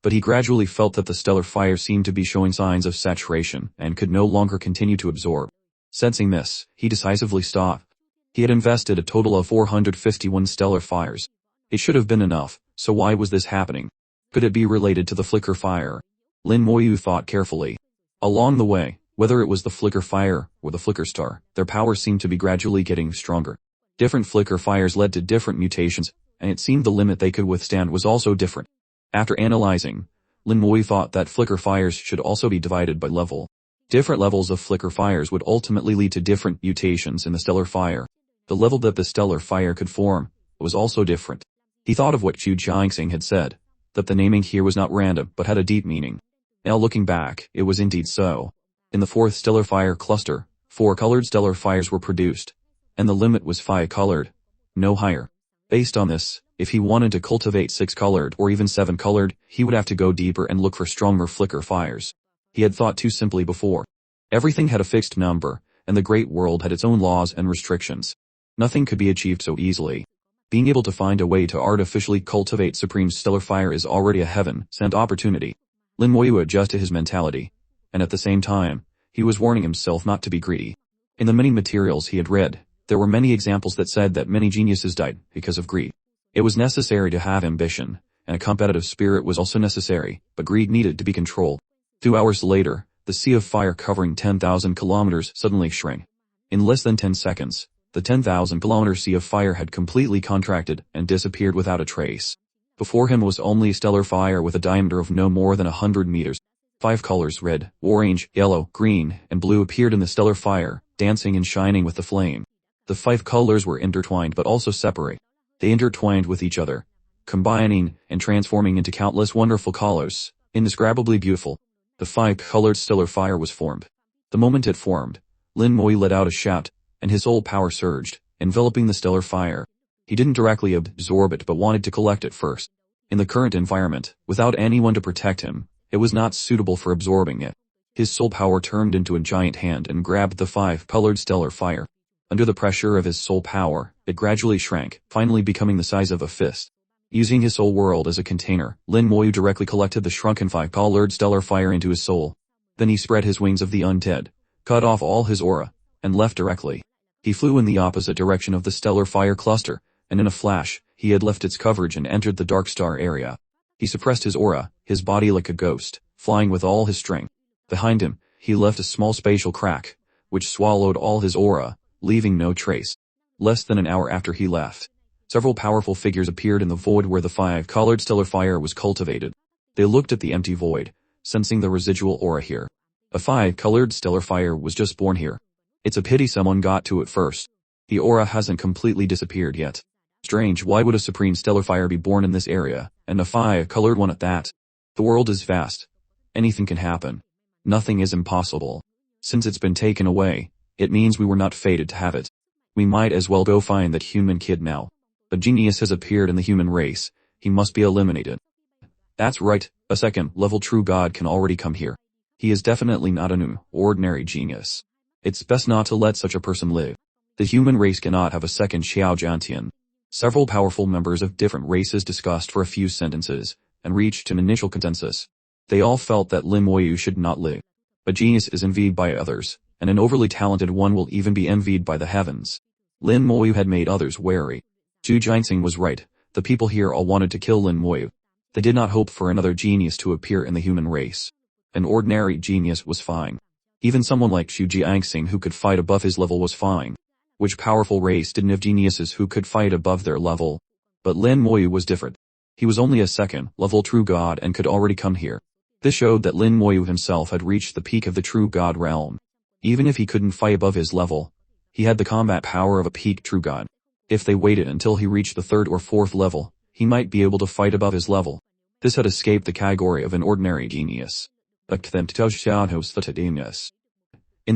but he gradually felt that the stellar fire seemed to be showing signs of saturation and could no longer continue to absorb. Sensing this, he decisively stopped. He had invested a total of 451 stellar fires. It should have been enough, so why was this happening? Could it be related to the flicker fire? Lin Moy thought carefully. Along the way, whether it was the flicker fire or the flicker star, their power seemed to be gradually getting stronger. Different flicker fires led to different mutations, and it seemed the limit they could withstand was also different. After analyzing, Lin Moy thought that flicker fires should also be divided by level. Different levels of flicker fires would ultimately lead to different mutations in the stellar fire. The level that the stellar fire could form was also different. He thought of what Chu Jiangxing had said, that the naming here was not random but had a deep meaning. Now looking back, it was indeed so. In the 4th stellar fire cluster, 4-colored stellar fires were produced, and the limit was 5-colored, no higher. Based on this, if he wanted to cultivate 6-colored or even 7-colored, he would have to go deeper and look for stronger flicker fires. He had thought too simply before. Everything had a fixed number, and the great world had its own laws and restrictions. Nothing could be achieved so easily. Being able to find a way to artificially cultivate supreme stellar fire is already a heaven-sent opportunity. Lin Moy adjusted his mentality, and at the same time, he was warning himself not to be greedy. In the many materials he had read, there were many examples that said that many geniuses died because of greed. It was necessary to have ambition, and a competitive spirit was also necessary, but greed needed to be controlled. 2 hours later, the sea of fire covering 10,000 kilometers suddenly shrank. In less than 10 seconds, the 10,000 kilometer sea of fire had completely contracted and disappeared without a trace. Before him was only a stellar fire with a diameter of no more than 100 meters. 5 colors, red, orange, yellow, green, and blue, appeared in the stellar fire, dancing and shining with the flame. The 5 colors were intertwined but also separate. They intertwined with each other, combining and transforming into countless wonderful colors, indescribably beautiful. The 5-colored stellar fire was formed. The moment it formed, Lin Moy let out a shout, and his soul power surged, enveloping the stellar fire. He didn't directly absorb it but wanted to collect it first. In the current environment, without anyone to protect him, it was not suitable for absorbing it. His soul power turned into a giant hand and grabbed the 5-colored stellar fire. Under the pressure of his soul power, it gradually shrank, finally becoming the size of a fist. Using his soul world as a container, Lin Moy directly collected the shrunken 5-colored stellar fire into his soul. Then he spread his wings of the undead, cut off all his aura, and left directly. He flew in the opposite direction of the stellar fire cluster, and in a flash, he had left its coverage and entered the dark star area. He suppressed his aura, his body like a ghost, flying with all his strength. Behind him, he left a small spatial crack, which swallowed all his aura, leaving no trace. Less than an hour after he left, several powerful figures appeared in the void where the 5-colored stellar fire was cultivated. They looked at the empty void, sensing the residual aura here. A 5-colored stellar fire was just born here. It's a pity someone got to it first. The aura hasn't completely disappeared yet. Strange, why would a supreme stellar fire be born in this area, and a fire-colored one at that? The world is vast. Anything can happen. Nothing is impossible. Since it's been taken away, it means we were not fated to have it. We might as well go find that human kid now. A genius has appeared in the human race. He must be eliminated. That's right, a second-level true god can already come here. He is definitely not an ordinary genius. It's best not to let such a person live. The human race cannot have a second Xiao Jiantian. Several powerful members of different races discussed for a few sentences, and reached an initial consensus. They all felt that Lin Moyu should not live. A genius is envied by others, and an overly talented one will even be envied by the heavens. Lin Moyu had made others wary. Zhu Jianxing was right, the people here all wanted to kill Lin Moyu. They did not hope for another genius to appear in the human race. An ordinary genius was fine. Even someone like Zhu Jianxing who could fight above his level was fine. Which powerful race didn't have geniuses who could fight above their level? But Lin Moyu was different. He was only a second-level true god and could already come here. This showed that Lin Moyu himself had reached the peak of the true god realm. Even if he couldn't fight above his level, he had the combat power of a peak true god. If they waited until he reached the third or fourth level, he might be able to fight above his level. This had escaped the category of an ordinary genius. In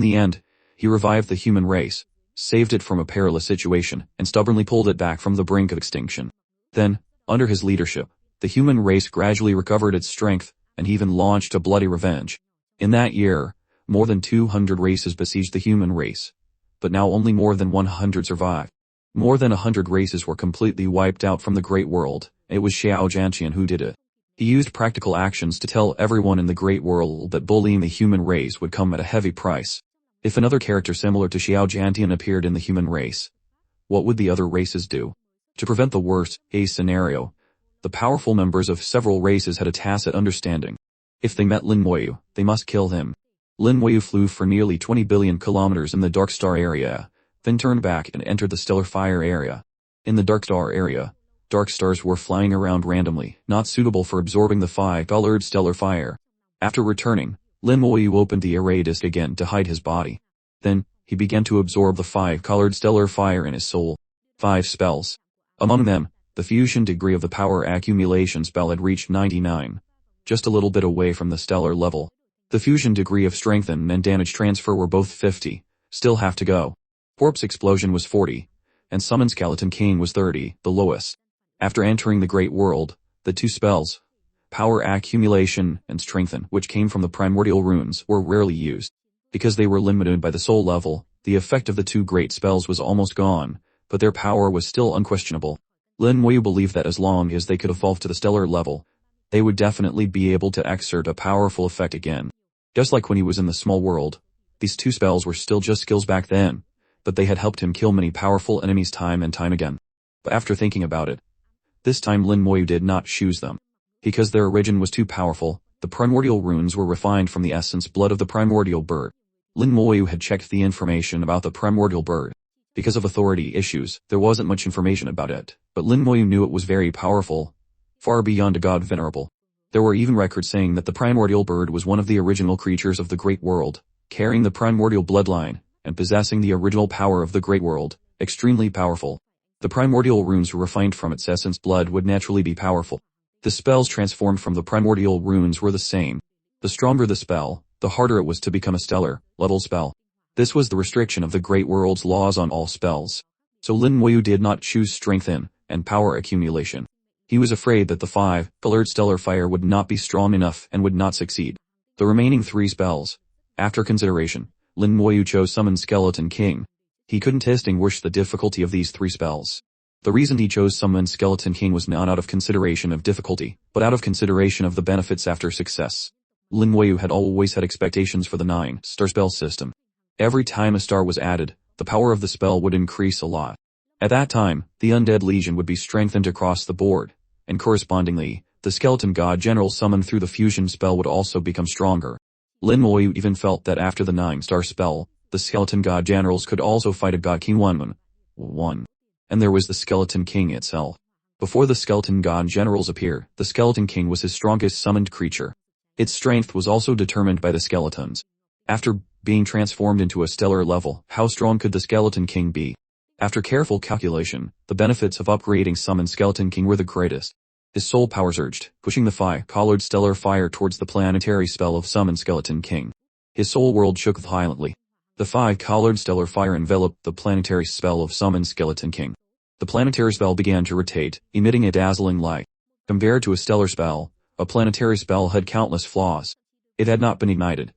the end, he revived the human race, saved it from a perilous situation, and stubbornly pulled it back from the brink of extinction. Then, under his leadership, the human race gradually recovered its strength, and he even launched a bloody revenge. In that year, more than 200 races besieged the human race. But now only more than 100 survived. More than 100 races were completely wiped out from the great world. It was Xiao Jiantian who did it. He used practical actions to tell everyone in the great world that bullying the human race would come at a heavy price. If another character similar to Xiao Jiantian appeared in the human race, what would the other races do? To prevent the worst-case scenario, the powerful members of several races had a tacit understanding. If they met Lin Moyu, they must kill him. Lin Moyu flew for nearly 20 billion kilometers in the Dark Star area, then turned back and entered the Stellar Fire area. In the Dark Star area, dark stars were flying around randomly, not suitable for absorbing the five-colored stellar fire. After returning, Lin Moyu opened the array disk again to hide his body. Then, he began to absorb the five-colored stellar fire in his soul. 5 spells. Among them, the fusion degree of the power accumulation spell had reached 99. Just a little bit away from the stellar level. The fusion degree of strengthen and damage transfer were both 50, still have to go. Corpse explosion was 40, and summon skeleton king was 30, the lowest. After entering the great world, the 2 spells, power accumulation and strengthen, which came from the primordial runes, were rarely used. Because they were limited by the soul level, the effect of the 2 great spells was almost gone, but their power was still unquestionable. Lin Moyu believed that as long as they could evolve to the stellar level, they would definitely be able to exert a powerful effect again. Just like when he was in the small world, these 2 spells were still just skills back then, but they had helped him kill many powerful enemies time and time again. But after thinking about it, this time Lin Moyu did not choose them. Because their origin was too powerful, the primordial runes were refined from the essence blood of the primordial bird. Lin Moyu had checked the information about the primordial bird. Because of authority issues, there wasn't much information about it, but Lin Moyu knew it was very powerful, far beyond a god venerable. There were even records saying that the primordial bird was one of the original creatures of the great world, carrying the primordial bloodline, and possessing the original power of the great world, extremely powerful. The primordial runes refined from its essence blood would naturally be powerful. The spells transformed from the primordial runes were the same. The stronger the spell, the harder it was to become a stellar level spell. This was the restriction of the great world's laws on all spells. So Lin Moyu did not choose strengthen and power accumulation. He was afraid that the 5-colored stellar fire would not be strong enough and would not succeed. The remaining 3 spells. After consideration, Lin Moyu chose Summon Skeleton King. He couldn't distinguish the difficulty of these 3 spells. The reason he chose Summon Skeleton King was not out of consideration of difficulty, but out of consideration of the benefits after success. Lin Moyu had always had expectations for the 9-star spell system. Every time a star was added, the power of the spell would increase a lot. At that time, the Undead Legion would be strengthened across the board, and correspondingly, the Skeleton God General summoned through the fusion spell would also become stronger. Lin Moyu even felt that after the 9-star spell, the Skeleton God Generals could also fight a God King 1. And there was the Skeleton King itself. Before the Skeleton God Generals appear, the Skeleton King was his strongest summoned creature. Its strength was also determined by the skeletons. After being transformed into a stellar level, how strong could the Skeleton King be? After careful calculation, the benefits of upgrading Summon Skeleton King were the greatest. His soul power surged, pushing the five-colored stellar fire towards the planetary spell of Summon Skeleton King. His soul world shook violently. The five-colored stellar fire enveloped the planetary spell of Summon Skeleton King. The planetary spell began to rotate, emitting a dazzling light. Compared to a stellar spell, a planetary spell had countless flaws. It had not been ignited,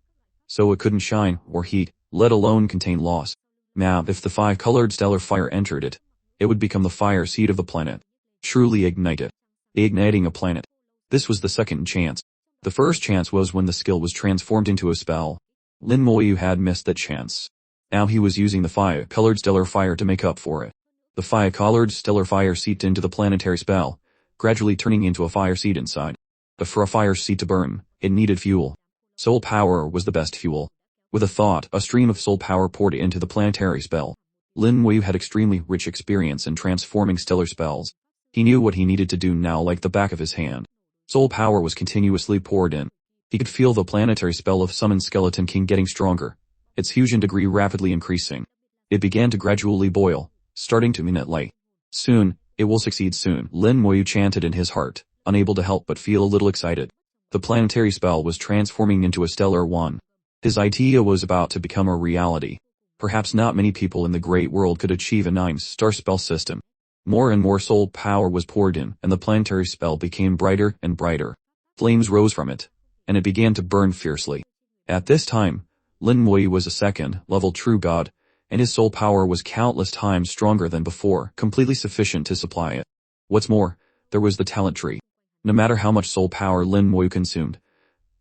so it couldn't shine or heat, let alone contain loss. Now, if the five-colored stellar fire entered it, it would become the fire seed of the planet. Truly ignite it. Igniting a planet. This was the second chance. The first chance was when the skill was transformed into a spell. Lin Moyu had missed that chance. Now he was using the five-colored stellar fire to make up for it. The five-colored stellar fire seeped into the planetary spell, gradually turning into a fire seed inside. But for a fire seed to burn, it needed fuel. Soul power was the best fuel. With a thought, a stream of soul power poured into the planetary spell. Lin Moyu had extremely rich experience in transforming stellar spells. He knew what he needed to do now like the back of his hand. Soul power was continuously poured in. He could feel the planetary spell of Summon Skeleton King getting stronger, its fusion degree rapidly increasing. It began to gradually boil, starting to emit light. Soon, it will succeed soon, Lin Moyu chanted in his heart, unable to help but feel a little excited. The planetary spell was transforming into a stellar one. His idea was about to become a reality. Perhaps not many people in the great world could achieve a 9-star spell system. More and more soul power was poured in, and the planetary spell became brighter and brighter. Flames rose from it, and it began to burn fiercely. At this time, Lin Moyu was a second-level true god, and his soul power was countless times stronger than before, completely sufficient to supply it. What's more, there was the talent tree. No matter how much soul power Lin Moyu consumed,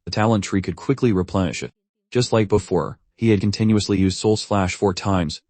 the talent tree could quickly replenish it. Just like before, he had continuously used Soul Slash 4 times,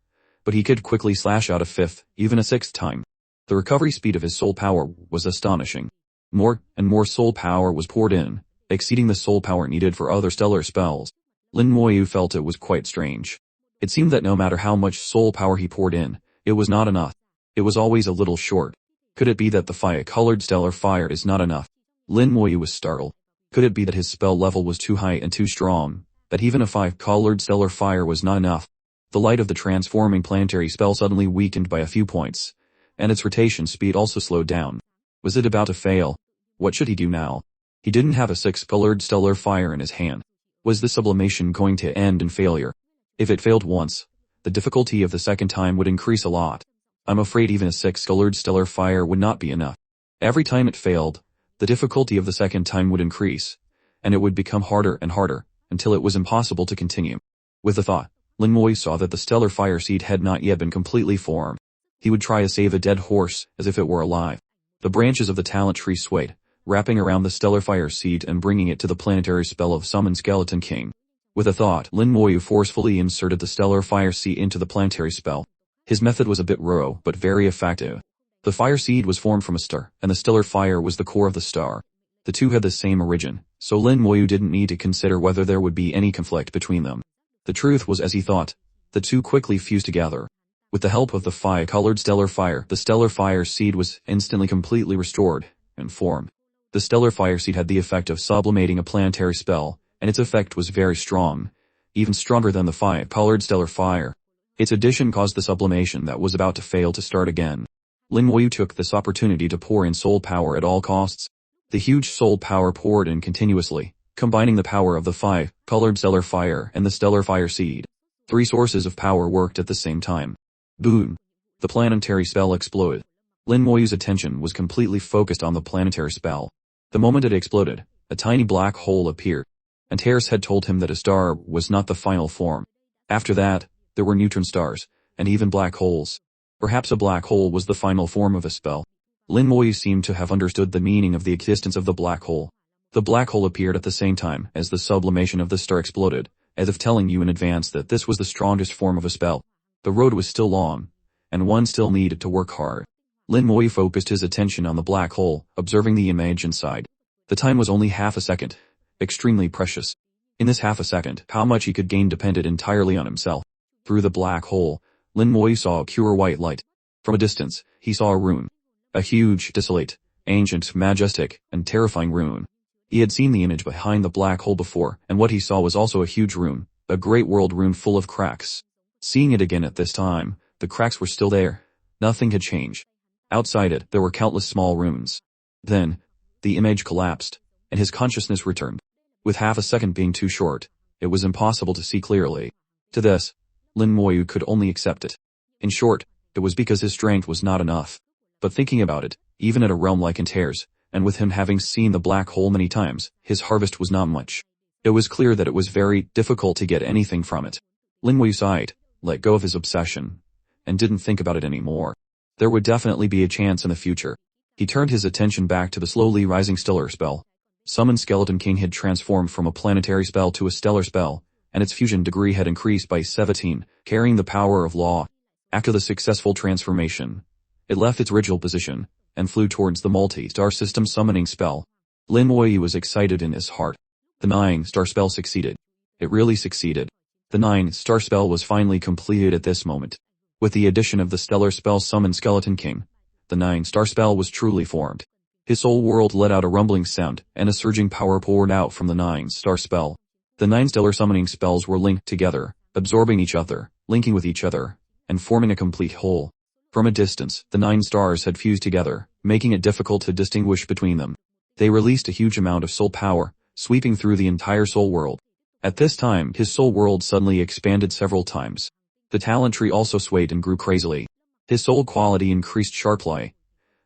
but he could quickly slash out a 5th, even a 6th time. The recovery speed of his soul power was astonishing. More and more soul power was poured in, exceeding the soul power needed for other stellar spells. Lin Moyu felt it was quite strange. It seemed that no matter how much soul power he poured in, it was not enough. It was always a little short. Could it be that the fire-colored stellar fire is not enough? Lin Moyu was startled. Could it be that his spell level was too high and too strong, that even a five-colored stellar fire was not enough? The light of the transforming planetary spell suddenly weakened by a few points, and its rotation speed also slowed down. Was it about to fail? What should he do now? He didn't have a 6-colored stellar fire in his hand. Was the sublimation going to end in failure? If it failed once, the difficulty of the second time would increase a lot. I'm afraid even a 6-colored stellar fire would not be enough. Every time it failed, the difficulty of the second time would increase, and it would become harder and harder, until it was impossible to continue. With the thought, Lin Moyu saw that the stellar fire seed had not yet been completely formed. He would try to save a dead horse as if it were alive. The branches of the talent tree swayed, wrapping around the stellar fire seed and bringing it to the planetary spell of Summon Skeleton King. With a thought, Lin Moyu forcefully inserted the stellar fire seed into the planetary spell. His method was a bit raw, but very effective. The fire seed was formed from a star, and the stellar fire was the core of the star. The two had the same origin, so Lin Moyu didn't need to consider whether there would be any conflict between them. The truth was as he thought. The two quickly fused together. With the help of the five-colored stellar fire, the stellar fire seed was instantly completely restored and formed. The stellar fire seed had the effect of sublimating a planetary spell, and its effect was very strong, even stronger than the five-colored stellar fire. Its addition caused the sublimation that was about to fail to start again. Lin Moyu took this opportunity to pour in soul power at all costs. The huge soul power poured in continuously, combining the power of the five-colored stellar fire and the stellar fire seed. 3 sources of power worked at the same time. Boom! The planetary spell exploded. Lin Moyu's attention was completely focused on the planetary spell. The moment it exploded, a tiny black hole appeared, and Terrace had told him that a star was not the final form. After that, there were neutron stars, and even black holes. Perhaps a black hole was the final form of a spell. Lin Moyu seemed to have understood the meaning of the existence of the black hole. The black hole appeared at the same time as the sublimation of the star exploded, as if telling you in advance that this was the strongest form of a spell. The road was still long, and one still needed to work hard. Lin Moyu focused his attention on the black hole, observing the image inside. The time was only half a second, extremely precious. In this half a second, how much he could gain depended entirely on himself. Through the black hole, Lin Moyu saw a pure white light. From a distance, he saw a rune. A huge, desolate, ancient, majestic, and terrifying rune. He had seen the image behind the black hole before, and what he saw was also a huge rune, a great world rune full of cracks. Seeing it again at this time, the The cracks were still there. Nothing had changed. Outside it, there were countless small runes. Then, the image collapsed, and his consciousness returned. With half a second being too short, it was impossible to see clearly. To this, Lin Moyu could only accept it. In short, it was because his strength was not enough. But thinking about it, even at a realm like Antares, and with him having seen the black hole many times, his harvest was not much. It was clear that it was very difficult to get anything from it. Lin Moyu sighed, let go of his obsession, and didn't think about it anymore. There would definitely be a chance in the future. He turned his attention back to the slowly rising stellar spell. Summon Skeleton King had transformed from a planetary spell to a stellar spell, and its fusion degree had increased by 17, carrying the power of law. After the successful transformation, it left its original position, and flew towards the multi-star system summoning spell. Lin Moyu was excited in his heart. The 9-star spell succeeded. It really succeeded. The 9-star spell was finally completed at this moment. With the addition of the stellar spell Summon Skeleton King, the 9-star spell was truly formed. His soul world let out a rumbling sound, and a surging power poured out from the 9-star spell. The 9 stellar summoning spells were linked together, absorbing each other, linking with each other, and forming a complete whole. From a distance, the 9 stars had fused together, making it difficult to distinguish between them. They released a huge amount of soul power, sweeping through the entire soul world. At this time, his soul world suddenly expanded several times. The talent tree also swayed and grew crazily. His soul quality increased sharply,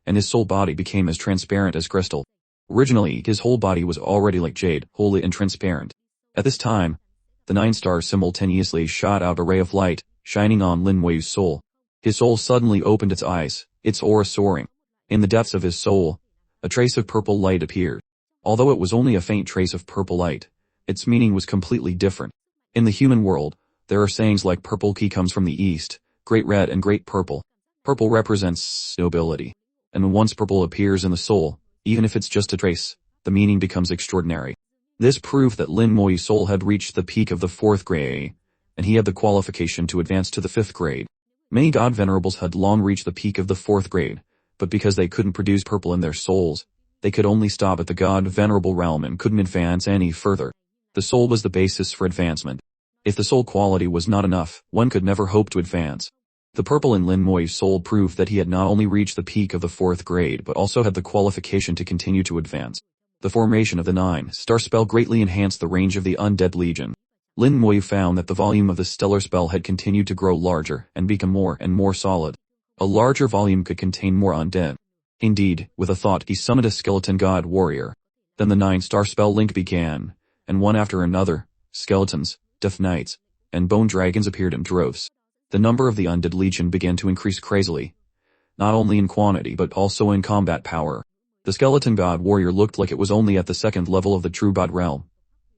and his soul body became as transparent as crystal. Originally, his whole body was already like jade, holy and transparent. At this time, the 9 stars simultaneously shot out a ray of light, shining on Lin Moyu's soul. His soul suddenly opened its eyes, its aura soaring. In the depths of his soul, a trace of purple light appeared. Although it was only a faint trace of purple light, its meaning was completely different. In the human world, there are sayings like purple key comes from the east, great red and great purple. Purple represents nobility. And once purple appears in the soul, even if it's just a trace, the meaning becomes extraordinary. This proved that Lin Moyu's soul had reached the peak of the 4th grade, and he had the qualification to advance to the 5th grade. Many god venerables had long reached the peak of the 4th grade, but because they couldn't produce purple in their souls, they could only stop at the god venerable realm and couldn't advance any further. The soul was the basis for advancement. If the soul quality was not enough, one could never hope to advance. The purple in Lin Moyu's soul proved that he had not only reached the peak of the 4th grade but also had the qualification to continue to advance. The formation of the 9-star spell greatly enhanced the range of the Undead Legion. Lin Moyu found that the volume of the stellar spell had continued to grow larger and become more and more solid. A larger volume could contain more undead. Indeed, with a thought he summoned a skeleton god warrior. Then the 9-star spell link began, and one after another, skeletons, death knights, and bone dragons appeared in droves. The number of the Undead Legion began to increase crazily, not only in quantity but also in combat power. The skeleton god warrior looked like it was only at the 2nd level of the true god realm,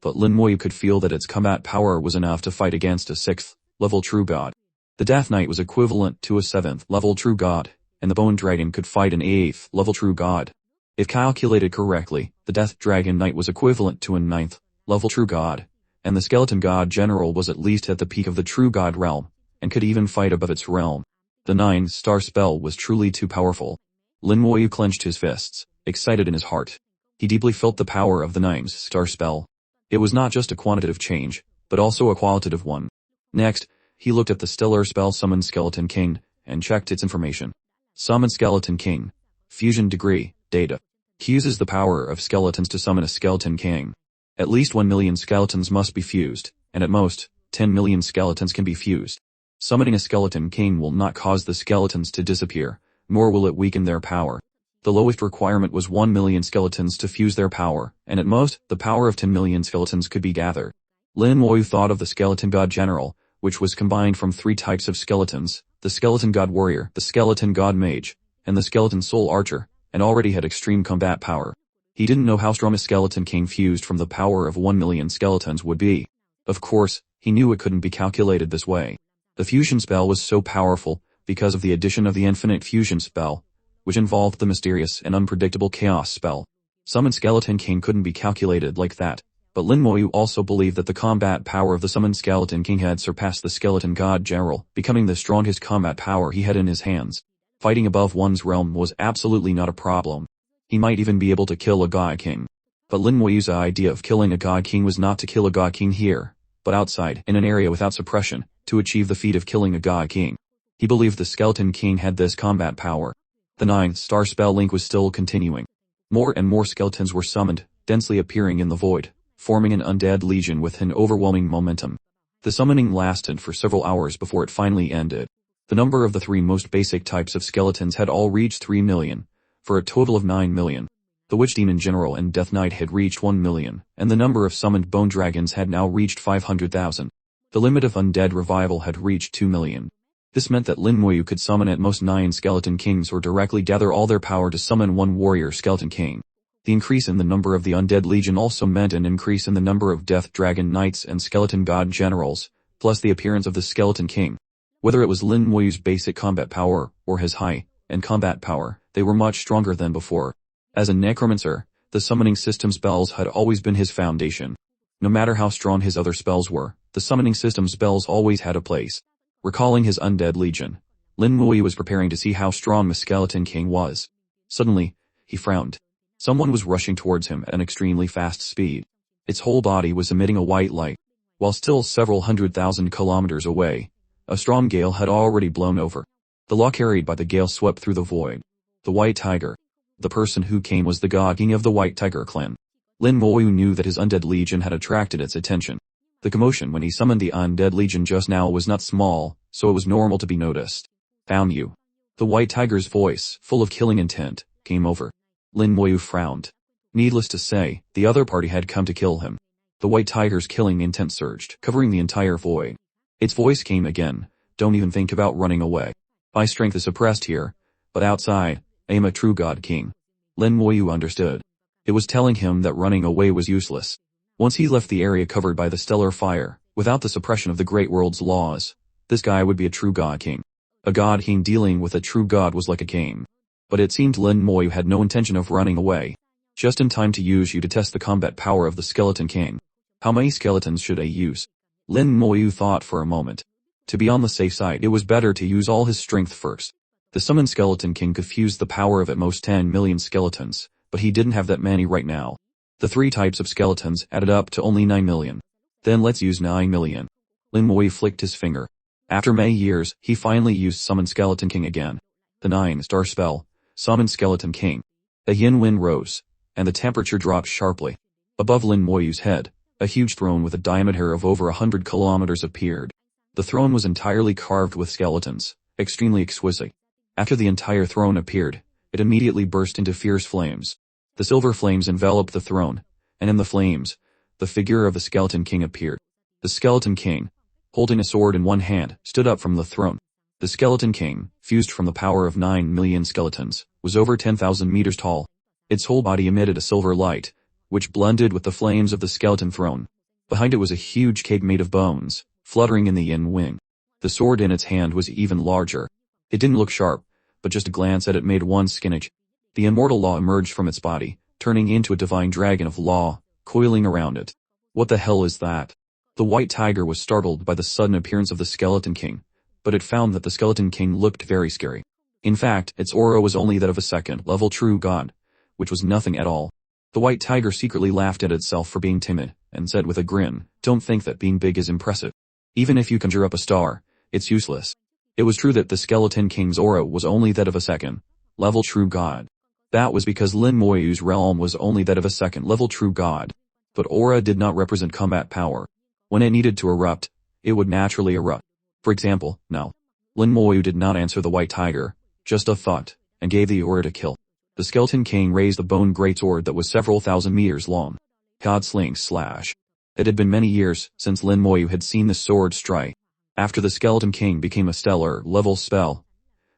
but Lin Moyu could feel that its combat power was enough to fight against a 6th level true god. The Death Knight was equivalent to a 7th level true god, and the Bone Dragon could fight an 8th level true god. If calculated correctly, the Death Dragon Knight was equivalent to a 9th level true god, and the skeleton god general was at least at the peak of the true god realm, and could even fight above its realm. The 9-star spell was truly too powerful. Lin Moyu clenched his fists, excited in his heart. He deeply felt the power of the 9-star spell. It was not just a quantitative change, but also a qualitative one. Next, he looked at the stellar spell Summon Skeleton King, and checked its information. Summon Skeleton King. Fusion degree, data. He uses the power of skeletons to summon a Skeleton King. At least 1 million skeletons must be fused, and at most, 10 million skeletons can be fused. Summoning a Skeleton King will not cause the skeletons to disappear, nor will it weaken their power. The lowest requirement was 1 million skeletons to fuse their power, and at most, the power of 10 million skeletons could be gathered. Lin Moyu thought of the Skeleton God General, which was combined from 3 types of skeletons, the Skeleton God Warrior, the Skeleton God Mage, and the Skeleton Soul Archer, and already had extreme combat power. He didn't know how strong a Skeleton King fused from the power of 1 million skeletons would be. Of course, he knew it couldn't be calculated this way. The fusion spell was so powerful, because of the addition of the infinite fusion spell, which involved the mysterious and unpredictable chaos spell. Summon Skeleton King couldn't be calculated like that, but Lin Moyu also believed that the combat power of the Summoned Skeleton King had surpassed the Skeleton God General, becoming the strongest combat power he had in his hands. Fighting above one's realm was absolutely not a problem. He might even be able to kill a God King. But Lin Moyu's idea of killing a God King was not to kill a God King here, but outside, in an area without suppression, to achieve the feat of killing a God King. He believed the Skeleton King had this combat power. The 9-star spell link was still continuing. More and more skeletons were summoned, densely appearing in the void, forming an undead legion with an overwhelming momentum. The summoning lasted for several hours before it finally ended. The number of the 3 most basic types of skeletons had all reached 3 million, for a total of 9 million. The Witch Demon General and Death Knight had reached 1 million, and the number of summoned bone dragons had now reached 500,000. The limit of undead revival had reached 2 million. This meant that Lin Moyu could summon at most 9 Skeleton Kings or directly gather all their power to summon 1 warrior Skeleton King. The increase in the number of the undead legion also meant an increase in the number of Death Dragon Knights and Skeleton God Generals, plus the appearance of the Skeleton King. Whether it was Lin Moyu's basic combat power, or his high-end combat power, they were much stronger than before. As a necromancer, the summoning system spells had always been his foundation. No matter how strong his other spells were, the summoning system spells always had a place. Recalling his undead legion, Lin Moyu was preparing to see how strong the Skeleton King was. Suddenly, he frowned. Someone was rushing towards him at an extremely fast speed. Its whole body was emitting a white light. While still several 100,000 kilometers away, a strong gale had already blown over. The law carried by the gale swept through the void. The White Tiger. The person who came was the god king of the White Tiger clan. Lin Moyu knew that his undead legion had attracted its attention. The commotion when he summoned the undead legion just now was not small, so it was normal to be noticed. Found you. The White Tiger's voice, full of killing intent, came over. Lin Moyu frowned. Needless to say, the other party had come to kill him. The White Tiger's killing intent surged, covering the entire void. Its voice came again. Don't even think about running away. My strength is suppressed here, but outside, I am a true God King. Lin Moyu understood. It was telling him that running away was useless. Once he left the area covered by the stellar fire, without the suppression of the great world's laws, this guy would be a true God King. A God King dealing with a true God was like a game. But it seemed Lin Moyu had no intention of running away. Just in time to use you to test the combat power of the Skeleton King. How many skeletons should I use? Lin Moyu thought for a moment. To be on the safe side, it was better to use all his strength first. The summoned Skeleton King could fuse the power of at most 10 million skeletons, but he didn't have that many right now. The 3 types of skeletons added up to only 9 million. Then let's use 9 million. Lin Moyu flicked his finger. After many years, he finally used Summon Skeleton King again. The 9-star spell, Summon Skeleton King. A yin wind rose, and the temperature dropped sharply. Above Lin Moyu's head, a huge throne with a diameter of over 100 kilometers appeared. The throne was entirely carved with skeletons, extremely exquisite. After the entire throne appeared, it immediately burst into fierce flames. The silver flames enveloped the throne, and in the flames, the figure of the Skeleton King appeared. The Skeleton King, holding a sword in one hand, stood up from the throne. The Skeleton King, fused from the power of 9 million skeletons, was over 10,000 meters tall. Its whole body emitted a silver light, which blended with the flames of the skeleton throne. Behind it was a huge cake made of bones, fluttering in the yin wind. The sword in its hand was even larger. It didn't look sharp, but just a glance at it made one skin itch. The immortal law emerged from its body, turning into a divine dragon of law, coiling around it. What the hell is that? The White Tiger was startled by the sudden appearance of the Skeleton King, but it found that the Skeleton King looked very scary. In fact, its aura was only that of a second-level true god, which was nothing at all. The White Tiger secretly laughed at itself for being timid, and said with a grin, "Don't think that being big is impressive. Even if you conjure up a star, it's useless." It was true that the Skeleton King's aura was only that of a second-level true god. That was because Lin Moyu's realm was only that of a second-level true god. But aura did not represent combat power. When it needed to erupt, it would naturally erupt. For example, now. Lin Moyu did not answer the White Tiger, just a thought, and gave the aura to kill. The Skeleton King raised the bone greatsword that was several thousand meters long. God sling slash. It had been many years since Lin Moyu had seen the sword strike. After the Skeleton King became a stellar-level spell,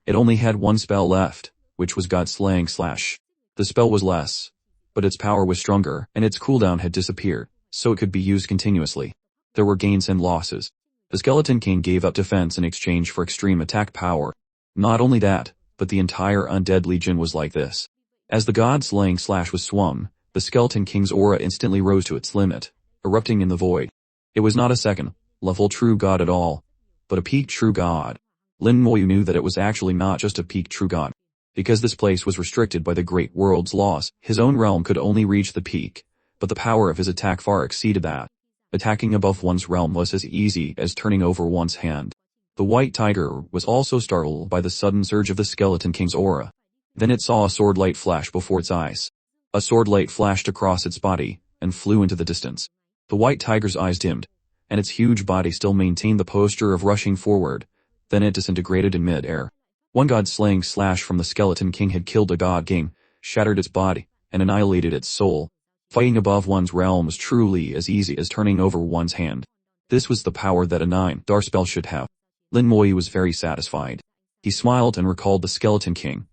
it only had one spell left, which was God slaying slash. The spell was less, but its power was stronger, and its cooldown had disappeared, so it could be used continuously. There were gains and losses. The Skeleton King gave up defense in exchange for extreme attack power. Not only that, but the entire undead legion was like this. As the God slaying slash was swung, the Skeleton King's aura instantly rose to its limit, erupting in the void. It was not a second-level true god at all, but a peak true god. Lin Moyu knew that it was actually not just a peak true god. Because this place was restricted by the great world's laws, his own realm could only reach the peak, but the power of his attack far exceeded that. Attacking above one's realm was as easy as turning over one's hand. The white tiger was also startled by the sudden surge of the Skeleton King's aura. Then it saw a sword light flash before its eyes. A sword light flashed across its body, and flew into the distance. The white tiger's eyes dimmed, and its huge body still maintained the posture of rushing forward. Then it disintegrated in mid-air. One god-slaying slash from the Skeleton King had killed a god king, shattered its body, and annihilated its soul. Fighting above one's realm was truly as easy as turning over one's hand. This was the power that a 9-star spell should have. Lin Moyi was very satisfied. He smiled and recalled the Skeleton King,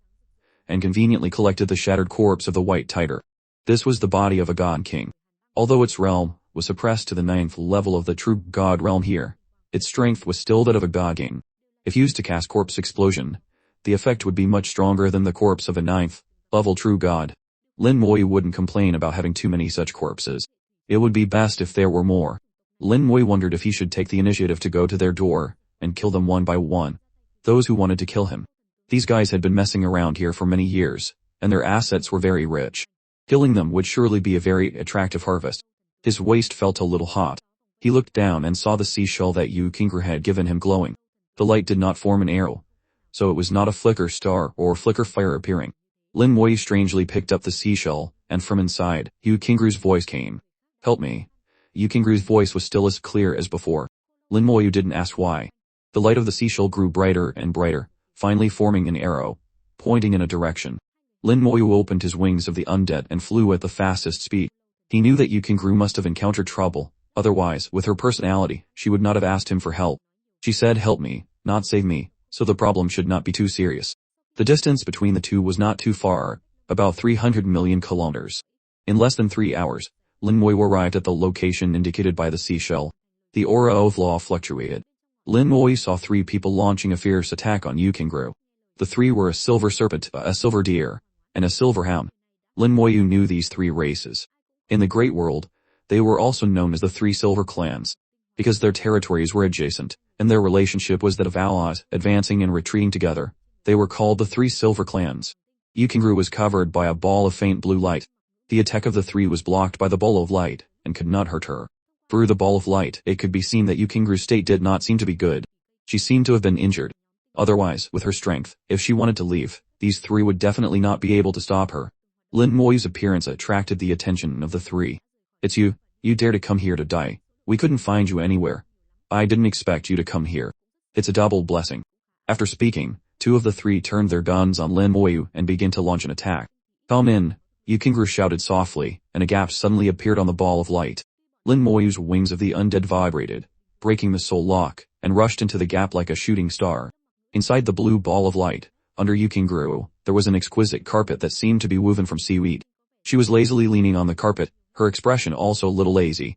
and conveniently collected the shattered corpse of the white tiger. This was the body of a god king. Although its realm was suppressed to the 9th level of the true god realm here, its strength was still that of a god king. If used to cast corpse explosion, the effect would be much stronger than the corpse of a 9th level true god. Lin Moyi wouldn't complain about having too many such corpses. It would be best if there were more. Lin Moyi wondered if he should take the initiative to go to their door and kill them one by one. Those who wanted to kill him. These guys had been messing around here for many years, and their assets were very rich. Killing them would surely be a very attractive harvest. His waist felt a little hot. He looked down and saw the seashell that Yu Kingru had given him glowing. The light did not form an arrow, so it was not a flicker star or flicker fire appearing. Lin Moyi strangely picked up the seashell, and from inside, Yu Kingru's voice came. "Help me." Yu Kingru's voice was still as clear as before. Lin Moyi didn't ask why. The light of the seashell grew brighter and brighter, finally forming an arrow, pointing in a direction. Lin Moyi opened his wings of the undead and flew at the fastest speed. He knew that Yu Kingru must have encountered trouble, otherwise, with her personality, she would not have asked him for help. She said help me, not save me, so the problem should not be too serious. The distance between the two was not too far, about 300 million kilometers. In less than 3 hours, Lin Moyi arrived at the location indicated by the seashell. The aura of law fluctuated. Lin Moyi saw 3 people launching a fierce attack on Yu Kingru. The 3 were a silver serpent, a silver deer, and a silver hound. Lin Moyi knew these 3 races. In the Great World, they were also known as the 3 silver clans, because their territories were adjacent, and their relationship was that of allies, advancing and retreating together. They were called the 3 silver clans. Yu Kingru was covered by a ball of faint blue light. The attack of the 3 was blocked by the ball of light, and could not hurt her. Through the ball of light, it could be seen that Yu Kingru's state did not seem to be good. She seemed to have been injured. Otherwise, with her strength, if she wanted to leave, these 3 would definitely not be able to stop her. Lin Moyi's appearance attracted the attention of the 3. "It's you. You dare to come here to die. We couldn't find you anywhere. I didn't expect you to come here. It's a double blessing." After speaking, 2 of the 3 turned their guns on Lin Moyi and began to launch an attack. "Come in," Yu Kingru shouted softly, and a gap suddenly appeared on the ball of light. Lin Moyi's wings of the undead vibrated, breaking the soul lock, and rushed into the gap like a shooting star. Inside the blue ball of light, under Yu Kingru, there was an exquisite carpet that seemed to be woven from seaweed. She was lazily leaning on the carpet, her expression also a little lazy,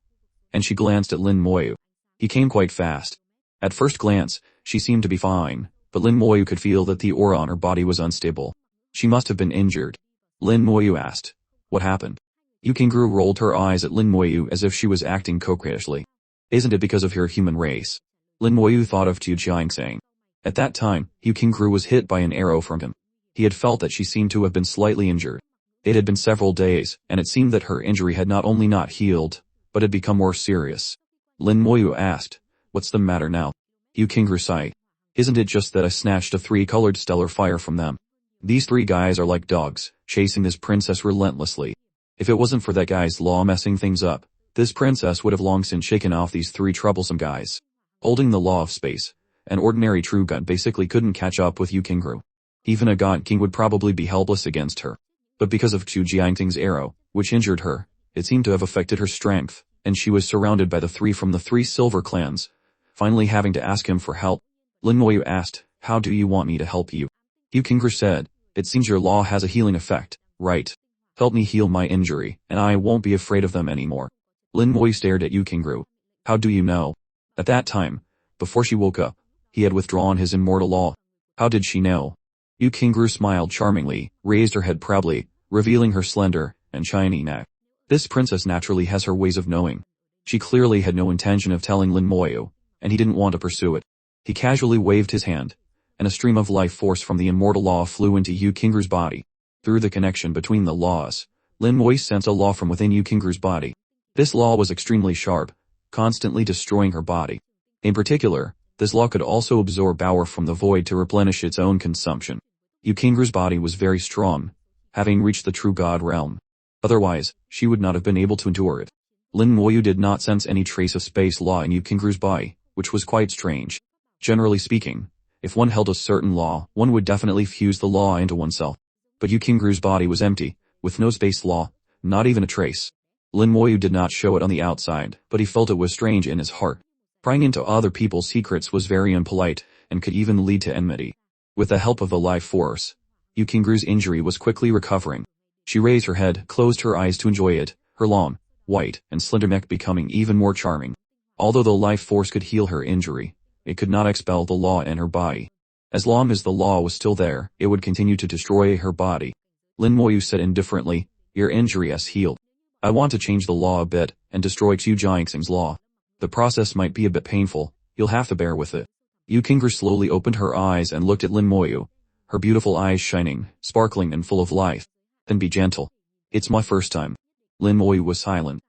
and she glanced at Lin Moyi. He came quite fast. At first glance, she seemed to be fine, but Lin Moyi could feel that the aura on her body was unstable. She must have been injured. Lin Moyi asked, "What happened?" Yu Kingru rolled her eyes at Lin Moyi as if she was acting coquettishly. "Isn't it because of your human race?" Lin Moyi thought of Tu Jiang saying. At that time, Yu Kingru was hit by an arrow from him. He had felt that she seemed to have been slightly injured. It had been several days, and it seemed that her injury had not only not healed, but had become more serious. Lin Moyi asked, "What's the matter now?" Yu Kingru sighed. "Isn't it just that I snatched a 3-colored stellar fire from them? These 3 guys are like dogs, chasing this princess relentlessly. If it wasn't for that guy's law messing things up, this princess would have long since shaken off these 3 troublesome guys." Holding the law of space, an ordinary true god basically couldn't catch up with Yu Kingru. Even a god king would probably be helpless against her. But because of Chu Jiangting's arrow, which injured her, it seemed to have affected her strength, and she was surrounded by the 3 from the 3 silver clans. Finally having to ask him for help, Lin Moyi asked, "How do you want me to help you?" Yu Kingru said, "It seems your law has a healing effect, right? Help me heal my injury, and I won't be afraid of them anymore." Lin Moyi stared at Yu Kingru. "How do you know?" At that time, before she woke up, he had withdrawn his immortal law. How did she know? Yu Kingru smiled charmingly, raised her head proudly, revealing her slender and shiny neck. This princess naturally has her ways of knowing. She clearly had no intention of telling Lin Moyi, and he didn't want to pursue it. He casually waved his hand, and a stream of life force from the immortal law flew into Yu Kingru's body. Through the connection between the laws, Lin Moyi sensed a law from within Yu Kingru's body. This law was extremely sharp, constantly destroying her body. In particular, This law could also absorb power from the void to replenish its own consumption. Yukingru's body was very strong, having reached the true god realm. Otherwise, she would not have been able to endure it. Lin Moyu did not sense any trace of space law in Yukingru's body, which was quite strange. Generally speaking, if one held a certain law, one would definitely fuse the law into oneself. But Yukingru's body was empty, with no space law, not even a trace. Lin Moyu did not show it on the outside, but he felt it was strange in his heart. Prying into other people's secrets was very impolite, and could even lead to enmity. With the help of the life force, Yukingru's injury was quickly recovering. She raised her head, closed her eyes to enjoy it, her long, white, and slender neck becoming even more charming. Although the life force could heal her injury, it could not expel the law in her body. As long as the law was still there, it would continue to destroy her body. Lin Moyu said indifferently, "Your injury has healed. I want to change the law a bit, and destroy Qiu Jiangxing's law. The process might be a bit painful, you'll have to bear with it." Yukingru slowly opened her eyes and looked at Lin Moyu, her beautiful eyes shining, sparkling and full of life. "Then be gentle. It's my first time." Lin Moyu was silent.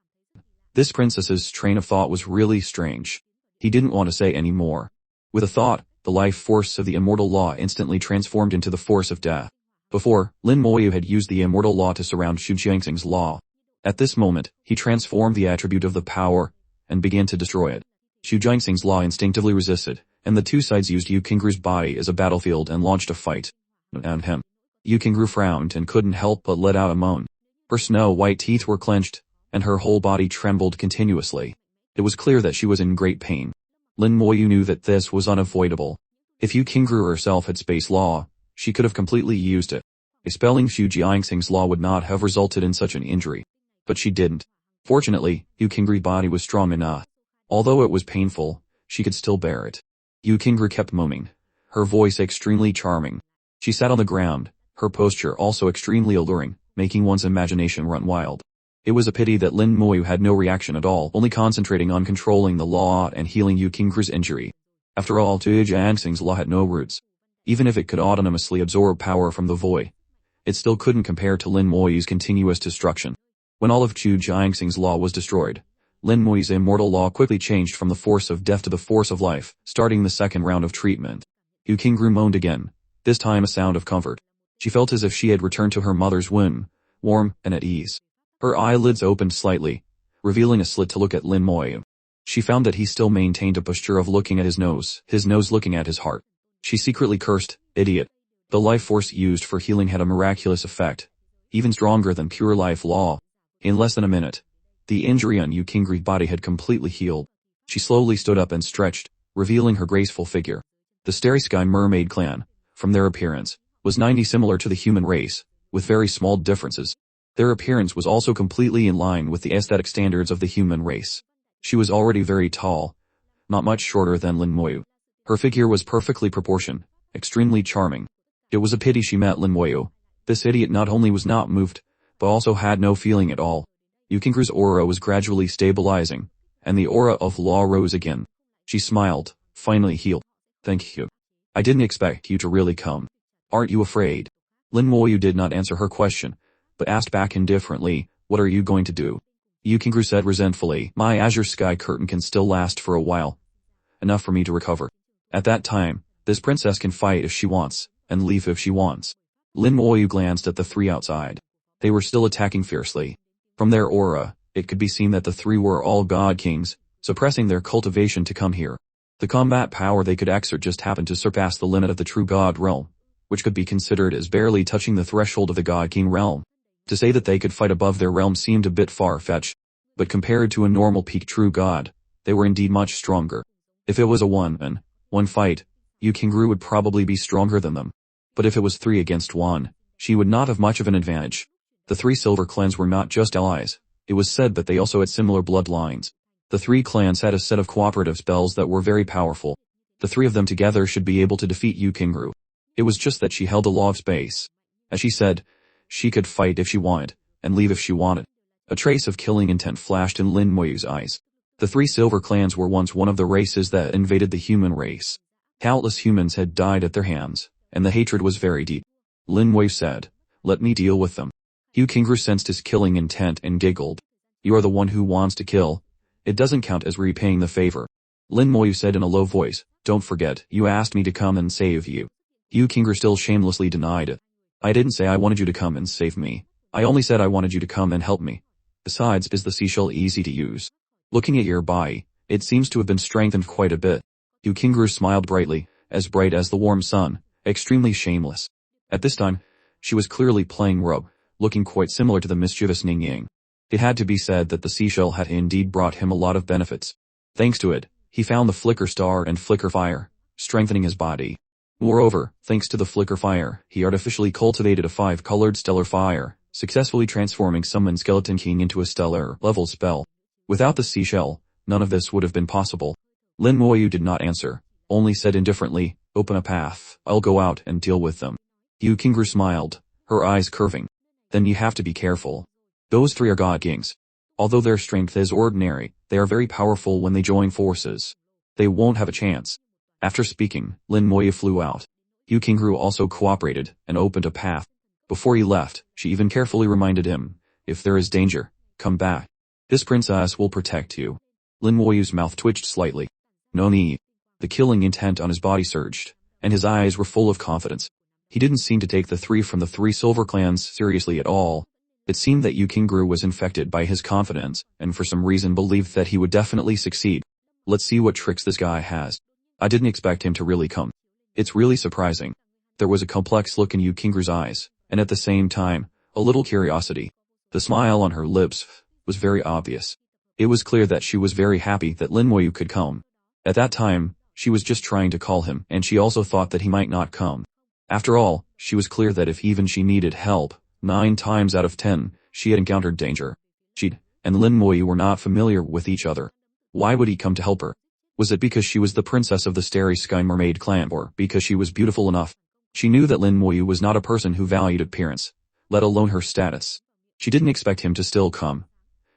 This princess's train of thought was really strange. He didn't want to say any more. With a thought, the life force of the immortal law instantly transformed into the force of death. Before, Lin Moyu had used the immortal law to surround Qiu Jiangxing's law. At this moment, he transformed the attribute of the power, and began to destroy it. Qiu Jiangxing's law instinctively resisted, and the two sides used Yukingru's body as a battlefield and launched a fight. And him. Yukingru frowned and couldn't help but let out a moan. Her snow-white teeth were clenched, and her whole body trembled continuously. It was clear that she was in great pain. Lin Moyu knew that this was unavoidable. If Yukingru herself had space law, she could have completely used it. Expelling Qiu Jiangxing's law would not have resulted in such an injury. But she didn't. Fortunately, Yukingru's body was strong enough. Although it was painful, she could still bear it. Yukingru kept moaning, her voice extremely charming. She sat on the ground, her posture also extremely alluring, making one's imagination run wild. It was a pity that Lin Moyu had no reaction at all, only concentrating on controlling the law and healing Yukingru's injury. After all, Qiu Jiangxing's law had no roots. Even if it could autonomously absorb power from the void, it still couldn't compare to Lin Moyu's continuous destruction. When all of Qiu Jiangxing's law was destroyed, Lin Moyu's immortal law quickly changed from the force of death to the force of life, starting the second round of treatment. Yukingru moaned again, this time a sound of comfort. She felt as if she had returned to her mother's womb, warm and at ease. Her eyelids opened slightly, revealing a slit to look at Lin Moyu. She found that he still maintained a posture of looking at his nose looking at his heart. She secretly cursed, "Idiot." The life force used for healing had a miraculous effect, even stronger than pure life law. In less than a minute, the injury on Yukingru's body had completely healed. She slowly stood up and stretched, revealing her graceful figure. The Starry Sky Mermaid clan, from their appearance, was 90 similar to the human race, with very small differences. Their appearance was also completely in line with the aesthetic standards of the human race. She was already very tall, not much shorter than Lin Moyu. Her figure was perfectly proportioned, extremely charming. It was a pity she met Lin Moyu. This idiot not only was not moved, but also had no feeling at all. Yukingru's aura was gradually stabilizing, and the aura of law rose again. She smiled, finally healed. "Thank you. I didn't expect you to really come. Aren't you afraid?" Lin Moyu did not answer her question, but asked back indifferently, "What are you going to do?" Yukingru said resentfully, "My azure sky curtain can still last for a while. Enough for me to recover. At that time, this princess can fight if she wants, and leave if she wants." Lin Moyu glanced at the three outside. They were still attacking fiercely. From their aura, it could be seen that the three were all god kings, suppressing their cultivation to come here. The combat power they could exert just happened to surpass the limit of the true god realm, which could be considered as barely touching the threshold of the god king realm. To say that they could fight above their realm seemed a bit far-fetched, but compared to a normal peak true god, they were indeed much stronger. If it was a one fight, Yukingru would probably be stronger than them. But if it was 3 against 1, she would not have much of an advantage. The 3 silver clans were not just allies, it was said that they also had similar bloodlines. The 3 clans had a set of cooperative spells that were very powerful. The 3 of them together should be able to defeat Yukingru. It was just that she held a law of space. As she said, she could fight if she wanted, and leave if she wanted. A trace of killing intent flashed in Lin Moyu's eyes. The 3 silver clans were once one of the races that invaded the human race. Countless humans had died at their hands, and the hatred was very deep. Lin Moyu said, "Let me deal with them." Yukingru sensed his killing intent and giggled. "You are the one who wants to kill. It doesn't count as repaying the favor." Lin Moyu said in a low voice, "Don't forget, you asked me to come and save you." Yu Qingru still shamelessly denied it. "I didn't say I wanted you to come and save me. I only said I wanted you to come and help me. Besides, is the seashell easy to use? Looking at your body, it seems to have been strengthened quite a bit." Yu Qingru smiled brightly, as bright as the warm sun, extremely shameless. At this time, she was clearly playing rope, looking quite similar to the mischievous Ning Ying. It had to be said that the seashell had indeed brought him a lot of benefits. Thanks to it, he found the flicker star and flicker fire, strengthening his body. Moreover, thanks to the flicker fire, he artificially cultivated a 5-colored stellar fire, successfully transforming Summon Skeleton King into a stellar-level spell. Without the seashell, none of this would have been possible. Lin Moyu did not answer, only said indifferently, "Open a path, I'll go out and deal with them." Yu Qingru smiled, her eyes curving. "Then you have to be careful. Those 3 are god kings. Although their strength is ordinary, they are very powerful when they join forces. They won't have a chance." After speaking, Lin Moyu flew out. Yu Qingru also cooperated and opened a path. Before he left, she even carefully reminded him, "If there is danger, come back. This princess will protect you." Lin Moyu's mouth twitched slightly. No need. The killing intent on his body surged, and his eyes were full of confidence. He didn't seem to take the 3 from the 3 silver clans seriously at all. It seemed that Yu Qingru was infected by his confidence, and for some reason believed that he would definitely succeed. Let's see what tricks this guy has. I didn't expect him to really come. It's really surprising. There was a complex look in Yu Qingru's eyes, and at the same time, a little curiosity. The smile on her lips was very obvious. It was clear that she was very happy that Lin Moyu could come. At that time, she was just trying to call him, and she also thought that he might not come. After all, she was clear that if even she needed help, 9 times out of 10, she had encountered danger. She and Lin Moyu were not familiar with each other. Why would he come to help her? Was it because she was the princess of the Starry Sky Mermaid clan, or because she was beautiful enough? She knew that Lin Moyu was not a person who valued appearance, let alone her status. She didn't expect him to still come.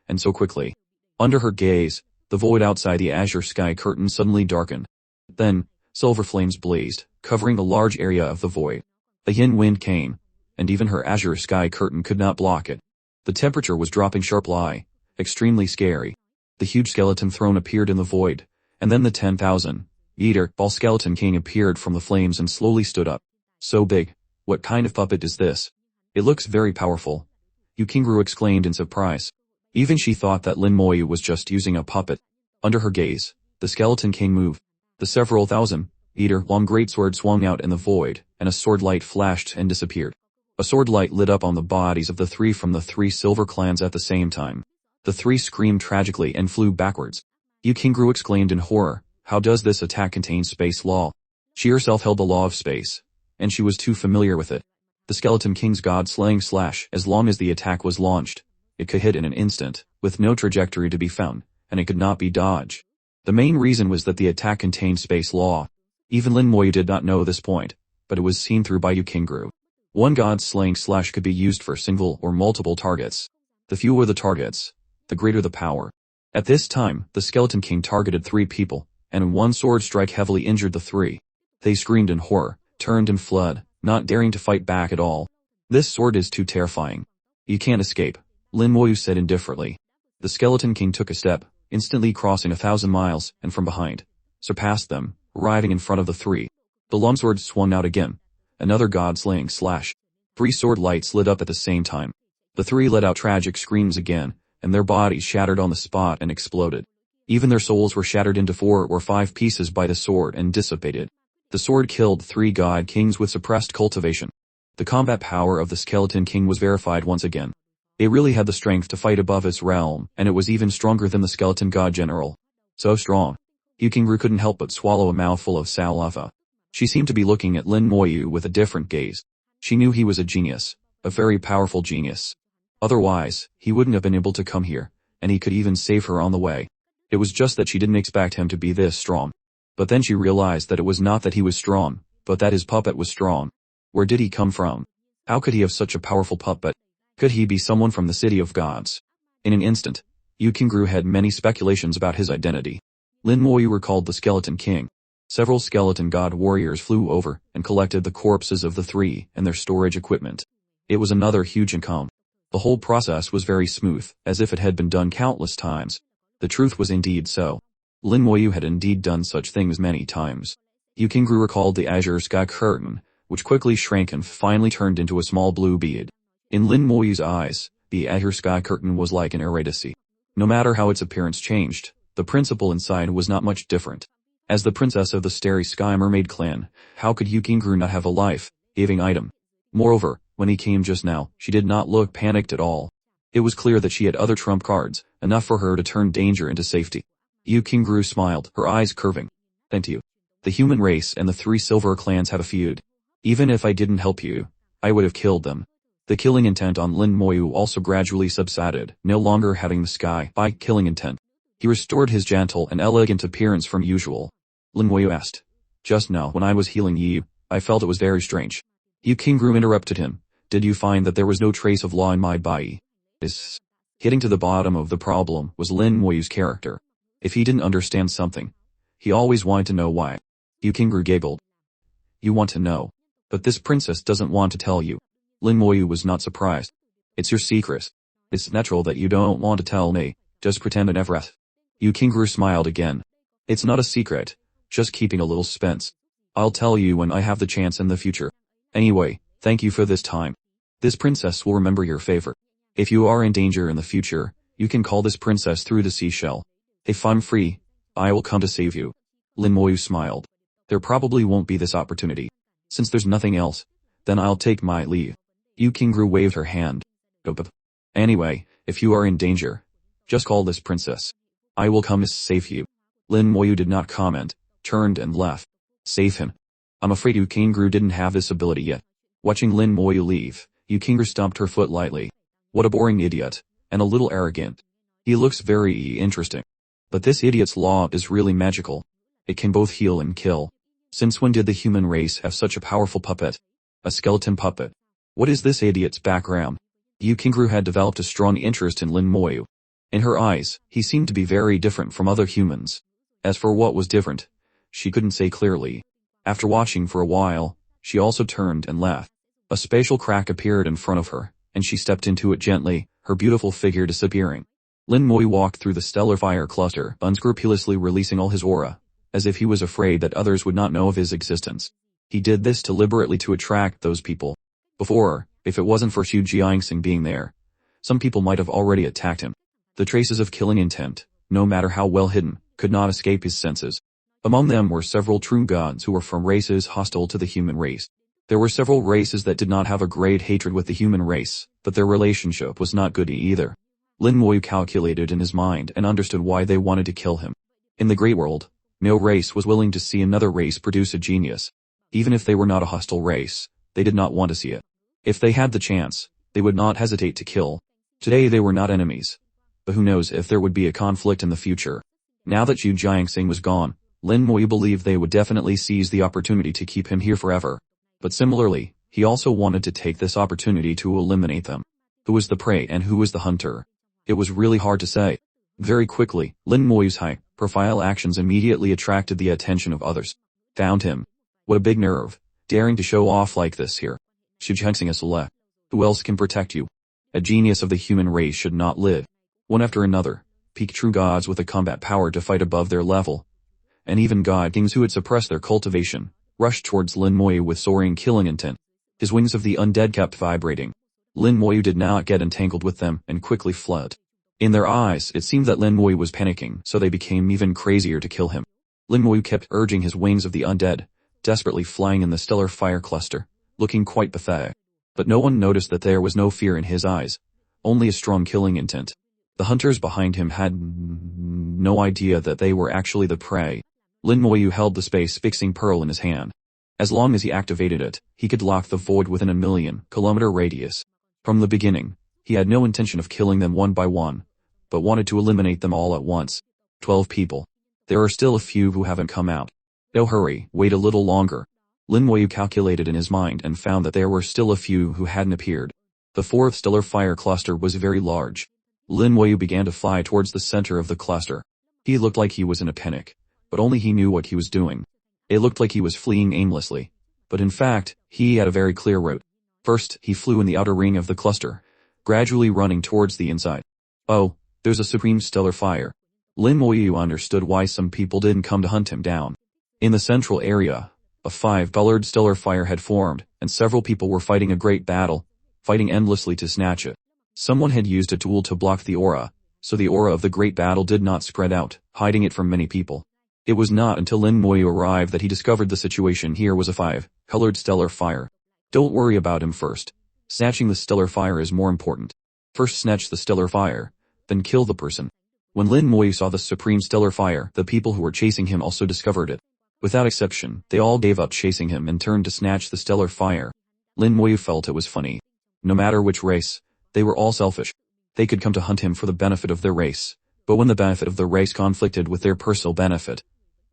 And so quickly. Under her gaze, the void outside the azure sky curtain suddenly darkened. Then, silver flames blazed, covering a large area of the void. A yin wind came, and even her azure sky curtain could not block it. The temperature was dropping sharply, extremely scary. The huge skeleton throne appeared in the void, and then the 10,000-meter ball skeleton king appeared from the flames and slowly stood up. So big. What kind of puppet is this? It looks very powerful. Yu Qingru exclaimed in surprise. Even she thought that Lin Moyu was just using a puppet. Under her gaze, the skeleton king moved. The several thousand-meter long greatsword swung out in the void, and a sword light flashed and disappeared. A sword light lit up on the bodies of the 3 from the 3 silver clans at the same time. The 3 screamed tragically and flew backwards. Yu Qingru exclaimed in horror, "How does this attack contain space law?" She herself held the law of space, and she was too familiar with it. The skeleton king's god-slaying slash, as long as the attack was launched, it could hit in an instant, with no trajectory to be found, and it could not be dodged. The main reason was that the attack contained space law. Even Lin Moyu did not know this point, but it was seen through by Yu Qingru. One god-slaying slash could be used for single or multiple targets. The fewer the targets, the greater the power. At this time, the skeleton king targeted 3 people, and one sword strike heavily injured the 3. They screamed in horror, turned and fled, not daring to fight back at all. "This sword is too terrifying. You can't escape," Lin Moyu said indifferently. The skeleton king took a step, instantly crossing 1,000 miles, and from behind, surpassed them, arriving in front of the 3. The longsword swung out again. Another god-slaying slash. 3 sword lights lit up at the same time. The 3 let out tragic screams again, and their bodies shattered on the spot and exploded. Even their souls were shattered into 4 or 5 pieces by the sword and dissipated. The sword killed 3 god kings with suppressed cultivation. The combat power of the skeleton king was verified once again. It really had the strength to fight above its realm, and it was even stronger than the skeleton god general. So strong. Yu Qingru couldn't help but swallow a mouthful of saliva. She seemed to be looking at Lin Moyu with a different gaze. She knew he was a genius, a very powerful genius. Otherwise, he wouldn't have been able to come here, and he could even save her on the way. It was just that she didn't expect him to be this strong. But then she realized that it was not that he was strong, but that his puppet was strong. Where did he come from? How could he have such a powerful puppet? Could he be someone from the City of Gods? In an instant, Yu Qingru had many speculations about his identity. Lin Moyu recalled the Skeleton King. Several skeleton god warriors flew over and collected the corpses of the 3 and their storage equipment. It was another huge income. The whole process was very smooth, as if it had been done countless times. The truth was indeed so. Lin Moyu had indeed done such things many times. Yukingru recalled the azure sky curtain, which quickly shrank and finally turned into a small blue bead. In Lin Moyu's eyes, the azure sky curtain was like an Eurydice. No matter how its appearance changed, the principle inside was not much different. As the princess of the Starry Sky Mermaid clan, how could Yukingru not have a life-giving item? Moreover, when he came just now, she did not look panicked at all. It was clear that she had other trump cards, enough for her to turn danger into safety. Yukingru smiled, her eyes curving. Thank you. The human race and the three silver clans have a feud. Even if I didn't help you, I would have killed them. The killing intent on Lin Moyu also gradually subsided, no longer having the sky by killing intent. He restored his gentle and elegant appearance from usual. Lin Moyu asked, just now when I was healing you, I felt it was very strange. Yukingru interrupted him, did you find that there was no trace of law in my body? Hitting to the bottom of the problem was Lin Moyu's character. If he didn't understand something, he always wanted to know why. Yukingru giggled. You want to know. But this princess doesn't want to tell you. Lin Moyu was not surprised. It's your secret. It's natural that you don't want to tell me, just pretend it never has. Yukingru smiled again. It's not a secret, just keeping a little suspense. I'll tell you when I have the chance in the future. Anyway, thank you for this time. This princess will remember your favor. If you are in danger in the future, you can call this princess through the seashell. If I'm free, I will come to save you. Lin Moyu smiled. There probably won't be this opportunity. Since there's nothing else, then I'll take my leave. Yukingru waved her hand. Anyway, if you are in danger, just call this princess. I will come to save you. Lin Moyu did not comment, turned and left. Save him. I'm afraid Yukingru didn't have this ability yet. Watching Lin Moyu leave, Yukingru stomped her foot lightly. What a boring idiot, and a little arrogant. He looks very interesting. But this idiot's law is really magical. It can both heal and kill. Since when did the human race have such a powerful puppet? A skeleton puppet. What is this idiot's background? Yukingru had developed a strong interest in Lin Moyu. In her eyes, he seemed to be very different from other humans. As for what was different, she couldn't say clearly. After watching for a while, she also turned and left. A spatial crack appeared in front of her, and she stepped into it gently, her beautiful figure disappearing. Lin Moyu walked through the stellar fire cluster, unscrupulously releasing all his aura, as if he was afraid that others would not know of his existence. He did this deliberately to attract those people. Before, if it wasn't for Xu Jiangxing being there, some people might have already attacked him. The traces of killing intent, no matter how well hidden, could not escape his senses. Among them were several true gods who were from races hostile to the human race. There were several races that did not have a great hatred with the human race, but their relationship was not good either. Lin Moyu calculated in his mind and understood why they wanted to kill him. In the great world, no race was willing to see another race produce a genius. Even if they were not a hostile race, they did not want to see it. If they had the chance, they would not hesitate to kill. Today they were not enemies. But who knows if there would be a conflict in the future. Now that Xu Jiangxing was gone, Lin Moyu believed they would definitely seize the opportunity to keep him here forever. But similarly, he also wanted to take this opportunity to eliminate them. Who was the prey and who was the hunter? It was really hard to say. Very quickly, Lin Moyu's high-profile actions immediately attracted the attention of others. Found him. What a big nerve, daring to show off like this here. Xu Jiangxing is left. Who else can protect you? A genius of the human race should not live. One after another, peak true gods with a combat power to fight above their level. And even god kings who had suppressed their cultivation, rushed towards Lin Moyu with soaring killing intent. His wings of the undead kept vibrating. Lin Moyu did not get entangled with them and quickly fled. In their eyes, it seemed that Lin Moyu was panicking, so they became even crazier to kill him. Lin Moyu kept urging his wings of the undead, desperately flying in the stellar fire cluster, looking quite pathetic. But no one noticed that there was no fear in his eyes, only a strong killing intent. The hunters behind him had no idea that they were actually the prey. Lin Moyu held the space-fixing pearl in his hand. As long as he activated it, he could lock the void within a 1,000,000-kilometer radius. From the beginning, he had no intention of killing them one by one, but wanted to eliminate them all at once. 12 people. There are still a few who haven't come out. No hurry, wait a little longer. Lin Moyu calculated in his mind and found that there were still a few who hadn't appeared. The fourth stellar fire cluster was very large. Lin Moyu began to fly towards the center of the cluster. He looked like he was in a panic, but only he knew what he was doing. It looked like he was fleeing aimlessly, but in fact, he had a very clear route. First, he flew in the outer ring of the cluster, gradually running towards the inside. Oh, there's a supreme stellar fire. Lin Moyu understood why some people didn't come to hunt him down. In the central area, a 5-colored stellar fire had formed, and several people were fighting a great battle, fighting endlessly to snatch it. Someone had used a tool to block the aura, so the aura of the great battle did not spread out, hiding it from many people. It was not until Lin Moyu arrived that he discovered the situation here was a 5-colored stellar fire. Don't worry about him first. Snatching the stellar fire is more important. First snatch the stellar fire, then kill the person. When Lin Moyu saw the supreme stellar fire, the people who were chasing him also discovered it. Without exception, they all gave up chasing him and turned to snatch the stellar fire. Lin Moyu felt it was funny. No matter which race, they were all selfish. They could come to hunt him for the benefit of their race, but when the benefit of the race conflicted with their personal benefit,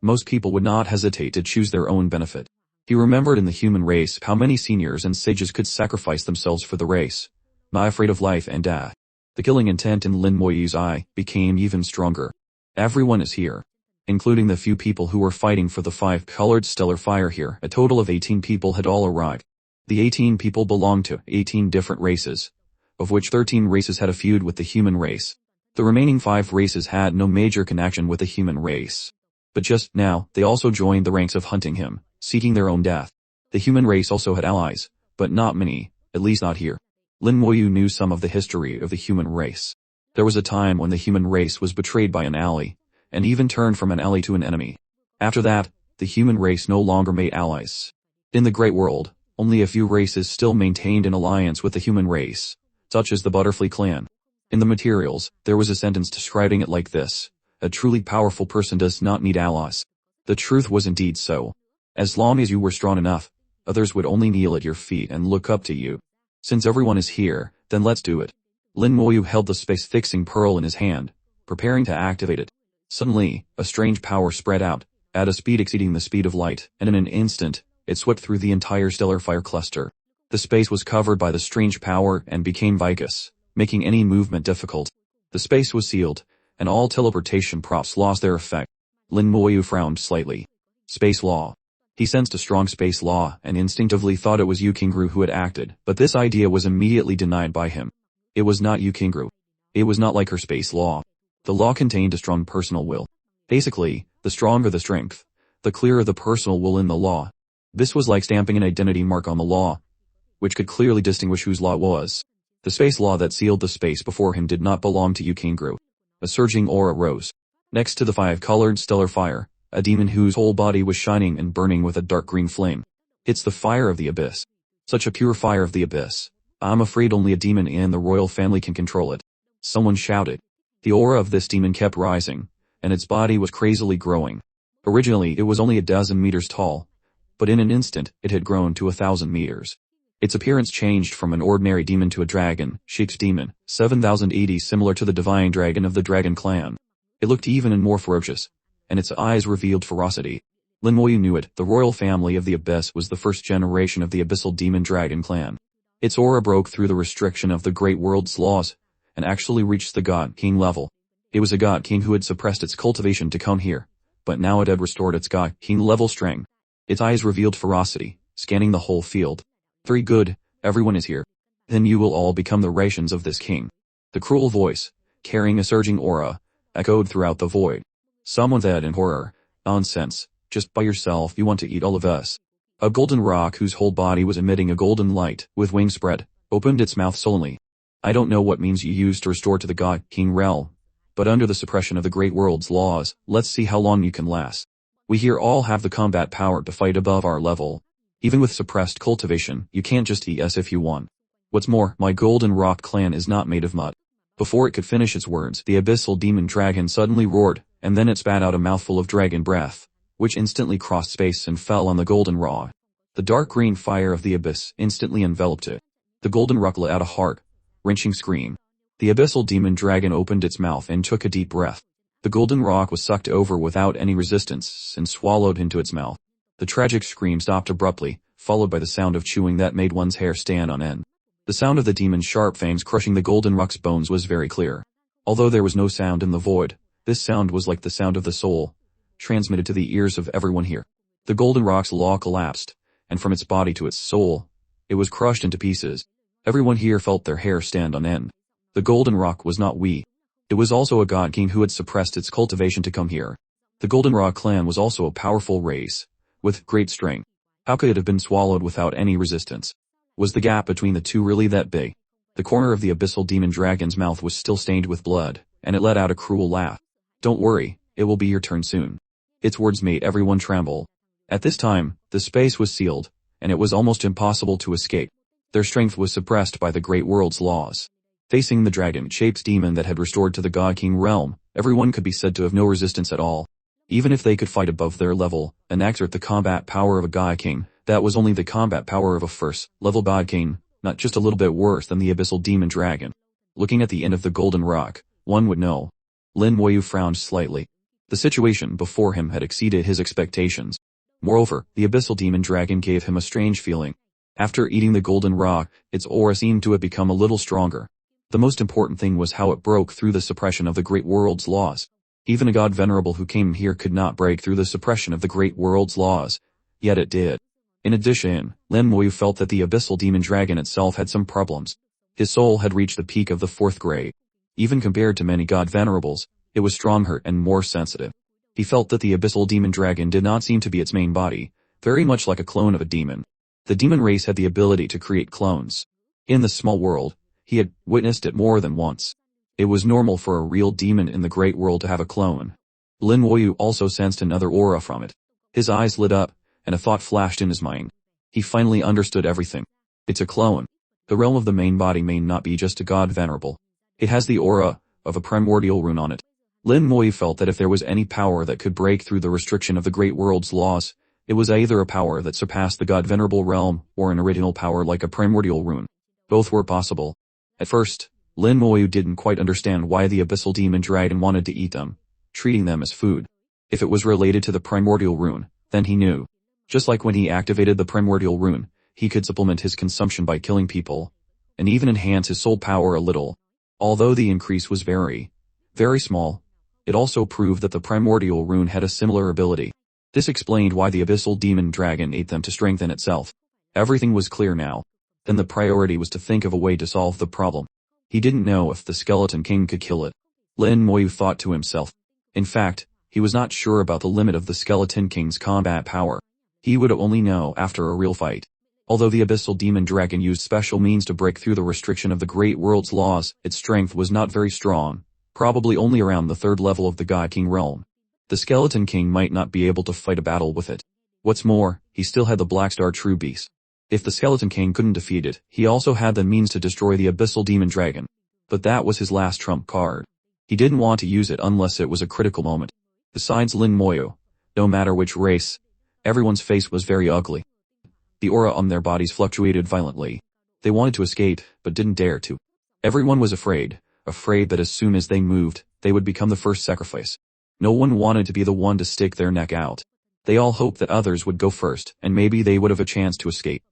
most people would not hesitate to choose their own benefit. He remembered in the human race how many seniors and sages could sacrifice themselves for the race, not afraid of life and death. The killing intent in Lin Moyu's eye became even stronger. Everyone is here, including the few people who were fighting for the 5-colored stellar fire here. A total of 18 people had all arrived. The 18 people belonged to 18 different races, of which 13 races had a feud with the human race. The remaining 5 races had no major connection with the human race. But just now, they also joined the ranks of hunting him, seeking their own death. The human race also had allies, but not many, at least not here. Lin Moyu knew some of the history of the human race. There was a time when the human race was betrayed by an ally, and even turned from an ally to an enemy. After that, the human race no longer made allies. In the Great World, only a few races still maintained an alliance with the human race, such as the Butterfly clan. In the materials, there was a sentence describing it like this: a truly powerful person does not need allies. The truth was indeed so. As long as you were strong enough, others would only kneel at your feet and look up to you. Since everyone is here, then let's do it. Lin Moyu held the space-fixing pearl in his hand, preparing to activate it. Suddenly, a strange power spread out, at a speed exceeding the speed of light, and in an instant, it swept through the entire stellar fire cluster. The space was covered by the strange power and became viscous, making any movement difficult. The space was sealed, and all teleportation props lost their effect. Lin Moyu frowned slightly. Space law. He sensed a strong space law and instinctively thought it was Yu Qingru who had acted, but this idea was immediately denied by him. It was not Yu Qingru. It was not like her space law. The law contained a strong personal will. Basically, the stronger the strength, the clearer the personal will in the law. This was like stamping an identity mark on the law, which could clearly distinguish whose law it was. The space law that sealed the space before him did not belong to Yu Qingru. A surging aura rose. Next to the 5-colored stellar fire, a demon whose whole body was shining and burning with a dark green flame. It's the fire of the abyss. Such a pure fire of the abyss. I'm afraid only a demon in the royal family can control it. Someone shouted. The aura of this demon kept rising, and its body was crazily growing. Originally it was only a dozen meters tall, but in an instant it had grown to 1,000 meters. Its appearance changed from an ordinary demon to a dragon, Sheik's demon, 7080, similar to the divine dragon of the dragon clan. It looked even and more ferocious, and its eyes revealed ferocity. Lin Moyu knew it. The royal family of the Abyss was the first generation of the abyssal demon dragon clan. Its aura broke through the restriction of the great world's laws, and actually reached the God King level. It was a God King who had suppressed its cultivation to come here, but now it had restored its God King level strength. Its eyes revealed ferocity, scanning the whole field. Very good, everyone is here. Then you will all become the rations of this king. The cruel voice, carrying a surging aura, echoed throughout the void. Someone said in horror, nonsense, just by yourself you want to eat all of us. A golden rock whose whole body was emitting a golden light, with wings spread, opened its mouth sullenly. I don't know what means you used to restore to the God King realm, but under the suppression of the great world's laws, let's see how long you can last. We here all have the combat power to fight above our level. Even with suppressed cultivation, you can't just eat us if you want. What's more, my golden rock clan is not made of mud. Before it could finish its words, the abyssal demon dragon suddenly roared, and then it spat out a mouthful of dragon breath, which instantly crossed space and fell on the golden rock. The dark green fire of the abyss instantly enveloped it. The golden rock let out a heart-wrenching scream. The abyssal demon dragon opened its mouth and took a deep breath. The golden rock was sucked over without any resistance and swallowed into its mouth. The tragic scream stopped abruptly, followed by the sound of chewing that made one's hair stand on end. The sound of the demon's sharp fangs crushing the golden rock's bones was very clear. Although there was no sound in the void, this sound was like the sound of the soul, transmitted to the ears of everyone here. The golden rock's law collapsed, and from its body to its soul, it was crushed into pieces. Everyone here felt their hair stand on end. The golden rock was not weak. It was also a god king who had suppressed its cultivation to come here. The Goldenrod clan was also a powerful race, with great strength. How could it have been swallowed without any resistance? Was the gap between the two really that big? The corner of the abyssal demon dragon's mouth was still stained with blood, and it let out a cruel laugh. Don't worry, it will be your turn soon. Its words made everyone tremble. At this time, the space was sealed, and it was almost impossible to escape. Their strength was suppressed by the great world's laws. Facing the dragon-shaped demon that had restored to the God King realm, everyone could be said to have no resistance at all. Even if they could fight above their level and exert the combat power of a God King, that was only the combat power of a first-level God King, not just a little bit worse than the abyssal demon dragon. Looking at the end of the golden rock, one would know. Lin Moyu frowned slightly. The situation before him had exceeded his expectations. Moreover, the abyssal demon dragon gave him a strange feeling. After eating the golden rock, its aura seemed to have become a little stronger. The most important thing was how it broke through the suppression of the great world's laws. Even a god venerable who came here could not break through the suppression of the great world's laws. Yet it did. In addition, Lin Moyu felt that the abyssal demon dragon itself had some problems. His soul had reached the peak of the fourth grade. Even compared to many god venerables, it was stronger and more sensitive. He felt that the abyssal demon dragon did not seem to be its main body, very much like a clone of a demon. The demon race had the ability to create clones. In the small world, he had witnessed it more than once. It was normal for a real demon in the great world to have a clone. Lin Moyu also sensed another aura from it. His eyes lit up, and a thought flashed in his mind. He finally understood everything. It's a clone. The realm of the main body may not be just a god venerable. It has the aura of a primordial rune on it. Lin Moyu felt that if there was any power that could break through the restriction of the great world's laws, it was either a power that surpassed the god venerable realm or an original power like a primordial rune. Both were possible. At first, Lin Moyu didn't quite understand why the abyssal demon dragon wanted to eat them, treating them as food. If it was related to the primordial rune, then he knew. Just like when he activated the primordial rune, he could supplement his consumption by killing people, and even enhance his soul power a little. Although the increase was very small, it also proved that the primordial rune had a similar ability. This explained why the abyssal demon dragon ate them to strengthen itself. Everything was clear now. Then the priority was to think of a way to solve the problem. He didn't know if the Skeleton King could kill it. Lin Moyu thought to himself. In fact, he was not sure about the limit of the Skeleton King's combat power. He would only know after a real fight. Although the abyssal demon dragon used special means to break through the restriction of the great world's laws, its strength was not very strong, probably only around the third level of the God King realm. The Skeleton King might not be able to fight a battle with it. What's more, he still had the Black Star True Beast. If the Skeleton King couldn't defeat it, he also had the means to destroy the abyssal demon dragon. But that was his last trump card. He didn't want to use it unless it was a critical moment. Besides Lin Moyu, no matter which race, everyone's face was very ugly. The aura on their bodies fluctuated violently. They wanted to escape, but didn't dare to. Everyone was afraid that as soon as they moved, they would become the first sacrifice. No one wanted to be the one to stick their neck out. They all hoped that others would go first, and maybe they would have a chance to escape.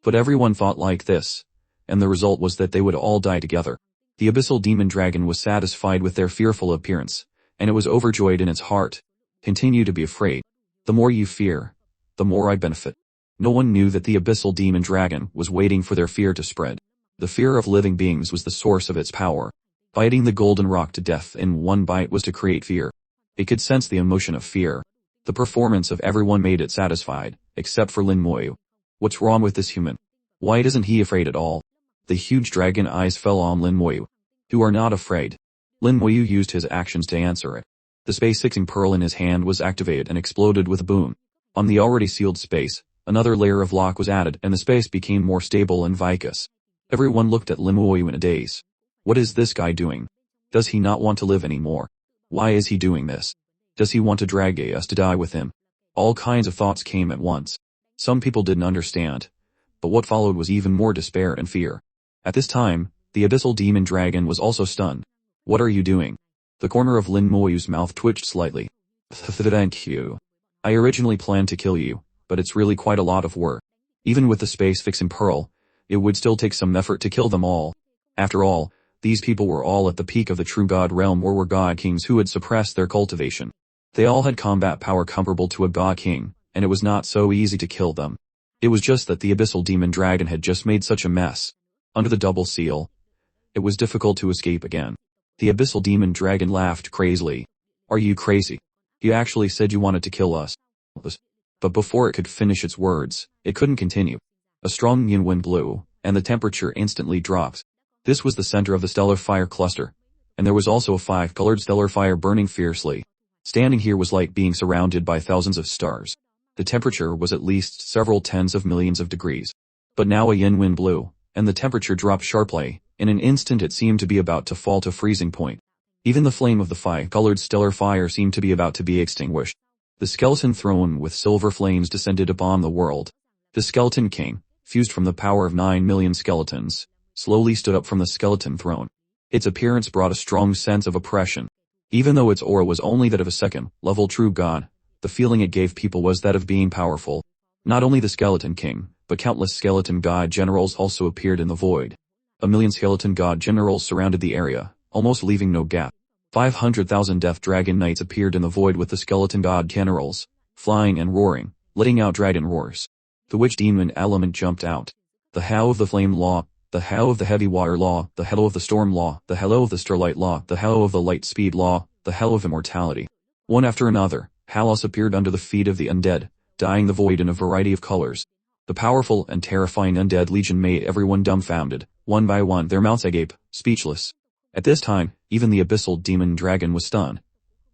But everyone thought like this, and the result was that they would all die together. The abyssal demon dragon was satisfied with their fearful appearance, and it was overjoyed in its heart. Continue to be afraid. The more you fear, the more I benefit. No one knew that the abyssal demon dragon was waiting for their fear to spread. The fear of living beings was the source of its power. Biting the golden rock to death in one bite was to create fear. It could sense the emotion of fear. The performance of everyone made it satisfied, except for Lin Moyu. What's wrong with this human? Why isn't he afraid at all? The huge dragon eyes fell on Lin Moyu. You are not afraid. Lin Moyu used his actions to answer it. The space-fixing pearl in his hand was activated and exploded with a boom. On the already sealed space, another layer of lock was added and the space became more stable and viscous. Everyone looked at Lin Moyu in a daze. What is this guy doing? Does he not want to live anymore? Why is he doing this? Does he want to drag us to die with him? All kinds of thoughts came at once. Some people didn't understand, but what followed was even more despair and fear. At this time, the abyssal demon dragon was also stunned. What are you doing? The corner of Lin Moyu's mouth twitched slightly. Thank you. I originally planned to kill you, but it's really quite a lot of work. Even with the space-fixing pearl, it would still take some effort to kill them all. After all, these people were all at the peak of the true god realm or were god kings who had suppressed their cultivation. They all had combat power comparable to a god king, and it was not so easy to kill them. It was just that the abyssal demon dragon had just made such a mess. Under the double seal, it was difficult to escape again. The abyssal demon dragon laughed crazily. Are you crazy? You actually said you wanted to kill us. But before it could finish its words, it couldn't continue. A strong yin wind blew, and the temperature instantly dropped. This was the center of the stellar fire cluster, and there was also a five-colored stellar fire burning fiercely. Standing here was like being surrounded by thousands of stars. The temperature was at least several tens of millions of degrees. But now a yin wind blew, and the temperature dropped sharply. In an instant it seemed to be about to fall to freezing point. Even the flame of the five-colored stellar fire seemed to be about to be extinguished. The skeleton throne with silver flames descended upon the world. The skeleton king, fused from the power of 9 million skeletons, slowly stood up from the skeleton throne. Its appearance brought a strong sense of oppression. Even though its aura was only that of a second-level true god, the feeling it gave people was that of being powerful. Not only the skeleton king, but countless skeleton god generals also appeared in the void. A million skeleton god generals surrounded the area, almost leaving no gap. 500,000 death dragon knights appeared in the void with the skeleton god generals, flying and roaring, letting out dragon roars. The witch demon element jumped out. The howl of the flame law, the howl of the heavy water law, the hello of the storm law, the hello of the starlight law, the hello of the light speed law, the hello of immortality. One after another, howls appeared under the feet of the undead, dyeing the void in a variety of colors. The powerful and terrifying undead legion made everyone dumbfounded. One by one their mouths agape, speechless. At this time, even the abyssal demon dragon was stunned,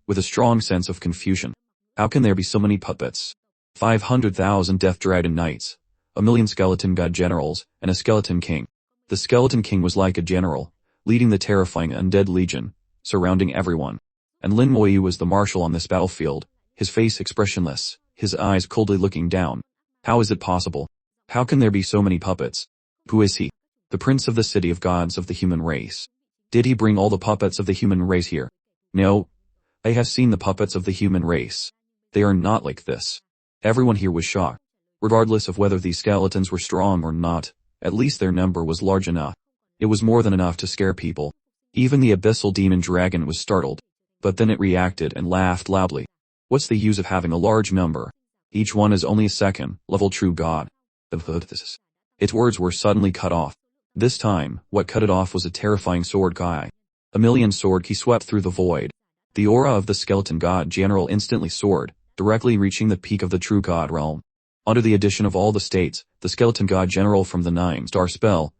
with a strong sense of confusion. How can there be so many puppets? 500,000 death dragon knights, a million skeleton god generals, and a skeleton king. The skeleton king was like a general, leading the terrifying undead legion, surrounding everyone. And Lin Moyu was the marshal on this battlefield, his face expressionless, his eyes coldly looking down. How is it possible? How can there be so many puppets? Who is he? The prince of the city of gods of the human race. Did he bring all the puppets of the human race here? No. I have seen the puppets of the human race. They are not like this. Everyone here was shocked. Regardless of whether these skeletons were strong or not, at least their number was large enough. It was more than enough to scare people. Even the abyssal demon dragon was startled. But then it reacted and laughed loudly. What's the use of having a large number? Each one is only a second-level true god. Its words were suddenly cut off. This time, what cut it off was a terrifying sword kai. A million sword ki swept through the void. The aura of the skeleton god general instantly soared, directly reaching the peak of the true god realm. Under the addition of all the states, the skeleton god general from the 9-star spell,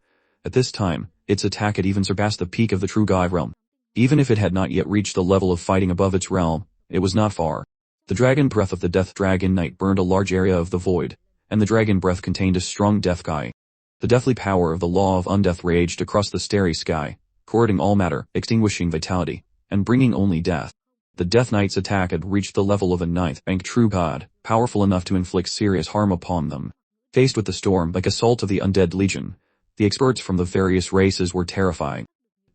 at this time, its attack had even surpassed the peak of the true god realm. Even if it had not yet reached the level of fighting above its realm, it was not far. The dragon breath of the death dragon knight burned a large area of the void, and the dragon breath contained a strong death kai. The deathly power of the law of undeath raged across the starry sky, corroding all matter, extinguishing vitality, and bringing only death. The Death Knight's attack had reached the level of a 9th-rank true god, powerful enough to inflict serious harm upon them. Faced with the storm-like assault of the undead legion, the experts from the various races were terrified.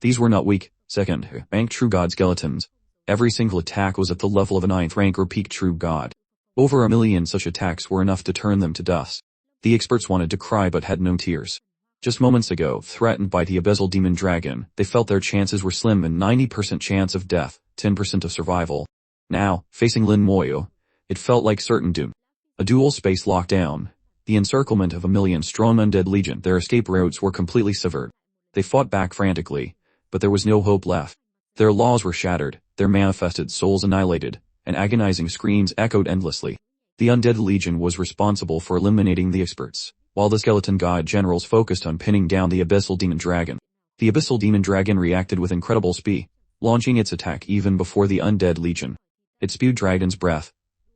These were not weak, second-rank true god skeletons. Every single attack was at the level of a 9th-rank or peak true god. Over 1 million such attacks were enough to turn them to dust. The experts wanted to cry but had no tears. Just moments ago, threatened by the abyssal demon dragon, they felt their chances were slim and 90% chance of death, 10% of survival. Now, facing Lin Moyu, it felt like certain doom. A dual space lockdown. The encirclement of 1 million strong undead legion, their escape routes were completely severed. They fought back frantically, but there was no hope left. Their laws were shattered, their manifested souls annihilated, and agonizing screams echoed endlessly. The undead legion was responsible for eliminating the experts, while the skeleton god generals focused on pinning down the abyssal demon dragon. The abyssal demon dragon reacted with incredible speed, launching its attack even before the undead legion. It spewed dragon's breath,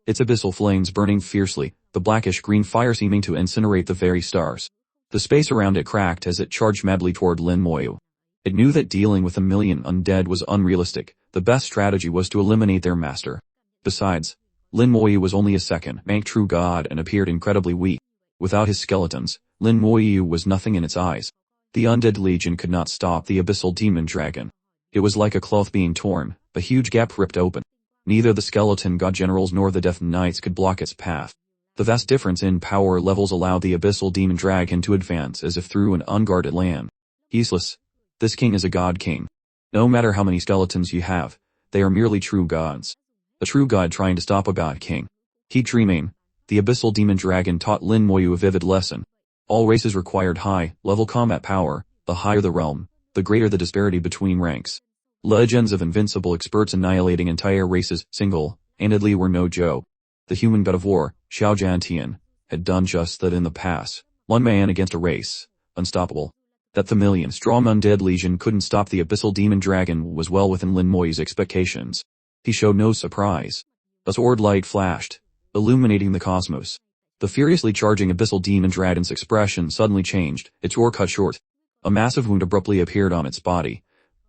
its abyssal flames burning fiercely, the blackish-green fire seeming to incinerate the very stars. The space around it cracked as it charged madly toward Lin Moyu. It knew that dealing with 1 million undead was unrealistic. The best strategy was to eliminate their master. Besides, Lin Moyu was only a second-rank true god and appeared incredibly weak. Without his skeletons, Lin Moyu was nothing in its eyes. The undead legion could not stop the abyssal demon dragon. It was like a cloth being torn, a huge gap ripped open. Neither the skeleton god generals nor the death knights could block its path. The vast difference in power levels allowed the abyssal demon dragon to advance as if through an unguarded land. Useless. This king is a god king. No matter how many skeletons you have, they are merely true gods. A true god trying to stop a god king. Keep dreaming. The abyssal demon dragon taught Lin Moyu a vivid lesson. All races required high-level combat power. The higher the realm, the greater the disparity between ranks. Legends of invincible experts annihilating entire races, single-handedly were no joke. The human god of war, Xiao Jiantian, had done just that in the past. One man against a race. Unstoppable. That the million-strong undead legion couldn't stop the abyssal demon dragon was well within Lin Moyu's expectations. He showed no surprise. A sword light flashed, illuminating the cosmos. The furiously charging abyssal demon dragon's expression suddenly changed, its roar cut short. A massive wound abruptly appeared on its body,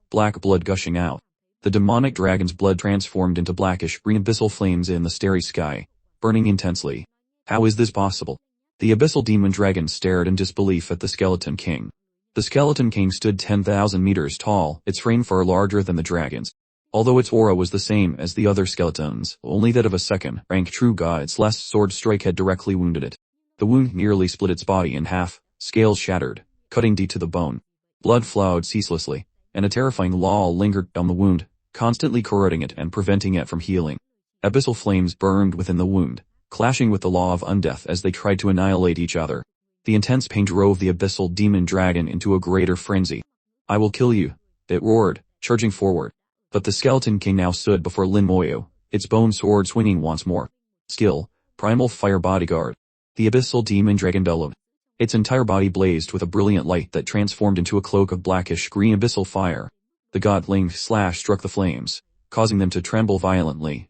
black blood gushing out. The demonic dragon's blood transformed into blackish-green abyssal flames in the starry sky, burning intensely. How is this possible? The abyssal demon dragon stared in disbelief at the Skeleton King. The Skeleton King stood 10,000 meters tall, its frame far larger than the dragon's. Although its aura was the same as the other skeletons, only that of a second-rank true god, its last sword strike had directly wounded it. The wound nearly split its body in half, scales shattered, cutting deep to the bone. Blood flowed ceaselessly, and a terrifying law lingered on the wound, constantly corroding it and preventing it from healing. Abyssal flames burned within the wound, clashing with the law of undeath as they tried to annihilate each other. The intense pain drove the abyssal demon dragon into a greater frenzy. "I will kill you," it roared, charging forward. But the Skeleton King now stood before Lin Moyu, its bone sword swinging once more. Skill, primal fire bodyguard. The abyssal demon dragon bellowed. Its entire body blazed with a brilliant light that transformed into a cloak of blackish-green abyssal fire. The godling slash struck the flames, causing them to tremble violently.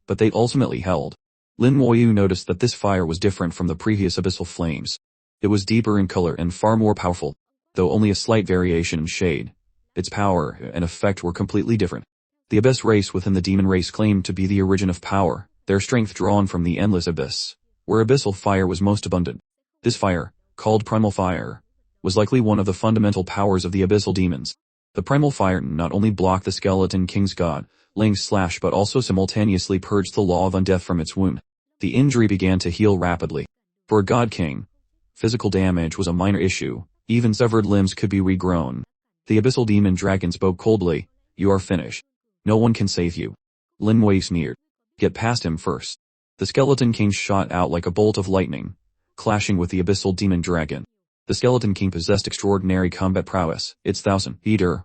But they ultimately held. Lin Moyu noticed that this fire was different from the previous abyssal flames. It was deeper in color and far more powerful, though only a slight variation in shade. Its power and effect were completely different. The abyss race within the demon race claimed to be the origin of power, their strength drawn from the endless abyss, where abyssal fire was most abundant. This fire, called primal fire, was likely one of the fundamental powers of the abyssal demons. The primal fire not only blocked the Skeleton King's godling's slash but also simultaneously purged the law of undeath from its wound. The injury began to heal rapidly. For a god king, physical damage was a minor issue, even severed limbs could be regrown. The abyssal demon dragon spoke coldly, "You are finished. No one can save you." Lin Moyu sneered. "Get past him first." The Skeleton King shot out like a bolt of lightning, clashing with the abyssal demon dragon. The Skeleton King possessed extraordinary combat prowess, its 1,000-meter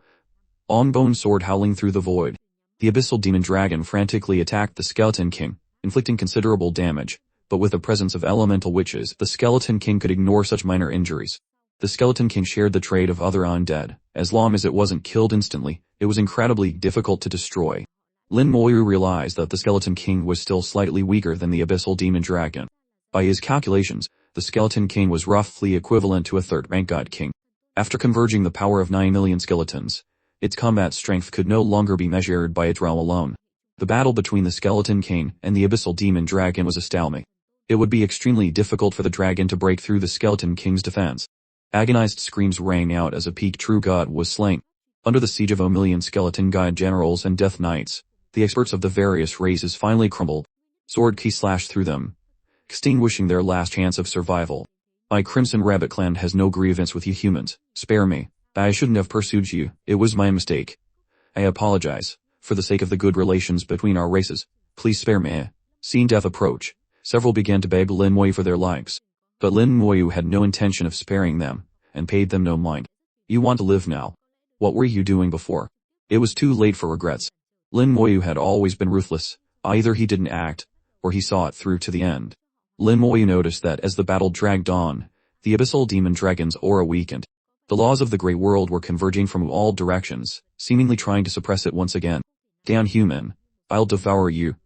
long bone sword howling through the void. The abyssal demon dragon frantically attacked the Skeleton King, inflicting considerable damage, but with the presence of elemental witches, the Skeleton King could ignore such minor injuries. The Skeleton King shared the trait of other undead. As long as it wasn't killed instantly, it was incredibly difficult to destroy. Lin Moyu realized that the Skeleton King was still slightly weaker than the abyssal demon dragon. By his calculations, the Skeleton King was roughly equivalent to a third-rank god king. After converging the power of 9 million skeletons, its combat strength could no longer be measured by its realm alone. The battle between the Skeleton King and the abyssal demon dragon was a stalemate. It would be extremely difficult for the dragon to break through the Skeleton King's defense. Agonized screams rang out as a peak true god was slain. Under the siege of a million skeleton god generals and death knights, the experts of the various races finally crumbled. Sword key slashed through them, extinguishing their last chance of survival. "My Crimson Rabbit clan has no grievance with you humans. Spare me. I shouldn't have pursued you. It was my mistake. I apologize. For the sake of the good relations between our races, please spare me." Seeing death approach, several began to beg Lin Moyu for their lives. But Lin Moyu had no intention of sparing them, and paid them no mind. "You want to live now. What were you doing before?" It was too late for regrets. Lin Moyu had always been ruthless. Either he didn't act, or he saw it through to the end. Lin Moyu noticed that as the battle dragged on, the abyssal demon dragon's aura weakened. The laws of the Great World were converging from all directions, seemingly trying to suppress it once again. "Down, human. I'll devour you."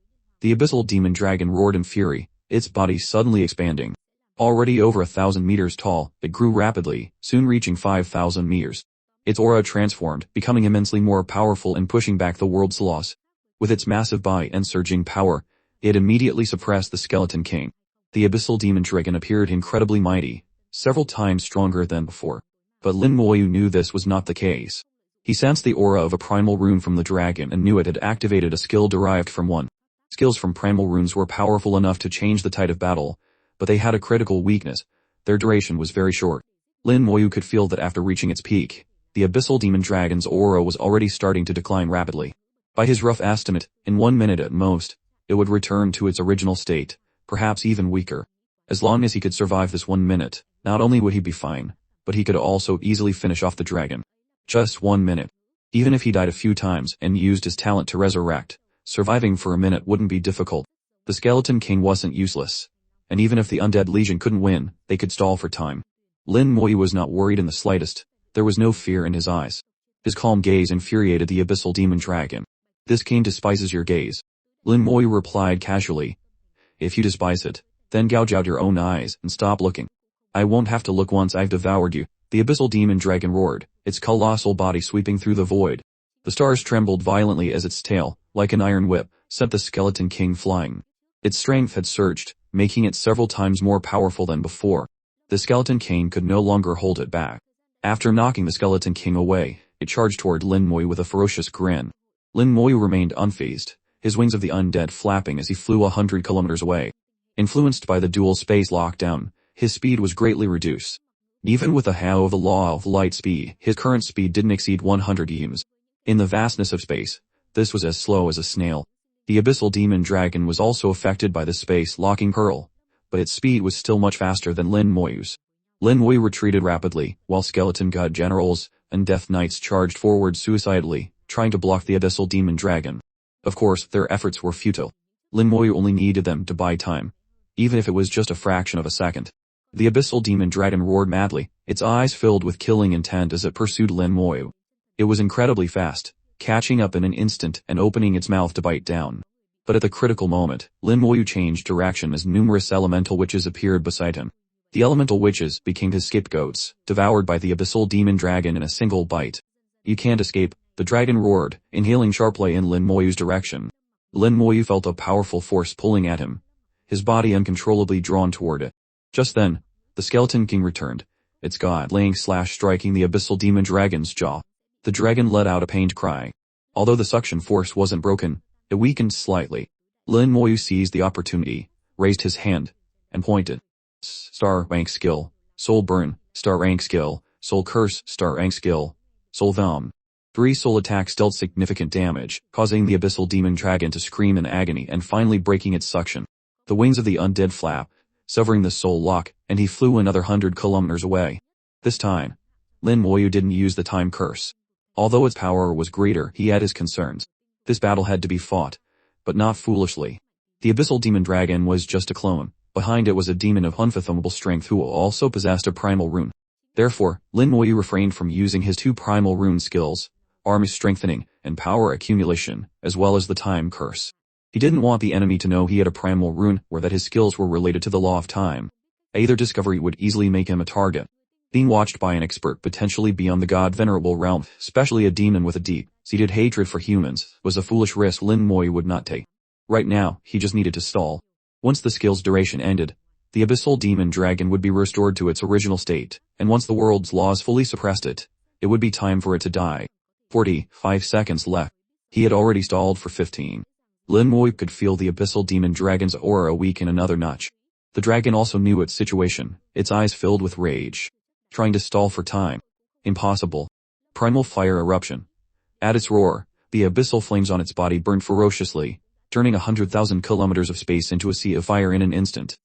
The abyssal demon dragon roared in fury, its body suddenly expanding. Already over 1,000 meters tall, it grew rapidly, soon reaching 5,000 meters. Its aura transformed, becoming immensely more powerful and pushing back the world's laws. With its massive body and surging power, it immediately suppressed the Skeleton King. The abyssal demon dragon appeared incredibly mighty, several times stronger than before. But Lin Moyu knew this was not the case. He sensed the aura of a primal rune from the dragon and knew it had activated a skill derived from one. Skills from primal runes were powerful enough to change the tide of battle, but they had a critical weakness. Their duration was very short. Lin Moyu could feel that after reaching its peak, the abyssal demon dragon's aura was already starting to decline rapidly. By his rough estimate, in 1 minute at most, it would return to its original state, perhaps even weaker. As long as he could survive this 1 minute, not only would he be fine, but he could also easily finish off the dragon. Just 1 minute. Even if he died a few times and used his talent to resurrect, surviving for a minute wouldn't be difficult. The Skeleton King wasn't useless. And even if the Undead Legion couldn't win, they could stall for time. Lin Moyu was not worried in the slightest. There was no fear in his eyes. His calm gaze infuriated the Abyssal Demon Dragon. This king despises your gaze. Lin Moyu replied casually. If you despise it, then gouge out your own eyes and stop looking. I won't have to look once I've devoured you. The Abyssal Demon Dragon roared, its colossal body sweeping through the void. The stars trembled violently as its tail, like an iron whip, sent the Skeleton King flying. Its strength had surged, making it several times more powerful than before. The Skeleton King could no longer hold it back. After knocking the Skeleton King away, it charged toward Lin Moyu with a ferocious grin. Lin Moyu remained unfazed, his wings of the undead flapping as he flew 100 kilometers away. Influenced by the dual space lockdown, his speed was greatly reduced. Even with the how of the law of light speed, his current speed didn't exceed 100 ems. In the vastness of space, this was as slow as a snail. The Abyssal Demon Dragon was also affected by the space-locking pearl, but its speed was still much faster than Lin Moyu's. Lin Moyu retreated rapidly, while Skeleton God Generals and Death Knights charged forward suicidally, trying to block the Abyssal Demon Dragon. Of course, their efforts were futile. Lin Moyu only needed them to buy time, even if it was just a fraction of a second. The Abyssal Demon Dragon roared madly, its eyes filled with killing intent as it pursued Lin Moyu. It was incredibly fast, catching up in an instant and opening its mouth to bite down. But at the critical moment, Lin Moyu changed direction as numerous elemental witches appeared beside him. The elemental witches became his scapegoats, devoured by the Abyssal Demon Dragon in a single bite. You can't escape, the dragon roared, inhaling sharply in Lin Moyu's direction. Lin Moyu felt a powerful force pulling at him, his body uncontrollably drawn toward it. Just then, the Skeleton King returned, its god-laying slash striking the Abyssal Demon Dragon's jaw. The dragon let out a pained cry. Although the suction force wasn't broken, it weakened slightly. Lin Moyu seized the opportunity, raised his hand, and pointed. Star rank skill, soul burn, star rank skill, soul curse, star rank skill, soul venom. 3 soul attacks dealt significant damage, causing the Abyssal Demon Dragon to scream in agony and finally breaking its suction. The wings of the undead flap, severing the soul lock, and he flew another 100 kilometers away. This time, Lin Moyu didn't use the time curse. Although its power was greater, he had his concerns. This battle had to be fought, but not foolishly. The Abyssal Demon Dragon was just a clone. Behind it was a demon of unfathomable strength who also possessed a primal rune. Therefore, Lin Moyu refrained from using his 2 primal rune skills, army strengthening and power accumulation, as well as the time curse. He didn't want the enemy to know he had a primal rune or that his skills were related to the law of time. Either discovery would easily make him a target. Being watched by an expert potentially beyond the god-venerable realm, especially a demon with a deep-seated hatred for humans, was a foolish risk Lin Moyu would not take. Right now, he just needed to stall. Once the skill's duration ended, the Abyssal Demon Dragon would be restored to its original state, and once the world's laws fully suppressed it, it would be time for it to die. 45 seconds left. He had already stalled for 15. Lin Moyu could feel the Abyssal Demon Dragon's aura weaken another notch. The dragon also knew its situation, its eyes filled with rage. Trying to stall for time. Impossible. Primal fire eruption. At its roar, the abyssal flames on its body burned ferociously, turning 100,000 kilometers of space into a sea of fire in an instant.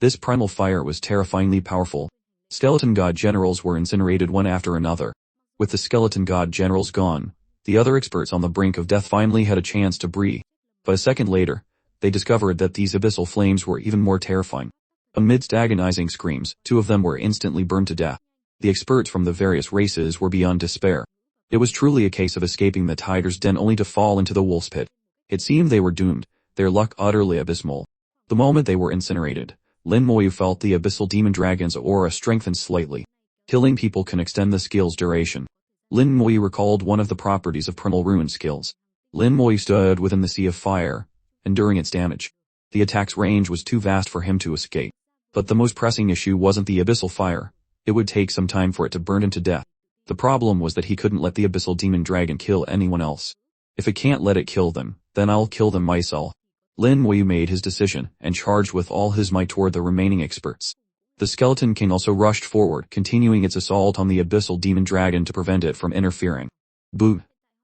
This primal fire was terrifyingly powerful. Skeleton God Generals were incinerated one after another. With the Skeleton God Generals gone, the other experts on the brink of death finally had a chance to breathe. But a second later, they discovered that these abyssal flames were even more terrifying. Amidst agonizing screams, 2 of them were instantly burned to death. The experts from the various races were beyond despair. It was truly a case of escaping the tiger's den only to fall into the wolf's pit. It seemed they were doomed, their luck utterly abysmal. The moment they were incinerated, Lin Moyu felt the Abyssal Demon Dragon's aura strengthen slightly. Killing people can extend the skill's duration. Lin Moyu recalled one of the properties of primal rune skills. Lin Moyu stood within the sea of fire, enduring its damage. The attack's range was too vast for him to escape. But the most pressing issue wasn't the abyssal fire. It would take some time for it to burn him to death. The problem was that he couldn't let the Abyssal Demon Dragon kill anyone else. If it can't let it kill them, then I'll kill them myself. Lin Moyu made his decision and charged with all his might toward the remaining experts. The Skeleton King also rushed forward, continuing its assault on the Abyssal Demon Dragon to prevent it from interfering. Boom!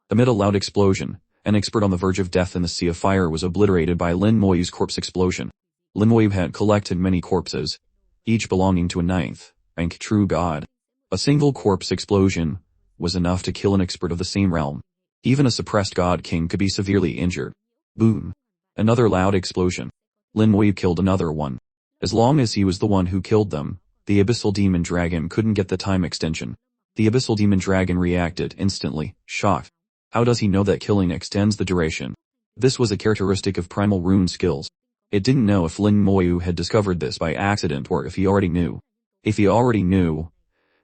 Amid a loud explosion, an expert on the verge of death in the sea of fire was obliterated by Lin Moyu's corpse explosion. Lin Moyu had collected many corpses, each belonging to a 9th rank true god. A single corpse explosion was enough to kill an expert of the same realm. Even a suppressed god king could be severely injured. Boom. Another loud explosion. Lin Moyu killed another one. As long as he was the one who killed them, the Abyssal Demon Dragon couldn't get the time extension. The Abyssal Demon Dragon reacted instantly, shocked. How does he know that killing extends the duration? This was a characteristic of primal rune skills. It didn't know if Lin Moyu had discovered this by accident or if he already knew. If he already knew,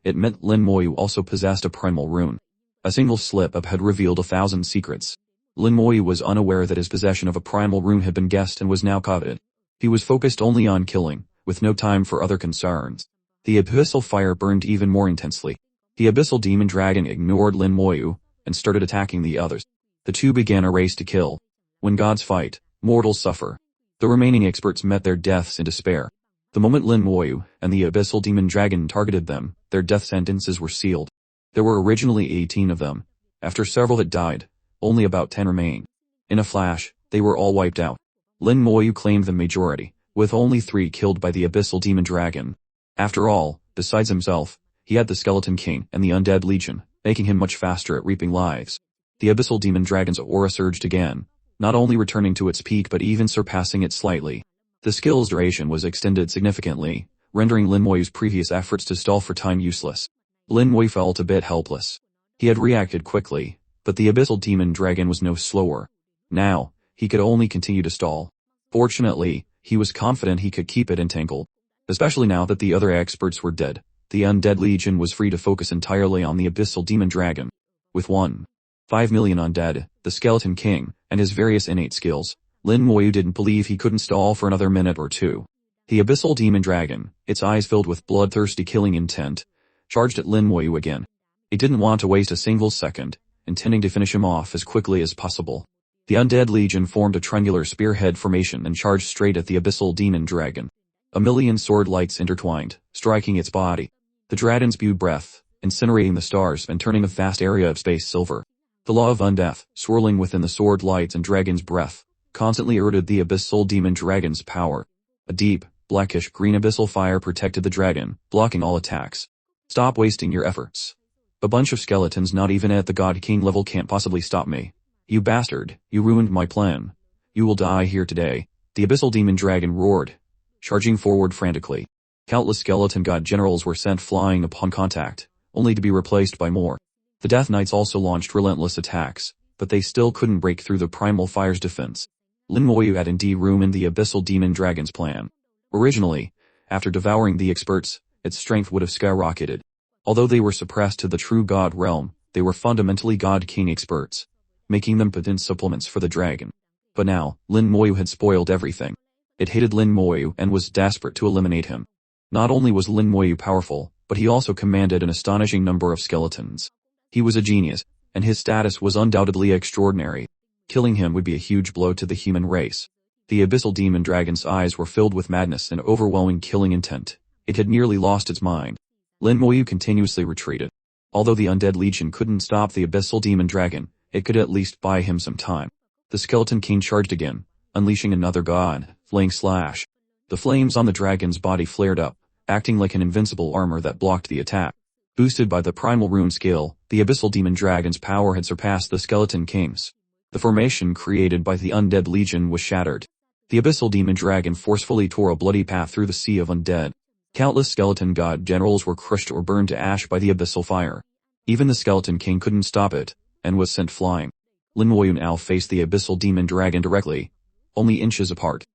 it meant Lin Moyu also possessed a primal rune. A single slip-up had revealed 1,000 secrets. Lin Moyu was unaware that his possession of a primal rune had been guessed and was now coveted. He was focused only on killing, with no time for other concerns. The abyssal fire burned even more intensely. The Abyssal Demon Dragon ignored Lin Moyu and started attacking the others. The two began a race to kill. When gods fight, mortals suffer. The remaining experts met their deaths in despair. The moment Lin Moyu and the Abyssal Demon Dragon targeted them, their death sentences were sealed. There were originally 18 of them. After several had died, only about 10 remained. In a flash, they were all wiped out. Lin Moyu claimed the majority, with only 3 killed by the Abyssal Demon Dragon. After all, besides himself, he had the Skeleton King and the Undead Legion, making him much faster at reaping lives. The Abyssal Demon Dragon's aura surged again, not only returning to its peak but even surpassing it slightly. The skill's duration was extended significantly, rendering Lin Moyu's previous efforts to stall for time useless. Lin Moyu felt a bit helpless. He had reacted quickly, but the Abyssal Demon Dragon was no slower. Now, he could only continue to stall. Fortunately, he was confident he could keep it entangled. Especially now that the other experts were dead, the Undead Legion was free to focus entirely on the Abyssal Demon Dragon. With 1.5 million undead, the Skeleton King, and his various innate skills, Lin Moyu didn't believe he couldn't stall for another minute or two. The Abyssal Demon Dragon, its eyes filled with bloodthirsty killing intent, charged at Lin Moyu again. It didn't want to waste a single second, intending to finish him off as quickly as possible. The Undead Legion formed a triangular spearhead formation and charged straight at the Abyssal Demon Dragon. A million sword lights intertwined, striking its body. The dragon spewed breath, incinerating the stars and turning a vast area of space silver. The law of undeath, swirling within the sword lights and dragon's breath, constantly eroded the Abyssal Demon Dragon's power. A deep, blackish green abyssal fire protected the dragon, blocking all attacks. Stop wasting your efforts. A bunch of skeletons not even at the God King level can't possibly stop me. You bastard, you ruined my plan. You will die here today. The Abyssal Demon Dragon roared, charging forward frantically. Countless skeleton god generals were sent flying upon contact, only to be replaced by more. The Death Knights also launched relentless attacks, but they still couldn't break through the primal fire's defense. Lin Moyu had indeed ruined the Abyssal Demon Dragon's plan. Originally, after devouring the experts, its strength would have skyrocketed. Although they were suppressed to the true god realm, they were fundamentally God King experts, making them potent supplements for the dragon. But now, Lin Moyu had spoiled everything. It hated Lin Moyu and was desperate to eliminate him. Not only was Lin Moyu powerful, but he also commanded an astonishing number of skeletons. He was a genius, and his status was undoubtedly extraordinary. Killing him would be a huge blow to the human race. The Abyssal Demon Dragon's eyes were filled with madness and overwhelming killing intent. It had nearly lost its mind. Lin Moyu continuously retreated. Although the Undead Legion couldn't stop the Abyssal Demon Dragon, it could at least buy him some time. The Skeleton King charged again, unleashing another god-flaying slash. The flames on the dragon's body flared up, acting like an invincible armor that blocked the attack. Boosted by the primal rune skill, the Abyssal Demon Dragon's power had surpassed the Skeleton King's. The formation created by the Undead Legion was shattered. The Abyssal Demon Dragon forcefully tore a bloody path through the sea of undead. Countless skeleton god generals were crushed or burned to ash by the abyssal fire. Even the Skeleton King couldn't stop it, and was sent flying. Lin Moyu now faced the Abyssal Demon Dragon directly, only inches apart.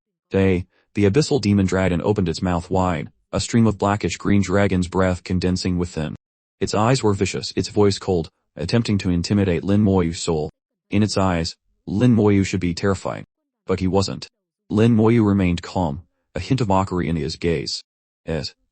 The Abyssal Demon Dragon opened its mouth wide, a stream of blackish green dragon's breath condensing within. Its eyes were vicious, its voice cold, attempting to intimidate Lin Moyu's soul. In its eyes, Lin Moyu should be terrified. But he wasn't. Lin Moyu remained calm, a hint of mockery in his gaze.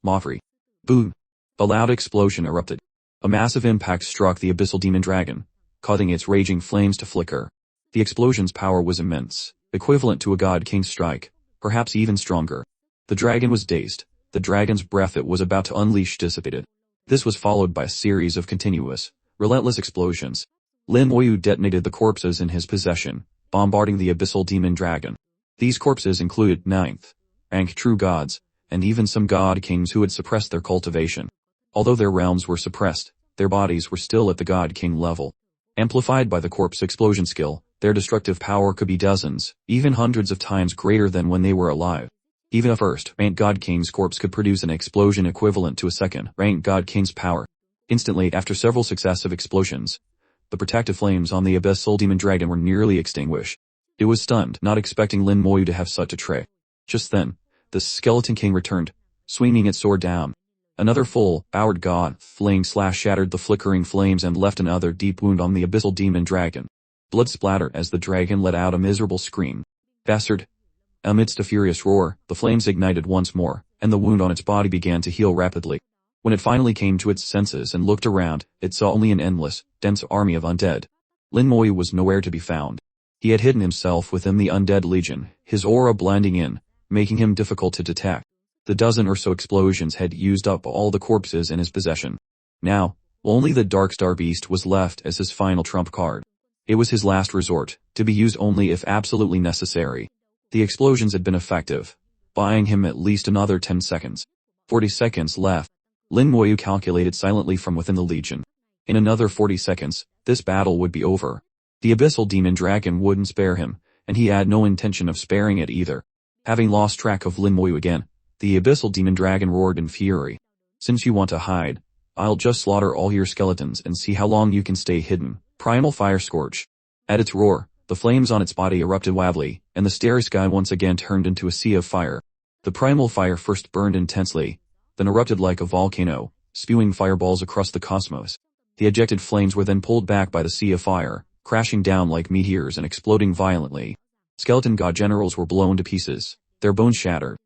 Mockery. Boom! A loud explosion erupted. A massive impact struck the Abyssal Demon Dragon, causing its raging flames to flicker. The explosion's power was immense, equivalent to a God King's strike, perhaps even stronger. The dragon was dazed. The dragon's breath it was about to unleash dissipated. This was followed by a series of continuous, relentless explosions. Lin Moyu detonated the corpses in his possession, bombarding the Abyssal Demon Dragon. These corpses included 9th-rank true gods, and even some god kings who had suppressed their cultivation. Although their realms were suppressed, their bodies were still at the God King level. Amplified by the corpse explosion skill, their destructive power could be dozens, even hundreds of times greater than when they were alive. Even a first-rank God King's corpse could produce an explosion equivalent to a second-rank God King's power. Instantly, after several successive explosions, the protective flames on the abyssal demon dragon were nearly extinguished. It was stunned, not expecting Lin Moyu to have such a trick. Just then, the Skeleton King returned, swinging its sword down. Another full-powered god flame slash shattered the flickering flames and left another deep wound on the abyssal demon dragon. Blood splattered as the dragon let out a miserable scream. Bastard! Amidst a furious roar, the flames ignited once more, and the wound on its body began to heal rapidly. When it finally came to its senses and looked around, it saw only an endless, dense army of undead. Lin Moyu was nowhere to be found. He had hidden himself within the undead legion, his aura blending in, making him difficult to detect. The dozen or so explosions had used up all the corpses in his possession. Now, only the Dark Star Beast was left as his final trump card. It was his last resort, to be used only if absolutely necessary. The explosions had been effective, buying him at least another 10 seconds. 40 seconds left. Lin Moyu calculated silently from within the legion. In another 40 seconds, this battle would be over. The abyssal demon dragon wouldn't spare him, and he had no intention of sparing it either. Having lost track of Lin Moyu again, the abyssal demon dragon roared in fury. Since you want to hide, I'll just slaughter all your skeletons and see how long you can stay hidden. Primal Fire Scorch. At its roar, the flames on its body erupted wildly, and the starry sky once again turned into a sea of fire. The primal fire first burned intensely, then erupted like a volcano, spewing fireballs across the cosmos. The ejected flames were then pulled back by the sea of fire, crashing down like meteors and exploding violently. Skeleton god generals were blown to pieces, their bones shattered.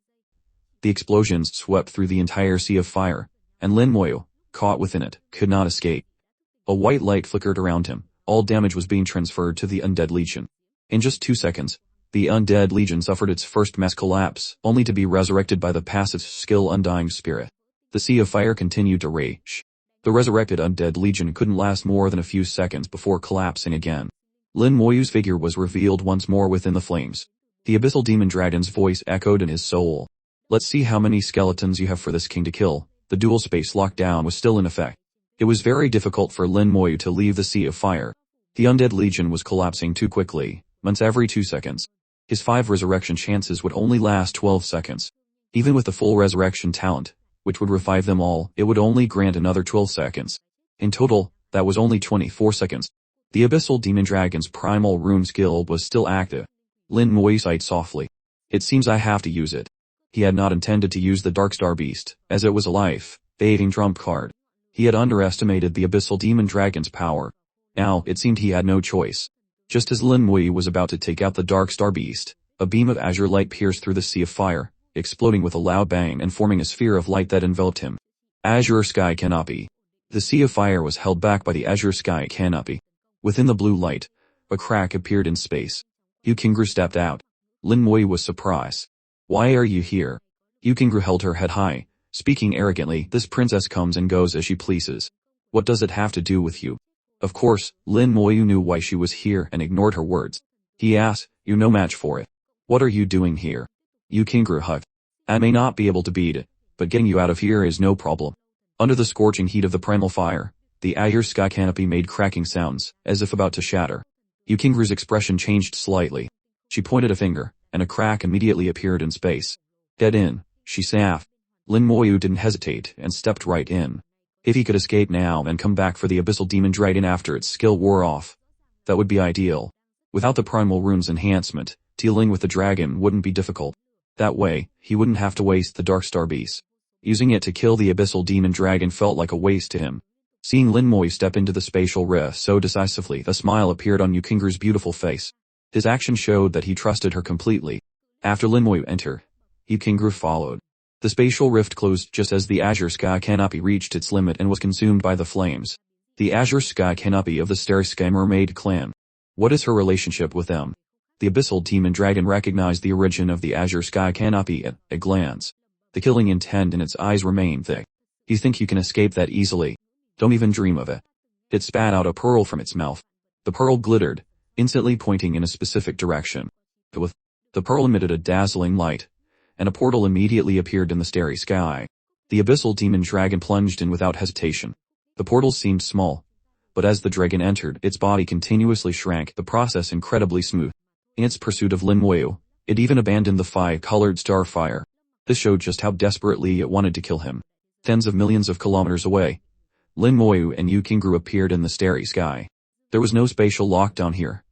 The explosions swept through the entire sea of fire, and Lin Moyu, caught within it, could not escape. A white light flickered around him. All damage was being transferred to the Undead Legion. In just 2 seconds, the Undead Legion suffered its first mass collapse, only to be resurrected by the passive skill Undying Spirit. The Sea of Fire continued to rage. The resurrected Undead Legion couldn't last more than a few seconds before collapsing again. Lin Moyu's figure was revealed once more within the flames. The Abyssal Demon Dragon's voice echoed in his soul. Let's see how many skeletons you have for this king to kill. The dual space lockdown was still in effect. It was very difficult for Lin Moyu to leave the Sea of Fire. The Undead Legion was collapsing too quickly, once every 2 seconds. His 5 resurrection chances would only last 12 seconds. Even with the full resurrection talent, which would revive them all, it would only grant another 12 seconds. In total, that was only 24 seconds. The Abyssal Demon Dragon's primal rune skill was still active. Lin Moyu sighed softly. It seems I have to use it. He had not intended to use the Darkstar Beast, as it was a life-fading trump card. He had underestimated the Abyssal Demon Dragon's power. Now, it seemed he had no choice. Just as Lin Moyu was about to take out the Darkstar Beast, a beam of azure light pierced through the Sea of Fire, exploding with a loud bang and forming a sphere of light that enveloped him. Azure Sky Canopy. The Sea of Fire was held back by the Azure Sky Canopy. Within the blue light, a crack appeared in space. Yukingru stepped out. Lin Moyu was surprised. Why are you here? Yukingru held her head high, speaking arrogantly. This princess comes and goes as she pleases. What does it have to do with you? Of course, Lin Moyu knew why she was here and ignored her words. He asked, you're no match for it. What are you doing here? Yukingru hugged. I may not be able to beat it, but getting you out of here is no problem. Under the scorching heat of the primal fire, the azure sky canopy made cracking sounds, as if about to shatter. Yukingru's expression changed slightly. She pointed a finger, and a crack immediately appeared in space. Get in, she snapped. Lin Moyu didn't hesitate and stepped right in. If he could escape now and come back for the Abyssal Demon Dragon after its skill wore off, that would be ideal. Without the Primal Rune's enhancement, dealing with the dragon wouldn't be difficult. That way, he wouldn't have to waste the Darkstar Beast. Using it to kill the Abyssal Demon Dragon felt like a waste to him. Seeing Lin Moyu step into the spatial rift so decisively, a smile appeared on Yukingru's beautiful face. His action showed that he trusted her completely. After Lin Moyu entered, Yukingru followed. The spatial rift closed just as the Azure Sky Canopy reached its limit and was consumed by the flames. The Azure Sky Canopy of the Starry Sky Mermaid clan. What is her relationship with them? The Abyssal Demon Dragon recognized the origin of the Azure Sky Canopy at a glance. The killing intent in its eyes remained thick. You think you can escape that easily? Don't even dream of it. It spat out a pearl from its mouth. The pearl glittered, instantly pointing in a specific direction. The pearl emitted a dazzling light, and a portal immediately appeared in the starry sky. The Abyssal Demon Dragon plunged in without hesitation. The portal seemed small, but as the dragon entered, its body continuously shrank, the process incredibly smooth. In its pursuit of Lin Moyu, it even abandoned the five-colored starfire. This showed just how desperately it wanted to kill him. Tens of millions of kilometers away, Lin Moyu and Yu Qingru appeared in the starry sky. There was no spatial lockdown here.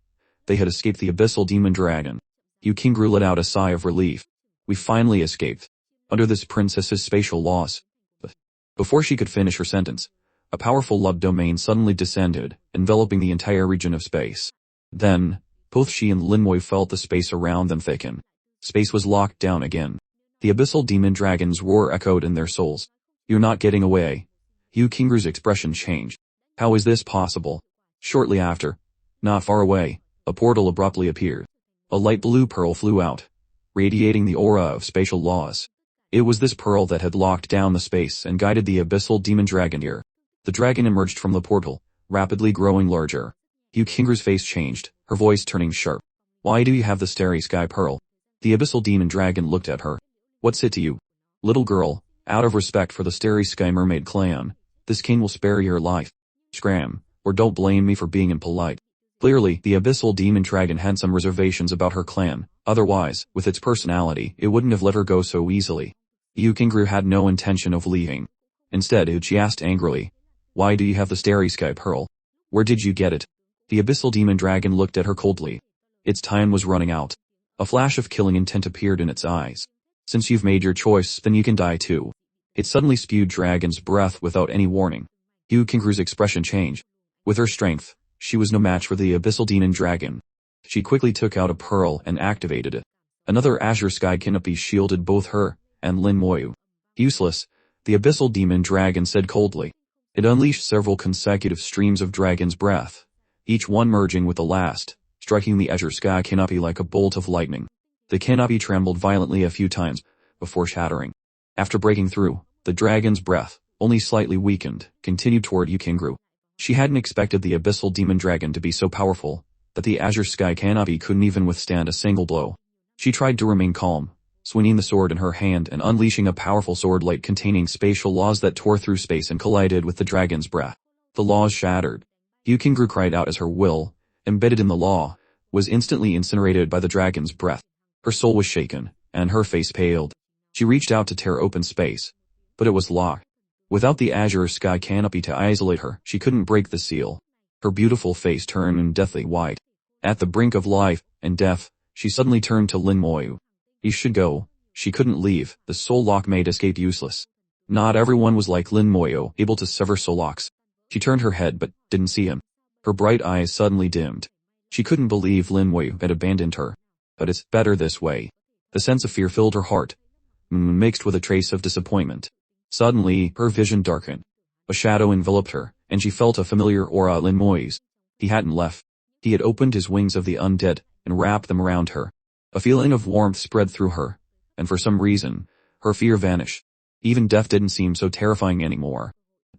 They had escaped the abyssal demon dragon. Yu Qingru let out a sigh of relief. We finally escaped. Under this princess's spatial laws. But before she could finish her sentence, a powerful love domain suddenly descended, enveloping the entire region of space. Then, both she and Lin Moyu felt the space around them thicken. Space was locked down again. The abyssal demon dragon's roar echoed in their souls. You're not getting away. Yu Qingru's expression changed. How is this possible? Shortly after, not far away, a portal abruptly appeared. A light blue pearl flew out, radiating the aura of spatial laws. It was this pearl that had locked down the space and guided the abyssal demon dragon here. The dragon emerged from the portal, rapidly growing larger. Yu Qingru's face changed, her voice turning sharp. Why do you have the starry sky pearl? The abyssal demon dragon looked at her. What's it to you? Little girl, out of respect for the starry sky mermaid clan, this king will spare your life. Scram, or don't blame me for being impolite. Clearly, the abyssal demon dragon had some reservations about her clan, otherwise, with its personality, it wouldn't have let her go so easily. Yu Qingru had no intention of leaving. Instead, she asked angrily, why do you have the starry sky pearl? Where did you get it? The abyssal demon dragon looked at her coldly. Its time was running out. A flash of killing intent appeared in its eyes. Since you've made your choice, then you can die too. It suddenly spewed dragon's breath without any warning. Yu Qingru's expression changed. With her strength, she was no match for the abyssal demon dragon. She quickly took out a pearl and activated it. Another azure sky canopy shielded both her and Lin Moyu. Useless, the abyssal demon dragon said coldly. It unleashed several consecutive streams of dragon's breath, each one merging with the last, striking the azure sky canopy like a bolt of lightning. The canopy trembled violently a few times, before shattering. After breaking through, the dragon's breath, only slightly weakened, continued toward Yu Qingru. She hadn't expected the abyssal demon dragon to be so powerful, that the azure sky canopy couldn't even withstand a single blow. She tried to remain calm, swinging the sword in her hand and unleashing a powerful sword light containing spatial laws that tore through space and collided with the dragon's breath. The laws shattered. Yu Qingru cried out as her will, embedded in the law, was instantly incinerated by the dragon's breath. Her soul was shaken, and her face paled. She reached out to tear open space, but it was locked. Without the azure sky canopy to isolate her, she couldn't break the seal. Her beautiful face turned deathly white. At the brink of life and death, she suddenly turned to Lin Moyu. He should go. She couldn't leave. The soul lock made escape useless. Not everyone was like Lin Moyu, able to sever soul locks. She turned her head but didn't see him. Her bright eyes suddenly dimmed. She couldn't believe Lin Moyu had abandoned her. But it's better this way. The sense of fear filled her heart, mixed with a trace of disappointment. Suddenly, her vision darkened. A shadow enveloped her, and she felt a familiar aura. Lin Moyu's. He hadn't left. He had opened his wings of the undead and wrapped them around her. A feeling of warmth spread through her, and for some reason, her fear vanished. Even death didn't seem so terrifying anymore.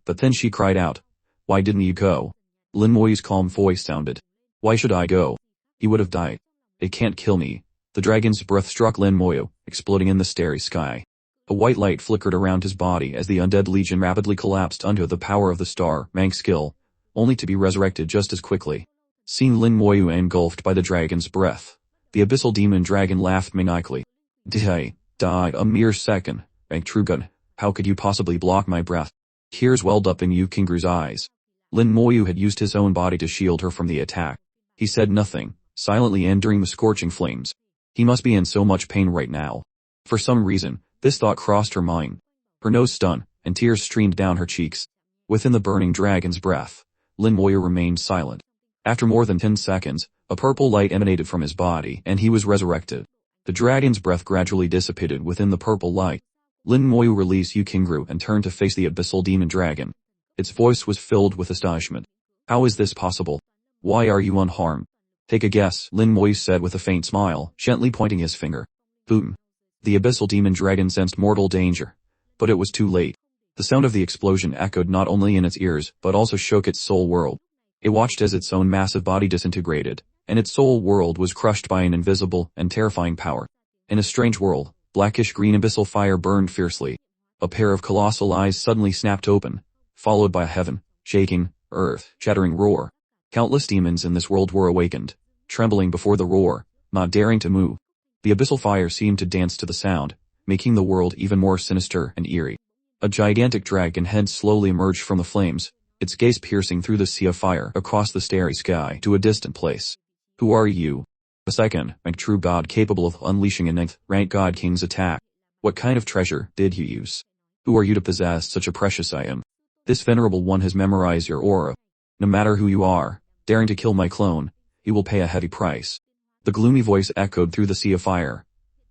But then she cried out, "Why didn't you go?" Lin Moyu's calm voice sounded. "Why should I go? He would have died. It can't kill me." The dragon's breath struck Lin Moyu, exploding in the starry sky. A white light flickered around his body as the undead legion rapidly collapsed under the power of the SSS-Rank skill, only to be resurrected just as quickly. Seeing Lin Moyu engulfed by the dragon's breath, the abyssal demon dragon laughed maniacally. Die a mere second, Rank Trugun, how could you possibly block my breath? Tears welled up in Yu Qingru's eyes. Lin Moyu had used his own body to shield her from the attack. He said nothing, silently enduring the scorching flames. He must be in so much pain right now. For some reason, this thought crossed her mind. Her nose stung, and tears streamed down her cheeks. Within the burning dragon's breath, Lin Moyu remained silent. After more than 10 seconds, a purple light emanated from his body, and he was resurrected. The dragon's breath gradually dissipated within the purple light. Lin Moyu released Yu Qingru and turned to face the abyssal demon dragon. Its voice was filled with astonishment. How is this possible? Why are you unharmed? Take a guess, Lin Moyu said with a faint smile, gently pointing his finger. Boom. The abyssal demon dragon sensed mortal danger. But it was too late. The sound of the explosion echoed not only in its ears, but also shook its soul world. It watched as its own massive body disintegrated, and its soul world was crushed by an invisible and terrifying power. In a strange world, blackish-green abyssal fire burned fiercely. A pair of colossal eyes suddenly snapped open, followed by a heaven shaking, earth-shattering roar. Countless demons in this world were awakened, trembling before the roar, not daring to move. The abyssal fire seemed to dance to the sound, making the world even more sinister and eerie. A gigantic dragon head slowly emerged from the flames, its gaze piercing through the sea of fire across the starry sky to a distant place. Who are you? A second-rank true god capable of unleashing a ninth-rank god king's attack. What kind of treasure did you use? Who are you to possess such a precious item? This venerable one has memorized your aura. No matter who you are, daring to kill my clone, you will pay a heavy price. The gloomy voice echoed through the sea of fire,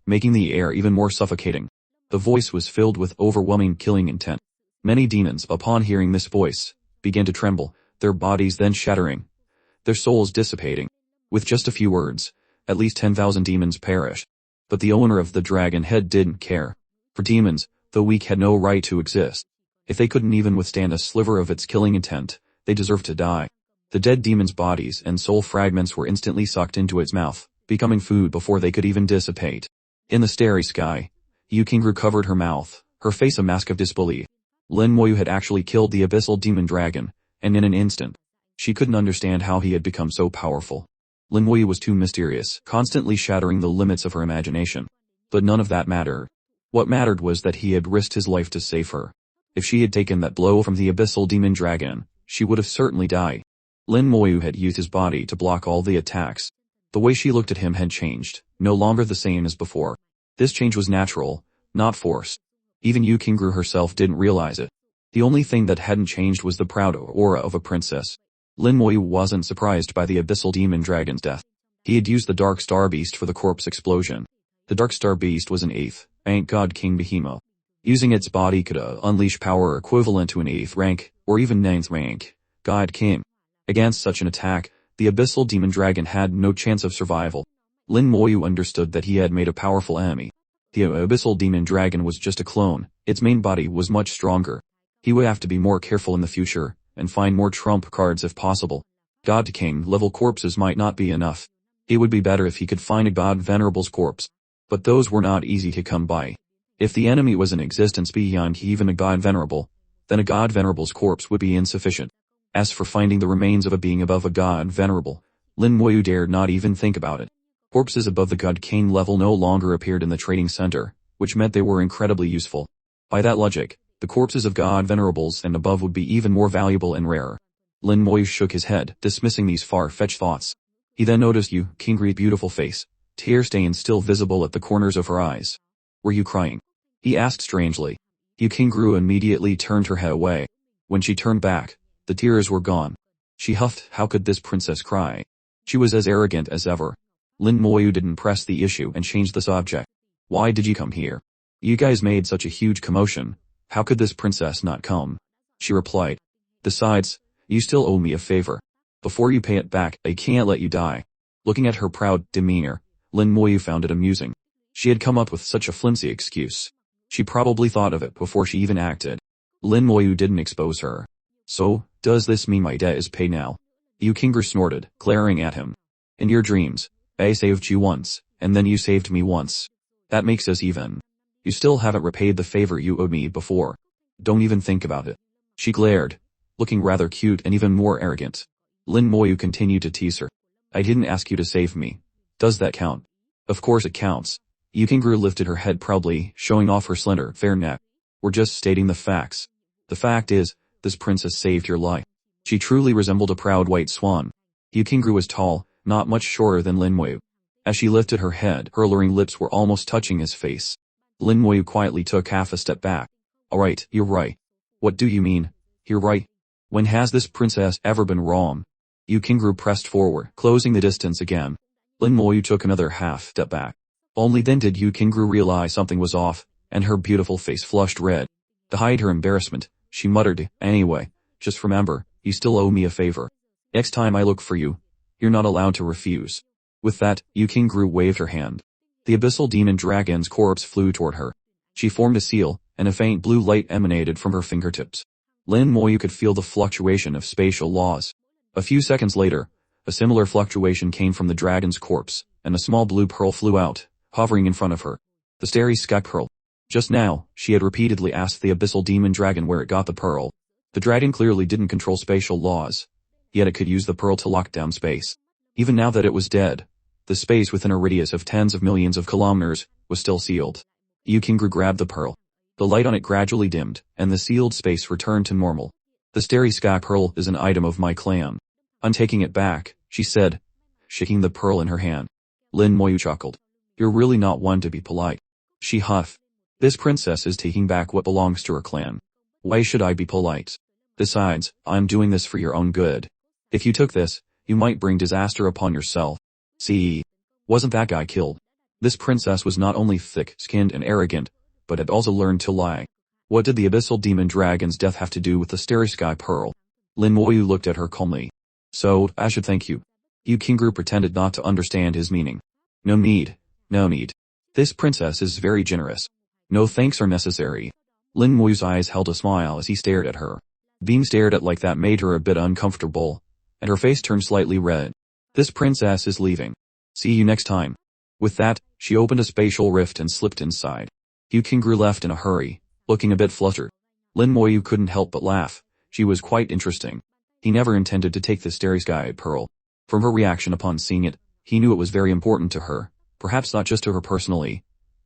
making the air even more suffocating. The voice was filled with overwhelming killing intent. Many demons, upon hearing this voice, began to tremble, their bodies then shattering, their souls dissipating. With just a few words, at least 10,000 demons perished. But the owner of the dragon head didn't care. For demons, the weak had no right to exist. If they couldn't even withstand a sliver of its killing intent, they deserved to die. The dead demon's bodies and soul fragments were instantly sucked into its mouth, becoming food before they could even dissipate. In the starry sky, Yukingru covered her mouth, her face a mask of disbelief. Lin Moyu had actually killed the abyssal demon dragon, and in an instant, she couldn't understand how he had become so powerful. Lin Moyu was too mysterious, constantly shattering the limits of her imagination. But none of that mattered. What mattered was that he had risked his life to save her. If she had taken that blow from the abyssal demon dragon, she would have certainly died. Lin Moyu had used his body to block all the attacks. The way she looked at him had changed, no longer the same as before. This change was natural, not forced. Even Yukingru herself didn't realize it. The only thing that hadn't changed was the proud aura of a princess. Lin Moyu wasn't surprised by the abyssal demon dragon's death. He had used the Dark Star Beast for the corpse explosion. The Dark Star Beast was an 8th-rank god king behemoth. Using its body could unleash power equivalent to an 8th rank, or even 9th rank, god king. Against such an attack, the abyssal demon dragon had no chance of survival. Lin Moyu understood that he had made a powerful enemy. The abyssal demon dragon was just a clone, its main body was much stronger. He would have to be more careful in the future, and find more trump cards if possible. God King level corpses might not be enough. It would be better if he could find a God Venerable's corpse. But those were not easy to come by. If the enemy was in existence beyond even a God Venerable, then a God Venerable's corpse would be insufficient. As for finding the remains of a being above a God Venerable, Lin Moyu dared not even think about it. Corpses above the God King level no longer appeared in the trading center, which meant they were incredibly useful. By that logic, the corpses of God Venerables and above would be even more valuable and rarer. Lin Moyu shook his head, dismissing these far-fetched thoughts. He then noticed Yukingru's beautiful face, tear stains still visible at the corners of her eyes. Were you crying? He asked strangely. Yukingru immediately turned her head away. When she turned back, the tears were gone. She huffed, how could this princess cry? She was as arrogant as ever. Lin Moyu didn't press the issue and changed the subject. Why did you come here? You guys made such a huge commotion. How could this princess not come? She replied. Besides, you still owe me a favor. Before you pay it back, I can't let you die. Looking at her proud demeanor, Lin Moyu found it amusing. She had come up with such a flimsy excuse. She probably thought of it before she even acted. Lin Moyu didn't expose her. So, does this mean my debt is paid now? Yukingru snorted, glaring at him. In your dreams, I saved you once, and then you saved me once. That makes us even. You still haven't repaid the favor you owed me before. Don't even think about it. She glared, looking rather cute and even more arrogant. Lin Moyu continued to tease her. I didn't ask you to save me. Does that count? Of course it counts. Yukingru lifted her head proudly, showing off her slender, fair neck. We're just stating the facts. The fact is, this princess saved your life. She truly resembled a proud white swan. Yukingru was tall, not much shorter than Lin Moyu. As she lifted her head, her alluring lips were almost touching his face. Lin Moyu quietly took half a step back. Alright, you're right. What do you mean? You're right. When has this princess ever been wrong? Yukingru pressed forward, closing the distance again. Lin Moyu took another half step back. Only then did Yukingru realize something was off, and her beautiful face flushed red. To hide her embarrassment, she muttered, anyway, just remember, you still owe me a favor. Next time I look for you, you're not allowed to refuse. With that, Yukingru waved her hand. The abyssal demon dragon's corpse flew toward her. She formed a seal, and a faint blue light emanated from her fingertips. Lin Moyu could feel the fluctuation of spatial laws. A few seconds later, a similar fluctuation came from the dragon's corpse, and a small blue pearl flew out, hovering in front of her. The starry sky pearl. Just now, she had repeatedly asked the abyssal demon dragon where it got the pearl. The dragon clearly didn't control spatial laws, yet it could use the pearl to lock down space. Even now that it was dead, the space within a radius of tens of millions of kilometers was still sealed. Yukingru grabbed the pearl. The light on it gradually dimmed, and the sealed space returned to normal. The starry sky pearl is an item of my clan. I'm taking it back, she said, shaking the pearl in her hand. Lin Moyu chuckled. You're really not one to be polite. She huffed. This princess is taking back what belongs to her clan. Why should I be polite? Besides, I'm doing this for your own good. If you took this, you might bring disaster upon yourself. See? Wasn't that guy killed? This princess was not only thick-skinned and arrogant, but had also learned to lie. What did the abyssal demon dragon's death have to do with the starry sky pearl? Lin Moyu looked at her calmly. So, I should thank you. Yukingru pretended not to understand his meaning. No need. No need. This princess is very generous. No thanks are necessary. Lin Moyu's eyes held a smile as he stared at her. Being stared at like that made her a bit uncomfortable, and her face turned slightly red. This princess is leaving. See you next time. With that, she opened a spatial rift and slipped inside. Yukingru left in a hurry, looking a bit fluttered. Lin Moyu couldn't help but laugh. She was quite interesting. He never intended to take the starry sky pearl. From her reaction upon seeing it, he knew it was very important to her, perhaps not just to her personally,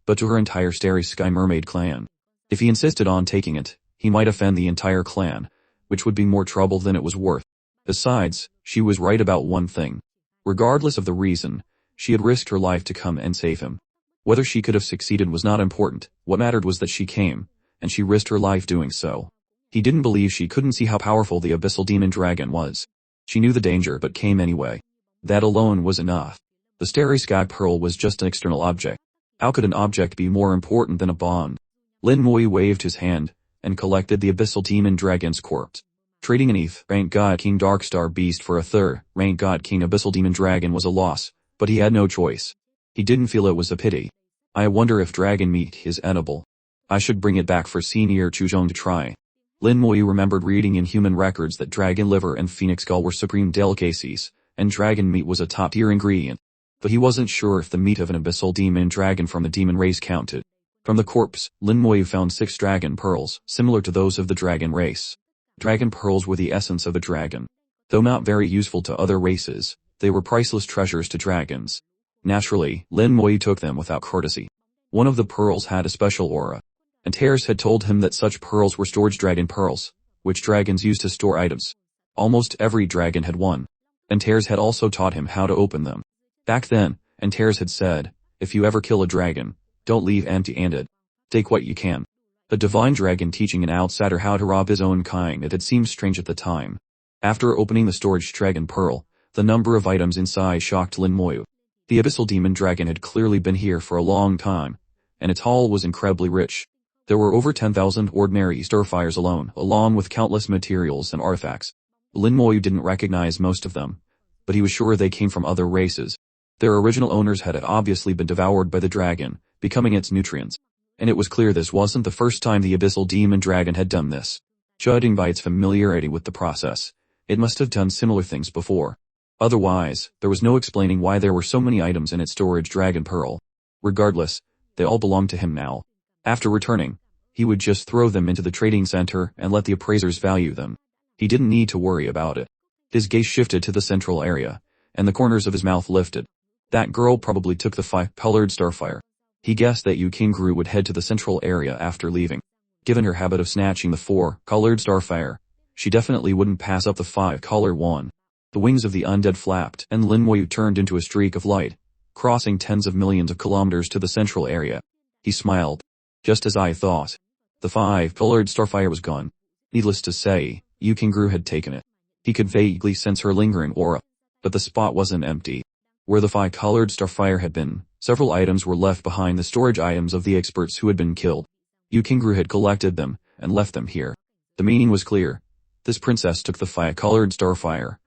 but to her entire starry sky mermaid clan. If he insisted on taking it, he might offend the entire clan, which would be more trouble than it was worth. Besides, she was right about one thing. Regardless of the reason, she had risked her life to come and save him. Whether she could have succeeded was not important. What mattered was that she came, and she risked her life doing so. He didn't believe she couldn't see how powerful the abyssal demon dragon was. She knew the danger but came anyway. That alone was enough. The starry sky pearl was just an external object. How could an object be more important than a bond? Lin Moyu waved his hand, and collected the abyssal demon dragon's corpse. Trading an rank god king Darkstar Beast for a rank god king abyssal demon dragon was a loss, but he had no choice. He didn't feel it was a pity. I wonder if dragon meat is edible. I should bring it back for Senior Chuzhong to try. Lin Moyu remembered reading in human records that dragon liver and phoenix skull were supreme delicacies, and dragon meat was a top-tier ingredient. But he wasn't sure if the meat of an abyssal demon dragon from the demon race counted. From the corpse, Lin Moyu found 6 dragon pearls, similar to those of the dragon race. Dragon pearls were the essence of a dragon. Though not very useful to other races, they were priceless treasures to dragons. Naturally, Lin Moyu took them without courtesy. One of the pearls had a special aura. Antares had told him that such pearls were storage dragon pearls, which dragons used to store items. Almost every dragon had one. Antares had also taught him how to open them. Back then, Antares had said, if you ever kill a dragon, don't leave empty-handed. Take what you can. A divine dragon teaching an outsider how to rob his own kind. It had seemed strange at the time. After opening the storage dragon pearl, the number of items inside shocked Lin Moyu. The abyssal demon dragon had clearly been here for a long time, and its haul was incredibly rich. There were over 10,000 ordinary starfires alone, along with countless materials and artifacts. Lin Moyu didn't recognize most of them, but he was sure they came from other races. Their original owners had obviously been devoured by the dragon, becoming its nutrients. And it was clear this wasn't the first time the abyssal demon dragon had done this. Judging by its familiarity with the process, it must have done similar things before. Otherwise, there was no explaining why there were so many items in its storage dragon pearl. Regardless, they all belonged to him now. After returning, he would just throw them into the trading center and let the appraisers value them. He didn't need to worry about it. His gaze shifted to the central area, and the corners of his mouth lifted. That girl probably took the 5-colored starfire. He guessed that Yukingru would head to the central area after leaving. Given her habit of snatching the 4-colored starfire, she definitely wouldn't pass up the 5-colored one. The wings of the undead flapped, and Lin Moyu turned into a streak of light, crossing tens of millions of kilometers to the central area. He smiled. Just as I thought. The 5-colored starfire was gone. Needless to say, Yukingru had taken it. He could vaguely sense her lingering aura. But the spot wasn't empty. Where the 5-colored starfire had been, several items were left behind, the storage items of the experts who had been killed. Yukingru had collected them, and left them here. The meaning was clear. This princess took the 5-colored starfire.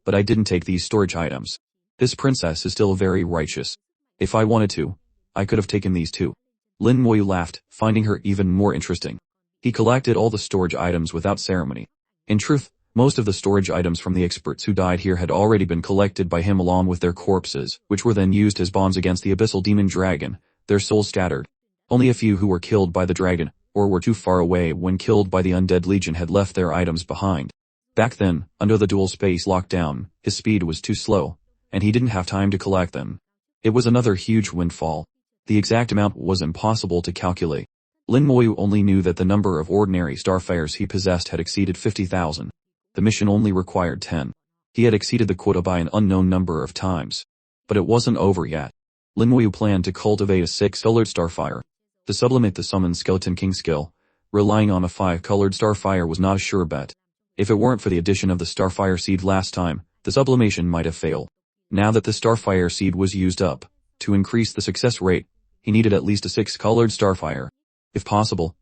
But I didn't take these storage items. This princess is still very righteous. If I wanted to, I could have taken these too. Lin Moyu laughed, finding her even more interesting. He collected all the storage items without ceremony. In truth, most of the storage items from the experts who died here had already been collected by him along with their corpses, which were then used as bonds against the abyssal demon dragon, their souls scattered. Only a few who were killed by the dragon or were too far away when killed by the undead legion had left their items behind. Back then, under the dual space lockdown, his speed was too slow, and he didn't have time to collect them. It was another huge windfall. The exact amount was impossible to calculate. Lin Moyu only knew that the number of ordinary starfires he possessed had exceeded 50,000. The mission only required 10. He had exceeded the quota by an unknown number of times. But it wasn't over yet. Lin Moyu planned to cultivate a 6-colored starfire. To sublimate the Summon Skeleton King skill, relying on a 5-colored starfire was not a sure bet. If it weren't for the addition of the starfire seed last time, the sublimation might have failed. Now that the starfire seed was used up, to increase the success rate, he needed at least a 6-colored starfire. If possible,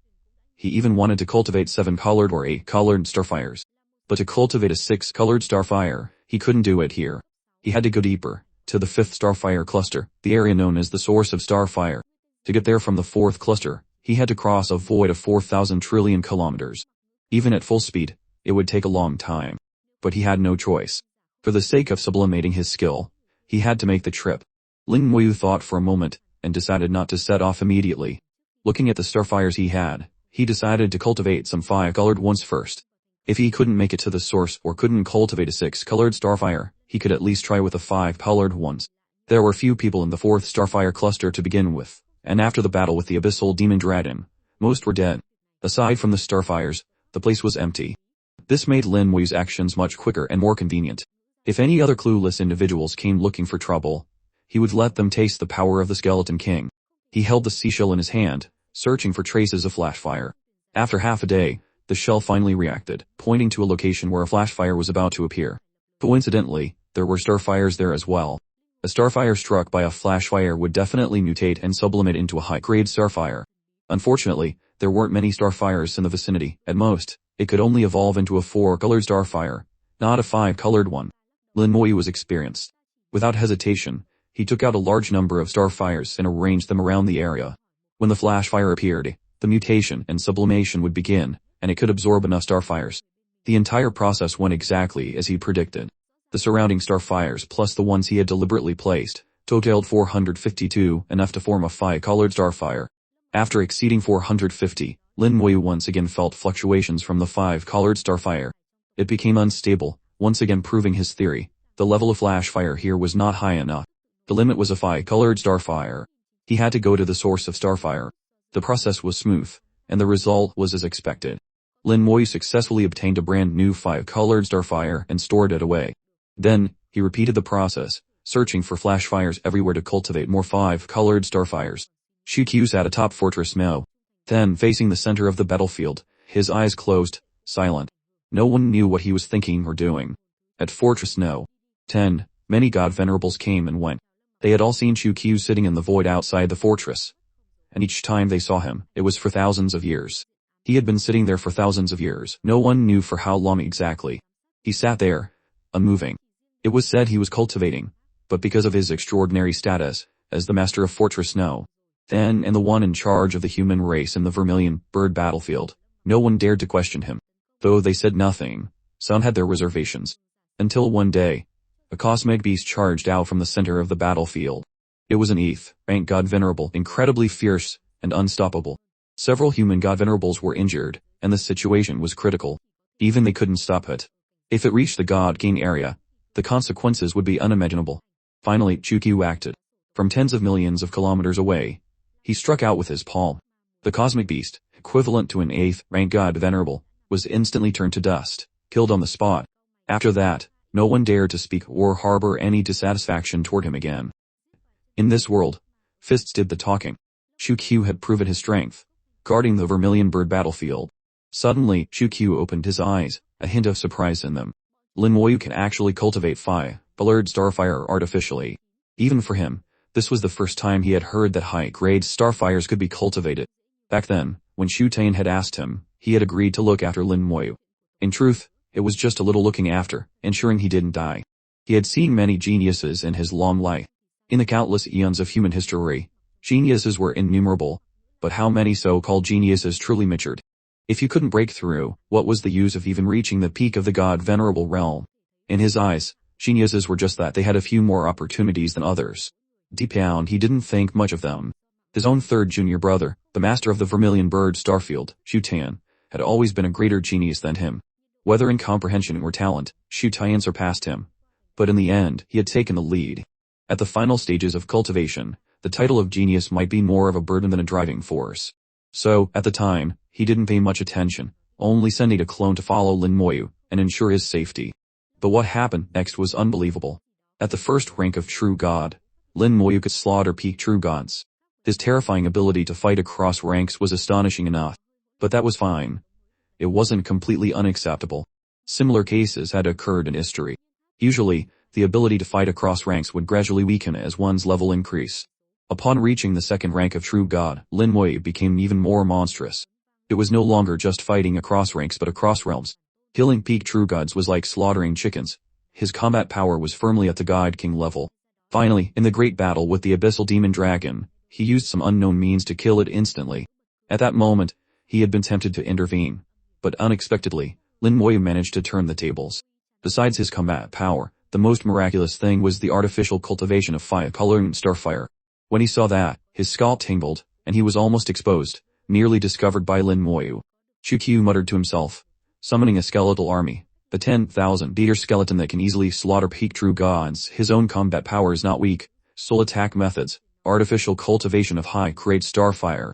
he even wanted to cultivate 7-colored or 8-colored starfires. But to cultivate a 6-colored starfire, he couldn't do it here. He had to go deeper, to the 5th starfire cluster, the area known as the source of starfire. To get there from the 4th cluster, he had to cross a void of 4,000 trillion kilometers. Even at full speed, it would take a long time. But he had no choice. For the sake of sublimating his skill, he had to make the trip. Lin Moyu thought for a moment, and decided not to set off immediately. Looking at the starfires he had, he decided to cultivate some 5-colored ones first. If he couldn't make it to the source or couldn't cultivate a 6-colored starfire, he could at least try with the 5-colored ones. There were few people in the 4th starfire cluster to begin with, and after the battle with the abyssal demon dragon, most were dead. Aside from the starfires, the place was empty. This made Lin Moyu's actions much quicker and more convenient. If any other clueless individuals came looking for trouble, he would let them taste the power of the Skeleton King. He held the seashell in his hand, searching for traces of flashfire. After half a day, the shell finally reacted, pointing to a location where a flashfire was about to appear. Coincidentally, there were starfires there as well. A starfire struck by a flashfire would definitely mutate and sublimate into a high-grade starfire. Unfortunately, there weren't many starfires in the vicinity. At most, it could only evolve into a 4-colored starfire, not a 5-colored one. Lin Moyu was experienced. Without hesitation, he took out a large number of starfires and arranged them around the area. When the flashfire appeared, the mutation and sublimation would begin, and it could absorb enough starfires. The entire process went exactly as he predicted. The surrounding starfires plus the ones he had deliberately placed totaled 452, enough to form a 5-colored starfire. After exceeding 450, Lin Moyu once again felt fluctuations from the 5-colored starfire. It became unstable, once again proving his theory. The level of flashfire here was not high enough. The limit was a 5-colored starfire. He had to go to the source of starfire. The process was smooth, and the result was as expected. Lin Moyu successfully obtained a brand new 5-colored starfire and stored it away. Then, he repeated the process, searching for flashfires everywhere to cultivate more 5-colored starfires. Shu sat atop Fortress No. Then, facing the center of the battlefield, his eyes closed, silent. No one knew what he was thinking or doing. At Fortress No. 10, many god venerables came and went. They had all seen Shu sitting in the void outside the fortress. And each time they saw him, it was for thousands of years. He had been sitting there for thousands of years, no one knew for how long exactly. He sat there, unmoving. It was said he was cultivating, but because of his extraordinary status, as the master of Fortress No. 10 and the one in charge of the human race in the Vermilion Bird battlefield, no one dared to question him. Though they said nothing, some had their reservations. Until one day, a cosmic beast charged out from the center of the battlefield. It was an ETH-rank god venerable, incredibly fierce and unstoppable. Several human god venerables were injured, and the situation was critical. Even they couldn't stop it. If it reached the god king area, the consequences would be unimaginable. Finally, Chukyu acted. From tens of millions of kilometers away, he struck out with his palm. The cosmic beast, equivalent to an 8th-rank god venerable, was instantly turned to dust, killed on the spot. After that, no one dared to speak or harbor any dissatisfaction toward him again. In this world, fists did the talking. Chukyu had proven his strength, guarding the Vermilion Bird battlefield. Suddenly, Chukyu opened his eyes, a hint of surprise in them. Lin Moyu can actually cultivate 5-colored starfire artificially. Even for him, this was the first time he had heard that high-grade starfires could be cultivated. Back then, when Shu Tain had asked him, he had agreed to look after Lin Moyu. In truth, it was just a little looking after, ensuring he didn't die. He had seen many geniuses in his long life. In the countless eons of human history, geniuses were innumerable, but how many so-called geniuses truly matured? If you couldn't break through, what was the use of even reaching the peak of the god venerable realm? In his eyes, geniuses were just that, they had a few more opportunities than others. Deep down he didn't think much of them. His own third junior brother, the master of the Vermilion Bird Starfield, Shu Tan, had always been a greater genius than him. Whether in comprehension or talent, Shu Tan surpassed him. But in the end, he had taken the lead. At the final stages of cultivation, the title of genius might be more of a burden than a driving force. So, at the time, he didn't pay much attention, only sending a clone to follow Lin Moyu and ensure his safety. But what happened next was unbelievable. At the first rank of True God, Lin Moyu could slaughter peak True Gods. His terrifying ability to fight across ranks was astonishing enough. But that was fine. It wasn't completely unacceptable. Similar cases had occurred in history. Usually, the ability to fight across ranks would gradually weaken as one's level increased. Upon reaching the second rank of True God, Lin Moyu became even more monstrous. It was no longer just fighting across ranks but across realms. Killing peak True Gods was like slaughtering chickens. His combat power was firmly at the God King level. Finally, in the great battle with the Abyssal Demon Dragon, he used some unknown means to kill it instantly. At that moment, he had been tempted to intervene. But unexpectedly, Lin Moyu managed to turn the tables. Besides his combat power, the most miraculous thing was the artificial cultivation of fire-coloring starfire. When he saw that, his scalp tingled, and he was almost exposed, nearly discovered by Lin Moyu. Chukyu muttered to himself, summoning a skeletal army, a 10,000-meter skeleton that can easily slaughter peak True Gods. His own combat power is not weak. Soul attack methods, artificial cultivation of high-grade starfire.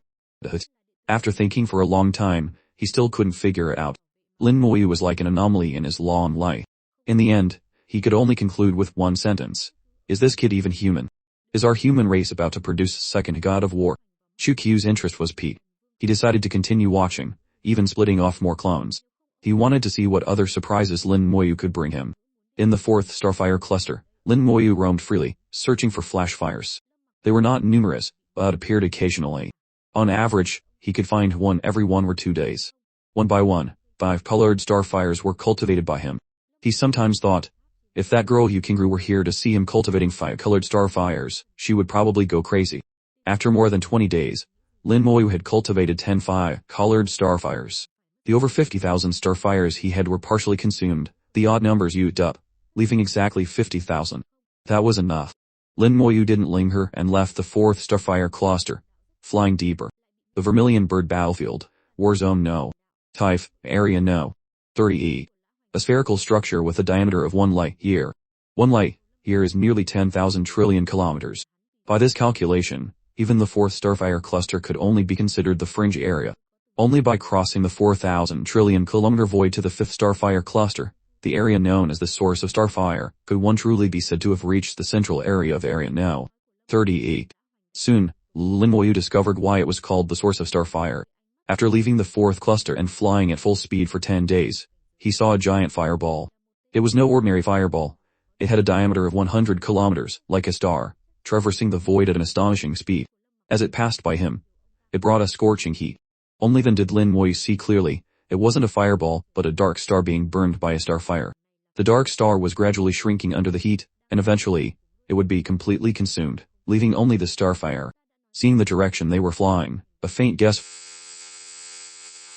After thinking for a long time, he still couldn't figure it out. Lin Moyu was like an anomaly in his long life. In the end, he could only conclude with one sentence. Is this kid even human? Is our human race about to produce a second god of war? Chukyu's interest was piqued. He decided to continue watching, even splitting off more clones. He wanted to see what other surprises Lin Moyu could bring him. In the fourth starfire cluster, Lin Moyu roamed freely, searching for flash fires. They were not numerous, but appeared occasionally. On average, he could find one every 1 or 2 days. One by one, 5-colored starfires were cultivated by him. He sometimes thought, if that girl Yukingru were here to see him cultivating 5-colored starfires, she would probably go crazy. After more than 20 days, Lin Moyu had cultivated 10 5-colored starfires. The over 50,000 starfires he had were partially consumed. The odd numbers used up, leaving exactly 50,000. That was enough. Lin Moyu didn't linger and left the fourth starfire cluster, flying deeper. The Vermilion Bird Battlefield, Warzone No. Type, Area No. 30E. A spherical structure with a diameter of 1 light year. 1 light year is nearly 10,000 trillion kilometers. By this calculation, even the fourth starfire cluster could only be considered the fringe area. Only by crossing the 4,000 trillion kilometer void to the fifth starfire cluster, the area known as the source of starfire, could one truly be said to have reached the central area of Area No. 38. Soon, Lin Moyu discovered why it was called the source of starfire. After leaving the fourth cluster and flying at full speed for 10 days, he saw a giant fireball. It was no ordinary fireball. It had a diameter of 100 kilometers, like a star, traversing the void at an astonishing speed. As it passed by him, it brought a scorching heat. Only then did Lin Moyu see clearly. It wasn't a fireball, but a dark star being burned by a starfire. The dark star was gradually shrinking under the heat, and eventually, it would be completely consumed, leaving only the starfire. Seeing the direction they were flying, a faint guess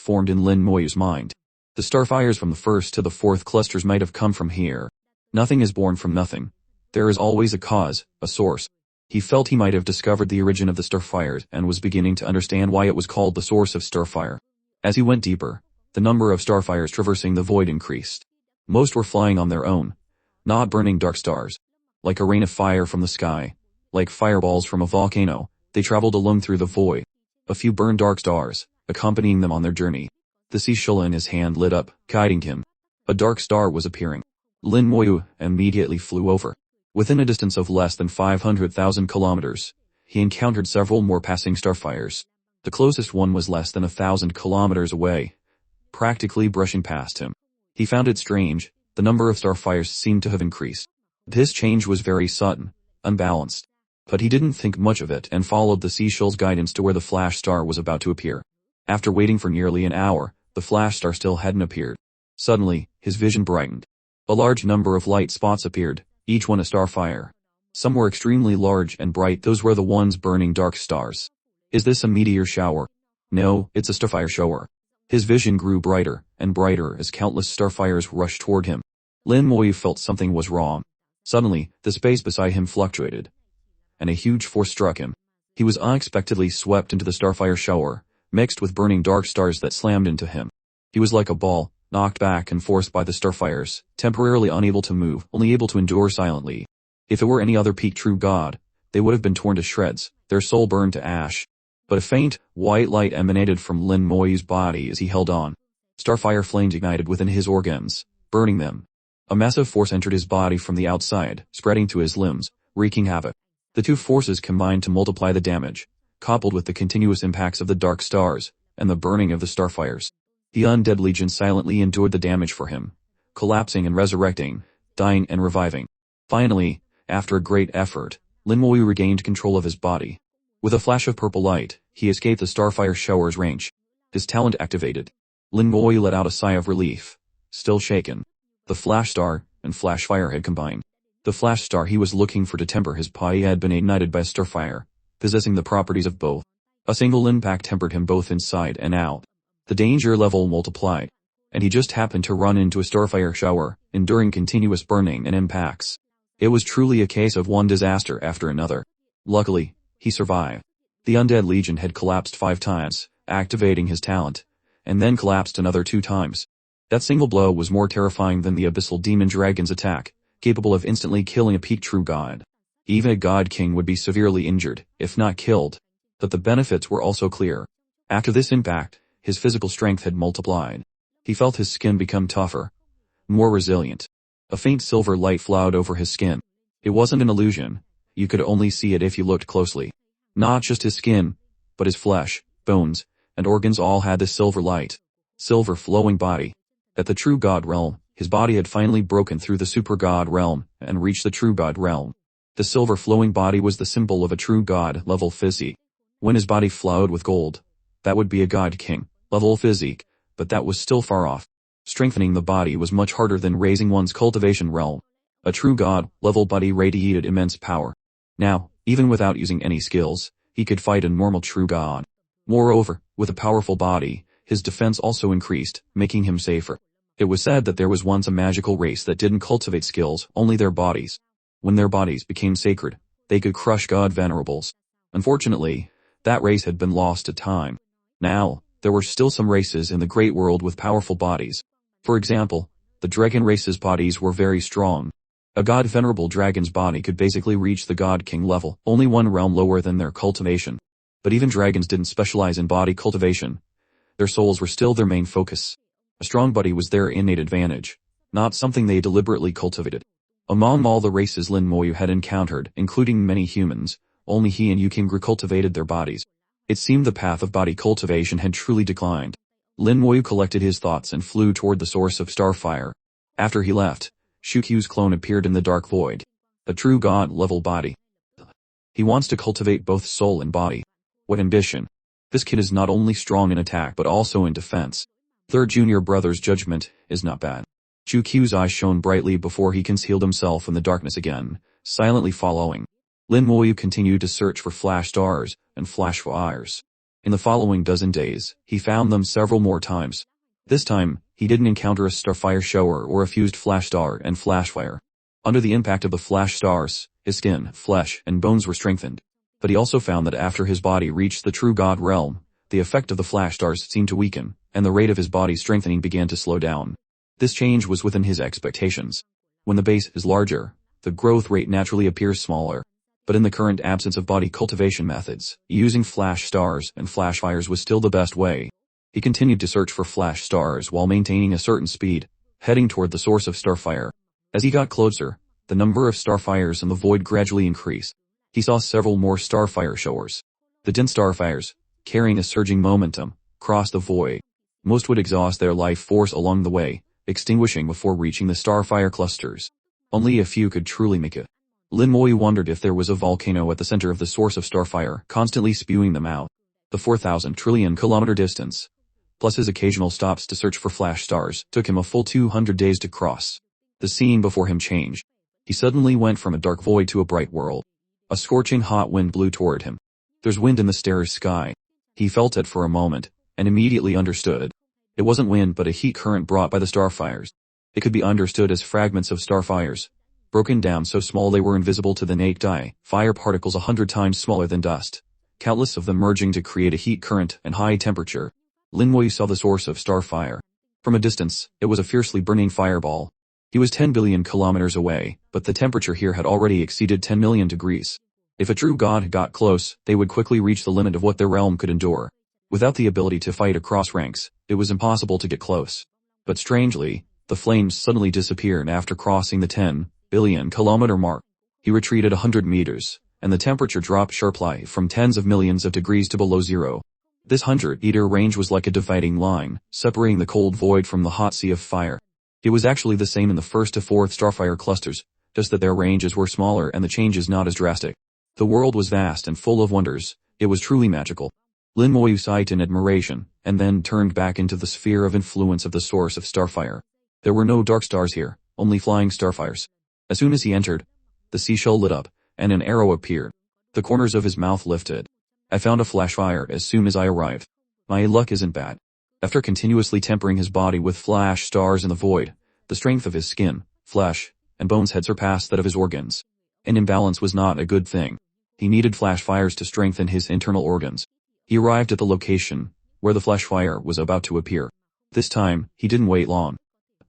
formed in Lin Moyu's mind. The starfires from the first to the fourth clusters might have come from here. Nothing is born from nothing. There is always a cause, a source. He felt he might have discovered the origin of the starfires and was beginning to understand why it was called the source of starfire. As he went deeper, the number of starfires traversing the void increased. Most were flying on their own, not burning dark stars. Like a rain of fire from the sky, like fireballs from a volcano, they traveled alone through the void. A few burned dark stars, accompanying them on their journey. The seashell in his hand lit up, guiding him. A dark star was appearing. Lin Moyu immediately flew over. Within a distance of less than 500,000 kilometers, he encountered several more passing starfires. The closest one was less than 1,000 kilometers away, practically brushing past him. He found it strange, the number of starfires seemed to have increased. This change was very sudden, unbalanced. But he didn't think much of it and followed the seashell's guidance to where the flash star was about to appear. After waiting for nearly an hour, the flash star still hadn't appeared. Suddenly, his vision brightened. A large number of light spots appeared, each one a starfire. Some were extremely large and bright. Those were the ones burning dark stars. Is this a meteor shower? No, it's a starfire shower. His vision grew brighter and brighter as countless starfires rushed toward him. Lin Moyu felt something was wrong. Suddenly, the space beside him fluctuated, and a huge force struck him. He was unexpectedly swept into the starfire shower, mixed with burning dark stars that slammed into him. He was like a ball, knocked back and forth by the starfires, temporarily unable to move, only able to endure silently. If it were any other peak true god, they would have been torn to shreds, their soul burned to ash. But a faint, white light emanated from Lin Moyu's body as he held on. Starfire flames ignited within his organs, burning them. A massive force entered his body from the outside, spreading to his limbs, wreaking havoc. The two forces combined to multiply the damage, coupled with the continuous impacts of the dark stars, and the burning of the starfires. The undead legion silently endured the damage for him, collapsing and resurrecting, dying and reviving. Finally, after a great effort, Lin Moyu regained control of his body. With a flash of purple light, he escaped the starfire shower's range. His talent activated. Lin Moyu let out a sigh of relief, still shaken. The flash star and flash fire had combined. The flash star he was looking for to temper his body had been ignited by starfire, possessing the properties of both. A single impact tempered him both inside and out. The danger level multiplied, and he just happened to run into a starfire shower, enduring continuous burning and impacts. It was truly a case of one disaster after another. Luckily, he survived. The undead legion had collapsed 5 times, activating his talent, and then collapsed another 2 times. That single blow was more terrifying than the abyssal demon dragon's attack, capable of instantly killing a peak true god. Even a god king would be severely injured, if not killed. But the benefits were also clear. After this impact, his physical strength had multiplied. He felt his skin become tougher, more resilient. A faint silver light flowed over his skin. It wasn't an illusion. You could only see it if you looked closely. Not just his skin, but his flesh, bones, and organs all had this silver light. Silver flowing body. At the true god realm, his body had finally broken through the super god realm and reached the true god realm. The silver flowing body was the symbol of a true god level physique. When his body flowed with gold, that would be a god king level physique, but that was still far off. Strengthening the body was much harder than raising one's cultivation realm. A true god level body radiated immense power. Now, even without using any skills, he could fight a normal true god. Moreover, with a powerful body, his defense also increased, making him safer. It was said that there was once a magical race that didn't cultivate skills, only their bodies. When their bodies became sacred, they could crush god venerables. Unfortunately, that race had been lost to time. Now, there were still some races in the great world with powerful bodies. For example, the dragon race's bodies were very strong. A god venerable dragon's body could basically reach the god king level, only one realm lower than their cultivation. But even dragons didn't specialize in body cultivation. Their souls were still their main focus. A strong body was their innate advantage, not something they deliberately cultivated. Among all the races Lin Moyu had encountered, including many humans, only he and Yukimgru cultivated their bodies. It seemed the path of body cultivation had truly declined. Lin Moyu collected his thoughts and flew toward the source of starfire. After he left, Shukyu's clone appeared in the dark void. A true god-level body. He wants to cultivate both soul and body. What ambition. This kid is not only strong in attack but also in defense. Third junior brother's judgment is not bad. Shukyu's eyes shone brightly before he concealed himself in the darkness again, silently following. Lin Moyu continued to search for flash stars and flash fires. In the following dozen days, he found them several more times. This time, he didn't encounter a starfire shower or a fused flash star and flash fire. Under the impact of the flash stars, his skin, flesh, and bones were strengthened. But he also found that after his body reached the true god realm, the effect of the flash stars seemed to weaken, and the rate of his body's strengthening began to slow down. This change was within his expectations. When the base is larger, the growth rate naturally appears smaller. But in the current absence of body cultivation methods, using flash stars and flash fires was still the best way. He continued to search for flash stars while maintaining a certain speed, heading toward the source of starfire. As he got closer, the number of starfires in the void gradually increased. He saw several more starfire showers. The dense starfires, carrying a surging momentum, crossed the void. Most would exhaust their life force along the way, extinguishing before reaching the starfire clusters. Only a few could truly make it. Lin Moyu wondered if there was a volcano at the center of the source of starfire, constantly spewing them out. The 4,000 trillion kilometer distance, plus his occasional stops to search for flash stars, took him a full 200 days to cross. The scene before him changed. He suddenly went from a dark void to a bright world. A scorching hot wind blew toward him. There's wind in the starry sky. He felt it for a moment, and immediately understood. It wasn't wind but a heat current brought by the starfires. It could be understood as fragments of starfires, broken down so small they were invisible to the naked eye, fire particles 100 times smaller than dust, countless of them merging to create a heat current and high temperature. Lin Wei saw the source of starfire. From a distance, it was a fiercely burning fireball. He was 10 billion kilometers away, but the temperature here had already exceeded 10 million degrees. If a true god got close, they would quickly reach the limit of what their realm could endure. Without the ability to fight across ranks, it was impossible to get close. But strangely, the flames suddenly disappeared after crossing the 10 billion kilometer mark. He retreated 100 meters, and the temperature dropped sharply from tens of millions of degrees to below zero. This 100-meter range was like a dividing line, separating the cold void from the hot sea of fire. It was actually the same in the first to fourth starfire clusters, just that their ranges were smaller and the changes not as drastic. The world was vast and full of wonders. It was truly magical. Lin Moyu sighed in admiration, and then turned back into the sphere of influence of the source of starfire. There were no dark stars here, only flying starfires. As soon as he entered, the seashell lit up, and an arrow appeared. The corners of his mouth lifted. I found a flash fire as soon as I arrived. My luck isn't bad. After continuously tempering his body with flash stars in the void, the strength of his skin, flesh, and bones had surpassed that of his organs. An imbalance was not a good thing. He needed flash fires to strengthen his internal organs. He arrived at the location where the flash fire was about to appear. This time, he didn't wait long.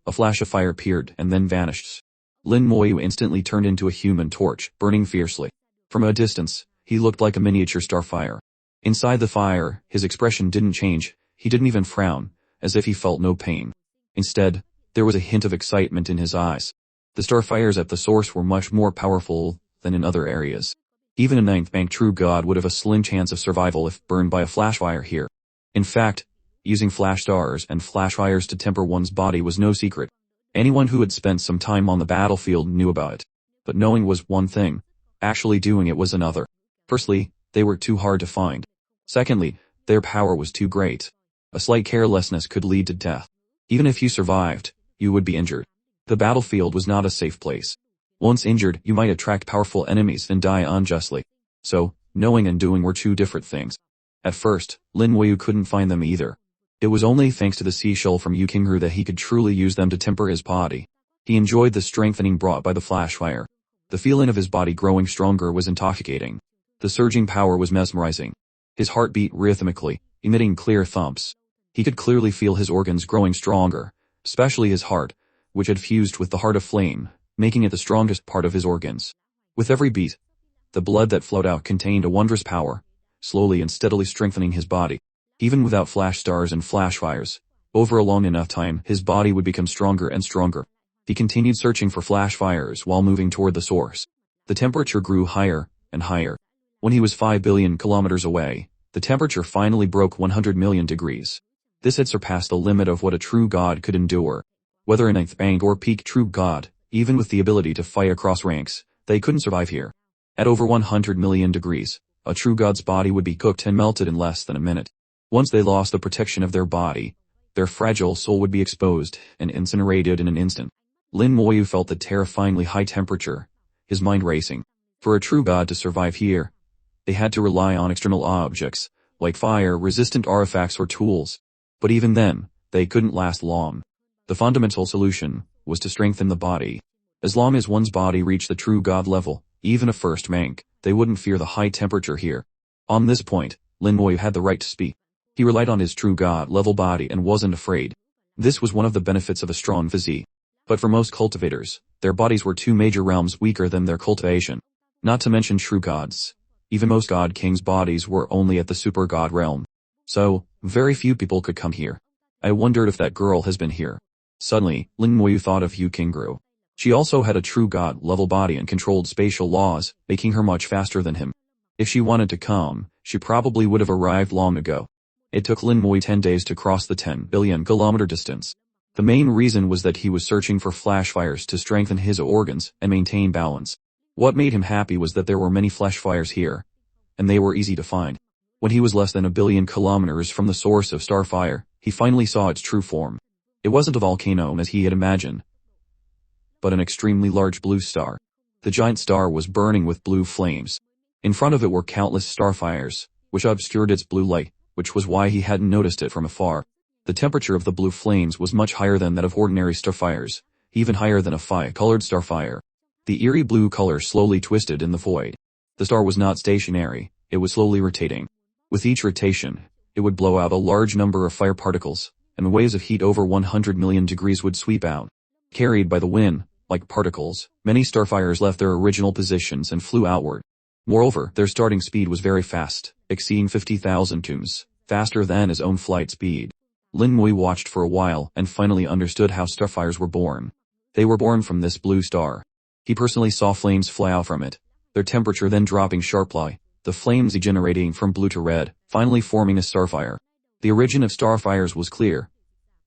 A flash of fire appeared and then vanished. Lin Moyu instantly turned into a human torch, burning fiercely. From a distance, he looked like a miniature starfire. Inside the fire, his expression didn't change. He didn't even frown, as if he felt no pain. Instead, there was a hint of excitement in his eyes. The starfires at the source were much more powerful than in other areas. Even a ninth rank true god would have a slim chance of survival if burned by a flash fire here. In fact, using flash stars and flash fires to temper one's body was no secret. Anyone who had spent some time on the battlefield knew about it. But knowing was one thing, actually doing it was another. Firstly, they were too hard to find. Secondly, their power was too great. A slight carelessness could lead to death. Even if you survived, you would be injured. The battlefield was not a safe place. Once injured, you might attract powerful enemies and die unjustly. So, knowing and doing were two different things. At first, Lin Wei couldn't find them either. It was only thanks to the seashell from Yukingru that he could truly use them to temper his body. He enjoyed the strengthening brought by the flash fire. The feeling of his body growing stronger was intoxicating. The surging power was mesmerizing. His heart beat rhythmically, emitting clear thumps. He could clearly feel his organs growing stronger, especially his heart, which had fused with the heart of flame, making it the strongest part of his organs. With every beat, the blood that flowed out contained a wondrous power, slowly and steadily strengthening his body. Even without flash stars and flash fires, over a long enough time his body would become stronger and stronger. He continued searching for flash fires while moving toward the source. The temperature grew higher and higher. When he was 5 billion kilometers away, the temperature finally broke 100 million degrees. This had surpassed the limit of what a true god could endure. Whether a ninth rank or peak true god, even with the ability to fight across ranks, they couldn't survive here. At over 100 million degrees, a true god's body would be cooked and melted in less than a minute. Once they lost the protection of their body, their fragile soul would be exposed and incinerated in an instant. Lin Moyu felt the terrifyingly high temperature, his mind racing. For a true god to survive here, they had to rely on external objects, like fire-resistant artifacts or tools. But even then, they couldn't last long. The fundamental solution was to strengthen the body. As long as one's body reached the true god level, even a first rank, they wouldn't fear the high temperature here. On this point, Lin Moyu had the right to speak. He relied on his true god-level body and wasn't afraid. This was one of the benefits of a strong physique. But for most cultivators, their bodies were two major realms weaker than their cultivation. Not to mention true gods. Even most god kings' bodies were only at the super god realm. So, very few people could come here. I wondered if that girl has been here. Suddenly, Lin Moyu thought of Yukingru. She also had a true god-level body and controlled spatial laws, making her much faster than him. If she wanted to come, she probably would have arrived long ago. It took Lin Moyu 10 days to cross the 10 billion kilometer distance. The main reason was that he was searching for flash fires to strengthen his organs and maintain balance. What made him happy was that there were many flash fires here, and they were easy to find. When he was less than a billion kilometers from the source of starfire, he finally saw its true form. It wasn't a volcano as he had imagined, but an extremely large blue star. The giant star was burning with blue flames. In front of it were countless starfires, which obscured its blue light, which was why he hadn't noticed it from afar. The temperature of the blue flames was much higher than that of ordinary starfires, even higher than a fire-colored starfire. The eerie blue color slowly twisted in the void. The star was not stationary, It was slowly rotating. With each rotation, it would blow out a large number of fire particles, and waves of heat over 100 million degrees would sweep out. Carried by the wind, like particles, many starfires left their original positions and flew outward. Moreover, their starting speed was very fast, exceeding 50,000 km, faster than his own flight speed. Lin Mui watched for a while and finally understood how starfires were born. They were born from this blue star. He personally saw flames fly out from it, their temperature then dropping sharply, the flames degenerating from blue to red, finally forming a starfire. The origin of starfires was clear.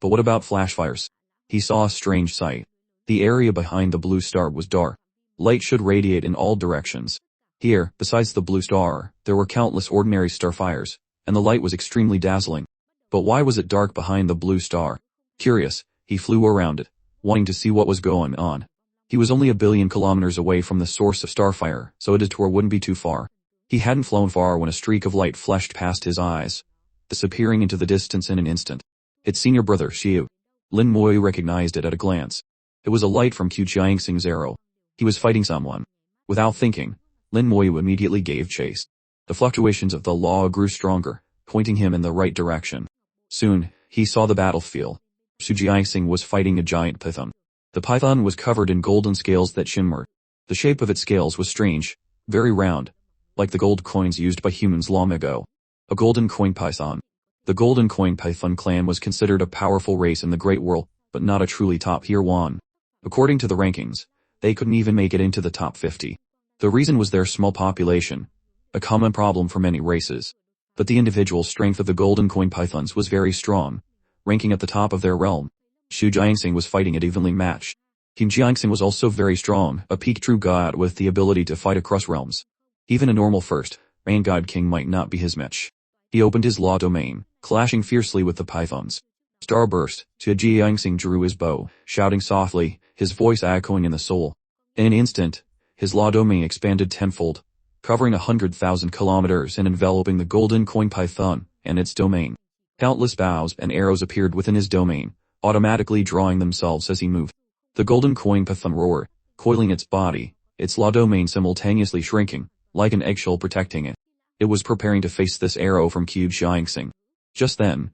But what about flashfires? He saw a strange sight. The area behind the blue star was dark. Light should radiate in all directions. Here, besides the blue star, there were countless ordinary starfires, and the light was extremely dazzling. But why was it dark behind the blue star? Curious, he flew around it, wanting to see what was going on. He was only 1 billion kilometers away from the source of starfire, so a detour wouldn't be too far. He hadn't flown far when a streak of light flashed past his eyes, disappearing into the distance in an instant. It's senior brother Xiu. Lin Mui recognized it at a glance. It was a light from Qu Jiangxing's arrow. He was fighting someone. Without thinking, Lin Mui immediately gave chase. The fluctuations of the law grew stronger, pointing him in the right direction. Soon, he saw the battlefield. Qu Jiangxing was fighting a giant python. The python was covered in golden scales that shimmered. The shape of its scales was strange, very round, like the gold coins used by humans long ago. A golden coin python. The golden coin python clan was considered a powerful race in the Great World, but not a truly top-tier one. According to the rankings, they couldn't even make it into the top 50. The reason was their small population, a common problem for many races. But the individual strength of the golden coin pythons was very strong, ranking at the top of their realm. Qu Jiangxing was fighting it evenly matched. Qu Jiangxing was also very strong, a peak true god with the ability to fight across realms. Even a normal first-rank god king might not be his match. He opened his law domain, clashing fiercely with the pythons. Starburst, Qu Jiangxing drew his bow, shouting softly, his voice echoing in the soul. In an instant, his law domain expanded tenfold, covering 100,000 kilometers and enveloping the golden coin python and its domain. Countless bows and arrows appeared within his domain, automatically drawing themselves as he moved. The golden coin python roared, coiling its body, its law domain simultaneously shrinking, like an eggshell protecting it. It was preparing to face this arrow from Qu Jiangxing. Just then,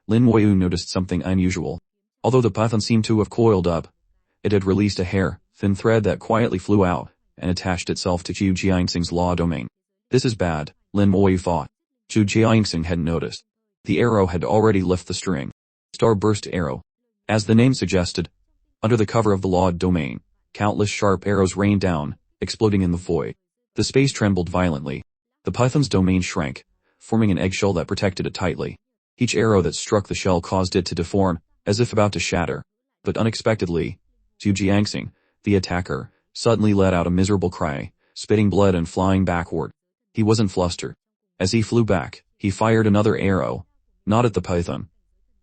Lin Mui noticed something unusual. Although the python seemed to have coiled up, it had released a hair-thin thread that quietly flew out and attached itself to Qu Jiangxing's law domain. This is bad, Lin Mui thought. Qu Jiangxing hadn't noticed. The arrow had already left the string. Starburst arrow. As the name suggested, under the cover of the law domain, countless sharp arrows rained down, exploding in the void. The space trembled violently. The python's domain shrank, forming an eggshell that protected it tightly. Each arrow that struck the shell caused it to deform, as if about to shatter. But unexpectedly, Qu Jiangxing, the attacker, suddenly let out a miserable cry, spitting blood and flying backward. He wasn't flustered. As he flew back, he fired another arrow, not at the python,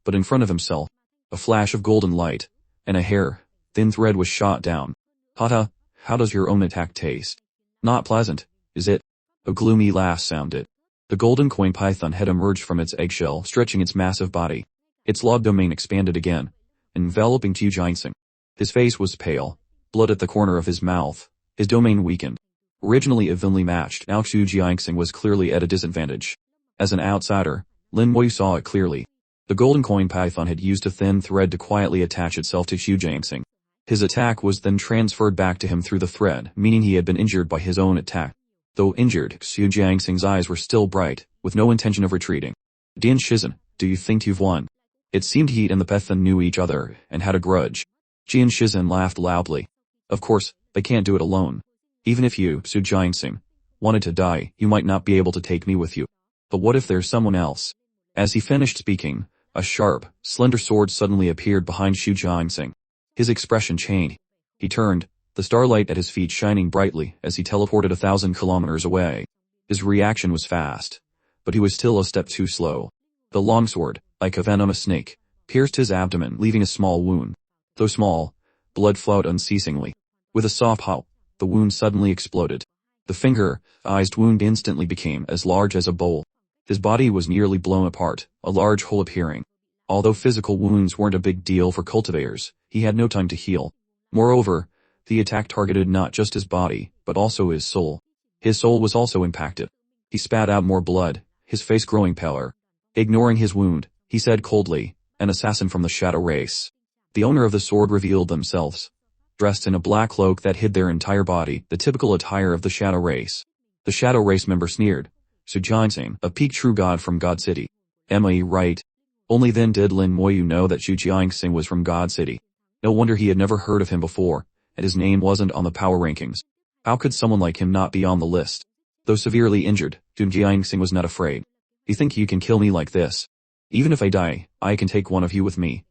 but in front of himself. A flash of golden light, and a hair-thin thread was shot down. Hata, how does your own attack taste? Not pleasant, is it? A gloomy laugh sounded. The golden coin python had emerged from its eggshell, stretching its massive body. Its law domain expanded again, enveloping Qu Jiangxing. His face was pale, blood at the corner of his mouth. His domain weakened. Originally evenly matched, now Qu Jiangxing was clearly at a disadvantage. As an outsider, Lin Mui saw it clearly. The golden coin python had used a thin thread to quietly attach itself to Qu Jiangxing. His attack was then transferred back to him through the thread, meaning he had been injured by his own attack. Though injured, Qu Jiangxing's eyes were still bright, with no intention of retreating. Dian Shizhen, do you think you've won? It seemed he and the python knew each other, and had a grudge. Dian Shizhen laughed loudly. Of course, they can't do it alone. Even if you, Qu Jiangxing, wanted to die, you might not be able to take me with you. But what if there's someone else? As he finished speaking, a sharp, slender sword suddenly appeared behind Qu Jiangxing. His expression changed. He turned, the starlight at his feet shining brightly as he teleported 1,000 kilometers away. His reaction was fast, but he was still a step too slow. The longsword, like a venomous snake, pierced his abdomen, leaving a small wound. Though small, blood flowed unceasingly. With a soft howl, the wound suddenly exploded. The finger-sized wound instantly became as large as a bowl. His body was nearly blown apart, a large hole appearing. Although physical wounds weren't a big deal for cultivators, he had no time to heal. Moreover, the attack targeted not just his body, but also his soul. His soul was also impacted. He spat out more blood, his face growing paler. Ignoring his wound, he said coldly, "An assassin from the shadow race." The owner of the sword revealed themselves, dressed in a black cloak that hid their entire body, the typical attire of the shadow race. The shadow race member sneered, "Su Jianxing, a peak true god from God City. Am I right?" Only then did Lin Moyu know that Su Jianxing was from God City. No wonder he had never heard of him before, and his name wasn't on the power rankings. How could someone like him not be on the list? Though severely injured, Su Jianxing was not afraid. "You think you can kill me like this? Even if I die, I can take one of you with me.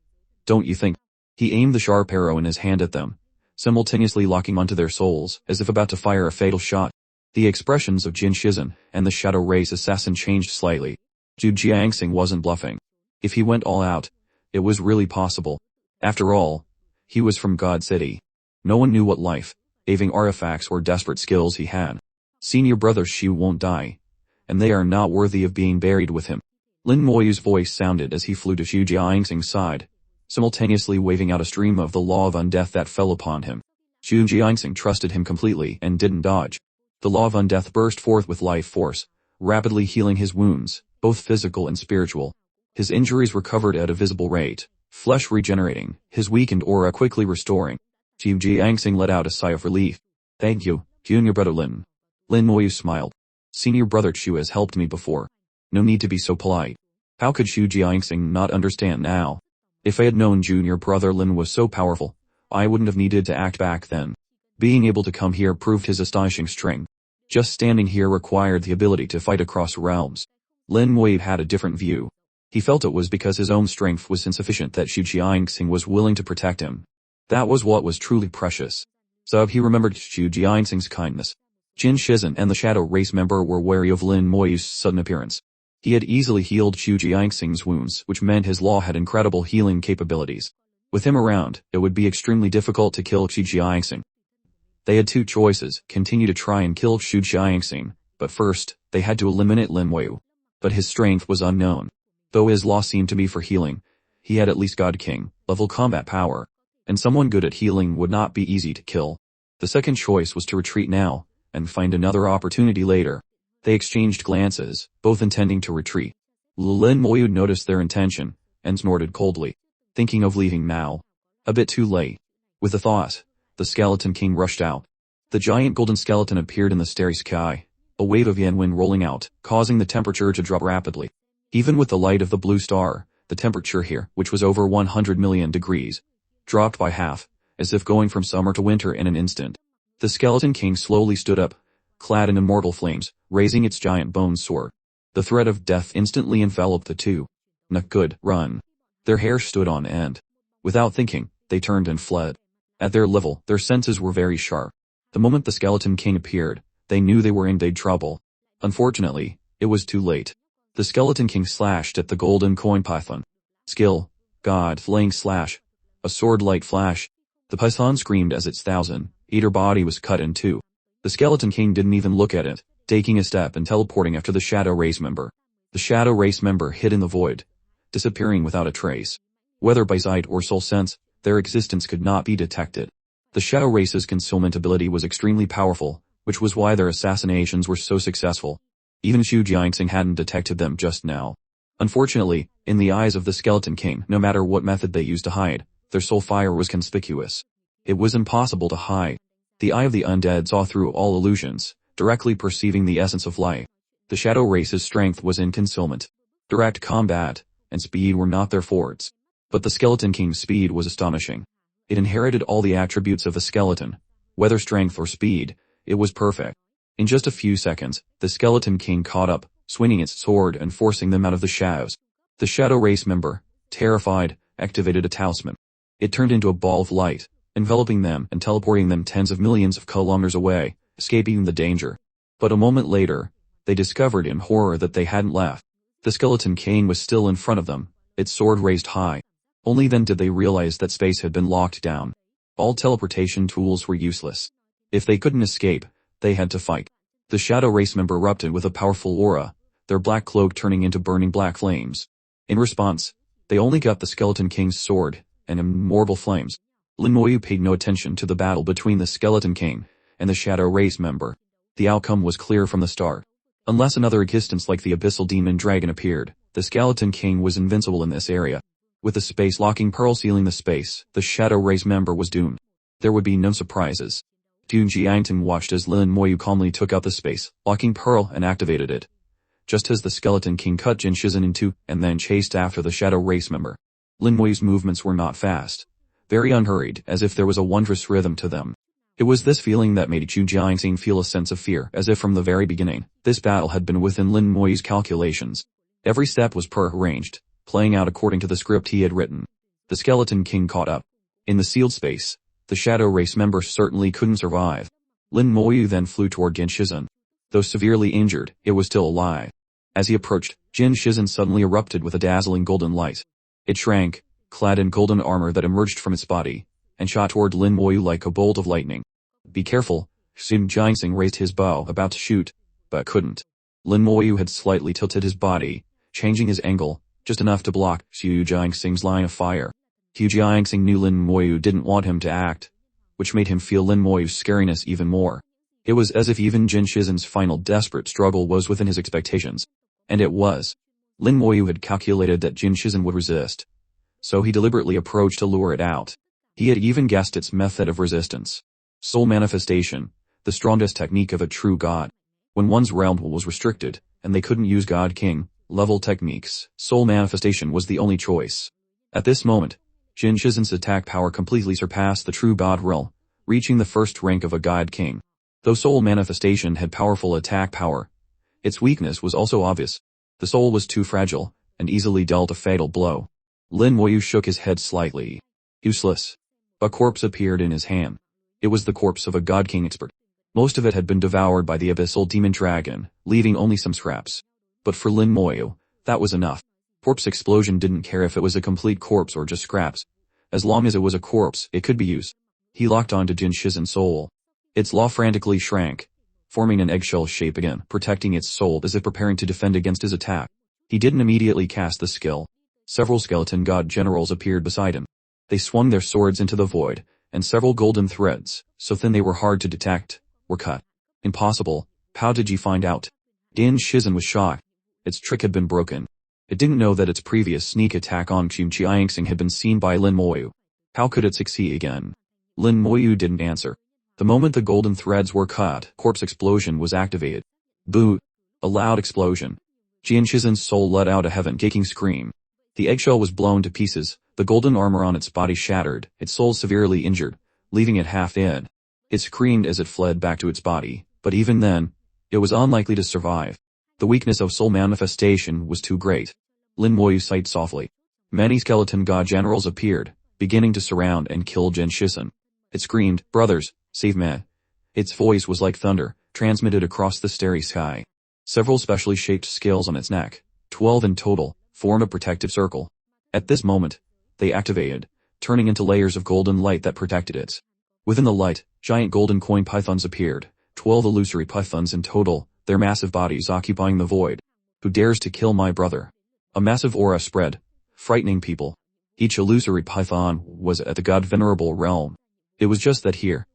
Don't you think?" He aimed the sharp arrow in his hand at them, simultaneously locking onto their souls, as if about to fire a fatal shot. The expressions of Jin Shizhen and the shadow race assassin changed slightly. Su Jianxing wasn't bluffing. If he went all out, it was really possible. After all, he was from God City. No one knew what life-saving artifacts or desperate skills he had. Senior brother Shu won't die, and they are not worthy of being buried with him. Lin Moyu's voice sounded as he flew to Su Jianxing's side, simultaneously waving out a stream of the law of undeath that fell upon him. Su Jianxing trusted him completely and didn't dodge. The law of undeath burst forth with life force, rapidly healing his wounds, both physical and spiritual. His injuries recovered at a visible rate, flesh regenerating, his weakened aura quickly restoring. Su Jianxing let out a sigh of relief. "Thank you, junior brother Lin." Lin Moyu smiled. "Senior brother Chu has helped me before. No need to be so polite." How could Su Jianxing not understand now? If I had known junior brother Lin was so powerful, I wouldn't have needed to act back then. Being able to come here proved his astonishing strength. Just standing here required the ability to fight across realms. Lin Moyu had a different view. He felt it was because his own strength was insufficient that Su Jianxing was willing to protect him. That was what was truly precious. So he remembered Su Jianxing's kindness. Jin Shizhen and the shadow race member were wary of Lin Moyu's sudden appearance. He had easily healed Su Jianxing's wounds, which meant his law had incredible healing capabilities. With him around, it would be extremely difficult to kill Su Jianxing. They had two choices: continue to try and kill Su Jianxing, but first, they had to eliminate Lin Moyu. But his strength was unknown. Though his law seemed to be for healing, he had at least God King level combat power, and someone good at healing would not be easy to kill. The second choice was to retreat now, and find another opportunity later. They exchanged glances, both intending to retreat. Lin Moyu noticed their intention, and snorted coldly. Thinking of leaving now? A bit too late. With the thought, the Skeleton King rushed out. The giant golden skeleton appeared in the starry sky, a wave of yen wind rolling out, causing the temperature to drop rapidly. Even with the light of the blue star, the temperature here, which was over 100 million degrees, dropped by half, as if going from summer to winter in an instant. The Skeleton King slowly stood up, clad in immortal flames, raising its giant bone sword. The threat of death instantly enveloped the two. Not good, run. Their hair stood on end. Without thinking, they turned and fled. At their level, their senses were very sharp. The moment the Skeleton King appeared, they knew they were in big trouble. Unfortunately, it was too late. The Skeleton King slashed at the golden coin python. Skill, God, flaying slash. A sword-light flash. The python screamed as its thousand-eater body was cut in two. The Skeleton King didn't even look at it, taking a step and teleporting after the shadow race member. The shadow race member hid in the void, disappearing without a trace. Whether by sight or soul sense, their existence could not be detected. The shadow race's concealment ability was extremely powerful, which was why their assassinations were so successful. Even Su Jianxing hadn't detected them just now. Unfortunately, in the eyes of the Skeleton King, no matter what method they used to hide, their soul fire was conspicuous. It was impossible to hide. The eye of the undead saw through all illusions, directly perceiving the essence of life. The shadow race's strength was in concealment. Direct combat and speed were not their fortes. But the Skeleton King's speed was astonishing. It inherited all the attributes of a skeleton. Whether strength or speed, it was perfect. In just a few seconds, the Skeleton King caught up, swinging its sword and forcing them out of the shadows. The shadow race member, terrified, activated a talisman. It turned into a ball of light, enveloping them and teleporting them tens of millions of kilometers away, escaping the danger. But a moment later, they discovered in horror that they hadn't left. The Skeleton King was still in front of them, its sword raised high. Only then did they realize that space had been locked down. All teleportation tools were useless. If they couldn't escape, they had to fight. The shadow race member erupted with a powerful aura, their black cloak turning into burning black flames. In response, they only got the Skeleton King's sword and immortal flames. Lin Moyu paid no attention to the battle between the Skeleton King and the shadow race member. The outcome was clear from the start. Unless another existence like the abyssal demon dragon appeared, the Skeleton King was invincible in this area. With the space-locking pearl sealing the space, the Shadow Race member was doomed. There would be no surprises. Du Jiangting watched as Lin Moyu calmly took out the space-locking pearl and activated it. Just as the Skeleton King cut Jin Shizun in two and then chased after the Shadow Race member. Lin Moyu's movements were not fast. Very unhurried, as if there was a wondrous rhythm to them. It was this feeling that made Zhu Jiangxing feel a sense of fear, as if from the very beginning, this battle had been within Lin Moyu's calculations. Every step was prearranged, playing out according to the script he had written. The Skeleton King caught up. In the sealed space, the Shadow Race member certainly couldn't survive. Lin Moyu then flew toward Jin Shizun. Though severely injured, it was still alive. As he approached, Jin Shizun suddenly erupted with a dazzling golden light. It shrank, clad in golden armor that emerged from its body, and shot toward Lin Moyu like a bolt of lightning. Be careful, Zhu Jiangxing raised his bow about to shoot, but couldn't. Lin Moyu had slightly tilted his body, changing his angle, just enough to block Zhu Jiangxing's line of fire. Zhu Jiangxing knew Lin Moyu didn't want him to act, which made him feel Lin Moyu's scariness even more. It was as if even Jin Shizun's final desperate struggle was within his expectations. And it was. Lin Moyu had calculated that Jin Shizun would resist. So he deliberately approached to lure it out. He had even guessed its method of resistance. Soul manifestation, the strongest technique of a true god. When one's realm was restricted, and they couldn't use God King level techniques, soul manifestation was the only choice. At this moment, Jin Shizun's attack power completely surpassed the true god realm, reaching the first rank of a god king. Though soul manifestation had powerful attack power, its weakness was also obvious. The soul was too fragile, and easily dealt a fatal blow. Lin Moyu shook his head slightly. Useless. A corpse appeared in his hand. It was the corpse of a god king expert. Most of it had been devoured by the abyssal demon dragon, leaving only some scraps. But for Lin Moyu, that was enough. Corpse Explosion didn't care if it was a complete corpse or just scraps. As long as it was a corpse, it could be used. He locked onto Jin Shizun's soul. Its law frantically shrank, forming an eggshell shape again, protecting its soul as if preparing to defend against his attack. He didn't immediately cast the skill. Several skeleton god generals appeared beside him. They swung their swords into the void, and several golden threads, so thin they were hard to detect, were cut. Impossible. How did you find out? Jin Shizun was shocked. Its trick had been broken. It didn't know that its previous sneak attack on Zhu Jiangxing had been seen by Lin Moyu. How could it succeed again? Lin Moyu didn't answer. The moment the golden threads were cut, Corpse Explosion was activated. Boo! A loud explosion. Jin Shizun's soul let out a heaven-shaking scream. The eggshell was blown to pieces, the golden armor on its body shattered, its soul severely injured, leaving it half dead. It screamed as it fled back to its body, but even then, it was unlikely to survive. The weakness of soul manifestation was too great. Lin Moyu sighed softly. Many skeleton god generals appeared, beginning to surround and kill Jin Shizun. It screamed, "Brothers, save me." Its voice was like thunder, transmitted across the starry sky. Several specially shaped scales on its neck, 12 in total, formed a protective circle. At this moment, they activated, turning into layers of golden light that protected it. Within the light, giant golden coin pythons appeared, 12 illusory pythons in total, their massive bodies occupying the void. Who dares to kill my brother? A massive aura spread, frightening people. Each illusory python was at the god venerable realm. It was just that here,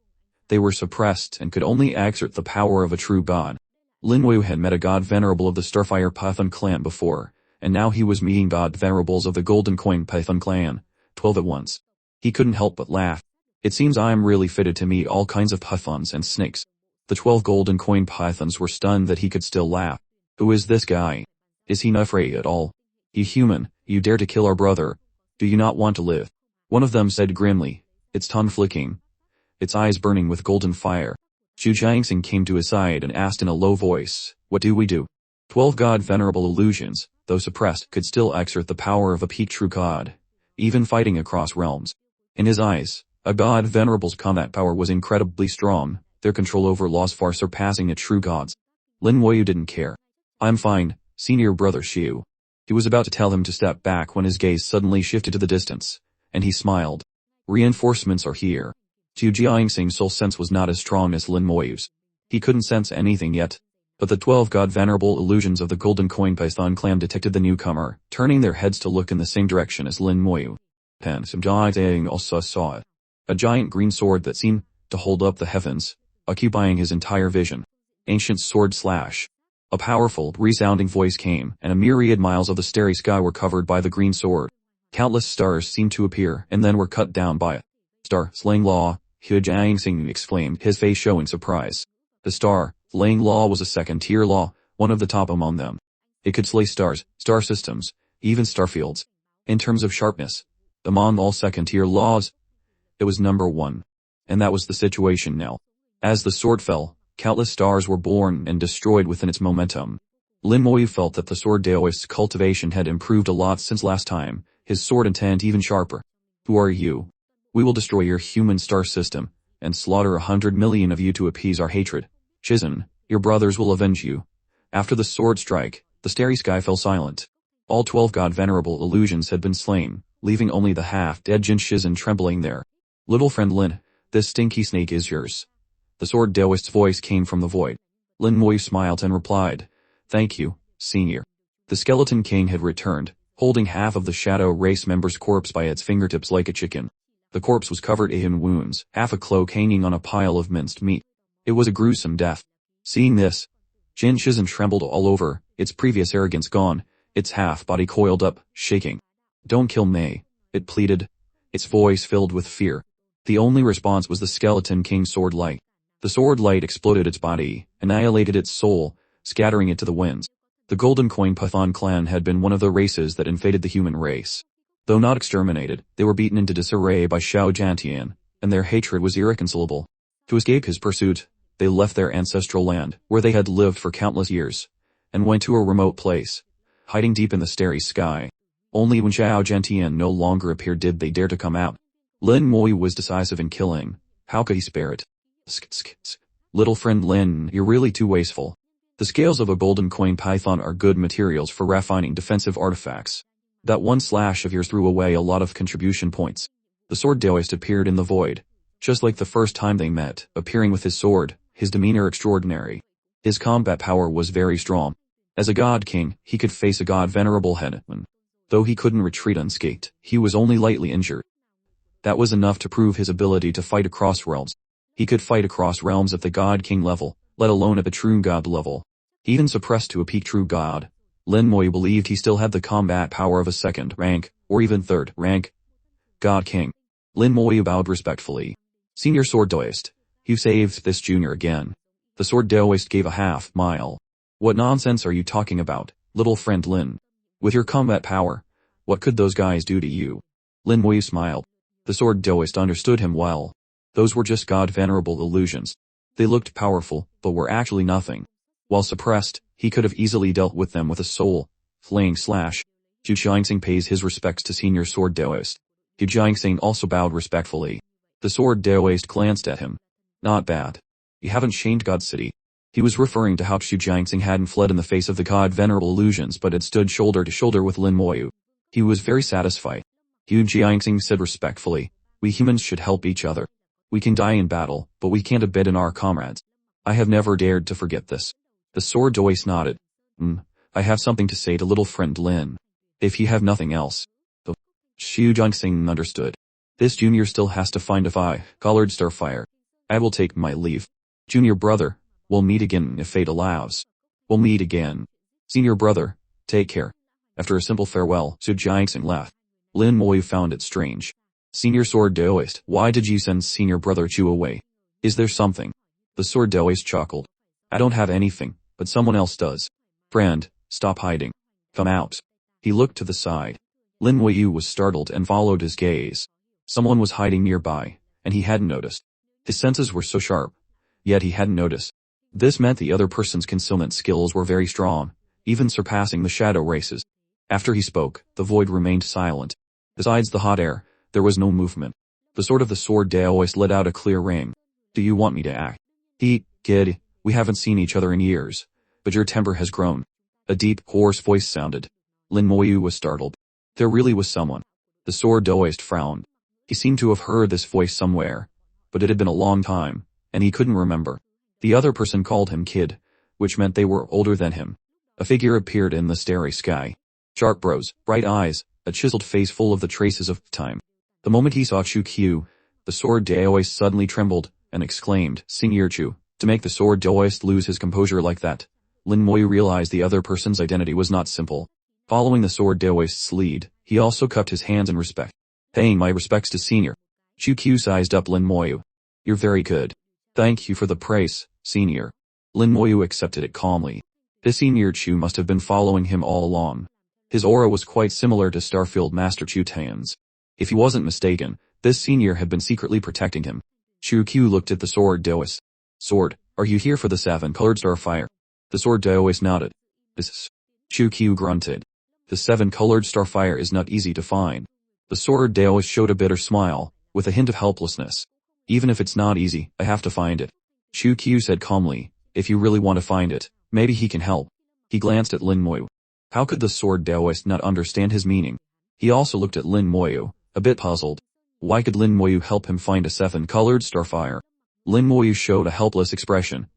they were suppressed and could only exert the power of a true god. Lin Moyu had met a god venerable of the Starfire Python clan before, and now he was meeting god venerables of the Golden Coin Python clan, 12 at once. He couldn't help but laugh. It seems I am really fitted to meet all kinds of pythons and snakes. The 12 golden coin pythons were stunned that he could still laugh. Who is this guy? Is he not afraid at all? You human, you dare to kill our brother. Do you not want to live? One of them said grimly, its tongue flicking, its eyes burning with golden fire. Zhu Jiangxing came to his side and asked in a low voice, "What do we do?" 12 god venerable illusions, though suppressed, could still exert the power of a peak true god, even fighting across realms. In his eyes, a god venerable's combat power was incredibly strong, their control over laws far surpassing a true god's. Lin Moyu didn't care. "I'm fine, senior brother Xiu." He was about to tell him to step back when his gaze suddenly shifted to the distance, and he smiled. Reinforcements are here. Zhu Jiangxing's soul sense was not as strong as Lin Moyu's. He couldn't sense anything yet. But the 12 god venerable illusions of the Golden Coin Python clan detected the newcomer, turning their heads to look in the same direction as Lin Moyu. Zhu Jiangxing also saw it. A giant green sword that seemed to hold up the heavens, occupying his entire vision. Ancient sword slash. A powerful, resounding voice came, and a myriad miles of the starry sky were covered by the green sword. Countless stars seemed to appear, and then were cut down by it. Star, slaying law, Hu Jiangxing exclaimed, his face showing surprise. The star, slaying law was a second-tier law, one of the top among them. It could slay stars, star systems, even starfields. In terms of sharpness, among all second-tier laws, it was number one. And that was the situation now. As the sword fell, countless stars were born and destroyed within its momentum. Lin Moyu felt that the sword Daoist's cultivation had improved a lot since last time, his sword intent even sharper. Who are you? We will destroy your human star system, and slaughter 100 million of you to appease our hatred. Shizen, your brothers will avenge you. After the sword strike, the starry sky fell silent. All 12 god-venerable illusions had been slain, leaving only the half-dead Jin Shizen trembling there. Little friend Lin, this stinky snake is yours. The sword Daoist's voice came from the void. Lin Moyu smiled and replied, thank you, senior. The skeleton king had returned, holding half of the shadow race member's corpse by its fingertips like a chicken. The corpse was covered in wounds, half a cloak hanging on a pile of minced meat. It was a gruesome death. Seeing this, Jin Shizen trembled all over, its previous arrogance gone, its half-body coiled up, shaking. Don't kill me, it pleaded, its voice filled with fear. The only response was the skeleton king's sword light. The sword light exploded its body, annihilated its soul, scattering it to the winds. The Golden Coin Python clan had been one of the races that invaded the human race. Though not exterminated, they were beaten into disarray by Xiao Jiantian, and their hatred was irreconcilable. To escape his pursuit, they left their ancestral land, where they had lived for countless years, and went to a remote place, hiding deep in the starry sky. Only when Xiao Jiantian no longer appeared did they dare to come out. Lin Moyu was decisive in killing. How could he spare it? Little friend Lin, you're really too wasteful. The scales of a golden coin python are good materials for refining defensive artifacts. That one slash of yours threw away a lot of contribution points. The sword Daoist appeared in the void. Just like the first time they met, appearing with his sword, his demeanor extraordinary. His combat power was very strong. As a god king, he could face a god venerable headman. Though he couldn't retreat unscathed, he was only lightly injured. That was enough to prove his ability to fight across realms. He could fight across realms at the god king level, let alone at the true god level. Even suppressed to a peak true god, Lin Moyu believed he still had the combat power of a second rank, or even third rank god king. Lin Moyu bowed respectfully. Senior sword Daoist, you saved this junior again. The sword Daoist gave a half-mile. What nonsense are you talking about, little friend Lin? With your combat power, what could those guys do to you? Lin Moyu smiled. The sword Daoist understood him well. Those were just god-venerable illusions. They looked powerful, but were actually nothing. While suppressed, he could have easily dealt with them with a soul-flaying slash. Hu Jiangxing pays his respects to senior sword Daoist. Hu Jiangxing also bowed respectfully. The sword Daoist glanced at him. Not bad. You haven't shamed God City. He was referring to how Hu Jiangxing hadn't fled in the face of the god-venerable illusions but had stood shoulder to shoulder with Lin Moyu. He was very satisfied. Hu Jiangxing said respectfully, we humans should help each other. We can die in battle, but we can't abandon our comrades. I have never dared to forget this. The sword Daoist nodded. I have something to say to little friend Lin. If you have nothing else. Hu Jiangxing understood. This junior still has to find a colored starfire. I will take my leave. Junior brother, we'll meet again if fate allows. We'll meet again. Senior brother, take care. After a simple farewell, Hu Jiangxing left. Lin Moyu found it strange. Senior sword Daoist, why did you send senior brother Chu away? Is there something? The sword Daoist chuckled. I don't have anything, but someone else does. Friend, stop hiding. Come out. He looked to the side. Lin Moyu was startled and followed his gaze. Someone was hiding nearby, and he hadn't noticed. His senses were so sharp, yet he hadn't noticed. This meant the other person's concealment skills were very strong, even surpassing the shadow races. After he spoke, the void remained silent. Besides the hot air, there was no movement. The sword of the sword Daoist let out a clear ring. Do you want me to act? Kid, we haven't seen each other in years, but your temper has grown. A deep, hoarse voice sounded. Lin Moyu was startled. There really was someone. The sword Daoist frowned. He seemed to have heard this voice somewhere, but it had been a long time, and he couldn't remember. The other person called him kid, which meant they were older than him. A figure appeared in the starry sky. Sharp brows, bright eyes, a chiseled face full of the traces of time. The moment he saw Chu Qiu, the sword Daoist suddenly trembled, and exclaimed, Senior Chu, to make the sword Daoist lose his composure like that, Lin Moyu realized the other person's identity was not simple. Following the sword Daoist's lead, he also cupped his hands in respect. Paying my respects to senior. Chu Q sized up Lin Moyu. You're very good. Thank you for the praise, senior. Lin Moyu accepted it calmly. This senior Chu must have been following him all along. His aura was quite similar to Starfield Master Chu Taeyan's. If he wasn't mistaken, this senior had been secretly protecting him. Chu Q looked at the sword Daoist. Sword, are you here for the 7-colored starfire? The sword Daoist nodded. This. Chu Q grunted. The 7-colored starfire is not easy to find. The sword Daoist showed a bitter smile, with a hint of helplessness. Even if it's not easy, I have to find it. Chu Q said calmly, if you really want to find it, maybe he can help. He glanced at Lin Moyu. How could the sword Daoist not understand his meaning? He also looked at Lin Moyu, a bit puzzled. Why could Lin Moyu help him find a 7-colored starfire? Lin Moyu showed a helpless expression,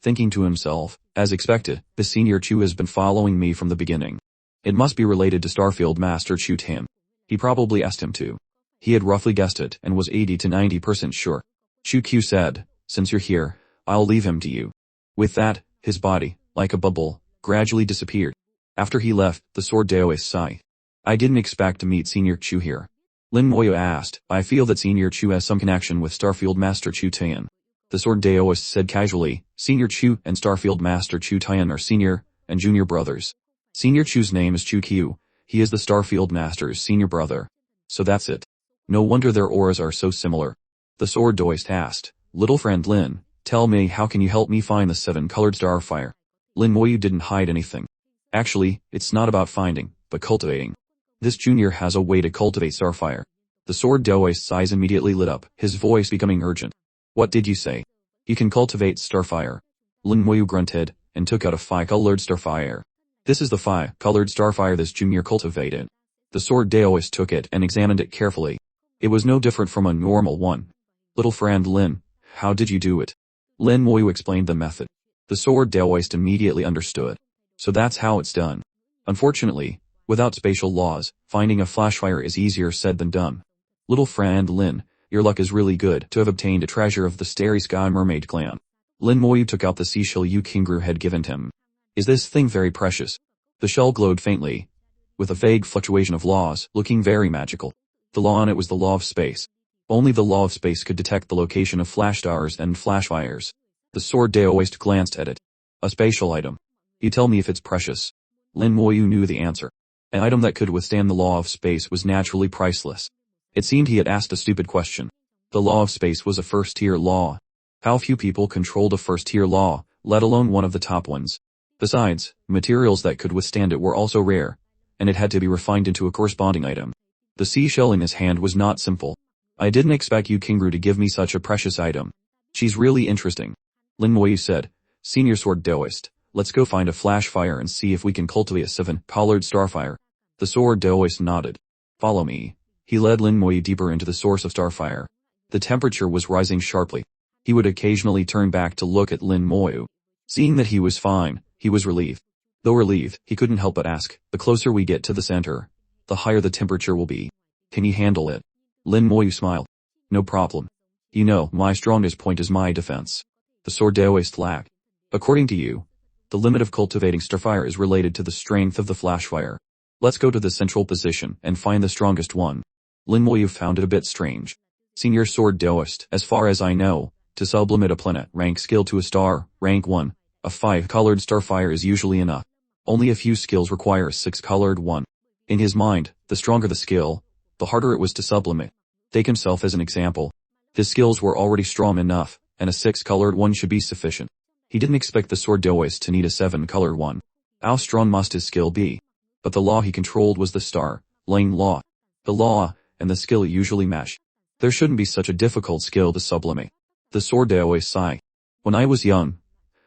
thinking to himself, as expected, the senior Chu has been following me from the beginning. It must be related to Starfield Master Chu Taeyan. He probably asked him to. He had roughly guessed it and was 80 to 90% sure. Chu Q said, since you're here, I'll leave him to you. With that, his body, like a bubble, gradually disappeared. After he left, the sword Daoist sighed. I didn't expect to meet Senior Chu here. Lin Moyu asked, I feel that Senior Chu has some connection with Starfield Master Chu Taeyan. The sword Daoist said casually, Senior Chu and Starfield Master Chu Taeyan are senior and junior brothers. Senior Chu's name is Chu Q. He is the Starfield Master's senior brother. So that's it. No wonder their auras are so similar. The sword Daoist asked, little friend Lin, tell me how can you help me find the 7-colored starfire? Lin Moyu didn't hide anything. Actually, it's not about finding, but cultivating. This junior has a way to cultivate starfire. The sword Daoist's eyes immediately lit up, his voice becoming urgent. What did you say? You can cultivate starfire. Lin Moyu grunted, and took out a 5-colored starfire. This is the 5-colored starfire this junior cultivated. The sword Daoist took it and examined it carefully. It was no different from a normal one. Little friend Lin, how did you do it? Lin Moyu explained the method. The sword Daoist immediately understood. So that's how it's done. Unfortunately, without spatial laws, finding a flashfire is easier said than done. Little friend Lin, your luck is really good to have obtained a treasure of the Starry Sky Mermaid clan. Lin Moyu took out the seashell Yu Kingru had given him. Is this thing very precious? The shell glowed faintly, with a vague fluctuation of laws, looking very magical. The law on it was the law of space. Only the law of space could detect the location of flash stars and flashfires. The sword Daoist glanced at it. A spatial item. You tell me if it's precious. Lin Moyu knew the answer. An item that could withstand the law of space was naturally priceless. It seemed he had asked a stupid question. The law of space was a first-tier law. How few people controlled a first-tier law, let alone one of the top ones. Besides, materials that could withstand it were also rare, and it had to be refined into a corresponding item. The seashell in his hand was not simple. I didn't expect Yu Kingru to give me such a precious item. She's really interesting. Lin Moyu said, Senior Sword Daoist, let's go find a flashfire and see if we can cultivate a 7-colored starfire. The sword Daoist nodded. Follow me. He led Lin Moyu deeper into the source of starfire. The temperature was rising sharply. He would occasionally turn back to look at Lin Moyu. Seeing that he was fine, he was relieved. Though relieved, he couldn't help but ask, the closer we get to the center, the higher the temperature will be. Can you handle it? Lin Moyu smiled. No problem. You know, my strongest point is my defense. The sword Daoist laughed. According to you, the limit of cultivating starfire is related to the strength of the flashfire. Let's go to the central position and find the strongest one. Lin Moyu found it a bit strange. Senior Sword Daoist, as far as I know, to sublimate a planet rank skill to a star, rank 1, a 5-colored starfire is usually enough. Only a few skills require a 6-colored one. In his mind, the stronger the skill, the harder it was to sublimate. Take himself as an example. His skills were already strong enough, and a 6-colored one should be sufficient. He didn't expect the sword Daoist to need a 7-colored one. How strong must his skill be? But the law he controlled was the star, Lane law. The law and the skill usually match. There shouldn't be such a difficult skill to sublimate. The sword Daoist sighed. When I was young,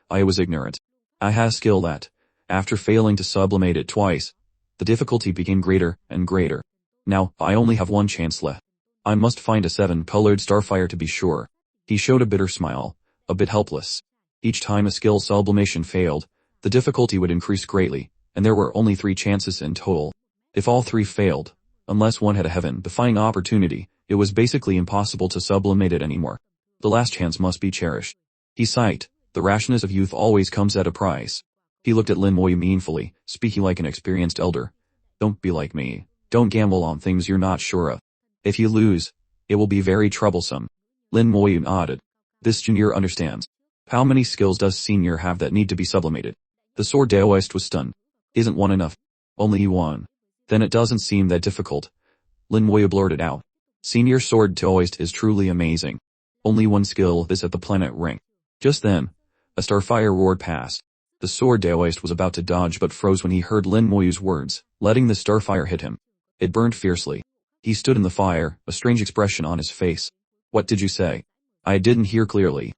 I was ignorant. I had a skill that, after failing to sublimate it twice, the difficulty became greater and greater. Now, I only have one chance left. I must find a 7-colored starfire to be sure. He showed a bitter smile, a bit helpless. Each time a skill sublimation failed, the difficulty would increase greatly, and there were only 3 chances in total. If all 3 failed, unless one had a heaven-defying opportunity, it was basically impossible to sublimate it anymore. The last chance must be cherished. He sighed. The rashness of youth always comes at a price. He looked at Lin Moyu meaningfully, speaking like an experienced elder. Don't be like me. Don't gamble on things you're not sure of. If you lose, it will be very troublesome. Lin Moyu nodded. This junior understands. How many skills does senior have that need to be sublimated? The sword Daoist was stunned. Isn't one enough? Only one. Then it doesn't seem that difficult. Lin Moyu blurted out. Senior sword Daoist is truly amazing. Only one skill is at the planet rank. Just then, a starfire roared past. The sword Daoist was about to dodge but froze when he heard Lin Moyu's words, letting the starfire hit him. It burned fiercely. He stood in the fire, a strange expression on his face. What did you say? I didn't hear clearly.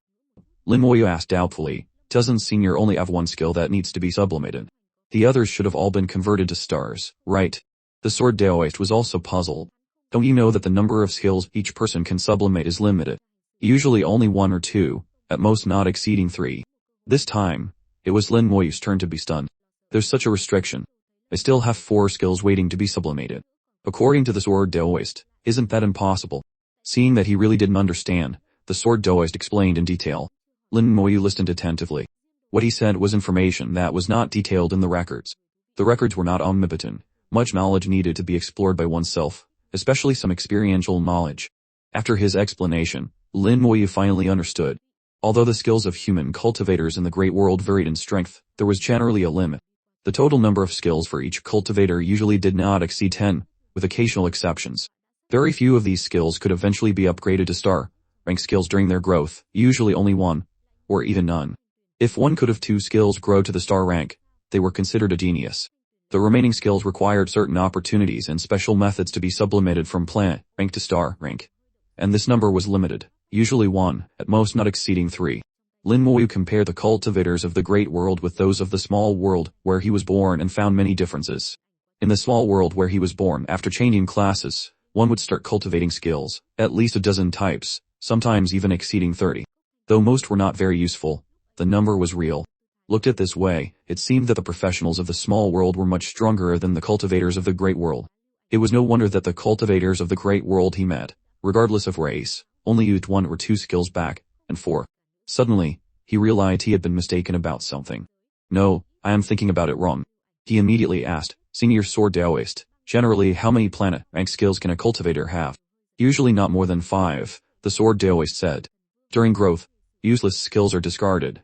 Lin Moyu asked doubtfully. Doesn't senior only have one skill that needs to be sublimated? The others should have all been converted to stars, right? The sword Daoist was also puzzled. Don't you know that the number of skills each person can sublimate is limited? Usually only 1 or 2, at most not exceeding 3. This time, it was Lin Moyu's turn to be stunned. There's such a restriction. I still have 4 skills waiting to be sublimated. According to the sword Daoist, isn't that impossible? Seeing that he really didn't understand, the sword Daoist explained in detail. Lin Moyu listened attentively. What he said was information that was not detailed in the records. The records were not omnipotent. Much knowledge needed to be explored by oneself, especially some experiential knowledge. After his explanation, Lin Moyu finally understood. Although the skills of human cultivators in the Great World varied in strength, there was generally a limit. The total number of skills for each cultivator usually did not exceed 10, with occasional exceptions. Very few of these skills could eventually be upgraded to star rank skills during their growth, usually only 1, or even none. If one could have 2 skills grow to the star rank, they were considered a genius. The remaining skills required certain opportunities and special methods to be sublimated from planet rank to star rank. And this number was limited, usually 1, at most not exceeding 3. Lin Moyu compared the cultivators of the Great World with those of the small world where he was born and found many differences. In the small world where he was born, after changing classes, one would start cultivating skills, at least a dozen types, sometimes even exceeding 30. Though most were not very useful, the number was real. Looked at this way, it seemed that the professionals of the small world were much stronger than the cultivators of the Great World. It was no wonder that the cultivators of the Great World he met, regardless of race, only used 1 or 2 skills back, and 4. Suddenly, he realized he had been mistaken about something. No, I am thinking about it wrong. He immediately asked, Senior Sword Daoist, generally how many planet rank skills can a cultivator have? Usually not more than 5, the Sword Daoist said. During growth, useless skills are discarded,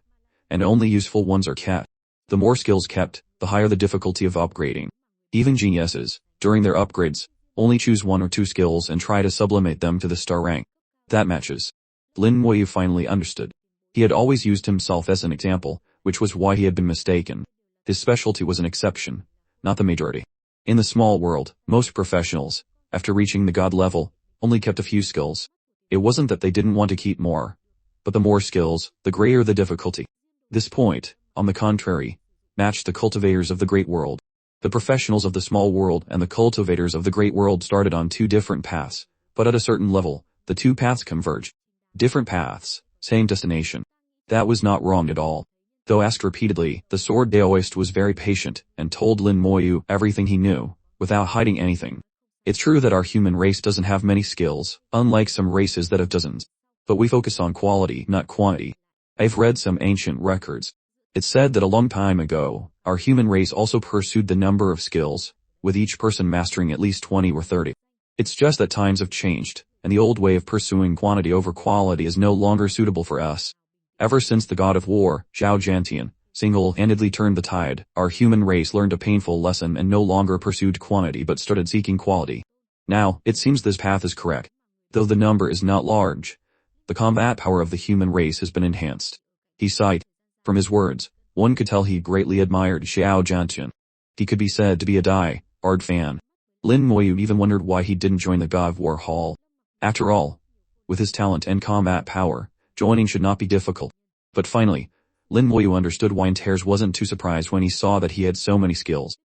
and only useful ones are kept. The more skills kept, the higher the difficulty of upgrading. Even geniuses, during their upgrades, only choose 1 or 2 skills and try to sublimate them to the star rank. That matches. Lin Moyu finally understood. He had always used himself as an example, which was why he had been mistaken. His specialty was an exception, not the majority. In the small world, most professionals, after reaching the god level, only kept a few skills. It wasn't that they didn't want to keep more, but the more skills, the greater the difficulty. This point, on the contrary, matched the cultivators of the Great World. The professionals of the small world and the cultivators of the Great World started on 2 different paths, but at a certain level, the 2 paths converged. Different paths, same destination. That was not wrong at all. Though asked repeatedly, the sword Daoist was very patient and told Lin Moyu everything he knew, without hiding anything. It's true that our human race doesn't have many skills, unlike some races that have dozens. But we focus on quality, not quantity. I've read some ancient records. It's said that a long time ago, our human race also pursued the number of skills, with each person mastering at least 20 or 30. It's just that times have changed, and the old way of pursuing quantity over quality is no longer suitable for us. Ever since the god of war, Zhao Jantian, single-handedly turned the tide, our human race learned a painful lesson and no longer pursued quantity but started seeking quality. Now, it seems this path is correct. Though the number is not large, the combat power of the human race has been enhanced. He sighed. From his words, one could tell he greatly admired Zhao Jantian. He could be said to be a die-hard fan. Lin Moyu even wondered why he didn't join the God of War Hall. After all, with his talent and combat power, joining should not be difficult. But finally, Lin Moyu understood why Tears wasn't too surprised when he saw that he had so many skills.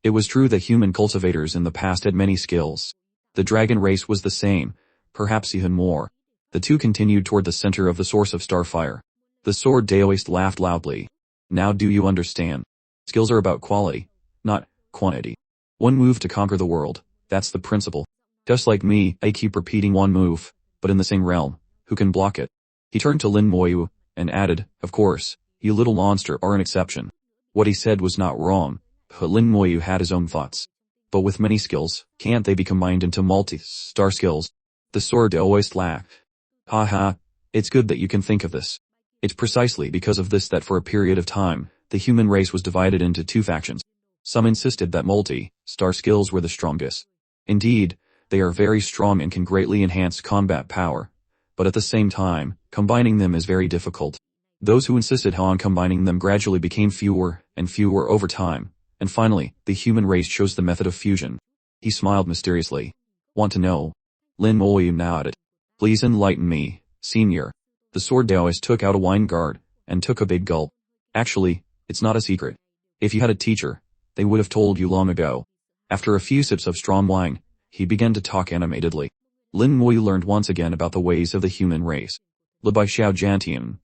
It was true that human cultivators in the past had many skills. The dragon race was the same, perhaps even more. The 2 continued toward the center of the source of starfire. The sword Daoist laughed loudly. Now do you understand? Skills are about quality, not quantity. 1 move to conquer the world, that's the principle. Just like me, I keep repeating 1 move, but in the same realm, who can block it? He turned to Lin Moyu, and added, of course, you little monster are an exception. What he said was not wrong, but Lin Moyu had his own thoughts. But with many skills, can't they be combined into multi-star skills? The sword always laughed. Ha, it's good that you can think of this. It's precisely because of this that for a period of time, the human race was divided into two factions. Some insisted that multi-star skills were the strongest. Indeed, they are very strong and can greatly enhance combat power. But at the same time, combining them is very difficult. Those who insisted on combining them gradually became fewer and fewer over time, and finally, the human race chose the method of fusion. He smiled mysteriously. Want to know? Lin Moyu nodded. Please enlighten me, senior. The sword Taoist took out a wine guard, and took a big gulp. Actually, it's not a secret. If you had a teacher, they would have told you long ago. After a few sips of strong wine, he began to talk animatedly. Lin Moyu learned once again about the ways of the human race. Led by Xiao Jantian,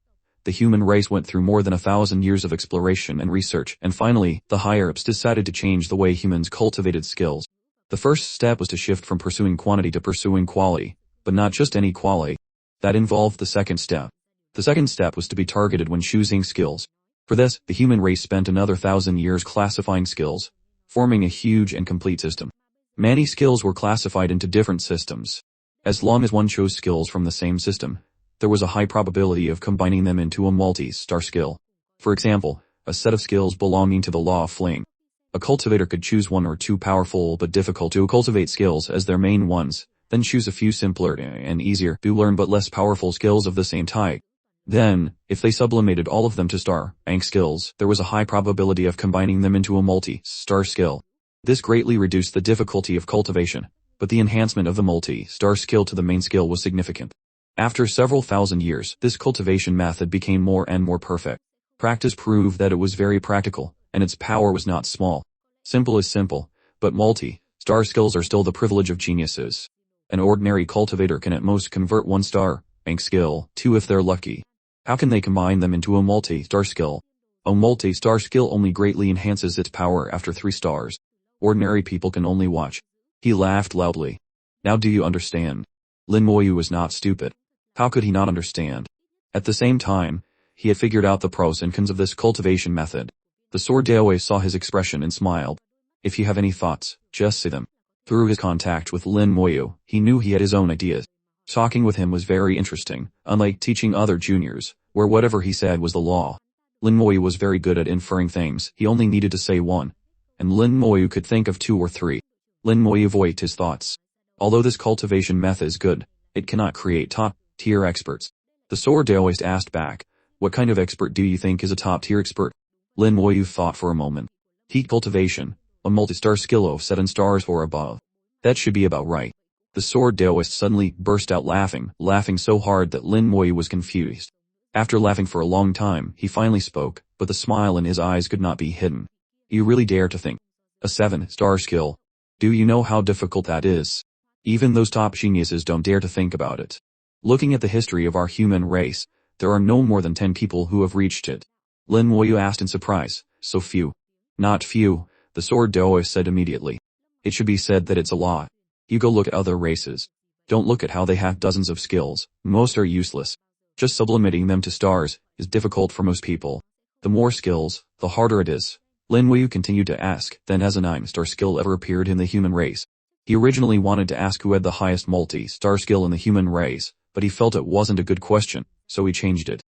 the human race went through more than 1,000 years of exploration and research, and finally, the higher-ups decided to change the way humans cultivated skills. The first step was to shift from pursuing quantity to pursuing quality, but not just any quality. That involved the second step. The second step was to be targeted when choosing skills. For this, the human race spent another 1,000 years classifying skills, forming a huge and complete system. Many skills were classified into different systems. As long as one chose skills from the same system, there was a high probability of combining them into a multi-star skill. For example, a set of skills belonging to the law of fling. A cultivator could choose one or two powerful but difficult to cultivate skills as their main ones, then choose a few simpler and easier to learn but less powerful skills of the same type. Then, if they sublimated all of them to star-rank skills, there was a high probability of combining them into a multi-star skill. This greatly reduced the difficulty of cultivation, but the enhancement of the multi-star skill to the main skill was significant. After several thousand years, this cultivation method became more and more perfect. Practice proved that it was very practical, and its power was not small. Simple is simple, but multi-star skills are still the privilege of geniuses. An ordinary cultivator can at most convert one star-rank skill, two if they're lucky. How can they combine them into a multi-star skill? A multi-star skill only greatly enhances its power after 3 stars. Ordinary people can only watch. He laughed loudly. Now do you understand? Lin Moyu was not stupid. How could he not understand? At the same time, he had figured out the pros and cons of this cultivation method. The sword Daoist saw his expression and smiled. If you have any thoughts, just say them. Through his contact with Lin Moyu, he knew he had his own ideas. Talking with him was very interesting, unlike teaching other juniors, where whatever he said was the law. Lin Moyu was very good at inferring things, he only needed to say one. And Lin Moyu could think of 2 or 3. Lin Moyu voiced his thoughts. Although this cultivation method is good, it cannot create top-tier experts. The sword Daoist asked back, what kind of expert do you think is a top-tier expert? Lin Moyu thought for a moment. Heat cultivation, a multi-star skill of 7 stars or above. That should be about right. The sword Daoist suddenly burst out laughing so hard that Lin Moyu was confused. After laughing for a long time, he finally spoke, but the smile in his eyes could not be hidden. You really dare to think? A 7-star skill? Do you know how difficult that is? Even those top geniuses don't dare to think about it. Looking at the history of our human race, there are no more than 10 people who have reached it. Lin Moyu asked in surprise, so few? Not few, the sword Daoist said immediately. It should be said that it's a lot. You go look at other races. Don't look at how they have dozens of skills, most are useless. Just sublimating them to stars is difficult for most people. The more skills, the harder it is. Lin Moyu continued to ask, then has a 9-star skill ever appeared in the human race? He originally wanted to ask who had the highest multi-star skill in the human race, but he felt it wasn't a good question, so he changed it.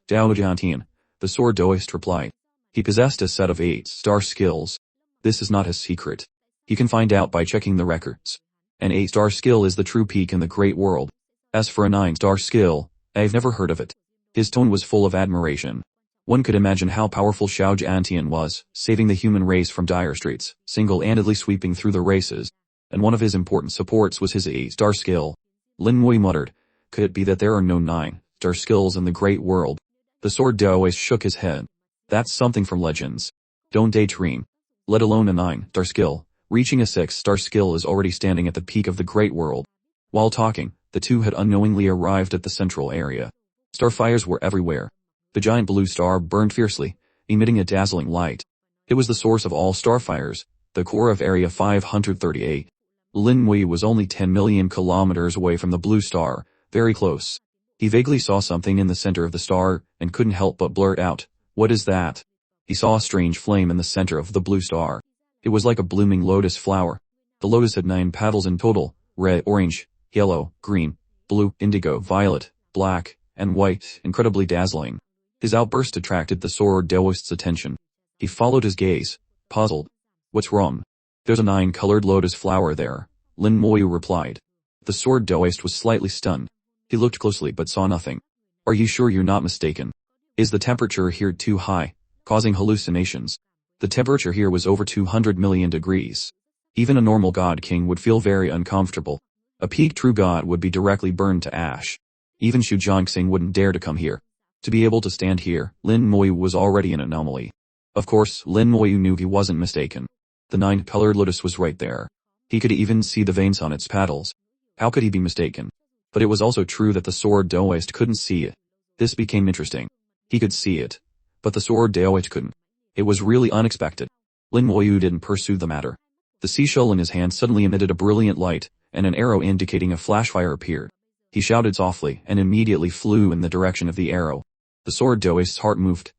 Dao Jiantian, the sword Daoist replied. He possessed a set of 8-star skills. This is not his secret. He can find out by checking the records. An 8-star skill is the true peak in the great world. As for a 9-star skill, I've never heard of it. His tone was full of admiration. One could imagine how powerful Xiao Jiantian was, saving the human race from dire straits, single-handedly sweeping through the races. And one of his important supports was his 8-star skill. Lin Moyu muttered, could it be that there are no 9-star skills in the great world? The sword Daoist shook his head. That's something from legends. Don't daydream. Let alone a 9-star skill. Reaching a 6-star skill is already standing at the peak of the great world. While talking, the two had unknowingly arrived at the central area. Starfires were everywhere. The giant blue star burned fiercely, emitting a dazzling light. It was the source of all starfires, the core of Area 538. Lin Moyu was only 10 million kilometers away from the blue star, very close. He vaguely saw something in the center of the star, and couldn't help but blurt out, what is that? He saw a strange flame in the center of the blue star. It was like a blooming lotus flower. The lotus had 9 petals in total: red, orange, yellow, green, blue, indigo, violet, black, and white, incredibly dazzling. His outburst attracted the sword Daoist's attention. He followed his gaze, puzzled. "What's wrong?" "There's a 9-colored lotus flower there," Lin Moyu replied. The sword Daoist was slightly stunned. He looked closely but saw nothing. "Are you sure you're not mistaken? Is the temperature here too high, causing hallucinations?" The temperature here was over 200 million degrees. Even a normal god king would feel very uncomfortable. A peak true god would be directly burned to ash. Even Xu Jiangxing wouldn't dare to come here. To be able to stand here, Lin Moyu was already an anomaly. Of course, Lin Moyu knew he wasn't mistaken. The 9-colored lotus was right there. He could even see the veins on its petals. How could he be mistaken? But it was also true that the sword Daoist couldn't see it. This became interesting. He could see it, but the sword Daoist couldn't. It was really unexpected. Lin Moyu didn't pursue the matter. The seashell in his hand suddenly emitted a brilliant light, and an arrow indicating a flashfire appeared. He shouted softly and immediately flew in the direction of the arrow. The sword Daoist's heart moved,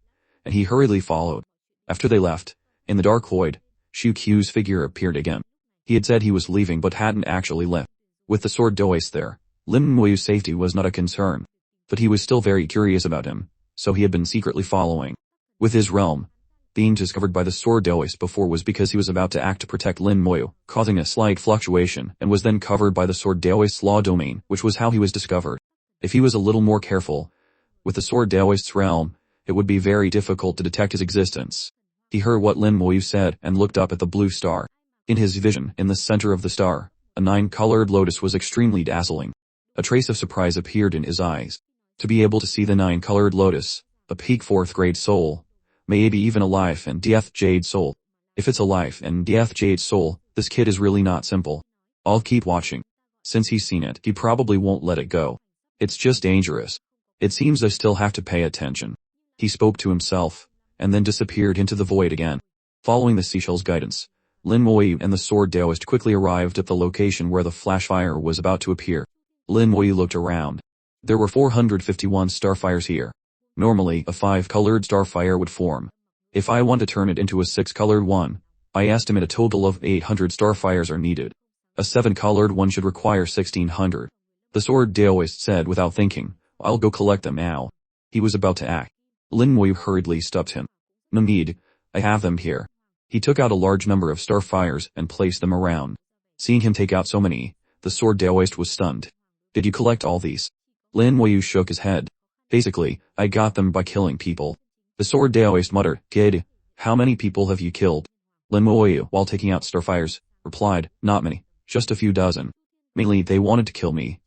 and he hurriedly followed. After they left, in the dark void, Shu Qiu's figure appeared again. He had said he was leaving but hadn't actually left. With the sword Daoist there, Lin Moyu's safety was not a concern. But he was still very curious about him, so he had been secretly following. With his realm being discovered by the sword Daoist before was because he was about to act to protect Lin Moyu, causing a slight fluctuation, and was then covered by the sword Daoist's law domain, which was how he was discovered. If he was a little more careful with the sword Daoist's realm, it would be very difficult to detect his existence. He heard what Lin Moyu said and looked up at the blue star. In his vision, in the center of the star, a 9-colored lotus was extremely dazzling. A trace of surprise appeared in his eyes. To be able to see the 9-colored lotus, a peak 4th grade soul, maybe even a life and death jade soul. If it's a life and death jade soul, this kid is really not simple. I'll keep watching. Since he's seen it, he probably won't let it go. It's just dangerous. It seems I still have to pay attention. He spoke to himself, and then disappeared into the void again. Following the seashell's guidance, Lin Moyu and the sword Daoist quickly arrived at the location where the flashfire was about to appear. Lin Moyu looked around. There were 451 starfires here. Normally, a 5-colored starfire would form. If I want to turn it into a 6-colored one, I estimate a total of 800 starfires are needed. A 7-colored one should require 1600. The sword Daoist said without thinking, "I'll go collect them now." He was about to act. Lin Moyu hurriedly stopped him. "No need, I have them here." He took out a large number of starfires and placed them around. Seeing him take out so many, the sword Daoist was stunned. "Did you collect all these?" Lin Moyu shook his head. "Basically, I got them by killing people." The sword Daoist muttered, "Kid, how many people have you killed?" Lin Moyu, while taking out starfires, replied, "Not many, just a few dozen. Mainly they wanted to kill me,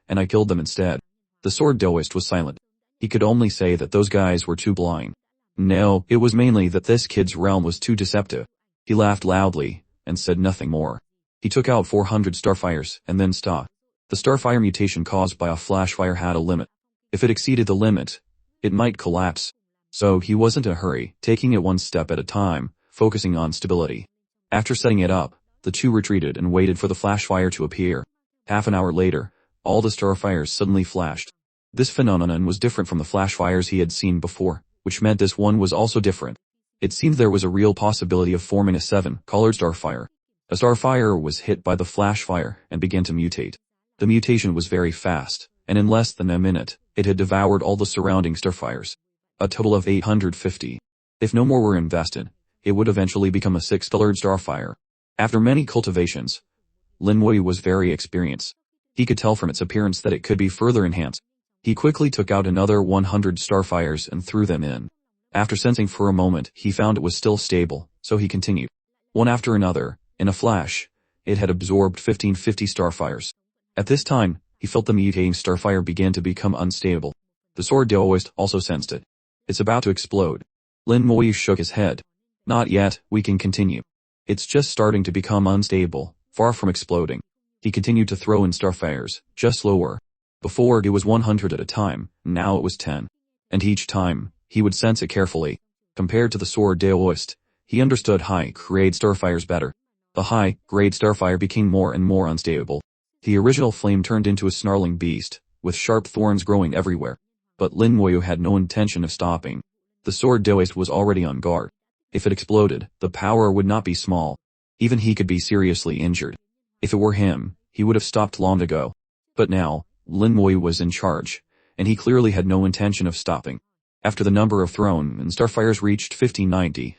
and I killed them instead." The sword Daoist was silent. He could only say that those guys were too blind. No, it was mainly that this kid's realm was too deceptive. He laughed loudly, and said nothing more. He took out 400 starfires, and then stopped. The starfire mutation caused by a flashfire had a limit. If it exceeded the limit, it might collapse. So he wasn't in a hurry, taking it one step at a time, focusing on stability. After setting it up, the two retreated and waited for the flashfire to appear. Half an hour later, all the starfires suddenly flashed. This phenomenon was different from the flashfires he had seen before, which meant this one was also different. It seemed there was a real possibility of forming a 7-colored starfire. A starfire was hit by the flashfire and began to mutate. The mutation was very fast, and in less than a minute, it had devoured all the surrounding starfires. A total of 850. If no more were invested, it would eventually become a 6-colored starfire. After many cultivations, Lin Moyu was very experienced. He could tell from its appearance that it could be further enhanced. He quickly took out another 100 starfires and threw them in. After sensing for a moment, he found it was still stable, so he continued. One after another, in a flash, it had absorbed 1550 starfires. At this time, he felt the mutating starfire began to become unstable. The sword Daoist also sensed it. "It's about to explode." Lin Moyu shook his head. "Not yet, we can continue. It's just starting to become unstable, far from exploding." He continued to throw in starfires, just slower. Before it was 100 at a time, now it was 10. And each time, he would sense it carefully. Compared to the sword Daoist, he understood high-grade starfires better. The high-grade starfire became more and more unstable. The original flame turned into a snarling beast, with sharp thorns growing everywhere. But Lin Moyu had no intention of stopping. The sword Daoist was already on guard. If it exploded, the power would not be small. Even he could be seriously injured. If it were him, he would have stopped long ago. But now, Lin Moyu was in charge, and he clearly had no intention of stopping. After the number of thrown and starfires reached 1590,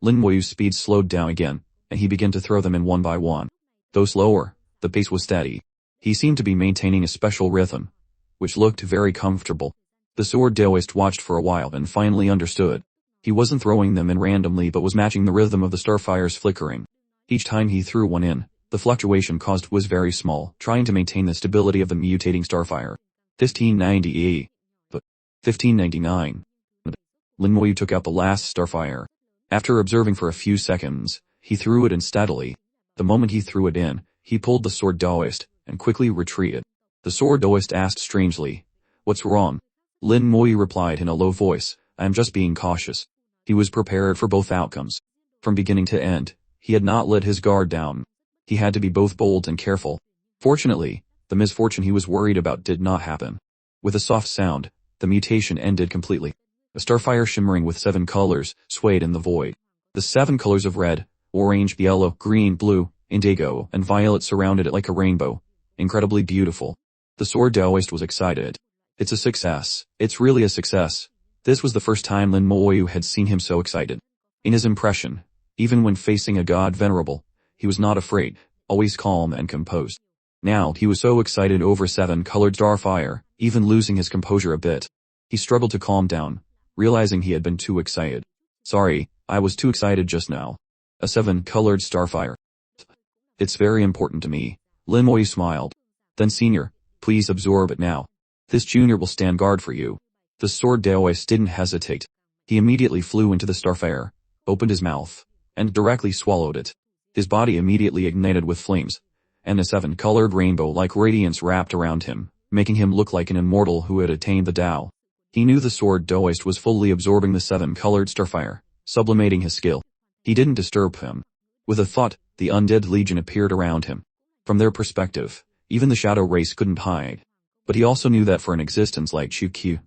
Lin Moyu's speed slowed down again, and he began to throw them in one by one. Though slower, the pace was steady. He seemed to be maintaining a special rhythm, which looked very comfortable. The sword Taoist watched for a while and finally understood. He wasn't throwing them in randomly but was matching the rhythm of the starfires flickering. Each time he threw one in, the fluctuation caused was very small, trying to maintain the stability of the mutating starfire. 1590. But 1599. Lin Moyu took out the last starfire. After observing for a few seconds, he threw it in steadily. The moment he threw it in, he pulled the sword Taoist and quickly retreated. The sword Taoist asked strangely, "What's wrong?" Lin Moyu replied in a low voice, "I am just being cautious." He was prepared for both outcomes. From beginning to end, he had not let his guard down. He had to be both bold and careful. Fortunately, the misfortune he was worried about did not happen. With a soft sound, the mutation ended completely. A starfire shimmering with 7 colors swayed in the void. The 7 colors of red, orange, yellow, green, blue, indigo, and violet surrounded it like a rainbow. Incredibly beautiful. The sword Taoist was excited. "It's a success. It's really a success." This was the first time Lin Moyu had seen him so excited. In his impression, even when facing a god venerable, he was not afraid, always calm and composed. Now he was so excited over 7-colored starfire, even losing his composure a bit. He struggled to calm down, realizing he had been too excited. "Sorry, I was too excited just now. A 7-colored starfire. It's very important to me." Lin Moyu smiled. "Then senior, please absorb it now. This junior will stand guard for you." The sword Taoist didn't hesitate. He immediately flew into the starfire, opened his mouth, and directly swallowed it. His body immediately ignited with flames, and a 7-colored rainbow-like radiance wrapped around him, making him look like an immortal who had attained the Tao. He knew the sword Taoist was fully absorbing the 7-colored starfire, sublimating his skill. He didn't disturb him. With a thought, the undead legion appeared around him. From their perspective, even the shadow race couldn't hide. But he also knew that for an existence like Chukyu,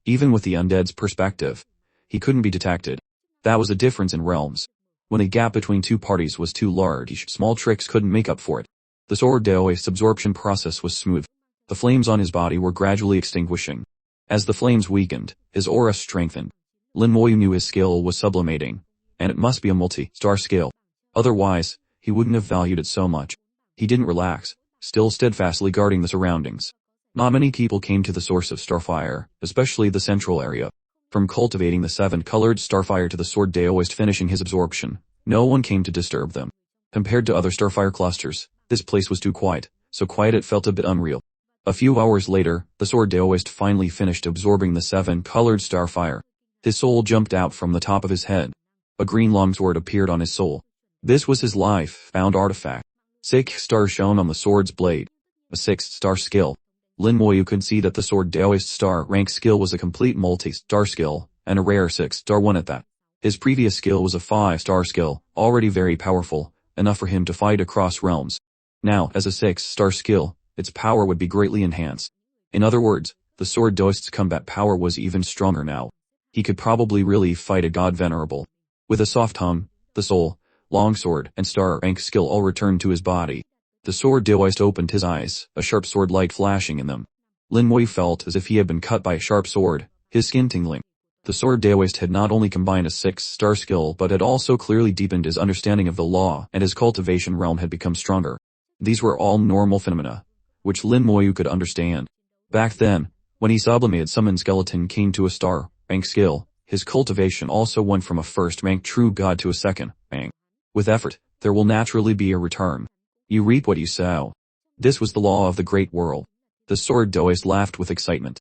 even with the undead's perspective, he couldn't be detected. That was a difference in realms. When the gap between two parties was too large, small tricks couldn't make up for it. The sword Taoist's absorption process was smooth. The flames on his body were gradually extinguishing. As the flames weakened, his aura strengthened. Lin Moyu knew his skill was sublimating, and it must be a multi-star skill. Otherwise, he wouldn't have valued it so much. He didn't relax, still steadfastly guarding the surroundings. Not many people came to the source of starfire, especially the central area. From cultivating the 7-colored starfire to the sword Taoist finishing his absorption, no one came to disturb them. Compared to other starfire clusters, this place was too quiet, so quiet it felt a bit unreal. A few hours later, the sword Taoist finally finished absorbing the 7-colored starfire. His soul jumped out from the top of his head. A green longsword appeared on his soul. This was his life-bound artifact. 6 stars shone on the sword's blade. A 6-star skill. Lin Moyu could see that the sword Taoist star rank skill was a complete multi-star skill, and a rare 6-star one at that. His previous skill was a 5-star skill, already very powerful, enough for him to fight across realms. Now, as a 6-star skill, its power would be greatly enhanced. In other words, the sword Taoist's combat power was even stronger now. He could probably really fight a god venerable. With a soft hum, the soul, longsword, and star rank skill all returned to his body. The sword Taoist opened his eyes, a sharp sword light flashing in them. Lin Moyu felt as if he had been cut by a sharp sword, his skin tingling. The sword Taoist had not only combined a 6-star skill but had also clearly deepened his understanding of the law, and his cultivation realm had become stronger. These were all normal phenomena, which Lin Moyu could understand. Back then, when he sublimated summon skeleton king to a star rank skill, his cultivation also went from a first-rank true god to a second rank. With effort, there will naturally be a return. You reap what you sow. This was the law of the great world. The sword Taoist laughed with excitement.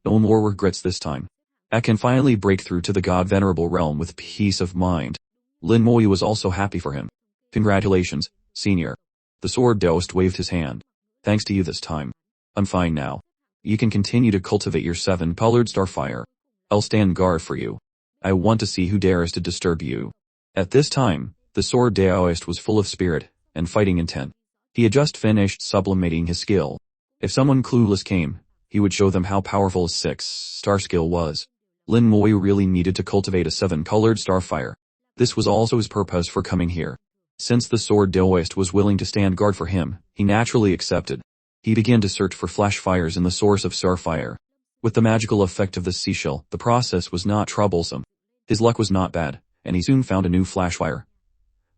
No more regrets this time. I can finally break through to the god venerable realm with peace of mind. Lin Moyu was also happy for him. Congratulations, senior. The sword Taoist waved his hand. Thanks to you this time. I'm fine now. You can continue to cultivate your 7-colored starfire. I'll stand guard for you. I want to see who dares to disturb you. At this time, the sword Taoist was full of spirit and fighting intent. He had just finished sublimating his skill. If someone clueless came, he would show them how powerful his 6-star skill was. Lin Moyu really needed to cultivate a 7-colored starfire. This was also his purpose for coming here. Since the sword Daoist was willing to stand guard for him, he naturally accepted. He began to search for flash fires in the source of starfire. With the magical effect of the seashell, the process was not troublesome. His luck was not bad, and he soon found a new flash fire.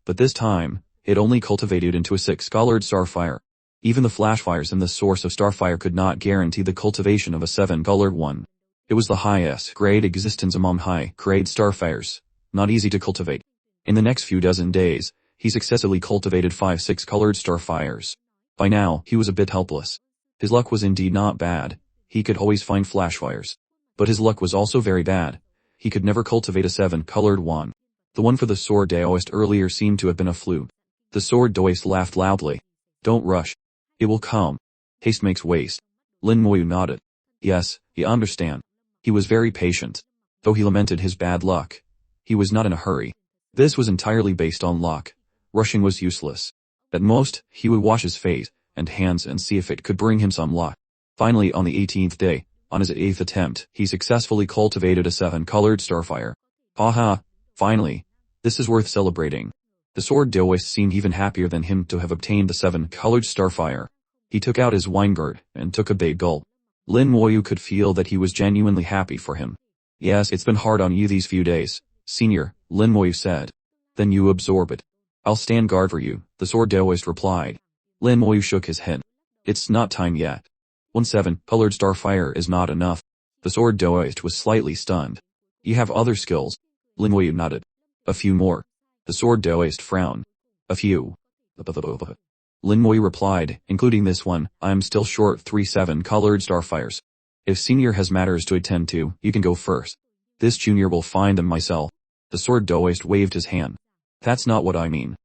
But this time, it only cultivated into a 6-colored starfire. Even the flash fires in the source of starfire could not guarantee the cultivation of a 7-colored one. It was the highest grade existence among high-grade starfires, not easy to cultivate. In the next few dozen days, he successfully cultivated 5 6-colored starfires. By now, he was a bit helpless. His luck was indeed not bad. He could always find flash fires. But his luck was also very bad. He could never cultivate a 7-colored one. The one for the sword Daoist earlier seemed to have been a fluke. The sword Daoist laughed loudly. Don't rush. It will come. Haste makes waste. Lin Moyu nodded. Yes, he understand. He was very patient. Though he lamented his bad luck, he was not in a hurry. This was entirely based on luck. Rushing was useless. At most, he would wash his face and hands and see if it could bring him some luck. Finally, on the 18th day, on his 8th attempt, he successfully cultivated a 7-colored starfire. Haha, finally. This is worth celebrating. The sword Daoist seemed even happier than him to have obtained the 7-colored starfire. He took out his wine gourd and took a big gulp. Lin Moyu could feel that he was genuinely happy for him. Yes, it's been hard on you these few days, senior, Lin Moyu said. Then you absorb it. I'll stand guard for you, the sword Daoist replied. Lin Moyu shook his head. It's not time yet. 1 7-colored starfire is not enough. The sword Daoist was slightly stunned. You have other skills. Lin Moyu nodded. A few more. The sword Daoist frowned. A few. Lin Moyu replied, including this one, I'm still short 3 7-colored starfires. If senior has matters to attend to, you can go first. This junior will find them myself. The sword Daoist waved his hand. That's not what I mean.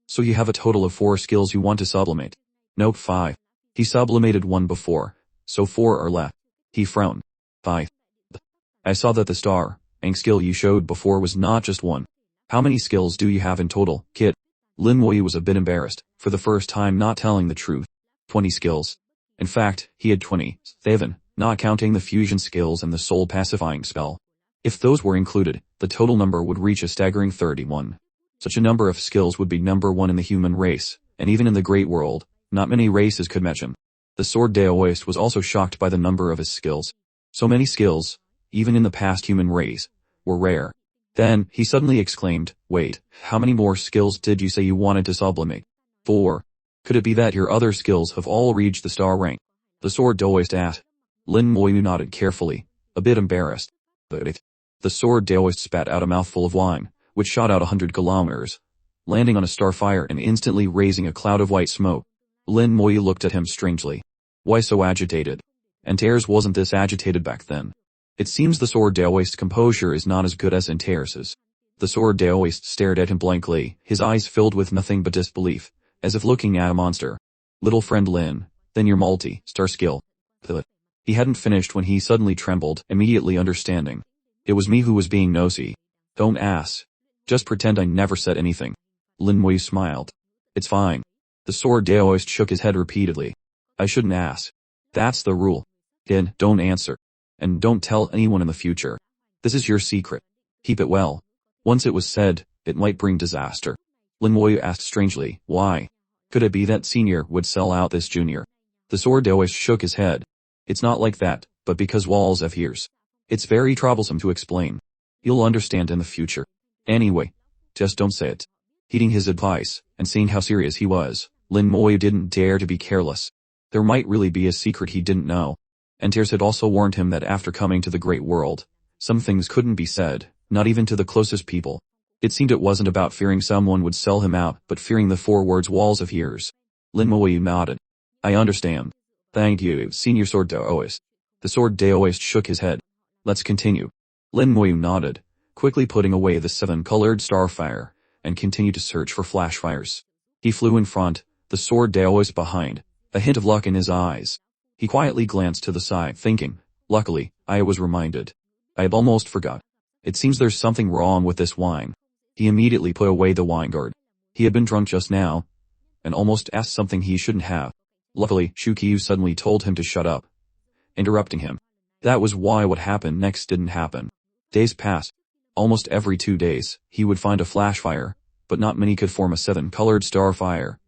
So you have a total of 4 skills you want to sublimate. Nope, 5. He sublimated 1 before, so 4 are left. He frowned. 5. I saw that the SSS-Rank skill you showed before was not just 1. How many skills do you have in total, kid? Lin Moyu was a bit embarrassed, for the first time not telling the truth. 20 skills. In fact, he had 27, not counting the fusion skills and the soul pacifying spell. If those were included, the total number would reach a staggering 31. Such a number of skills would be number 1 in the human race, and even in the great world, not many races could match him. The sword Daoist was also shocked by the number of his skills. So many skills, even in the past human race, were rare. Then, he suddenly exclaimed, wait, how many more skills did you say you wanted to sublimate? 4. Could it be that your other skills have all reached the star rank? The sword Daoist asked. Lin Moyu nodded carefully, a bit embarrassed. The sword Daoist spat out a mouthful of wine, which shot out 100 kilometers, landing on a starfire and instantly raising a cloud of white smoke. Lin Moyu looked at him strangely. Why so agitated? Antares wasn't this agitated back then. It seems the sword Daoist's composure is not as good as Antares's. The sword Daoist stared at him blankly, his eyes filled with nothing but disbelief, as if looking at a monster. Little friend Lin, then your multi-star skill. He hadn't finished when he suddenly trembled, immediately understanding. It was me who was being nosy. Don't ask. Just pretend I never said anything. Lin Moyu smiled. It's fine. The sword Daoist shook his head repeatedly. I shouldn't ask. That's the rule. Kid, don't answer. And don't tell anyone in the future. This is your secret. Keep it well. Once it was said, it might bring disaster. Lin Moyu asked strangely, why? Could it be that senior would sell out this junior? The sword Daoist shook his head. It's not like that, but because walls have ears. It's very troublesome to explain. You'll understand in the future. Anyway, just don't say it. Heeding his advice, and seeing how serious he was, Lin Moyu didn't dare to be careless. There might really be a secret he didn't know. Antares had also warned him that after coming to the great world, some things couldn't be said, not even to the closest people. It seemed it wasn't about fearing someone would sell him out, but fearing the 4 words walls of ears. Lin Moyu nodded. I understand. Thank you, senior sword Daoist. The sword Daoist shook his head. Let's continue. Lin Moyu nodded, quickly putting away the 7-colored starfire, and continued to search for flash fires. He flew in front, the sword Daoist behind, a hint of luck in his eyes. He quietly glanced to the side, thinking, luckily, I was reminded. I had almost forgot. It seems there's something wrong with this wine. He immediately put away the wine gourd. He had been drunk just now, and almost asked something he shouldn't have. Luckily, Shukyu suddenly told him to shut up, interrupting him. That was why what happened next didn't happen. Days passed. Almost every 2 days, he would find a flash fire, but not many could form a 7-colored star fire.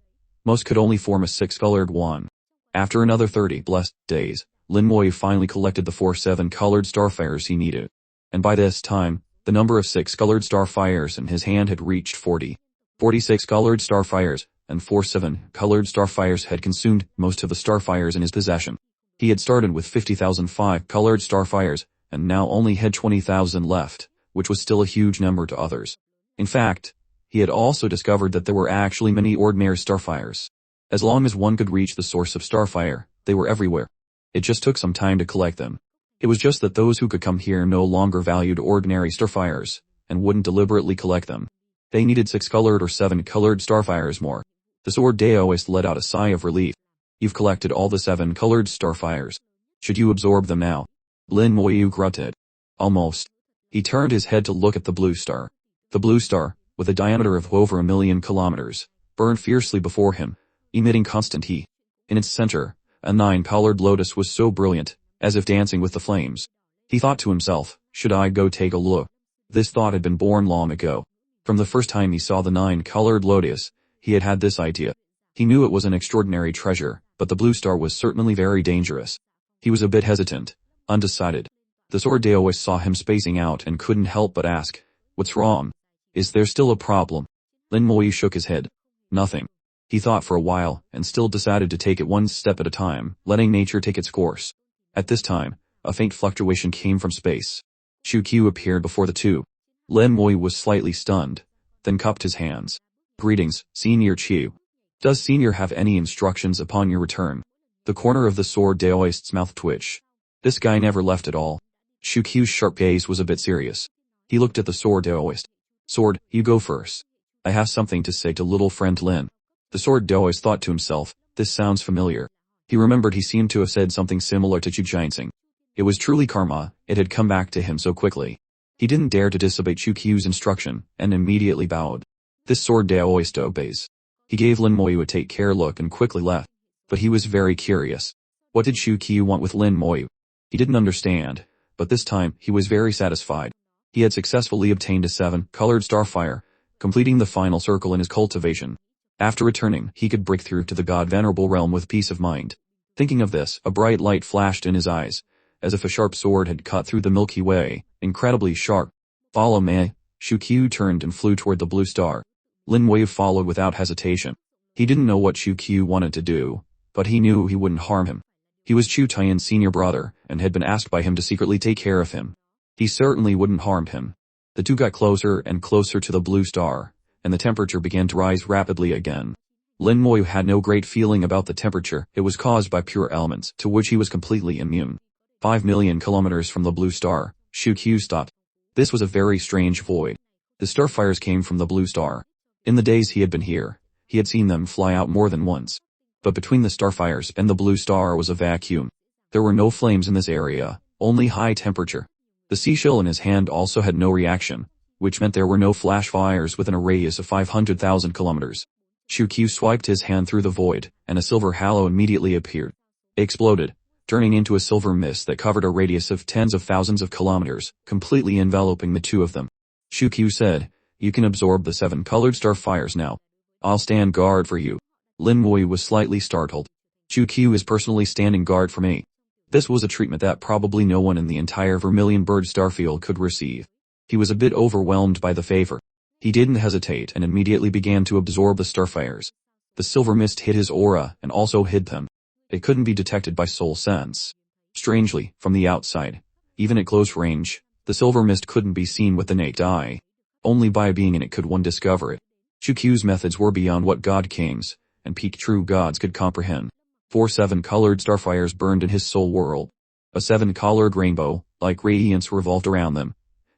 Most could only form a 6-colored one. After another 30 blessed days, Lin Moyu finally collected the 4 7-colored starfires he needed. And by this time, the number of 6-colored starfires in his hand had reached 40. 46 colored starfires, and 4 7-colored starfires had consumed most of the starfires in his possession. He had started with 50,000 5-colored starfires, and now only had 20,000 left, which was still a huge number to others. In fact, he had also discovered that there were actually many ordinary starfires. As long as one could reach the source of starfire, they were everywhere. It just took some time to collect them. It was just that those who could come here no longer valued ordinary starfires, and wouldn't deliberately collect them. They needed 6-colored or 7-colored starfires more. The sword Daoist let out a sigh of relief. You've collected all the 7-colored starfires. Should you absorb them now? Lin Moyu grunted. Almost. He turned his head to look at the blue star. The blue star, with a diameter of over 1,000,000 kilometers, burned fiercely before him, emitting constant heat. In its center, a 9-colored lotus was so brilliant, as if dancing with the flames. He thought to himself, should I go take a look? This thought had been born long ago. From the first time he saw the 9-colored lotus, he had had this idea. He knew it was an extraordinary treasure, but the blue star was certainly very dangerous. He was a bit hesitant, undecided. The sword Daoist saw him spacing out and couldn't help but ask, what's wrong? Is there still a problem? Lin Moyu shook his head. Nothing. He thought for a while, and still decided to take it one step at a time, letting nature take its course. At this time, a faint fluctuation came from space. Shu-Q appeared before the two. Lin Moyu was slightly stunned, then cupped his hands. Greetings, Senior Chu. Does Senior have any instructions upon your return? The corner of the sword Daoist's mouth twitched. This guy never left at all. Shu-Q's sharp gaze was a bit serious. He looked at the sword Daoist. Sword, you go first. I have something to say to little friend Lin. The sword Daoist thought to himself, this sounds familiar. He remembered he seemed to have said something similar to Chu Jiansing. It was truly karma, it had come back to him so quickly. He didn't dare to disobey Shu-Q's instruction, and immediately bowed. This sword Daoist obeys. He gave Lin Moyu a take-care look and quickly left. But he was very curious. What did Shu-Q want with Lin Moyu? He didn't understand, but this time he was very satisfied. He had successfully obtained a 7-colored starfire, completing the final circle in his cultivation. After returning, he could break through to the god-venerable realm with peace of mind. Thinking of this, a bright light flashed in his eyes, as if a sharp sword had cut through the Milky Way, incredibly sharp. Follow me. Shu-Q turned and flew toward the blue star. Lin Moyu followed without hesitation. He didn't know what Shu-Q wanted to do, but he knew he wouldn't harm him. He was Chu Taiyan's senior brother, and had been asked by him to secretly take care of him. He certainly wouldn't harm him. The two got closer and closer to the blue star, and the temperature began to rise rapidly again. Lin Moyu had no great feeling about the temperature. It was caused by pure elements, to which he was completely immune. 5 million kilometers from the blue star, Shu-Q stopped. This was a very strange void. The starfires came from the blue star. In the days he had been here, he had seen them fly out more than once. But between the starfires and the blue star was a vacuum. There were no flames in this area, only high temperature. The seashell in his hand also had no reaction, which meant there were no flash fires within a radius of 500,000 kilometers. Shu-Q swiped his hand through the void, and a silver halo immediately appeared. It exploded, turning into a silver mist that covered a radius of tens of thousands of kilometers, completely enveloping the two of them. Shu-Q said, you can absorb the 7-colored starfires now. I'll stand guard for you. Lin Moyu was slightly startled. Shu-Q is personally standing guard for me. This was a treatment that probably no one in the entire Vermilion Bird Starfield could receive. He was a bit overwhelmed by the favor. He didn't hesitate and immediately began to absorb the starfires. The silver mist hid his aura and also hid them. It couldn't be detected by soul sense. Strangely, from the outside, even at close range, the silver mist couldn't be seen with the naked eye. Only by being in it could one discover it. Shu-Q's methods were beyond what god kings and peak true gods could comprehend. 4 7-colored starfires burned in his soul world. A 7-colored rainbow, like radiance, revolved around them.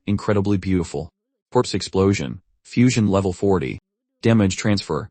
Incredibly beautiful. Corpse explosion. Fusion level 40. Damage transfer.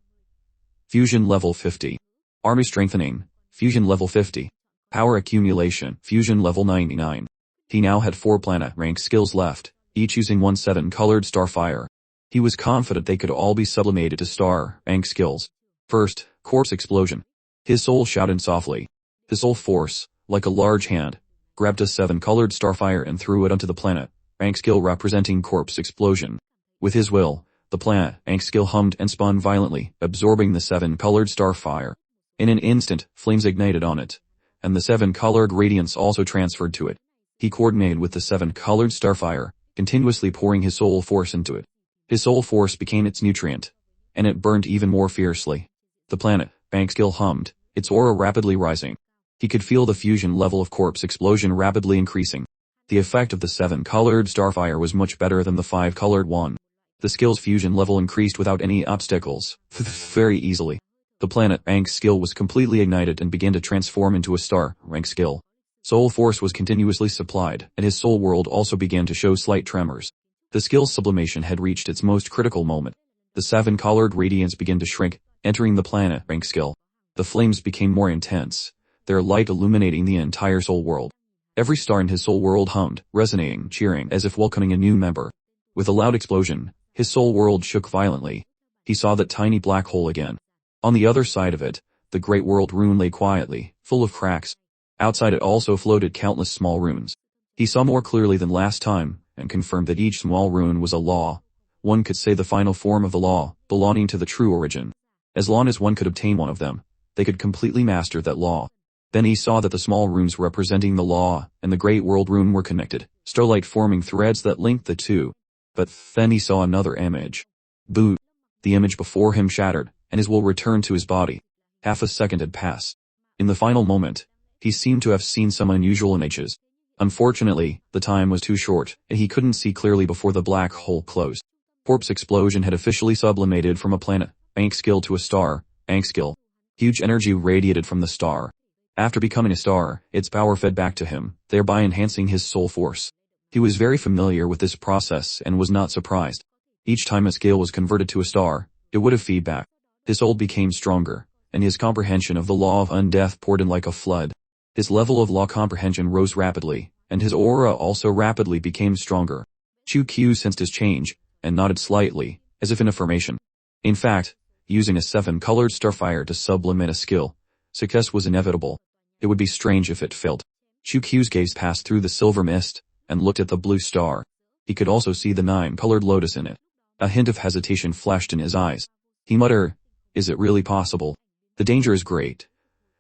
Fusion level 50. Army strengthening. Fusion level 50. Power accumulation. Fusion level 99. He now had 4 planet rank skills left, each using 1 7-colored starfire. He was confident they could all be sublimated to star rank skills. First, corpse explosion. His soul shouted softly. The soul force, like a large hand, grabbed a 7-colored starfire and threw it onto the planet, rank skill representing corpse explosion. With his will, the planet, rank skill hummed and spun violently, absorbing the 7-colored starfire. In an instant, flames ignited on it, and the 7-colored radiance also transferred to it. He coordinated with the 7-colored starfire, continuously pouring his soul force into it. His soul force became its nutrient, and it burned even more fiercely. The planet, rank skill hummed, its aura rapidly rising. He could feel the fusion level of corpse explosion rapidly increasing. The effect of the 7-colored starfire was much better than the 5-colored one. The skill's fusion level increased without any obstacles, very easily. The planet rank skill was completely ignited and began to transform into a star rank skill. Soul force was continuously supplied, and his soul world also began to show slight tremors. The skill's sublimation had reached its most critical moment. The 7-colored radiance began to shrink, entering the planet rank skill. The flames became more intense, their light illuminating the entire soul world. Every star in his soul world hummed, resonating, cheering, as if welcoming a new member. With a loud explosion, his soul world shook violently. He saw that tiny black hole again. On the other side of it, the great world rune lay quietly, full of cracks. Outside it also floated countless small runes. He saw more clearly than last time, and confirmed that each small rune was a law. One could say the final form of the law, belonging to the true origin. As long as one could obtain one of them, they could completely master that law. Then he saw that the small runes representing the law and the great world rune were connected, starlight forming threads that linked the two. But then he saw another image. Boo! The image before him shattered, and his will returned to his body. Half a second had passed. In the final moment, he seemed to have seen some unusual images. Unfortunately, the time was too short, and he couldn't see clearly before the black hole closed. Corpse explosion had officially sublimated from a planet, rank skill, to a star, rank skill. Huge energy radiated from the star. After becoming a star, its power fed back to him, thereby enhancing his soul force. He was very familiar with this process and was not surprised. Each time a skill was converted to a star, it would have feedback. His soul became stronger, and his comprehension of the law of undeath poured in like a flood. His level of law comprehension rose rapidly, and his aura also rapidly became stronger. Chu-Q sensed his change, and nodded slightly, as if in affirmation. In fact, using a 7-colored starfire to sublimate a skill, success was inevitable. It would be strange if it failed. Chu-Q's gaze passed through the silver mist, and looked at the blue star. He could also see the 9-colored lotus in it. A hint of hesitation flashed in his eyes. He muttered, "Is it really possible? The danger is great.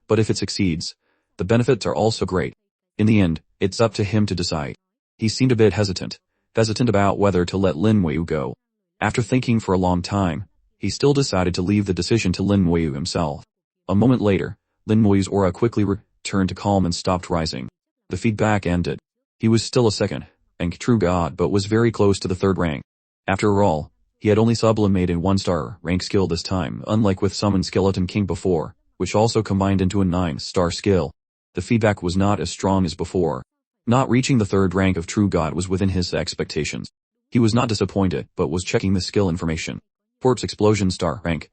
But if it succeeds, the benefits are also great. In the end, it's up to him to decide." He seemed a bit hesitant about whether to let Lin Wei go. After thinking for a long time, he still decided to leave the decision to Lin Wei himself. A moment later, Lin Wei's aura quickly returned to calm and stopped rising. The feedback ended. He was still a second rank true god but was very close to the 3rd rank. After all, he had only sublimated 1-star rank skill this time, unlike with Summon Skeleton King before, which also combined into a 9-star skill. The feedback was not as strong as before. Not reaching the 3rd rank of true god was within his expectations. He was not disappointed, but was checking the skill information. Corpse explosion star rank.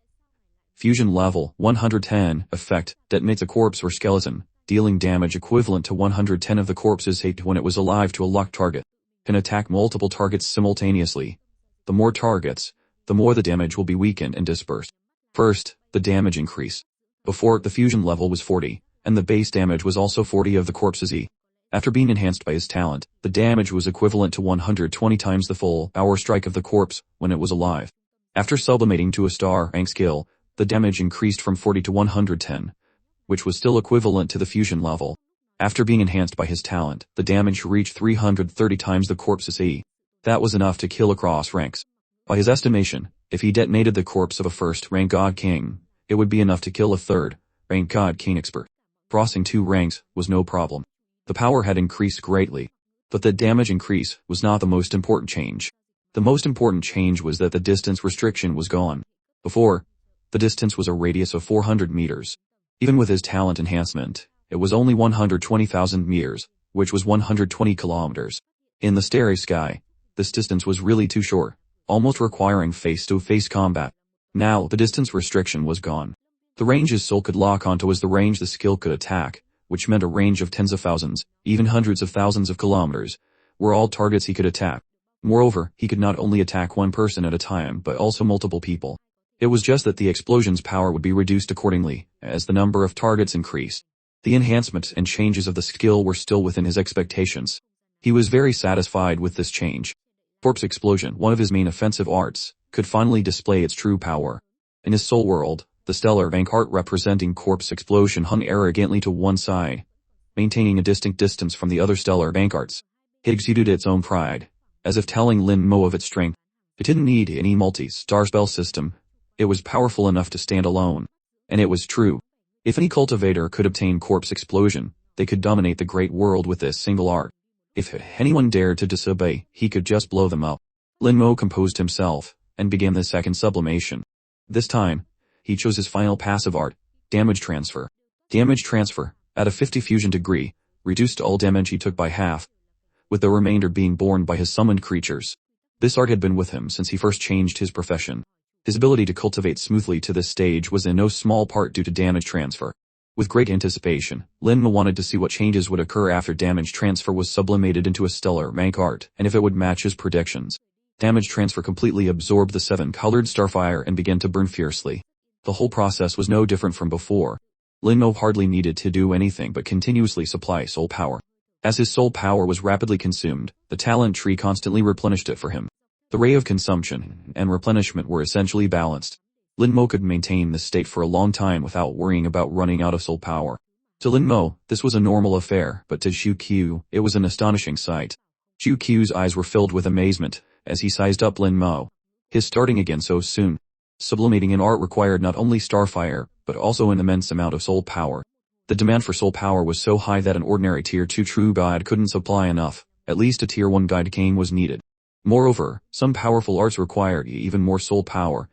Fusion level 110, effect, detonates a corpse or skeleton, dealing damage equivalent to 110 of the corpse's hit when it was alive to a locked target. Can attack multiple targets simultaneously. The more targets, the more the damage will be weakened and dispersed. First, the damage increase. Before, the fusion level was 40, and the base damage was also 40 of the corpse's E. After being enhanced by his talent, the damage was equivalent to 120 times the full power strike of the corpse when it was alive. After sublimating to a star rank skill, the damage increased from 40 to 110, which was still equivalent to the fusion level. After being enhanced by his talent, the damage reached 330 times the corpse's E. That was enough to kill across ranks. By his estimation, if he detonated the corpse of a 1st-rank god king, it would be enough to kill a 3rd-rank god king expert. Crossing 2 ranks was no problem. The power had increased greatly. But the damage increase was not the most important change. The most important change was that the distance restriction was gone. Before, the distance was a radius of 400 meters. Even with his talent enhancement, it was only 120,000 meters, which was 120 kilometers. In the starry sky, this distance was really too short, almost requiring face-to-face combat. Now, the distance restriction was gone. The range his soul could lock onto was the range the skill could attack, which meant a range of tens of thousands, even hundreds of thousands of kilometers, were all targets he could attack. Moreover, he could not only attack one person at a time but also multiple people. It was just that the explosion's power would be reduced accordingly, as the number of targets increased. The enhancement and changes of the skill were still within his expectations. He was very satisfied with this change. Corpse Explosion, one of his main offensive arts, could finally display its true power. In his soul world, the stellar rank art representing Corpse Explosion hung arrogantly to one side, maintaining a distinct distance from the other stellar rank arts. It exuded its own pride, as if telling Lin Mo of its strength. It didn't need any multi-star spell system. It was powerful enough to stand alone. And it was true. If any cultivator could obtain Corpse Explosion, they could dominate the great world with this single art. If anyone dared to disobey, he could just blow them up. Lin Mo composed himself, and began the second sublimation. This time, he chose his final passive art, Damage Transfer. Damage Transfer, at a 50 fusion degree, reduced all damage he took by half, with the remainder being borne by his summoned creatures. This art had been with him since he first changed his profession. His ability to cultivate smoothly to this stage was in no small part due to Damage Transfer. With great anticipation, Lin Mo wanted to see what changes would occur after Damage Transfer was sublimated into a stellar rank art, and if it would match his predictions. Damage Transfer completely absorbed the 7-colored starfire and began to burn fiercely. The whole process was no different from before. Lin Mo hardly needed to do anything but continuously supply soul power. As his soul power was rapidly consumed, the talent tree constantly replenished it for him. The rate of consumption and replenishment were essentially balanced. Lin Mo could maintain this state for a long time without worrying about running out of soul power. To Lin Mo, this was a normal affair, but to Xu Qiu, it was an astonishing sight. Xu Qiu's eyes were filled with amazement as he sized up Lin Mo. His starting again so soon. Sublimating an art required not only starfire, but also an immense amount of soul power. The demand for soul power was so high that an ordinary tier 2 true god couldn't supply enough. At least a tier 1 god king was needed. Moreover, some powerful arts required even more soul power,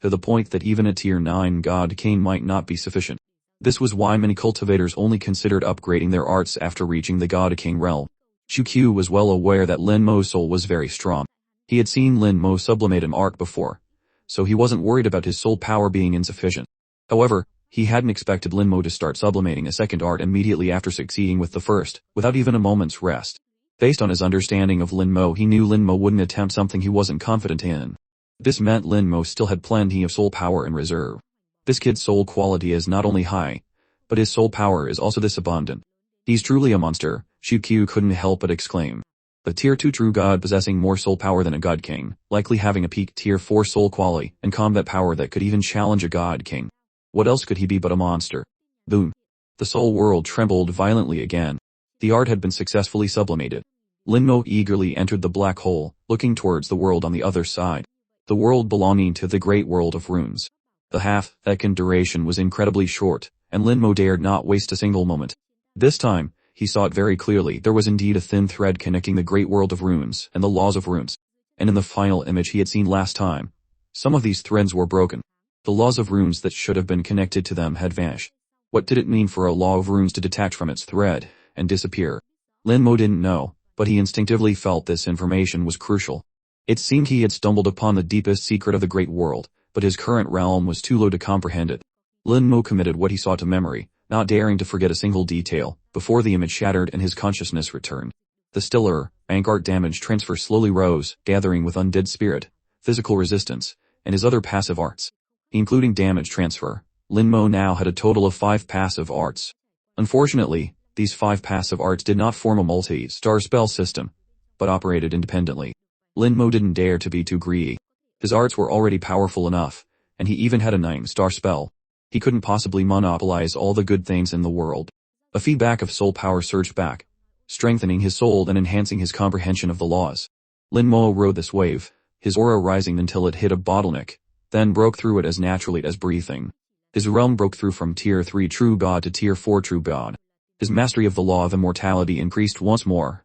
to the point that even a tier 9 god king might not be sufficient. This was why many cultivators only considered upgrading their arts after reaching the god king realm. Xu Qiu was well aware that Lin Mo's soul was very strong. He had seen Lin Mo sublimate an art before, so he wasn't worried about his soul power being insufficient. However, he hadn't expected Lin Mo to start sublimating a second art immediately after succeeding with the first, without even a moment's rest. Based on his understanding of Lin Mo, he knew Lin Mo wouldn't attempt something he wasn't confident in. This meant Lin Mo still had plenty of soul power in reserve. This kid's soul quality is not only high, but his soul power is also this abundant. He's truly a monster, Xu Qiu couldn't help but exclaim. A tier 2 true god possessing more soul power than a god king, likely having a peak tier 4 soul quality and combat power that could even challenge a god king. What else could he be but a monster? Boom. The soul world trembled violently again. The art had been successfully sublimated. Lin Mo eagerly entered the black hole, looking towards the world on the other side. The world belonging to the great world of runes. The half-second duration was incredibly short, and Lin Mo dared not waste a single moment. This time, he saw it very clearly. There was indeed a thin thread connecting the great world of runes and the laws of runes. And in the final image he had seen last time, some of these threads were broken. The laws of runes that should have been connected to them had vanished. What did it mean for a law of runes to detach from its thread and disappear? Lin Mo didn't know, but he instinctively felt this information was crucial. It seemed he had stumbled upon the deepest secret of the great world, but his current realm was too low to comprehend it. Lin Mo committed what he saw to memory, not daring to forget a single detail, before the image shattered and his consciousness returned. The stellar rank art damage transfer slowly rose, gathering with undead spirit, physical resistance, and his other passive arts. Including damage transfer, Lin Mo now had a total of 5 passive arts. Unfortunately, these 5 passive arts did not form a multi-star spell system, but operated independently. Lin Mo didn't dare to be too greedy. His arts were already powerful enough, and he even had a 9-star spell. He couldn't possibly monopolize all the good things in the world. A feedback of soul power surged back, strengthening his soul and enhancing his comprehension of the laws. Lin Mo rode this wave, his aura rising until it hit a bottleneck, then broke through it as naturally as breathing. His realm broke through from tier 3 true god to tier 4 true god. His mastery of the law of immortality increased once more,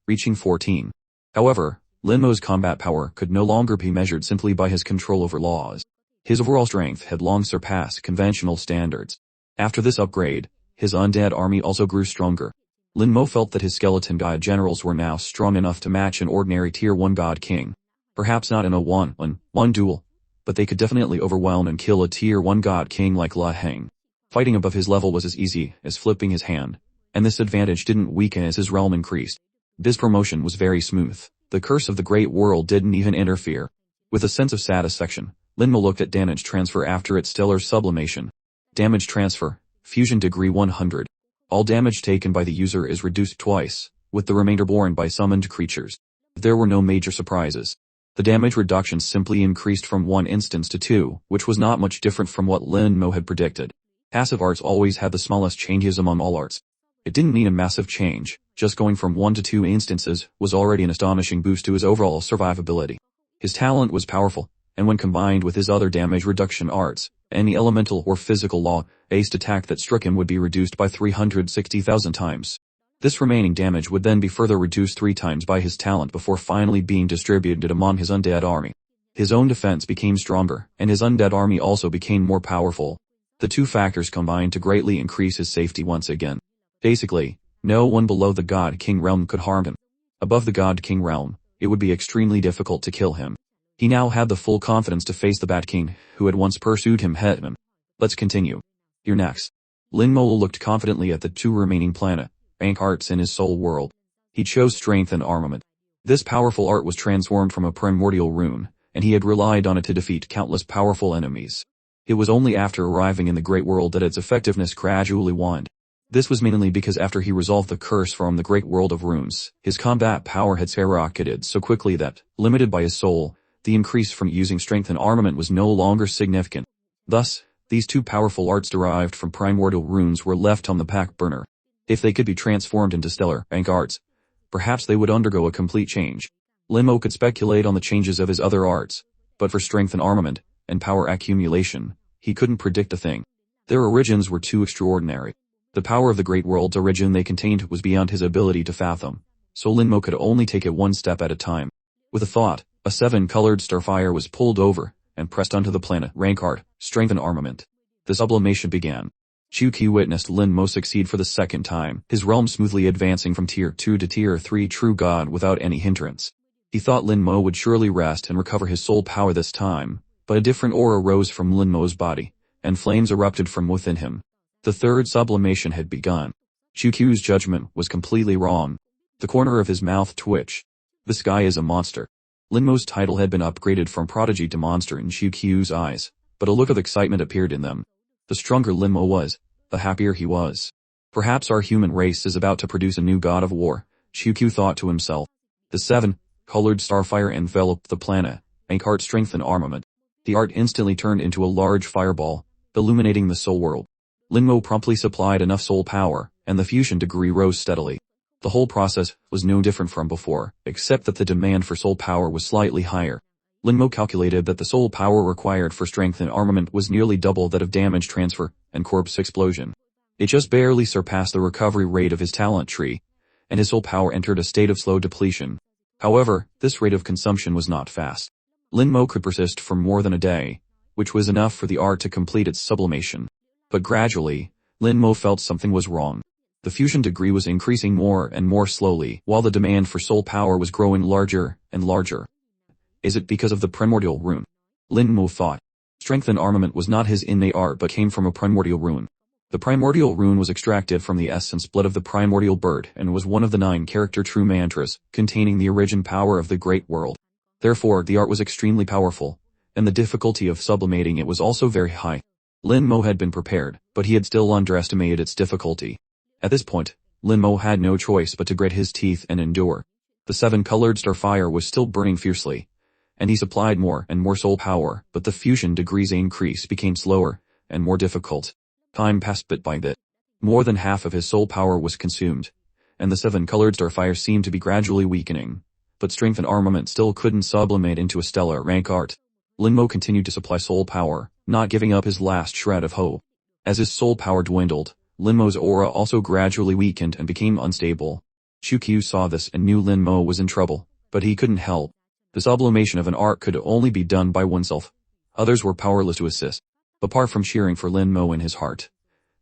reaching 14. However, Lin Mo's combat power could no longer be measured simply by his control over laws. His overall strength had long surpassed conventional standards. After this upgrade, his undead army also grew stronger. Lin Mo felt that his skeleton god generals were now strong enough to match an ordinary tier 1 god king. Perhaps not in a 1-on-1 duel, but they could definitely overwhelm and kill a tier 1 god king like La Heng. Fighting above his level was as easy as flipping his hand, and this advantage didn't weaken as his realm increased. This promotion was very smooth. The curse of the great world didn't even interfere. With a sense of satisfaction, Lin Mo looked at damage transfer after its stellar sublimation. Damage transfer, fusion degree 100. All damage taken by the user is reduced twice, with the remainder borne by summoned creatures. There were no major surprises. The damage reduction simply increased from 1 instance to 2, which was not much different from what Lin Mo had predicted. Passive arts always had the smallest changes among all arts. It didn't mean a massive change, just going from 1 to 2 instances was already an astonishing boost to his overall survivability. His talent was powerful, and when combined with his other damage reduction arts, any elemental or physical law-based attack that struck him would be reduced by 360,000 times. This remaining damage would then be further reduced 3 times by his talent before finally being distributed among his undead army. His own defense became stronger, and his undead army also became more powerful. The 2 factors combined to greatly increase his safety once again. Basically, no one below the God King realm could harm him. Above the God King realm, it would be extremely difficult to kill him. He now had the full confidence to face the Bat King, who had once pursued him head-on. Let's continue. Here next. Lin Mo looked confidently at the 2 remaining rank arts in his soul world. He chose strength and armament. This powerful art was transformed from a primordial rune, and he had relied on it to defeat countless powerful enemies. It was only after arriving in the Great World that its effectiveness gradually waned. This was mainly because after he resolved the curse from the Great World of Runes, his combat power had skyrocketed so quickly that, limited by his soul, the increase from using strength and armament was no longer significant. Thus, these 2 powerful arts derived from primordial runes were left on the back burner. If they could be transformed into stellar rank arts, perhaps they would undergo a complete change. Lin Mo could speculate on the changes of his other arts, but for strength and armament, and power accumulation, he couldn't predict a thing. Their origins were too extraordinary. The power of the Great World's origin they contained was beyond his ability to fathom, so Lin Mo could only take it 1 step at a time. With a thought, a 7-colored starfire was pulled over, and pressed onto the planet rank art, strength and armament. The sublimation began. Chuqi witnessed Lin Mo succeed for the 2nd time, his realm smoothly advancing from Tier 2 to Tier 3 true god without any hindrance. He thought Lin Mo would surely rest and recover his soul power this time, but a different aura rose from Lin Mo's body, and flames erupted from within him. The 3rd sublimation had begun. Chuqi's judgment was completely wrong. The corner of his mouth twitched. This guy is a monster. Lin Mo's title had been upgraded from prodigy to monster in Chuqi's eyes, but a look of excitement appeared in them. The stronger Lin Mo was, the happier he was. Perhaps our human race is about to produce a new god of war, Chuqi thought to himself. The 7-colored starfire enveloped the planet, rank art strength and armament. The art instantly turned into a large fireball, illuminating the soul world. Lin Mo promptly supplied enough soul power, and the fusion degree rose steadily. The whole process was no different from before, except that the demand for soul power was slightly higher. Lin Mo calculated that the soul power required for strength and armament was nearly double that of damage transfer and corpse explosion. It just barely surpassed the recovery rate of his talent tree, and his soul power entered a state of slow depletion. However, this rate of consumption was not fast. Lin Mo could persist for more than a day, which was enough for the art to complete its sublimation. But gradually, Lin Mo felt something was wrong. The fusion degree was increasing more and more slowly, while the demand for soul power was growing larger and larger. Is it because of the primordial rune? Lin Mo thought. Strength and armament was not his innate art but came from a primordial rune. The primordial rune was extracted from the essence blood of the primordial bird and was one of the 9-character true mantras, containing the origin power of the great world. Therefore, the art was extremely powerful, and the difficulty of sublimating it was also very high. Lin Mo had been prepared, but he had still underestimated its difficulty. At this point, Lin Mo had no choice but to grit his teeth and endure. The 7-colored starfire was still burning fiercely, and he supplied more and more soul power, but the fusion degree's increase became slower and more difficult. Time passed bit by bit. More than half of his soul power was consumed, and the 7-colored starfire seemed to be gradually weakening. But strength and armament still couldn't sublimate into a stellar rank art. Lin Mo continued to supply soul power, not giving up his last shred of hope. As his soul power dwindled, Lin Mo's aura also gradually weakened and became unstable. Chuqi saw this and knew Lin Mo was in trouble, but he couldn't help. The sublimation of an art could only be done by oneself. Others were powerless to assist. Apart from cheering for Lin Mo in his heart,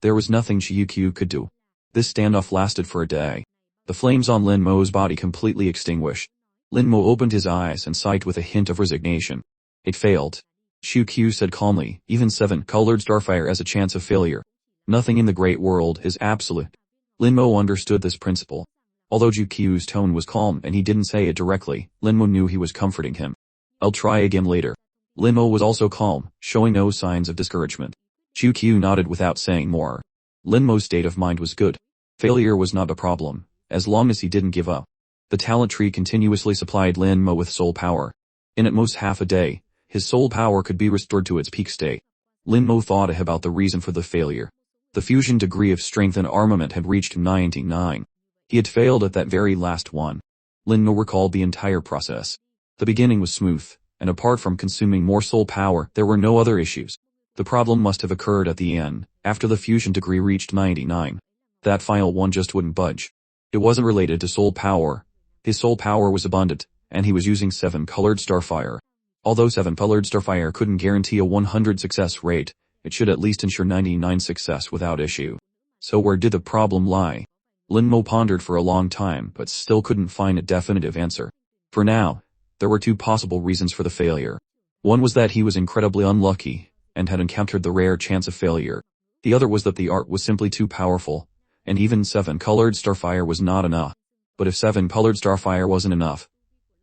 there was nothing Chuqi could do. This standoff lasted for a day. The flames on Lin Mo's body completely extinguished. Lin Mo opened his eyes and sighed with a hint of resignation. It failed. Chuqi said calmly, even 7-colored starfire has a chance of failure. Nothing in the great world is absolute. Lin Mo understood this principle. Although Chuqi's tone was calm and he didn't say it directly, Lin Mo knew he was comforting him. I'll try again later. Lin Mo was also calm, showing no signs of discouragement. Chuqi nodded without saying more. Lin Mo's state of mind was good. Failure was not a problem, as long as he didn't give up. The talent tree continuously supplied Lin Mo with soul power. In at most half a day, his soul power could be restored to its peak state. Lin Mo thought about the reason for the failure. The fusion degree of strength and armament had reached 99. He had failed at that very last one. Lin Mo recalled the entire process. The beginning was smooth, and apart from consuming more soul power, there were no other issues. The problem must have occurred at the end, after the fusion degree reached 99. That final one just wouldn't budge. It wasn't related to soul power. His soul power was abundant, and he was using 7-colored starfire. Although 7-colored starfire couldn't guarantee a 100 success rate, it should at least ensure 99 success without issue. So where did the problem lie? Lin Mo pondered for a long time but still couldn't find a definitive answer. For now, there were two possible reasons for the failure. One was that he was incredibly unlucky, and had encountered the rare chance of failure. The other was that the art was simply too powerful, and even 7-colored starfire was not enough. But if 7-colored starfire wasn't enough,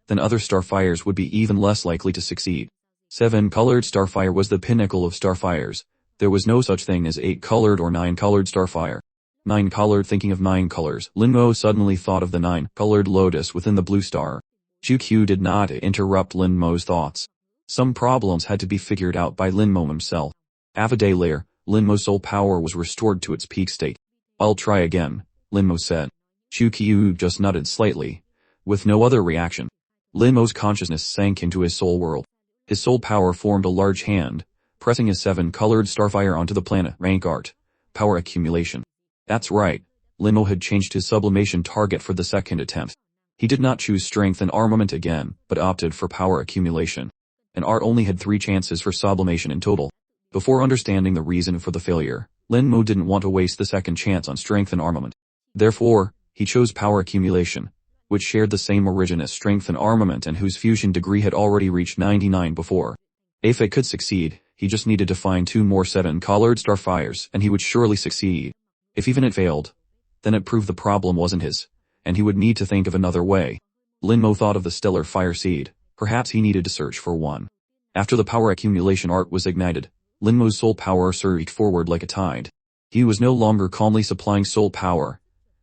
then other starfires would be even less likely to succeed. 7-colored starfire was the pinnacle of starfires. There was no such thing as 8-colored or 9-colored starfire. 9-colored. Thinking of 9 colors, Lin Mo suddenly thought of the 9-colored lotus within the blue star. QQ did not interrupt Lin Mo's thoughts. Some problems had to be figured out by Lin Mo himself. Half a day later, Lin Mo's soul power was restored to its peak state. "I'll try again," Lin Mo said. QQ just nodded slightly, with no other reaction. Lin Mo's consciousness sank into his soul world. His soul power formed a large hand, pressing a 7-colored starfire onto the planet. Rank art. Power accumulation. That's right, Lin Mo had changed his sublimation target for the second attempt. He did not choose strength and armament again, but opted for power accumulation. An art only had 3 chances for sublimation in total. Before understanding the reason for the failure, Lin Mo didn't want to waste the second chance on strength and armament. Therefore, he chose power accumulation, which shared the same origin as strength and armament and whose fusion degree had already reached 99 before. If it could succeed, he just needed to find 2 more 7-colored starfires and he would surely succeed. If even it failed, then it proved the problem wasn't his, and he would need to think of another way. Lin Mo thought of the stellar fire seed. Perhaps he needed to search for one. After the power accumulation art was ignited, Lin Mo's soul power surged forward like a tide. He was no longer calmly supplying soul power,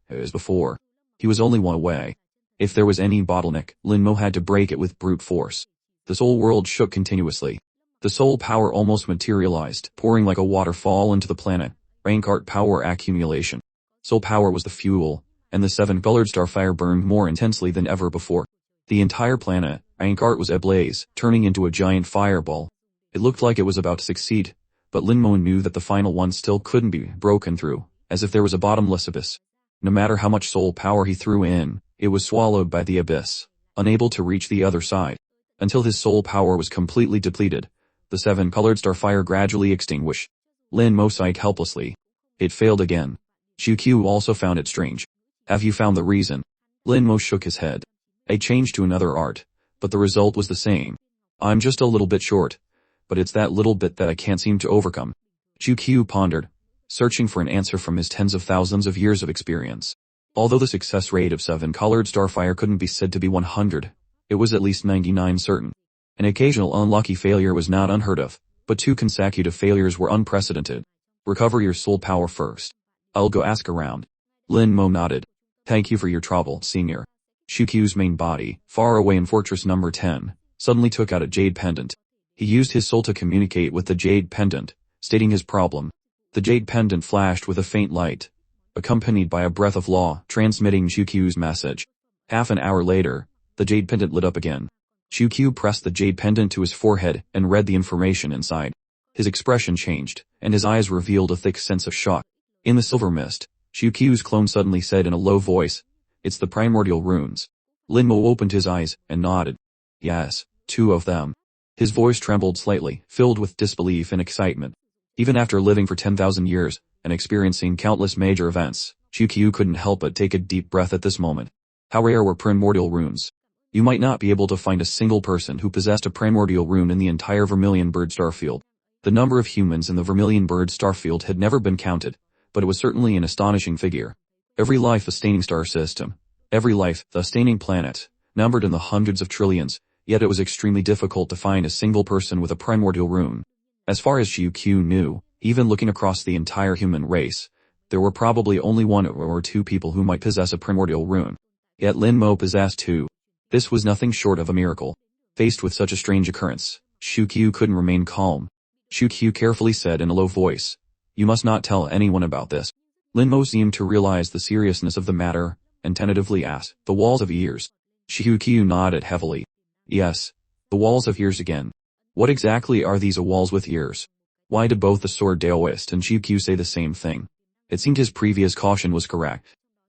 as before. He was only one way. If there was any bottleneck, Lin Mo had to break it with brute force. The soul world shook continuously. The soul power almost materialized, pouring like a waterfall into the planet. Rank art. Power accumulation. Soul power was the fuel, and the 7-colored starfire burned more intensely than ever before. The entire planet, rank art, was ablaze, turning into a giant fireball. It looked like it was about to succeed, but Lin Mo knew that the final one still couldn't be broken through, as if there was a bottomless abyss. No matter how much soul power he threw in, it was swallowed by the abyss, unable to reach the other side. Until his soul power was completely depleted, the 7-colored starfire gradually extinguished. Lin Mo sighed helplessly. It failed again. QQ also found it strange. "Have you found the reason?" Lin Mo shook his head. "I changed to another art, but the result was the same. I'm just a little bit short, but it's that little bit that I can't seem to overcome." QQ pondered, searching for an answer from his tens of thousands of years of experience. Although the success rate of 7-colored starfire couldn't be said to be 100, it was at least 99 certain. An occasional unlucky failure was not unheard of, but 2 consecutive failures were unprecedented. "Recover your soul power first. I'll go ask around." Lin Mo nodded. "Thank you for your trouble, senior." QQ's main body, far away in Fortress Number 10, suddenly took out a jade pendant. He used his soul to communicate with the jade pendant, stating his problem. The jade pendant flashed with a faint light, accompanied by a breath of law, transmitting QQ's message. Half an hour later, the jade pendant lit up again. QQ pressed the jade pendant to his forehead and read the information inside. His expression changed, and his eyes revealed a thick sense of shock. In the silver mist, QQ's clone suddenly said in a low voice, "It's the primordial runes." Lin Mo opened his eyes and nodded. "Yes, 2 of them." His voice trembled slightly, filled with disbelief and excitement. Even after living for 10,000 years and experiencing countless major events, QQ couldn't help but take a deep breath at this moment. How rare were primordial runes? You might not be able to find a single person who possessed a primordial rune in the entire Vermilion Bird starfield. The number of humans in the Vermilion Bird starfield had never been counted, but it was certainly an astonishing figure. Every life-sustaining star system, every life-sustaining planet, numbered in the hundreds of trillions, yet it was extremely difficult to find a single person with a primordial rune. As far as QQ knew, even looking across the entire human race, there were probably only one or two people who might possess a primordial rune. Yet Lin Mo possessed two. This was nothing short of a miracle. Faced with such a strange occurrence, Shu Qiu couldn't remain calm. Shu Qiu carefully said in a low voice, "You must not tell anyone about this." Lin Mo seemed to realize the seriousness of the matter, and tentatively asked, "The walls of ears?" Shu Qiu nodded heavily. "Yes, the walls of ears again. What exactly are these walls with ears?" Why did both the sword Daoist and Shu Qiu say the same thing? It seemed his previous caution was correct.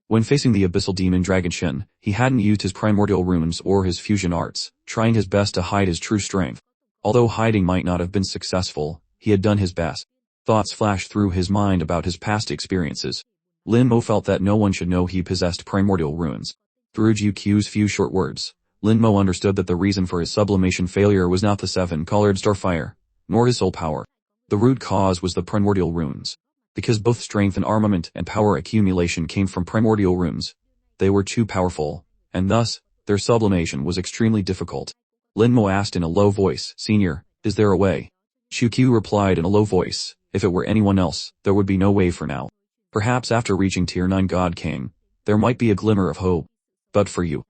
When facing the abyssal demon Dragon Shin, he hadn't used his primordial runes or his fusion arts, trying his best to hide his true strength. Although hiding might not have been successful, he had done his best. Thoughts flashed through his mind about his past experiences. Lin Mo felt that no one should know he possessed primordial runes. Through Shu Qiu's few short words, Lin Mo understood that the reason for his sublimation failure was not the seven-colored starfire, nor his soul power. The root cause was the primordial runes. Because both strength and armament and power accumulation came from primordial runes, they were too powerful, and thus, their sublimation was extremely difficult. Lin Mo asked in a low voice, "Senior, is there a way?" Shu Qiu replied in a low voice, "If it were anyone else, there would be no way for now. Perhaps after reaching Tier 9 God King, there might be a glimmer of hope. But for you."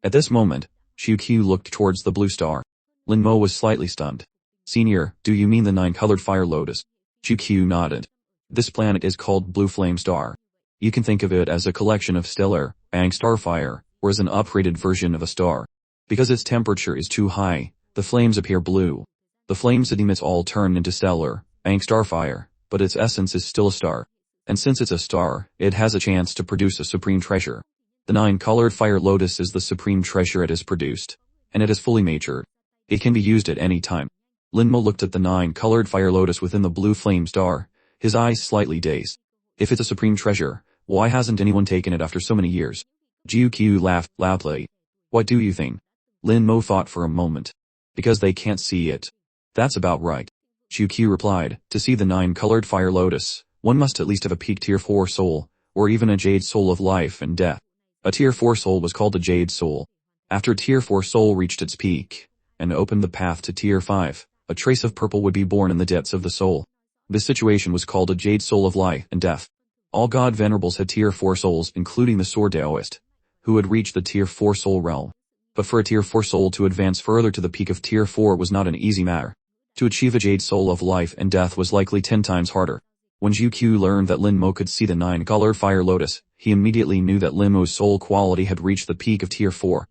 At this moment, Shu Qiu looked towards the blue star. Lin Mo was slightly stunned. "Senior, do you mean the 9-colored fire lotus?" Shu Qiu nodded. "This planet is called Blue Flame Star. You can think of it as a collection of stellar, Bang starfire, or as an uprated version of a star. Because its temperature is too high, the flames appear blue. The flames it emits all turn into stellar, Bang starfire, but its essence is still a star. And since it's a star, it has a chance to produce a supreme treasure. The 9-colored fire lotus is the supreme treasure it has produced, and it is fully matured. It can be used at any time." Lin Mo looked at the 9-colored fire lotus within the blue flame star, his eyes slightly dazed. If it's a supreme treasure, why hasn't anyone taken it after so many years? Shu Qiu laughed loudly. "What do you think?" Lin Mo thought for a moment. "Because they can't see it." "That's about right." Shu Qiu replied, "To see the 9-colored fire lotus, one must at least have a peak Tier 4 soul, or even a jade soul of life and death. A Tier 4 soul was called a jade soul. After Tier 4 soul reached its peak, and opened the path to Tier 5, a trace of purple would be born in the depths of the soul. This situation was called a jade soul of life and death. All god venerables had Tier 4 souls, including the sword Daoist, who had reached the Tier 4 soul realm. But for a Tier 4 soul to advance further to the peak of Tier 4 was not an easy matter. To achieve a jade soul of life and death was likely 10 times harder. When Shu Qiu learned that Lin Mo could see the 9-colored fire lotus, he immediately knew that Lin Mo's soul quality had reached the peak of Tier 4.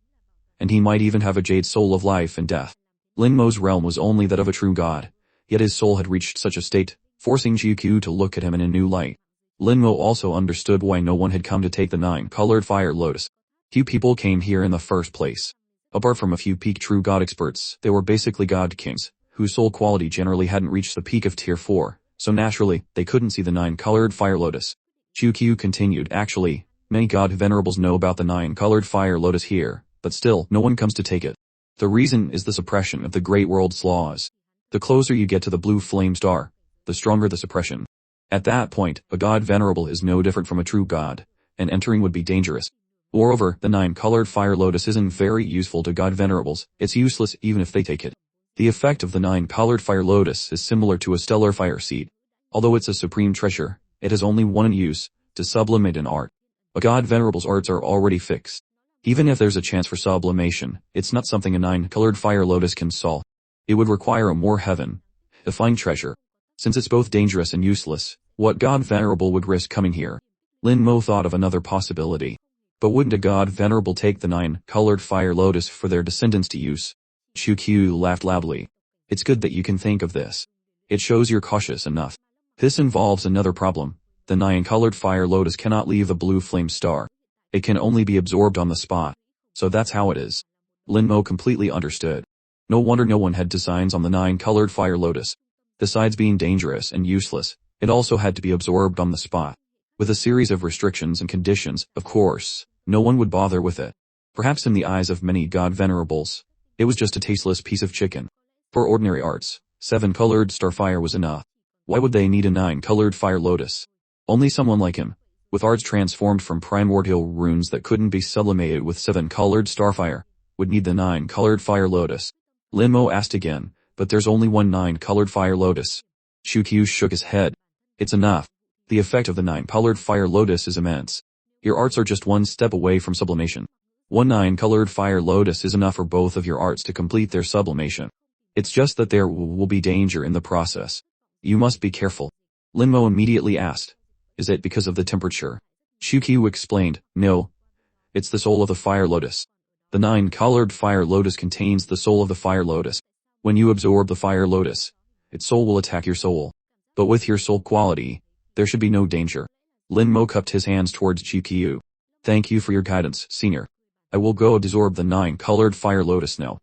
And he might even have a jade soul of life and death. Lin Mo's realm was only that of a true god, yet his soul had reached such a state, forcing Shu Qiu to look at him in a new light. Lin Mo also understood why no one had come to take the 9-colored fire lotus. Few people came here in the first place. Apart from a few peak true god experts, they were basically god kings, whose soul quality generally hadn't reached the peak of Tier 4, so naturally, they couldn't see the 9-colored fire lotus. Shu Qiu continued, "Actually, many god venerables know about the 9-colored fire lotus here, but still, no one comes to take it. The reason is the suppression of the Great World's laws. The closer you get to the blue flame star, the stronger the suppression. At that point, a god venerable is no different from a true god, and entering would be dangerous. Moreover, the 9-colored fire lotus isn't very useful to god venerables, it's useless even if they take it. The effect of the 9-colored fire lotus is similar to a stellar fire seed. Although it's a supreme treasure, it has only one use, to sublimate an art. A god venerable's arts are already fixed. Even if there's a chance for sublimation, it's not something a 9-colored fire lotus can solve. It would require a more heaven-defying treasure. Since it's both dangerous and useless, what god venerable would risk coming here?" Lin Mo thought of another possibility. "But wouldn't a god venerable take the 9-colored fire lotus for their descendants to use?" Shu Qiu laughed loudly. "It's good that you can think of this. It shows you're cautious enough. This involves another problem. The 9-colored fire lotus cannot leave the blue flame star. It can only be absorbed on the spot. So that's how it is." Lin Mo completely understood. No wonder no one had designs on the 9-colored fire lotus. Besides being dangerous and useless, it also had to be absorbed on the spot. With a series of restrictions and conditions, of course, no one would bother with it. Perhaps in the eyes of many god venerables, it was just a tasteless piece of chicken. For ordinary arts, 7-colored starfire was enough. Why would they need a 9-colored fire lotus? Only someone like him, with arts transformed from primordial runes that couldn't be sublimated with 7-colored starfire, would need the 9-colored fire lotus. Lin Mo asked again, "But there's only one 9-colored fire lotus." Shu Qiu shook his head. "It's enough. The effect of the 9-colored fire lotus is immense. Your arts are just one step away from sublimation. One 9-colored fire lotus is enough for both of your arts to complete their sublimation. It's just that there will be danger in the process. You must be careful. Linmo immediately asked, "Is it because of the temperature?" Shukyu explained, "No. It's the soul of the fire lotus. The 9-colored fire lotus contains the soul of the fire lotus. When you absorb the fire lotus, its soul will attack your soul. But with your soul quality, there should be no danger." Linmo cupped his hands towards Shukyu. "Thank you for your guidance, senior. I will go absorb the 9-colored fire lotus now."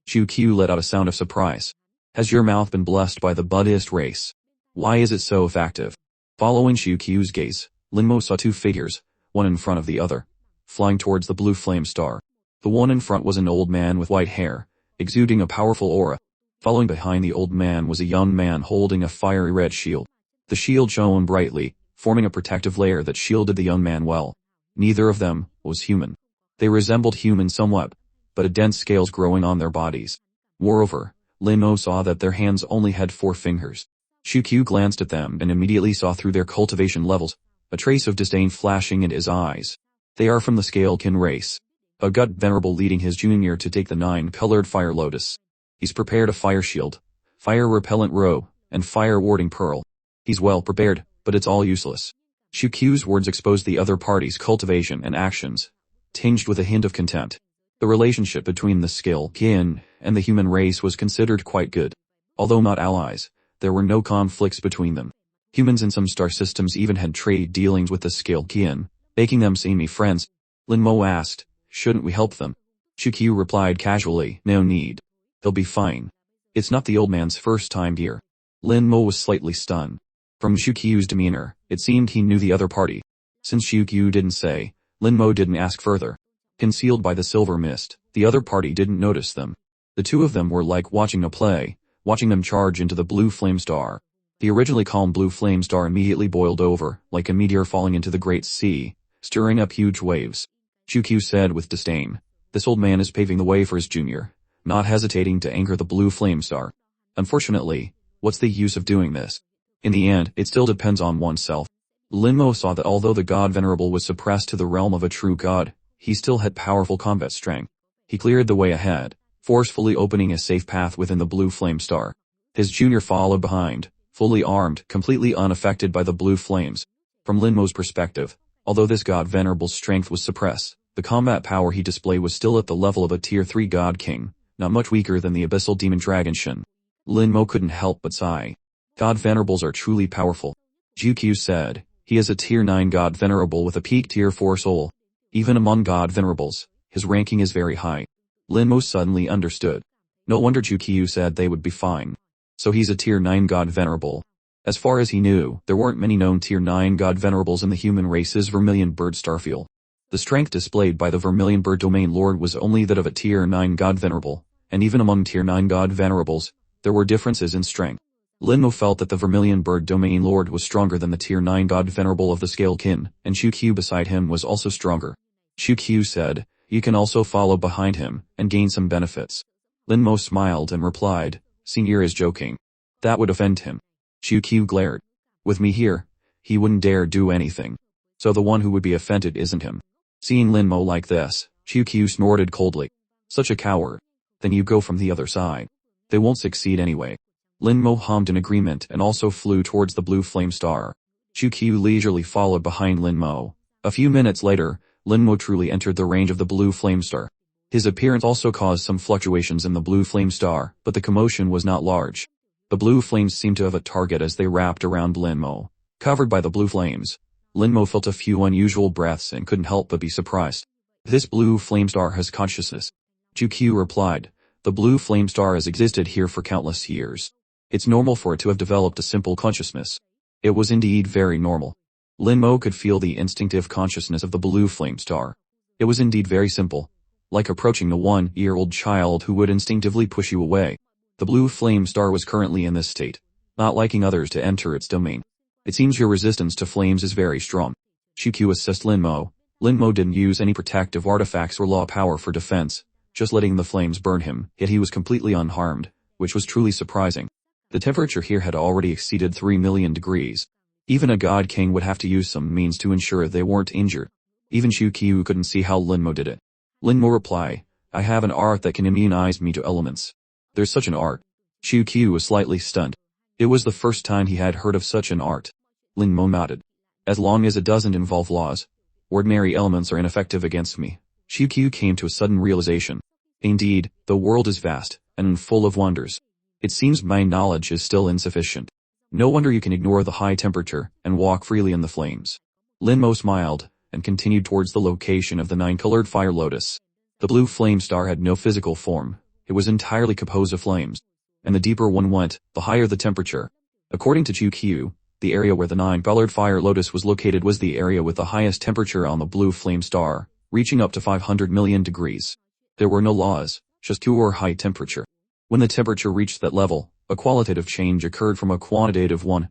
Shukyu let out a sound of surprise. "Has your mouth been blessed by the Buddhist race? Why is it so effective?" Following Shukyu's gaze, Linmo saw two figures, one in front of the other, flying towards the blue flame star. The one in front was an old man with white hair, exuding a powerful aura. Following behind the old man was a young man holding a fiery red shield. The shield shone brightly, forming a protective layer that shielded the young man well. Neither of them was human. They resembled humans somewhat, but a dense scales growing on their bodies. Moreover, Linmo saw that their hands only had 4 fingers. Shukyu glanced at them and immediately saw through their cultivation levels, a trace of disdain flashing in his eyes. They are from the Scalekin race. A god venerable leading his junior to take the 9-colored fire lotus. He's prepared a fire shield, fire repellent robe, and fire warding pearl. He's well prepared, but it's all useless. Shukyu's words exposed the other party's cultivation and actions, tinged with a hint of contempt. The relationship between the Scalekin and the human race was considered quite good. Although not allies, there were no conflicts between them. Humans in some star systems even had trade dealings with the Scalekin, making them semi-friends. Linmo asked, "Shouldn't we help them?" Shukyu replied casually, "No need. They'll be fine." It's not the old man's first time here. Linmo was slightly stunned. From Shukyu's demeanor, it seemed he knew the other party. Since Shukyu didn't say, Linmo didn't ask further. Concealed by the silver mist, the other party didn't notice them. The two of them were like watching a play, watching them charge into the blue flame star. The originally calm blue flame star immediately boiled over, like a meteor falling into the great sea, stirring up huge waves. Shukyu said with disdain, "This old man is paving the way for his junior, not hesitating to anger the blue flame star. Unfortunately, what's the use of doing this? In the end, it still depends on oneself." Linmo saw that although the god venerable was suppressed to the realm of a true god, he still had powerful combat strength. He cleared the way ahead, forcefully opening a safe path within the blue flame star. His junior followed behind, fully armed, completely unaffected by the blue flames. From Linmo's perspective, although this god venerable's strength was suppressed, the combat power he displayed was still at the level of a tier 3 god king, not much weaker than the abyssal demon dragon Shin. Linmo couldn't help but sigh. God venerables are truly powerful. Shukyu said, "He is a tier 9 god venerable with a peak tier 4 soul. Even among god venerables, his ranking is very high." Linmo suddenly understood. No wonder Shukyu said they would be fine. So he's a tier 9 god venerable. As far as he knew, there weren't many known tier 9 god venerables in the human race's Vermilion Bird Starfield. The strength displayed by the Vermilion Bird Domain Lord was only that of a tier 9 god venerable, and even among tier 9 god venerables, there were differences in strength. Linmo felt that the Vermilion Bird Domain Lord was stronger than the tier 9 god venerable of the Scalekin, and Shukyu beside him was also stronger. Shukyu said, "You can also follow behind him, and gain some benefits." Linmo smiled and replied, "Senior is joking. That would offend him." Shukyu glared. "With me here, he wouldn't dare do anything. So the one who would be offended isn't him." Seeing Linmo like this, Shukyu snorted coldly. "Such a coward. Then you go from the other side. They won't succeed anyway." Linmo hummed in agreement and also flew towards the blue flame star. Shukyu leisurely followed behind Linmo. A few minutes later, Linmo truly entered the range of the blue flame star. His appearance also caused some fluctuations in the blue flame star, but the commotion was not large. The blue flames seemed to have a target as they wrapped around Linmo. Covered by the blue flames, Linmo felt a few unusual breaths and couldn't help but be surprised. "This blue flame star has consciousness." Shukyu replied, "The blue flame star has existed here for countless years. It's normal for it to have developed a simple consciousness." It was indeed very normal. Linmo could feel the instinctive consciousness of the blue flame star. It was indeed very simple, like approaching a 1-year-old child who would instinctively push you away. The blue flame star was currently in this state, not liking others to enter its domain. "It seems your resistance to flames is very strong." Shukyu assessed Linmo. Linmo didn't use any protective artifacts or law power for defense, just letting the flames burn him, yet he was completely unharmed, which was truly surprising. The temperature here had already exceeded 3 million degrees. Even a god king would have to use some means to ensure they weren't injured. Even Shu Qiu couldn't see how Lin Mo did it. Lin Mo replied, I have an art that can immunize me to elements. There's such an art. Shu Qiu was slightly stunned. It was the first time he had heard of such an art. Lin Mo nodded. As long as it doesn't involve laws, ordinary elements are ineffective against me. Shu Qiu came to a sudden realization. Indeed, the world is vast, and full of wonders. It seems my knowledge is still insufficient. No wonder you can ignore the high temperature, and walk freely in the flames. Lin Mo smiled, and continued towards the location of the 9-colored fire lotus. The blue flame star had no physical form. It was entirely composed of flames. And the deeper one went, the higher the temperature. According to Shu Qiu, the area where the 9-colored fire lotus was located was the area with the highest temperature on the blue flame star, reaching up to 500 million degrees. There were no laws, just pure high temperature. When the temperature reached that level, a qualitative change occurred from a quantitative one,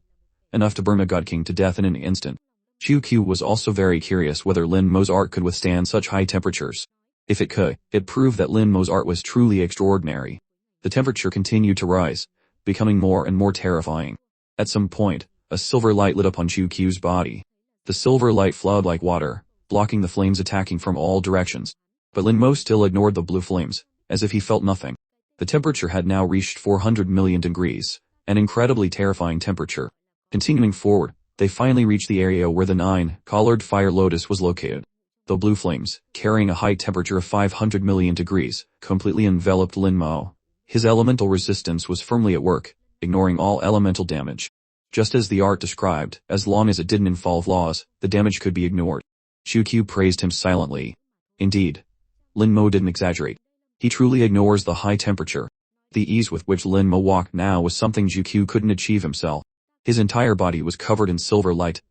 enough to burn a god king to death in an instant. Shu Qiu was also very curious whether Lin Mo's art could withstand such high temperatures. If it could, it proved that Lin Mo's art was truly extraordinary. The temperature continued to rise, becoming more and more terrifying. At some point, a silver light lit up on Shu Qiu's body. The silver light flowed like water, blocking the flames attacking from all directions. But Lin Mo still ignored the blue flames, as if he felt nothing. The temperature had now reached 400 million degrees, an incredibly terrifying temperature. Continuing forward, they finally reached the area where the 9-colored fire lotus was located. The blue flames, carrying a high temperature of 500 million degrees, completely enveloped Lin Mo. His elemental resistance was firmly at work, ignoring all elemental damage. Just as the art described, as long as it didn't involve laws, the damage could be ignored. Shu Qiu praised him silently. Indeed, Lin Mo didn't exaggerate. He truly ignores the high temperature. The ease with which Lin Mo walked now was something Shu Qiu couldn't achieve himself. His entire body was covered in silver light,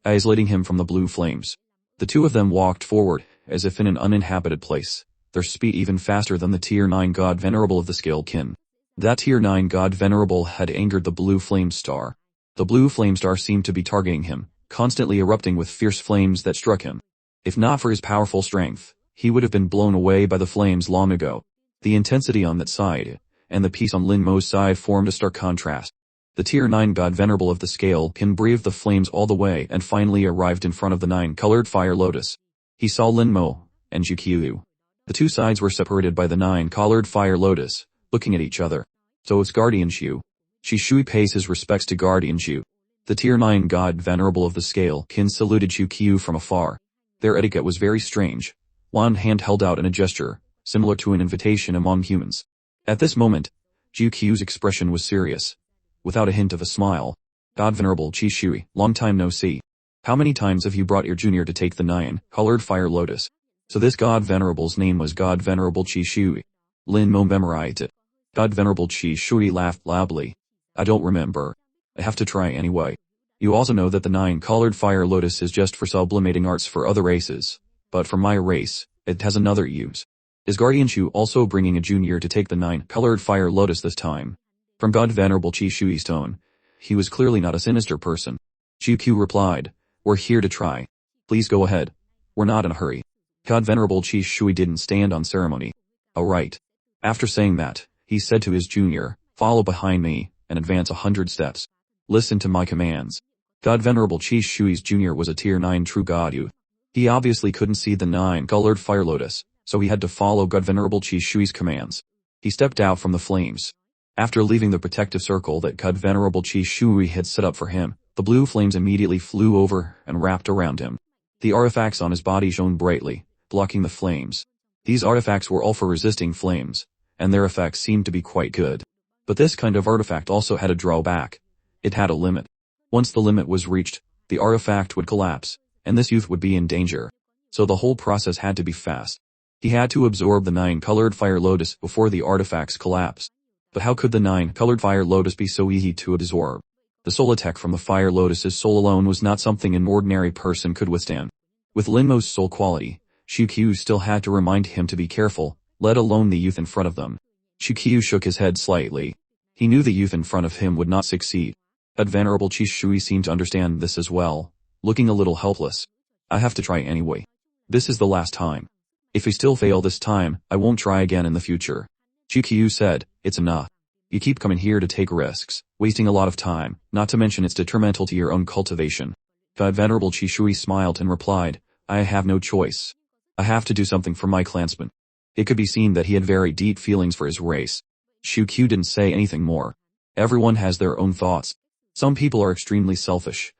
isolating him from the blue flames. The two of them walked forward, as if in an uninhabited place, their speed even faster than the Tier 9 god Venerable of the Scale Kin. That Tier 9 god Venerable had angered the blue flame star. The blue flame star seemed to be targeting him, constantly erupting with fierce flames that struck him. If not for his powerful strength, he would have been blown away by the flames long ago. The intensity on that side, and the peace on Lin Mo's side formed a stark contrast. The Tier 9 god Venerable of the Scale Kin breathed the flames all the way and finally arrived in front of the 9-colored fire lotus. He saw Lin Mo, and Shu Qiu. The two sides were separated by the 9-colored fire lotus, looking at each other. So it's Guardian Shu. Shui pays his respects to Guardian Shu. The Tier 9 god Venerable of the Scale Kin saluted Shu Qiu from afar. Their etiquette was very strange. One hand held out in a gesture, similar to an invitation among humans. At this moment, Shu Qiu's expression was serious. Without a hint of a smile. God Venerable Qi Shui, long time no see. How many times have you brought your junior to take the 9-colored fire lotus? So this God Venerable's name was God Venerable Qi Shui. Lin Mo memorized it. God Venerable Qi Shui laughed loudly. I don't remember. I have to try anyway. You also know that the 9-colored fire lotus is just for sublimating arts for other races. But for my race, it has another use. Is Guardian Shu also bringing a junior to take the 9-colored fire lotus this time? From God Venerable Qi Shui's tone, he was clearly not a sinister person. Shu Qiu replied, we're here to try. Please go ahead. We're not in a hurry. God Venerable Qi Shui didn't stand on ceremony. Alright. After saying that, he said to his junior, follow behind me, and advance 100 steps. Listen to my commands. God Venerable Qi Shui's junior was a Tier 9 true god youth. He obviously couldn't see the 9-colored fire lotus, so he had to follow God Venerable Qi Shui's commands. He stepped out from the flames. After leaving the protective circle that God Venerable Qi Shui had set up for him, the blue flames immediately flew over and wrapped around him. The artifacts on his body shone brightly, blocking the flames. These artifacts were all for resisting flames, and their effects seemed to be quite good. But this kind of artifact also had a drawback. It had a limit. Once the limit was reached, the artifact would collapse, and this youth would be in danger. So the whole process had to be fast. He had to absorb the 9-colored fire lotus before the artifacts collapsed. But how could the 9-colored fire lotus be so easy to absorb? The soul attack from the fire lotus's soul alone was not something an ordinary person could withstand. With Lin Mo's soul quality, Shu Qiu still had to remind him to be careful, let alone the youth in front of them. Shu Qiu shook his head slightly. He knew the youth in front of him would not succeed. But Venerable Qi Shui seemed to understand this as well, looking a little helpless. I have to try anyway. This is the last time. If we still fail this time, I won't try again in the future. Shu Qiu said, it's enough. You keep coming here to take risks, wasting a lot of time, not to mention it's detrimental to your own cultivation. God Venerable Chishui smiled and replied, I have no choice. I have to do something for my clansmen. It could be seen that he had very deep feelings for his race. Shuqiu didn't say anything more. Everyone has their own thoughts. Some people are extremely selfish,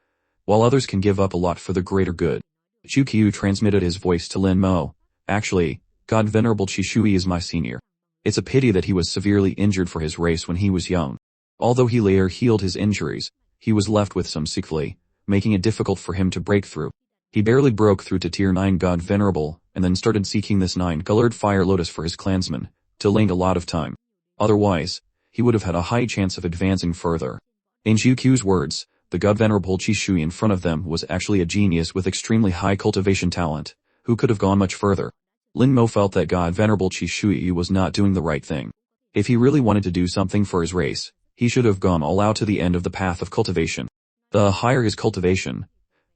while others can give up a lot for the greater good. Shuqiu transmitted his voice to Lin Mo. Actually, God Venerable Chishui is my senior. It's a pity that he was severely injured for his race when he was young. Although he later healed his injuries, he was left with some sickly, making it difficult for him to break through. He barely broke through to Tier 9 God Venerable, and then started seeking this 9-colored fire lotus for his clansmen, delaying a lot of time. Otherwise, he would have had a high chance of advancing further. In Shuqiu's words, the God Venerable Chishui in front of them was actually a genius with extremely high cultivation talent, who could have gone much further. Lin Mo felt that God Venerable Chishui was not doing the right thing. If he really wanted to do something for his race, he should have gone all out to the end of the path of cultivation. The higher his cultivation,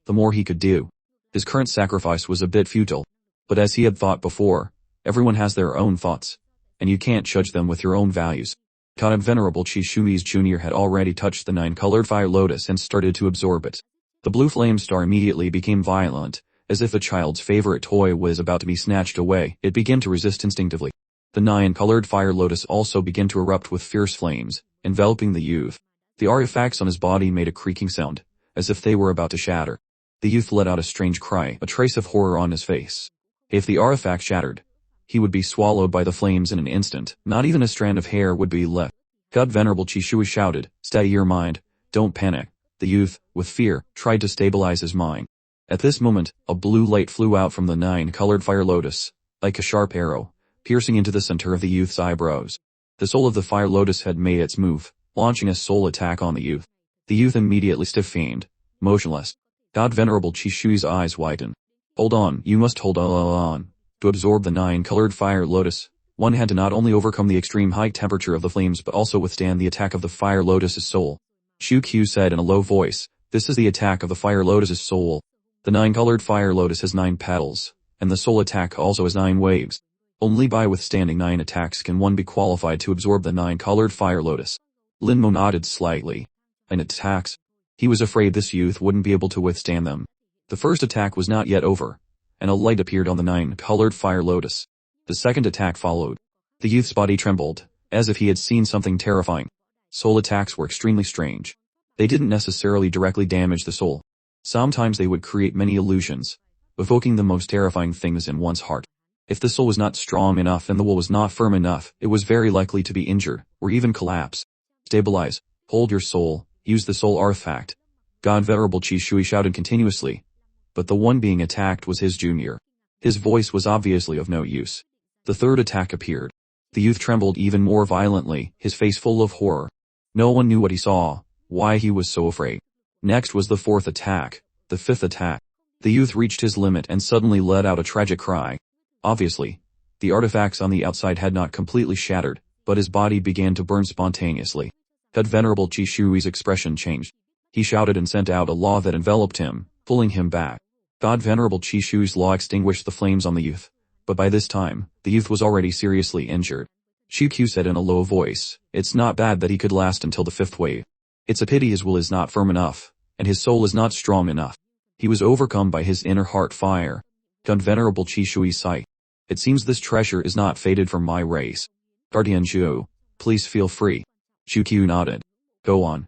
the more he could do. His current sacrifice was a bit futile. But as he had thought before, everyone has their own thoughts, and you can't judge them with your own values. God Venerable Chishui's junior had already touched the 9-colored fire lotus and started to absorb it. The blue flame star immediately became violent, as if a child's favorite toy was about to be snatched away. It began to resist instinctively. The 9-colored fire lotus also began to erupt with fierce flames, enveloping the youth. The artifacts on his body made a creaking sound, as if they were about to shatter. The youth let out a strange cry, a trace of horror on his face. If the artifact shattered, he would be swallowed by the flames in an instant. Not even a strand of hair would be left. God Venerable Chishui shouted, steady your mind, don't panic. The youth, with fear, tried to stabilize his mind. At this moment, a blue light flew out from the 9-colored fire lotus, like a sharp arrow, piercing into the center of the youth's eyebrows. The soul of the fire lotus had made its move, launching a soul attack on the youth. The youth immediately stiff-feigned, motionless. God Venerable Chishui's eyes widened. Hold on, you must hold on. To absorb the 9-colored fire lotus, one had to not only overcome the extreme high temperature of the flames but also withstand the attack of the fire lotus's soul. Shuqiu said in a low voice, this is the attack of the fire lotus's soul. The 9-colored fire lotus has 9 petals, and the soul attack also has 9 waves. Only by withstanding 9 attacks can one be qualified to absorb the 9-colored fire lotus. Lin Mo nodded slightly. 9 attacks? He was afraid this youth wouldn't be able to withstand them. The first attack was not yet over, and a light appeared on the 9-colored fire lotus. The second attack followed. The youth's body trembled, as if he had seen something terrifying. Soul attacks were extremely strange. They didn't necessarily directly damage the soul. Sometimes they would create many illusions, evoking the most terrifying things in one's heart. If the soul was not strong enough and the will was not firm enough, it was very likely to be injured, or even collapse. Stabilize, hold your soul, use the soul artifact. God Venerable Chishui shouted continuously. But the one being attacked was his junior. His voice was obviously of no use. The third attack appeared. The youth trembled even more violently, his face full of horror. No one knew what he saw, why he was so afraid. Next was the fourth attack, the fifth attack. The youth reached his limit and suddenly let out a tragic cry. Obviously, the artifacts on the outside had not completely shattered, but his body began to burn spontaneously. God Venerable Chishui's expression changed. He shouted and sent out a law that enveloped him, pulling him back. God Venerable Chishui's law extinguished the flames on the youth, but by this time, the youth was already seriously injured. Shuqiu said in a low voice, it's not bad that he could last until the 5th wave. It's a pity his will is not firm enough, and his soul is not strong enough. He was overcome by his inner heart fire. God Venerable Chishui sighed. It seems this treasure is not fated for my race. Guardian Zhu, please feel free. Shuqiu nodded. Go on.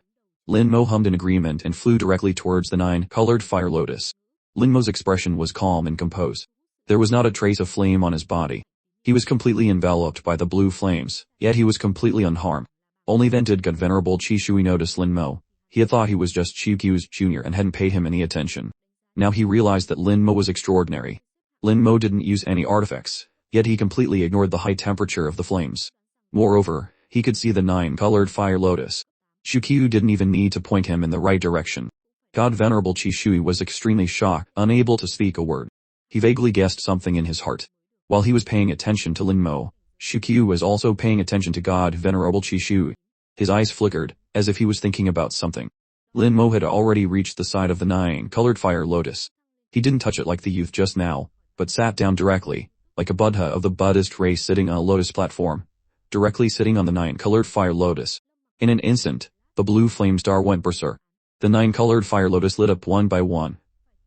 Lin Mo hummed in agreement and flew directly towards the 9-colored fire lotus. Lin Mo's expression was calm and composed. There was not a trace of flame on his body. He was completely enveloped by the blue flames, yet he was completely unharmed. Only then did God Venerable Chishui notice Lin Mo. He had thought he was just Shuqiu's junior and hadn't paid him any attention. Now he realized that Lin Mo was extraordinary. Lin Mo didn't use any artifacts, yet he completely ignored the high temperature of the flames. Moreover, he could see the 9-colored fire lotus. Shuqiu didn't even need to point him in the right direction. God Venerable Chishui was extremely shocked, unable to speak a word. He vaguely guessed something in his heart. While he was paying attention to Lin Mo, Shuqiu was also paying attention to God Venerable Chishui. His eyes flickered, as if he was thinking about something. Lin Mo had already reached the side of the 9-colored fire lotus. He didn't touch it like the youth just now, but sat down directly, like a Buddha of the Buddhist race sitting on a lotus platform, directly sitting on the 9-colored fire lotus. In an instant, the blue flame star went berserk. The 9-colored fire lotus lit up one by one,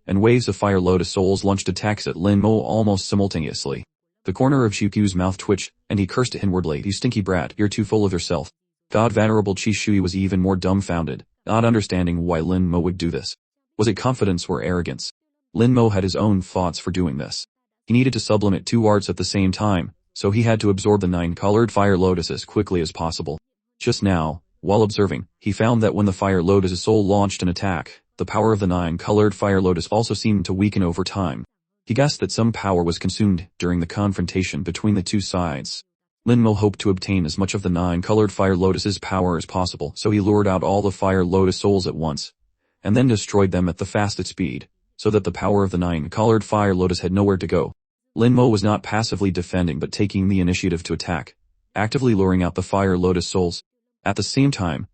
and waves of fire lotus souls launched attacks at Lin Mo almost simultaneously. The corner of Shukyu's mouth twitched, and he cursed inwardly, "You stinky brat, you're too full of yourself." God Venerable Chi Shui was even more dumbfounded, not understanding why Lin Mo would do this. Was it confidence or arrogance? Lin Mo had his own thoughts for doing this. He needed to sublimate 2 arts at the same time, so he had to absorb the 9-colored fire lotus as quickly as possible. Just now, while observing, he found that when the fire lotus's soul launched an attack, the power of the 9-colored fire lotus also seemed to weaken over time. He guessed that some power was consumed during the confrontation between the two sides. Lin Mo hoped to obtain as much of the 9-colored fire lotus's power as possible, so he lured out all the fire lotus souls at once, and then destroyed them at the fastest speed, so that the power of the 9-colored fire lotus had nowhere to go. Lin Mo was not passively defending but taking the initiative to attack, actively luring out the fire lotus souls. At the same time,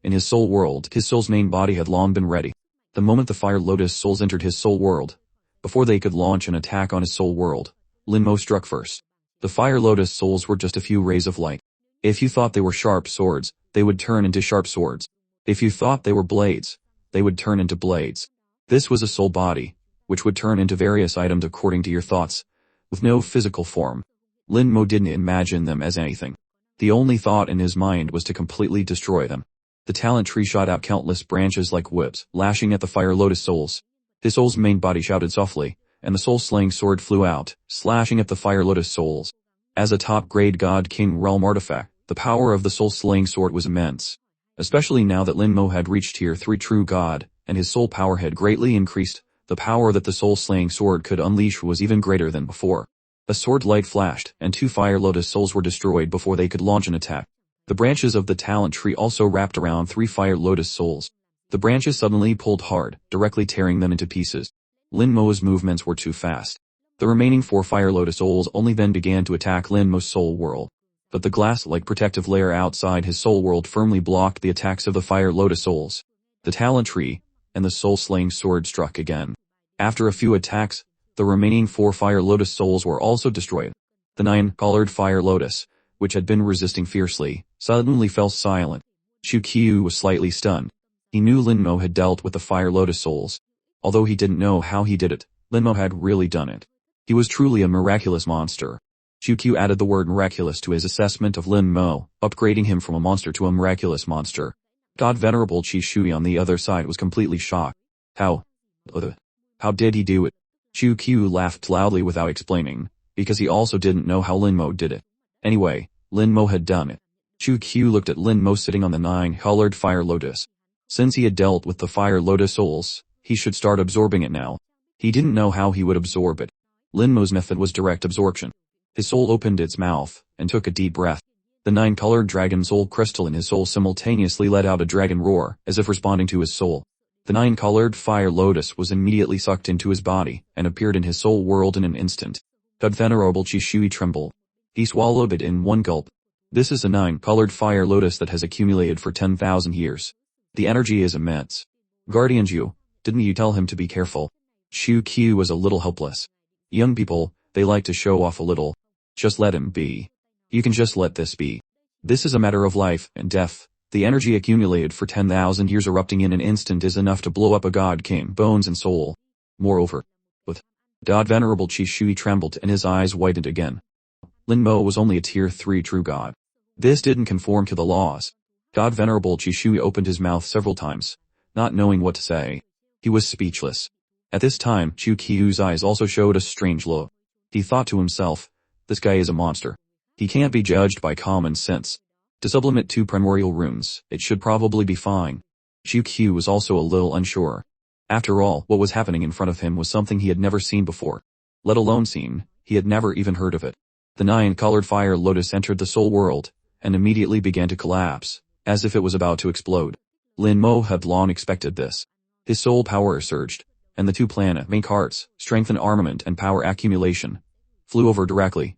in his soul world, his soul's main body had long been ready. The moment the fire lotus souls entered his soul world, before they could launch an attack on his soul world, Lin Mo struck first. The fire lotus souls were just a few rays of light. If you thought they were sharp swords, they would turn into sharp swords. If you thought they were blades, they would turn into blades. This was a soul body, which would turn into various items according to your thoughts, with no physical form. Lin Mo didn't imagine them as anything. The only thought in his mind was to completely destroy them. The talent tree shot out countless branches like whips, lashing at the fire lotus souls. His soul's main body shouted softly, and the soul-slaying sword flew out, slashing at the fire lotus souls. As a top-grade God King realm artifact, the power of the soul-slaying sword was immense. Especially now that Lin Mo had reached Tier 3 True God, and his soul power had greatly increased, the power that the soul-slaying sword could unleash was even greater than before. A sword light flashed, and 2 fire lotus souls were destroyed before they could launch an attack. The branches of the talent tree also wrapped around 3 fire lotus souls. The branches suddenly pulled hard, directly tearing them into pieces. Lin Mo's movements were too fast. The remaining 4 fire lotus souls only then began to attack Lin Mo's soul world. But the glass-like protective layer outside his soul world firmly blocked the attacks of the fire lotus souls. The talent tree and the soul-slaying sword struck again. After a few attacks, the remaining 4 fire lotus souls were also destroyed. The 9-colored fire lotus, which had been resisting fiercely, suddenly fell silent. Shukyu was slightly stunned. He knew Lin Mo had dealt with the fire lotus souls. Although he didn't know how he did it, Lin Mo had really done it. He was truly a miraculous monster. Shukyu added the word miraculous to his assessment of Lin Mo, upgrading him from a monster to a miraculous monster. God Venerable Chi Shui on the other side was completely shocked. How did he do it? Shukyu laughed loudly without explaining, because he also didn't know how Lin Mo did it. Anyway, Lin Mo had done it. Shukyu looked at Lin Mo sitting on the 9-colored fire lotus. Since he had dealt with the fire lotus souls, he should start absorbing it now. He didn't know how he would absorb it. Lin Mo's method was direct absorption. His soul opened its mouth, and took a deep breath. The 9-colored dragon soul crystal in his soul simultaneously let out a dragon roar, as if responding to his soul. The 9-colored fire lotus was immediately sucked into his body, and appeared in his soul world in an instant. God Venerable Chi Shui trembled. He swallowed it in one gulp. This is a 9-colored fire lotus that has accumulated for 10,000 years. The energy is immense. Guardian Ju, didn't you tell him to be careful? Shukyu was a little helpless. Young people, they like to show off a little. Just let him be. You can just let this be. This is a matter of life and death. The energy accumulated for 10,000 years erupting in an instant is enough to blow up a god king, bones and soul. Moreover, with God Venerable Chi Shui trembled and his eyes widened again. Lin Mo was only a Tier 3 true god. This didn't conform to the laws. God Venerable Chi Shui opened his mouth several times, not knowing what to say. He was speechless. At this time, Shukyu's eyes also showed a strange look. He thought to himself, this guy is a monster. He can't be judged by common sense. To sublimate 2 primordial runes, it should probably be fine. Shukyu was also a little unsure. After all, what was happening in front of him was something he had never seen before. Let alone seen, he had never even heard of it. The 9-colored fire lotus entered the soul world, and immediately began to collapse, as if it was about to explode. Lin Mo had long expected this. His soul power surged, and the 2 planet main carts, strength and armament and power accumulation, flew over directly,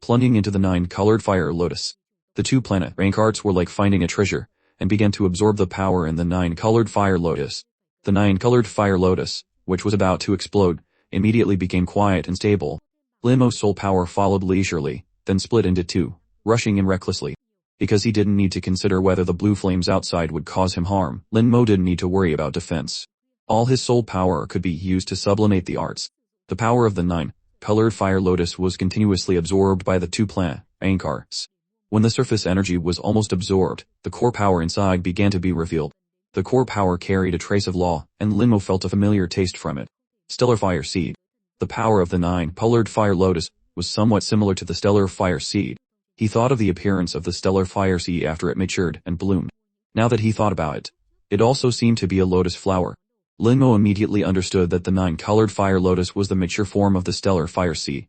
plunging into the 9-colored fire lotus. The 2 planet rain carts were like finding a treasure, and began to absorb the power in the 9-colored fire lotus. The 9-colored fire lotus, which was about to explode, immediately became quiet and stable. Lin Mo's soul power followed leisurely, then split into 2, rushing in recklessly. Because he didn't need to consider whether the blue flames outside would cause him harm, Lin Mo didn't need to worry about defense. All his soul power could be used to sublimate the arts. The power of the 9-colored fire lotus was continuously absorbed by the 2 plant arts. When the surface energy was almost absorbed, the core power inside began to be revealed. The core power carried a trace of law, and Lin Mo felt a familiar taste from it. Stellar Fire Seed. The power of the 9-colored fire lotus was somewhat similar to the stellar fire seed. He thought of the appearance of the stellar fire seed after it matured and bloomed. Now that he thought about it, it also seemed to be a lotus flower. Lin Mo immediately understood that the 9-colored fire lotus was the mature form of the stellar fire seed,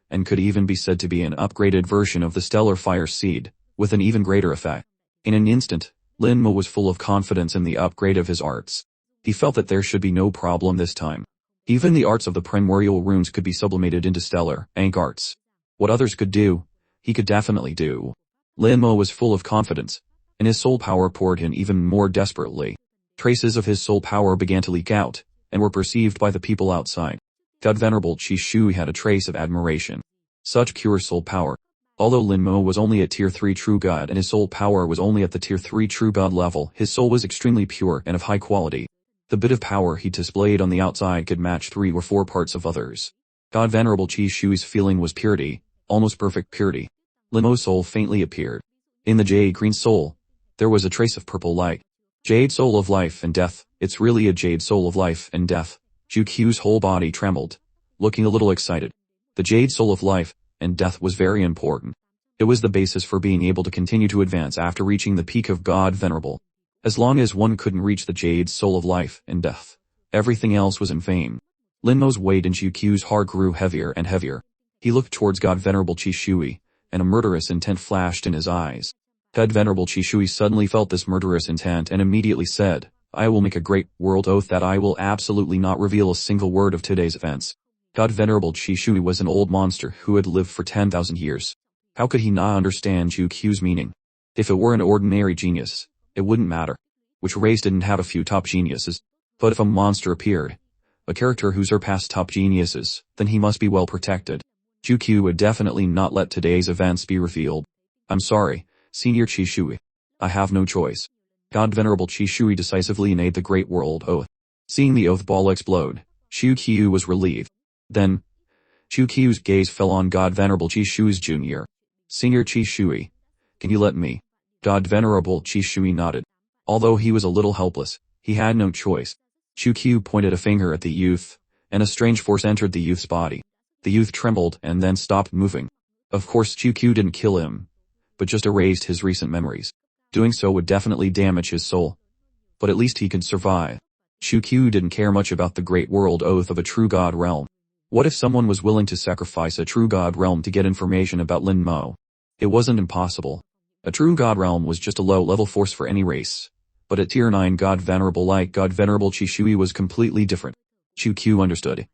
and could even be said to be an upgraded version of the stellar fire seed, with an even greater effect. In an instant, Lin Mo was full of confidence in the upgrade of his arts. He felt that there should be no problem this time. Even the arts of the primordial runes could be sublimated into stellar arts. What others could do, he could definitely do. Lin Mo was full of confidence, and his soul power poured in even more desperately. Traces of his soul power began to leak out, and were perceived by the people outside. God Venerable Qi Shui had a trace of admiration. Such pure soul power. Although Lin Mo was only at tier 3 true god and his soul power was only at the tier 3 true god level, his soul was extremely pure and of high quality. The bit of power he displayed on the outside could match 3 or 4 parts of others. God Venerable Qi Shui's feeling was purity, almost perfect purity. Lin Mo's soul faintly appeared. In the jade green soul, there was a trace of purple light. Jade soul of life and death, it's really a jade soul of life and death. Ju Q's whole body trembled, looking a little excited. The jade soul of life and death was very important. It was the basis for being able to continue to advance after reaching the peak of God Venerable. As long as one couldn't reach the jade soul of life and death, everything else was in vain. Lin Mo's weight in Ju Q's heart grew heavier and heavier. He looked towards God Venerable Qi Shui, and a murderous intent flashed in his eyes. God Venerable Qi Shui suddenly felt this murderous intent and immediately said, I will make a great world oath that I will absolutely not reveal a single word of today's events. God Venerable Qi Shui was an old monster who had lived for 10,000 years. How could he not understand Ju Q's meaning? If it were an ordinary genius, it wouldn't matter. Which race didn't have a few top geniuses? But if a monster appeared, a character who surpassed top geniuses, then he must be well protected. Ju Q would definitely not let today's events be revealed. I'm sorry, Senior Qi Shui. I have no choice. God Venerable Qi Shui decisively made the Great World Oath. Seeing the oath ball explode, Chu Qiu was relieved. Then, Chu Qiu's gaze fell on God Venerable Qi Shui's junior. Senior Qi Shui, can you let me? God Venerable Qi Shui nodded. Although he was a little helpless, he had no choice. Chu Qiu pointed a finger at the youth, and a strange force entered the youth's body. The youth trembled and then stopped moving. Of course Chu Qiu didn't kill him, but just erased his recent memories. Doing so would definitely damage his soul. But at least he could survive. Chu Qiu didn't care much about the Great World Oath of a true god realm. What if someone was willing to sacrifice a true god realm to get information about Lin Mo? It wasn't impossible. A true god realm was just a low-level force for any race. But at tier 9 God Venerable Qi Shui was completely different. Chu Qiu understood.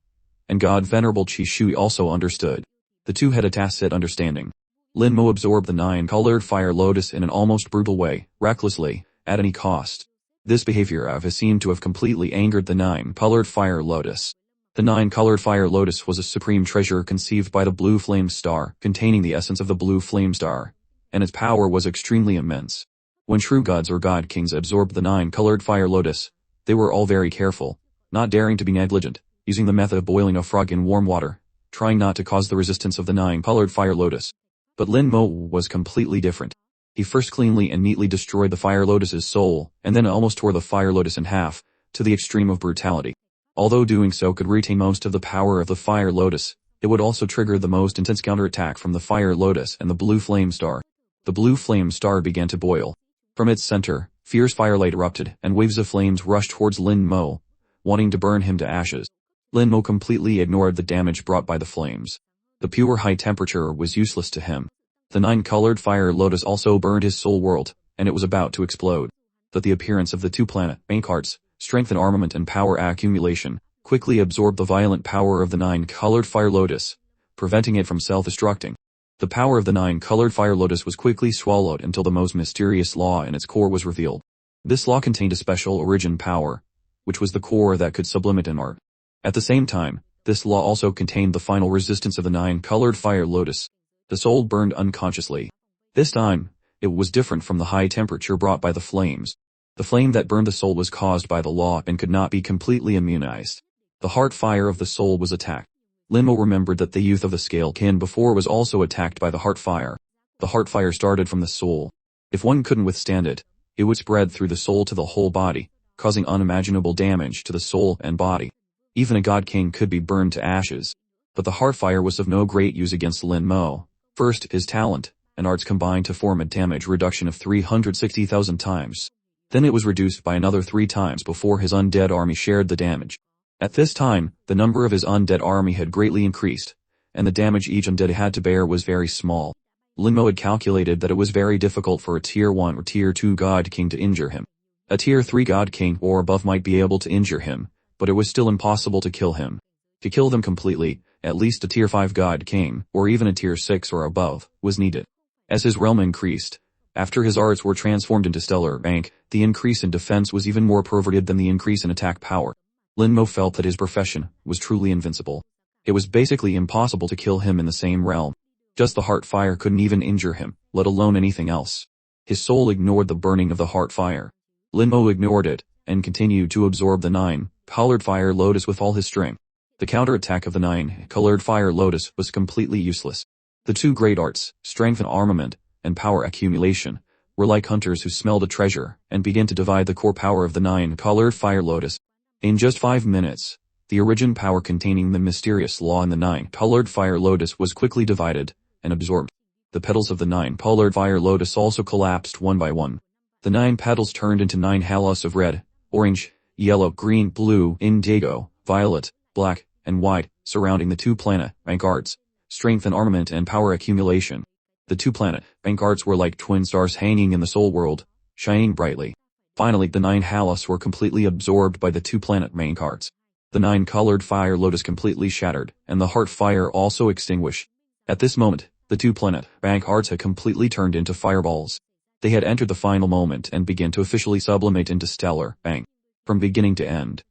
And God Venerable Qi Shui also understood. The two had a tacit understanding. Lin Mo absorbed the 9-colored fire lotus in an almost brutal way, recklessly, at any cost. This behavior of his seemed to have completely angered the 9-colored fire lotus. The 9-colored fire lotus was a supreme treasure conceived by the blue flame star, containing the essence of the blue flame star, and its power was extremely immense. When true gods or god kings absorbed the 9-colored fire lotus, they were all very careful, not daring to be negligent, using the method of boiling a frog in warm water, trying not to cause the resistance of the 9-colored fire lotus. But Lin Mo was completely different. He first cleanly and neatly destroyed the fire lotus's soul, and then almost tore the fire lotus in half, to the extreme of brutality. Although doing so could retain most of the power of the fire lotus, it would also trigger the most intense counterattack from the fire lotus and the blue flame star. The blue flame star began to boil. From its center, fierce firelight erupted, and waves of flames rushed towards Lin Mo, wanting to burn him to ashes. Lin Mo completely ignored the damage brought by the flames. The pure high temperature was useless to him. The 9-colored fire lotus also burned his soul world, and it was about to explode. But the appearance of the two planet arts, strength and armament and power accumulation, quickly absorbed the violent power of the 9-colored fire lotus, preventing it from self-destructing. The power of the 9-colored fire lotus was quickly swallowed until the most mysterious law in its core was revealed. This law contained a special origin power, which was the core that could sublimate an art. At the same time, this law also contained the final resistance of the 9-colored fire lotus. The soul burned unconsciously. This time, it was different from the high temperature brought by the flames. The flame that burned the soul was caused by the law and could not be completely immunized. The heart fire of the soul was attacked. Linmo remembered that the youth of the scale kin before was also attacked by the heart fire. The heart fire started from the soul. If one couldn't withstand it, it would spread through the soul to the whole body, causing unimaginable damage to the soul and body. Even a god king could be burned to ashes. But the heart fire was of no great use against Linmo. First, his talent and arts combined to form a damage reduction of 360,000 times. Then it was reduced by another 3 times before his undead army shared the damage. At this time, the number of his undead army had greatly increased, and the damage each undead had to bear was very small. Linmo had calculated that it was very difficult for a Tier 1 or Tier 2 God King to injure him. A Tier 3 God King or above might be able to injure him, but it was still impossible to kill him. To kill them completely, at least a Tier 5 God King, or even a Tier 6 or above, was needed. As his realm increased, after his arts were transformed into stellar rank, the increase in defense was even more perverted than the increase in attack power. Linmo felt that his profession was truly invincible. It was basically impossible to kill him in the same realm. Just the heart fire couldn't even injure him, let alone anything else. His soul ignored the burning of the heart fire. Linmo ignored it, and continued to absorb the 9-colored fire lotus with all his strength. The counterattack of the 9-colored fire lotus was completely useless. The 2 great arts, strength and armament, and power accumulation, were like hunters who smelled a treasure and began to divide the core power of the 9-colored fire lotus. In just 5 minutes, the origin power containing the mysterious law in the 9-colored fire lotus was quickly divided and absorbed. The petals of the 9-colored fire lotus also collapsed one by one. The 9 petals turned into 9 halos of red, orange, yellow, green, blue, indigo, violet, black, and white, surrounding the 2 planet rank arts, strength and armament and power accumulation. The 2 planet rank arts were like twin stars hanging in the soul world, shining brightly. Finally, the 9 halos were completely absorbed by the 2 planet rank arts. The 9-colored fire lotus completely shattered, and the heart fire also extinguished. At this moment, the 2 planet rank arts had completely turned into fireballs. They had entered the final moment and began to officially sublimate into stellar rank. From beginning to end,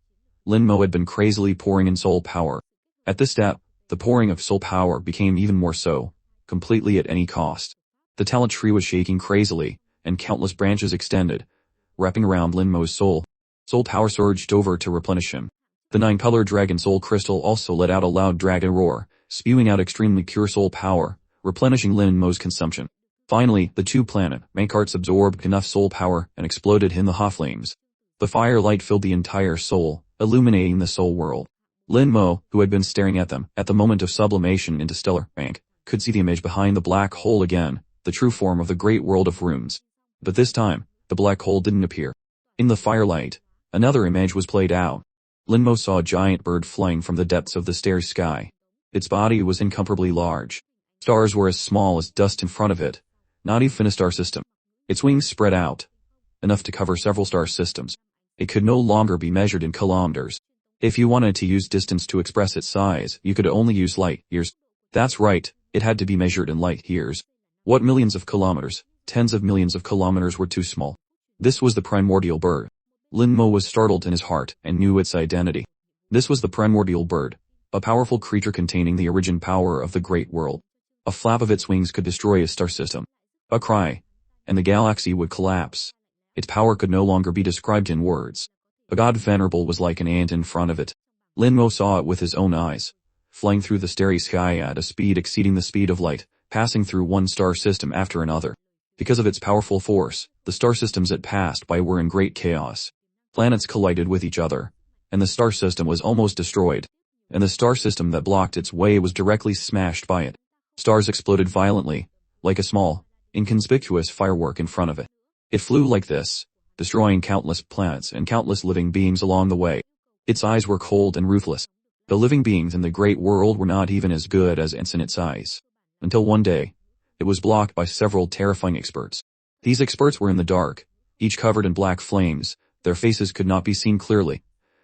Linmo had been crazily pouring in soul power. At this step, the pouring of soul power became even more so, completely at any cost. The talent tree was shaking crazily, and countless branches extended, wrapping around Linmo's soul. Soul power surged over to replenish him. The 9-colored dragon soul crystal also let out a loud dragon roar, spewing out extremely pure soul power, replenishing Linmo's consumption. Finally, the 2 planet rank arts absorbed enough soul power and exploded in the hot flames. The firelight filled the entire soul, illuminating the soul world. Linmo, who had been staring at them at the moment of sublimation into stellar rank, could see the image behind the black hole again, the true form of the great world of runes. But this time, the black hole didn't appear. In the firelight, another image was played out. Linmo saw a giant bird flying from the depths of the starry sky. Its body was incomparably large. Stars were as small as dust in front of it, not even a star system. Its wings spread out, enough to cover several star systems. It could no longer be measured in kilometers. If you wanted to use distance to express its size, you could only use light years. That's right, it had to be measured in light years. What millions of kilometers, tens of millions of kilometers were too small. This was the primordial bird. Linmo was startled in his heart and knew its identity. This was the primordial bird, a powerful creature containing the origin power of the great world. A flap of its wings could destroy a star system. A cry, and the galaxy would collapse. Its power could no longer be described in words. A god venerable was like an ant in front of it. Linmo saw it with his own eyes, flying through the starry sky at a speed exceeding the speed of light, passing through one star system after another. Because of its powerful force, the star systems it passed by were in great chaos. Planets collided with each other, and the star system was almost destroyed. And the star system that blocked its way was directly smashed by it. Stars exploded violently, like a small, inconspicuous firework in front of it. It flew like this, destroying countless planets and countless living beings along the way. Its eyes were cold and ruthless. The living beings in the great world were not even as good as ants in its eyes. Until one day, it was blocked by several terrifying experts. These experts were in the dark, each covered in black flames. Their faces could not be seen clearly,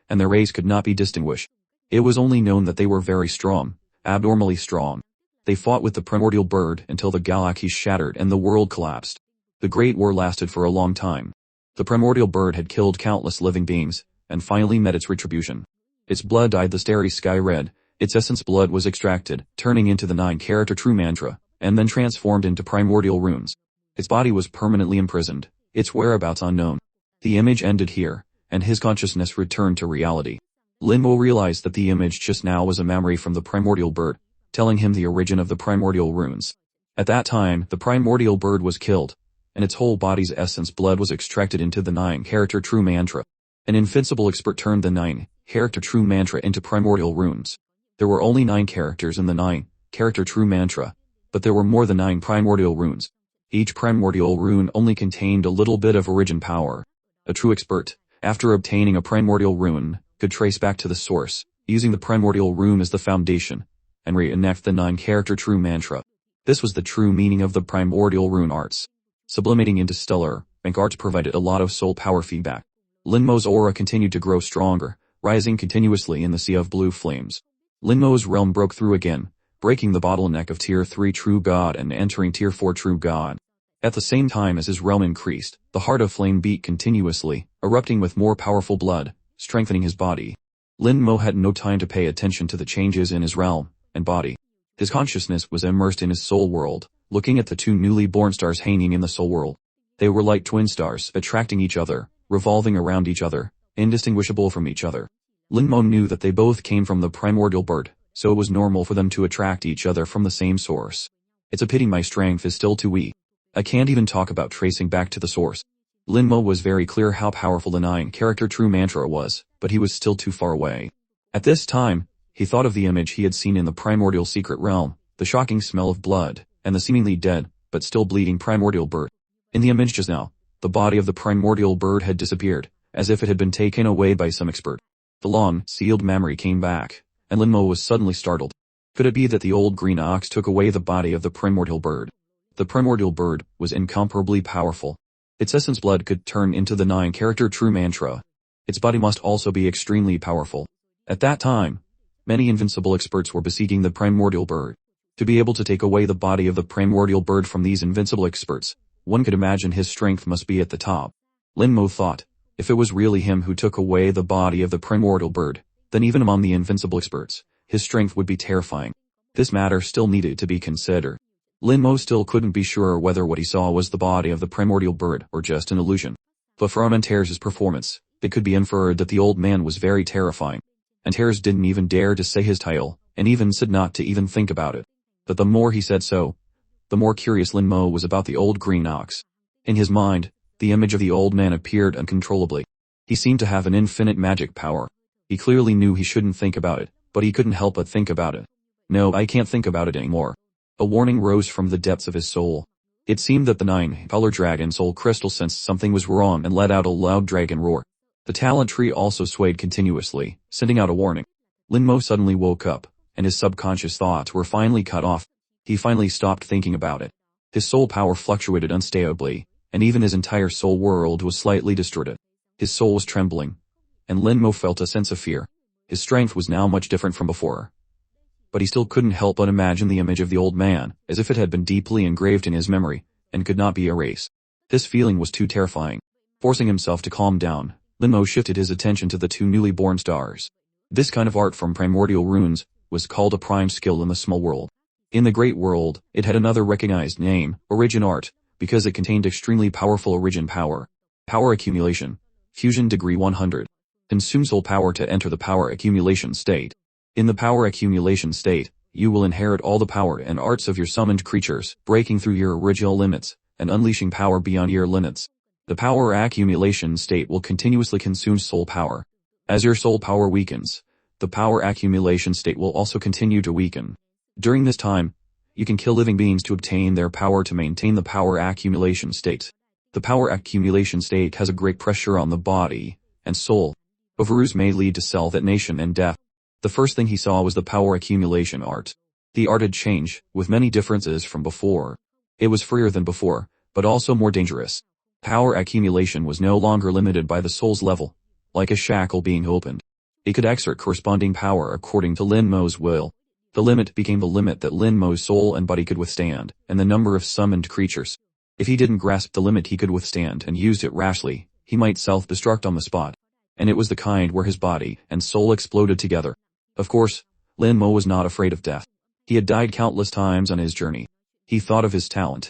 and their rays could not be distinguished. It was only known that they were very strong, abnormally strong. They fought with the primordial bird until the galaxy shattered and the world collapsed. The Great War lasted for a long time. The primordial bird had killed countless living beings, and finally met its retribution. Its blood dyed the starry sky red, its essence blood was extracted, turning into the 9-character true mantra, and then transformed into primordial runes. Its body was permanently imprisoned, its whereabouts unknown. The image ended here, and his consciousness returned to reality. Linmo realized that the image just now was a memory from the primordial bird, telling him the origin of the primordial runes. At that time, the primordial bird was killed, and its whole body's essence blood was extracted into the 9-character true mantra. An invincible expert turned the 9-character true mantra into primordial runes. There were only 9 characters in the 9-character true mantra, but there were more than 9 primordial runes. Each primordial rune only contained a little bit of origin power. A true expert, after obtaining a primordial rune, could trace back to the source, using the primordial rune as the foundation, and reenact the 9-character true mantra. This was the true meaning of the primordial rune arts. Sublimating into stellar rank arts provided a lot of soul power feedback. Linmo's aura continued to grow stronger, rising continuously in the sea of blue flames. Linmo's realm broke through again, breaking the bottleneck of Tier 3 True God and entering Tier 4 True God. At the same time as his realm increased, the heart of flame beat continuously, erupting with more powerful blood, strengthening his body. Linmo had no time to pay attention to the changes in his realm and body. His consciousness was immersed in his soul world, looking at the 2 newly born stars hanging in the soul world. They were like twin stars, attracting each other, revolving around each other, indistinguishable from each other. Linmo knew that they both came from the primordial bird, so it was normal for them to attract each other from the same source. It's a pity my strength is still too weak. I can't even talk about tracing back to the source. Linmo was very clear how powerful the 9-character true mantra was, but he was still too far away. At this time, he thought of the image he had seen in the primordial secret realm, the shocking smell of blood, and the seemingly dead, but still bleeding primordial bird. In the image just now, the body of the primordial bird had disappeared, as if it had been taken away by some expert. The long, sealed memory came back, and Linmo was suddenly startled. Could it be that the old green ox took away the body of the primordial bird? The primordial bird was incomparably powerful. Its essence blood could turn into the 9-character true mantra. Its body must also be extremely powerful. At that time, many invincible experts were besieging the primordial bird. To be able to take away the body of the primordial bird from these invincible experts, one could imagine his strength must be at the top. Linmo thought, if it was really him who took away the body of the primordial bird, then even among the invincible experts, his strength would be terrifying. This matter still needed to be considered. Linmo still couldn't be sure whether what he saw was the body of the primordial bird or just an illusion. But from Antares' performance, it could be inferred that the old man was very terrifying. Antares didn't even dare to say his title, and even said not to even think about it. But the more he said so, the more curious Linmo was about the old green ox. In his mind, the image of the old man appeared uncontrollably. He seemed to have an infinite magic power. He clearly knew he shouldn't think about it, but he couldn't help but think about it. No, I can't think about it anymore. A warning rose from the depths of his soul. It seemed that the 9-color dragon soul crystal sensed something was wrong and let out a loud dragon roar. The talent tree also swayed continuously, sending out a warning. Linmo suddenly woke up, and his subconscious thoughts were finally cut off. He finally stopped thinking about it. His soul power fluctuated unstably, and even his entire soul world was slightly distorted. His soul was trembling, and Linmo felt a sense of fear. His strength was now much different from before. But he still couldn't help but imagine the image of the old man, as if it had been deeply engraved in his memory, and could not be erased. This feeling was too terrifying. Forcing himself to calm down, Linmo shifted his attention to the 2 newly born stars. This kind of art from primordial runes was called a prime skill in the small world. In the great world, it had another recognized name, origin art, because it contained extremely powerful origin power. Power accumulation. Fusion degree 100. Consume soul power to enter the power accumulation state. In the power accumulation state, you will inherit all the power and arts of your summoned creatures, breaking through your original limits, and unleashing power beyond your limits. The power accumulation state will continuously consume soul power. As your soul power weakens, the power accumulation state will also continue to weaken. During this time, you can kill living beings to obtain their power to maintain the power accumulation state. The power accumulation state has a great pressure on the body and soul. Overuse may lead to cell detonation and death. The first thing he saw was the power accumulation art. The art had changed, with many differences from before. It was freer than before, but also more dangerous. Power accumulation was no longer limited by the soul's level, like a shackle being opened. It could exert corresponding power according to Linmo's will. The limit became the limit that Linmo's soul and body could withstand, and the number of summoned creatures. If he didn't grasp the limit he could withstand and used it rashly, he might self-destruct on the spot. And it was the kind where his body and soul exploded together. Of course, Linmo was not afraid of death. He had died countless times on his journey. He thought of his talent.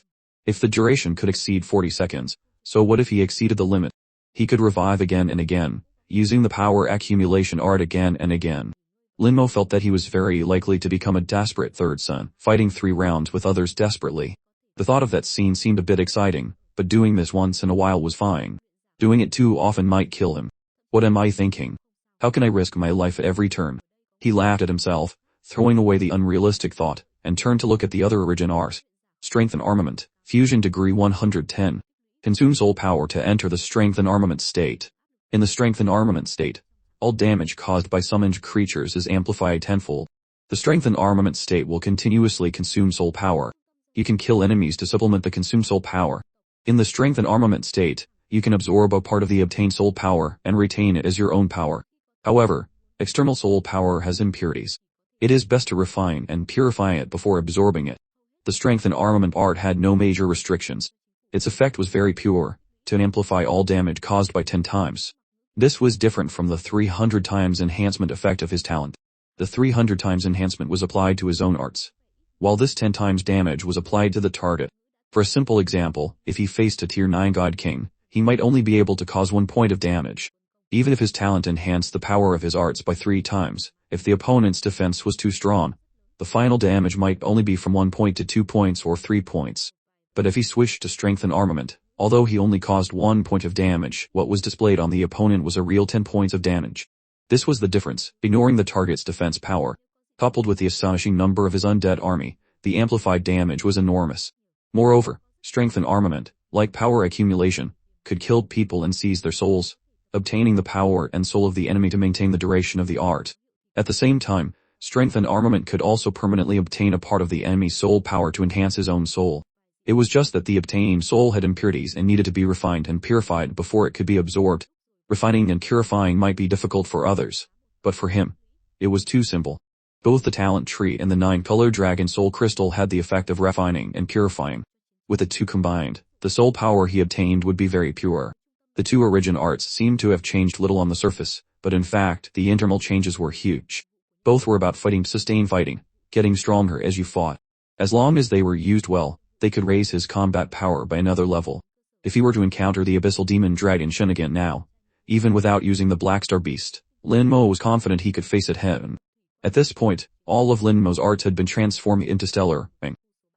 If the duration could exceed 40 seconds, so what if he exceeded the limit? He could revive again and again, using the power accumulation art again and again. Linmo felt that he was very likely to become a desperate third son, fighting 3 rounds with others desperately. The thought of that scene seemed a bit exciting, but doing this once in a while was fine. Doing it too often might kill him. What am I thinking? How can I risk my life at every turn? He laughed at himself, throwing away the unrealistic thought, and turned to look at the other origin art. Strength and Armament, Fusion Degree 110. Consume soul power to enter the Strength and Armament state. In the Strength and Armament state, all damage caused by summoned creatures is amplified tenfold. The Strength and Armament state will continuously consume soul power. You can kill enemies to supplement the consumed soul power. In the Strength and Armament state, you can absorb a part of the obtained soul power and retain it as your own power. However, external soul power has impurities. It is best to refine and purify it before absorbing it. The Strength and Armament art had no major restrictions. Its effect was very pure, to amplify all damage caused by 10 times. This was different from the 300 times enhancement effect of his talent. The 300 times enhancement was applied to his own arts, while this 10 times damage was applied to the target. For a simple example, if he faced a tier 9 God King, he might only be able to cause 1 point of damage. Even if his talent enhanced the power of his arts by 3 times, if the opponent's defense was too strong, the final damage might only be from 1 point to 2 points or 3 points. But if he switched to Strength and Armament, although he only caused 1 point of damage, what was displayed on the opponent was a real 10 points of damage. This was the difference, ignoring the target's defense power. Coupled with the astonishing number of his undead army, the amplified damage was enormous. Moreover, Strength and Armament, like power accumulation, could kill people and seize their souls, obtaining the power and soul of the enemy to maintain the duration of the art. At the same time, Strength and Armament could also permanently obtain a part of the enemy's soul power to enhance his own soul. It was just that the obtained soul had impurities and needed to be refined and purified before it could be absorbed. Refining and purifying might be difficult for others, but for him, it was too simple. Both the talent tree and the 9-color dragon soul crystal had the effect of refining and purifying. With the two combined, the soul power he obtained would be very pure. The 2 origin arts seemed to have changed little on the surface, but in fact the internal changes were huge. Both were about fighting to sustain fighting, getting stronger as you fought. As long as they were used well, they could raise his combat power by another level. If he were to encounter the abyssal demon dragon Shen again now, even without using the Black Star Beast, Linmo was confident he could face it head-on. At this point, all of Linmo's arts had been transformed into stellar.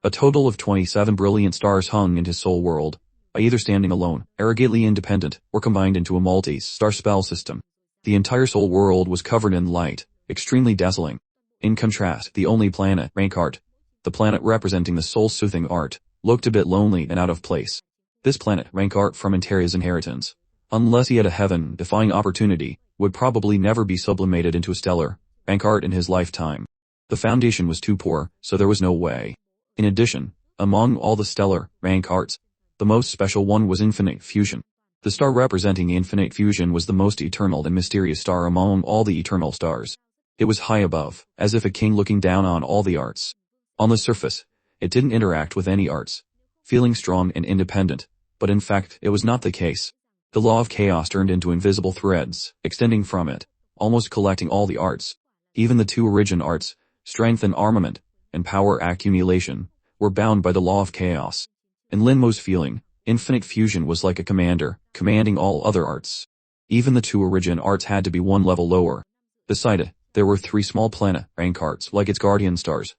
A total of 27 brilliant stars hung in his soul world, by either standing alone, arrogantly independent, or combined into a multi-star spell system. The entire soul world was covered in light, extremely dazzling. In contrast, the only planet, Rank art, the planet representing the soul-soothing art, looked a bit lonely and out of place. This planet, Rank art from Interia's inheritance, unless he had a heaven-defying opportunity, would probably never be sublimated into a stellar Rank art in his lifetime. The foundation was too poor, so there was no way. In addition, among all the stellar Rank arts, the most special one was Infinite Fusion. The star representing Infinite Fusion was the most eternal and mysterious star among all the eternal stars. It was high above, as if a king looking down on all the arts. On the surface, it didn't interact with any arts, feeling strong and independent, but in fact it was not the case. The law of chaos turned into invisible threads, extending from it, almost collecting all the arts. Even the 2 origin arts, Strength and Armament, and Power Accumulation, were bound by the law of chaos. In Linmo's feeling, Infinite Fusion was like a commander, commanding all other arts. Even the 2 origin arts had to be 1 level lower. Beside it, there were 3 small planet Rank arts like its guardian stars,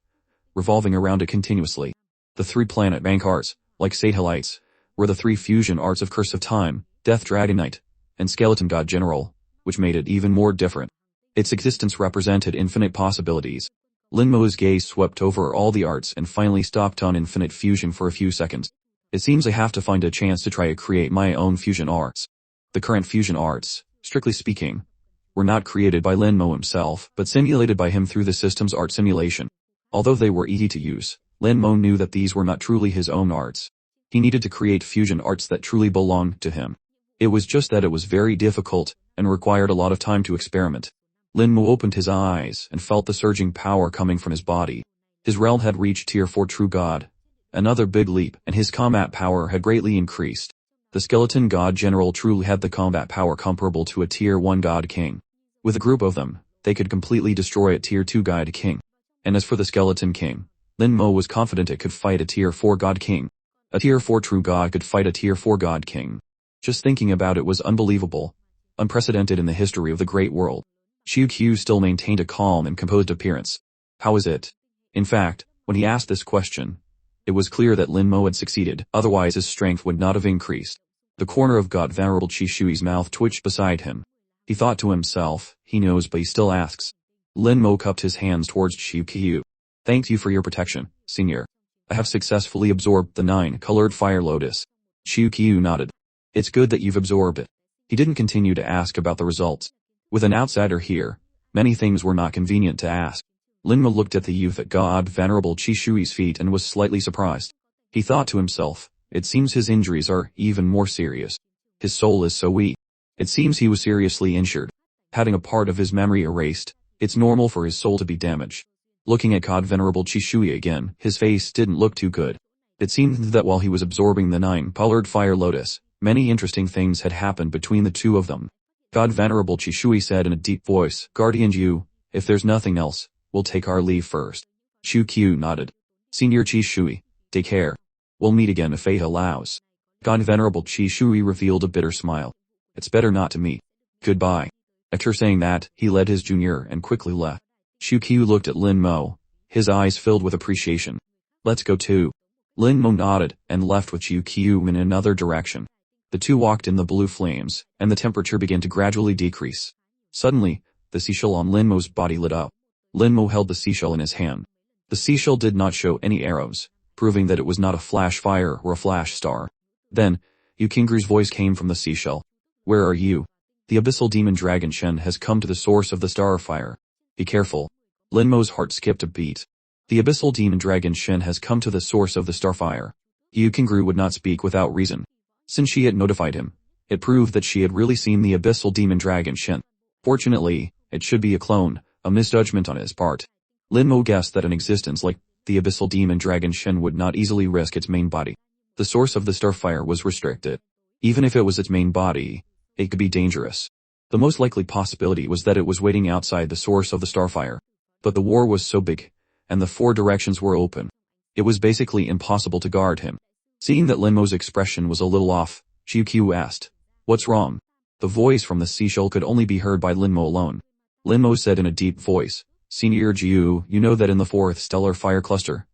revolving around it continuously. The 3 planet Rank arts, like satellites, were the 3 fusion arts of Curse of Time, Death Dragon Knight, and Skeleton God General, which made it even more different. Its existence represented infinite possibilities. Linmo's gaze swept over all the arts and finally stopped on Infinite Fusion for a few seconds. It seems I have to find a chance to try to create my own fusion arts. The current fusion arts, strictly speaking, were not created by Linmo himself, but simulated by him through the system's art simulation. Although they were easy to use, Linmo knew that these were not truly his own arts. He needed to create fusion arts that truly belonged to him. It was just that it was very difficult, and required a lot of time to experiment. Linmo opened his eyes and felt the surging power coming from his body. His realm had reached tier 4 true god. Another big leap, and his combat power had greatly increased. The Skeleton God General truly had the combat power comparable to a tier 1 God King. With a group of them, they could completely destroy a tier 2 God King. And as for the Skeleton King, Linmo was confident it could fight a tier 4 God King. A tier 4 true god could fight a tier 4 god king. Just thinking about it was unbelievable. Unprecedented in the history of the great world. Xiu Qiu still maintained a calm and composed appearance. How is it? In fact, when he asked this question, it was clear that Lin Mo had succeeded, otherwise his strength would not have increased. The corner of God Venerable Qi Shui's mouth twitched beside him. He thought to himself, he knows but he still asks. Lin Mo cupped his hands towards Xiu Qiu. Thank you for your protection, senior. I have successfully absorbed the 9-colored fire lotus. Xiu Qiu nodded. It's good that you've absorbed it. He didn't continue to ask about the results. With an outsider here, many things were not convenient to ask. Lin Mo looked at the youth at God Venerable Qi Shui's feet and was slightly surprised. He thought to himself, it seems his injuries are even more serious. His soul is so weak. It seems he was seriously injured. Having a part of his memory erased, it's normal for his soul to be damaged. Looking at God Venerable Qi Shui again, his face didn't look too good. It seemed that while he was absorbing the 9-colored fire lotus, many interesting things had happened between the two of them. God Venerable Qi Shui said in a deep voice, Guardian Yu, if there's nothing else, we'll take our leave first. Xiu Qiu nodded. Senior Qi Shui, take care. We'll meet again if fate allows. God Venerable Qi Shui revealed a bitter smile. It's better not to meet. Goodbye. After saying that, he led his junior and quickly left. Xiu Qiu looked at Lin Mo, his eyes filled with appreciation. Let's go too. Lin Mo nodded and left with Xiu Qiu in another direction. The two walked in the blue flames, and the temperature began to gradually decrease. Suddenly, the seashell on Lin Mo's body lit up. Lin Mo held the seashell in his hand. The seashell did not show any arrows, proving that it was not a flash fire or a flash star. Then, Yu Qingru's voice came from the seashell. Where are you? The abyssal demon dragon Shen has come to the source of the star fire. Be careful. Lin Mo's heart skipped a beat. The abyssal demon dragon Shen has come to the source of the starfire. Yu Qingru would not speak without reason. Since she had notified him, it proved that she had really seen the abyssal demon dragon Shen. Fortunately, it should be a clone, a misjudgment on his part. Lin Mo guessed that an existence like the abyssal demon dragon Shen would not easily risk its main body. The source of the starfire was restricted. Even if it was its main body, it could be dangerous. The most likely possibility was that it was waiting outside the source of the starfire. But the war was so big, and the 4 directions were open. It was basically impossible to guard him. Seeing that Lin Mo's expression was a little off, Xiu Qiu asked, What's wrong? The voice from the seashell could only be heard by Lin Mo alone. Lin Mo said in a deep voice, Senior Jiu, you know that in the 4th stellar fire cluster,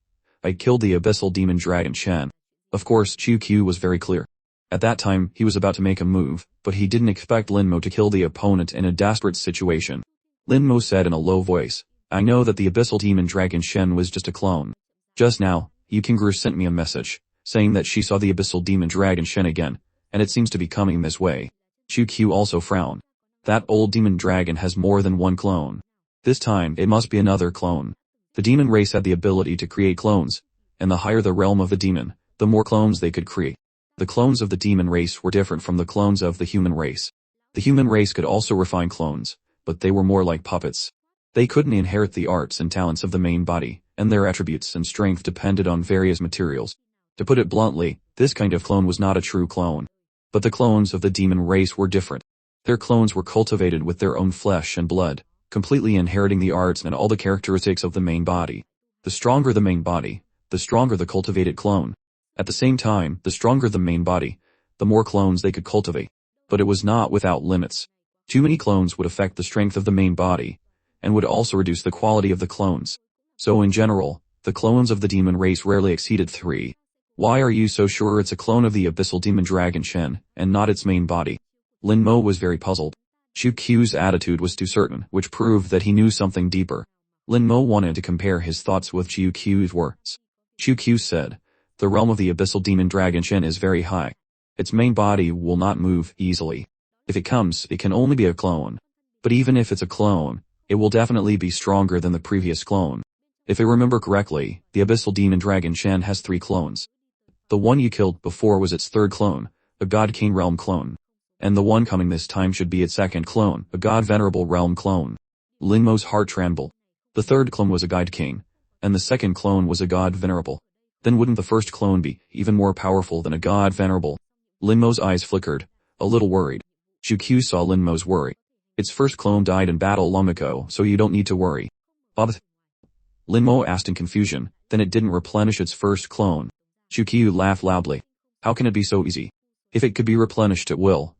I killed the abyssal demon dragon Shen. Of course, Xiu Qiu was very clear. At that time, he was about to make a move, but he didn't expect Lin Mo to kill the opponent in a desperate situation. Lin Mo said in a low voice, I know that the abyssal demon dragon Shen was just a clone. Just now, Yu Qingru sent me a message, saying that she saw the abyssal demon dragon Shen again, and it seems to be coming this way. Xiu Qiu also frowned. That old demon dragon has more than one clone. This time, it must be another clone. The demon race had the ability to create clones, and the higher the realm of the demon, the more clones they could create. The clones of the demon race were different from the clones of the human race. The human race could also refine clones, but they were more like puppets. They couldn't inherit the arts and talents of the main body, and their attributes and strength depended on various materials. To put it bluntly, this kind of clone was not a true clone. But the clones of the demon race were different. Their clones were cultivated with their own flesh and blood, completely inheriting the arts and all the characteristics of the main body. The stronger the main body, the stronger the cultivated clone. At the same time, the stronger the main body, the more clones they could cultivate. But it was not without limits. Too many clones would affect the strength of the main body, and would also reduce the quality of the clones. So in general, the clones of the demon race rarely exceeded 3. Why are you so sure it's a clone of the abyssal demon dragon Shen, and not its main body? Lin Mo was very puzzled. Xiu Qiu's attitude was too certain, which proved that he knew something deeper. Lin Mo wanted to compare his thoughts with Xiu Qiu's words. Xiu Qiu said, The realm of the abyssal demon dragon Shen is very high. Its main body will not move easily. If it comes, it can only be a clone. But even if it's a clone, it will definitely be stronger than the previous clone. If I remember correctly, the abyssal demon dragon Shen has 3 clones. The one you killed before was its 3rd clone, a God King Realm clone. And the one coming this time should be its 2nd clone, a God Venerable Realm clone. Lin Mo's heart trembled. The 3rd clone was a God King, and the 2nd clone was a God Venerable. Then wouldn't the 1st clone be even more powerful than a God Venerable? Lin Mo's eyes flickered, a little worried. Xiu Qiu saw Lin Mo's worry. Its 1st clone died in battle long ago, so you don't need to worry. But Lin Mo asked in confusion, then it didn't replenish its 1st clone. Chukyu laughed loudly. How can it be so easy? If it could be replenished at will,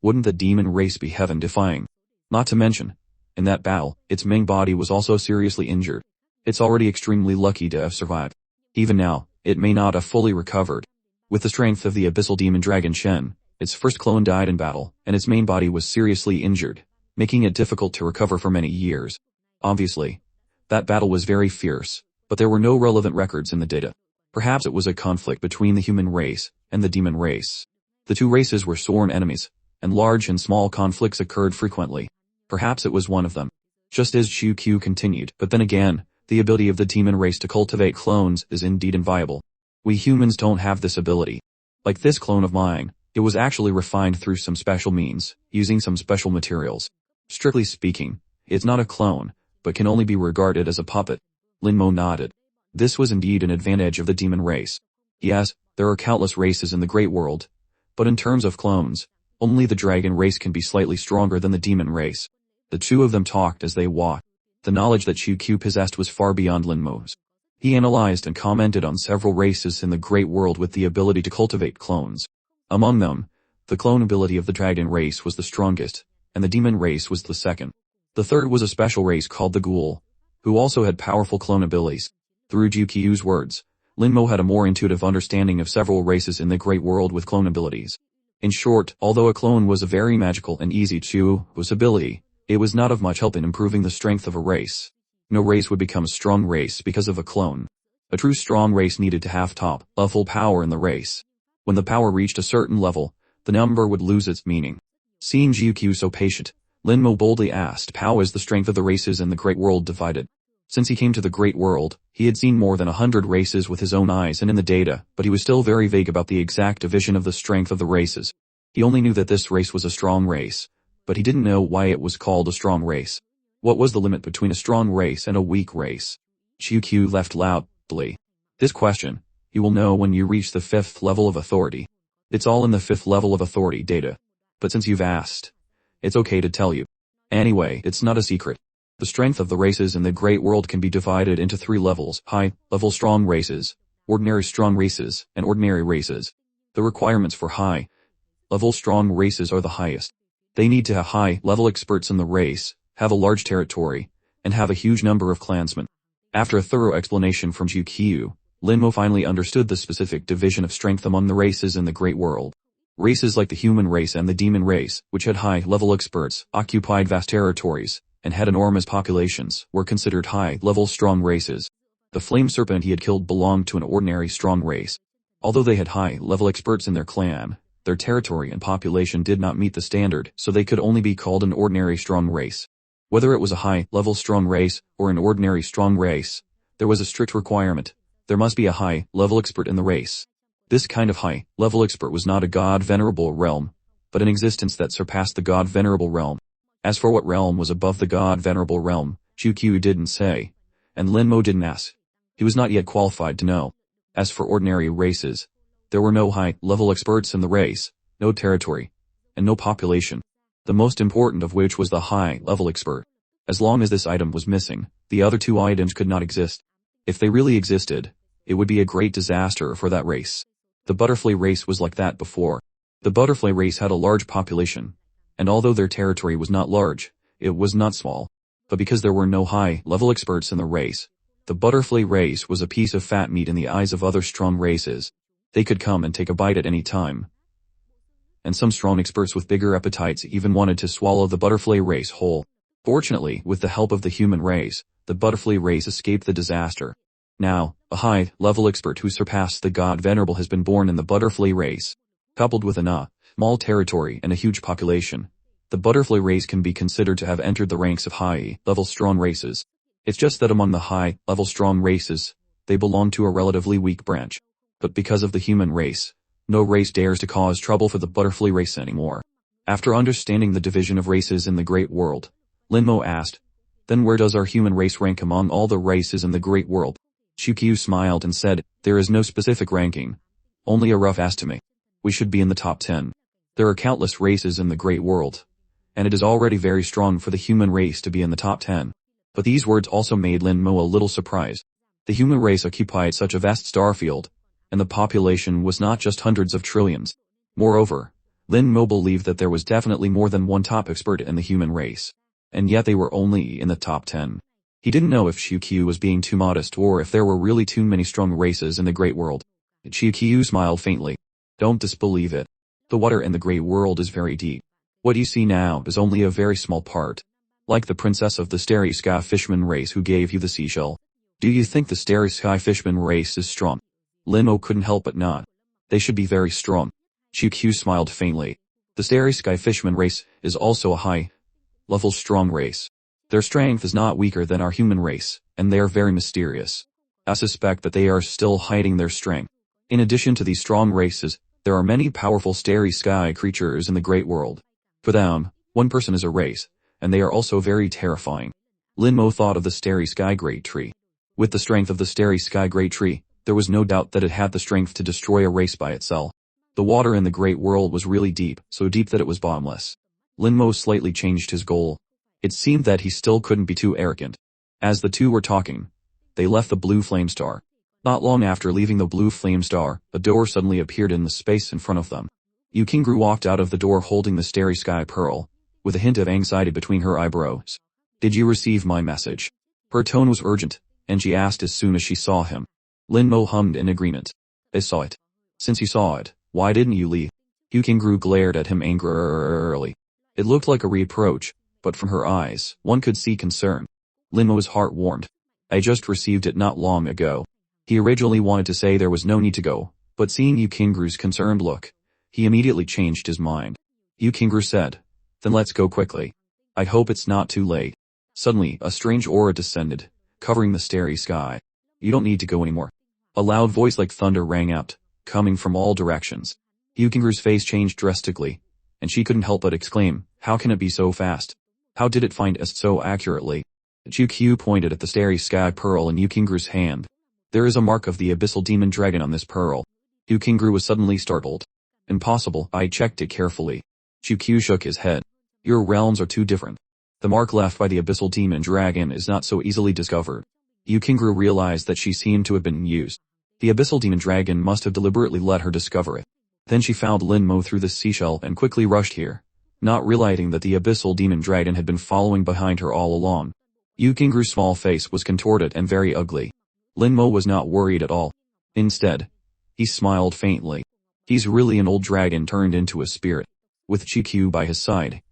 wouldn't the demon race be heaven-defying? Not to mention, in that battle, its main body was also seriously injured. It's already extremely lucky to have survived. Even now, it may not have fully recovered. With the strength of the abyssal demon dragon Shen, its first clone died in battle, and its main body was seriously injured, making it difficult to recover for many years. Obviously, that battle was very fierce, but there were no relevant records in the data. Perhaps it was a conflict between the human race and the demon race. The two races were sworn enemies, and large and small conflicts occurred frequently. Perhaps it was one of them. Just as Chukyu continued, but then again, the ability of the demon race to cultivate clones is indeed inviolable. We humans don't have this ability. Like this clone of mine, it was actually refined through some special means, using some special materials. Strictly speaking, it's not a clone, but can only be regarded as a puppet. Linmo nodded. This was indeed an advantage of the demon race. Yes, there are countless races in the great world, but in terms of clones, only the dragon race can be slightly stronger than the demon race. The two of them talked as they walked. The knowledge that Chukyu possessed was far beyond Linmo's. He analyzed and commented on several races in the great world with the ability to cultivate clones. Among them, the clone ability of the dragon race was the strongest, and the demon race was the second. The third was a special race called the ghoul, who also had powerful clone abilities. Through Chukyu's words, Linmo had a more intuitive understanding of several races in the great world with clone abilities. In short, although a clone was a very magical and easy to use ability, it was not of much help in improving the strength of a race. No race would become a strong race because of a clone. A true strong race needed to have top-level power in the race. When the power reached a certain level, the number would lose its meaning. Seeing Chukyu so patient, Linmo boldly asked how is the strength of the races in the great world divided. Since he came to the great world, he had seen more than 100 races with his own eyes and in the data, but he was still very vague about the exact division of the strength of the races. He only knew that this race was a strong race, but he didn't know why it was called a strong race. What was the limit between a strong race and a weak race? Chukyu laughed loudly. This question, you will know when you reach the 5th level of authority. It's all in the 5th level of authority data. But since you've asked, it's okay to tell you. Anyway, it's not a secret. The strength of the races in the great world can be divided into 3 levels: high-level strong races, ordinary strong races, and ordinary races. The requirements for high-level strong races are the highest. They need to have high-level experts in the race, have a large territory, and have a huge number of clansmen. After a thorough explanation from Chukyu, Linmo finally understood the specific division of strength among the races in the great world. Races like the human race and the demon race, which had high-level experts, occupied vast territories, and had enormous populations, were considered high-level strong races. The flame serpent he had killed belonged to an ordinary strong race. Although they had high-level experts in their clan, their territory and population did not meet the standard, so they could only be called an ordinary strong race. Whether it was a high-level strong race or an ordinary strong race, there was a strict requirement. There must be a high-level expert in the race. This kind of high-level expert was not a god-venerable realm, but an existence that surpassed the god-venerable realm. As for what realm was above the god-venerable realm, Chukyu didn't say, and Linmo didn't ask. He was not yet qualified to know. As for ordinary races, there were no high-level experts in the race, no territory, and no population, the most important of which was the high-level expert. As long as this item was missing, the other 2 items could not exist. If they really existed, it would be a great disaster for that race. The butterfly race was like that before. The butterfly race had a large population, and although their territory was not large, it was not small. But because there were no high-level experts in the race, the butterfly race was a piece of fat meat in the eyes of other strong races. They could come and take a bite at any time. And some strong experts with bigger appetites even wanted to swallow the butterfly race whole. Fortunately, with the help of the human race, the butterfly race escaped the disaster. Now, a high-level expert who surpassed the god venerable has been born in the butterfly race. Coupled with a small territory and a huge population, the butterfly race can be considered to have entered the ranks of high-level strong races. It's just that among the high-level strong races, they belong to a relatively weak branch. But because of the human race, no race dares to cause trouble for the butterfly race anymore. After understanding the division of races in the great world, Linmo asked, then where does our human race rank among all the races in the great world? Chukyu smiled and said, there is no specific ranking, only a rough estimate. We should be in the top 10. There are countless races in the great world, and it is already very strong for the human race to be in the top 10. But these words also made Linmo a little surprised. The human race occupied such a vast starfield, and the population was not just hundreds of trillions. Moreover, Lin Mo believed that there was definitely more than one top expert in the human race, and yet they were only in the top 10. He didn't know if Xiuqiu was being too modest or if there were really too many strong races in the great world. Xiuqiu smiled faintly. Don't disbelieve it. The water in the great world is very deep. What you see now is only a very small part. Like the princess of the Starry Sky Fishman race who gave you the seashell. Do you think the Starry Sky Fishman race is strong? Lin Mo couldn't help but nod. They should be very strong. Xiuqiu smiled faintly. The Starry Sky Fishman race is also a high-level strong race. Their strength is not weaker than our human race, and they are very mysterious. I suspect that they are still hiding their strength. In addition to these strong races, there are many powerful starry sky creatures in the great world. For them, one person is a race, and they are also very terrifying. Lin Mo thought of the starry sky great tree. With the strength of the starry sky great tree, there was no doubt that it had the strength to destroy a race by itself. The water in the great world was really deep, so deep that it was bottomless. Lin Mo slightly changed his goal. It seemed that he still couldn't be too arrogant. As the two were talking, they left the Blue Flame Star. Not long after leaving the Blue Flame Star, a door suddenly appeared in the space in front of them. Yu Qingru walked out of the door holding the Starry Sky Pearl, with a hint of anxiety between her eyebrows. Did you receive my message? Her tone was urgent, and she asked as soon as she saw him. Lin Mo hummed in agreement. I saw it. Since you saw it, why didn't you leave? Yu Qingru glared at him angrily. It looked like a reproach, but from her eyes, one could see concern. Lin Mo's heart warmed. I just received it not long ago. He originally wanted to say there was no need to go, but seeing Yu Qingru's concerned look, he immediately changed his mind. Yu Qingru said, then let's go quickly. I hope it's not too late. Suddenly, a strange aura descended, covering the starry sky. You don't need to go anymore. A loud voice like thunder rang out, coming from all directions. Yu Qingru's face changed drastically, and she couldn't help but exclaim, how can it be so fast? How did it find us so accurately? Xiuqiu pointed at the starry sky pearl in Yu Qingru's hand. There is a mark of the abyssal demon dragon on this pearl. Yu Qingru was suddenly startled. Impossible, I checked it carefully. Xiuqiu shook his head. Your realms are too different. The mark left by the abyssal demon dragon is not so easily discovered. Yu Qingru realized that she seemed to have been used. The abyssal demon dragon must have deliberately let her discover it. Then she found Lin Mo through the seashell and quickly rushed here, not realizing that the abyssal demon dragon had been following behind her all along. Yu Qingru's small face was contorted and very ugly. Lin Mo was not worried at all. Instead, he smiled faintly. He's really an old dragon turned into a spirit. With Xiuqiu by his side,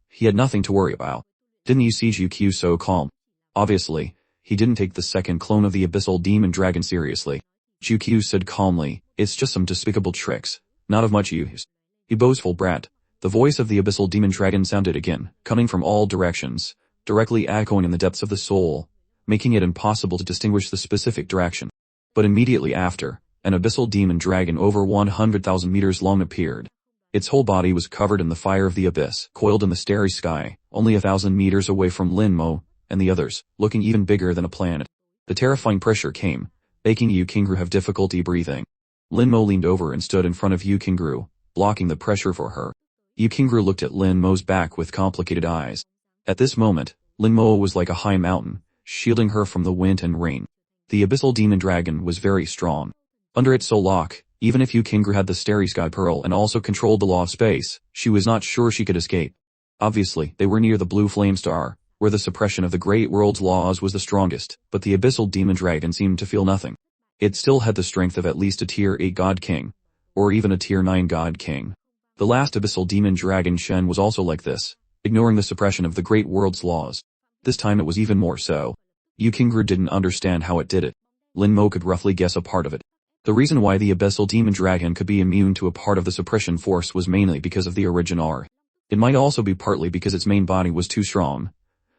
he had nothing to worry about. Didn't you see Xiuqiu so calm? Obviously, he didn't take the second clone of the abyssal demon dragon seriously. Xiuqiu said calmly, it's just some despicable tricks, not of much use. You boastful brat. The voice of the abyssal demon dragon sounded again, coming from all directions, directly echoing in the depths of the soul, making it impossible to distinguish the specific direction. But immediately after, an abyssal demon dragon over 100,000 meters long appeared. Its whole body was covered in the fire of the abyss, coiled in the starry sky, only 1,000 meters away from Lin Mo, and the others, looking even bigger than a planet. The terrifying pressure came, making Yu Qingru have difficulty breathing. Lin Mo leaned over and stood in front of Yu Qingru, blocking the pressure for her. Yu Qingru looked at Lin Mo's back with complicated eyes. At this moment, Lin Mo was like a high mountain, shielding her from the wind and rain. The abyssal demon dragon was very strong. Under its soul lock, even if Yu Qingru had the starry sky pearl and also controlled the law of space, she was not sure she could escape. Obviously, they were near the blue flame star, where the suppression of the great world's laws was the strongest, but the abyssal demon dragon seemed to feel nothing. It still had the strength of at least a tier 8 god king, or even a tier 9 god king. The last abyssal demon dragon Shen was also like this, ignoring the suppression of the great world's laws. This time it was even more so. Yu Qingru didn't understand how it did it. Lin Mo could roughly guess a part of it. The reason why the abyssal demon dragon could be immune to a part of the suppression force was mainly because of the origin R. It might also be partly because its main body was too strong.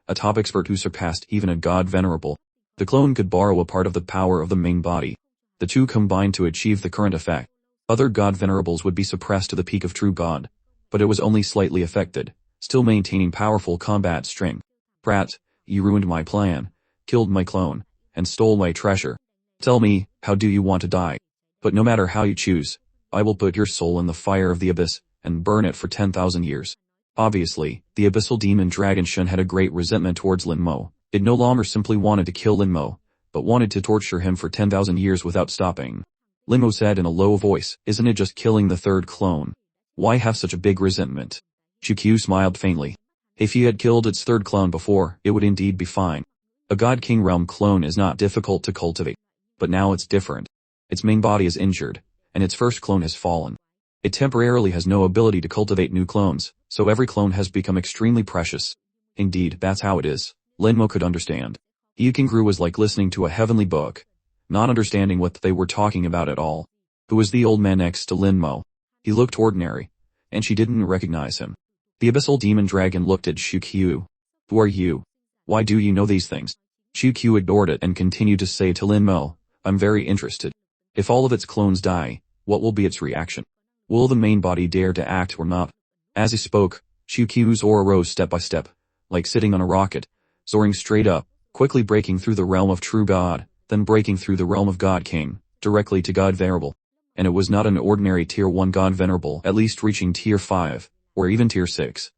A top expert who surpassed even a god venerable. The clone could borrow a part of the power of the main body. The two combined to achieve the current effect. Other god venerables would be suppressed to the peak of true god, but it was only slightly affected, still maintaining powerful combat strength. Brat, you ruined my plan, killed my clone, and stole my treasure. Tell me, how do you want to die? But no matter how you choose, I will put your soul in the fire of the abyss, and burn it for 10,000 years. Obviously, the abyssal demon dragon Shen had a great resentment towards Lin Mo. It no longer simply wanted to kill Lin Mo, but wanted to torture him for 10,000 years without stopping. Linmo said in a low voice, isn't it just killing the third clone? Why have such a big resentment? Chukyu smiled faintly. If he had killed its third clone before, it would indeed be fine. A God King realm clone is not difficult to cultivate. But now it's different. Its main body is injured, and its first clone has fallen. It temporarily has no ability to cultivate new clones, so every clone has become extremely precious. Indeed, that's how it is. Linmo could understand. Yukingru was like listening to a heavenly book, not understanding what they were talking about at all. Who was the old man next to Linmo? He looked ordinary, and she didn't recognize him. The abyssal demon dragon looked at Shukyu. Who are you? Why do you know these things? Shukyu ignored it and continued to say to Linmo, I'm very interested. If all of its clones die, what will be its reaction? Will the main body dare to act or not? As he spoke, Shukyu's aura rose step by step, like sitting on a rocket, soaring straight up, quickly breaking through the realm of true God, then breaking through the realm of God King, directly to God Venerable. And it was not an ordinary tier 1 God Venerable, at least reaching tier 5, or even tier 6.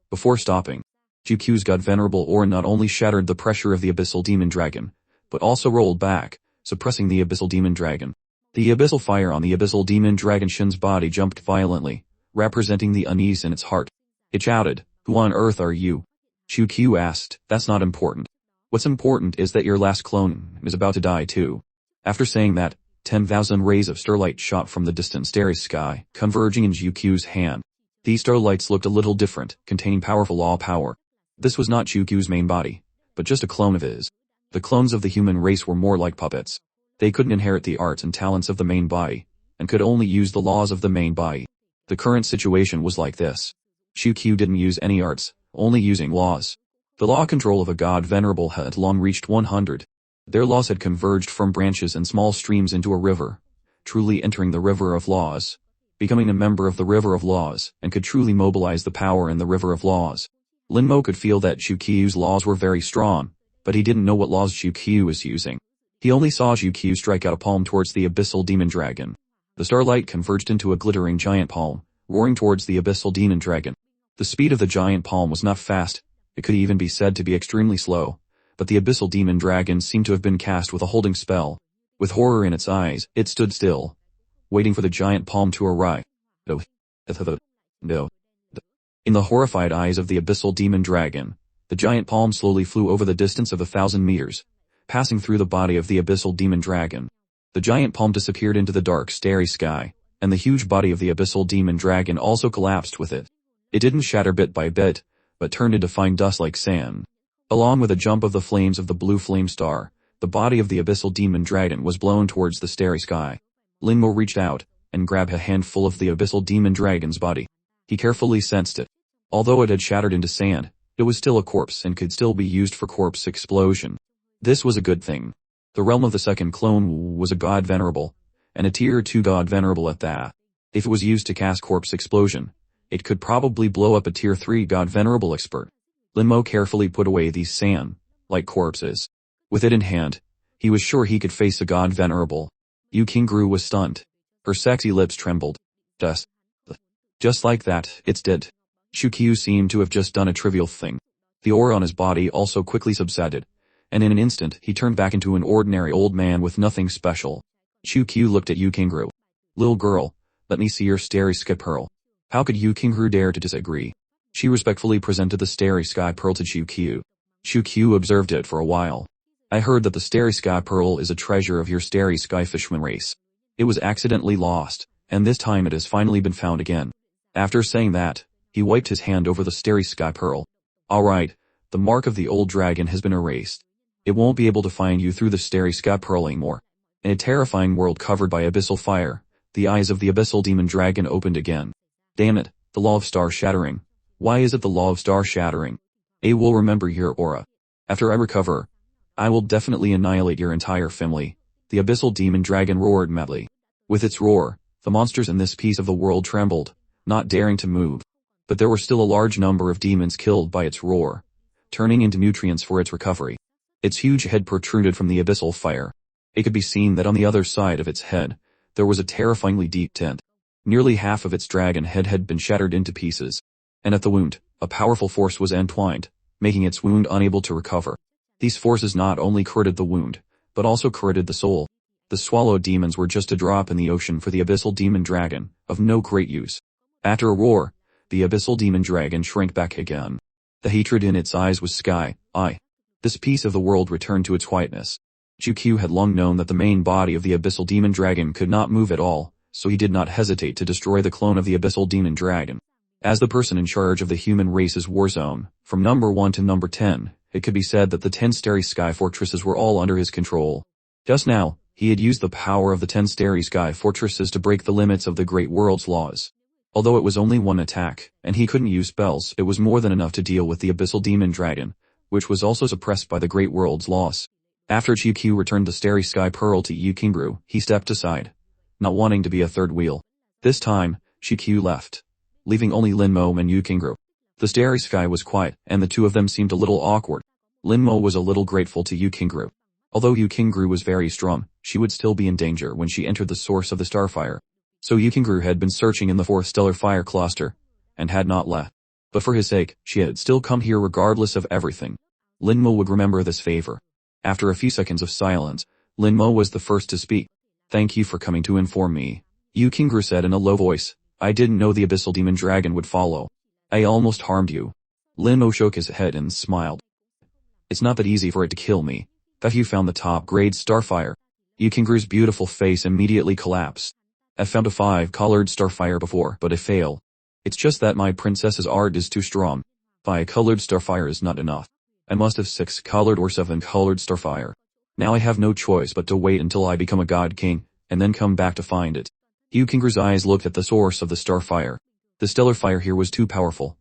Before stopping, Shukyu's God Venerable aura not only shattered the pressure of the abyssal demon dragon, but also rolled back, suppressing the abyssal demon dragon. The abyssal fire on the abyssal demon dragon Shin's body jumped violently, representing the unease in its heart. It shouted, Who on earth are you? Shukyu asked, That's not important. What's important is that your last clone is about to die too. After saying that, 10,000 rays of starlight shot from the distant starry sky, converging in Shukyu's hand. These starlights looked a little different, containing powerful law power. This was not Shukyu's main body, but just a clone of his. The clones of the human race were more like puppets. They couldn't inherit the arts and talents of the main body, and could only use the laws of the main body. The current situation was like this. Shukyu didn't use any arts, only using laws. The law control of a God Venerable had long reached 100. Their laws had converged from branches and small streams into a river, truly entering the river of laws, becoming a member of the river of laws, and could truly mobilize the power in the river of laws. Linmo could feel that Shukyu's laws were very strong, but he didn't know what laws Shukyu was using. He only saw Shukyu strike out a palm towards the abyssal demon dragon. The starlight converged into a glittering giant palm, roaring towards the abyssal demon dragon. The speed of the giant palm was not fast, it could even be said to be extremely slow, but the abyssal demon dragon seemed to have been cast with a holding spell. With horror in its eyes, it stood still, waiting for the giant palm to arrive. No. In the horrified eyes of the abyssal demon dragon, the giant palm slowly flew over the distance of 1,000 meters, passing through the body of the abyssal demon dragon. The giant palm disappeared into the dark starry sky, and the huge body of the abyssal demon dragon also collapsed with it. It didn't shatter bit by bit, but turned into fine dust like sand. Along with a jump of the flames of the blue flame star, the body of the abyssal demon dragon was blown towards the starry sky. Linmo reached out, and grabbed a handful of the abyssal demon dragon's body. He carefully sensed it. Although it had shattered into sand, it was still a corpse and could still be used for corpse explosion. This was a good thing. The realm of the second clone was a God Venerable, and a tier 2 God Venerable at that. If it was used to cast corpse explosion, it could probably blow up a tier 3 God Venerable expert. Linmo carefully put away these sand-like corpses. With it in hand, he was sure he could face a God Venerable. Yukingru was stunned. Her sexy lips trembled. Just like that, it's dead. Shukyu seemed to have just done a trivial thing. The aura on his body also quickly subsided, and in an instant he turned back into an ordinary old man with nothing special. Shukyu looked at Yukingru. Little girl, let me see your starry sky pearl. How could Yukingru dare to disagree? She respectfully presented the starry sky pearl to Shukyu. Shukyu observed it for a while. I heard that the starry sky pearl is a treasure of your starry sky fishman race. It was accidentally lost, and this time it has finally been found again. After saying that, he wiped his hand over the starry sky pearl. Alright, the mark of the old dragon has been erased. It won't be able to find you through the starry sky pearl anymore. In a terrifying world covered by abyssal fire, the eyes of the abyssal demon dragon opened again. Damn it, the law of star shattering. Why is it the law of star shattering? I will remember your aura. After I recover, I will definitely annihilate your entire family. The abyssal demon dragon roared madly. With its roar, the monsters in this piece of the world trembled, not daring to move. But there were still a large number of demons killed by its roar, turning into nutrients for its recovery. Its huge head protruded from the abyssal fire. It could be seen that on the other side of its head, there was a terrifyingly deep dent. Nearly half of its dragon head had been shattered into pieces. And at the wound, a powerful force was entwined, making its wound unable to recover. These forces not only corroded the wound, but also corroded the soul. The swallowed demons were just a drop in the ocean for the abyssal demon dragon, of no great use. After a roar, the abyssal demon dragon shrank back again. The hatred in its eyes was sky high. This piece of the world returned to its quietness. Chukyu had long known that the main body of the abyssal demon dragon could not move at all, so he did not hesitate to destroy the clone of the abyssal demon dragon. As the person in charge of the human race's war zone, from number 1 to number 10, it could be said that the 10 starry sky fortresses were all under his control. Just now, he had used the power of the 10 starry sky fortresses to break the limits of the great world's laws. Although it was only one attack, and he couldn't use spells, it was more than enough to deal with the abyssal demon dragon, which was also suppressed by the great world's laws. After Chukyu returned the starry sky pearl to Yukingru, he stepped aside, not wanting to be a third wheel. This time, Chukyu left, leaving only Linmo and Yukingru. The starry sky was quiet, and the two of them seemed a little awkward. Linmo was a little grateful to Yukingru. Although Yukingru was very strong, she would still be in danger when she entered the source of the starfire. So Yukingru had been searching in the 4th stellar fire cluster, and had not left. But for his sake, she had still come here regardless of everything. Linmo would remember this favor. After a few seconds of silence, Linmo was the first to speak. "Thank you for coming to inform me," Yukingru said in a low voice. "I didn't know the abyssal demon dragon would follow. I almost harmed you." Linmo shook his head and smiled. "It's not that easy for it to kill me. Have you found the top-grade starfire?" Yukingru's beautiful face immediately collapsed. "I've found a 5-colored starfire before, but I fail. It's just that my princess's art is too strong. 5-colored starfire is not enough. I must have 6-colored or 7-colored starfire. Now I have no choice but to wait until I become a god king, and then come back to find it." Yukingru's eyes looked at the source of the starfire. The stellar fire here was too powerful,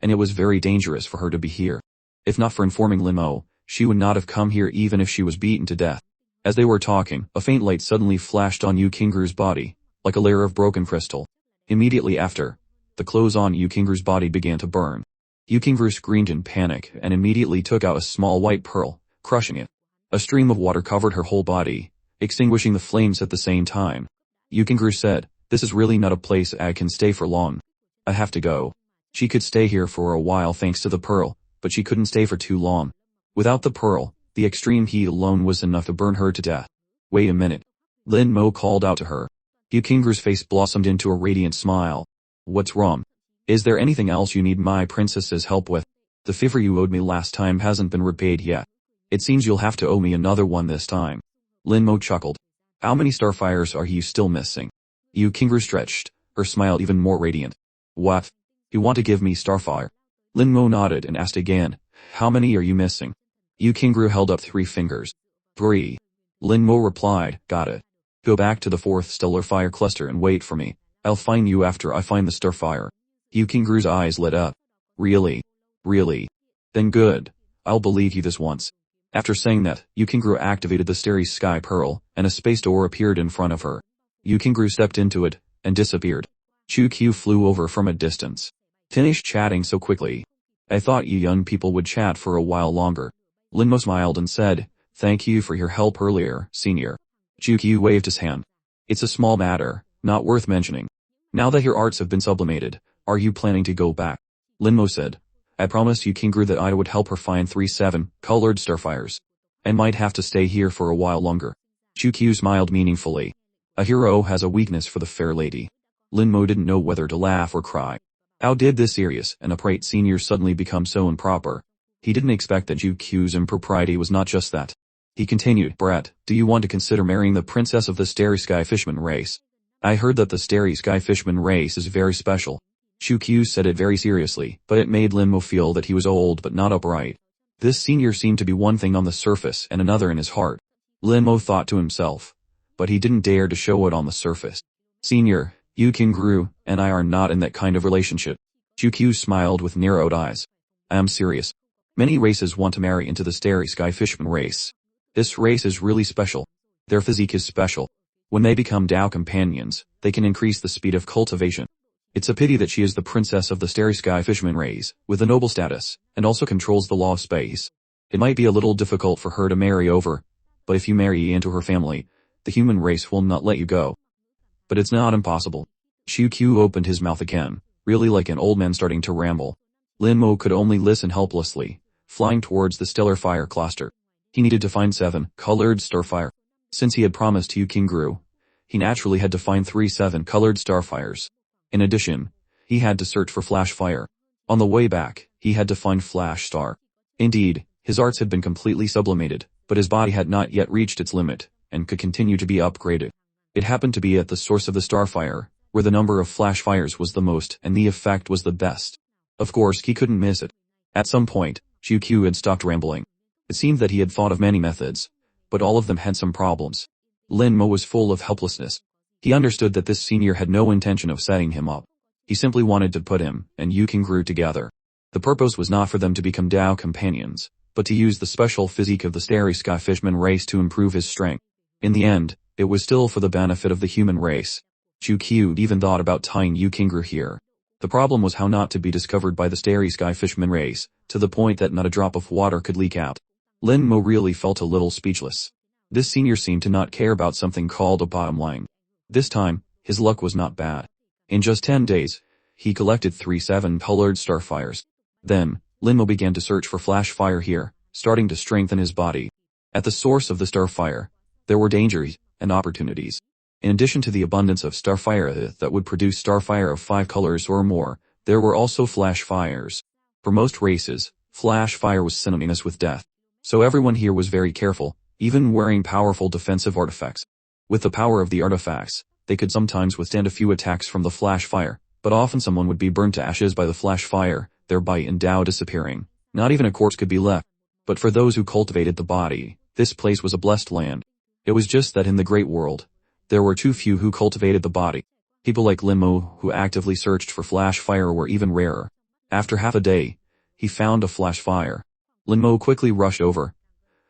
and it was very dangerous for her to be here. If not for informing Linmo, she would not have come here even if she was beaten to death. As they were talking, a faint light suddenly flashed on Yukingru's body, like a layer of broken crystal. Immediately after, the clothes on Yukingru's body began to burn. Yukingru screamed in panic and immediately took out a small white pearl, crushing it. A stream of water covered her whole body, extinguishing the flames at the same time. Yukingru said, "This is really not a place I can stay for long. I have to go." She could stay here for a while thanks to the pearl, but she couldn't stay for too long. Without the pearl, the extreme heat alone was enough to burn her to death. "Wait a minute." Linmo called out to her. Yukingru's face blossomed into a radiant smile. "What's wrong? Is there anything else you need my princess's help with? The favor you owed me last time hasn't been repaid yet. It seems you'll have to owe me another one this time." Linmo chuckled. "How many starfires are you still missing?" Yukingru stretched, her smile even more radiant. "What? You want to give me starfire?" Linmo nodded and asked again, "How many are you missing?" Yukingru held up 3 fingers. 3. Linmo replied, "Got it. Go back to the 4th stellar fire cluster and wait for me. I'll find you after I find the starfire." Yukingru's eyes lit up. "Really? Really? Then good. I'll believe you this once." After saying that, Yukingru activated the starry sky pearl, and a space door appeared in front of her. Yukingru stepped into it, and disappeared. Chukyu flew over from a distance. "Finished chatting so quickly. I thought you young people would chat for a while longer." Linmo smiled and said, "Thank you for your help earlier, senior." Chukyu waved his hand. "It's a small matter, not worth mentioning. Now that your arts have been sublimated, are you planning to go back?" Linmo said, "I promised Yukingru that I would help her find 3 7-colored starfires. I might have to stay here for a while longer." Chukyu smiled meaningfully. A hero has a weakness for the fair lady. Linmo didn't know whether to laugh or cry. How did this serious and upright senior suddenly become so improper? He didn't expect that Chukyu's impropriety was not just that. He continued, "Brett, do you want to consider marrying the princess of the Starry Sky Fishman race? I heard that the Starry Sky Fishman race is very special." Chukyu said it very seriously, but it made Linmo feel that he was old but not upright. This senior seemed to be one thing on the surface and another in his heart. Linmo thought to himself, but he didn't dare to show it on the surface. "Senior, Yukingru and I are not in that kind of relationship." Chukyu smiled with narrowed eyes. "I am serious. Many races want to marry into the Starry Sky Fishman race. This race is really special. Their physique is special. When they become Tao companions, they can increase the speed of cultivation. It's a pity that she is the princess of the Starry Sky Fishman race, with a noble status, and also controls the law of space. It might be a little difficult for her to marry over, but if you marry into her family, the human race will not let you go. But it's not impossible." Chukyu opened his mouth again, really like an old man starting to ramble. Linmo could only listen helplessly, flying towards the stellar fire cluster. He needed to find 7-colored starfire. Since he had promised Yu Qingru, he naturally had to find 3 7-colored starfires. In addition, he had to search for Flash Fire. On the way back, he had to find Flash Star. Indeed, his arts had been completely sublimated, but his body had not yet reached its limit, and could continue to be upgraded. It happened to be at the source of the starfire, where the number of flash fires was the most and the effect was the best. Of course he couldn't miss it. At some point, Qiu had stopped rambling. It seemed that he had thought of many methods, but all of them had some problems. Lin Mo was full of helplessness. He understood that this senior had no intention of setting him up. He simply wanted to put him and Yu Qingru together. The purpose was not for them to become Dao companions, but to use the special physique of the starry sky fishman race to improve his strength. In the end, it was still for the benefit of the human race. Qiu even thought about tying Yu Qingru here. The problem was how not to be discovered by the starry sky fishman race, to the point that not a drop of water could leak out. Lin Mo really felt a little speechless. This senior seemed to not care about something called a bottom line. This time, his luck was not bad. In just 10 days, he collected 3 7-colored starfires. Then, Lin Mo began to search for flash fire here, starting to strengthen his body. At the source of the starfire, there were dangers and opportunities. In addition to the abundance of starfire that would produce starfire of 5 colors or more, there were also flash fires. For most races, flash fire was synonymous with death. So everyone here was very careful, even wearing powerful defensive artifacts. With the power of the artifacts, they could sometimes withstand a few attacks from the flash fire, but often someone would be burned to ashes by the flash fire, thereby in Dao disappearing. Not even a corpse could be left. But for those who cultivated the body, this place was a blessed land. It was just that in the great world, there were too few who cultivated the body. People like Lin Mo who actively searched for flash fire were even rarer. After half a day, he found a flash fire. Lin Mo quickly rushed over,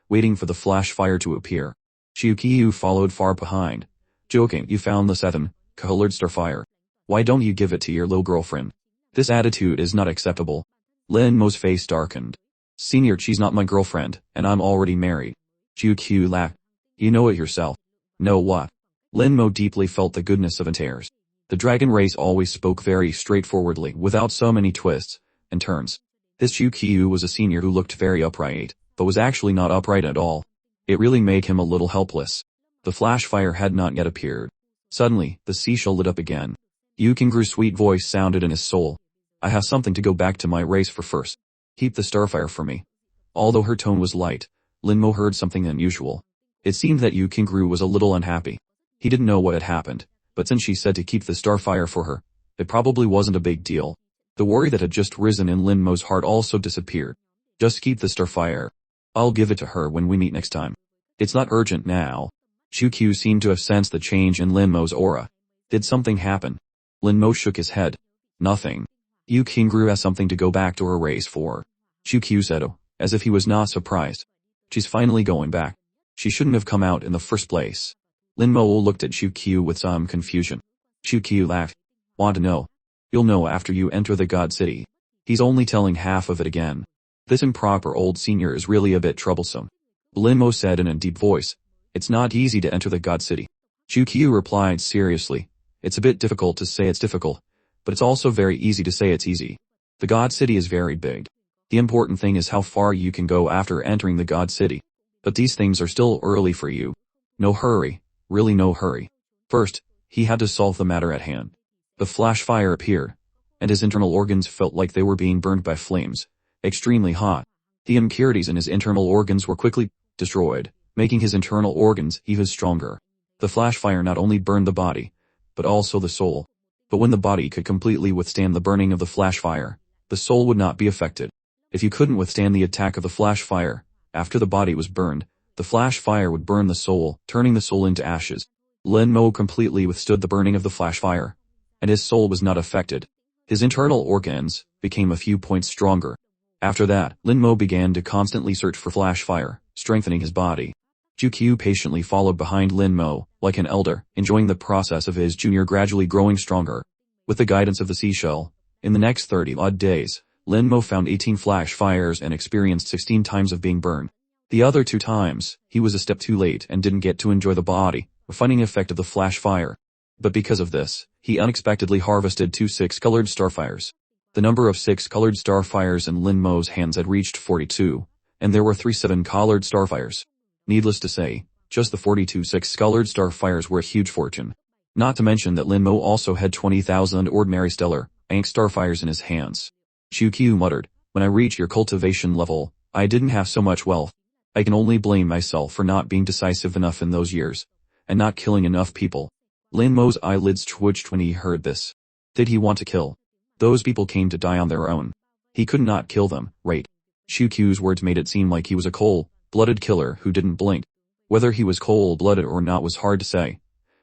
waiting for the flash fire to appear. Qiu followed far behind. Joking, you found the 7-colored starfire. Why don't you give it to your little girlfriend? This attitude is not acceptable. Lin Mo's face darkened. Senior, she's not my girlfriend, and I'm already married. Qiu laughed. You know it yourself. Know what? Lin Mo deeply felt the goodness of entares. The dragon race always spoke very straightforwardly, without so many twists and turns. This Qiu was a senior who looked very upright, but was actually not upright at all. It really made him a little helpless. The flash fire had not yet appeared. Suddenly, the seashell lit up again. Yu Qingru's sweet voice sounded in his soul. I have something to go back to my race for first. Keep the starfire for me. Although her tone was light, Lin Mo heard something unusual. It seemed that Yu Qingru was a little unhappy. He didn't know what had happened, but since she said to keep the starfire for her, it probably wasn't a big deal. The worry that had just risen in Lin Mo's heart also disappeared. Just keep the starfire. I'll give it to her when we meet next time. It's not urgent now. Qiu seemed to have sensed the change in Lin Mo's aura. Did something happen? Lin Mo shook his head. Nothing. Yu Qingru has something to go back to her race for. Qiu said, as if he was not surprised. She's finally going back. She shouldn't have come out in the first place. Lin Mo looked at Qiu with some confusion. Qiu laughed. Want to know? You'll know after you enter the God City. He's only telling half of it again. This improper old senior is really a bit troublesome. Lin Mo said in a deep voice. It's not easy to enter the God City. Qiu replied seriously. It's a bit difficult to say it's difficult, but it's also very easy to say it's easy. The God City is very big. The important thing is how far you can go after entering the God City. But these things are still early for you. No hurry, really no hurry. First, he had to solve the matter at hand. The flash fire appeared, and his internal organs felt like they were being burned by flames, extremely hot. The impurities in his internal organs were quickly destroyed, making his internal organs even stronger. The flash fire not only burned the body, but also the soul. But when the body could completely withstand the burning of the flash fire, the soul would not be affected. If you couldn't withstand the attack of the flash fire, after the body was burned, the flash fire would burn the soul, turning the soul into ashes. Lin Mo completely withstood the burning of the flash fire, and his soul was not affected. His internal organs became a few points stronger. After that, Lin Mo began to constantly search for flash fire, strengthening his body. Qiu patiently followed behind Lin Mo, like an elder, enjoying the process of his junior gradually growing stronger. With the guidance of the seashell, in the next 30-odd days, Lin Mo found 18 flash fires and experienced 16 times of being burned. The other 2 times, he was a step too late and didn't get to enjoy the body, refining effect of the flash fire. But because of this, he unexpectedly harvested 2 6-colored starfires. The number of 6-colored starfires in Lin Mo's hands had reached 42, and there were 3 7-colored starfires. Needless to say, Just the 42 six-colored starfires were a huge fortune. Not to mention that Lin Mo also had 20,000 ordinary stellar ink starfires in his hands. Qiu muttered, when I reach your cultivation level, I didn't have so much wealth. I can only blame myself for not being decisive enough in those years, and not killing enough people. Lin Mo's eyelids twitched when he heard this. Did he want to kill? Those people came to die on their own. He could not kill them, right? Qiu's words made it seem like he was a cold-blooded killer who didn't blink. Whether he was cold-blooded or not was hard to say,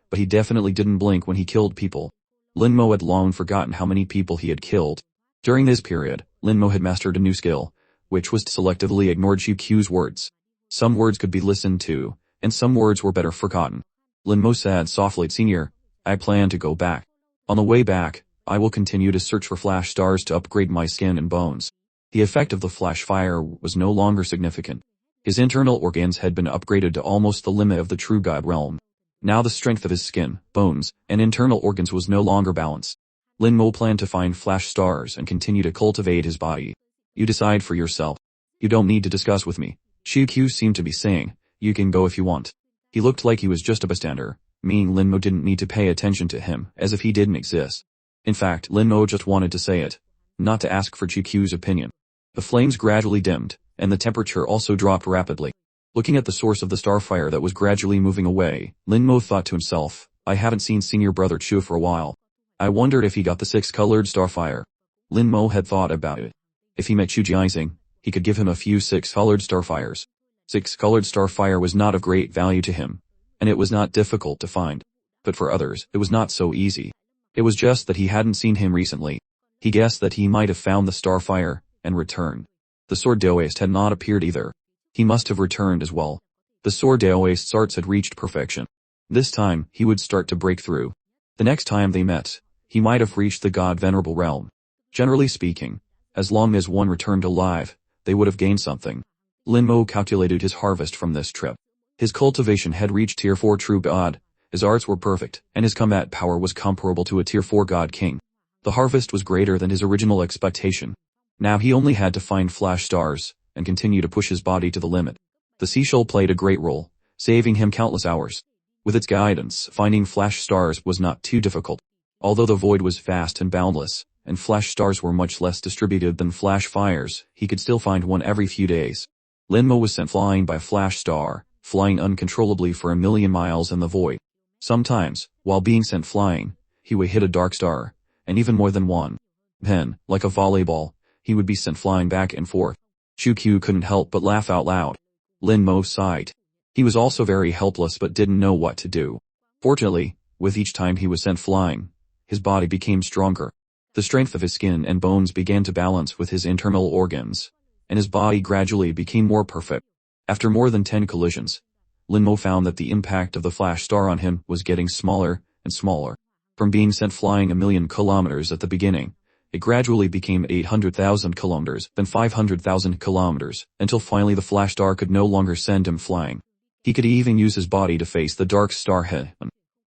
but he definitely didn't blink when he killed people. Lin Mo had long forgotten how many people he had killed. During this period, Lin Mo had mastered a new skill, which was to selectively ignore Qiu's words. Some words could be listened to, and some words were better forgotten. Lin Mo said softly, Senior, I plan to go back. On the way back, I will continue to search for flash stars to upgrade my skin and bones. The effect of the flash fire was no longer significant. His internal organs had been upgraded to almost the limit of the true god realm. Now the strength of his skin, bones, and internal organs was no longer balanced. Lin Mo planned to find flash stars and continue to cultivate his body. You decide for yourself. You don't need to discuss with me. Qiu seemed to be saying, you can go if you want. He looked like he was just a bystander, meaning Lin Mo didn't need to pay attention to him, as if he didn't exist. In fact, Lin Mo just wanted to say it, not to ask for Qiu's opinion. The flames gradually dimmed, and the temperature also dropped rapidly. Looking at the source of the starfire that was gradually moving away, Lin Mo thought to himself, I haven't seen senior brother Qiu for a while. I wondered if he got the six-colored starfire. Lin Mo had thought about it. If he met Qiu Jiaxing, he could give him a few six-colored starfires. Six-colored starfire was not of great value to him, and it was not difficult to find. But for others, it was not so easy. It was just that he hadn't seen him recently. He guessed that he might have found the starfire, and returned. The sword Daoist had not appeared either. He must have returned as well. The sword Daoist's arts had reached perfection. This time, he would start to break through. The next time they met, he might have reached the god-venerable realm. Generally speaking, as long as one returned alive, they would have gained something. Lin Mo calculated his harvest from this trip. His cultivation had reached tier 4 true god, his arts were perfect, and his combat power was comparable to a tier 4 god king. The harvest was greater than his original expectation. Now he only had to find flash stars, and continue to push his body to the limit. The seashell played a great role, saving him countless hours. With its guidance, finding flash stars was not too difficult. Although the void was vast and boundless, and flash stars were much less distributed than flash fires, he could still find one every few days. Lin Mo was sent flying by flash star, flying uncontrollably for 1,000,000 miles in the void. Sometimes, while being sent flying, he would hit a dark star, and even more than one. Then, like a volleyball, he would be sent flying back and forth. Qiu couldn't help but laugh out loud. Lin Mo sighed. He was also very helpless but didn't know what to do. Fortunately, with each time he was sent flying, his body became stronger. The strength of his skin and bones began to balance with his internal organs, and his body gradually became more perfect. After more than 10 collisions, Lin Mo found that the impact of the flash star on him was getting smaller and smaller. From being sent flying 1,000,000 kilometers at the beginning, it gradually became 800,000 kilometers, then 500,000 kilometers, until finally the flash star could no longer send him flying. He could even use his body to face the dark star head.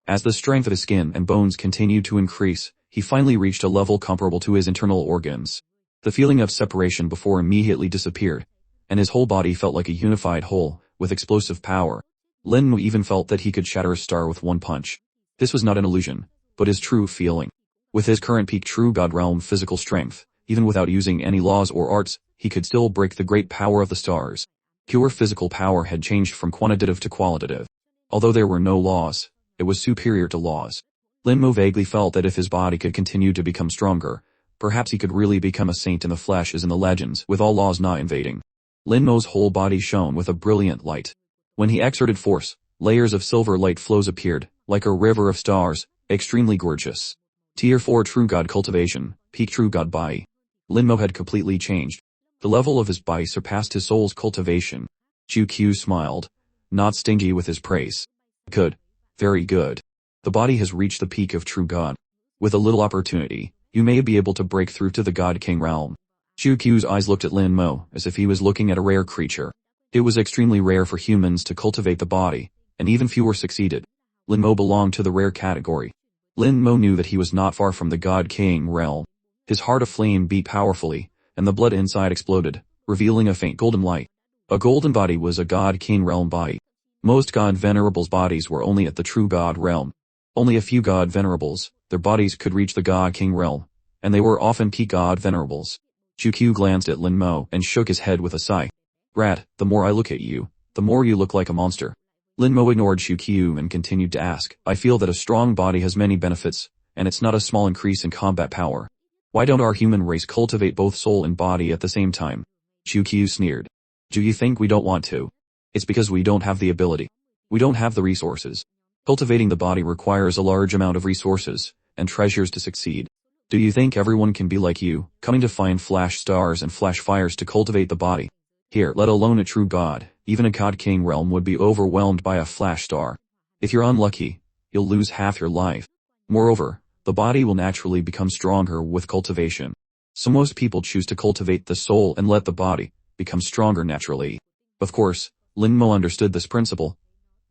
As the strength of his skin and bones continued to increase, he finally reached a level comparable to his internal organs. The feeling of separation before immediately disappeared, and his whole body felt like a unified whole, with explosive power. Lin Mo even felt that he could shatter a star with one punch. This was not an illusion, but his true feeling. With his current peak true god realm physical strength, even without using any laws or arts, he could still break the great power of the stars. Pure physical power had changed from quantitative to qualitative. Although there were no laws, it was superior to laws. Lin Mo vaguely felt that if his body could continue to become stronger, perhaps he could really become a saint in the flesh as in the legends, with all laws not invading. Lin Mo's whole body shone with a brilliant light. When he exerted force, layers of silver light flows appeared, like a river of stars, extremely gorgeous. Tier 4 True God Cultivation, Peak True God Body. Lin Mo had completely changed. The level of his body surpassed his soul's cultivation. Qiu smiled, not stingy with his praise. Good. Very good. The body has reached the peak of True God. With a little opportunity, you may be able to break through to the God King realm. Qiu's eyes looked at Lin Mo as if he was looking at a rare creature. It was extremely rare for humans to cultivate the body, and even fewer succeeded. Lin Mo belonged to the rare category. Lin Mo knew that he was not far from the God King realm. His heart of flame beat powerfully, and the blood inside exploded, revealing a faint golden light. A golden body was a God King realm body. Most god venerables' bodies were only at the true god realm. Only a few god venerables, their bodies could reach the god king realm, and they were often peak god venerables. Chukyu glanced at Lin Mo and shook his head with a sigh. Rat, the more I look at you, the more you look like a monster. Lin Mo ignored Chukyu and continued to ask, I feel that a strong body has many benefits, and it's not a small increase in combat power. Why don't our human race cultivate both soul and body at the same time? Chukyu sneered. Do you think we don't want to? It's because we don't have the ability. We don't have the resources. Cultivating the body requires a large amount of resources and treasures to succeed. Do you think everyone can be like you, coming to find flash stars and flash fires to cultivate the body? Here, let alone a true god, even a god king realm would be overwhelmed by a flash star. If you're unlucky, you'll lose half your life. Moreover, the body will naturally become stronger with cultivation. So most people choose to cultivate the soul and let the body become stronger naturally. Of course, Lin Mo understood this principle,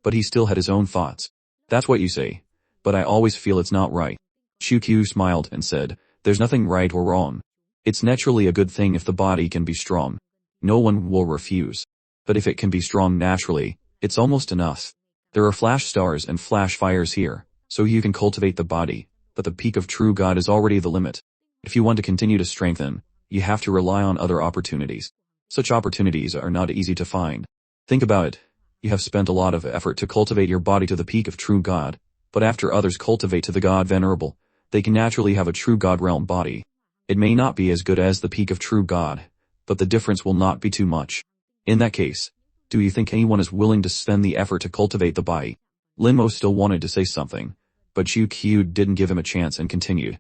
but he still had his own thoughts. That's what you say, but I always feel it's not right. Chukyu smiled and said, there's nothing right or wrong. It's naturally a good thing if the body can be strong. No one will refuse. But if it can be strong naturally, it's almost enough. There are flash stars and flash fires here, so you can cultivate the body, but the peak of true god is already the limit. If you want to continue to strengthen, you have to rely on other opportunities. Such opportunities are not easy to find. Think about it. You have spent a lot of effort to cultivate your body to the peak of true god, but after others cultivate to the god venerable, they can naturally have a true god realm body. It may not be as good as the peak of true god, but the difference will not be too much. In that case, do you think anyone is willing to spend the effort to cultivate the body? Lin Mo still wanted to say something, but Chukyu didn't give him a chance and continued.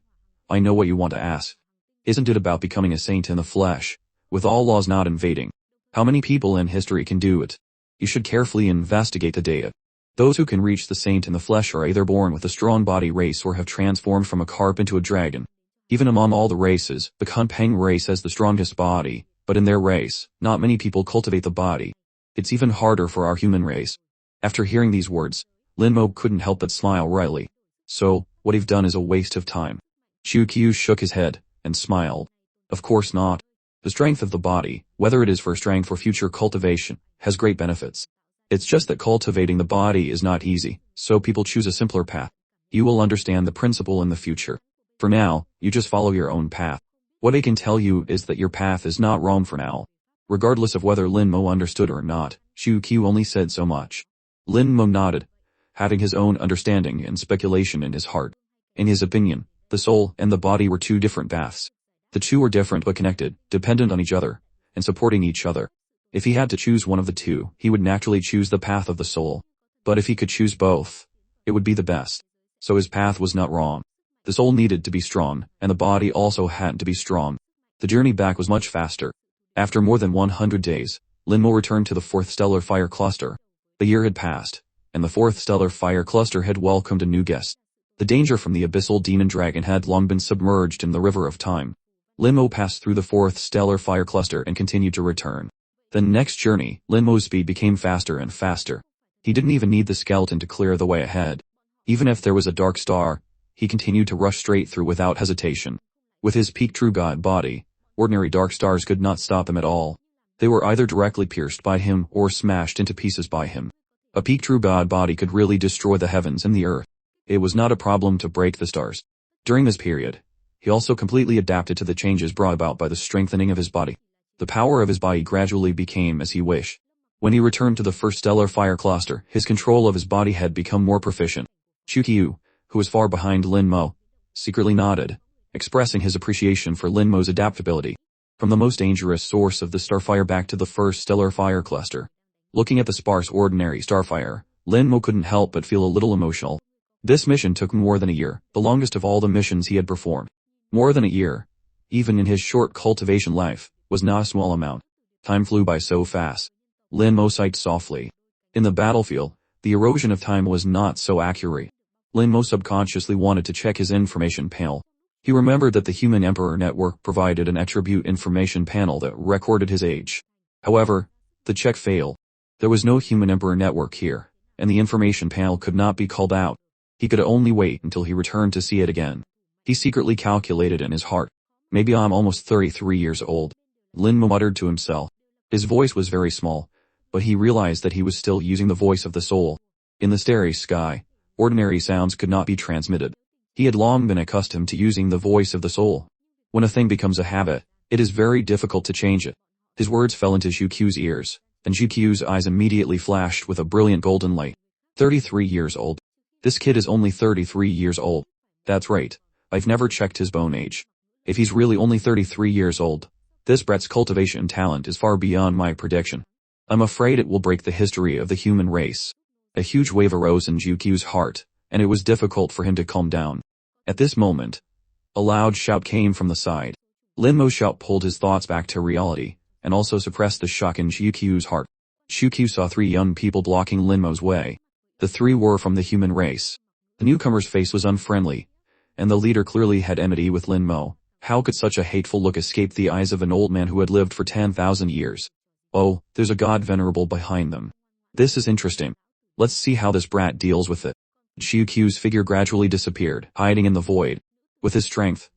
I know what you want to ask. Isn't it about becoming a saint in the flesh, with all laws not invading? How many people in history can do it? You should carefully investigate the data. Those who can reach the saint in the flesh are either born with a strong body race or have transformed from a carp into a dragon. Even among all the races, the Kunpeng race has the strongest body, but in their race, not many people cultivate the body. It's even harder for our human race. After hearing these words, Lin Mo couldn't help but smile wryly. So, what you've done is a waste of time. Chukyu shook his head and smiled. Of course not. The strength of the body, whether it is for strength or future cultivation, has great benefits. It's just that cultivating the body is not easy, so people choose a simpler path. You will understand the principle in the future. For now, you just follow your own path. What I can tell you is that your path is not wrong for now. Regardless of whether Lin Mo understood or not, Chukyu only said so much. Lin Mo nodded, having his own understanding and speculation in his heart. In his opinion, the soul and the body were two different paths. The two were different but connected, dependent on each other, and supporting each other. If he had to choose one of the two, he would naturally choose the path of the soul. But if he could choose both, it would be the best. So his path was not wrong. The soul needed to be strong, and the body also had to be strong. The journey back was much faster. After more than 100 days, Lin Mo returned to the 4th stellar fire cluster. The year had passed, and the 4th stellar fire cluster had welcomed a new guest. The danger from the abyssal demon dragon had long been submerged in the river of time. Lin Mo passed through the 4th stellar fire cluster and continued to return. The next journey, Lin Mo's speed became faster and faster. He didn't even need the skeleton to clear the way ahead. Even if there was a dark star, he continued to rush straight through without hesitation. With his peak true god body, ordinary dark stars could not stop him at all. They were either directly pierced by him or smashed into pieces by him. A peak true god body could really destroy the heavens and the earth. It was not a problem to break the stars. During this period, he also completely adapted to the changes brought about by the strengthening of his body. The power of his body gradually became as he wished. When he returned to the 1st stellar fire cluster, his control of his body had become more proficient. Chukyu, who was far behind Lin Mo, secretly nodded, expressing his appreciation for Lin Mo's adaptability. From the most dangerous source of the starfire back to the 1st stellar fire cluster. Looking at the sparse ordinary starfire, Lin Mo couldn't help but feel a little emotional. This mission took more than a year, the longest of all the missions he had performed. More than a year, even in his short cultivation life, was not a small amount. Time flew by so fast. Lin Mo sighed softly. In the battlefield, the erosion of time was not so accurate. Lin Mo subconsciously wanted to check his information panel. He remembered that the Human Emperor Network provided an attribute information panel that recorded his age. However, the check failed. There was no Human Emperor Network here, and the information panel could not be called out. He could only wait until he returned to see it again. He secretly calculated in his heart. Maybe I'm almost 33 years old. Lin Mo muttered to himself. His voice was very small, but he realized that he was still using the voice of the soul. In the starry sky, ordinary sounds could not be transmitted. He had long been accustomed to using the voice of the soul. When a thing becomes a habit, it is very difficult to change it. His words fell into Xiuqiu's ears, and Xiuqiu's eyes immediately flashed with a brilliant golden light. 33 years old. This kid is only 33 years old. That's right. I've never checked his bone age. If he's really only 33 years old, this brat's cultivation talent is far beyond my prediction. I'm afraid it will break the history of the human race. A huge wave arose in Xiuqiu's heart, and it was difficult for him to calm down. At this moment, a loud shout came from the side. Linmo's shout pulled his thoughts back to reality, and also suppressed the shock in Xiuqiu's heart. Xiuqiu saw 3 young people blocking Linmo's way. The 3 were from the human race. The newcomer's face was unfriendly, and the leader clearly had enmity with Linmo. How could such a hateful look escape the eyes of an old man who had lived for 10,000 years? Oh, there's a god venerable behind them. This is interesting. Let's see how this brat deals with it. Xiuqiu's figure gradually disappeared, hiding in the void. With his strength,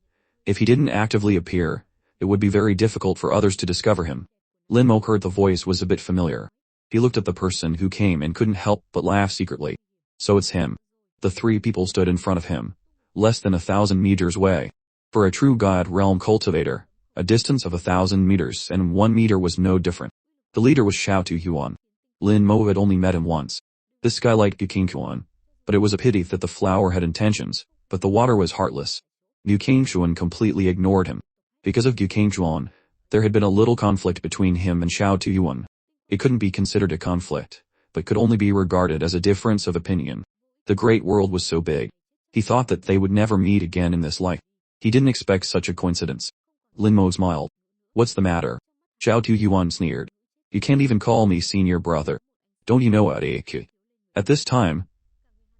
if he didn't actively appear, it would be very difficult for others to discover him. Linmo heard the voice was a bit familiar. He looked at the person who came and couldn't help but laugh secretly. So it's him. The 3 people stood in front of him, less than 1,000 meters away. For a true god realm cultivator, a distance of 1,000 meters and 1 meter was no different. The leader was Xiao Tuhuan. Linmo had only met him once. This guy liked Guqingquan, but it was a pity that the flower had intentions, but the water was heartless. Guqingquan completely ignored him. Because of Guqingquan, there had been a little conflict between him and Xiao Tuhuan. It couldn't be considered a conflict, but could only be regarded as a difference of opinion. The great world was so big. He thought that they would never meet again in this life. He didn't expect such a coincidence. Linmo smiled. What's the matter? Xiao Tuhuan sneered. You can't even call me senior brother. Don't you know what, Ake? At this time,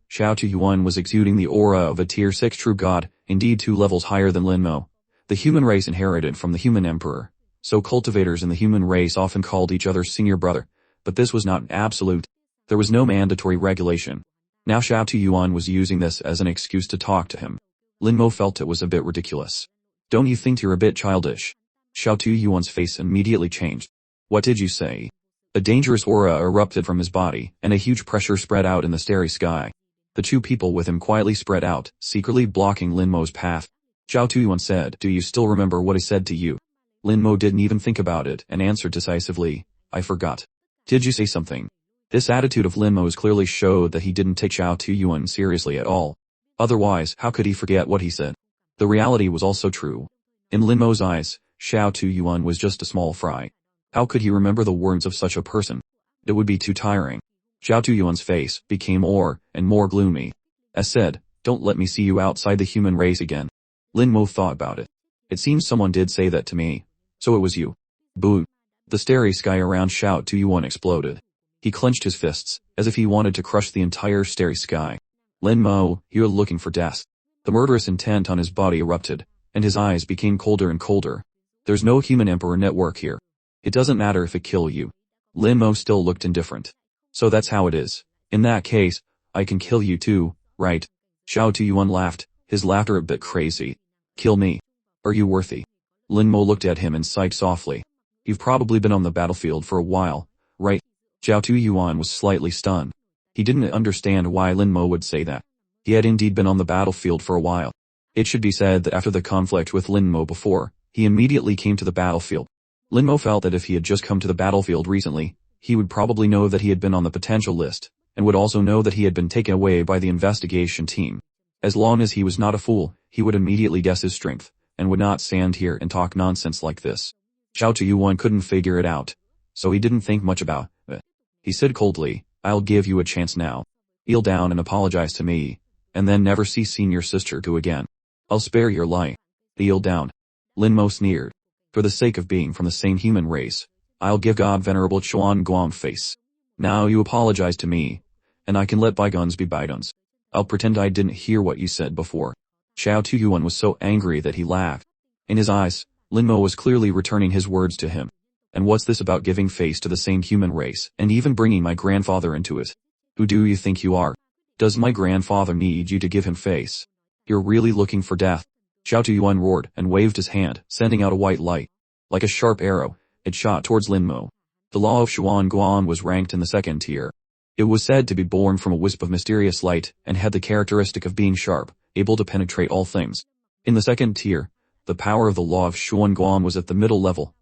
Xiao Tuhuan was exuding the aura of a tier 6 true god, indeed 2 levels higher than Linmo. The human race inherited from the human emperor, so cultivators in the human race often called each other senior brother, but this was not absolute. There was no mandatory regulation. Now Xiao Tuhuan was using this as an excuse to talk to him. Linmo felt it was a bit ridiculous. Don't you think you're a bit childish? Xiao Tuhuan's face immediately changed. What did you say? A dangerous aura erupted from his body, and a huge pressure spread out in the starry sky. The 2 people with him quietly spread out, secretly blocking Linmo's path. Xiao Tuhuan said, Do you still remember what I said to you? Linmo didn't even think about it and answered decisively, I forgot. Did you say something? This attitude of Linmo's clearly showed that he didn't take Xiao Tuhuan seriously at all. Otherwise, how could he forget what he said? The reality was also true. In Linmo's eyes, Xiao Tuhuan was just a small fry. How could he remember the words of such a person? It would be too tiring. Xiao Tuhuan's face became more and more gloomy. As said, don't let me see you outside the human race again. Linmo thought about it. It seems someone did say that to me. So it was you. Boo. The starry sky around Xiao Tuhuan exploded. He clenched his fists, as if he wanted to crush the entire starry sky. Linmo, you're looking for death. The murderous intent on his body erupted, and his eyes became colder and colder. There's no human emperor network here. It doesn't matter if it kill you. Linmo still looked indifferent. So that's how it is. In that case, I can kill you too, right? Xiao Tuhuan laughed, his laughter a bit crazy. Kill me. Are you worthy? Linmo looked at him and sighed softly. You've probably been on the battlefield for a while, right? Xiao Tuhuan was slightly stunned. He didn't understand why Linmo would say that. He had indeed been on the battlefield for a while. It should be said that after the conflict with Linmo before, he immediately came to the battlefield. Linmo felt that if he had just come to the battlefield recently, he would probably know that he had been on the potential list, and would also know that he had been taken away by the investigation team. As long as he was not a fool, he would immediately guess his strength, and would not stand here and talk nonsense like this. Xiao Tuhuan couldn't figure it out, so he didn't think much about it. He said coldly, I'll give you a chance now. Kneel down and apologize to me, and then never see senior sister go again. I'll spare your life. Kneel down. Linmo sneered. For the sake of being from the same human race, I'll give God Venerable Chuan Guang face. Now you apologize to me, and I can let bygones be bygones. I'll pretend I didn't hear what you said before. Xiao Tuhuan was so angry that he laughed. In his eyes, Linmo was clearly returning his words to him. And what's this about giving face to the same human race, and even bringing my grandfather into it? Who do you think you are? Does my grandfather need you to give him face? You're really looking for death. Xiao Tuhuan roared and waved his hand, sending out a white light. Like a sharp arrow, it shot towards Linmo. The The law of Xuan Guan was ranked in the second tier. It was said to be born from a wisp of mysterious light and had the characteristic of being sharp, able to penetrate all things. In the second tier, the power of the law of Xuan Guan was at the middle level.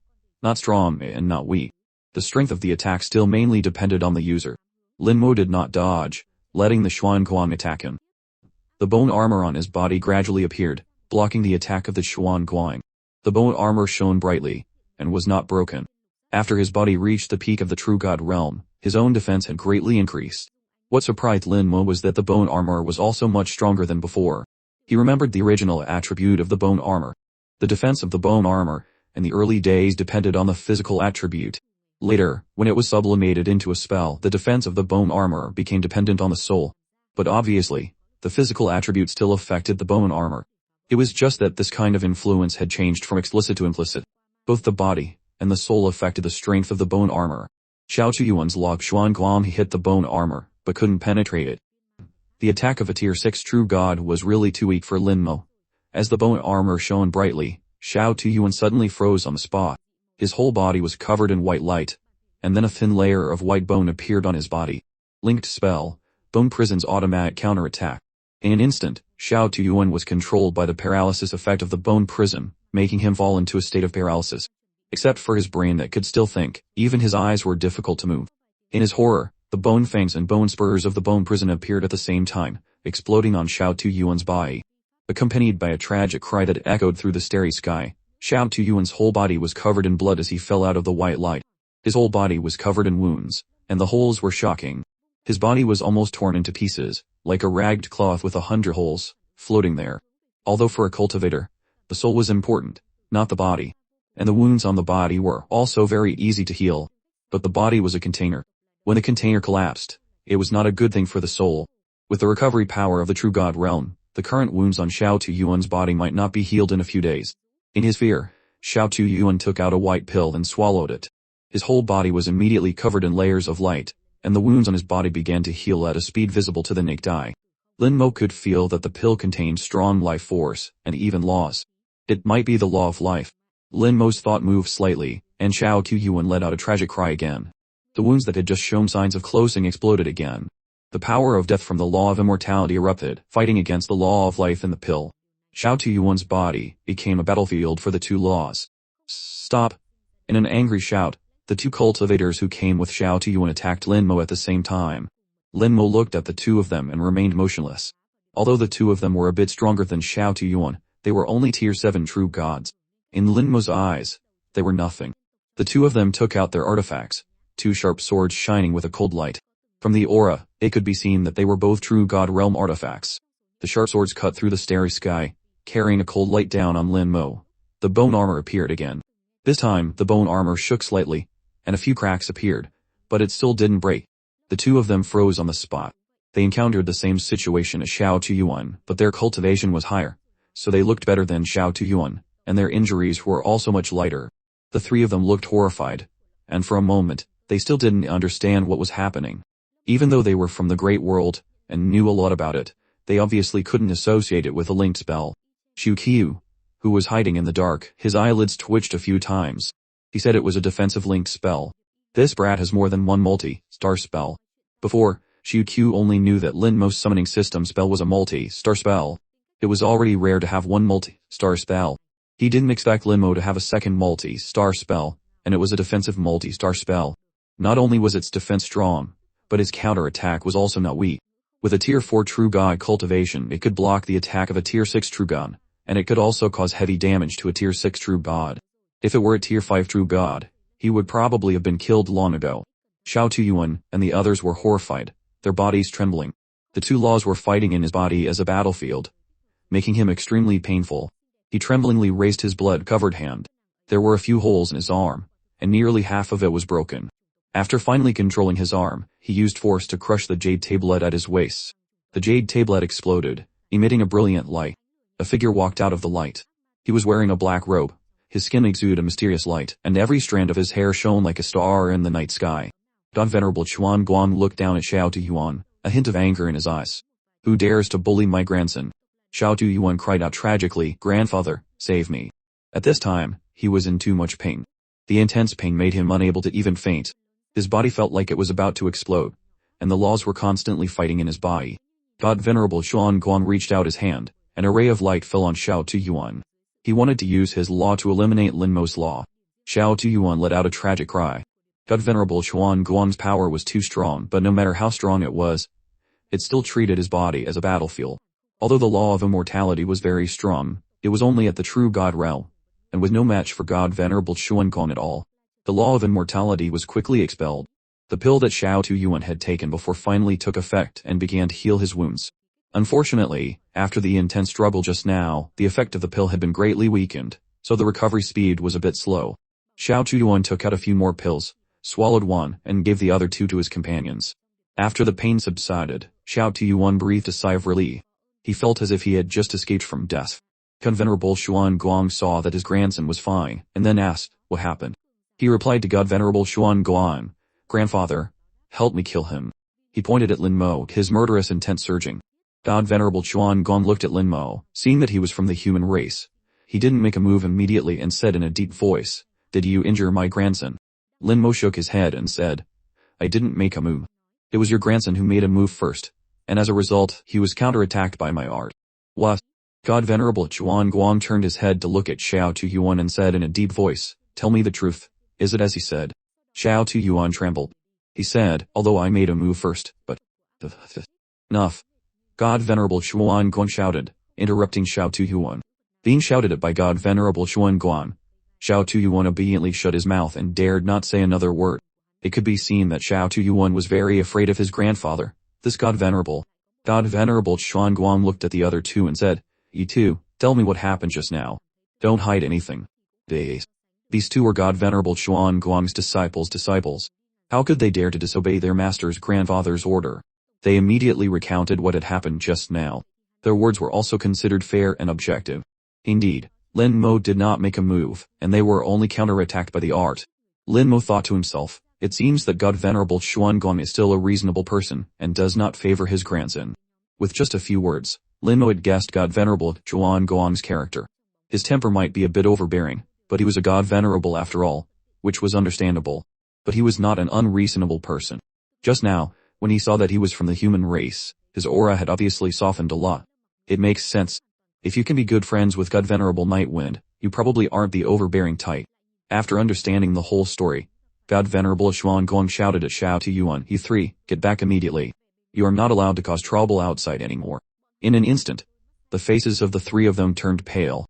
Not strong and not weak. The strength of the attack still mainly depended on the user. Lin Mo did not dodge, letting the Xuan Guan attack him. The bone armor on his body gradually appeared, blocking the attack of the Xuan Guan. The bone armor shone brightly, and was not broken. After his body reached the peak of the true god realm, his own defense had greatly increased. What surprised Lin Mo was that the bone armor was also much stronger than before. He remembered the original attribute of the bone armor. The defense of the bone armor, in the early days, depended on the physical attribute. Later, when it was sublimated into a spell, the defense of the bone armor became dependent on the soul. But obviously, the physical attribute still affected the bone armor. It was just that this kind of influence had changed from explicit to implicit. Both the body and the soul affected the strength of the bone armor. Xiao Tuyuan's law of Xuan Guan hit the bone armor, but couldn't penetrate it. The attack of a tier 6 true god was really too weak for Lin Mo. As the bone armor shone brightly, Xiao Tuyuan suddenly froze on the spot. His whole body was covered in white light, and then a thin layer of white bone appeared on his body. Linked spell, Bone Prison's automatic counterattack. In an instant, Xiao Tuyuan was controlled by the paralysis effect of the bone prison, making him fall into a state of paralysis. Except for his brain that could still think, even his eyes were difficult to move. In his horror, the bone fangs and bone spurs of the bone prison appeared at the same time, exploding on Xiao Tuyuan's body. Accompanied by a tragic cry that echoed through the starry sky, Xiao Tuyuan's whole body was covered in blood as he fell out of the white light. His whole body was covered in wounds, and the holes were shocking. His body was almost torn into pieces, like a ragged cloth with 100 holes, floating there. Although for a cultivator, the soul was important, not the body. And the wounds on the body were also very easy to heal. But the body was a container. When the container collapsed, it was not a good thing for the soul. With the recovery power of the true god realm, the current wounds on Xiao Tuyuan's body might not be healed in a few days. In his fear, Xiao Tuyuan took out a white pill and swallowed it. His whole body was immediately covered in layers of light, and the wounds on his body began to heal at a speed visible to the naked eye. Lin Mo could feel that the pill contained strong life force, and even laws. It might be the law of life. Lin Mo's thought moved slightly, and Xiao Tuyuan let out a tragic cry again. The wounds that had just shown signs of closing exploded again. The power of death from the law of immortality erupted, fighting against the law of life in the pill. Xiao Tuyuan's body became a battlefield for the two laws. Stop! In an angry shout, the two cultivators who came with Xiao Tuyuan attacked Lin Mo at the same time. Lin Mo looked at the two of them and remained motionless. Although the two of them were a bit stronger than Xiao Tuyuan, they were only tier 7 true gods. In Lin Mo's eyes, they were nothing. The two of them took out their artifacts, two sharp swords shining with a cold light. From the aura, it could be seen that they were both true god realm artifacts. The sharp swords cut through the starry sky, carrying a cold light down on Lin Mo. The bone armor appeared again. This time, the bone armor shook slightly, and a few cracks appeared, but it still didn't break. The two of them froze on the spot. They encountered the same situation as Xiao Tuyuan, but their cultivation was higher, so they looked better than Xiao Tuyuan, and their injuries were also much lighter. The three of them looked horrified, and for a moment, they still didn't understand what was happening. Even though they were from the great world, and knew a lot about it, they obviously couldn't associate it with a linked spell. Shu Qiu, who was hiding in the dark, his eyelids twitched a few times. He said it was a defensive linked spell. This brat has more than one multi-star spell. Before, Shu Qiu only knew that Lin Mo's summoning system spell was a multi-star spell. It was already rare to have one multi-star spell. He didn't expect Lin Mo to have a second multi-star spell, and it was a defensive multi-star spell. Not only was its defense strong, but its counter-attack was also not weak. With a tier 4 true god cultivation, it could block the attack of a tier 6 true god, and it could also cause heavy damage to a tier 6 true god. If it were a tier 5 true god, he would probably have been killed long ago. Xiao Tuyuan and the others were horrified, their bodies trembling. The two laws were fighting in his body as a battlefield, making him extremely painful. He tremblingly raised his blood-covered hand. There were a few holes in his arm, and nearly half of it was broken. After finally controlling his arm, he used force to crush the jade tablet at his waist. The jade tablet exploded, emitting a brilliant light. A figure walked out of the light. He was wearing a black robe. His skin exuded a mysterious light, and every strand of his hair shone like a star in the night sky. Don Venerable Chuan Guan looked down at Xiao Tuyuan, a hint of anger in his eyes. Who dares to bully my grandson? Xiao Tuyuan cried out tragically, "Grandfather, save me." At this time, he was in too much pain. The intense pain made him unable to even faint. His body felt like it was about to explode, and the laws were constantly fighting in his body. God Venerable Xuan Guang reached out his hand, and a ray of light fell on Xiao Tuyuan. He wanted to use his law to eliminate Lin Mo's law. Xiao Tuyuan let out a tragic cry. God Venerable Xuan Guang's power was too strong, but no matter how strong it was, it still treated his body as a battlefield. Although the law of immortality was very strong, it was only at the true God realm, and was no match for God Venerable Xuan Guang at all. The law of immortality was quickly expelled. The pill that Xiao Tuyuan had taken before finally took effect and began to heal his wounds. Unfortunately, after the intense struggle just now, the effect of the pill had been greatly weakened, so the recovery speed was a bit slow. Xiao Tuyuan took out a few more pills, swallowed one, and gave the other two to his companions. After the pain subsided, Xiao Tuyuan breathed a sigh of relief. He felt as if he had just escaped from death. God-Venerable Xuan Guang saw that his grandson was fine, and then asked, what happened? He replied to God-Venerable Xuan Guang, Grandfather, help me kill him. He pointed at Lin Mo, his murderous intent surging. God-Venerable Xuan Guang looked at Lin Mo, seeing that he was from the human race. He didn't make a move immediately and said in a deep voice, Did you injure my grandson? Lin Mo shook his head and said, I didn't make a move. It was your grandson who made a move first, and as a result, he was counterattacked by my art. What? God-Venerable Xuan Guang turned his head to look at Xiao Tuyuan and said in a deep voice, Tell me the truth. Is it as he said? Xiao Tuyuan trembled. He said, although I made a move first, but... Enough. God-Venerable Xuan Guang shouted, interrupting Xiao Tuyuan. Being shouted at by God-Venerable Xuan Guang, Xiao Tuyuan obediently shut his mouth and dared not say another word. It could be seen that Xiao Tuyuan was very afraid of his grandfather, this God-Venerable. God-Venerable Xuan Guang looked at the other two and said, You two, tell me what happened just now. Don't hide anything. These two were God-Venerable Xuan Guang's disciples. How could they dare to disobey their master's grandfather's order? They immediately recounted what had happened just now. Their words were also considered fair and objective. Indeed, Lin Mo did not make a move, and they were only counterattacked by the art. Lin Mo thought to himself, it seems that God-Venerable Xuan Guang is still a reasonable person, and does not favor his grandson. With just a few words, Lin Mo had guessed God-Venerable Xuan Guang's character. His temper might be a bit overbearing, but he was a God-Venerable after all, which was understandable. But he was not an unreasonable person. Just now, when he saw that he was from the human race, his aura had obviously softened a lot. It makes sense. If you can be good friends with God-Venerable Nightwind, you probably aren't the overbearing type. After understanding the whole story, God-Venerable Xuan Guang shouted at Xiao Tuyuan, You three, get back immediately. You are not allowed to cause trouble outside anymore. In an instant, the faces of the three of them turned pale.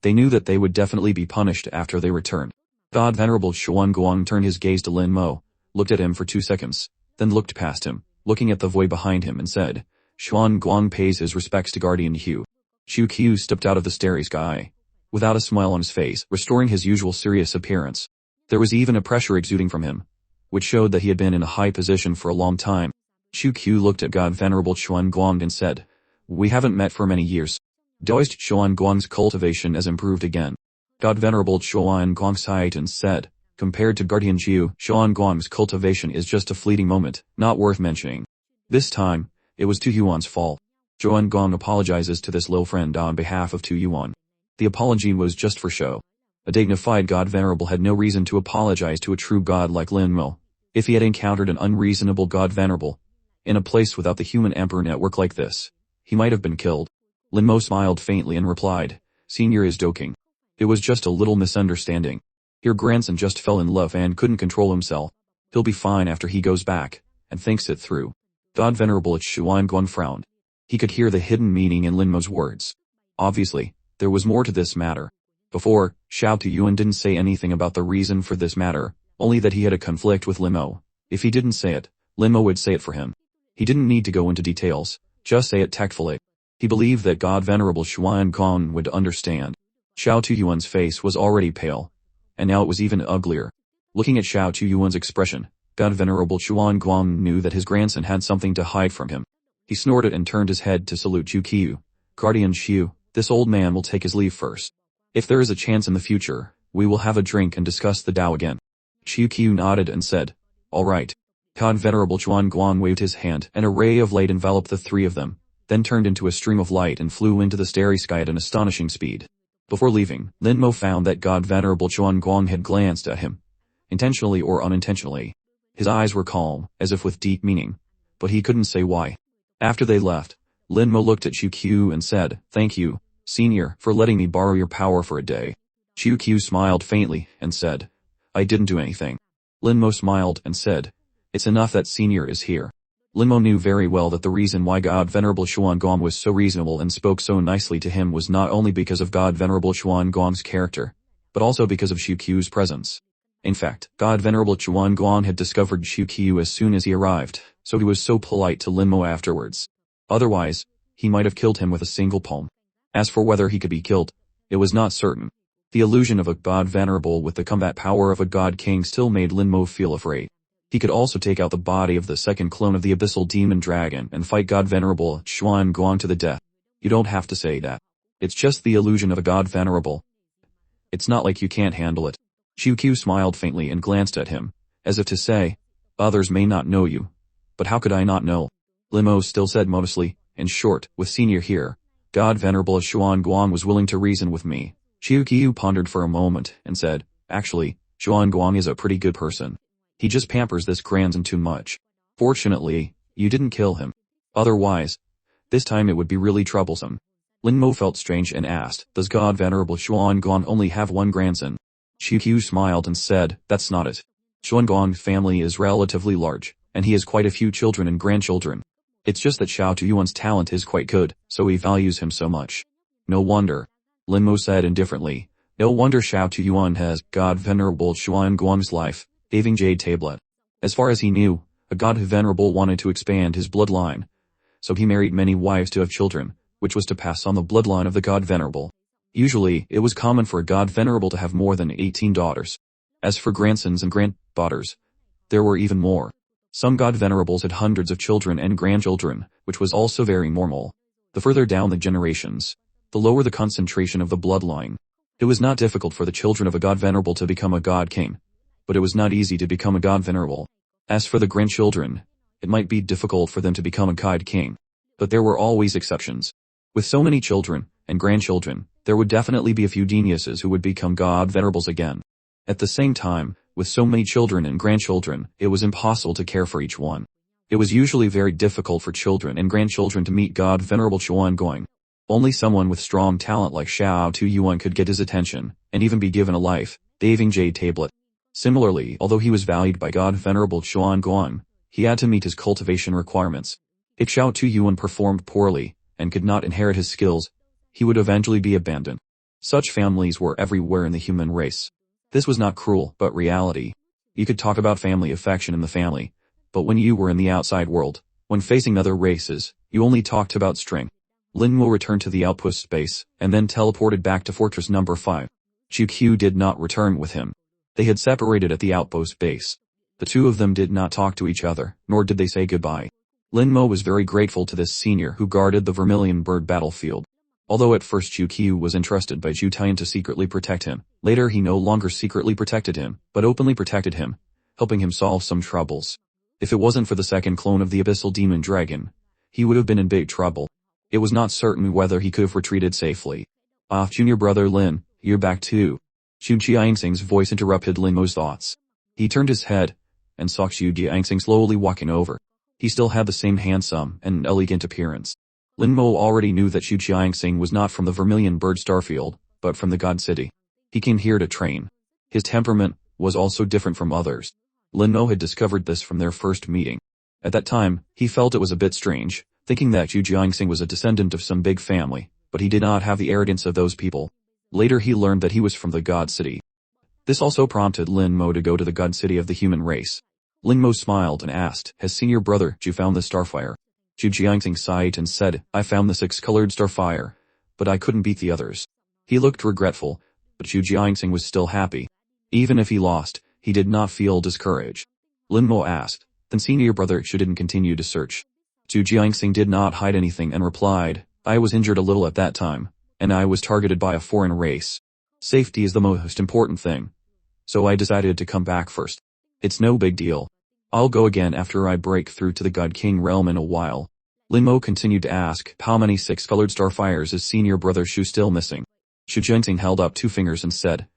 They knew that they would definitely be punished after they returned. God-Venerable Xuan Guang turned his gaze to Lin Mo, looked at him for 2 seconds, then looked past him, looking at the void behind him and said, Xuan Guang pays his respects to Guardian Hu. Xu Qiu stepped out of the starry sky, without a smile on his face, restoring his usual serious appearance. There was even a pressure exuding from him, which showed that he had been in a high position for a long time. Xu Qiu looked at God-Venerable Xuan Guang and said, We haven't met for many years. Daoist Xuan Guang's cultivation has improved again. God-Venerable Xuan Guang sighed and said, Compared to Guardian Qiu, Xuan Guang's cultivation is just a fleeting moment, not worth mentioning. This time, it was Tu Yuan's fault. Xuan Guang apologizes to this low friend on behalf of Tu Yuan. The apology was just for show. A dignified God-Venerable had no reason to apologize to a true god like Lin Mo. If he had encountered an unreasonable God-Venerable in a place without the human emperor network like this, he might have been killed. Lin Mo smiled faintly and replied, Senior is joking. It was just a little misunderstanding. Your grandson just fell in love and couldn't control himself. He'll be fine after he goes back and thinks it through. God-Venerable Xuan Guang frowned. He could hear the hidden meaning in Lin Mo's words. Obviously, there was more to this matter. Before, Xiao Tuyuan didn't say anything about the reason for this matter, only that he had a conflict with Lin Mo. If he didn't say it, Lin Mo would say it for him. He didn't need to go into details, just say it tactfully. He believed that God-Venerable Xuan Guang would understand. Xiao Tuyuan's face was already pale, and now it was even uglier. Looking at Xiao Tuyuan's expression, God-Venerable Xuan Guang knew that his grandson had something to hide from him. He snorted and turned his head to salute Xu Qiu. Guardian Xiu, this old man will take his leave first. If there is a chance in the future, we will have a drink and discuss the Tao again. Xu Qiu nodded and said, All right. God-Venerable Xuan Guang waved his hand and a ray of light enveloped the three of them, then turned into a stream of light and flew into the starry sky at an astonishing speed. Before leaving, Lin Mo found that God-Venerable Xuan Guang had glanced at him, intentionally or unintentionally. His eyes were calm, as if with deep meaning, but he couldn't say why. After they left, Lin Mo looked at Xiu Qiu and said, "Thank you, Senior, for letting me borrow your power for a day." Xiu Qiu smiled faintly and said, "I didn't do anything." Lin Mo smiled and said, "It's enough that Senior is here." Lin Mo knew very well that the reason why God Venerable Xuan Gong was so reasonable and spoke so nicely to him was not only because of God Venerable Xuan Gong's character, but also because of Xiu Qiu's presence. In fact, God Venerable Xuan Gong had discovered Xiu Qiu as soon as he arrived, so he was so polite to Lin Mo afterwards. Otherwise, he might have killed him with a single palm. As for whether he could be killed, it was not certain. The illusion of a God Venerable with the combat power of a God King still made Lin Mo feel afraid. He could also take out the body of the second clone of the Abyssal Demon Dragon and fight God Venerable Xuan Gong to the death. You don't have to say that. It's just the illusion of a God Venerable. It's not like you can't handle it. Xiu Qiu smiled faintly and glanced at him, as if to say, "Others may not know you. But how could I not know?" Lin Mo still said modestly, "In short, with Senior here, God Venerable Xuan Gong was willing to reason with me." Xiu Qiu pondered for a moment and said, "Actually, Xuan Gong is a pretty good person. He just pampers this grandson too much. Fortunately, you didn't kill him. Otherwise, this time it would be really troublesome." Lin Mo felt strange and asked, "Does God Venerable Xuan Gong only have one grandson?" Xiu Qiu smiled and said, "That's not it. Xuan Gong's family is relatively large, and he has quite a few children and grandchildren. It's just that Xiao Tuyuan's talent is quite good, so he values him so much." "No wonder," Lin Mo said indifferently. "No wonder Xiao Tuyuan has God Venerable Xuan Gong's life, saving Jade Tablet." As far as he knew, a God Venerable wanted to expand his bloodline, so he married many wives to have children, which was to pass on the bloodline of the God Venerable. Usually, it was common for a God Venerable to have more than 18 daughters. As for grandsons and granddaughters, there were even more. Some God Venerables had hundreds of children and grandchildren, which was also very normal. The further down the generations, the lower the concentration of the bloodline. It was not difficult for the children of a God Venerable to become a God King, but it was not easy to become a God Venerable. As for the grandchildren, it might be difficult for them to become a God King, but there were always exceptions. With so many children and grandchildren, there would definitely be a few geniuses who would become God Venerables again. At the same time, with so many children and grandchildren, it was impossible to care for each one. It was usually very difficult for children and grandchildren to meet God Venerable Xuan Gong. Only someone with strong talent like Xiao Tuyuan could get his attention, and even be given a life-saving Jade Tablet. Similarly, although he was valued by God Venerable Xuan Gong, he had to meet his cultivation requirements. If Xiao Tuyuan performed poorly, and could not inherit his skills, he would eventually be abandoned. Such families were everywhere in the human race. This was not cruel, but reality. You could talk about family affection in the family, but when you were in the outside world, when facing other races, you only talked about string. Lin Mo returned to the outpost space, and then teleported back to Fortress Number 5. Xiu Qiu did not return with him. They had separated at the outpost base. The two of them did not talk to each other, nor did they say goodbye. Lin Mo was very grateful to this senior who guarded the Vermilion Bird battlefield. Although at first Xiu Qiu was entrusted by Zhu Tian to secretly protect him, later he no longer secretly protected him, but openly protected him, helping him solve some troubles. If it wasn't for the second clone of the Abyssal Demon Dragon, he would have been in big trouble. It was not certain whether he could have retreated safely. "Ah, junior brother Lin, you're back too." Xu Jiangsing's voice interrupted Lin Mo's thoughts. He turned his head, and saw Xu Jiangsing slowly walking over. He still had the same handsome and elegant appearance. Lin Mo already knew that Xu Jiangsing was not from the Vermilion Bird Starfield, but from the God City. He came here to train. His temperament was also different from others. Lin Mo had discovered this from their first meeting. At that time, he felt it was a bit strange, thinking that Xu Jiangsing was a descendant of some big family, but he did not have the arrogance of those people. Later he learned that he was from the God City. This also prompted Lin Mo to go to the God City of the human race. Lin Mo smiled and asked, "Has senior brother Zhu found the starfire?" Xu Jiangsing sighed and said, "I found the 6-colored starfire, but I couldn't beat the others." He looked regretful, but Xu Jiangsing was still happy. Even if he lost, he did not feel discouraged. Lin Mo asked, "Then senior brother Xu didn't continue to search?" Xu Jiangsing did not hide anything and replied, "I was injured a little at that time, and I was targeted by a foreign race. Safety is the most important thing. So I decided to come back first. It's no big deal. I'll go again after I break through to the God King realm in a while." Lin Mo continued to ask, "How many 6-colored starfires is senior brother Xu still missing?" Xu Jiangsing held up 2 fingers and said,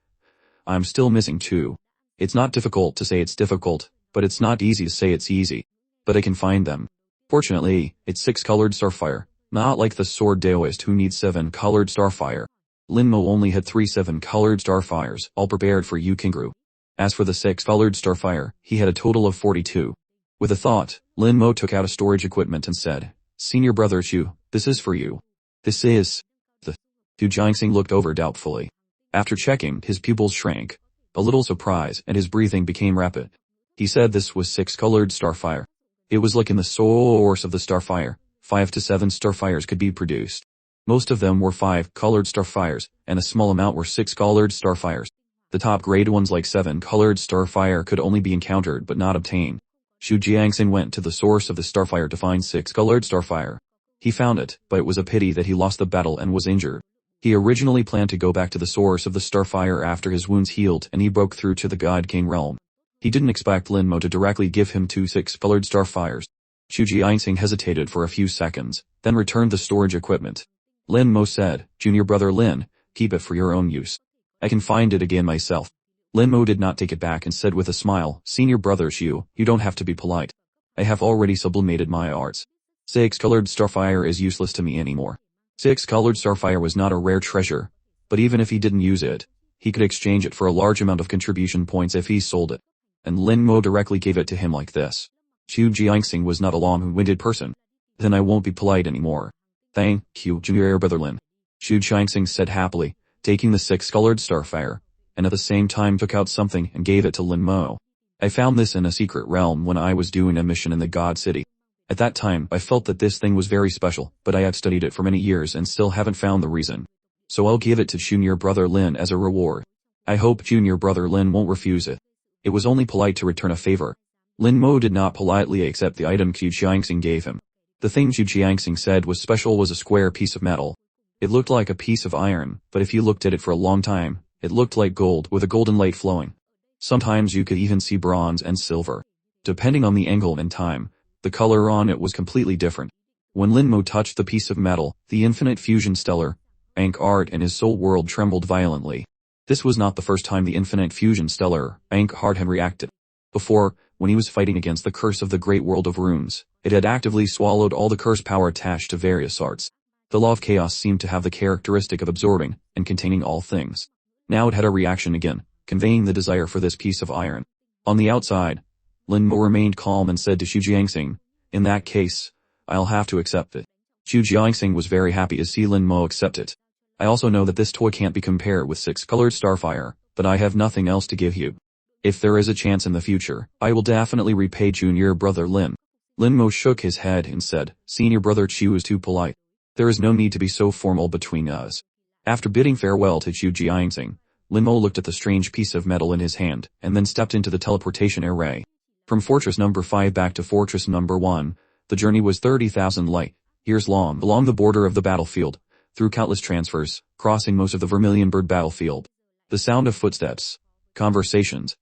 "I'm still missing 2. It's not difficult to say it's difficult, but it's not easy to say it's easy. But I can find them. Fortunately, it's 6-colored starfire, not like the sword Daoist who needs 7-colored starfire. Linmo only had 3 7-colored starfires, all prepared for Yu Kingru. As for the 6-colored starfire, he had a total of 42. With a thought, Linmo took out a storage equipment and said, "Senior brother Chu, this is for you." "This is..." The Chu Jiangxing looked over doubtfully. After checking, his pupils shrank. A little surprise, and his breathing became rapid. He said this was 6-colored starfire. It was like in the source of the starfire, 5 to 7 starfires could be produced. Most of them were 5-colored starfires, and a small amount were 6-colored starfires. The top grade ones like 7-colored starfire could only be encountered but not obtained. Chu Jiangxing went to the source of the starfire to find 6-colored starfire. He found it, but it was a pity that he lost the battle and was injured. He originally planned to go back to the source of the starfire after his wounds healed and he broke through to the God King realm. He didn't expect Linmo to directly give him 2 6-colored starfires. Chu Jiangxing hesitated for a few seconds, then returned the storage equipment. Linmo said, "Junior brother Lin, keep it for your own use. I can find it again myself." Linmo did not take it back and said with a smile, "Senior brother Xu, you don't have to be polite. I have already sublimated my arts. 6-colored starfire is useless to me anymore." 6-colored starfire was not a rare treasure, but even if he didn't use it, he could exchange it for a large amount of contribution points if he sold it. And Linmo directly gave it to him like this. Chu Jiangxing was not a long-winded person. "Then I won't be polite anymore. Thank you, Junior brother Lin," Chu Jiangxing said happily, taking the 6-colored starfire, and at the same time took out something and gave it to Linmo. "I found this in a secret realm when I was doing a mission in the God City. At that time, I felt that this thing was very special, but I have studied it for many years and still haven't found the reason. So I'll give it to Junior brother Lin as a reward. I hope Junior brother Lin won't refuse it. It was only polite to return a favor." Linmo did not politely accept the item Chu Jiangxing gave him. The thing Chu Jiangxing said was special was a square piece of metal. It looked like a piece of iron, but if you looked at it for a long time, it looked like gold with a golden light flowing. Sometimes you could even see bronze and silver. Depending on the angle and time, the color on it was completely different. When Linmo touched the piece of metal, the infinite fusion stellar, Rank art and his soul world trembled violently. This was not the first time the infinite fusion stellar, Rank heart had reacted. Before, when he was fighting against the curse of the great world of runes, it had actively swallowed all the curse power attached to various arts. The law of chaos seemed to have the characteristic of absorbing and containing all things. Now it had a reaction again, conveying the desire for this piece of iron. On the outside, Linmo remained calm and said to Chu Jiangxing, "In that case, I'll have to accept it." Chu Jiangxing was very happy to see Linmo accept it. "I also know that this toy can't be compared with 6-colored starfire, but I have nothing else to give you. If there is a chance in the future, I will definitely repay Junior brother Lin." Linmo shook his head and said, "Senior brother Chu is too polite. There is no need to be so formal between us." After bidding farewell to Chu Jiangxing, Linmo looked at the strange piece of metal in his hand, and then stepped into the teleportation array. From Fortress number 5 back to Fortress number 1, the journey was 30,000 light years long along the border of the battlefield, through countless transfers, crossing most of the Vermilion Bird battlefield. The sound of footsteps, conversations,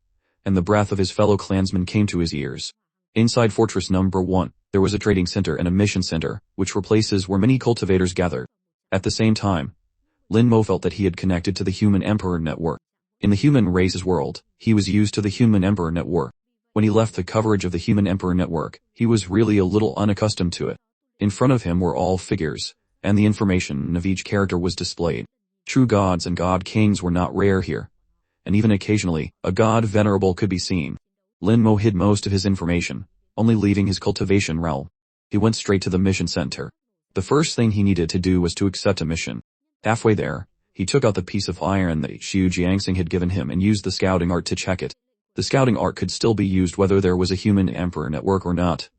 and the breath of his fellow clansmen came to his ears. Inside Fortress number 1, there was a trading center and a mission center, which were places where many cultivators gathered. At the same time, Linmo felt that he had connected to the Human Emperor network. In the human race's world, he was used to the Human Emperor network. When he left the coverage of the Human Emperor network, he was really a little unaccustomed to it. In front of him were all figures, and the information of each character was displayed. True gods and god kings were not rare here, and even occasionally, a god venerable could be seen. Linmo hid most of his information, only leaving his cultivation realm. He went straight to the mission center. The first thing he needed to do was to accept a mission. Halfway there, he took out the piece of iron that Chu Jiangxing had given him and used the scouting art to check it. The scouting art could still be used whether there was a Human Emperor network or not.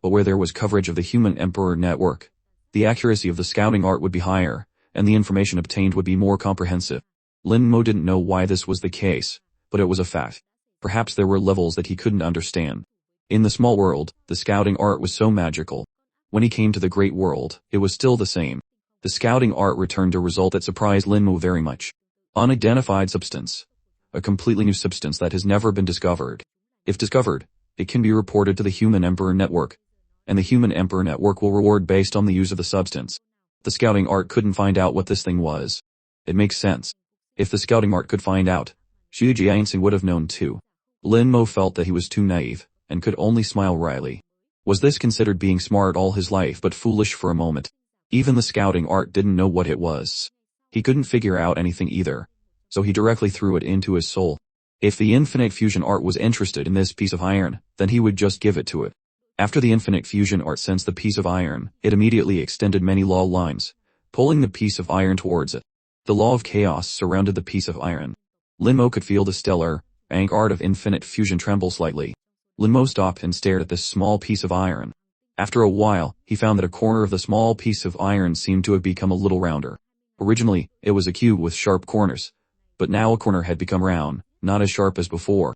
But where there was coverage of the Human Emperor network, the accuracy of the scouting art would be higher, and the information obtained would be more comprehensive. Linmo didn't know why this was the case, but it was a fact. Perhaps there were levels that he couldn't understand. In the small world, the scouting art was so magical. When he came to the great world, it was still the same. The scouting art returned a result that surprised Linmo very much. Unidentified substance. A completely new substance that has never been discovered. If discovered, it can be reported to the Human Emperor network, and the Human Emperor network will reward based on the use of the substance. The scouting art couldn't find out what this thing was. It makes sense. If the scouting art could find out, Chu Jiangxing would have known too. Lin Mo felt that he was too naive, and could only smile wryly. Was this considered being smart all his life but foolish for a moment? Even the scouting art didn't know what it was. He couldn't figure out anything either, so he directly threw it into his soul. If the infinite fusion art was interested in this piece of iron, then he would just give it to it. After the infinite fusion art sensed the piece of iron, it immediately extended many law lines, pulling the piece of iron towards it. The law of chaos surrounded the piece of iron. Lin Mo could feel the stellar, rank art of infinite fusion tremble slightly. Lin Mo stopped and stared at this small piece of iron. After a while, he found that a corner of the small piece of iron seemed to have become a little rounder. Originally, it was a cube with sharp corners, but now a corner had become round, not as sharp as before.